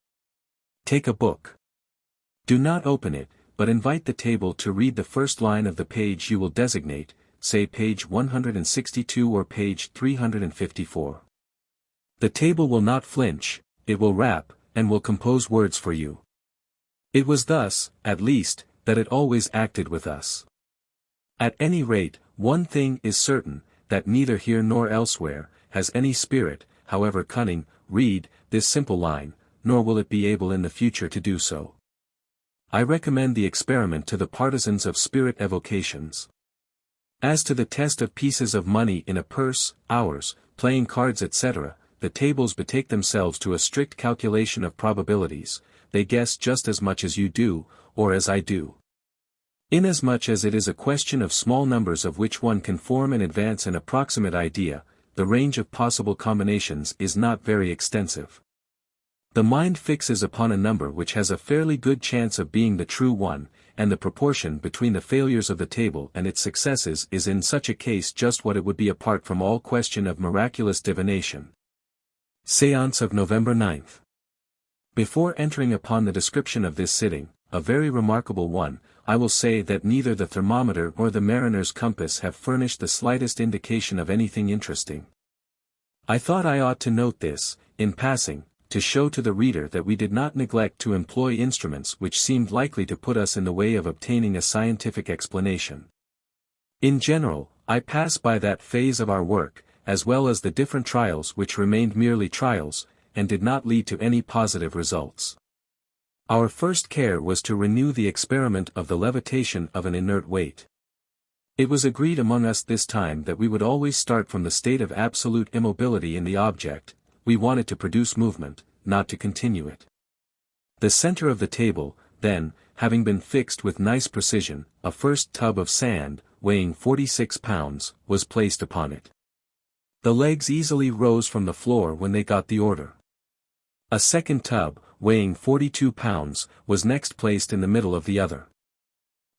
A: Take a book. Do not open it, but invite the table to read the first line of the page you will designate, say page 162 or page 354. The table will not flinch, it will rap, and will compose words for you. It was thus, at least, that it always acted with us. At any rate, one thing is certain, that neither here nor elsewhere, has any spirit, however cunning, read this simple line, nor will it be able in the future to do so. I recommend the experiment to the partisans of spirit evocations. As to the test of pieces of money in a purse, hours, playing cards etc., the tables betake themselves to a strict calculation of probabilities, they guess just as much as you do, or as I do. Inasmuch as it is a question of small numbers of which one can form in advance an approximate idea, the range of possible combinations is not very extensive. The mind fixes upon a number which has a fairly good chance of being the true one, and the proportion between the failures of the table and its successes is in such a case just what it would be apart from all question of miraculous divination. Séance of November 9th. Before entering upon the description of this sitting, a very remarkable one, I will say that neither the thermometer nor the mariner's compass have furnished the slightest indication of anything interesting. I thought I ought to note this, in passing, to show to the reader that we did not neglect to employ instruments which seemed likely to put us in the way of obtaining a scientific explanation. In general, I pass by that phase of our work, as well as the different trials which remained merely trials, and did not lead to any positive results. Our first care was to renew the experiment of the levitation of an inert weight. It was agreed among us this time that we would always start from the state of absolute immobility in the object. We wanted to produce movement, not to continue it. The center of the table, then, having been fixed with nice precision, a first tub of sand, weighing 46 pounds, was placed upon it. The legs easily rose from the floor when they got the order. A second tub, weighing 42 pounds, was next placed in the middle of the other.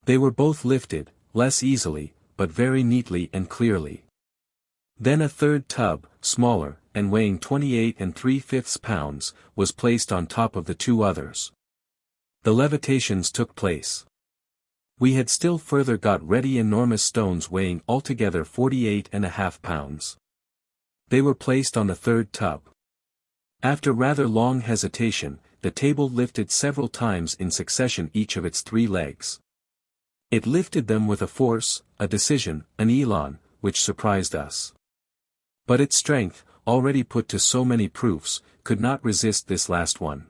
A: They were both lifted, less easily, but very neatly and clearly. Then a third tub, smaller, and weighing 28 3/5 pounds, was placed on top of the two others. The levitations took place. We had still further got ready enormous stones weighing altogether 48.5 pounds. They were placed on the third tub. After rather long hesitation, the table lifted several times in succession each of its three legs. It lifted them with a force, a decision, an elan, which surprised us. But its strength, already put to so many proofs, could not resist this last one.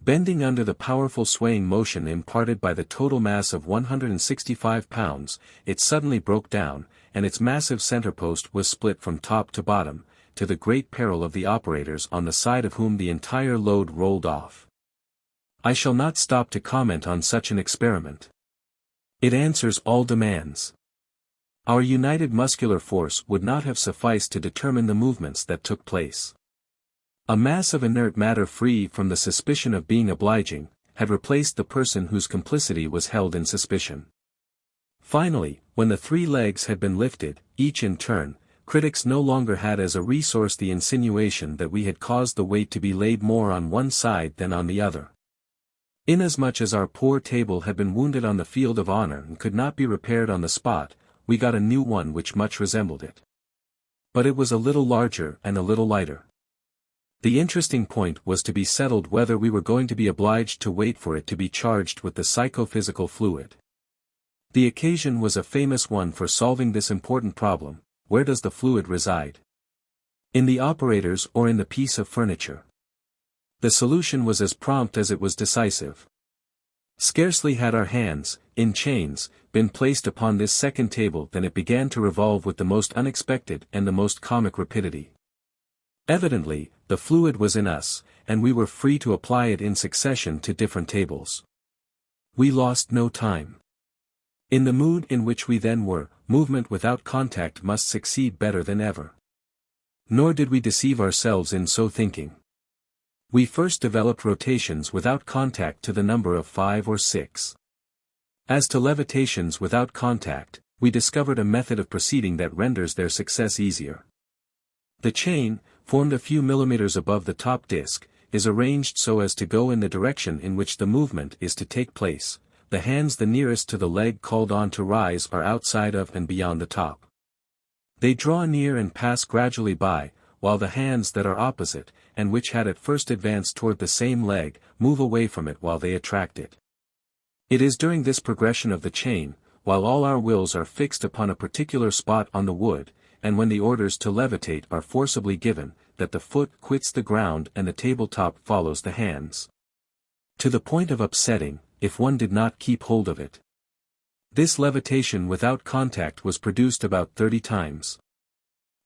A: Bending under the powerful swaying motion imparted by the total mass of 165 pounds, it suddenly broke down, and its massive center post was split from top to bottom, to the great peril of the operators on the side of whom the entire load rolled off. I shall not stop to comment on such an experiment. It answers all demands. Our united muscular force would not have sufficed to determine the movements that took place. A mass of inert matter free from the suspicion of being obliging, had replaced the person whose complicity was held in suspicion. Finally, when the three legs had been lifted, each in turn, critics no longer had as a resource the insinuation that we had caused the weight to be laid more on one side than on the other. Inasmuch as our poor table had been wounded on the field of honor and could not be repaired on the spot, we got a new one which much resembled it. But it was a little larger and a little lighter. The interesting point was to be settled whether we were going to be obliged to wait for it to be charged with the psychophysical fluid. The occasion was a famous one for solving this important problem: where does the fluid reside? In the operators or in the piece of furniture? The solution was as prompt as it was decisive. Scarcely had our hands, in chains, been placed upon this second table than it began to revolve with the most unexpected and the most comic rapidity. Evidently, the fluid was in us, and we were free to apply it in succession to different tables. We lost no time. In the mood in which we then were, movement without contact must succeed better than ever. Nor did we deceive ourselves in so thinking. We first developed rotations without contact to the number of 5 or 6. As to levitations without contact, we discovered a method of proceeding that renders their success easier. The chain, formed a few millimeters above the top disc, is arranged so as to go in the direction in which the movement is to take place. The hands the nearest to the leg called on to rise are outside of and beyond the top. They draw near and pass gradually by, while the hands that are opposite, and which had at first advanced toward the same leg, move away from it while they attract it. It is during this progression of the chain, while all our wills are fixed upon a particular spot on the wood, and when the orders to levitate are forcibly given, that the foot quits the ground and the tabletop follows the hands. To the point of upsetting, if one did not keep hold of it. This levitation without contact was produced about 30 times.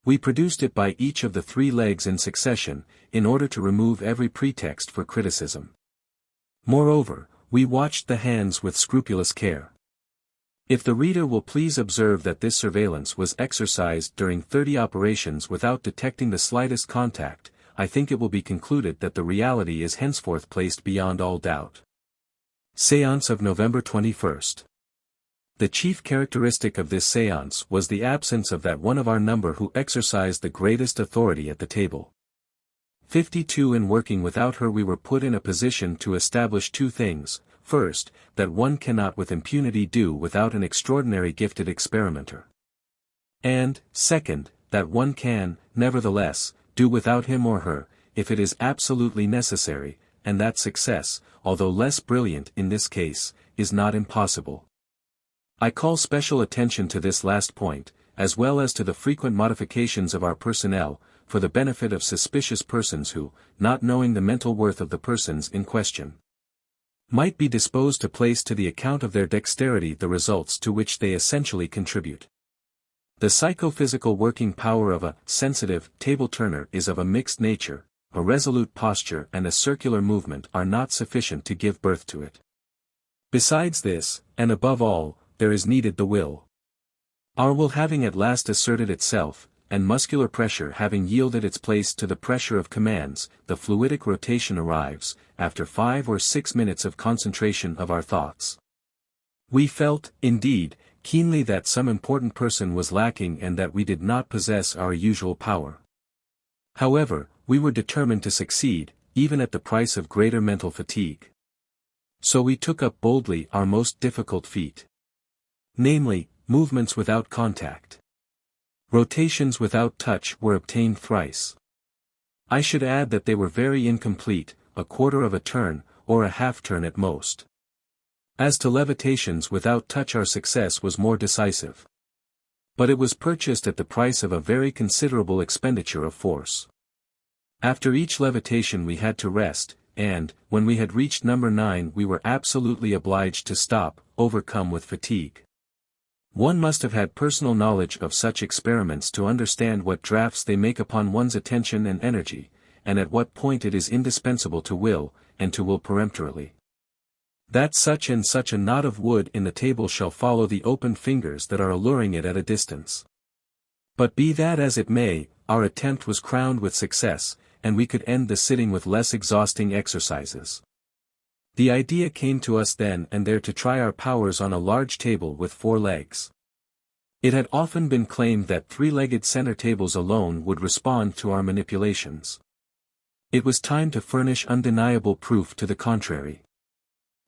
A: We produced it by each of the 3 legs in succession, in order to remove every pretext for criticism. Moreover, we watched the hands with scrupulous care. If the reader will please observe that this surveillance was exercised during 30 operations without detecting the slightest contact, I think it will be concluded that the reality is henceforth placed beyond all doubt. Séance of November 21st. The chief characteristic of this séance was the absence of that one of our number who exercised the greatest authority at the table. 52 in working without her we were put in a position to establish 2 things: first, that one cannot with impunity do without an extraordinary gifted experimenter. And, second, that one can, nevertheless, do without him or her, if it is absolutely necessary, and that success, although less brilliant in this case, is not impossible. I call special attention to this last point, as well as to the frequent modifications of our personnel, for the benefit of suspicious persons who, not knowing the mental worth of the persons in question, might be disposed to place to the account of their dexterity the results to which they essentially contribute. The psychophysical working power of a sensitive table turner is of a mixed nature. A resolute posture and a circular movement are not sufficient to give birth to it. Besides this, and above all, there is needed the will. Our will having at last asserted itself, and muscular pressure having yielded its place to the pressure of commands, the fluidic rotation arrives, after 5 or 6 minutes of concentration of our thoughts. We felt, indeed, keenly that some important person was lacking and that we did not possess our usual power. However, we were determined to succeed, even at the price of greater mental fatigue. So we took up boldly our most difficult feat. Namely, movements without contact. Rotations without touch were obtained thrice. I should add that they were very incomplete, a quarter of a turn, or a half turn at most. As to levitations without touch our success was more decisive. But it was purchased at the price of a very considerable expenditure of force. After each levitation we had to rest, and, when we had reached number 9 we were absolutely obliged to stop, overcome with fatigue. One must have had personal knowledge of such experiments to understand what drafts they make upon one's attention and energy, and at what point it is indispensable to will, and to will peremptorily. That such and such a knot of wood in the table shall follow the open fingers that are alluring it at a distance. But be that as it may, our attempt was crowned with success, and we could end the sitting with less exhausting exercises. The idea came to us then and there to try our powers on a large table with 4 legs. It had often been claimed that 3-legged center tables alone would respond to our manipulations. It was time to furnish undeniable proof to the contrary.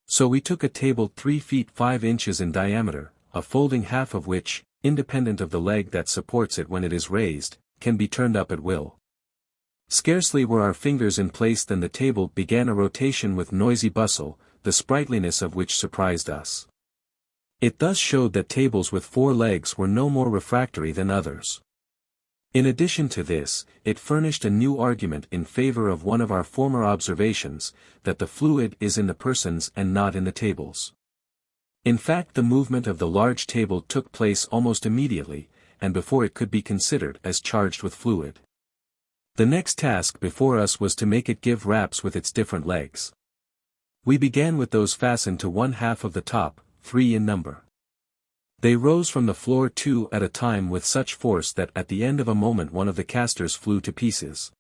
A: So we took a table 3 feet 5 inches in diameter, a folding half of which, independent of the leg that supports it when it is raised, can be turned up at will. Scarcely were our fingers in place than the table began a rotation with noisy bustle, the sprightliness of which surprised us. It thus showed that tables with 4 legs were no more refractory than others. In addition to this, it furnished a new argument in favor of one of our former observations, that the fluid is in the persons and not in the tables. In fact, the movement of the large table took place almost immediately, and before it could be considered as charged with fluid. The next task before us was to make it give raps with its different legs. We began with those fastened to one half of the top, 3 in number. They rose from the floor 2 at a time with such force that at the end of a moment one of the casters flew to pieces.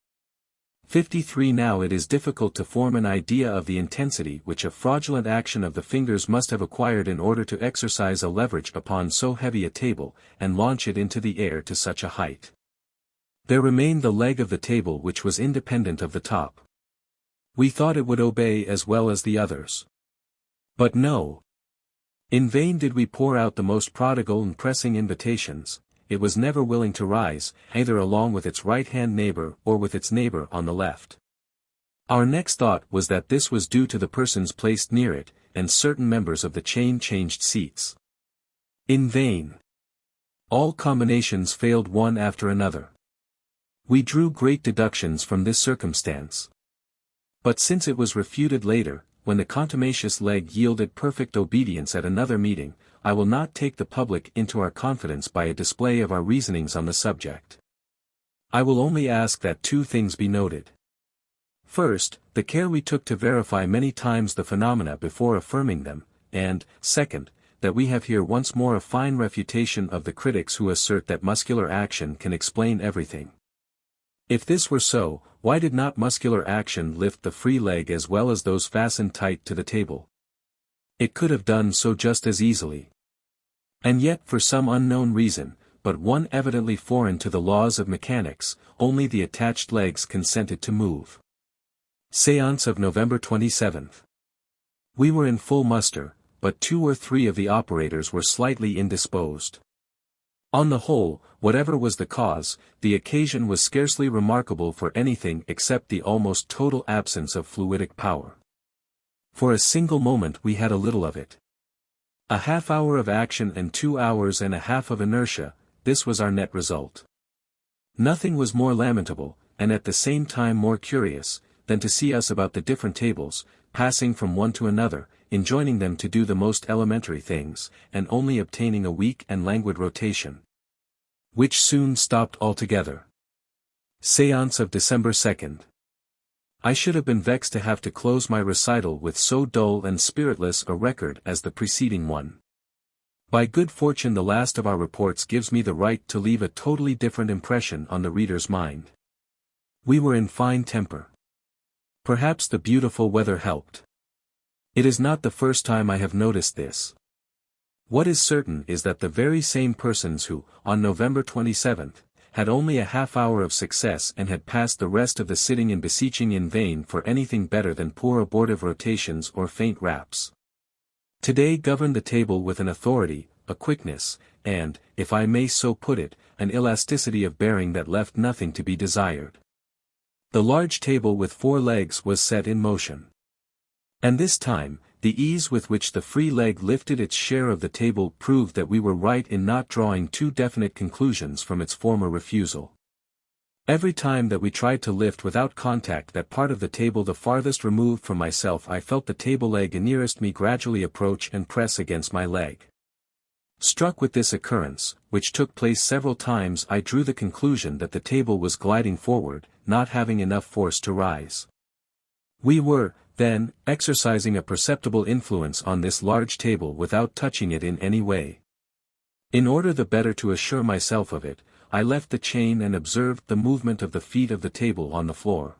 A: 53. Now it is difficult to form an idea of the intensity which a fraudulent action of the fingers must have acquired in order to exercise a leverage upon so heavy a table, and launch it into the air to such a height. There remained the leg of the table which was independent of the top. We thought it would obey as well as the others. But no. In vain did we pour out the most prodigal and pressing invitations, it was never willing to rise, either along with its right-hand neighbor or with its neighbor on the left. Our next thought was that this was due to the persons placed near it, and certain members of the chain changed seats. In vain. All combinations failed one after another. We drew great deductions from this circumstance. But since it was refuted later, when the contumacious leg yielded perfect obedience at another meeting, I will not take the public into our confidence by a display of our reasonings on the subject. I will only ask that 2 things be noted. First, the care we took to verify many times the phenomena before affirming them, and, second, that we have here once more a fine refutation of the critics who assert that muscular action can explain everything. If this were so, why did not muscular action lift the free leg as well as those fastened tight to the table? It could have done so just as easily. And yet for some unknown reason, but one evidently foreign to the laws of mechanics, only the attached legs consented to move. Séance of November 27. We were in full muster, but 2 or 3 of the operators were slightly indisposed. On the whole, whatever was the cause, the occasion was scarcely remarkable for anything except the almost total absence of fluidic power. For a single moment we had a little of it. A half-hour of action and 2 hours and a half of inertia, this was our net result. Nothing was more lamentable, and at the same time more curious, than to see us about the different tables, passing from one to another, enjoining them to do the most elementary things, and only obtaining a weak and languid rotation, which soon stopped altogether. Séance of December 2nd. I should have been vexed to have to close my recital with so dull and spiritless a record as the preceding one. By good fortune the last of our reports gives me the right to leave a totally different impression on the reader's mind. We were in fine temper. Perhaps the beautiful weather helped. It is not the first time I have noticed this. What is certain is that the very same persons who, on November 27th, had only a half-hour of success and had passed the rest of the sitting in beseeching in vain for anything better than poor abortive rotations or faint raps, today governed the table with an authority, a quickness, and, if I may so put it, an elasticity of bearing that left nothing to be desired. The large table with 4 legs was set in motion. And this time, the ease with which the free leg lifted its share of the table proved that we were right in not drawing too definite conclusions from its former refusal. Every time that we tried to lift without contact that part of the table the farthest removed from myself, I felt the table leg nearest me gradually approach and press against my leg. Struck with this occurrence, which took place several times, I drew the conclusion that the table was gliding forward, not having enough force to rise. We were, then, exercising a perceptible influence on this large table without touching it in any way. In order the better to assure myself of it, I left the chain and observed the movement of the feet of the table on the floor.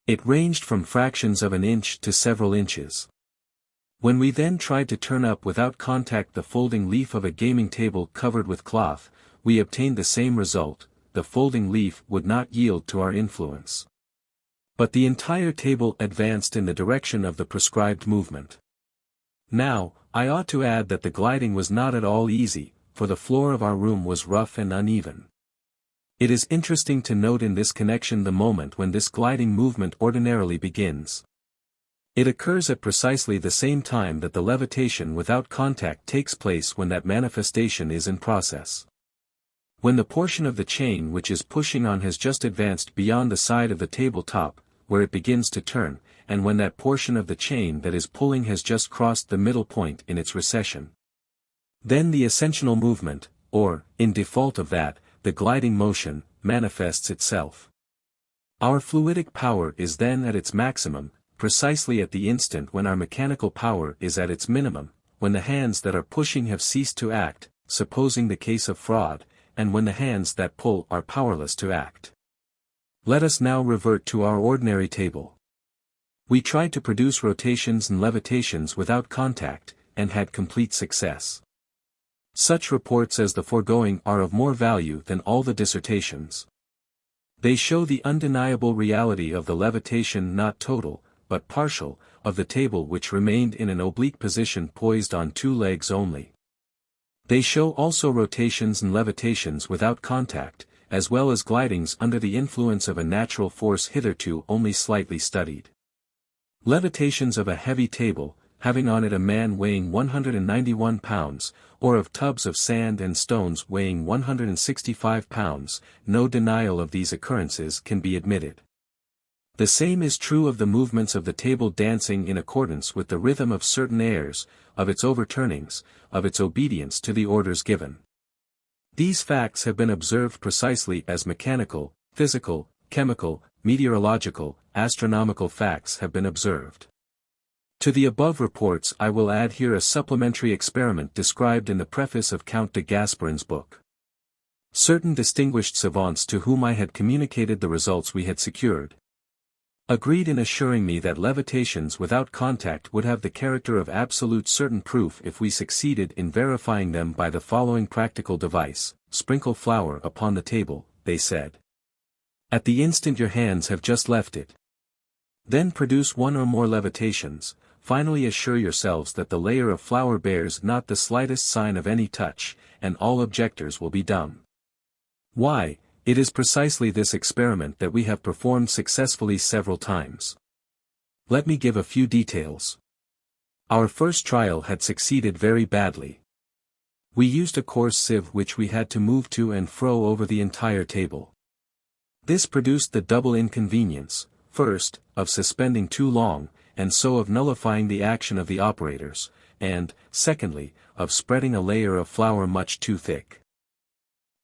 A: It ranged from fractions of an inch to several inches. When we then tried to turn up without contact the folding leaf of a gaming table covered with cloth, we obtained the same result, the folding leaf would not yield to our influence. But the entire table advanced in the direction of the prescribed movement. Now, I ought to add that the gliding was not at all easy, for the floor of our room was rough and uneven. It is interesting to note in this connection the moment when this gliding movement ordinarily begins. It occurs at precisely the same time that the levitation without contact takes place when that manifestation is in process. When the portion of the chain which is pushing on has just advanced beyond the side of the tabletop, where it begins to turn, and when that portion of the chain that is pulling has just crossed the middle point in its recession. Then the ascensional movement, or, in default of that, the gliding motion, manifests itself. Our fluidic power is then at its maximum, precisely at the instant when our mechanical power is at its minimum, when the hands that are pushing have ceased to act, supposing the case of fraud, and when the hands that pull are powerless to act. Let us now revert to our ordinary table. We tried to produce rotations and levitations without contact, and had complete success. Such reports as the foregoing are of more value than all the dissertations. They show the undeniable reality of the levitation not total, but partial, of the table which remained in an oblique position poised on two legs only. They show also rotations and levitations without contact, as well as glidings under the influence of a natural force hitherto only slightly studied. Levitations of a heavy table, having on it a man weighing 191 pounds, or of tubs of sand and stones weighing 165 pounds, no denial of these occurrences can be admitted. The same is true of the movements of the table dancing in accordance with the rhythm of certain airs, of its overturnings, of its obedience to the orders given. These facts have been observed precisely as mechanical, physical, chemical, meteorological, astronomical facts have been observed. To the above reports I will add here a supplementary experiment described in the preface of Count de Gasparin's book. Certain distinguished savants to whom I had communicated the results we had secured, agreed in assuring me that levitations without contact would have the character of absolute certain proof if we succeeded in verifying them by the following practical device: sprinkle flour upon the table, they said. At the instant your hands have just left it. Then produce one or more levitations, finally assure yourselves that the layer of flour bears not the slightest sign of any touch, and all objectors will be dumb. Why, it is precisely this experiment that we have performed successfully several times. Let me give a few details. Our first trial had succeeded very badly. We used a coarse sieve which we had to move to and fro over the entire table. This produced the double inconvenience, first, of suspending too long, and so of nullifying the action of the operators, and, secondly, of spreading a layer of flour much too thick.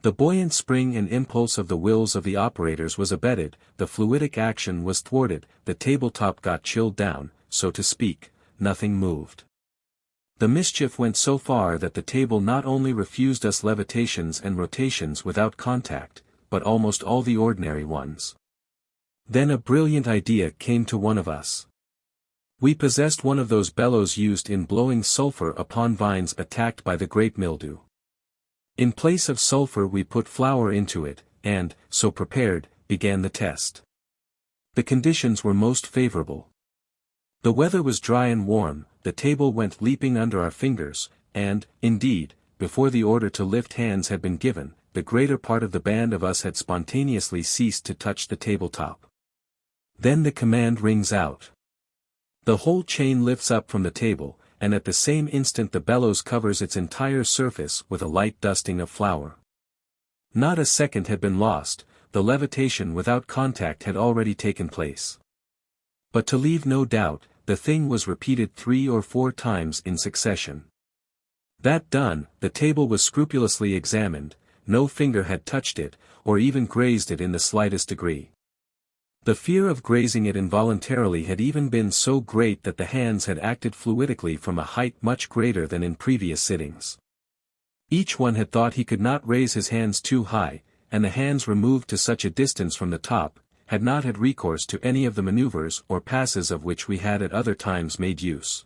A: The buoyant spring and impulse of the wills of the operators was abetted, the fluidic action was thwarted, the tabletop got chilled down, so to speak, nothing moved. The mischief went so far that the table not only refused us levitations and rotations without contact, but almost all the ordinary ones. Then a brilliant idea came to one of us. We possessed one of those bellows used in blowing sulfur upon vines attacked by the grape mildew. In place of sulfur we put flour into it, and, so prepared, began the test. The conditions were most favorable. The weather was dry and warm, the table went leaping under our fingers, and, indeed, before the order to lift hands had been given, the greater part of the band of us had spontaneously ceased to touch the tabletop. Then the command rings out. The whole chain lifts up from the table, and at the same instant the bellows covers its entire surface with a light dusting of flour. Not a second had been lost, the levitation without contact had already taken place. But to leave no doubt, the thing was repeated 3 or 4 times in succession. That done, the table was scrupulously examined, no finger had touched it, or even grazed it in the slightest degree. The fear of grazing it involuntarily had even been so great that the hands had acted fluidically from a height much greater than in previous sittings. Each one had thought he could not raise his hands too high, and the hands removed to such a distance from the top, had not had recourse to any of the maneuvers or passes of which we had at other times made use.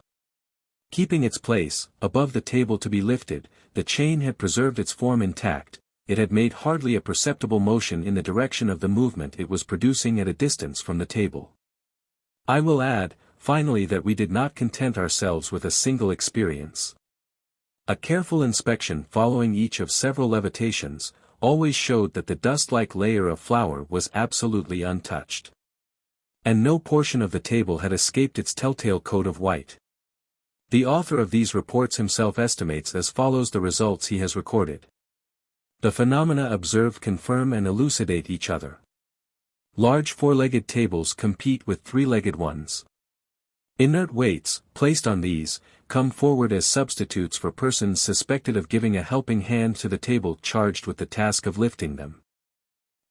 A: Keeping its place, above the table to be lifted, the chain had preserved its form intact. It had made hardly a perceptible motion in the direction of the movement it was producing at a distance from the table. I will add, finally that we did not content ourselves with a single experience. A careful inspection following each of several levitations, always showed that the dust-like layer of flour was absolutely untouched. And no portion of the table had escaped its telltale coat of white. The author of these reports himself estimates as follows the results he has recorded. The phenomena observed confirm and elucidate each other. Large four-legged tables compete with three-legged ones. Inert weights, placed on these, come forward as substitutes for persons suspected of giving a helping hand to the table charged with the task of lifting them.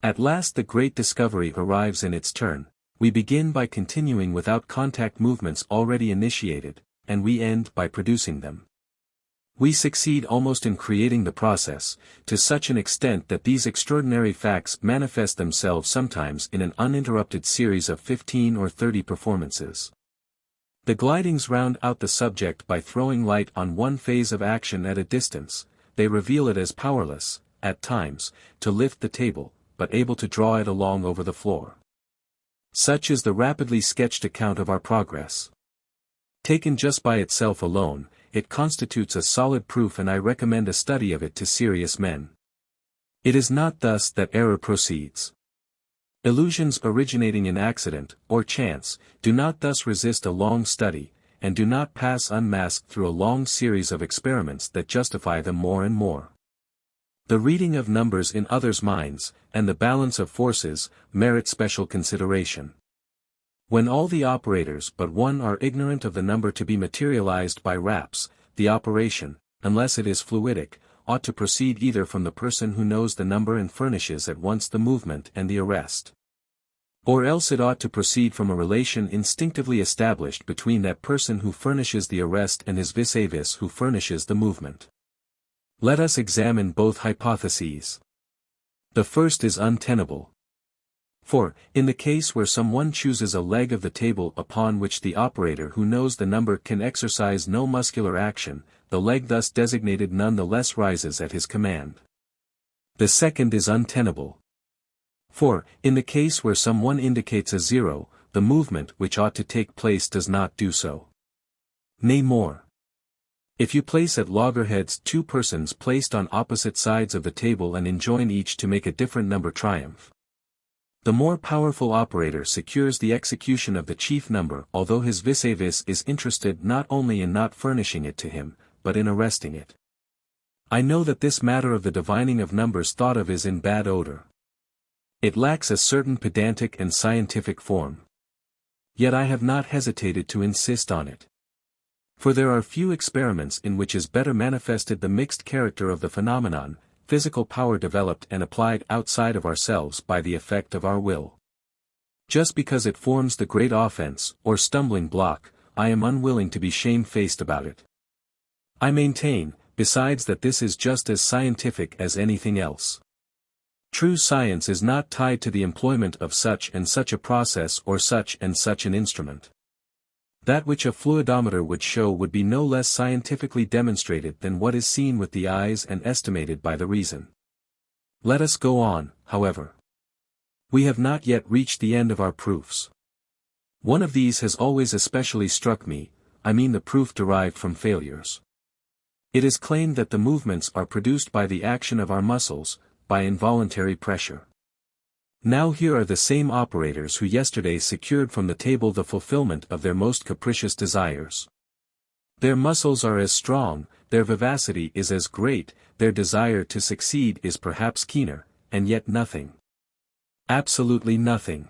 A: At last the great discovery arrives in its turn. We begin by continuing without contact movements already initiated, and we end by producing them. We succeed almost in creating the process, to such an extent that these extraordinary facts manifest themselves sometimes in an uninterrupted series of 15 or 30 performances. The glidings round out the subject by throwing light on one phase of action at a distance. They reveal it as powerless, at times, to lift the table, but able to draw it along over the floor. Such is the rapidly sketched account of our progress. Taken just by itself alone, it constitutes a solid proof, and I recommend a study of it to serious men. It is not thus that error proceeds. Illusions originating in accident, or chance, do not thus resist a long study, and do not pass unmasked through a long series of experiments that justify them more and more. The reading of numbers in others' minds, and the balance of forces, merit special consideration. When all the operators but one are ignorant of the number to be materialized by raps, the operation, unless it is fluidic, ought to proceed either from the person who knows the number and furnishes at once the movement and the arrest. Or else it ought to proceed from a relation instinctively established between that person who furnishes the arrest and his vis-a-vis who furnishes the movement. Let us examine both hypotheses. The first is untenable. For, in the case where someone chooses a leg of the table upon which the operator who knows the number can exercise no muscular action, the leg thus designated none the less rises at his command. The second is untenable. For, in the case where someone indicates a zero, the movement which ought to take place does not do so. Nay more. If you place at loggerheads two persons placed on opposite sides of the table and enjoin each to make a different number triumph, the more powerful operator secures the execution of the chief number, although his vis-a-vis is interested not only in not furnishing it to him, but in arresting it. I know that this matter of the divining of numbers thought of is in bad odor. It lacks a certain pedantic and scientific form. Yet I have not hesitated to insist on it. For there are few experiments in which is better manifested the mixed character of the phenomenon, physical power developed and applied outside of ourselves by the effect of our will. Just because it forms the great offense, or stumbling block, I am unwilling to be shamefaced about it. I maintain, besides, that this is just as scientific as anything else. True science is not tied to the employment of such and such a process or such and such an instrument. That which a fluidometer would show would be no less scientifically demonstrated than what is seen with the eyes and estimated by the reason. Let us go on, however. We have not yet reached the end of our proofs. One of these has always especially struck me, I mean the proof derived from failures. It is claimed that the movements are produced by the action of our muscles, by involuntary pressure. Now here are the same operators who yesterday secured from the table the fulfillment of their most capricious desires. Their muscles are as strong, their vivacity is as great, their desire to succeed is perhaps keener, and yet nothing. Absolutely nothing.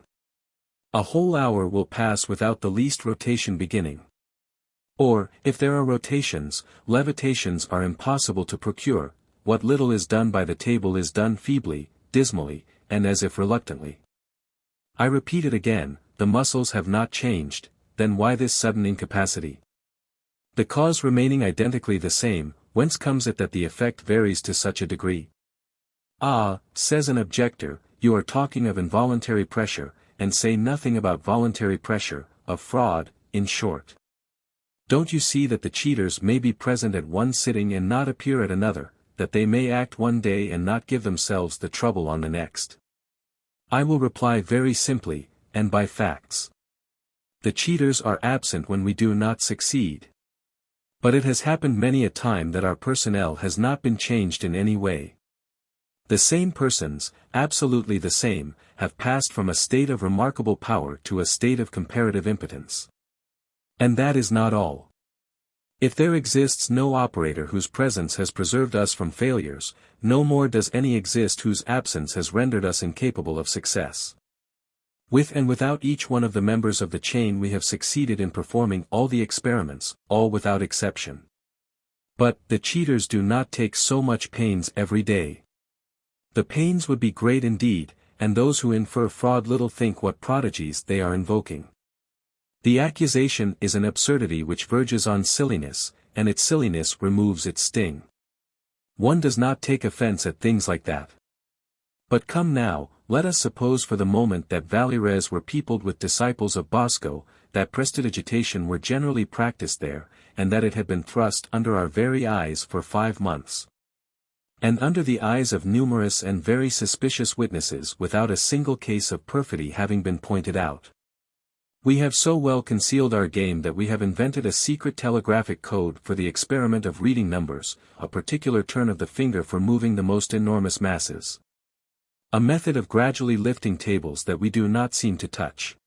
A: A whole hour will pass without the least rotation beginning. Or, if there are rotations, levitations are impossible to procure. What little is done by the table is done feebly, dismally, and as if reluctantly. I repeat it again, the muscles have not changed, then why this sudden incapacity? The cause remaining identically the same, whence comes it that the effect varies to such a degree? Ah, says an objector, you are talking of involuntary pressure, and say nothing about voluntary pressure, of fraud, in short. Don't you see that the cheaters may be present at one sitting and not appear at another, that they may act one day and not give themselves the trouble on the next? I will reply very simply, and by facts. The cheaters are absent when we do not succeed. But it has happened many a time that our personnel has not been changed in any way. The same persons, absolutely the same, have passed from a state of remarkable power to a state of comparative impotence. And that is not all. If there exists no operator whose presence has preserved us from failures, no more does any exist whose absence has rendered us incapable of success. With and without each one of the members of the chain we have succeeded in performing all the experiments, all without exception. But, the cheaters do not take so much pains every day. The pains would be great indeed, and those who infer fraud little think what prodigies they are invoking. The accusation is an absurdity which verges on silliness, and its silliness removes its sting. One does not take offense at things like that. But come now, let us suppose for the moment that Valires were peopled with disciples of Bosco, that prestidigitation were generally practiced there, and that it had been thrust under our very eyes for 5 months. And under the eyes of numerous and very suspicious witnesses without a single case of perfidy having been pointed out. We have so well concealed our game that we have invented a secret telegraphic code for the experiment of reading numbers, a particular turn of the finger for moving the most enormous masses. A method of gradually lifting tables that we do not seem to touch.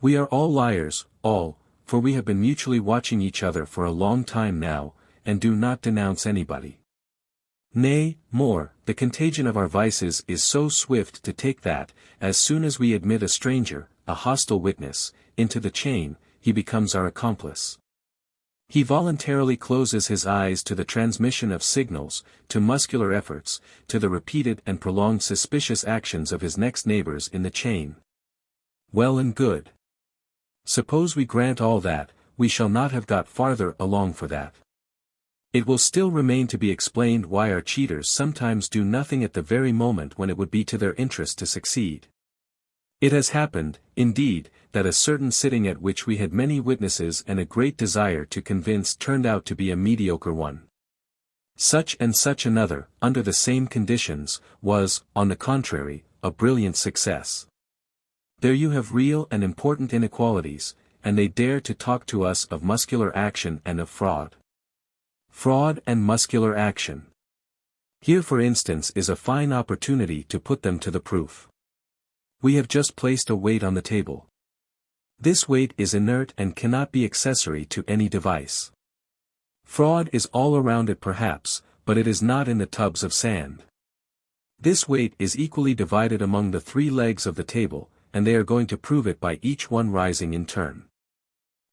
A: We are all liars, all, for we have been mutually watching each other for a long time now, and do not denounce anybody. Nay, more, the contagion of our vices is so swift to take that, as soon as we admit a stranger, a hostile witness, into the chain, he becomes our accomplice. He voluntarily closes his eyes to the transmission of signals, to muscular efforts, to the repeated and prolonged suspicious actions of his next neighbors in the chain. Well and good. Suppose we grant all that, we shall not have got farther along for that. It will still remain to be explained why our cheaters sometimes do nothing at the very moment when it would be to their interest to succeed. It has happened, indeed, that a certain sitting at which we had many witnesses and a great desire to convince turned out to be a mediocre one. Such and such another, under the same conditions, was, on the contrary, a brilliant success. There you have real and important inequalities, and they dare to talk to us of muscular action and of fraud. Fraud and muscular action. Here for instance is a fine opportunity to put them to the proof. We have just placed a weight on the table. This weight is inert and cannot be accessory to any device. Fraud is all around it perhaps, but it is not in the tubs of sand. This weight is equally divided among the 3 legs of the table, and they are going to prove it by each one rising in turn.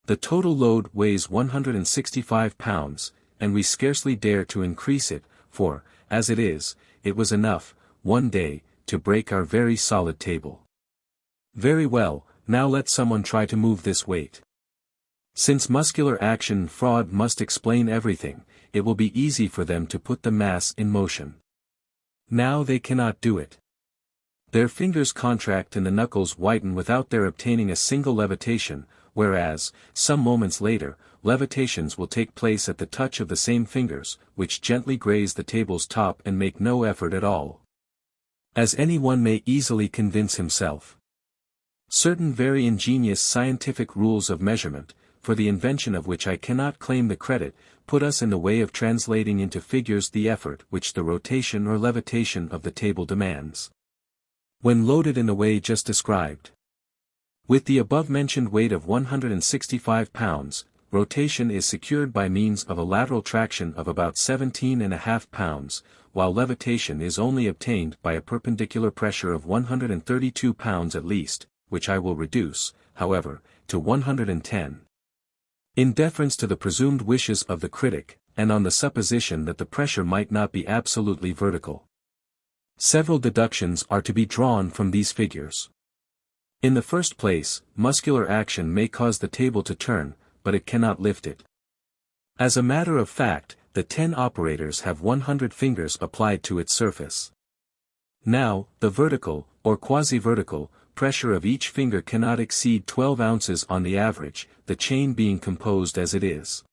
A: The total load weighs 165 pounds, and we scarcely dare to increase it, for, as it is, it was enough, one day, to break our very solid table. Very well, now let someone try to move this weight. Since muscular action and fraud must explain everything, it will be easy for them to put the mass in motion. Now they cannot do it. Their fingers contract and the knuckles whiten without their obtaining a single levitation, whereas, some moments later, levitations will take place at the touch of the same fingers, which gently graze the table's top and make no effort at all. As anyone may easily convince himself. Certain very ingenious scientific rules of measurement, for the invention of which I cannot claim the credit, put us in the way of translating into figures the effort which the rotation or levitation of the table demands. When loaded in the way just described. With the above-mentioned weight of 165 pounds, rotation is secured by means of a lateral traction of about 17.5 pounds, while levitation is only obtained by a perpendicular pressure of 132 pounds at least, which I will reduce, however, to 110. In deference to the presumed wishes of the critic, and on the supposition that the pressure might not be absolutely vertical. Several deductions are to be drawn from these figures. In the first place, muscular action may cause the table to turn, but it cannot lift it. As a matter of fact, the 10 operators have 100 fingers applied to its surface. Now, the vertical, or quasi-vertical, pressure of each finger cannot exceed 12 ounces on the average, the chain being composed as it is.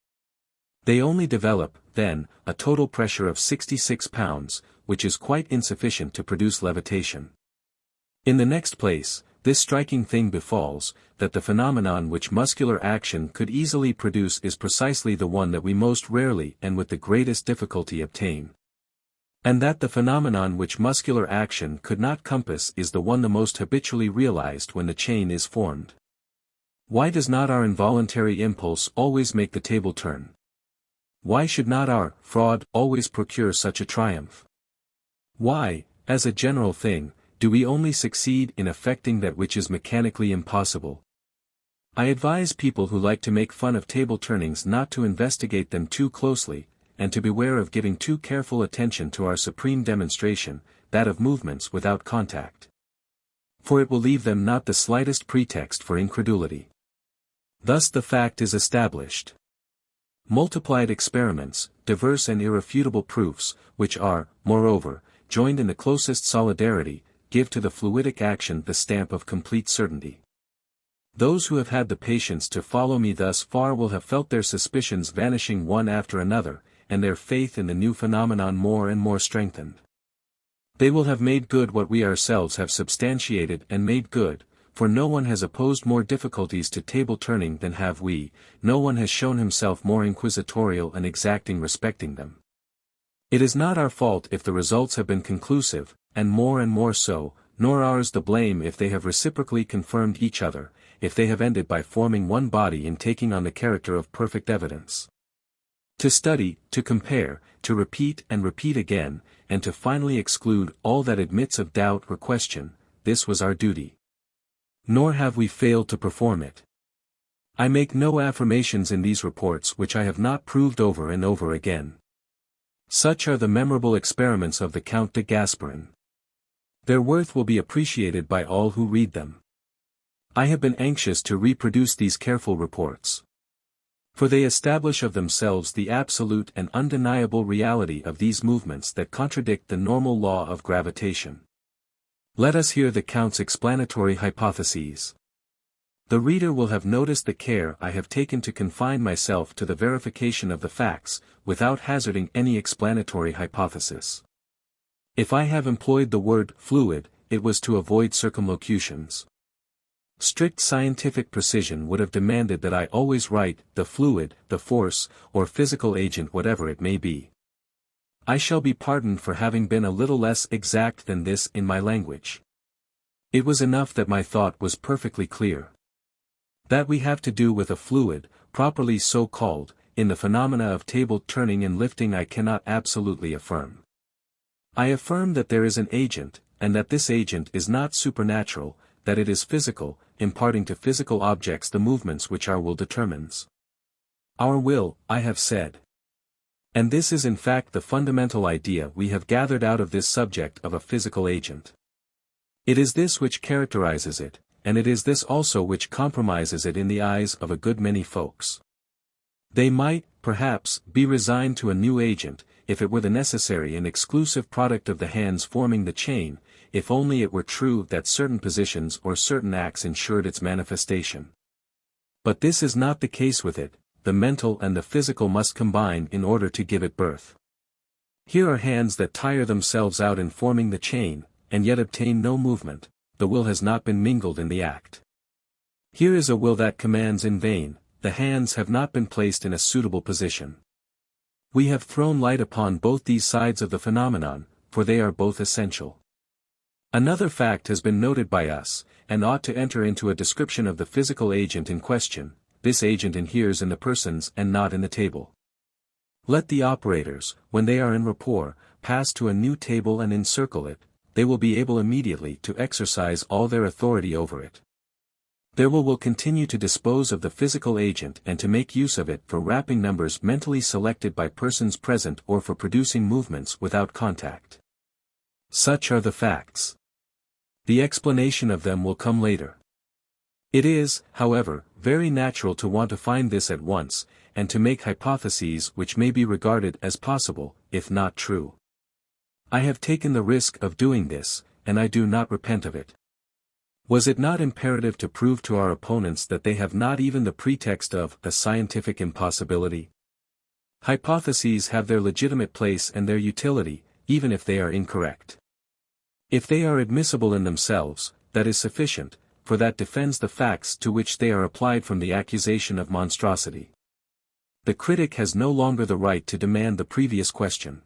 A: They only develop, then, a total pressure of 66 pounds, which is quite insufficient to produce levitation. In the next place, this striking thing befalls, that the phenomenon which muscular action could easily produce is precisely the one that we most rarely and with the greatest difficulty obtain. And that the phenomenon which muscular action could not compass is the one the most habitually realized when the chain is formed. Why does not our involuntary impulse always make the table turn? Why should not our fraud always procure such a triumph? Why, as a general thing, do we only succeed in effecting that which is mechanically impossible? I advise people who like to make fun of table turnings not to investigate them too closely, and to beware of giving too careful attention to our supreme demonstration, that of movements without contact. For it will leave them not the slightest pretext for incredulity. Thus the fact is established. Multiplied experiments, diverse and irrefutable proofs, which are, moreover, joined in the closest solidarity, give to the fluidic action the stamp of complete certainty. Those who have had the patience to follow me thus far will have felt their suspicions vanishing one after another, and their faith in the new phenomenon more and more strengthened. They will have made good what we ourselves have substantiated and made good, for no one has opposed more difficulties to table turning than have we, no one has shown himself more inquisitorial and exacting respecting them. It is not our fault if the results have been conclusive, and more so, nor ours the blame if they have reciprocally confirmed each other, if they have ended by forming one body in taking on the character of perfect evidence. To study, to compare, to repeat and repeat again, and to finally exclude all that admits of doubt or question, this was our duty. Nor have we failed to perform it. I make no affirmations in these reports which I have not proved over and over again. Such are the memorable experiments of the Count de Gasparin. Their worth will be appreciated by all who read them. I have been anxious to reproduce these careful reports. For they establish of themselves the absolute and undeniable reality of these movements that contradict the normal law of gravitation. Let us hear the Count's explanatory hypotheses. The reader will have noticed the care I have taken to confine myself to the verification of the facts, without hazarding any explanatory hypothesis. If I have employed the word fluid, it was to avoid circumlocutions. Strict scientific precision would have demanded that I always write the fluid, the force, or physical agent whatever it may be. I shall be pardoned for having been a little less exact than this in my language. It was enough that my thought was perfectly clear. That we have to do with a fluid, properly so called, in the phenomena of table turning and lifting I cannot absolutely affirm. I affirm that there is an agent, and that this agent is not supernatural, that it is physical, imparting to physical objects the movements which our will determines. Our will, I have said. And this is in fact the fundamental idea we have gathered out of this subject of a physical agent. It is this which characterizes it, and it is this also which compromises it in the eyes of a good many folks. They might, perhaps, be resigned to a new agent, if it were the necessary and exclusive product of the hands forming the chain, if only it were true that certain positions or certain acts ensured its manifestation. But this is not the case with it, the mental and the physical must combine in order to give it birth. Here are hands that tire themselves out in forming the chain, and yet obtain no movement. The will has not been mingled in the act. Here is a will that commands in vain, the hands have not been placed in a suitable position. We have thrown light upon both these sides of the phenomenon, for they are both essential. Another fact has been noted by us, and ought to enter into a description of the physical agent in question. This agent inheres in the persons and not in the table. Let the operators, when they are in rapport, pass to a new table and encircle it, they will be able immediately to exercise all their authority over it. Their will continue to dispose of the physical agent and to make use of it for wrapping numbers mentally selected by persons present or for producing movements without contact. Such are the facts. The explanation of them will come later. It is, however, very natural to want to find this at once, and to make hypotheses which may be regarded as possible, if not true. I have taken the risk of doing this, and I do not repent of it. Was it not imperative to prove to our opponents that they have not even the pretext of a scientific impossibility? Hypotheses have their legitimate place and their utility, even if they are incorrect. If they are admissible in themselves, that is sufficient, for that defends the facts to which they are applied from the accusation of monstrosity. The critic has no longer the right to demand the previous question.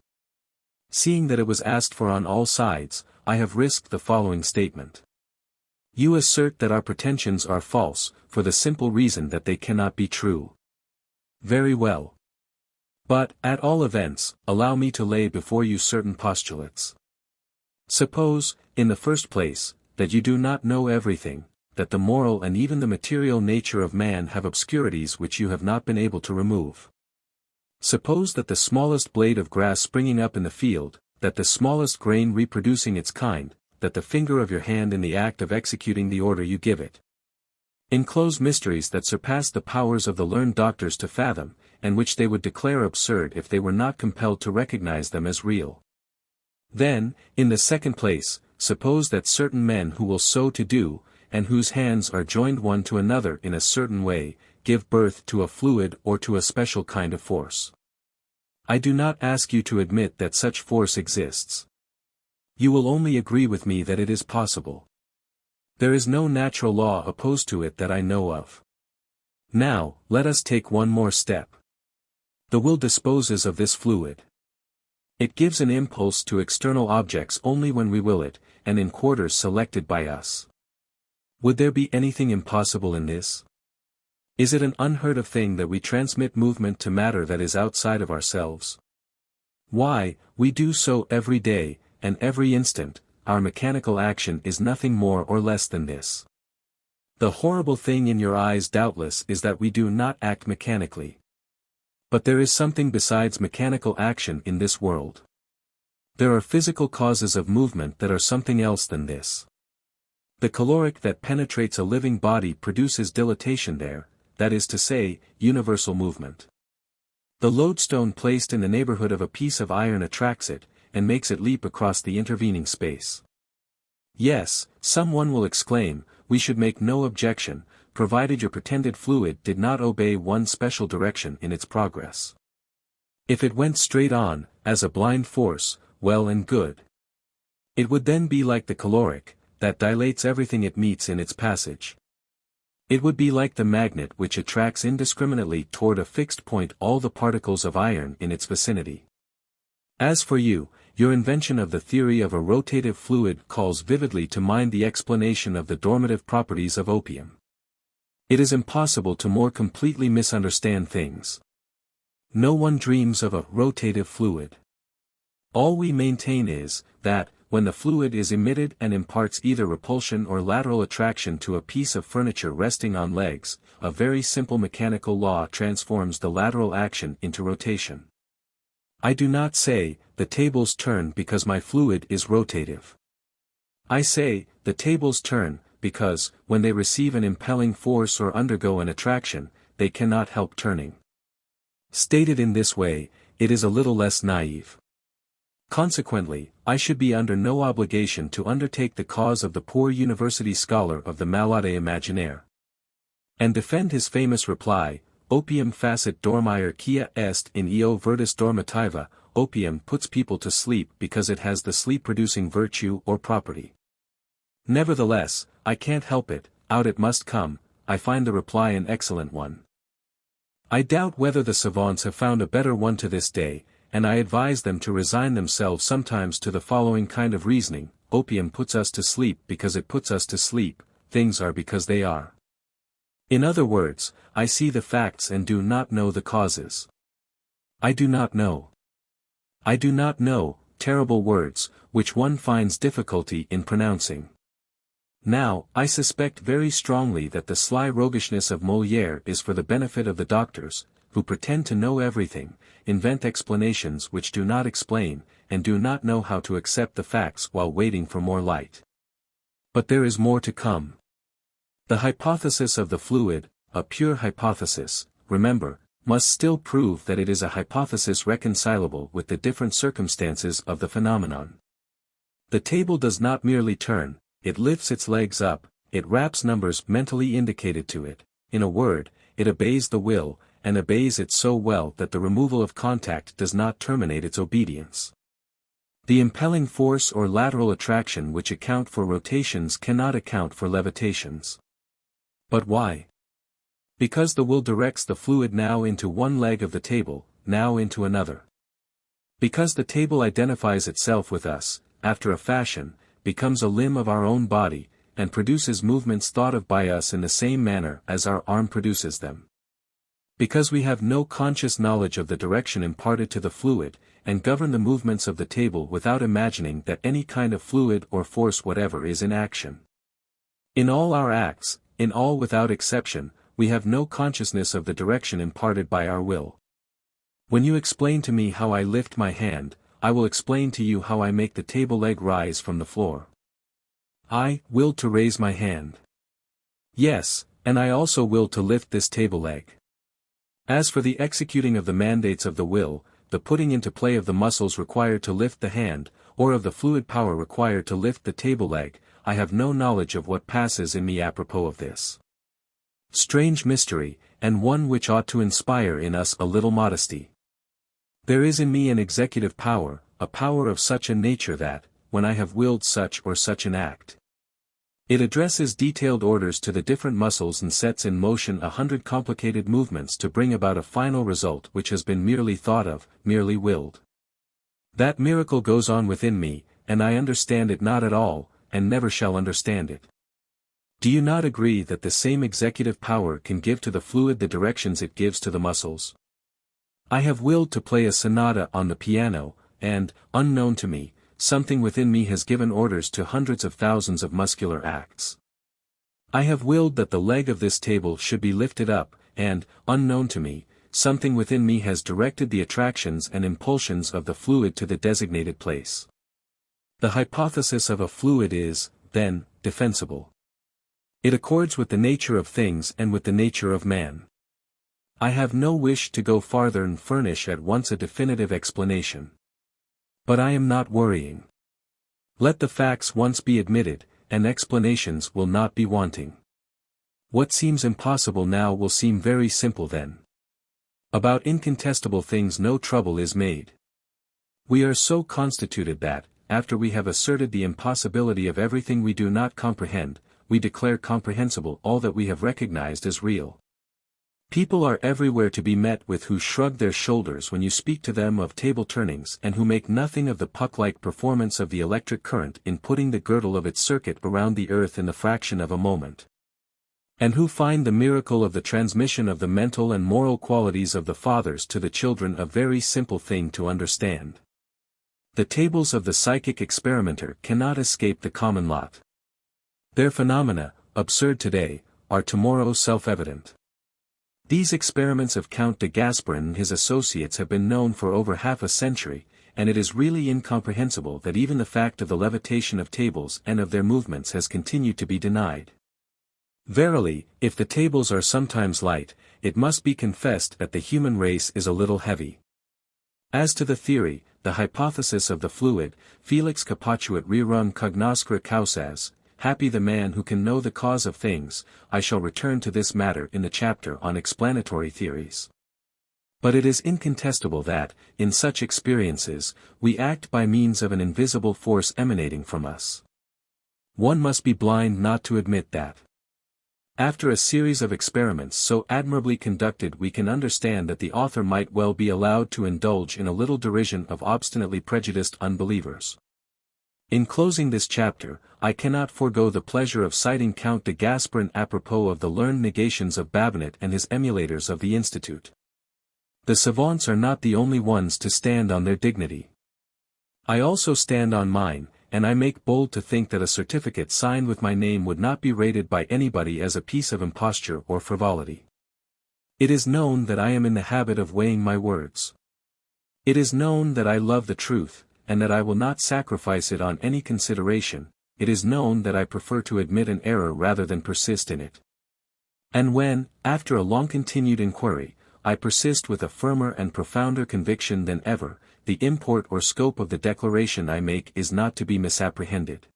A: Seeing that it was asked for on all sides, I have risked the following statement. You assert that our pretensions are false, for the simple reason that they cannot be true. Very well. But, at all events, allow me to lay before you certain postulates. Suppose, in the first place, that you do not know everything, that the moral and even the material nature of man have obscurities which you have not been able to remove. Suppose that the smallest blade of grass springing up in the field, that the smallest grain reproducing its kind, that the finger of your hand in the act of executing the order you give it, enclose mysteries that surpass the powers of the learned doctors to fathom, and which they would declare absurd if they were not compelled to recognize them as real. Then, in the second place, suppose that certain men who will so to do, and whose hands are joined one to another in a certain way, give birth to a fluid or to a special kind of force. I do not ask you to admit that such force exists. You will only agree with me that it is possible. There is no natural law opposed to it that I know of. Now, let us take one more step. The will disposes of this fluid. It gives an impulse to external objects only when we will it, and in quarters selected by us. Would there be anything impossible in this? Is it an unheard of thing that we transmit movement to matter that is outside of ourselves? Why, we do so every day, and every instant. Our mechanical action is nothing more or less than this. The horrible thing in your eyes doubtless is that we do not act mechanically. But there is something besides mechanical action in this world. There are physical causes of movement that are something else than this. The caloric that penetrates a living body produces dilatation there, that is to say, universal movement. The lodestone placed in the neighborhood of a piece of iron attracts it, and makes it leap across the intervening space. Yes, someone will exclaim, we should make no objection, provided your pretended fluid did not obey one special direction in its progress. If it went straight on, as a blind force, well and good. It would then be like the caloric, that dilates everything it meets in its passage. It would be like the magnet which attracts indiscriminately toward a fixed point all the particles of iron in its vicinity. As for you, your invention of the theory of a rotative fluid calls vividly to mind the explanation of the dormitive properties of opium. It is impossible to more completely misunderstand things. No one dreams of a rotative fluid. All we maintain is, that, when the fluid is emitted and imparts either repulsion or lateral attraction to a piece of furniture resting on legs, a very simple mechanical law transforms the lateral action into rotation. I do not say, the tables turn because my fluid is rotative. I say, the tables turn, because, when they receive an impelling force or undergo an attraction, they cannot help turning. Stated in this way, it is a little less naive. Consequently, I should be under no obligation to undertake the cause of the poor university scholar of the malade imaginaire. And defend his famous reply, opium facit dormier quia est in eo virtus dormitiva, opium puts people to sleep because it has the sleep-producing virtue or property. Nevertheless, I can't help it, out it must come, I find the reply an excellent one. I doubt whether the savants have found a better one to this day, and I advise them to resign themselves sometimes to the following kind of reasoning, opium puts us to sleep because it puts us to sleep, things are because they are. In other words, I see the facts and do not know the causes. I do not know. I do not know, terrible words, which one finds difficulty in pronouncing. Now, I suspect very strongly that the sly roguishness of Molière is for the benefit of the doctors, who pretend to know everything, invent explanations which do not explain, and do not know how to accept the facts while waiting for more light. But there is more to come. The hypothesis of the fluid, a pure hypothesis, remember, must still prove that it is a hypothesis reconcilable with the different circumstances of the phenomenon. The table does not merely turn, it lifts its legs up, it wraps numbers mentally indicated to it, in a word, it obeys the will, and obeys it so well that the removal of contact does not terminate its obedience. The impelling force or lateral attraction which account for rotations cannot account for levitations. But why? Because the will directs the fluid now into one leg of the table, now into another. Because the table identifies itself with us, after a fashion, becomes a limb of our own body, and produces movements thought of by us in the same manner as our arm produces them. Because we have no conscious knowledge of the direction imparted to the fluid, and govern the movements of the table without imagining that any kind of fluid or force whatever is in action. In all our acts, in all without exception, we have no consciousness of the direction imparted by our will. When you explain to me how I lift my hand, I will explain to you how I make the table leg rise from the floor. I willed to raise my hand. Yes, and I also will to lift this table leg. As for the executing of the mandates of the will, the putting into play of the muscles required to lift the hand, or of the fluid power required to lift the table leg, I have no knowledge of what passes in me apropos of this strange mystery, and one which ought to inspire in us a little modesty. There is in me an executive power, a power of such a nature that, when I have willed such or such an act, it addresses detailed orders to the different muscles and sets in motion 100 complicated movements to bring about a final result which has been merely thought of, merely willed. That miracle goes on within me, and I understand it not at all, and never shall understand it. Do you not agree that the same executive power can give to the fluid the directions it gives to the muscles? I have willed to play a sonata on the piano, and, unknown to me, something within me has given orders to hundreds of thousands of muscular acts. I have willed that the leg of this table should be lifted up, and, unknown to me, something within me has directed the attractions and impulsions of the fluid to the designated place. The hypothesis of a fluid is, then, defensible. It accords with the nature of things and with the nature of man. I have no wish to go farther and furnish at once a definitive explanation. But I am not worrying. Let the facts once be admitted, and explanations will not be wanting. What seems impossible now will seem very simple then. About incontestable things no trouble is made. We are so constituted that, after we have asserted the impossibility of everything we do not comprehend, we declare comprehensible all that we have recognized as real. People are everywhere to be met with who shrug their shoulders when you speak to them of table turnings and who make nothing of the puck-like performance of the electric current in putting the girdle of its circuit around the earth in the fraction of a moment. And who find the miracle of the transmission of the mental and moral qualities of the fathers to the children a very simple thing to understand. The tables of the psychic experimenter cannot escape the common lot. Their phenomena, absurd today, are tomorrow self-evident. These experiments of Count de Gasparin and his associates have been known for over half a century, and it is really incomprehensible that even the fact of the levitation of tables and of their movements has continued to be denied. Verily, if the tables are sometimes light, it must be confessed that the human race is a little heavy. As to the theory, the hypothesis of the fluid, felix capacuit rerum cognoscere causas, happy the man who can know the cause of things, I shall return to this matter in the chapter on explanatory theories. But it is incontestable that, in such experiences, we act by means of an invisible force emanating from us. One must be blind not to admit that. After a series of experiments so admirably conducted we can understand that the author might well be allowed to indulge in a little derision of obstinately prejudiced unbelievers. In closing this chapter, I cannot forego the pleasure of citing Count de Gasparin apropos of the learned negations of Babinet and his emulators of the Institute. The savants are not the only ones to stand on their dignity. I also stand on mine, and I make bold to think that a certificate signed with my name would not be rated by anybody as a piece of imposture or frivolity. It is known that I am in the habit of weighing my words. It is known that I love the truth, and that I will not sacrifice it on any consideration. It is known that I prefer to admit an error rather than persist in it. And when, after a long-continued inquiry, I persist with a firmer and profounder conviction than ever, the import or scope of the declaration I make is not to be misapprehended.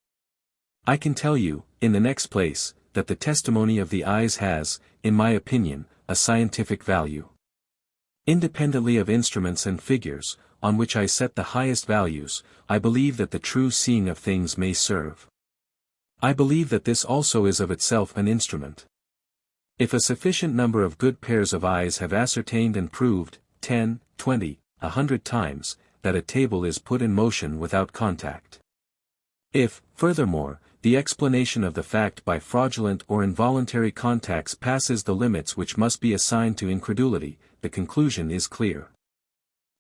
A: I can tell you, in the next place, that the testimony of the eyes has, in my opinion, a scientific value. Independently of instruments and figures, on which I set the highest values, I believe that the true seeing of things may serve. I believe that this also is of itself an instrument. If a sufficient number of good pairs of eyes have ascertained and proved, 10, 20, 100 times, that a table is put in motion without contact. If, furthermore, the explanation of the fact by fraudulent or involuntary contacts passes the limits which must be assigned to incredulity, the conclusion is clear.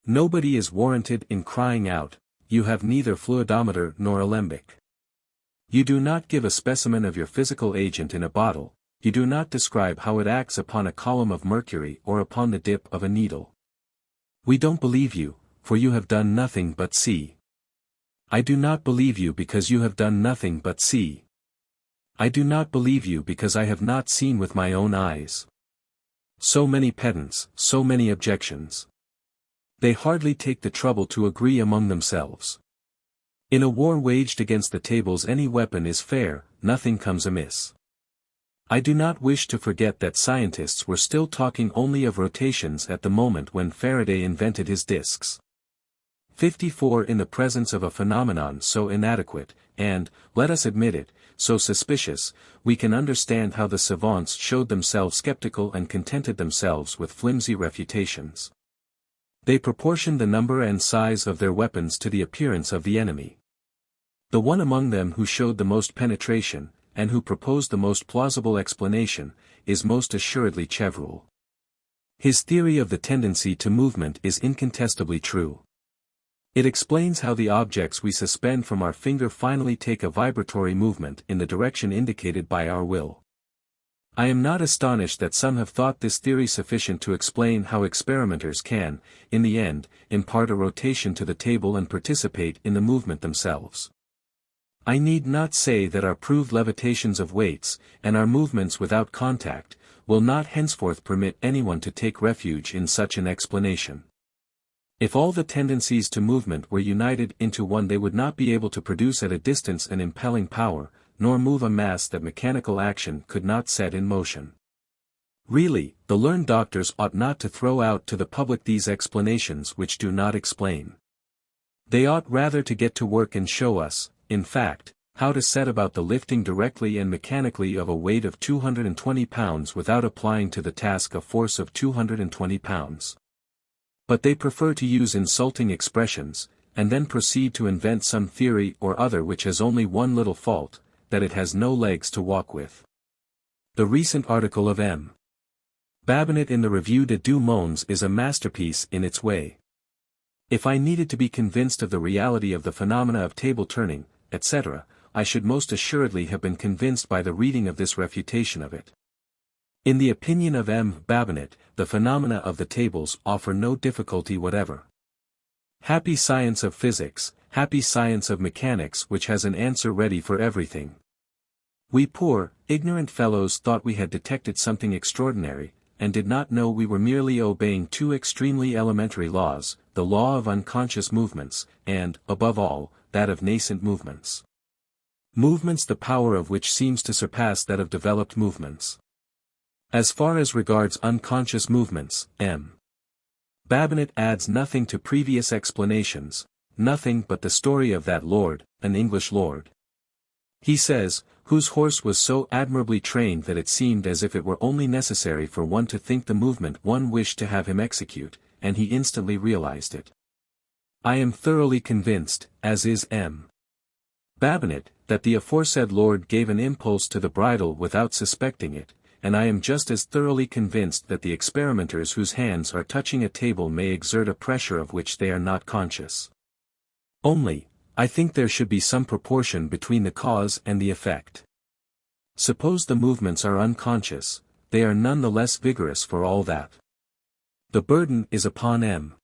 A: Nobody is warranted in crying out, "You have neither fluidometer nor alembic." You do not give a specimen of your physical agent in a bottle, you do not describe how it acts upon a column of mercury or upon the dip of a needle. We don't believe you, for you have done nothing but see. I do not believe you because you have done nothing but see. I do not believe you because I have not seen with my own eyes. So many pedants, so many objections. They hardly take the trouble to agree among themselves. In a war waged against the tables any weapon is fair, nothing comes amiss. I do not wish to forget that scientists were still talking only of rotations at the moment when Faraday invented his discs. 54 In the presence of a phenomenon so inadequate, and, let us admit it, so suspicious, we can understand how the savants showed themselves skeptical and contented themselves with flimsy refutations. They proportioned the number and size of their weapons to the appearance of the enemy. The one among them who showed the most penetration, and who proposed the most plausible explanation, is most assuredly Chevreul. His theory of the tendency to movement is incontestably true. It explains how the objects we suspend from our finger finally take a vibratory movement in the direction indicated by our will. I am not astonished that some have thought this theory sufficient to explain how experimenters can, in the end, impart a rotation to the table and participate in the movement themselves. I need not say that our proved levitations of weights, and our movements without contact, will not henceforth permit anyone to take refuge in such an explanation. If all the tendencies to movement were united into one, they would not be able to produce at a distance an impelling power, nor move a mass that mechanical action could not set in motion. Really, the learned doctors ought not to throw out to the public these explanations which do not explain. They ought rather to get to work and show us, in fact, how to set about the lifting directly and mechanically of a weight of 220 pounds without applying to the task a force of 220 pounds. But they prefer to use insulting expressions, and then proceed to invent some theory or other which has only one little fault, that it has no legs to walk with. The recent article of M. Babinet in the Revue des Deux Mondes is a masterpiece in its way. If I needed to be convinced of the reality of the phenomena of table turning, etc., I should most assuredly have been convinced by the reading of this refutation of it. In the opinion of M. Babinet, the phenomena of the tables offer no difficulty whatever. Happy science of physics, happy science of mechanics which has an answer ready for everything. We poor, ignorant fellows thought we had detected something extraordinary, and did not know we were merely obeying two extremely elementary laws, the law of unconscious movements, and, above all, that of nascent movements. Movements the power of which seems to surpass that of developed movements. As far as regards unconscious movements, M. Babinet adds nothing to previous explanations, nothing but the story of that lord, an English lord. He says, whose horse was so admirably trained that it seemed as if it were only necessary for one to think the movement one wished to have him execute, and he instantly realized it. I am thoroughly convinced, as is M. Babinet, that the aforesaid lord gave an impulse to the bridle without suspecting it, and I am just as thoroughly convinced that the experimenters whose hands are touching a table may exert a pressure of which they are not conscious. Only, I think there should be some proportion between the cause and the effect. Suppose the movements are unconscious, they are none the less vigorous for all that. The burden is upon M.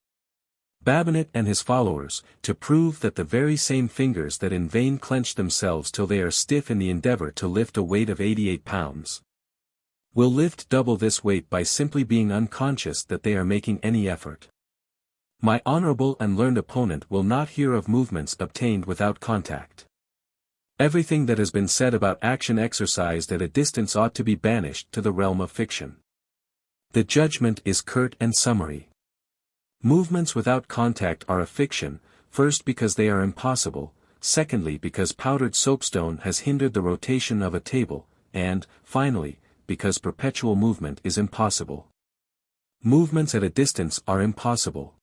A: Babinet and his followers, to prove that the very same fingers that in vain clench themselves till they are stiff in the endeavor to lift a weight of 88 pounds, will lift double this weight by simply being unconscious that they are making any effort. My honorable and learned opponent will not hear of movements obtained without contact. Everything that has been said about action exercised at a distance ought to be banished to the realm of fiction. The judgment is curt and summary. Movements without contact are a fiction, first because they are impossible, secondly because powdered soapstone has hindered the rotation of a table, and, finally, because perpetual movement is impossible. Movements at a distance are impossible.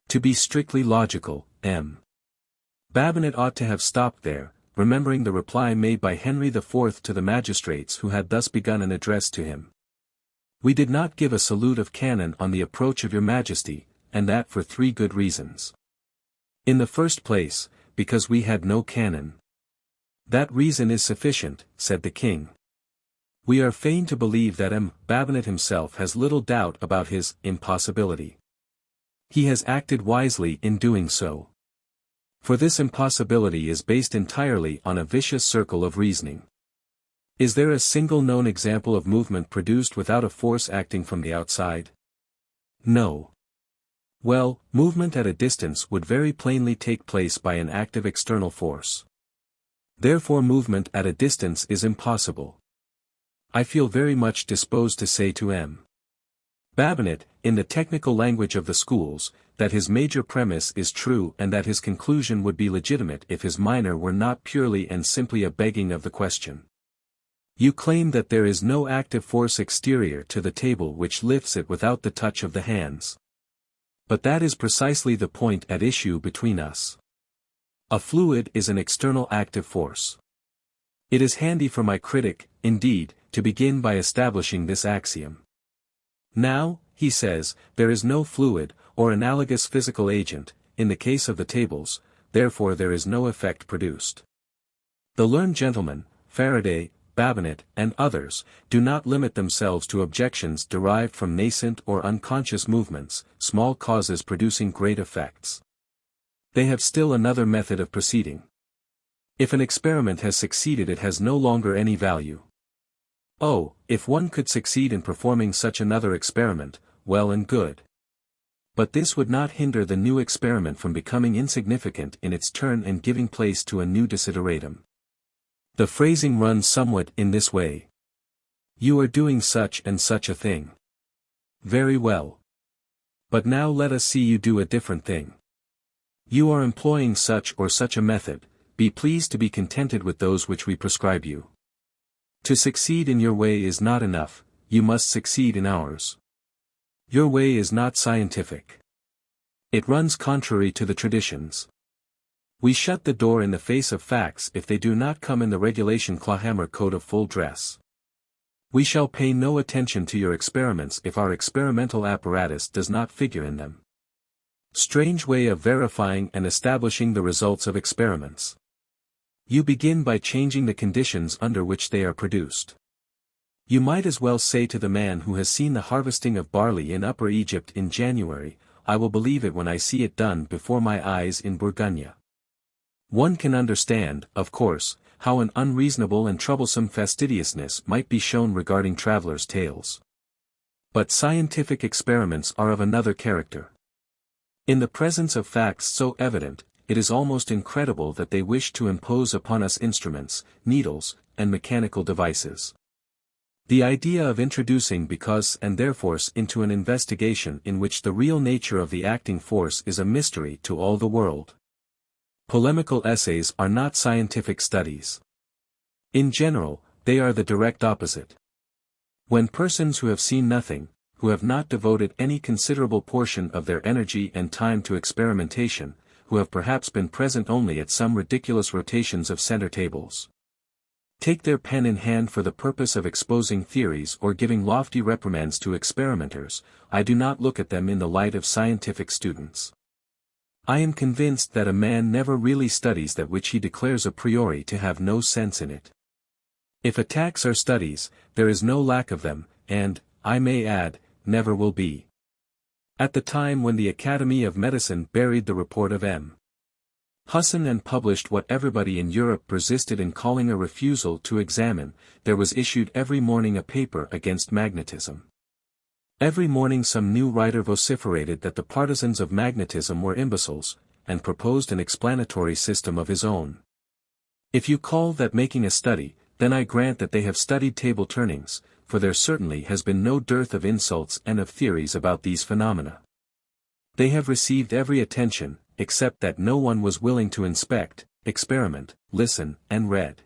A: To be strictly logical, M. Babinet ought to have stopped there, remembering the reply made by Henry IV to the magistrates who had thus begun an address to him. We did not give a salute of cannon on the approach of your majesty, and that for 3 good reasons. In the first place, because we had no cannon. That reason is sufficient, said the king. We are fain to believe that M. Babinet himself has little doubt about his impossibility. He has acted wisely in doing so. For this impossibility is based entirely on a vicious circle of reasoning. Is there a single known example of movement produced without a force acting from the outside? No. Well, movement at a distance would very plainly take place by an active external force. Therefore movement at a distance is impossible. I feel very much disposed to say to M. Babinet, in the technical language of the schools, that his major premise is true and that his conclusion would be legitimate if his minor were not purely and simply a begging of the question. You claim that there is no active force exterior to the table which lifts it without the touch of the hands. But that is precisely the point at issue between us. A fluid is an external active force. It is handy for my critic, indeed, to begin by establishing this axiom. Now, he says, there is no fluid, or analogous physical agent, in the case of the tables, therefore there is no effect produced. The learned gentlemen, Faraday, Babinet, and others, do not limit themselves to objections derived from nascent or unconscious movements, small causes producing great effects. They have still another method of proceeding. If an experiment has succeeded, it has no longer any value. Oh, if one could succeed in performing such another experiment, well and good. But this would not hinder the new experiment from becoming insignificant in its turn and giving place to a new desideratum. The phrasing runs somewhat in this way. You are doing such and such a thing. Very well. But now let us see you do a different thing. You are employing such or such a method, be pleased to be contented with those which we prescribe you. To succeed in your way is not enough, you must succeed in ours. Your way is not scientific. It runs contrary to the traditions. We shut the door in the face of facts if they do not come in the regulation Clawhammer code of full dress. We shall pay no attention to your experiments if our experimental apparatus does not figure in them. Strange way of verifying and establishing the results of experiments. You begin by changing the conditions under which they are produced. You might as well say to the man who has seen the harvesting of barley in Upper Egypt in January, I will believe it when I see it done before my eyes in Bourgogne. One can understand, of course, how an unreasonable and troublesome fastidiousness might be shown regarding travelers' tales. But scientific experiments are of another character. In the presence of facts so evident, it is almost incredible that they wish to impose upon us instruments, needles, and mechanical devices. The idea of introducing because and therefore into an investigation in which the real nature of the acting force is a mystery to all the world. Polemical essays are not scientific studies. In general, they are the direct opposite. When persons who have seen nothing, who have not devoted any considerable portion of their energy and time to experimentation, who have perhaps been present only at some ridiculous rotations of center tables, take their pen in hand for the purpose of exposing theories or giving lofty reprimands to experimenters, I do not look at them in the light of scientific students. I am convinced that a man never really studies that which he declares a priori to have no sense in it. If attacks are studies, there is no lack of them, and, I may add, never will be. At the time when the Academy of Medicine buried the report of M. Husson and published what everybody in Europe persisted in calling a refusal to examine, there was issued every morning a paper against magnetism. Every morning some new writer vociferated that the partisans of magnetism were imbeciles, and proposed an explanatory system of his own. If you call that making a study, then I grant that they have studied table turnings, for there certainly has been no dearth of insults and of theories about these phenomena. They have received every attention, except that no one was willing to inspect, experiment, listen, and read.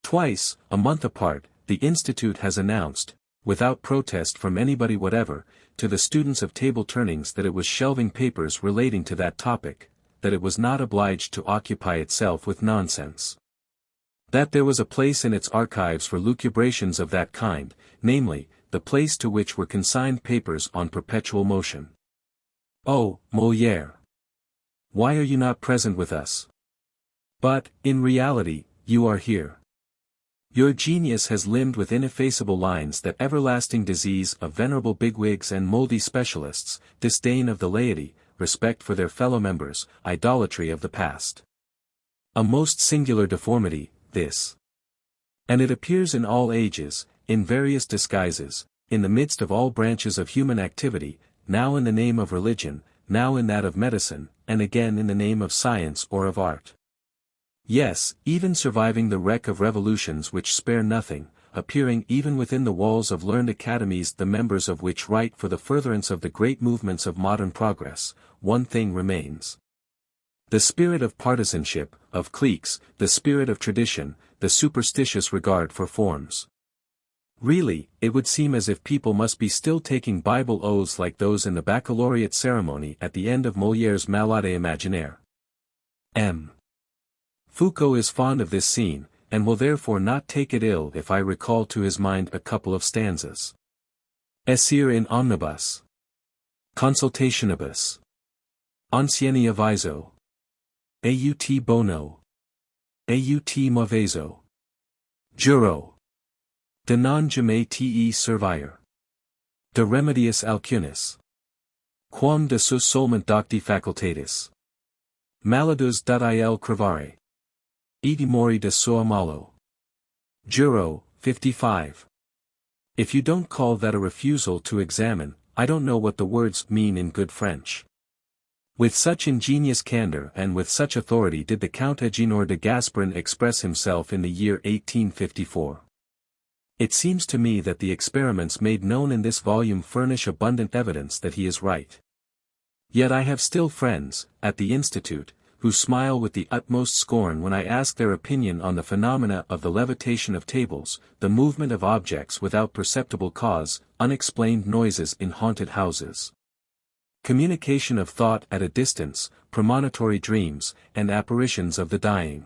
A: Twice, a month apart, the Institute has announced, without protest from anybody whatever, to the students of table turnings that it was shelving papers relating to that topic, that it was not obliged to occupy itself with nonsense. That there was a place in its archives for lucubrations of that kind, namely, the place to which were consigned papers on perpetual motion. Oh, Molière! Why are you not present with us? But, in reality, you are here. Your genius has limned with ineffaceable lines that everlasting disease of venerable bigwigs and mouldy specialists, disdain of the laity, respect for their fellow members, idolatry of the past. A most singular deformity, this. And it appears in all ages, in various disguises, in the midst of all branches of human activity, now in the name of religion, now in that of medicine, and again in the name of science or of art. Yes, even surviving the wreck of revolutions which spare nothing, appearing even within the walls of learned academies the members of which write for the furtherance of the great movements of modern progress, one thing remains. The spirit of partisanship, of cliques, the spirit of tradition, the superstitious regard for forms. Really, it would seem as if people must be still taking Bible oaths like those in the baccalaureate ceremony at the end of Molière's Malade Imaginaire. M. Foucault is fond of this scene, and will therefore not take it ill if I recall to his mind a couple of stanzas. Essere in omnibus. Consultationibus. Ancieni aviso. Aut bono. Aut moveso. Juro. De non geme te servire. De remedius alcunis. Quam de sus solment docti facultatis. Maladus dat il crevare. Edi mori de sua malo. Juro, 55. If you don't call that a refusal to examine, I don't know what the words mean in good French. With such ingenious candor and with such authority did the Count Agénor de Gasparin express himself in the year 1854. It seems to me that the experiments made known in this volume furnish abundant evidence that he is right. Yet I have still friends, at the Institute, who smile with the utmost scorn when I ask their opinion on the phenomena of the levitation of tables, the movement of objects without perceptible cause, unexplained noises in haunted houses, communication of thought at a distance, premonitory dreams, and apparitions of the dying.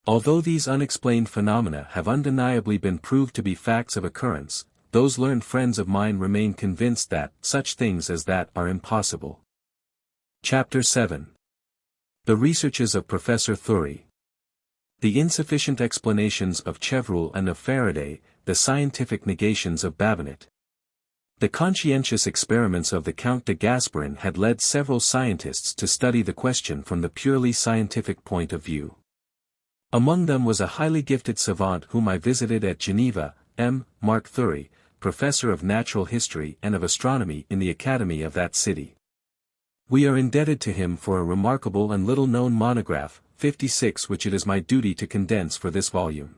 A: Although these unexplained phenomena have undeniably been proved to be facts of occurrence, those learned friends of mine remain convinced that such things as that are impossible. Chapter 7. The Researches of Professor Thury. The insufficient explanations of Chevreul and of Faraday, the scientific negations of Babinet. The conscientious experiments of the Count de Gasparin had led several scientists to study the question from the purely scientific point of view. Among them was a highly gifted savant whom I visited at Geneva, Marc Thury, professor of natural history and of astronomy in the academy of that city. We are indebted to him for a remarkable and little-known monograph, 56, which it is my duty to condense for this volume.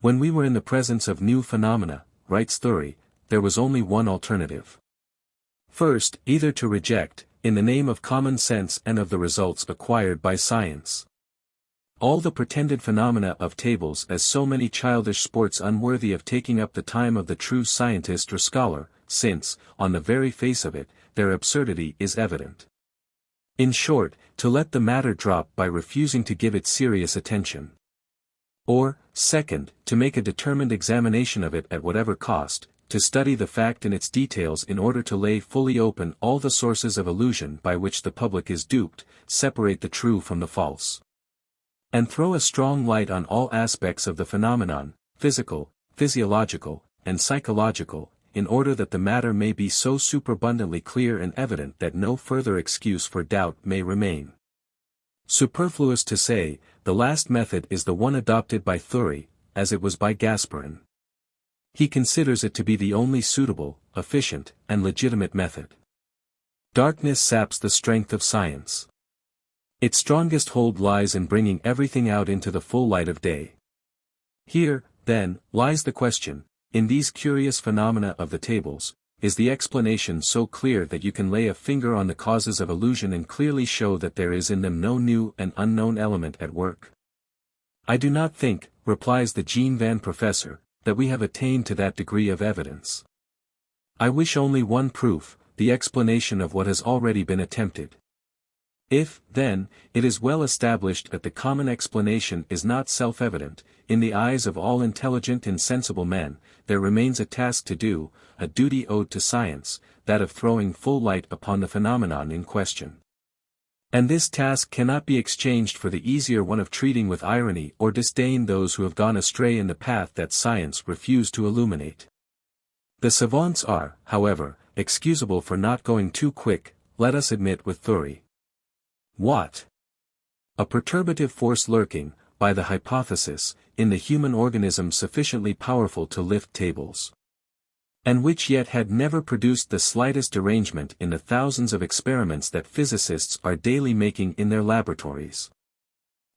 A: When we were in the presence of new phenomena, writes Thury, there was only one alternative. First, either to reject, in the name of common sense and of the results acquired by science, all the pretended phenomena of tables as so many childish sports unworthy of taking up the time of the true scientist or scholar, since, on the very face of it, their absurdity is evident. In short, to let the matter drop by refusing to give it serious attention. Or, second, to make a determined examination of it at whatever cost, to study the fact in its details in order to lay fully open all the sources of illusion by which the public is duped, separate the true from the false, and throw a strong light on all aspects of the phenomenon, physical, physiological, and psychological, in order that the matter may be so superabundantly clear and evident that no further excuse for doubt may remain. Superfluous to say, the last method is the one adopted by Thury, as it was by Gasparin. He considers it to be the only suitable, efficient, and legitimate method. Darkness saps the strength of science. Its strongest hold lies in bringing everything out into the full light of day. Here, then, lies the question, in these curious phenomena of the tables, is the explanation so clear that you can lay a finger on the causes of illusion and clearly show that there is in them no new and unknown element at work? I do not think, replies the Jean Van Professor, that we have attained to that degree of evidence. I wish only one proof, the explanation of what has already been attempted. If, then, it is well established that the common explanation is not self-evident, in the eyes of all intelligent and sensible men, there remains a task to do, a duty owed to science, that of throwing full light upon the phenomenon in question. And this task cannot be exchanged for the easier one of treating with irony or disdain those who have gone astray in the path that science refused to illuminate. The savants are, however, excusable for not going too quick, let us admit with Thury. What? A perturbative force lurking, by the hypothesis, in the human organism sufficiently powerful to lift tables. And which yet had never produced the slightest derangement in the thousands of experiments that physicists are daily making in their laboratories.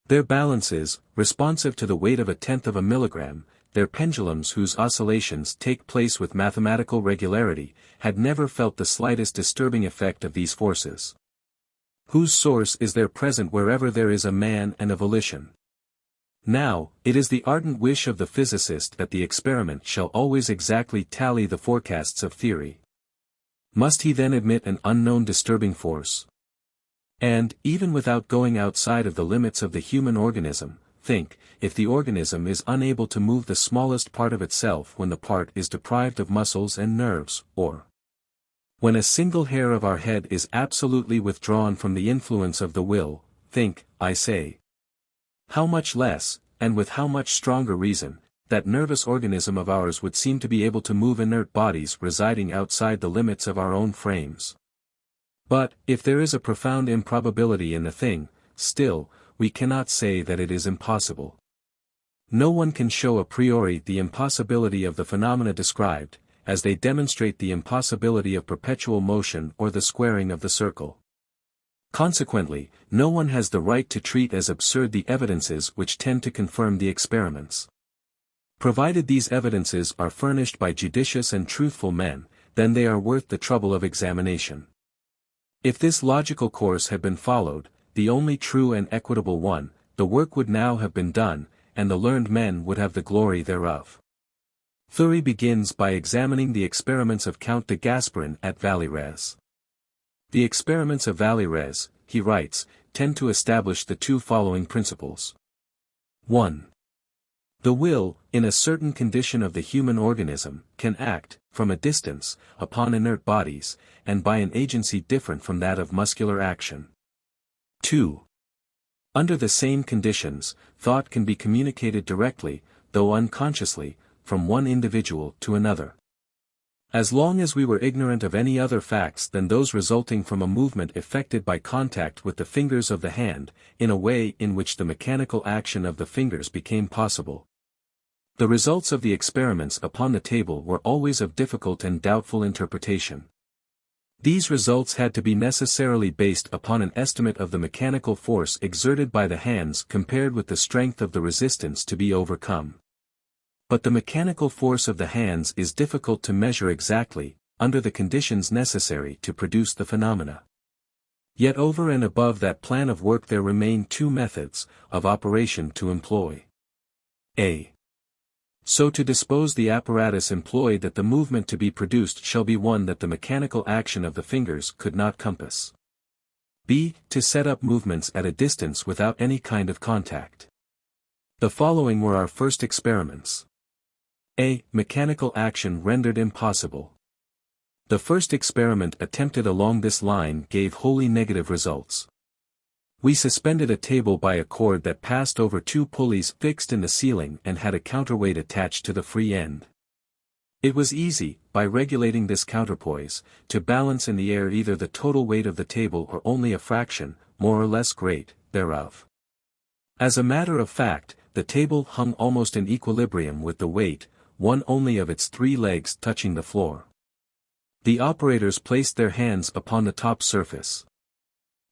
A: Their balances, responsive to the weight of 1/10 of a milligram, their pendulums whose oscillations take place with mathematical regularity, had never felt the slightest disturbing effect of these forces. Whose source is there present wherever there is a man and a volition? Now, it is the ardent wish of the physicist that the experiment shall always exactly tally the forecasts of theory. Must he then admit an unknown disturbing force? And, even without going outside of the limits of the human organism, think, if the organism is unable to move the smallest part of itself when the part is deprived of muscles and nerves, or when a single hair of our head is absolutely withdrawn from the influence of the will, think, I say. How much less, and with how much stronger reason, that nervous organism of ours would seem to be able to move inert bodies residing outside the limits of our own frames. But, if there is a profound improbability in the thing, still, we cannot say that it is impossible. No one can show a priori the impossibility of the phenomena described, as they demonstrate the impossibility of perpetual motion or the squaring of the circle. Consequently, no one has the right to treat as absurd the evidences which tend to confirm the experiments. Provided these evidences are furnished by judicious and truthful men, then they are worth the trouble of examination. If this logical course had been followed, the only true and equitable one, the work would now have been done, and the learned men would have the glory thereof. Thury begins by examining the experiments of Count de Gasparin at Valirez. The experiments of Valirez, he writes, tend to establish the two following principles. 1. The will, in a certain condition of the human organism, can act, from a distance, upon inert bodies, and by an agency different from that of muscular action. 2. Under the same conditions, thought can be communicated directly, though unconsciously, from one individual to another. As long as we were ignorant of any other facts than those resulting from a movement effected by contact with the fingers of the hand, in a way in which the mechanical action of the fingers became possible. The results of the experiments upon the table were always of difficult and doubtful interpretation. These results had to be necessarily based upon an estimate of the mechanical force exerted by the hands compared with the strength of the resistance to be overcome. But the mechanical force of the hands is difficult to measure exactly, under the conditions necessary to produce the phenomena. Yet over and above that plan of work there remain two methods of operation to employ. A. So to dispose the apparatus employed that the movement to be produced shall be one that the mechanical action of the fingers could not compass. B. To set up movements at a distance without any kind of contact. The following were our first experiments. A. Mechanical action rendered impossible. The first experiment attempted along this line gave wholly negative results. We suspended a table by a cord that passed over two pulleys fixed in the ceiling and had a counterweight attached to the free end. It was easy, by regulating this counterpoise, to balance in the air either the total weight of the table or only a fraction, more or less great, thereof. As a matter of fact, the table hung almost in equilibrium with the weight, one only of its 3 legs touching the floor. The operators placed their hands upon the top surface.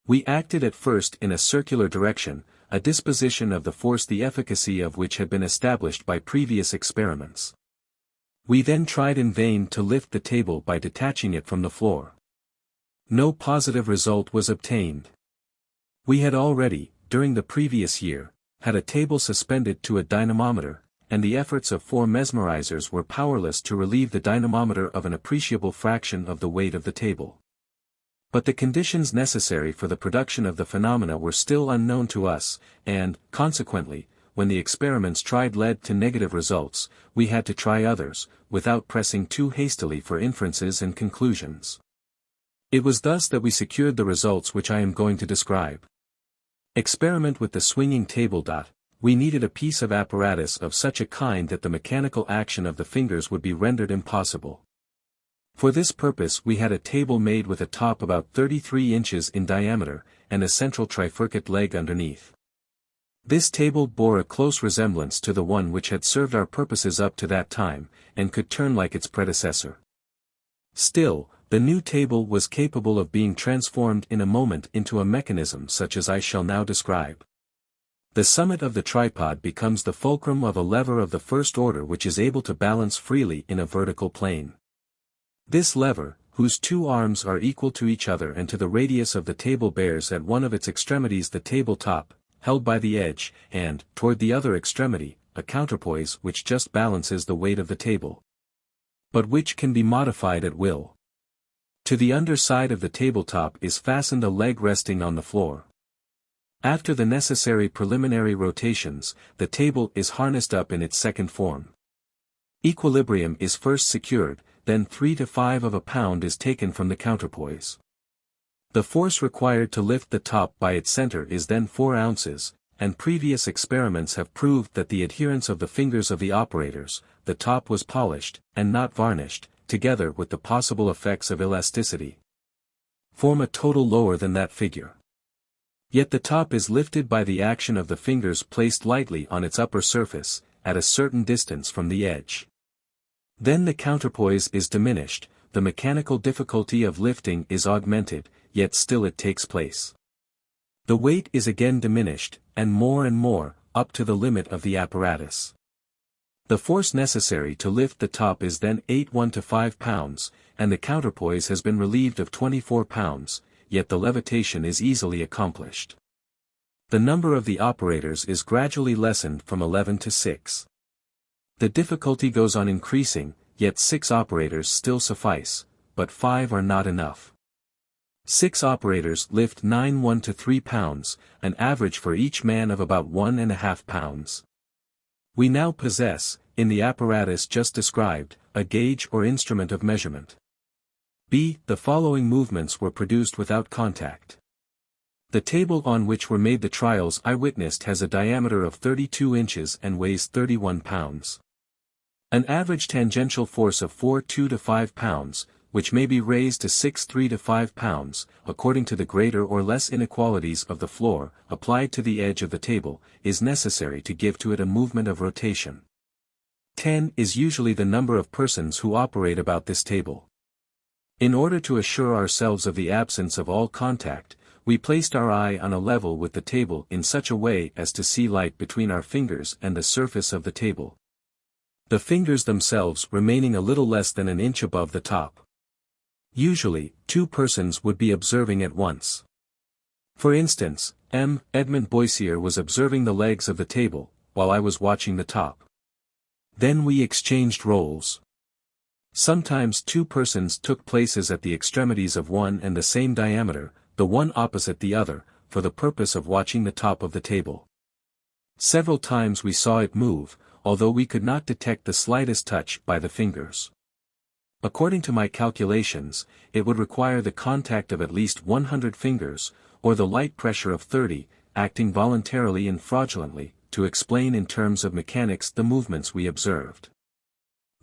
A: We acted at first in a circular direction, a disposition of the force the efficacy of which had been established by previous experiments. We then tried in vain to lift the table by detaching it from the floor. No positive result was obtained. We had already, during the previous year, had a table suspended to a dynamometer, and the efforts of 4 mesmerizers were powerless to relieve the dynamometer of an appreciable fraction of the weight of the table. But the conditions necessary for the production of the phenomena were still unknown to us, and, consequently, when the experiments tried led to negative results, we had to try others, without pressing too hastily for inferences and conclusions. It was thus that we secured the results which I am going to describe. Experiment with the swinging table. We needed a piece of apparatus of such a kind that the mechanical action of the fingers would be rendered impossible. For this purpose we had a table made with a top about 33 inches in diameter, and a central trifurcate leg underneath. This table bore a close resemblance to the one which had served our purposes up to that time, and could turn like its predecessor. Still, the new table was capable of being transformed in a moment into a mechanism such as I shall now describe. The summit of the tripod becomes the fulcrum of a lever of the first order which is able to balance freely in a vertical plane. This lever, whose 2 arms are equal to each other and to the radius of the table, bears at one of its extremities the table top, held by the edge, and, toward the other extremity, a counterpoise which just balances the weight of the table, but which can be modified at will. To the underside of the tabletop is fastened a leg resting on the floor. After the necessary preliminary rotations, the table is harnessed up in its second form. Equilibrium is first secured, then 3 to 5 pounds is taken from the counterpoise. The force required to lift the top by its center is then 4 ounces, and previous experiments have proved that the adherence of the fingers of the operators, the top was polished, and not varnished, together with the possible effects of elasticity, form a total lower than that figure. Yet the top is lifted by the action of the fingers placed lightly on its upper surface, at a certain distance from the edge. Then the counterpoise is diminished, the mechanical difficulty of lifting is augmented, yet still it takes place. The weight is again diminished, and more, up to the limit of the apparatus. The force necessary to lift the top is then 1 to 5 pounds, and the counterpoise has been relieved of 24 pounds, yet the levitation is easily accomplished. The number of the operators is gradually lessened from 11 to 6. The difficulty goes on increasing, yet 6 operators still suffice, but 5 are not enough. 6 operators lift 1 to 3 pounds, an average for each man of about 1½ pounds. We now possess, in the apparatus just described, a gauge or instrument of measurement. B. The following movements were produced without contact. The table on which were made the trials I witnessed has a diameter of 32 inches and weighs 31 pounds. An average tangential force of 4 to 5 pounds, which may be raised to 3 to 5 pounds, according to the greater or less inequalities of the floor, applied to the edge of the table, is necessary to give to it a movement of rotation. 10 is usually the number of persons who operate about this table. In order to assure ourselves of the absence of all contact, we placed our eye on a level with the table in such a way as to see light between our fingers and the surface of the table, the fingers themselves remaining a little less than an inch above the top. Usually, 2 persons would be observing at once. For instance, Edmund Boissier was observing the legs of the table, while I was watching the top. Then we exchanged roles. Sometimes 2 persons took places at the extremities of one and the same diameter, the one opposite the other, for the purpose of watching the top of the table. Several times we saw it move, although we could not detect the slightest touch by the fingers. According to my calculations, it would require the contact of at least 100 fingers, or the light pressure of 30, acting voluntarily and fraudulently, to explain in terms of mechanics the movements we observed.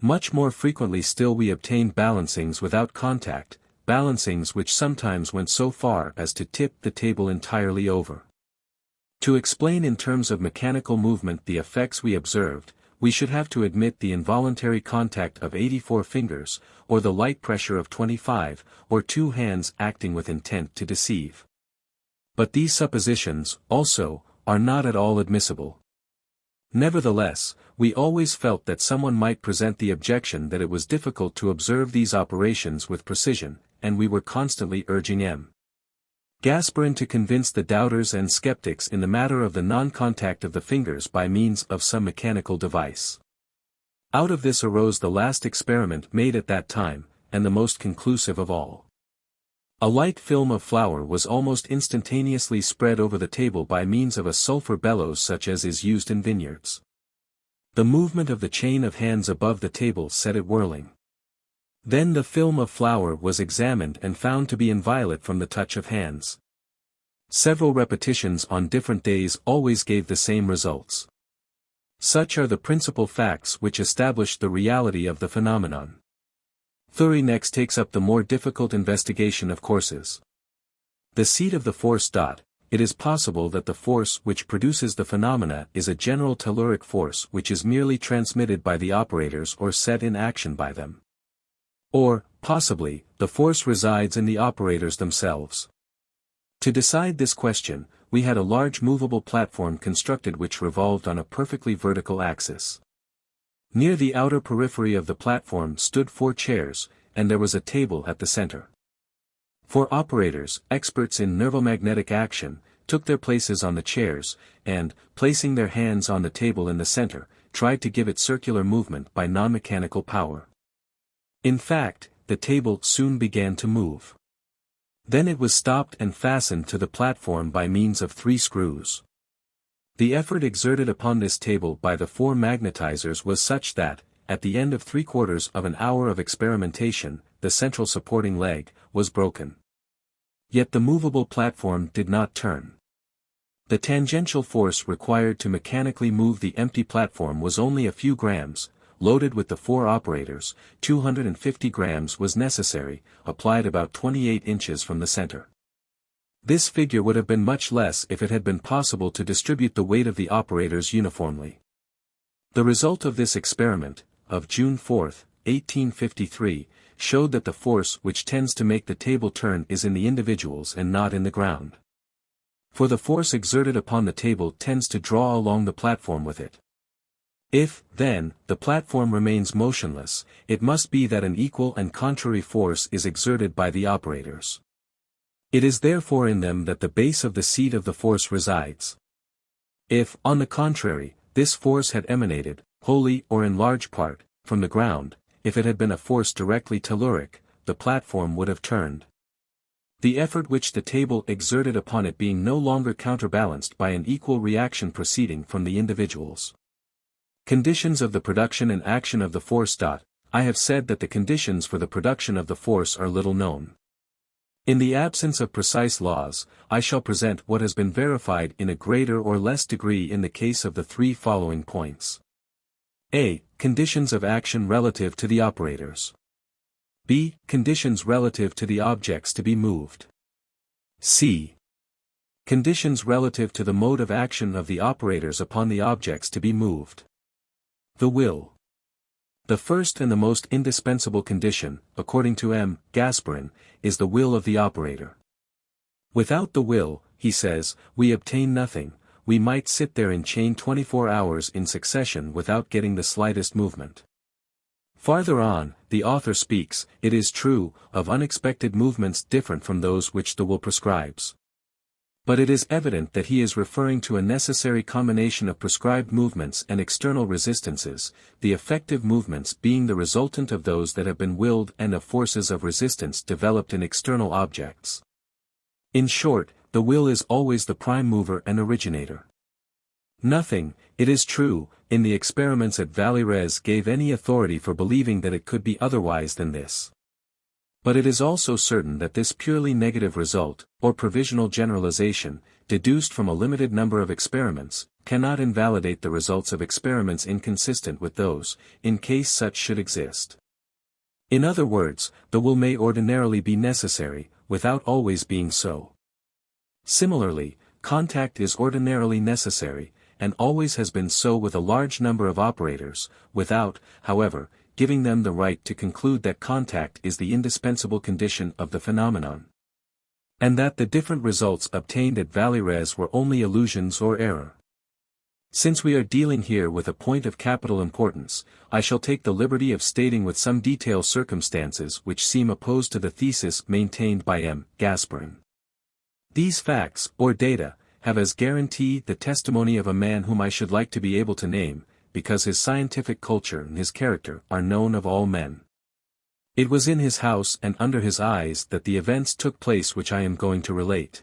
A: Much more frequently still we obtained balancings without contact, balancings which sometimes went so far as to tip the table entirely over. To explain in terms of mechanical movement the effects we observed, we should have to admit the involuntary contact of 84 fingers, or the light pressure of 25, or 2 hands acting with intent to deceive. But these suppositions, also, are not at all admissible. Nevertheless, we always felt that someone might present the objection that it was difficult to observe these operations with precision, and we were constantly urging M. Gasparin to convince the doubters and skeptics in the matter of the non-contact of the fingers by means of some mechanical device. Out of this arose the last experiment made at that time, and the most conclusive of all. A light film of flour was almost instantaneously spread over the table by means of a sulfur bellows such as is used in vineyards. The movement of the chain of hands above the table set it whirling. Then the film of flour was examined and found to be inviolate from the touch of hands. Several repetitions on different days always gave the same results. Such are the principal facts which established the reality of the phenomenon. Thury next takes up the more difficult investigation of courses. The seat of the force. It is possible that the force which produces the phenomena is a general telluric force which is merely transmitted by the operators or set in action by them. Or, possibly, the force resides in the operators themselves. To decide this question, we had a large movable platform constructed which revolved on a perfectly vertical axis. Near the outer periphery of the platform stood 4 chairs, and there was a table at the center. 4 operators, experts in nervomagnetic action, took their places on the chairs, and, placing their hands on the table in the center, tried to give it circular movement by non-mechanical power. In fact, the table soon began to move. Then it was stopped and fastened to the platform by means of 3 screws. The effort exerted upon this table by the 4 magnetizers was such that, at the end of 3/4 of an hour of experimentation, the central supporting leg was broken. Yet the movable platform did not turn. The tangential force required to mechanically move the empty platform was only a few grams. Loaded with the 4 operators, 250 grams was necessary, applied about 28 inches from the center. This figure would have been much less if it had been possible to distribute the weight of the operators uniformly. The result of this experiment, of June 4, 1853, showed that the force which tends to make the table turn is in the individuals and not in the ground. For the force exerted upon the table tends to draw along the platform with it. If, then, the platform remains motionless, it must be that an equal and contrary force is exerted by the operators. It is therefore in them that the base of the seat of the force resides. If, on the contrary, this force had emanated, wholly or in large part, from the ground, if it had been a force directly telluric, the platform would have turned. The effort which the table exerted upon it being no longer counterbalanced by an equal reaction proceeding from the individuals. Conditions of the production and action of the force. I have said that the conditions for the production of the force are little known. In the absence of precise laws, I shall present what has been verified in a greater or less degree in the case of the 3 following points. A. Conditions of action relative to the operators. B. Conditions relative to the objects to be moved. C. Conditions relative to the mode of action of the operators upon the objects to be moved. The will. The first and the most indispensable condition, according to M. Gasparin, is the will of the operator. Without the will, he says, we obtain nothing. We might sit there in chain 24 hours in succession without getting the slightest movement. Farther on, the author speaks, it is true, of unexpected movements different from those which the will prescribes. But it is evident that he is referring to a necessary combination of prescribed movements and external resistances, the effective movements being the resultant of those that have been willed and of forces of resistance developed in external objects. In short, the will is always the prime mover and originator. Nothing, it is true, in the experiments at Valérez gave any authority for believing that it could be otherwise than this. But it is also certain that this purely negative result, or provisional generalization, deduced from a limited number of experiments, cannot invalidate the results of experiments inconsistent with those, in case such should exist. In other words, the will may ordinarily be necessary, without always being so. Similarly, contact is ordinarily necessary, and always has been so with a large number of operators, without, however, giving them the right to conclude that contact is the indispensable condition of the phenomenon. And that the different results obtained at Valérez were only illusions or error. Since we are dealing here with a point of capital importance, I shall take the liberty of stating with some detail circumstances which seem opposed to the thesis maintained by M. Gasparin. These facts, or data, have as guarantee the testimony of a man whom I should like to be able to name, because his scientific culture and his character are known of all men. It was in his house and under his eyes that the events took place which I am going to relate.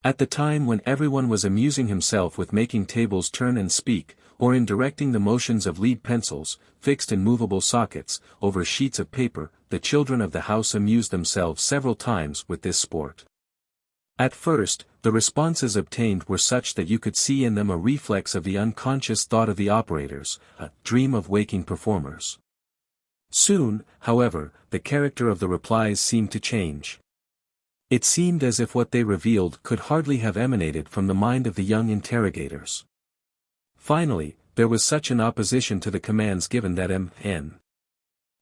A: At the time when everyone was amusing himself with making tables turn and speak, or in directing the motions of lead pencils, fixed in movable sockets, over sheets of paper, the children of the house amused themselves several times with this sport. At first, the responses obtained were such that you could see in them a reflex of the unconscious thought of the operators, a dream of waking performers. Soon, however, the character of the replies seemed to change. It seemed as if what they revealed could hardly have emanated from the mind of the young interrogators. Finally, there was such an opposition to the commands given that M.N.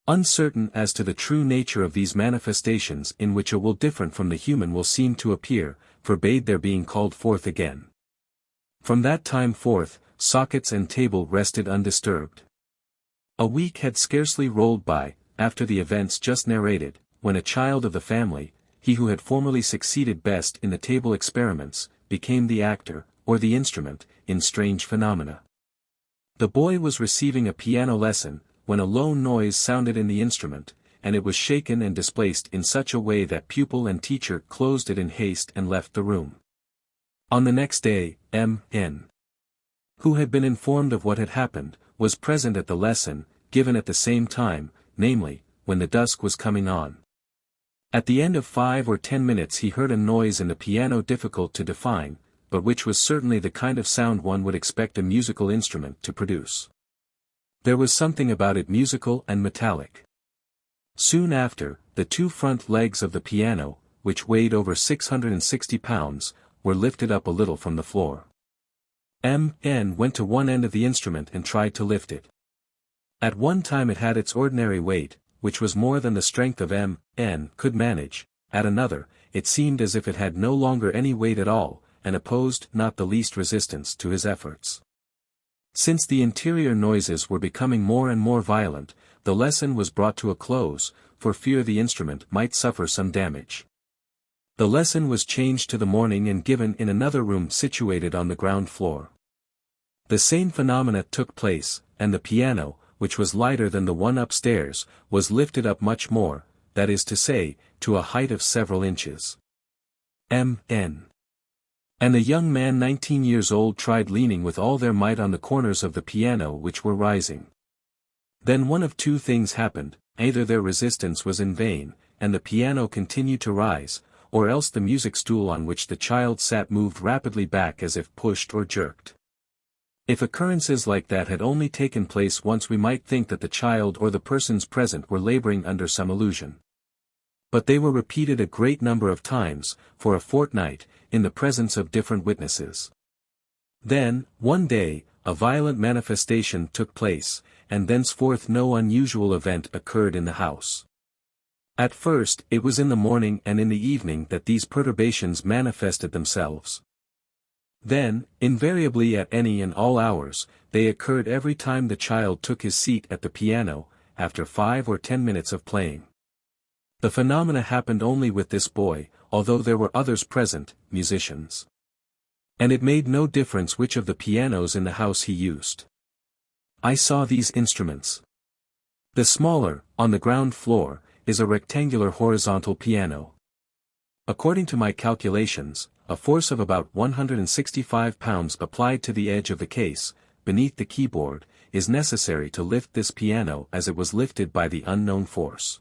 A: uncertain as to the true nature of these manifestations in which a will different from the human will seem to appear, forbade their being called forth again. From that time forth, sockets and table rested undisturbed. A week had scarcely rolled by, after the events just narrated, when a child of the family, he who had formerly succeeded best in the table experiments, became the actor, or the instrument, in strange phenomena. The boy was receiving a piano lesson, when a low noise sounded in the instrument, and it was shaken and displaced in such a way that pupil and teacher closed it in haste and left the room. On the next day, M.N., who had been informed of what had happened, was present at the lesson, given at the same time, namely, when the dusk was coming on. At the end of 5 or 10 minutes he heard a noise in the piano difficult to define, but which was certainly the kind of sound one would expect a musical instrument to produce. There was something about it musical and metallic. Soon after, the 2 front legs of the piano, which weighed over 660 pounds, were lifted up a little from the floor. M.N. went to one end of the instrument and tried to lift it. At one time it had its ordinary weight, which was more than the strength of M.N. could manage, at another, it seemed as if it had no longer any weight at all, and opposed not the least resistance to his efforts. Since the interior noises were becoming more and more violent, the lesson was brought to a close, for fear the instrument might suffer some damage. The lesson was changed to the morning and given in another room situated on the ground floor. The same phenomena took place, and the piano, which was lighter than the one upstairs, was lifted up much more, that is to say, to a height of several inches. M.N. and the young man 19 years old tried leaning with all their might on the corners of the piano which were rising. Then one of 2 things happened, either their resistance was in vain, and the piano continued to rise, or else the music stool on which the child sat moved rapidly back as if pushed or jerked. If occurrences like that had only taken place once we might think that the child or the persons present were laboring under some illusion. But they were repeated a great number of times, for a fortnight, in the presence of different witnesses. Then, one day, a violent manifestation took place, and thenceforth no unusual event occurred in the house. At first, it was in the morning and in the evening that these perturbations manifested themselves. Then, invariably at any and all hours, they occurred every time the child took his seat at the piano, after 5 or 10 minutes of playing. The phenomena happened only with this boy, although there were others present, musicians. And it made no difference which of the pianos in the house he used. I saw these instruments. The smaller, on the ground floor, is a rectangular horizontal piano. According to my calculations, a force of about 165 pounds applied to the edge of the case, beneath the keyboard, is necessary to lift this piano as it was lifted by the unknown force.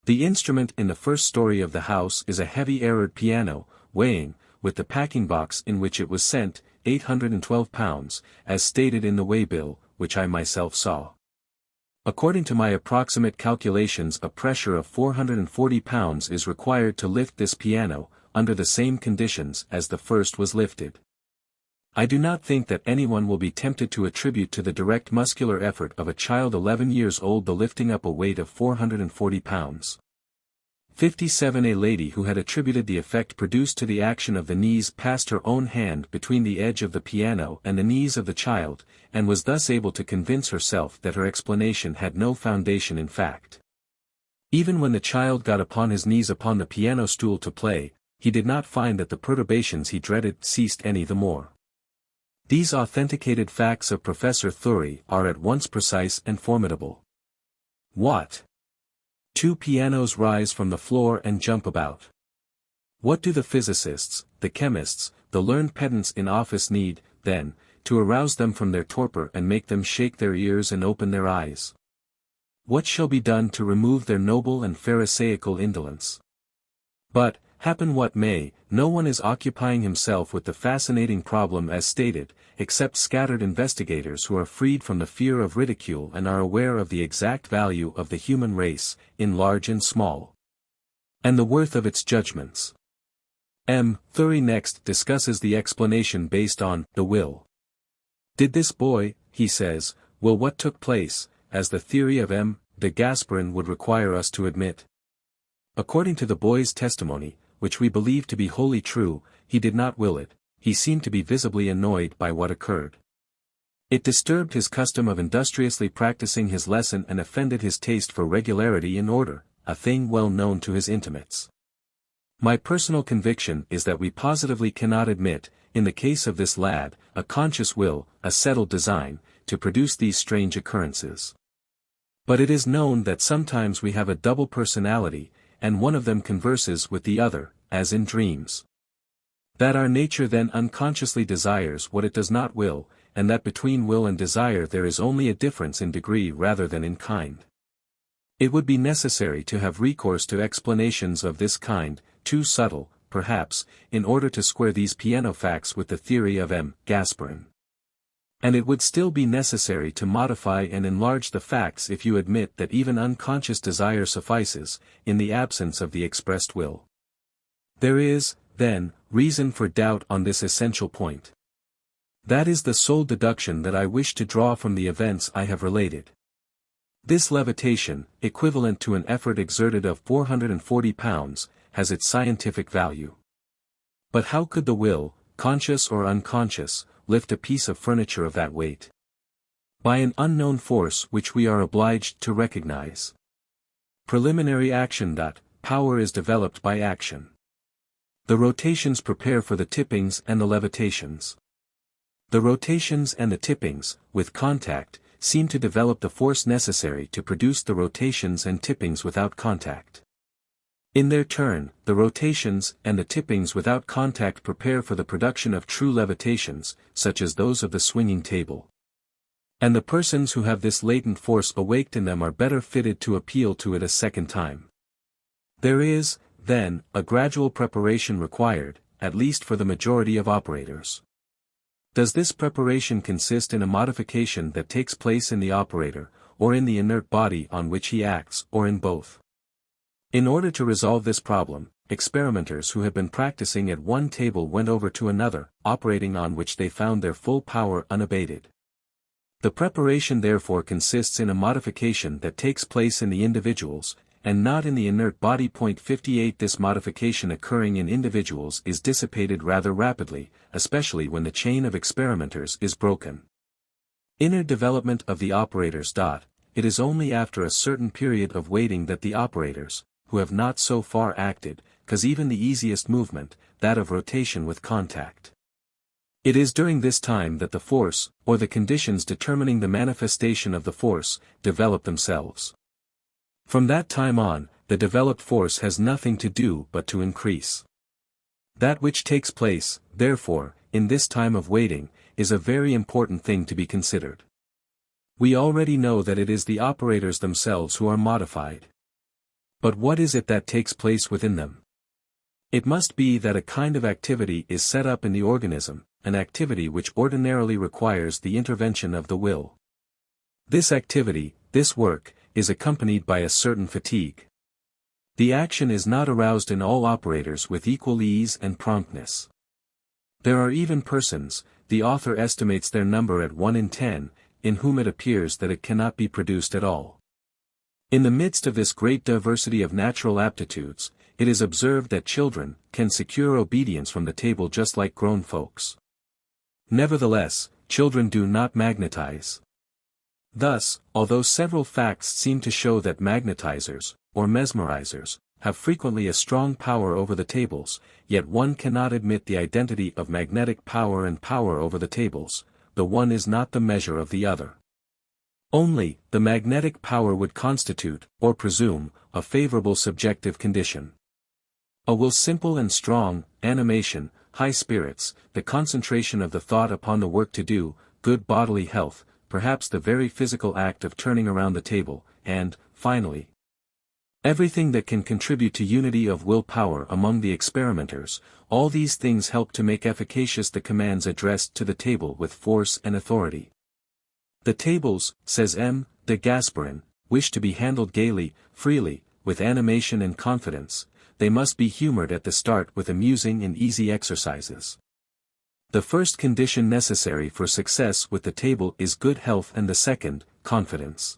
A: The instrument in the first story of the house is a heavy errard piano, weighing, with the packing box in which it was sent, 812 pounds, as stated in the waybill, which I myself saw. According to my approximate calculations, a pressure of 440 pounds is required to lift this piano, under the same conditions as the first was lifted. I do not think that anyone will be tempted to attribute to the direct muscular effort of a child 11 years old the lifting up a weight of 440 pounds. 57 A lady who had attributed the effect produced to the action of the knees passed her own hand between the edge of the piano and the knees of the child, and was thus able to convince herself that her explanation had no foundation in fact. Even when the child got upon his knees upon the piano stool to play, he did not find that the perturbations he dreaded ceased any the more. These authenticated facts of Professor Thury are at once precise and formidable. What? 2 pianos rise from the floor and jump about. What do the physicists, the chemists, the learned pedants in office need, then, to arouse them from their torpor and make them shake their ears and open their eyes? What shall be done to remove their noble and pharisaical indolence? But, happen what may, no one is occupying himself with the fascinating problem as stated, except scattered investigators who are freed from the fear of ridicule and are aware of the exact value of the human race, in large and small, and the worth of its judgments. M. Thury next discusses the explanation based on the will. Did this boy, he says, will what took place, as the theory of M. de Gasparin would require us to admit? According to the boy's testimony, which we believe to be wholly true, he did not will it, he seemed to be visibly annoyed by what occurred. It disturbed his custom of industriously practicing his lesson and offended his taste for regularity and order, a thing well known to his intimates. My personal conviction is that we positively cannot admit, in the case of this lad, a conscious will, a settled design, to produce these strange occurrences. But it is known that sometimes we have a double personality, and one of them converses with the other, as in dreams. That our nature then unconsciously desires what it does not will, and that between will and desire there is only a difference in degree rather than in kind. It would be necessary to have recourse to explanations of this kind, too subtle, perhaps, in order to square these piano facts with the theory of M. Gasparin. And it would still be necessary to modify and enlarge the facts if you admit that even unconscious desire suffices, in the absence of the expressed will. There is, then, reason for doubt on this essential point. That is the sole deduction that I wish to draw from the events I have related. This levitation, equivalent to an effort exerted of 440 pounds, has its scientific value. But how could the will, conscious or unconscious, lift a piece of furniture of that weight? By an unknown force which we are obliged to recognize. Preliminary action. Power is developed by action. The rotations prepare for the tippings and the levitations. The rotations and the tippings, with contact, seem to develop the force necessary to produce the rotations and tippings without contact. In their turn, the rotations and the tippings without contact prepare for the production of true levitations, such as those of the swinging table. And the persons who have this latent force awaked in them are better fitted to appeal to it a second time. There is, then, a gradual preparation required, at least for the majority of operators. Does this preparation consist in a modification that takes place in the operator, or in the inert body on which he acts, or in both? In order to resolve this problem, experimenters who had been practicing at one table went over to another, operating on which they found their full power unabated. The preparation therefore consists in a modification that takes place in the individuals, and not in the inert body. 58 This modification occurring in individuals is dissipated rather rapidly, especially when the chain of experimenters is broken. Inner development of the operators. It is only after a certain period of waiting that the operators, who have not so far acted, cause even the easiest movement, that of rotation with contact. It is during this time that the force, or the conditions determining the manifestation of the force, develop themselves. From that time on, the developed force has nothing to do but to increase. That which takes place, therefore, in this time of waiting, is a very important thing to be considered. We already know that it is the operators themselves who are modified. But what is it that takes place within them? It must be that a kind of activity is set up in the organism, an activity which ordinarily requires the intervention of the will. This activity, this work, is accompanied by a certain fatigue. The action is not aroused in all operators with equal ease and promptness. There are even persons, the author estimates their number at 1 in 10, in whom it appears that it cannot be produced at all. In the midst of this great diversity of natural aptitudes, it is observed that children can secure obedience from the table just like grown folks. Nevertheless, children do not magnetize. Thus, although several facts seem to show that magnetizers, or mesmerizers, have frequently a strong power over the tables, yet one cannot admit the identity of magnetic power and power over the tables, the one is not the measure of the other. Only, the magnetic power would constitute, or presume, a favorable subjective condition. A will simple and strong, animation, high spirits, the concentration of the thought upon the work to do, good bodily health, perhaps the very physical act of turning around the table, and, finally, everything that can contribute to unity of will power among the experimenters, all these things help to make efficacious the commands addressed to the table with force and authority. The tables, says M. de Gasparin, wish to be handled gaily, freely, with animation and confidence, they must be humored at the start with amusing and easy exercises. The first condition necessary for success with the table is good health and the second, confidence.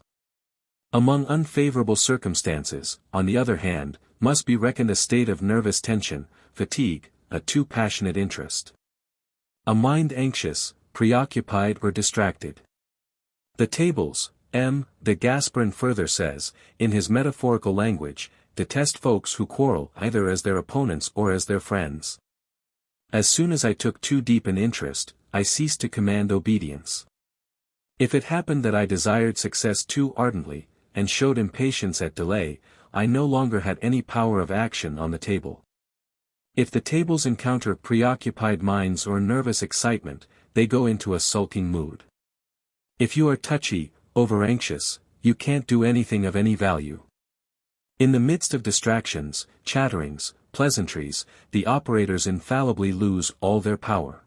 A: Among unfavorable circumstances, on the other hand, must be reckoned a state of nervous tension, fatigue, a too passionate interest. A mind anxious, preoccupied or distracted. The tables, M. de Gasparin further says, in his metaphorical language, detest folks who quarrel either as their opponents or as their friends. As soon as I took too deep an interest, I ceased to command obedience. If it happened that I desired success too ardently, and showed impatience at delay, I no longer had any power of action on the table. If the tables encounter preoccupied minds or nervous excitement, they go into a sulking mood. If you are touchy, over-anxious, you can't do anything of any value. In the midst of distractions, chatterings, pleasantries, the operators infallibly lose all their power.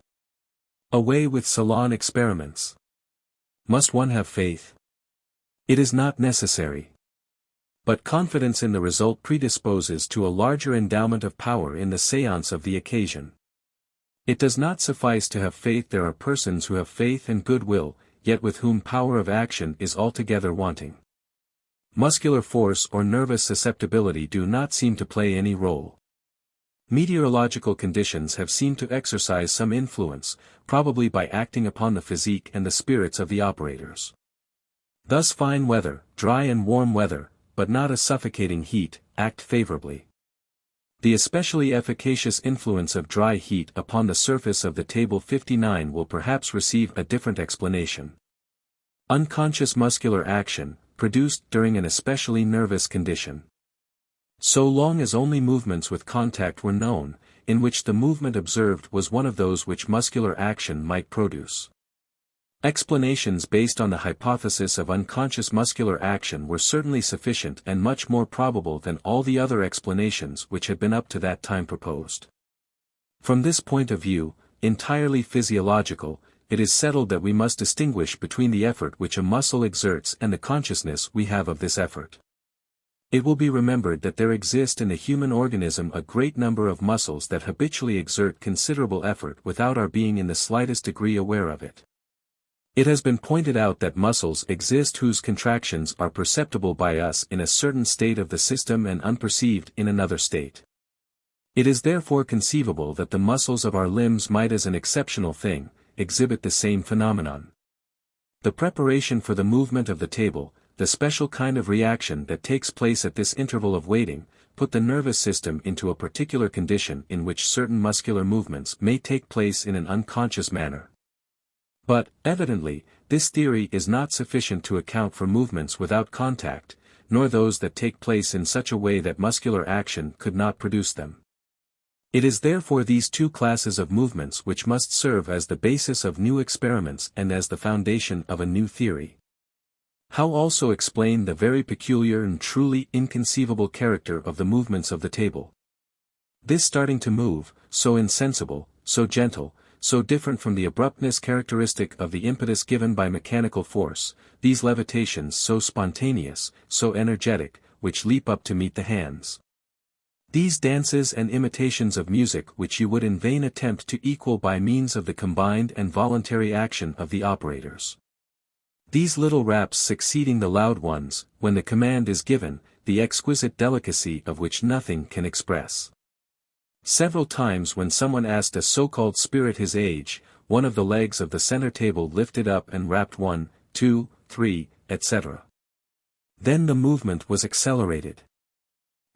A: Away with salon experiments. Must one have faith? It is not necessary. But confidence in the result predisposes to a larger endowment of power in the séance of the occasion. It does not suffice to have faith. There are persons who have faith and goodwill, yet with whom power of action is altogether wanting. Muscular force or nervous susceptibility do not seem to play any role. Meteorological conditions have seemed to exercise some influence, probably by acting upon the physique and the spirits of the operators. Thus fine weather, dry and warm weather, but not a suffocating heat, act favorably. The especially efficacious influence of dry heat upon the surface of the table 59 will perhaps receive a different explanation. Unconscious muscular action, produced during an especially nervous condition. So long as only movements with contact were known, in which the movement observed was one of those which muscular action might produce. Explanations based on the hypothesis of unconscious muscular action were certainly sufficient and much more probable than all the other explanations which had been up to that time proposed. From this point of view, entirely physiological, it is settled that we must distinguish between the effort which a muscle exerts and the consciousness we have of this effort. It will be remembered that there exist in the human organism a great number of muscles that habitually exert considerable effort without our being in the slightest degree aware of it. It has been pointed out that muscles exist whose contractions are perceptible by us in a certain state of the system and unperceived in another state. It is therefore conceivable that the muscles of our limbs might as an exceptional thing, exhibit the same phenomenon. The preparation for the movement of the table, the special kind of reaction that takes place at this interval of waiting, put the nervous system into a particular condition in which certain muscular movements may take place in an unconscious manner. But, evidently, this theory is not sufficient to account for movements without contact, nor those that take place in such a way that muscular action could not produce them. It is therefore these two classes of movements which must serve as the basis of new experiments and as the foundation of a new theory. How also explain the very peculiar and truly inconceivable character of the movements of the table? This starting to move, so insensible, so gentle, so different from the abruptness characteristic of the impetus given by mechanical force, these levitations so spontaneous, so energetic, which leap up to meet the hands. These dances and imitations of music which you would in vain attempt to equal by means of the combined and voluntary action of the operators. These little raps succeeding the loud ones, when the command is given, the exquisite delicacy of which nothing can express. Several times when someone asked a so-called spirit his age, one of the legs of the center table lifted up and rapped 1, 2, 3, etc. Then the movement was accelerated.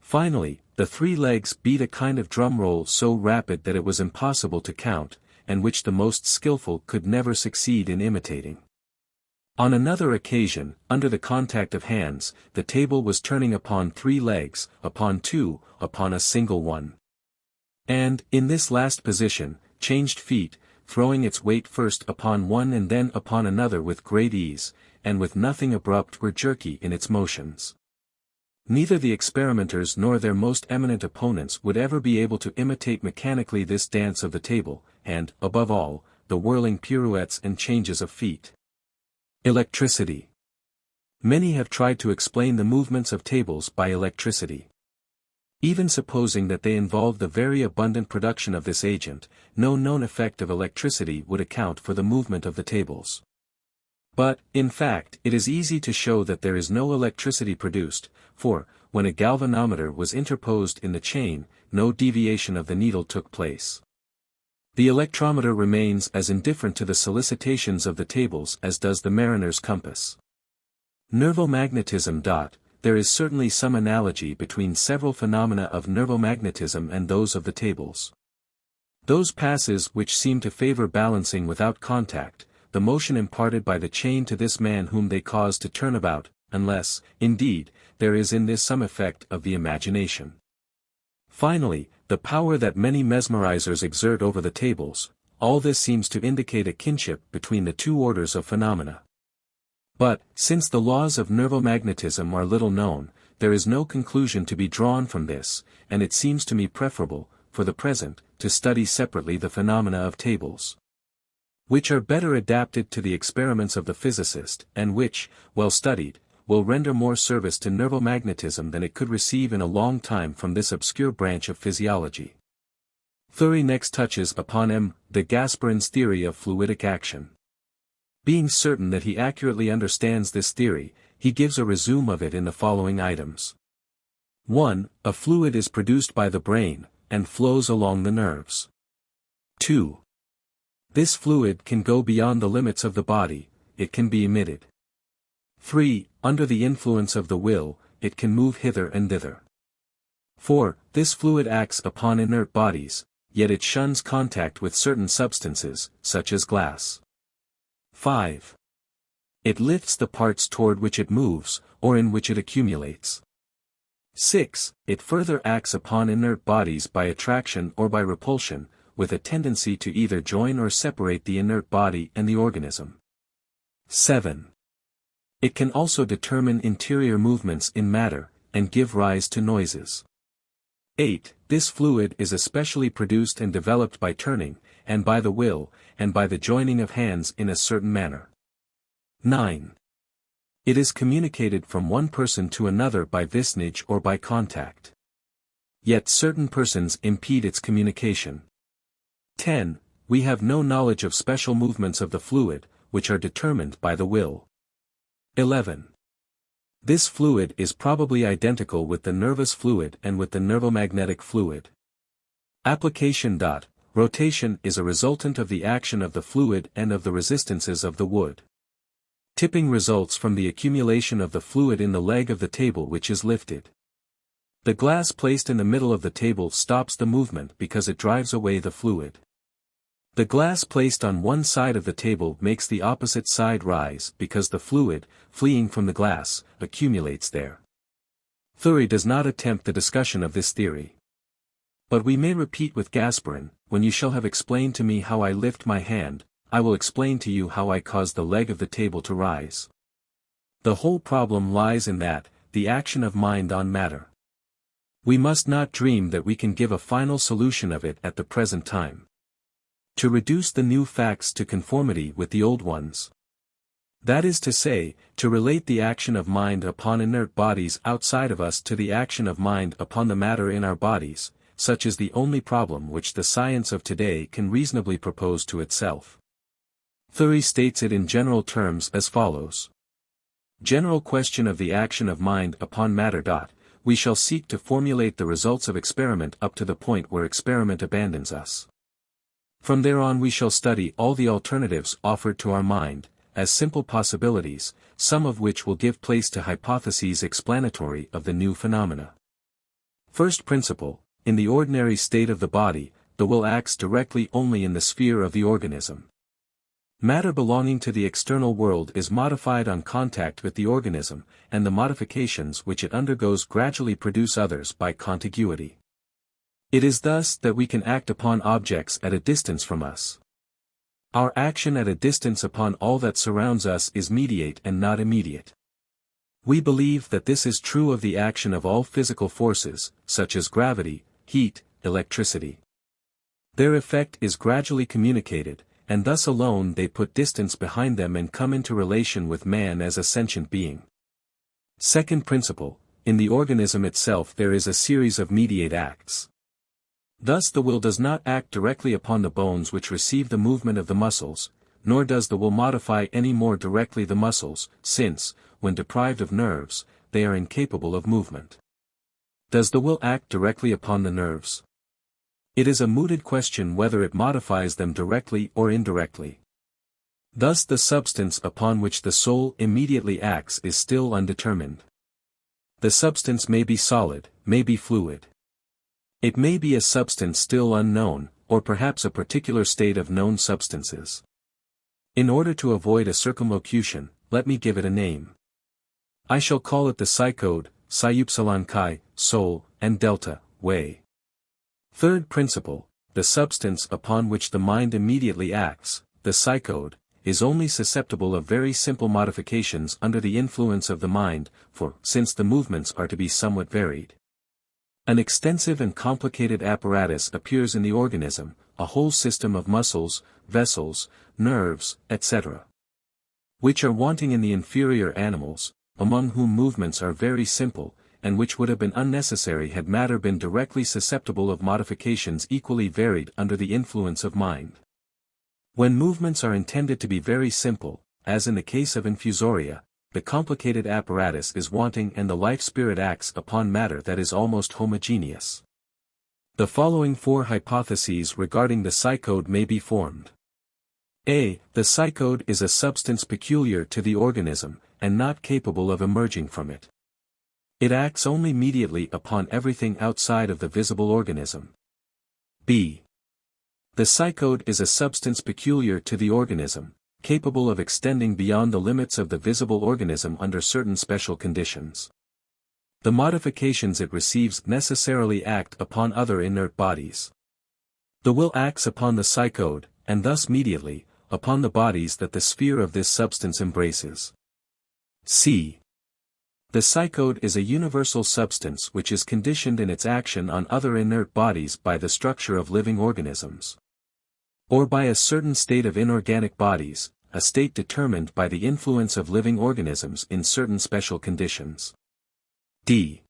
A: Finally, the 3 legs beat a kind of drum roll so rapid that it was impossible to count, and which the most skillful could never succeed in imitating. On another occasion, under the contact of hands, the table was turning upon 3 legs, upon 2, upon a single one. And, in this last position, changed feet, throwing its weight first upon one and then upon another with great ease, and with nothing abrupt or jerky in its motions. Neither the experimenters nor their most eminent opponents would ever be able to imitate mechanically this dance of the table, and, above all, the whirling pirouettes and changes of feet. Electricity. Many have tried to explain the movements of tables by electricity. Even supposing that they involve the very abundant production of this agent, no known effect of electricity would account for the movement of the tables. But, in fact, it is easy to show that there is no electricity produced, for, when a galvanometer was interposed in the chain, no deviation of the needle took place. The electrometer remains as indifferent to the solicitations of the tables as does the mariner's compass. Nervomagnetism. There is certainly some analogy between several phenomena of nervomagnetism and those of the tables. Those passes which seem to favor balancing without contact, the motion imparted by the chain to this man whom they cause to turn about, unless, indeed, there is in this some effect of the imagination. Finally, the power that many mesmerizers exert over the tables, all this seems to indicate a kinship between the 2 orders of phenomena. But, since the laws of nervomagnetism are little known, there is no conclusion to be drawn from this, and it seems to me preferable, for the present, to study separately the phenomena of tables, which are better adapted to the experiments of the physicist, and which, well studied, will render more service to nervomagnetism than it could receive in a long time from this obscure branch of physiology. Thury next touches upon M. de Gasparin's theory of fluidic action. Being certain that he accurately understands this theory, he gives a resume of it in the following items. 1. A fluid is produced by the brain, and flows along the nerves. 2. This fluid can go beyond the limits of the body, it can be emitted. 3. Under the influence of the will, it can move hither and thither. 4. This fluid acts upon inert bodies, yet it shuns contact with certain substances, such as glass. 5. It lifts the parts toward which it moves, or in which it accumulates. 6. It further acts upon inert bodies by attraction or by repulsion, with a tendency to either join or separate the inert body and the organism. 7. It can also determine interior movements in matter, and give rise to noises. 8. This fluid is especially produced and developed by turning, and by the will, and by the joining of hands in a certain manner. 9. It is communicated from one person to another by vicinage or by contact. Yet certain persons impede its communication. 10. We have no knowledge of special movements of the fluid, which are determined by the will. 11. This fluid is probably identical with the nervous fluid and with the nervomagnetic fluid. Application. Rotation is a resultant of the action of the fluid and of the resistances of the wood. Tipping results from the accumulation of the fluid in the leg of the table which is lifted. The glass placed in the middle of the table stops the movement because it drives away the fluid. The glass placed on one side of the table makes the opposite side rise because the fluid, fleeing from the glass, accumulates there. Thury does not attempt the discussion of this theory. But we may repeat with Gasparin, when you shall have explained to me how I lift my hand, I will explain to you how I cause the leg of the table to rise. The whole problem lies in that, the action of mind on matter. We must not dream that we can give a final solution of it at the present time. To reduce the new facts to conformity with the old ones. That is to say, to relate the action of mind upon inert bodies outside of us to the action of mind upon the matter in our bodies, such is the only problem which the science of today can reasonably propose to itself. Thury states it in general terms as follows. General question of the action of mind upon matter. We shall seek to formulate the results of experiment up to the point where experiment abandons us. From there on we shall study all the alternatives offered to our mind, as simple possibilities, some of which will give place to hypotheses explanatory of the new phenomena. First principle, in the ordinary state of the body, the will acts directly only in the sphere of the organism. Matter belonging to the external world is modified on contact with the organism, and the modifications which it undergoes gradually produce others by contiguity. It is thus that we can act upon objects at a distance from us. Our action at a distance upon all that surrounds us is mediate and not immediate. We believe that this is true of the action of all physical forces, such as gravity, heat, electricity. Their effect is gradually communicated, and thus alone they put distance behind them and come into relation with man as a sentient being. Second principle, in the organism itself there is a series of mediate acts. Thus the will does not act directly upon the bones which receive the movement of the muscles, nor does the will modify any more directly the muscles, since, when deprived of nerves, they are incapable of movement. Does the will act directly upon the nerves? It is a mooted question whether it modifies them directly or indirectly. Thus the substance upon which the soul immediately acts is still undetermined. The substance may be solid, may be fluid. It may be a substance still unknown, or perhaps a particular state of known substances. In order to avoid a circumlocution, let me give it a name. I shall call it the psychode, Psy Chi, soul, and delta, way. Third principle, the substance upon which the mind immediately acts, the psychode, is only susceptible of very simple modifications under the influence of the mind, since the movements are to be somewhat varied. An extensive and complicated apparatus appears in the organism, a whole system of muscles, vessels, nerves, etc., which are wanting in the inferior animals, among whom movements are very simple, and which would have been unnecessary had matter been directly susceptible of modifications equally varied under the influence of mind. When movements are intended to be very simple, as in the case of infusoria, the complicated apparatus is wanting and the life-spirit acts upon matter that is almost homogeneous. The following four hypotheses regarding the psychode may be formed. A. The psychode is a substance peculiar to the organism, and not capable of emerging from it. It acts only mediately upon everything outside of the visible organism. B. The psychode is a substance peculiar to the organism, capable of extending beyond the limits of the visible organism under certain special conditions. The modifications it receives necessarily act upon other inert bodies. The will acts upon the psychode, and thus mediately, upon the bodies that the sphere of this substance embraces. C. The psychode is a universal substance which is conditioned in its action on other inert bodies by the structure of living organisms, or by a certain state of inorganic bodies, a state determined by the influence of living organisms in certain special conditions. D.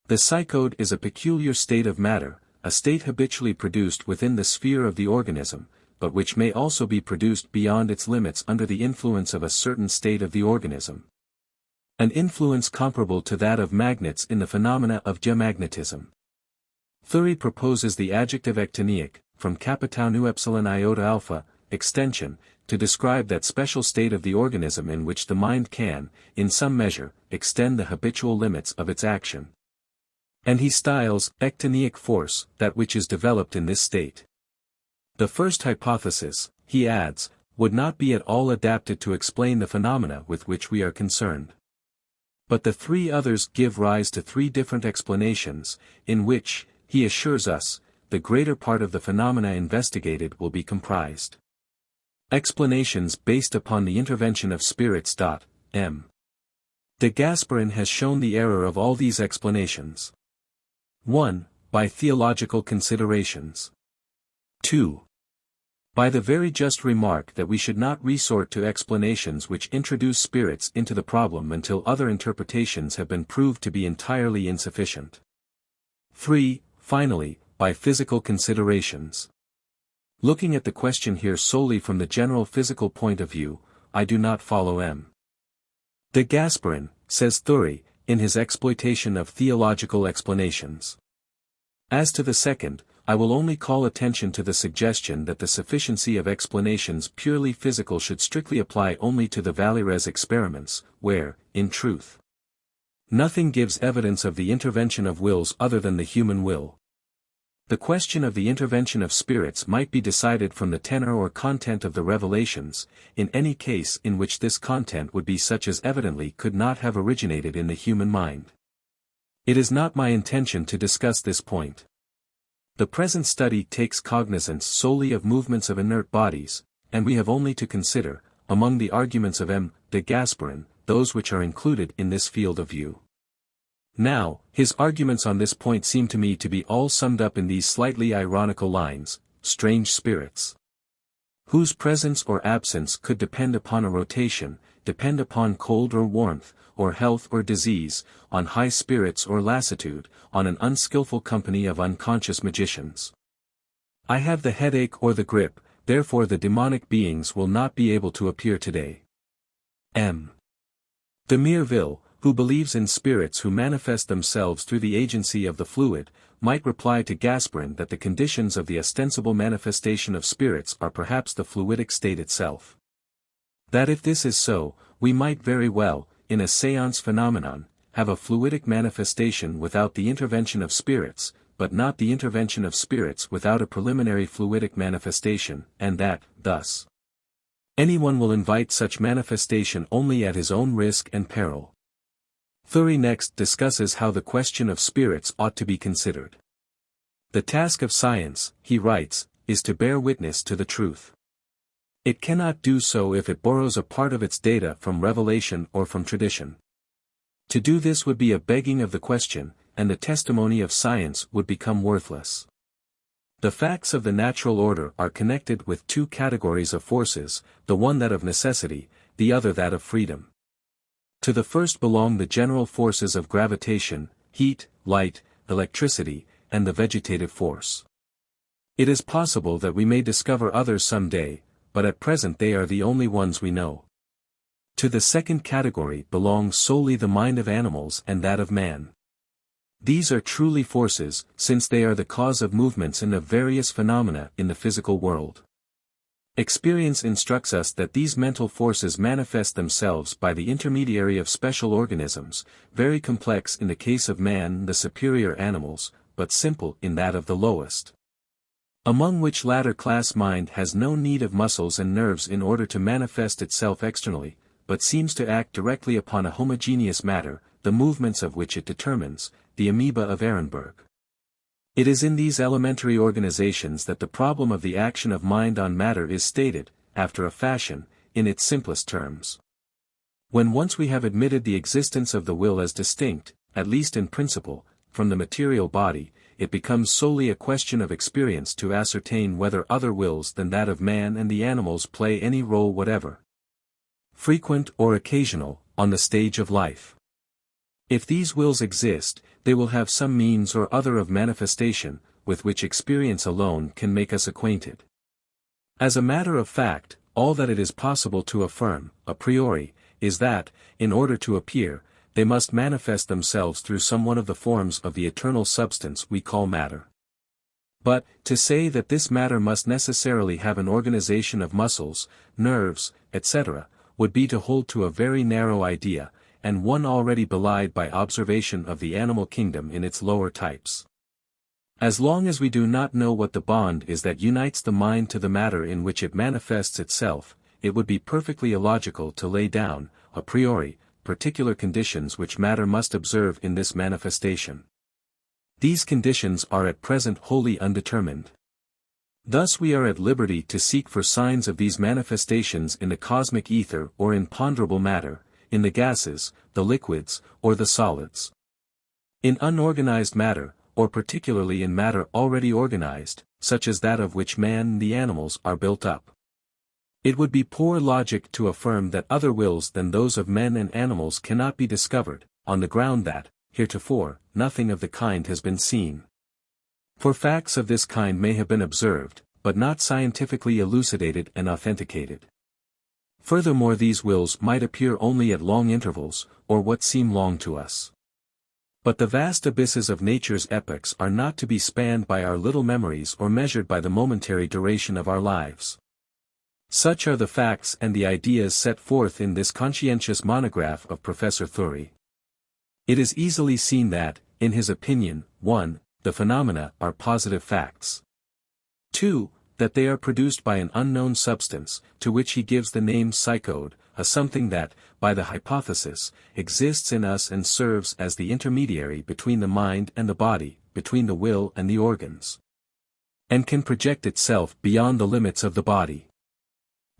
A: The psychode is a peculiar state of matter, a state habitually produced within the sphere of the organism, but which may also be produced beyond its limits under the influence of a certain state of the organism. An influence comparable to that of magnets in the phenomena of diamagnetism. Thury proposes the adjective actinic, from kappa nu epsilon iota alpha, extension, to describe that special state of the organism in which the mind can, in some measure, extend the habitual limits of its action. And he styles actinic force that which is developed in this state. The first hypothesis, he adds, would not be at all adapted to explain the phenomena with which we are concerned. But the three others give rise to three different explanations, in which, he assures us, the greater part of the phenomena investigated will be comprised. Explanations based upon the intervention of spirits. M. De Gasparin has shown the error of all these explanations. 1. By theological considerations. 2. By the very just remark that we should not resort to explanations which introduce spirits into the problem until other interpretations have been proved to be entirely insufficient. 3. Finally, by physical considerations. Looking at the question here solely from the general physical point of view, I do not follow M. de Gasparin, says Thury, in his exploitation of theological explanations. As to the second, I will only call attention to the suggestion that the sufficiency of explanations purely physical should strictly apply only to the Valires experiments, where, in truth, nothing gives evidence of the intervention of wills other than the human will. The question of the intervention of spirits might be decided from the tenor or content of the revelations, in any case in which this content would be such as evidently could not have originated in the human mind. It is not my intention to discuss this point. The present study takes cognizance solely of movements of inert bodies, and we have only to consider, among the arguments of M. de Gasparin, those which are included in this field of view. Now, his arguments on this point seem to me to be all summed up in these slightly ironical lines: strange spirits, whose presence or absence could depend upon a rotation, depend upon cold or warmth, or health or disease, on high spirits or lassitude, on an unskilful company of unconscious magicians. I have the headache or the grip, therefore the demonic beings will not be able to appear today. M. de Mireville, who believes in spirits who manifest themselves through the agency of the fluid, might reply to Gasparin that the conditions of the ostensible manifestation of spirits are perhaps the fluidic state itself. That if this is so, we might very well, in a séance phenomenon, have a fluidic manifestation without the intervention of spirits, but not the intervention of spirits without a preliminary fluidic manifestation, and that, thus, anyone will invite such manifestation only at his own risk and peril. Thury next discusses how the question of spirits ought to be considered. The task of science, he writes, is to bear witness to the truth. It cannot do so if it borrows a part of its data from revelation or from tradition. To do this would be a begging of the question, and the testimony of science would become worthless. The facts of the natural order are connected with two categories of forces, the one that of necessity, the other that of freedom. To the first belong the general forces of gravitation, heat, light, electricity, and the vegetative force. It is possible that we may discover others some day, but at present they are the only ones we know. To the second category belongs solely the mind of animals and that of man. These are truly forces, since they are the cause of movements and of various phenomena in the physical world. Experience instructs us that these mental forces manifest themselves by the intermediary of special organisms, very complex in the case of man, the superior animals, but simple in that of the lowest. Among which latter class mind has no need of muscles and nerves in order to manifest itself externally, but seems to act directly upon a homogeneous matter, the movements of which it determines, the amoeba of Ehrenberg. It is in these elementary organizations that the problem of the action of mind on matter is stated, after a fashion, in its simplest terms. When once we have admitted the existence of the will as distinct, at least in principle, from the material body, it becomes solely a question of experience to ascertain whether other wills than that of man and the animals play any role whatever, frequent or occasional, on the stage of life. If these wills exist, they will have some means or other of manifestation, with which experience alone can make us acquainted. As a matter of fact, all that it is possible to affirm, a priori, is that, in order to appear, they must manifest themselves through some one of the forms of the eternal substance we call matter. But, to say that this matter must necessarily have an organization of muscles, nerves, etc., would be to hold to a very narrow idea, and one already belied by observation of the animal kingdom in its lower types. As long as we do not know what the bond is that unites the mind to the matter in which it manifests itself, it would be perfectly illogical to lay down, a priori, particular conditions which matter must observe in this manifestation. These conditions are at present wholly undetermined. Thus we are at liberty to seek for signs of these manifestations in the cosmic ether or in ponderable matter, in the gases, the liquids, or the solids. In unorganized matter, or particularly in matter already organized, such as that of which man and the animals are built up. It would be poor logic to affirm that other wills than those of men and animals cannot be discovered, on the ground that, heretofore, nothing of the kind has been seen. For facts of this kind may have been observed, but not scientifically elucidated and authenticated. Furthermore, these wills might appear only at long intervals, or what seem long to us. But the vast abysses of nature's epochs are not to be spanned by our little memories or measured by the momentary duration of our lives. Such are the facts and the ideas set forth in this conscientious monograph of Professor Thury. It is easily seen that, in his opinion, 1. The phenomena are positive facts. 2. That they are produced by an unknown substance, to which he gives the name psychode, a something that, by the hypothesis, exists in us and serves as the intermediary between the mind and the body, between the will and the organs, and can project itself beyond the limits of the body.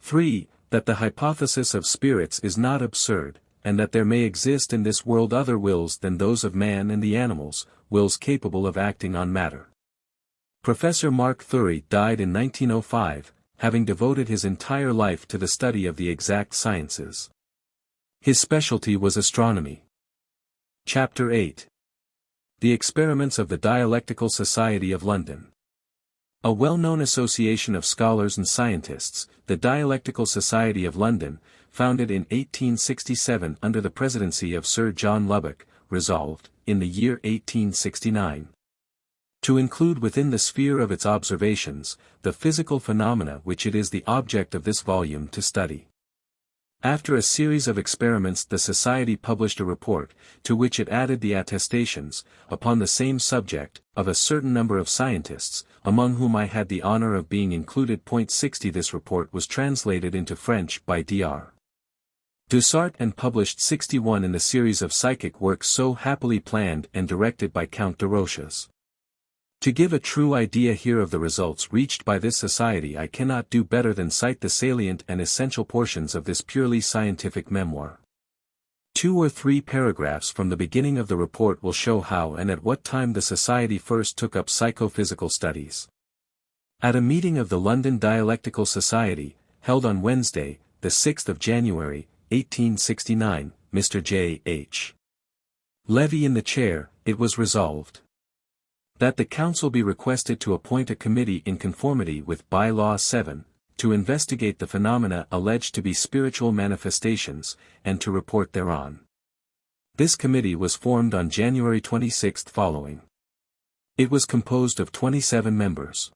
A: 3. That the hypothesis of spirits is not absurd, and that there may exist in this world other wills than those of man and the animals, wills capable of acting on matter. Professor Marc Thury died in 1905, having devoted his entire life to the study of the exact sciences. His specialty was astronomy. Chapter 8. The Experiments of the Dialectical Society of London. A well-known association of scholars and scientists, the Dialectical Society of London, founded in 1867 under the presidency of Sir John Lubbock, resolved, in the year 1869, to include within the sphere of its observations, the physical phenomena which it is the object of this volume to study. After a series of experiments, the Society published a report, to which it added the attestations, upon the same subject, of a certain number of scientists, among whom I had the honor of being included. 60 This report was translated into French by Dr. Dussart and published 61 in the series of psychic works so happily planned and directed by Count de Roches. To give a true idea here of the results reached by this society, I cannot do better than cite the salient and essential portions of this purely scientific memoir. 2 or 3 paragraphs from the beginning of the report will show how and at what time the Society first took up psychophysical studies. At a meeting of the London Dialectical Society, held on Wednesday, the 6th of January, 1869, Mr. J. H. Levy in the chair, it was resolved that the Council be requested to appoint a committee in conformity with By-law 7, to investigate the phenomena alleged to be spiritual manifestations, and to report thereon. This committee was formed on January 26 following. It was composed of 27 members.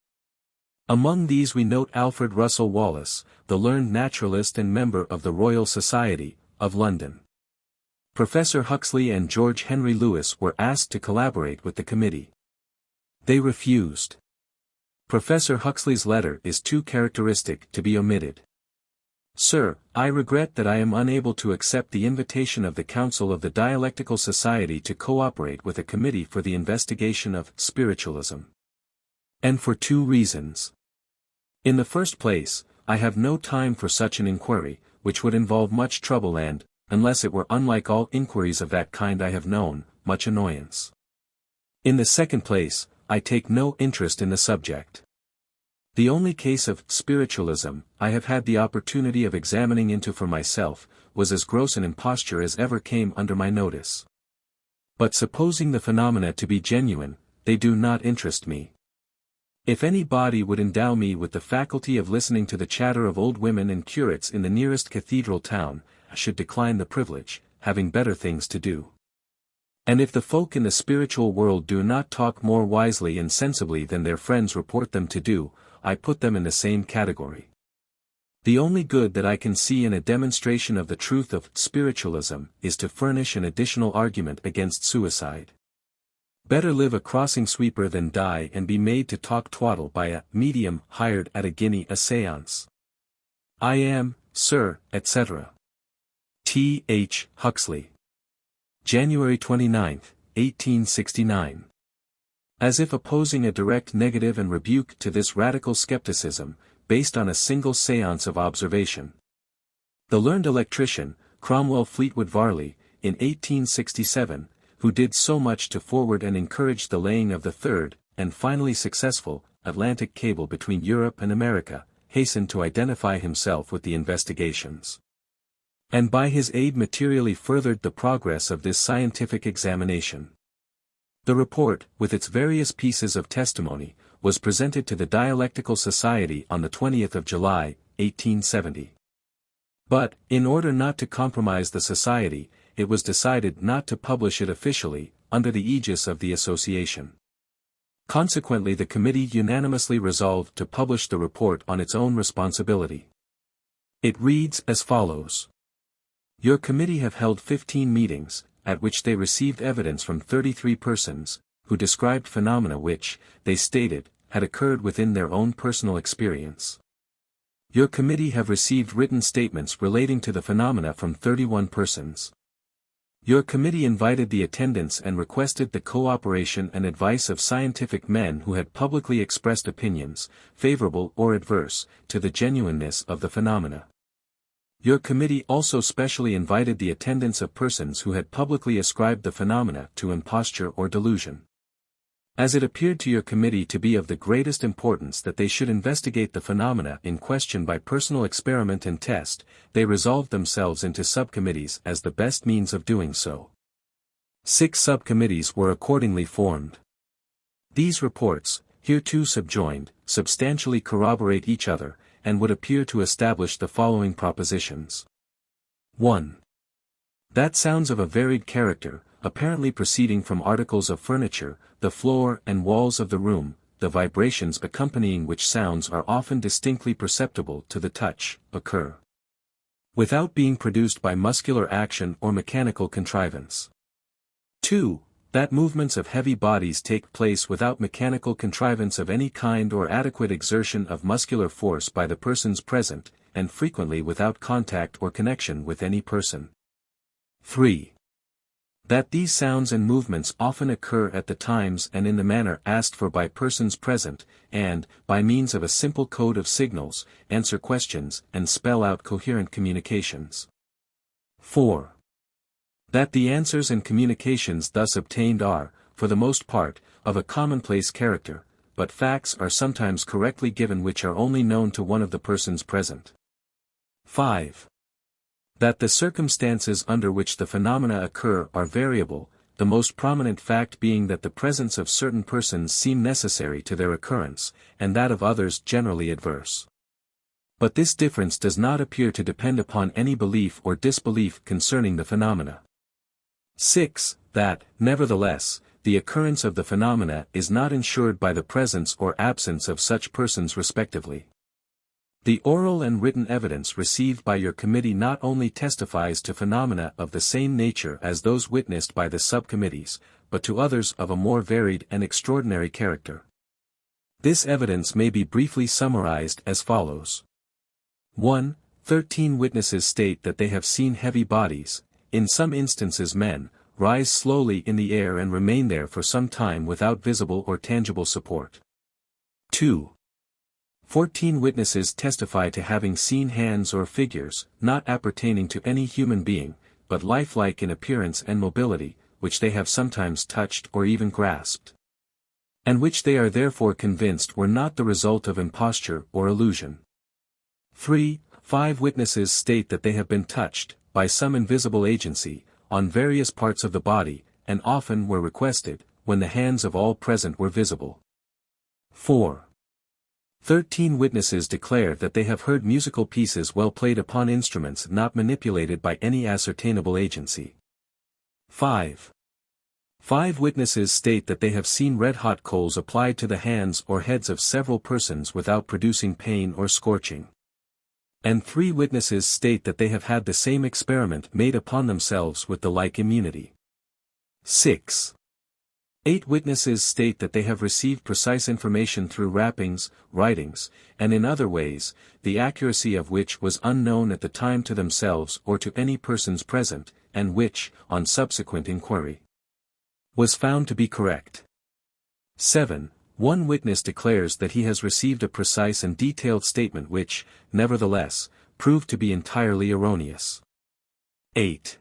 A: Among these we note Alfred Russel Wallace, the learned naturalist and member of the Royal Society, of London. Professor Huxley and George Henry Lewis were asked to collaborate with the committee. They refused. Professor Huxley's letter is too characteristic to be omitted. Sir, I regret that I am unable to accept the invitation of the Council of the Dialectical Society to cooperate with a committee for the investigation of spiritualism. And for 2 reasons. In the first place, I have no time for such an inquiry, which would involve much trouble and, unless it were unlike all inquiries of that kind I have known, much annoyance. In the second place, I take no interest in the subject. The only case of spiritualism I have had the opportunity of examining into for myself, was as gross an imposture as ever came under my notice. But supposing the phenomena to be genuine, they do not interest me. If any body would endow me with the faculty of listening to the chatter of old women and curates in the nearest cathedral town, I should decline the privilege, having better things to do. And if the folk in the spiritual world do not talk more wisely and sensibly than their friends report them to do, I put them in the same category. The only good that I can see in a demonstration of the truth of spiritualism is to furnish an additional argument against suicide. Better live a crossing sweeper than die and be made to talk twaddle by a medium hired at a guinea a séance. I am, Sir, etc. T. H. Huxley. January 29, 1869. As if opposing a direct negative and rebuke to this radical skepticism, based on a single séance of observation. The learned electrician, Cromwell Fleetwood Varley, in 1867, who did so much to forward and encourage the laying of the third, and finally successful, Atlantic cable between Europe and America, hastened to identify himself with the investigations. And by his aid materially furthered the progress of this scientific examination. The report, with its various pieces of testimony, was presented to the Dialectical Society on the 20th of July, 1870. But, in order not to compromise the society, it was decided not to publish it officially, under the aegis of the association. Consequently, the committee unanimously resolved to publish the report on its own responsibility. It reads as follows. Your committee have held 15 meetings, at which they received evidence from 33 persons, who described phenomena which, they stated, had occurred within their own personal experience. Your committee have received written statements relating to the phenomena from 31 persons. Your committee invited the attendance and requested the cooperation and advice of scientific men who had publicly expressed opinions, favorable or adverse, to the genuineness of the phenomena. Your committee also specially invited the attendance of persons who had publicly ascribed the phenomena to imposture or delusion. As it appeared to your committee to be of the greatest importance that they should investigate the phenomena in question by personal experiment and test, they resolved themselves into subcommittees as the best means of doing so. 6 subcommittees were accordingly formed. These reports, hereto subjoined, substantially corroborate each other, and would appear to establish the following propositions. 1. That sounds of a varied character, apparently proceeding from articles of furniture, the floor and walls of the room, the vibrations accompanying which sounds are often distinctly perceptible to the touch, occur without being produced by muscular action or mechanical contrivance. 2. That movements of heavy bodies take place without mechanical contrivance of any kind or adequate exertion of muscular force by the persons present, and frequently without contact or connection with any person. 3. That these sounds and movements often occur at the times and in the manner asked for by persons present, and, by means of a simple code of signals, answer questions and spell out coherent communications. 4. That the answers and communications thus obtained are, for the most part, of a commonplace character, but facts are sometimes correctly given which are only known to one of the persons present. 5. That the circumstances under which the phenomena occur are variable, the most prominent fact being that the presence of certain persons seem necessary to their occurrence, and that of others generally adverse. But this difference does not appear to depend upon any belief or disbelief concerning the phenomena. 6. That, nevertheless, the occurrence of the phenomena is not ensured by the presence or absence of such persons respectively. The oral and written evidence received by your committee not only testifies to phenomena of the same nature as those witnessed by the subcommittees, but to others of a more varied and extraordinary character. This evidence may be briefly summarized as follows. 1. 13 witnesses state that they have seen heavy bodies, in some instances men, rise slowly in the air and remain there for some time without visible or tangible support. 2. 14 witnesses testify to having seen hands or figures, not appertaining to any human being, but lifelike in appearance and mobility, which they have sometimes touched or even grasped, and which they are therefore convinced were not the result of imposture or illusion. 3. 5 witnesses state that they have been touched, by some invisible agency, on various parts of the body, and often were requested, when the hands of all present were visible. 4. 13 witnesses declare that they have heard musical pieces well played upon instruments not manipulated by any ascertainable agency. 5. 5 witnesses state that they have seen red-hot coals applied to the hands or heads of several persons without producing pain or scorching. And 3 witnesses state that they have had the same experiment made upon themselves with the like immunity. 6. 8 witnesses state that they have received precise information through rappings, writings, and in other ways, the accuracy of which was unknown at the time to themselves or to any persons present, and which, on subsequent inquiry, was found to be correct. 7. 1 witness declares that he has received a precise and detailed statement which, nevertheless, proved to be entirely erroneous. 8.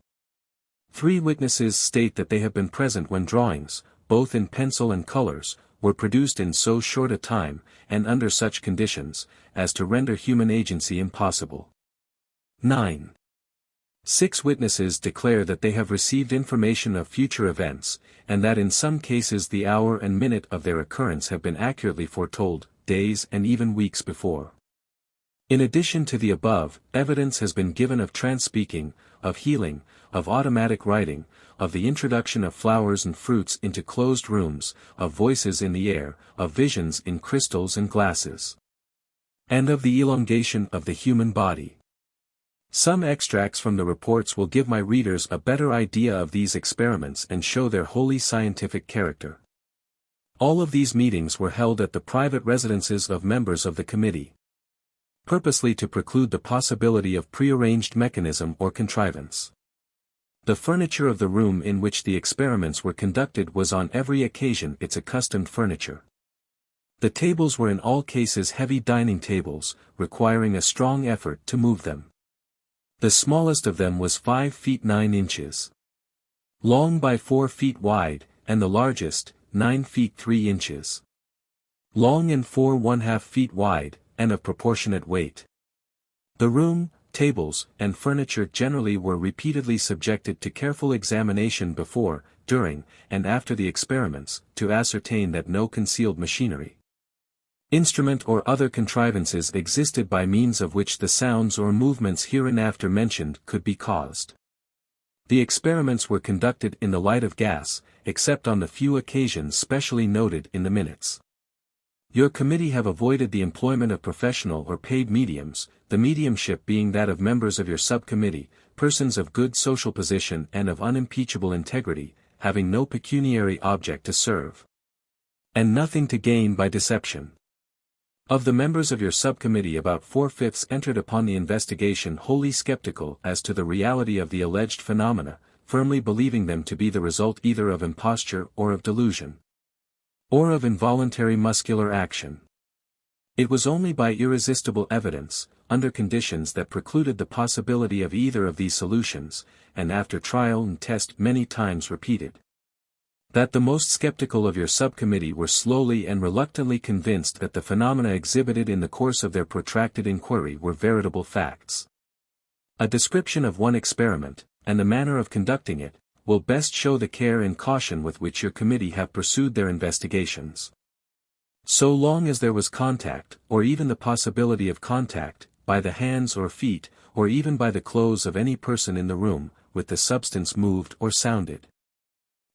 A: 3 witnesses state that they have been present when drawings, both in pencil and colors, were produced in so short a time, and under such conditions, as to render human agency impossible. 9. 6 witnesses declare that they have received information of future events, and that in some cases the hour and minute of their occurrence have been accurately foretold, days and even weeks before. In addition to the above, evidence has been given of trance-speaking, of healing, of automatic writing, of the introduction of flowers and fruits into closed rooms, of voices in the air, of visions in crystals and glasses, and of the elongation of the human body. Some extracts from the reports will give my readers a better idea of these experiments and show their wholly scientific character. All of these meetings were held at the private residences of members of the committee, purposely to preclude the possibility of prearranged mechanism or contrivance. The furniture of the room in which the experiments were conducted was on every occasion its accustomed furniture. The tables were in all cases heavy dining tables, requiring a strong effort to move them. The smallest of them was 5 feet 9 inches long by 4 feet wide, and the largest, 9 feet 3 inches long and 4½ feet wide, and of proportionate weight. The room, tables, and furniture generally were repeatedly subjected to careful examination before, during, and after the experiments, to ascertain that no concealed machinery, instrument or other contrivances existed by means of which the sounds or movements hereinafter mentioned could be caused. The experiments were conducted in the light of gas, except on the few occasions specially noted in the minutes. Your committee have avoided the employment of professional or paid mediums, the mediumship being that of members of your subcommittee, persons of good social position and of unimpeachable integrity, having no pecuniary object to serve, and nothing to gain by deception. Of the members of your subcommittee about 4/5 entered upon the investigation wholly skeptical as to the reality of the alleged phenomena, firmly believing them to be the result either of imposture or of delusion, or of involuntary muscular action. It was only by irresistible evidence, under conditions that precluded the possibility of either of these solutions, and after trial and test many times repeated, that the most skeptical of your subcommittee were slowly and reluctantly convinced that the phenomena exhibited in the course of their protracted inquiry were veritable facts. A description of one experiment, and the manner of conducting it, will best show the care and caution with which your committee have pursued their investigations. So long as there was contact, or even the possibility of contact, by the hands or feet, or even by the clothes of any person in the room, with the substance moved or sounded,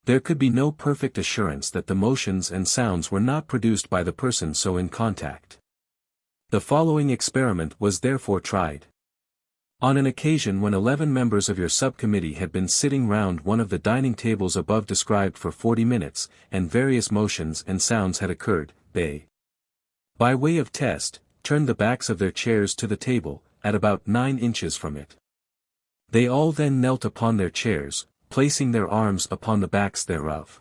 A: there could be no perfect assurance that the motions and sounds were not produced by the person so in contact. The following experiment was therefore tried. On an occasion when 11 members of your subcommittee had been sitting round one of the dining tables above described for 40 minutes, and various motions and sounds had occurred, they, by way of test, turned the backs of their chairs to the table, at about 9 inches from it. They all then knelt upon their chairs, placing their arms upon the backs thereof.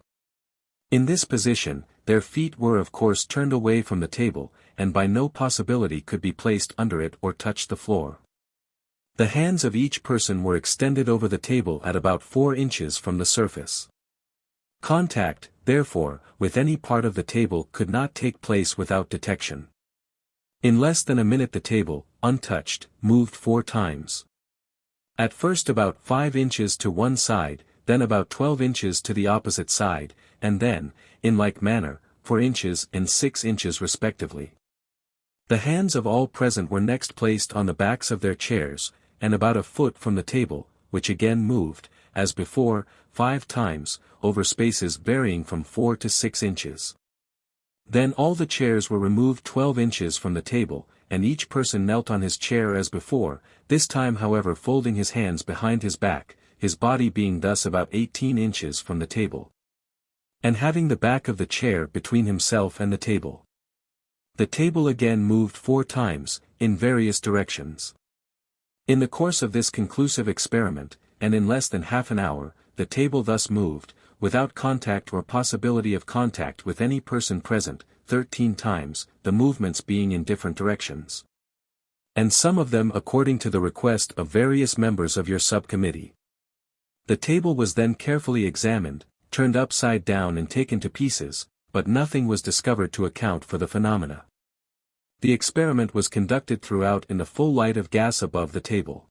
A: In this position, their feet were of course turned away from the table, and by no possibility could be placed under it or touch the floor. The hands of each person were extended over the table at about 4 inches from the surface. Contact, therefore, with any part of the table could not take place without detection. In less than a minute the table, untouched, moved 4 times. At first about 5 inches to one side, then about 12 inches to the opposite side, and then, in like manner, 4 inches and 6 inches respectively. The hands of all present were next placed on the backs of their chairs, and about a foot from the table, which again moved, as before, 5 times, over spaces varying from 4 to 6 inches. Then all the chairs were removed 12 inches from the table, and each person knelt on his chair as before, this time however folding his hands behind his back, his body being thus about 18 inches from the table, and having the back of the chair between himself and the table. The table again moved 4 times, in various directions. In the course of this conclusive experiment, and in less than half an hour, the table thus moved, without contact or possibility of contact with any person present, 13 times, the movements being in different directions, and some of them according to the request of various members of your subcommittee. The table was then carefully examined, turned upside down and taken to pieces, but nothing was discovered to account for the phenomena. The experiment was conducted throughout in the full light of gas above the table.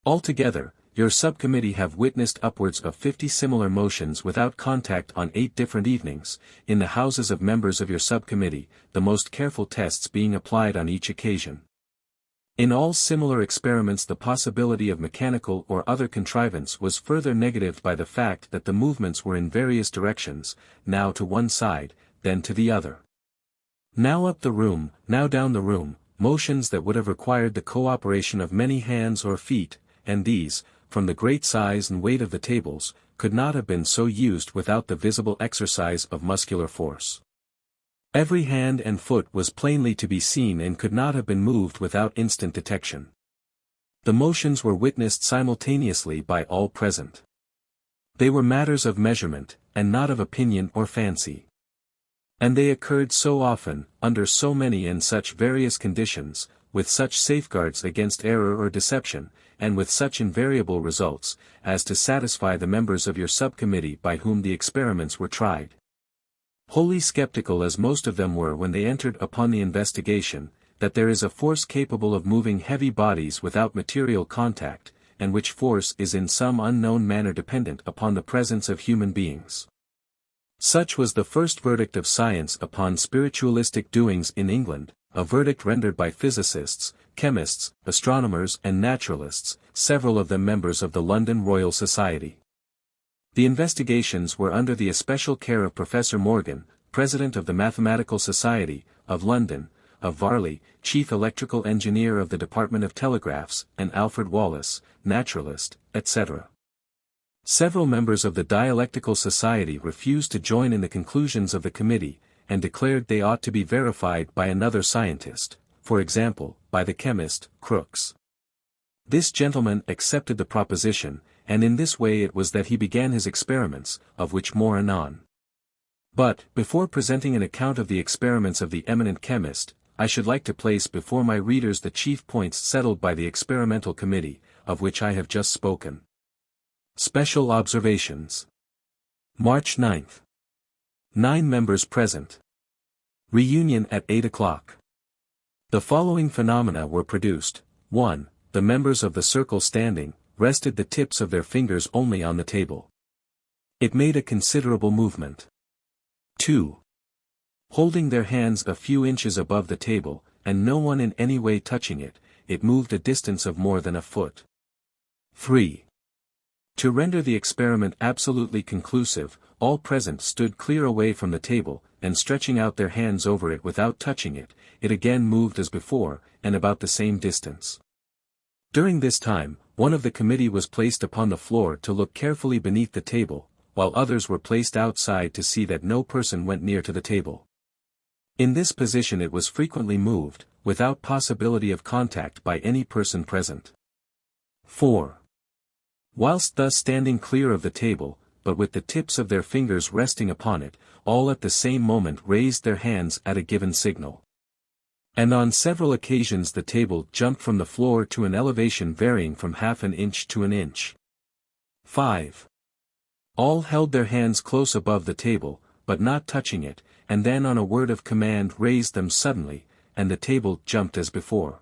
A: Altogether, your subcommittee have witnessed upwards of 50 similar motions without contact on 8 different evenings, in the houses of members of your subcommittee, the most careful tests being applied on each occasion. In all similar experiments the possibility of mechanical or other contrivance was further negatived by the fact that the movements were in various directions, now to one side, then to the other. Now up the room, now down the room, motions that would have required the cooperation of many hands or feet, and these, from the great size and weight of the tables, could not have been so used without the visible exercise of muscular force. Every hand and foot was plainly to be seen and could not have been moved without instant detection. The motions were witnessed simultaneously by all present. They were matters of measurement, and not of opinion or fancy. And they occurred so often, under so many and such various conditions, with such safeguards against error or deception, and with such invariable results, as to satisfy the members of your subcommittee by whom the experiments were tried. Wholly skeptical as most of them were when they entered upon the investigation, that there is a force capable of moving heavy bodies without material contact, and which force is in some unknown manner dependent upon the presence of human beings. Such was the first verdict of science upon spiritualistic doings in England, a verdict rendered by physicists, chemists, astronomers and naturalists, several of them members of the London Royal Society. The investigations were under the especial care of Professor Morgan, President of the Mathematical Society, of London, of Varley, Chief Electrical Engineer of the Department of Telegraphs, and Alfred Wallace, naturalist, etc. Several members of the Dialectical Society refused to join in the conclusions of the committee, and declared they ought to be verified by another scientist, for example, by the chemist, Crookes. This gentleman accepted the proposition, and in this way it was that he began his experiments, of which more anon. But, before presenting an account of the experiments of the eminent chemist, I should like to place before my readers the chief points settled by the experimental committee, of which I have just spoken. Special observations. March 9th. 9 members present. Reunion at 8 o'clock. The following phenomena were produced. 1. The members of the circle standing, rested the tips of their fingers only on the table. It made a considerable movement. 2. Holding their hands a few inches above the table, and no one in any way touching it, it moved a distance of more than a foot. 3. To render the experiment absolutely conclusive, all present stood clear away from the table, and stretching out their hands over it without touching it, it again moved as before, and about the same distance. During this time, one of the committee was placed upon the floor to look carefully beneath the table, while others were placed outside to see that no person went near to the table. In this position it was frequently moved, without possibility of contact by any person present. 4. Whilst thus standing clear of the table, but with the tips of their fingers resting upon it, all at the same moment raised their hands at a given signal. And on several occasions the table jumped from the floor to an elevation varying from half an inch to an inch. 5. All held their hands close above the table, but not touching it, and then on a word of command raised them suddenly, and the table jumped as before.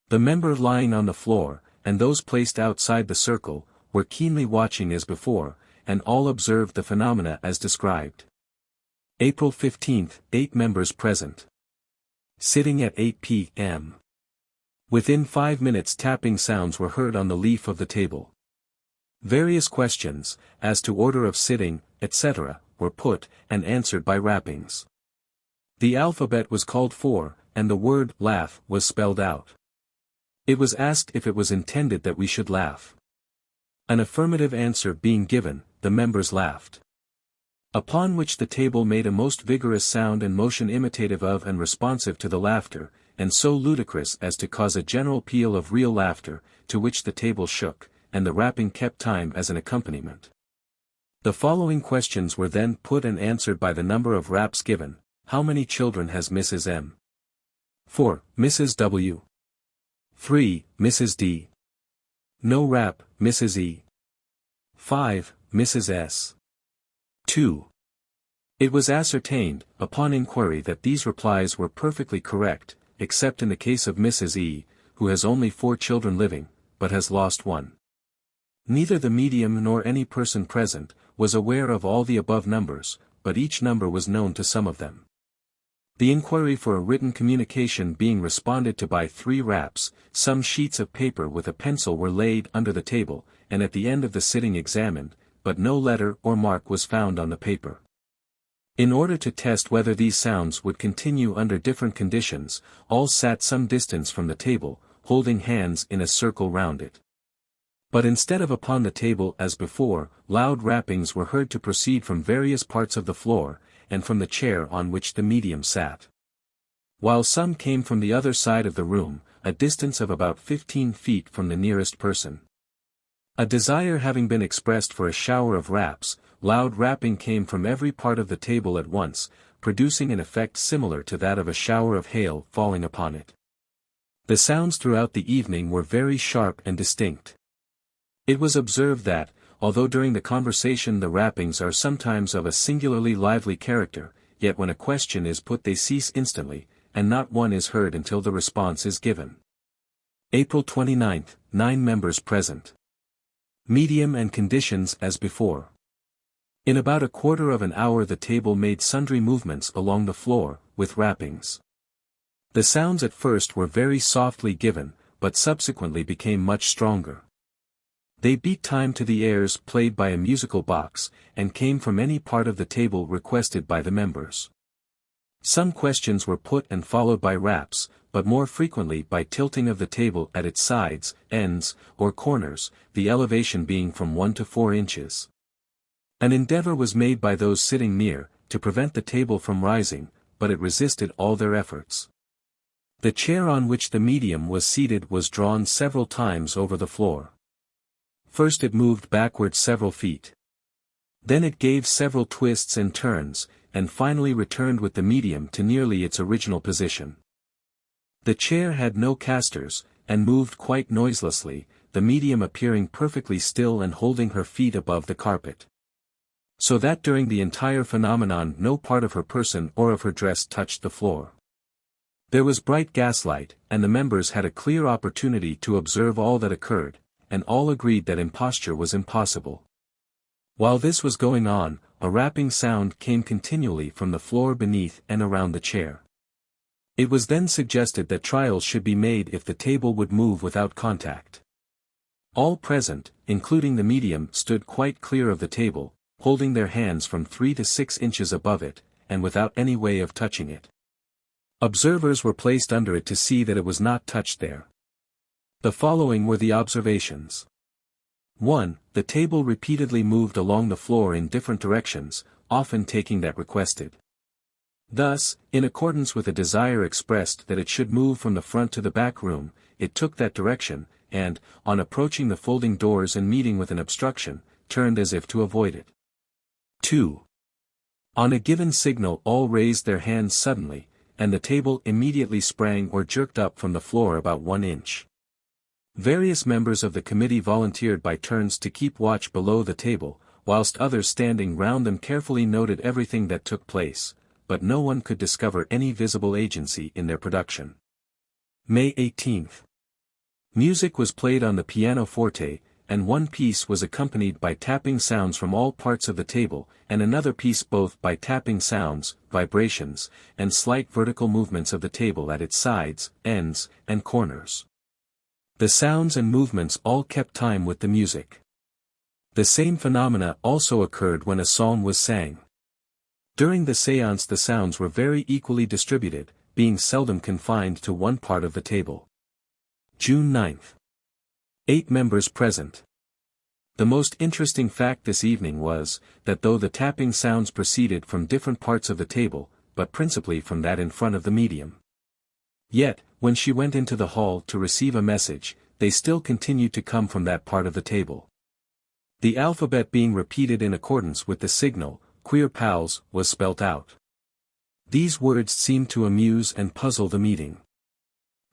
A: The member lying on the floor, and those placed outside the circle, were keenly watching as before, and all observed the phenomena as described. April 15th, 8 members present. Sitting at 8 p.m. Within 5 minutes tapping sounds were heard on the leaf of the table. Various questions, as to order of sitting, etc., were put, and answered by rappings. The alphabet was called for, and the word laugh was spelled out. It was asked if it was intended that we should laugh. An affirmative answer being given, the members laughed. Upon which the table made a most vigorous sound and motion imitative of and responsive to the laughter, and so ludicrous as to cause a general peal of real laughter, to which the table shook, and the rapping kept time as an accompaniment. The following questions were then put and answered by the number of raps given. How many children has Mrs. M? 4. Mrs. W. 3. Mrs. D. No rap, Mrs. E. 5. Mrs. S. 2. It was ascertained, upon inquiry, that these replies were perfectly correct, except in the case of Mrs. E., who has only 4 children living, but has lost one. Neither the medium nor any person present was aware of all the above numbers, but each number was known to some of them. The inquiry for a written communication being responded to by 3 raps, some sheets of paper with a pencil were laid under the table, and at the end of the sitting examined, but no letter or mark was found on the paper. In order to test whether these sounds would continue under different conditions, all sat some distance from the table, holding hands in a circle round it. But instead of upon the table as before, loud rappings were heard to proceed from various parts of the floor, and from the chair on which the medium sat. While some came from the other side of the room, a distance of about 15 feet from the nearest person. A desire having been expressed for a shower of raps, loud rapping came from every part of the table at once, producing an effect similar to that of a shower of hail falling upon it. The sounds throughout the evening were very sharp and distinct. It was observed that, although during the conversation the rappings are sometimes of a singularly lively character, yet when a question is put they cease instantly, and not one is heard until the response is given. April 29, 9 members present. Medium and conditions as before. In about a quarter of an hour the table made sundry movements along the floor, with rappings. The sounds at first were very softly given, but subsequently became much stronger. They beat time to the airs played by a musical box, and came from any part of the table requested by the members. Some questions were put and followed by raps, but more frequently by tilting of the table at its sides, ends, or corners, the elevation being from 1 to 4 inches. An endeavor was made by those sitting near, to prevent the table from rising, but it resisted all their efforts. The chair on which the medium was seated was drawn several times over the floor. First it moved backward several feet. Then it gave several twists and turns, and finally returned with the medium to nearly its original position. The chair had no casters, and moved quite noiselessly, the medium appearing perfectly still and holding her feet above the carpet. So that during the entire phenomenon no part of her person or of her dress touched the floor. There was bright gaslight, and the members had a clear opportunity to observe all that occurred, and all agreed that imposture was impossible. While this was going on, a rapping sound came continually from the floor beneath and around the chair. It was then suggested that trials should be made if the table would move without contact. All present, including the medium, stood quite clear of the table, holding their hands from 3 to 6 inches above it, and without any way of touching it. Observers were placed under it to see that it was not touched there. The following were the observations. 1. The table repeatedly moved along the floor in different directions, often taking that requested. Thus, in accordance with a desire expressed that it should move from the front to the back room, it took that direction, and, on approaching the folding doors and meeting with an obstruction, turned as if to avoid it. 2. On a given signal all raised their hands suddenly, and the table immediately sprang or jerked up from the floor about 1 inch. Various members of the committee volunteered by turns to keep watch below the table, whilst others standing round them carefully noted everything that took place, but no one could discover any visible agency in their production. May 18. Music was played on the pianoforte, and one piece was accompanied by tapping sounds from all parts of the table, and another piece both by tapping sounds, vibrations, and slight vertical movements of the table at its sides, ends, and corners. The sounds and movements all kept time with the music. The same phenomena also occurred when a psalm was sang. During the séance the sounds were very equally distributed, being seldom confined to one part of the table. June 9. 8 members present. The most interesting fact this evening was, that though the tapping sounds proceeded from different parts of the table, but principally from that in front of the medium. Yet, when she went into the hall to receive a message, they still continued to come from that part of the table. The alphabet being repeated in accordance with the signal, "Queer pals," was spelt out. These words seemed to amuse and puzzle the meeting.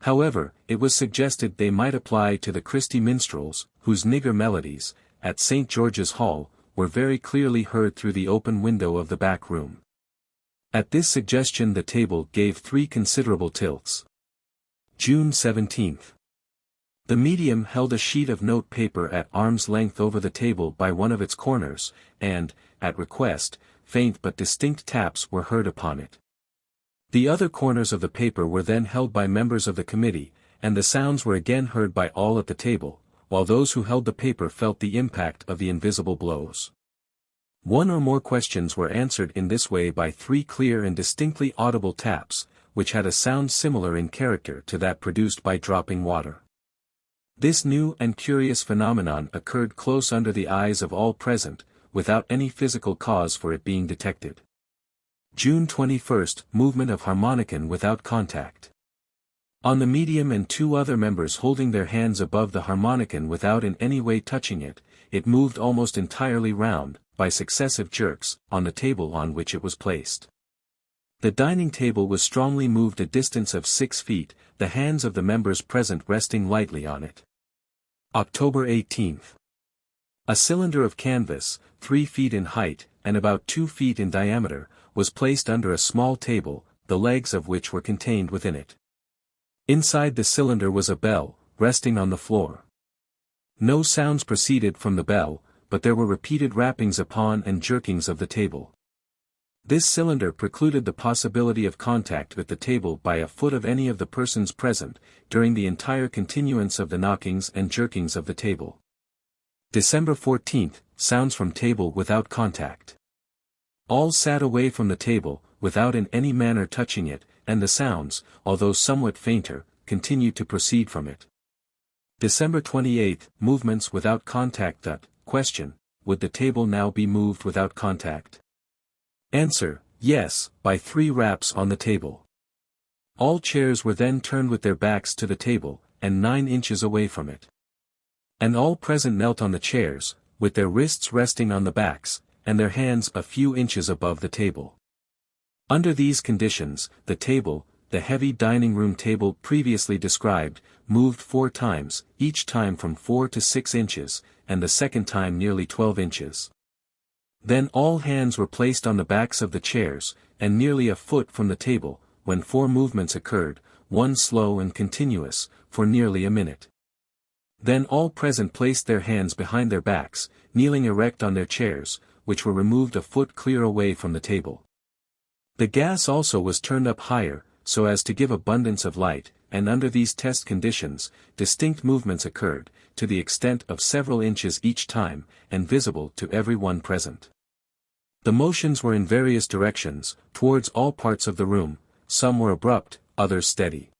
A: However, it was suggested they might apply to the Christy minstrels, whose nigger melodies, at St. George's Hall, were very clearly heard through the open window of the back room. At this suggestion the table gave 3 considerable tilts. June 17. The medium held a sheet of note paper at arm's length over the table by one of its corners, and, at request, faint but distinct taps were heard upon it. The other corners of the paper were then held by members of the committee, and the sounds were again heard by all at the table, while those who held the paper felt the impact of the invisible blows. One or more questions were answered in this way by 3 clear and distinctly audible taps, which had a sound similar in character to that produced by dropping water. This new and curious phenomenon occurred close under the eyes of all present, without any physical cause for it being detected. June 21, movement of harmonicon without contact. On the medium and 2 other members holding their hands above the harmonicon without in any way touching it, it moved almost entirely round, by successive jerks, on the table on which it was placed. The dining table was strongly moved a distance of 6 feet, the hands of the members present resting lightly on it. October 18. A cylinder of canvas, 3 feet in height, and about 2 feet in diameter, was placed under a small table, the legs of which were contained within it. Inside the cylinder was a bell, resting on the floor. No sounds proceeded from the bell, but there were repeated rappings upon and jerkings of the table. This cylinder precluded the possibility of contact with the table by a foot of any of the persons present, during the entire continuance of the knockings and jerkings of the table. December 14, sounds from table without contact. All sat away from the table, without in any manner touching it, and the sounds, although somewhat fainter, continued to proceed from it. December 28, movements without contact. Question, would the table now be moved without contact? Answer, yes, by 3 raps on the table. All chairs were then turned with their backs to the table, and 9 inches away from it. And all present knelt on the chairs, with their wrists resting on the backs, and their hands a few inches above the table. Under these conditions, the table, the heavy dining room table previously described, moved 4 times, each time from 4 to 6 inches, and the second time nearly 12 inches. Then all hands were placed on the backs of the chairs, and nearly a foot from the table, when 4 movements occurred, one slow and continuous, for nearly a minute. Then all present placed their hands behind their backs, kneeling erect on their chairs, which were removed a foot clear away from the table. The gas also was turned up higher, so as to give abundance of light, and under these test conditions, distinct movements occurred, to the extent of several inches each time, and visible to every one present. The motions were in various directions, towards all parts of the room, some were abrupt, others steady.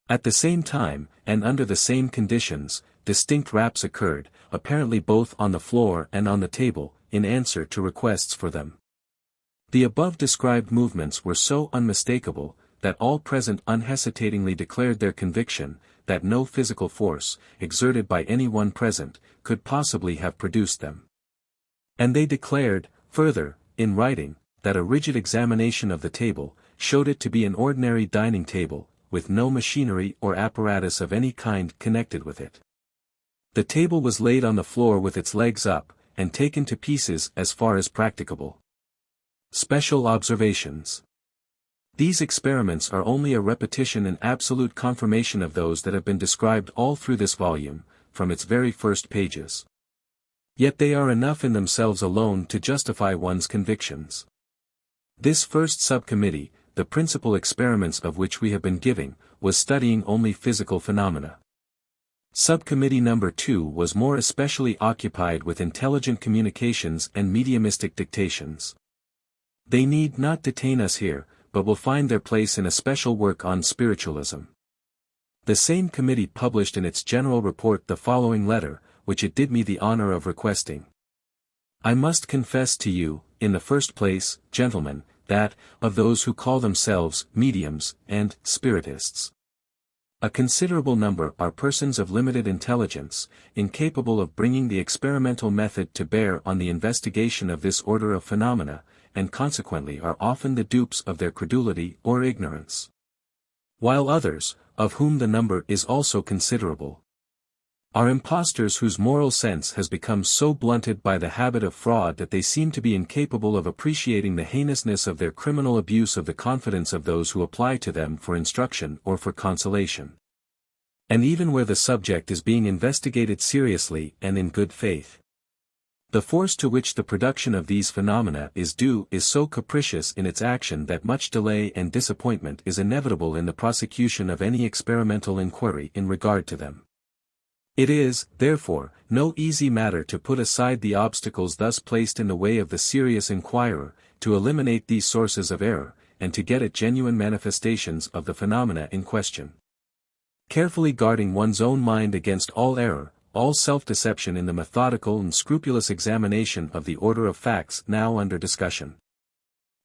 A: At the same time, and under the same conditions, distinct raps occurred, apparently both on the floor and on the table, in answer to requests for them. The above described movements were so unmistakable, that all present unhesitatingly declared their conviction, that no physical force, exerted by any one present, could possibly have produced them. And they declared, further, in writing, that a rigid examination of the table, showed it to be an ordinary dining table, with no machinery or apparatus of any kind connected with it. The table was laid on the floor with its legs up, and taken to pieces as far as practicable. Special observations. These experiments are only a repetition and absolute confirmation of those that have been described all through this volume, from its very first pages. Yet they are enough in themselves alone to justify one's convictions. This first subcommittee, the principal experiments of which we have been giving, was studying only physical phenomena. Subcommittee number 2 was more especially occupied with intelligent communications and mediumistic dictations. They need not detain us here, but will find their place in a special work on spiritualism. The same committee published in its general report the following letter, which it did me the honor of requesting. I must confess to you, in the first place, gentlemen, that, of those who call themselves mediums and spiritists, a considerable number are persons of limited intelligence, incapable of bringing the experimental method to bear on the investigation of this order of phenomena, and consequently are often the dupes of their credulity or ignorance. While others, of whom the number is also considerable, are impostors whose moral sense has become so blunted by the habit of fraud that they seem to be incapable of appreciating the heinousness of their criminal abuse of the confidence of those who apply to them for instruction or for consolation. and even where the subject is being investigated seriously and in good faith. The force to which the production of these phenomena is due is so capricious in its action that much delay and disappointment is inevitable in the prosecution of any experimental inquiry in regard to them. It is, therefore, no easy matter to put aside the obstacles thus placed in the way of the serious inquirer, to eliminate these sources of error, and to get at genuine manifestations of the phenomena in question. Carefully guarding one's own mind against all error, all self-deception in the methodical and scrupulous examination of the order of facts now under discussion.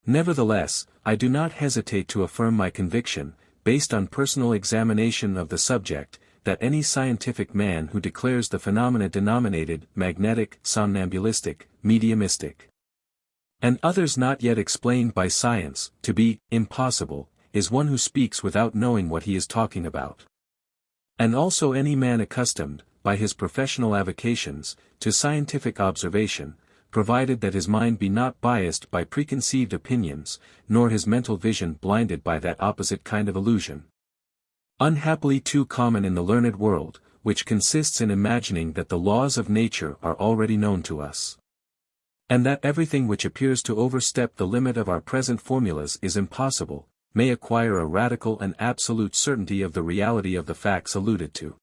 A: Nevertheless, I do not hesitate to affirm my conviction, based on personal examination of the subject, that any scientific man who declares the phenomena denominated magnetic, somnambulistic, mediumistic, and others not yet explained by science, to be impossible, is one who speaks without knowing what he is talking about. And also any man accustomed, by his professional avocations, to scientific observation, provided that his mind be not biased by preconceived opinions, nor his mental vision blinded by that opposite kind of illusion, unhappily too common in the learned world, which consists in imagining that the laws of nature are already known to us, and that everything which appears to overstep the limit of our present formulas is impossible, may acquire a radical and absolute certainty of the reality of the facts alluded to.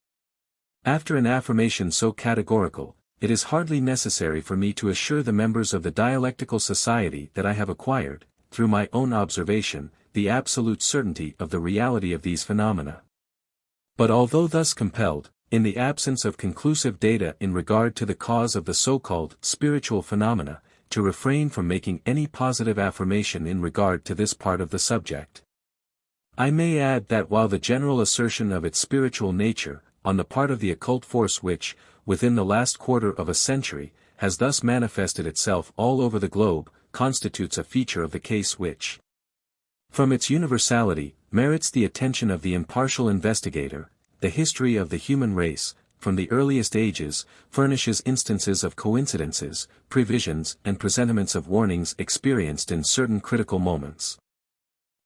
A: After an affirmation so categorical, it is hardly necessary for me to assure the members of the Dialectical Society that I have acquired, through my own observation, the absolute certainty of the reality of these phenomena. But although thus compelled, in the absence of conclusive data in regard to the cause of the so-called spiritual phenomena, to refrain from making any positive affirmation in regard to this part of the subject, I may add that while the general assertion of its spiritual nature, on the part of the occult force which, within the last quarter of a century, has thus manifested itself all over the globe, constitutes a feature of the case which, from its universality, merits the attention of the impartial investigator. The history of the human race, from the earliest ages, furnishes instances of coincidences, previsions and presentiments of warnings experienced in certain critical moments,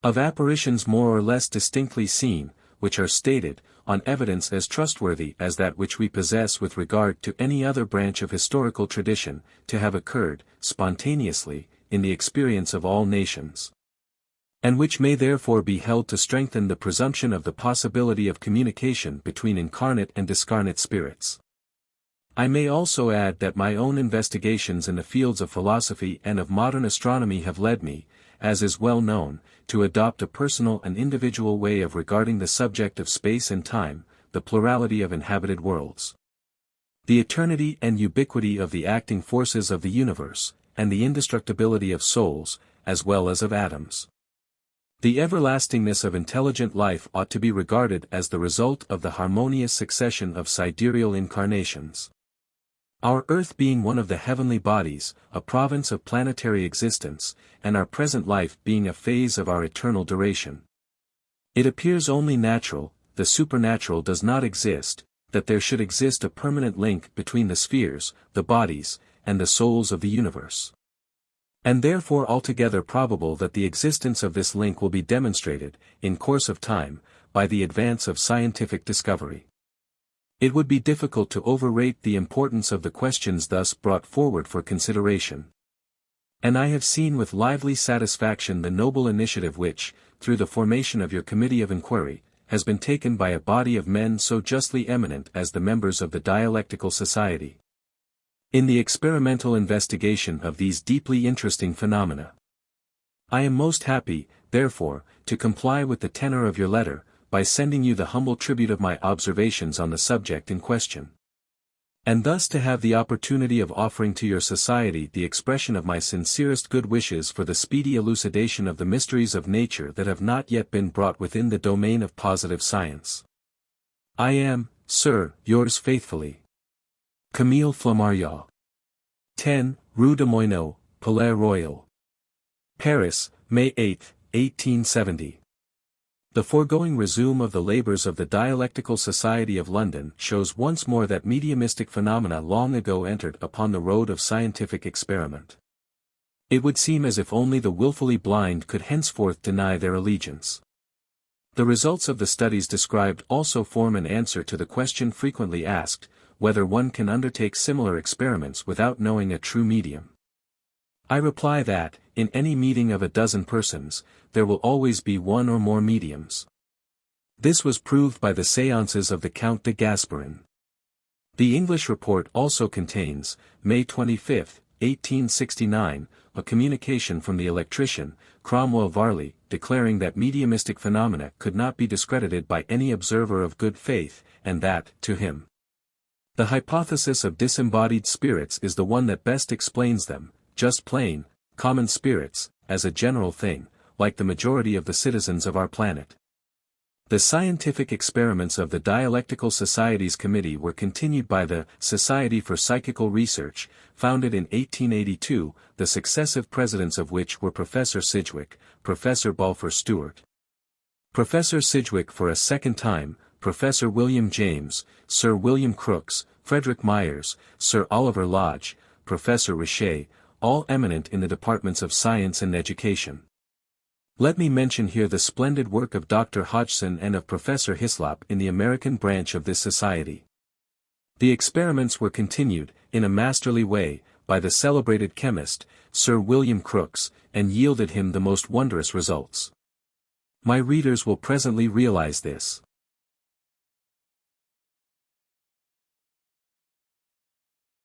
A: of apparitions more or less distinctly seen, which are stated, on evidence as trustworthy as that which we possess with regard to any other branch of historical tradition, to have occurred, spontaneously, in the experience of all nations, and which may therefore be held to strengthen the presumption of the possibility of communication between incarnate and discarnate spirits. I may also add that my own investigations in the fields of philosophy and of modern astronomy have led me, as is well known, to adopt a personal and individual way of regarding the subject of space and time, the plurality of inhabited worlds, the eternity and ubiquity of the acting forces of the universe, and the indestructibility of souls, as well as of atoms. The everlastingness of intelligent life ought to be regarded as the result of the harmonious succession of sidereal incarnations, our earth being one of the heavenly bodies, a province of planetary existence, and our present life being a phase of our eternal duration. It appears only natural, the supernatural does not exist, that there should exist a permanent link between the spheres, the bodies, and the souls of the universe, and therefore altogether probable that the existence of this link will be demonstrated, in course of time, by the advance of scientific discovery. It would be difficult to overrate the importance of the questions thus brought forward for consideration. And I have seen with lively satisfaction the noble initiative which, through the formation of your Committee of Inquiry, has been taken by a body of men so justly eminent as the members of the Dialectical Society, in the experimental investigation of these deeply interesting phenomena. I am most happy, therefore, to comply with the tenor of your letter, by sending you the humble tribute of my observations on the subject in question, and thus to have the opportunity of offering to your society the expression of my sincerest good wishes for the speedy elucidation of the mysteries of nature that have not yet been brought within the domain of positive science. I am, Sir, yours faithfully, Camille Flammarion. 10, Rue de Moineau, Palais Royal, Paris, May 8, 1870. The foregoing resume of the labors of the Dialectical Society of London shows once more that mediumistic phenomena long ago entered upon the road of scientific experiment. It would seem as if only the wilfully blind could henceforth deny their allegiance. The results of the studies described also form an answer to the question frequently asked, whether one can undertake similar experiments without knowing a true medium. I reply that, in any meeting of a dozen persons, there will always be one or more mediums. This was proved by the Séances of the Count de Gasparin. The English report also contains, May 25, 1869, a communication from the electrician, Cromwell Varley, declaring that mediumistic phenomena could not be discredited by any observer of good faith, and that, to him, the hypothesis of disembodied spirits is the one that best explains them, just plain, common spirits, as a general thing, like the majority of the citizens of our planet. The scientific experiments of the Dialectical Society's committee were continued by the Society for Psychical Research, founded in 1882, the successive presidents of which were Professor Sidgwick, Professor Balfour Stewart, Professor Sidgwick for a second time, Professor William James, Sir William Crookes, Frederick Myers, Sir Oliver Lodge, Professor Richet, all eminent in the departments of science and education. Let me mention here the splendid work of Dr. Hodgson and of Professor Hislop in the American branch of this society. The experiments were continued, in a masterly way, by the celebrated chemist, Sir William Crookes, and yielded him the most wondrous results. My readers will presently realize this.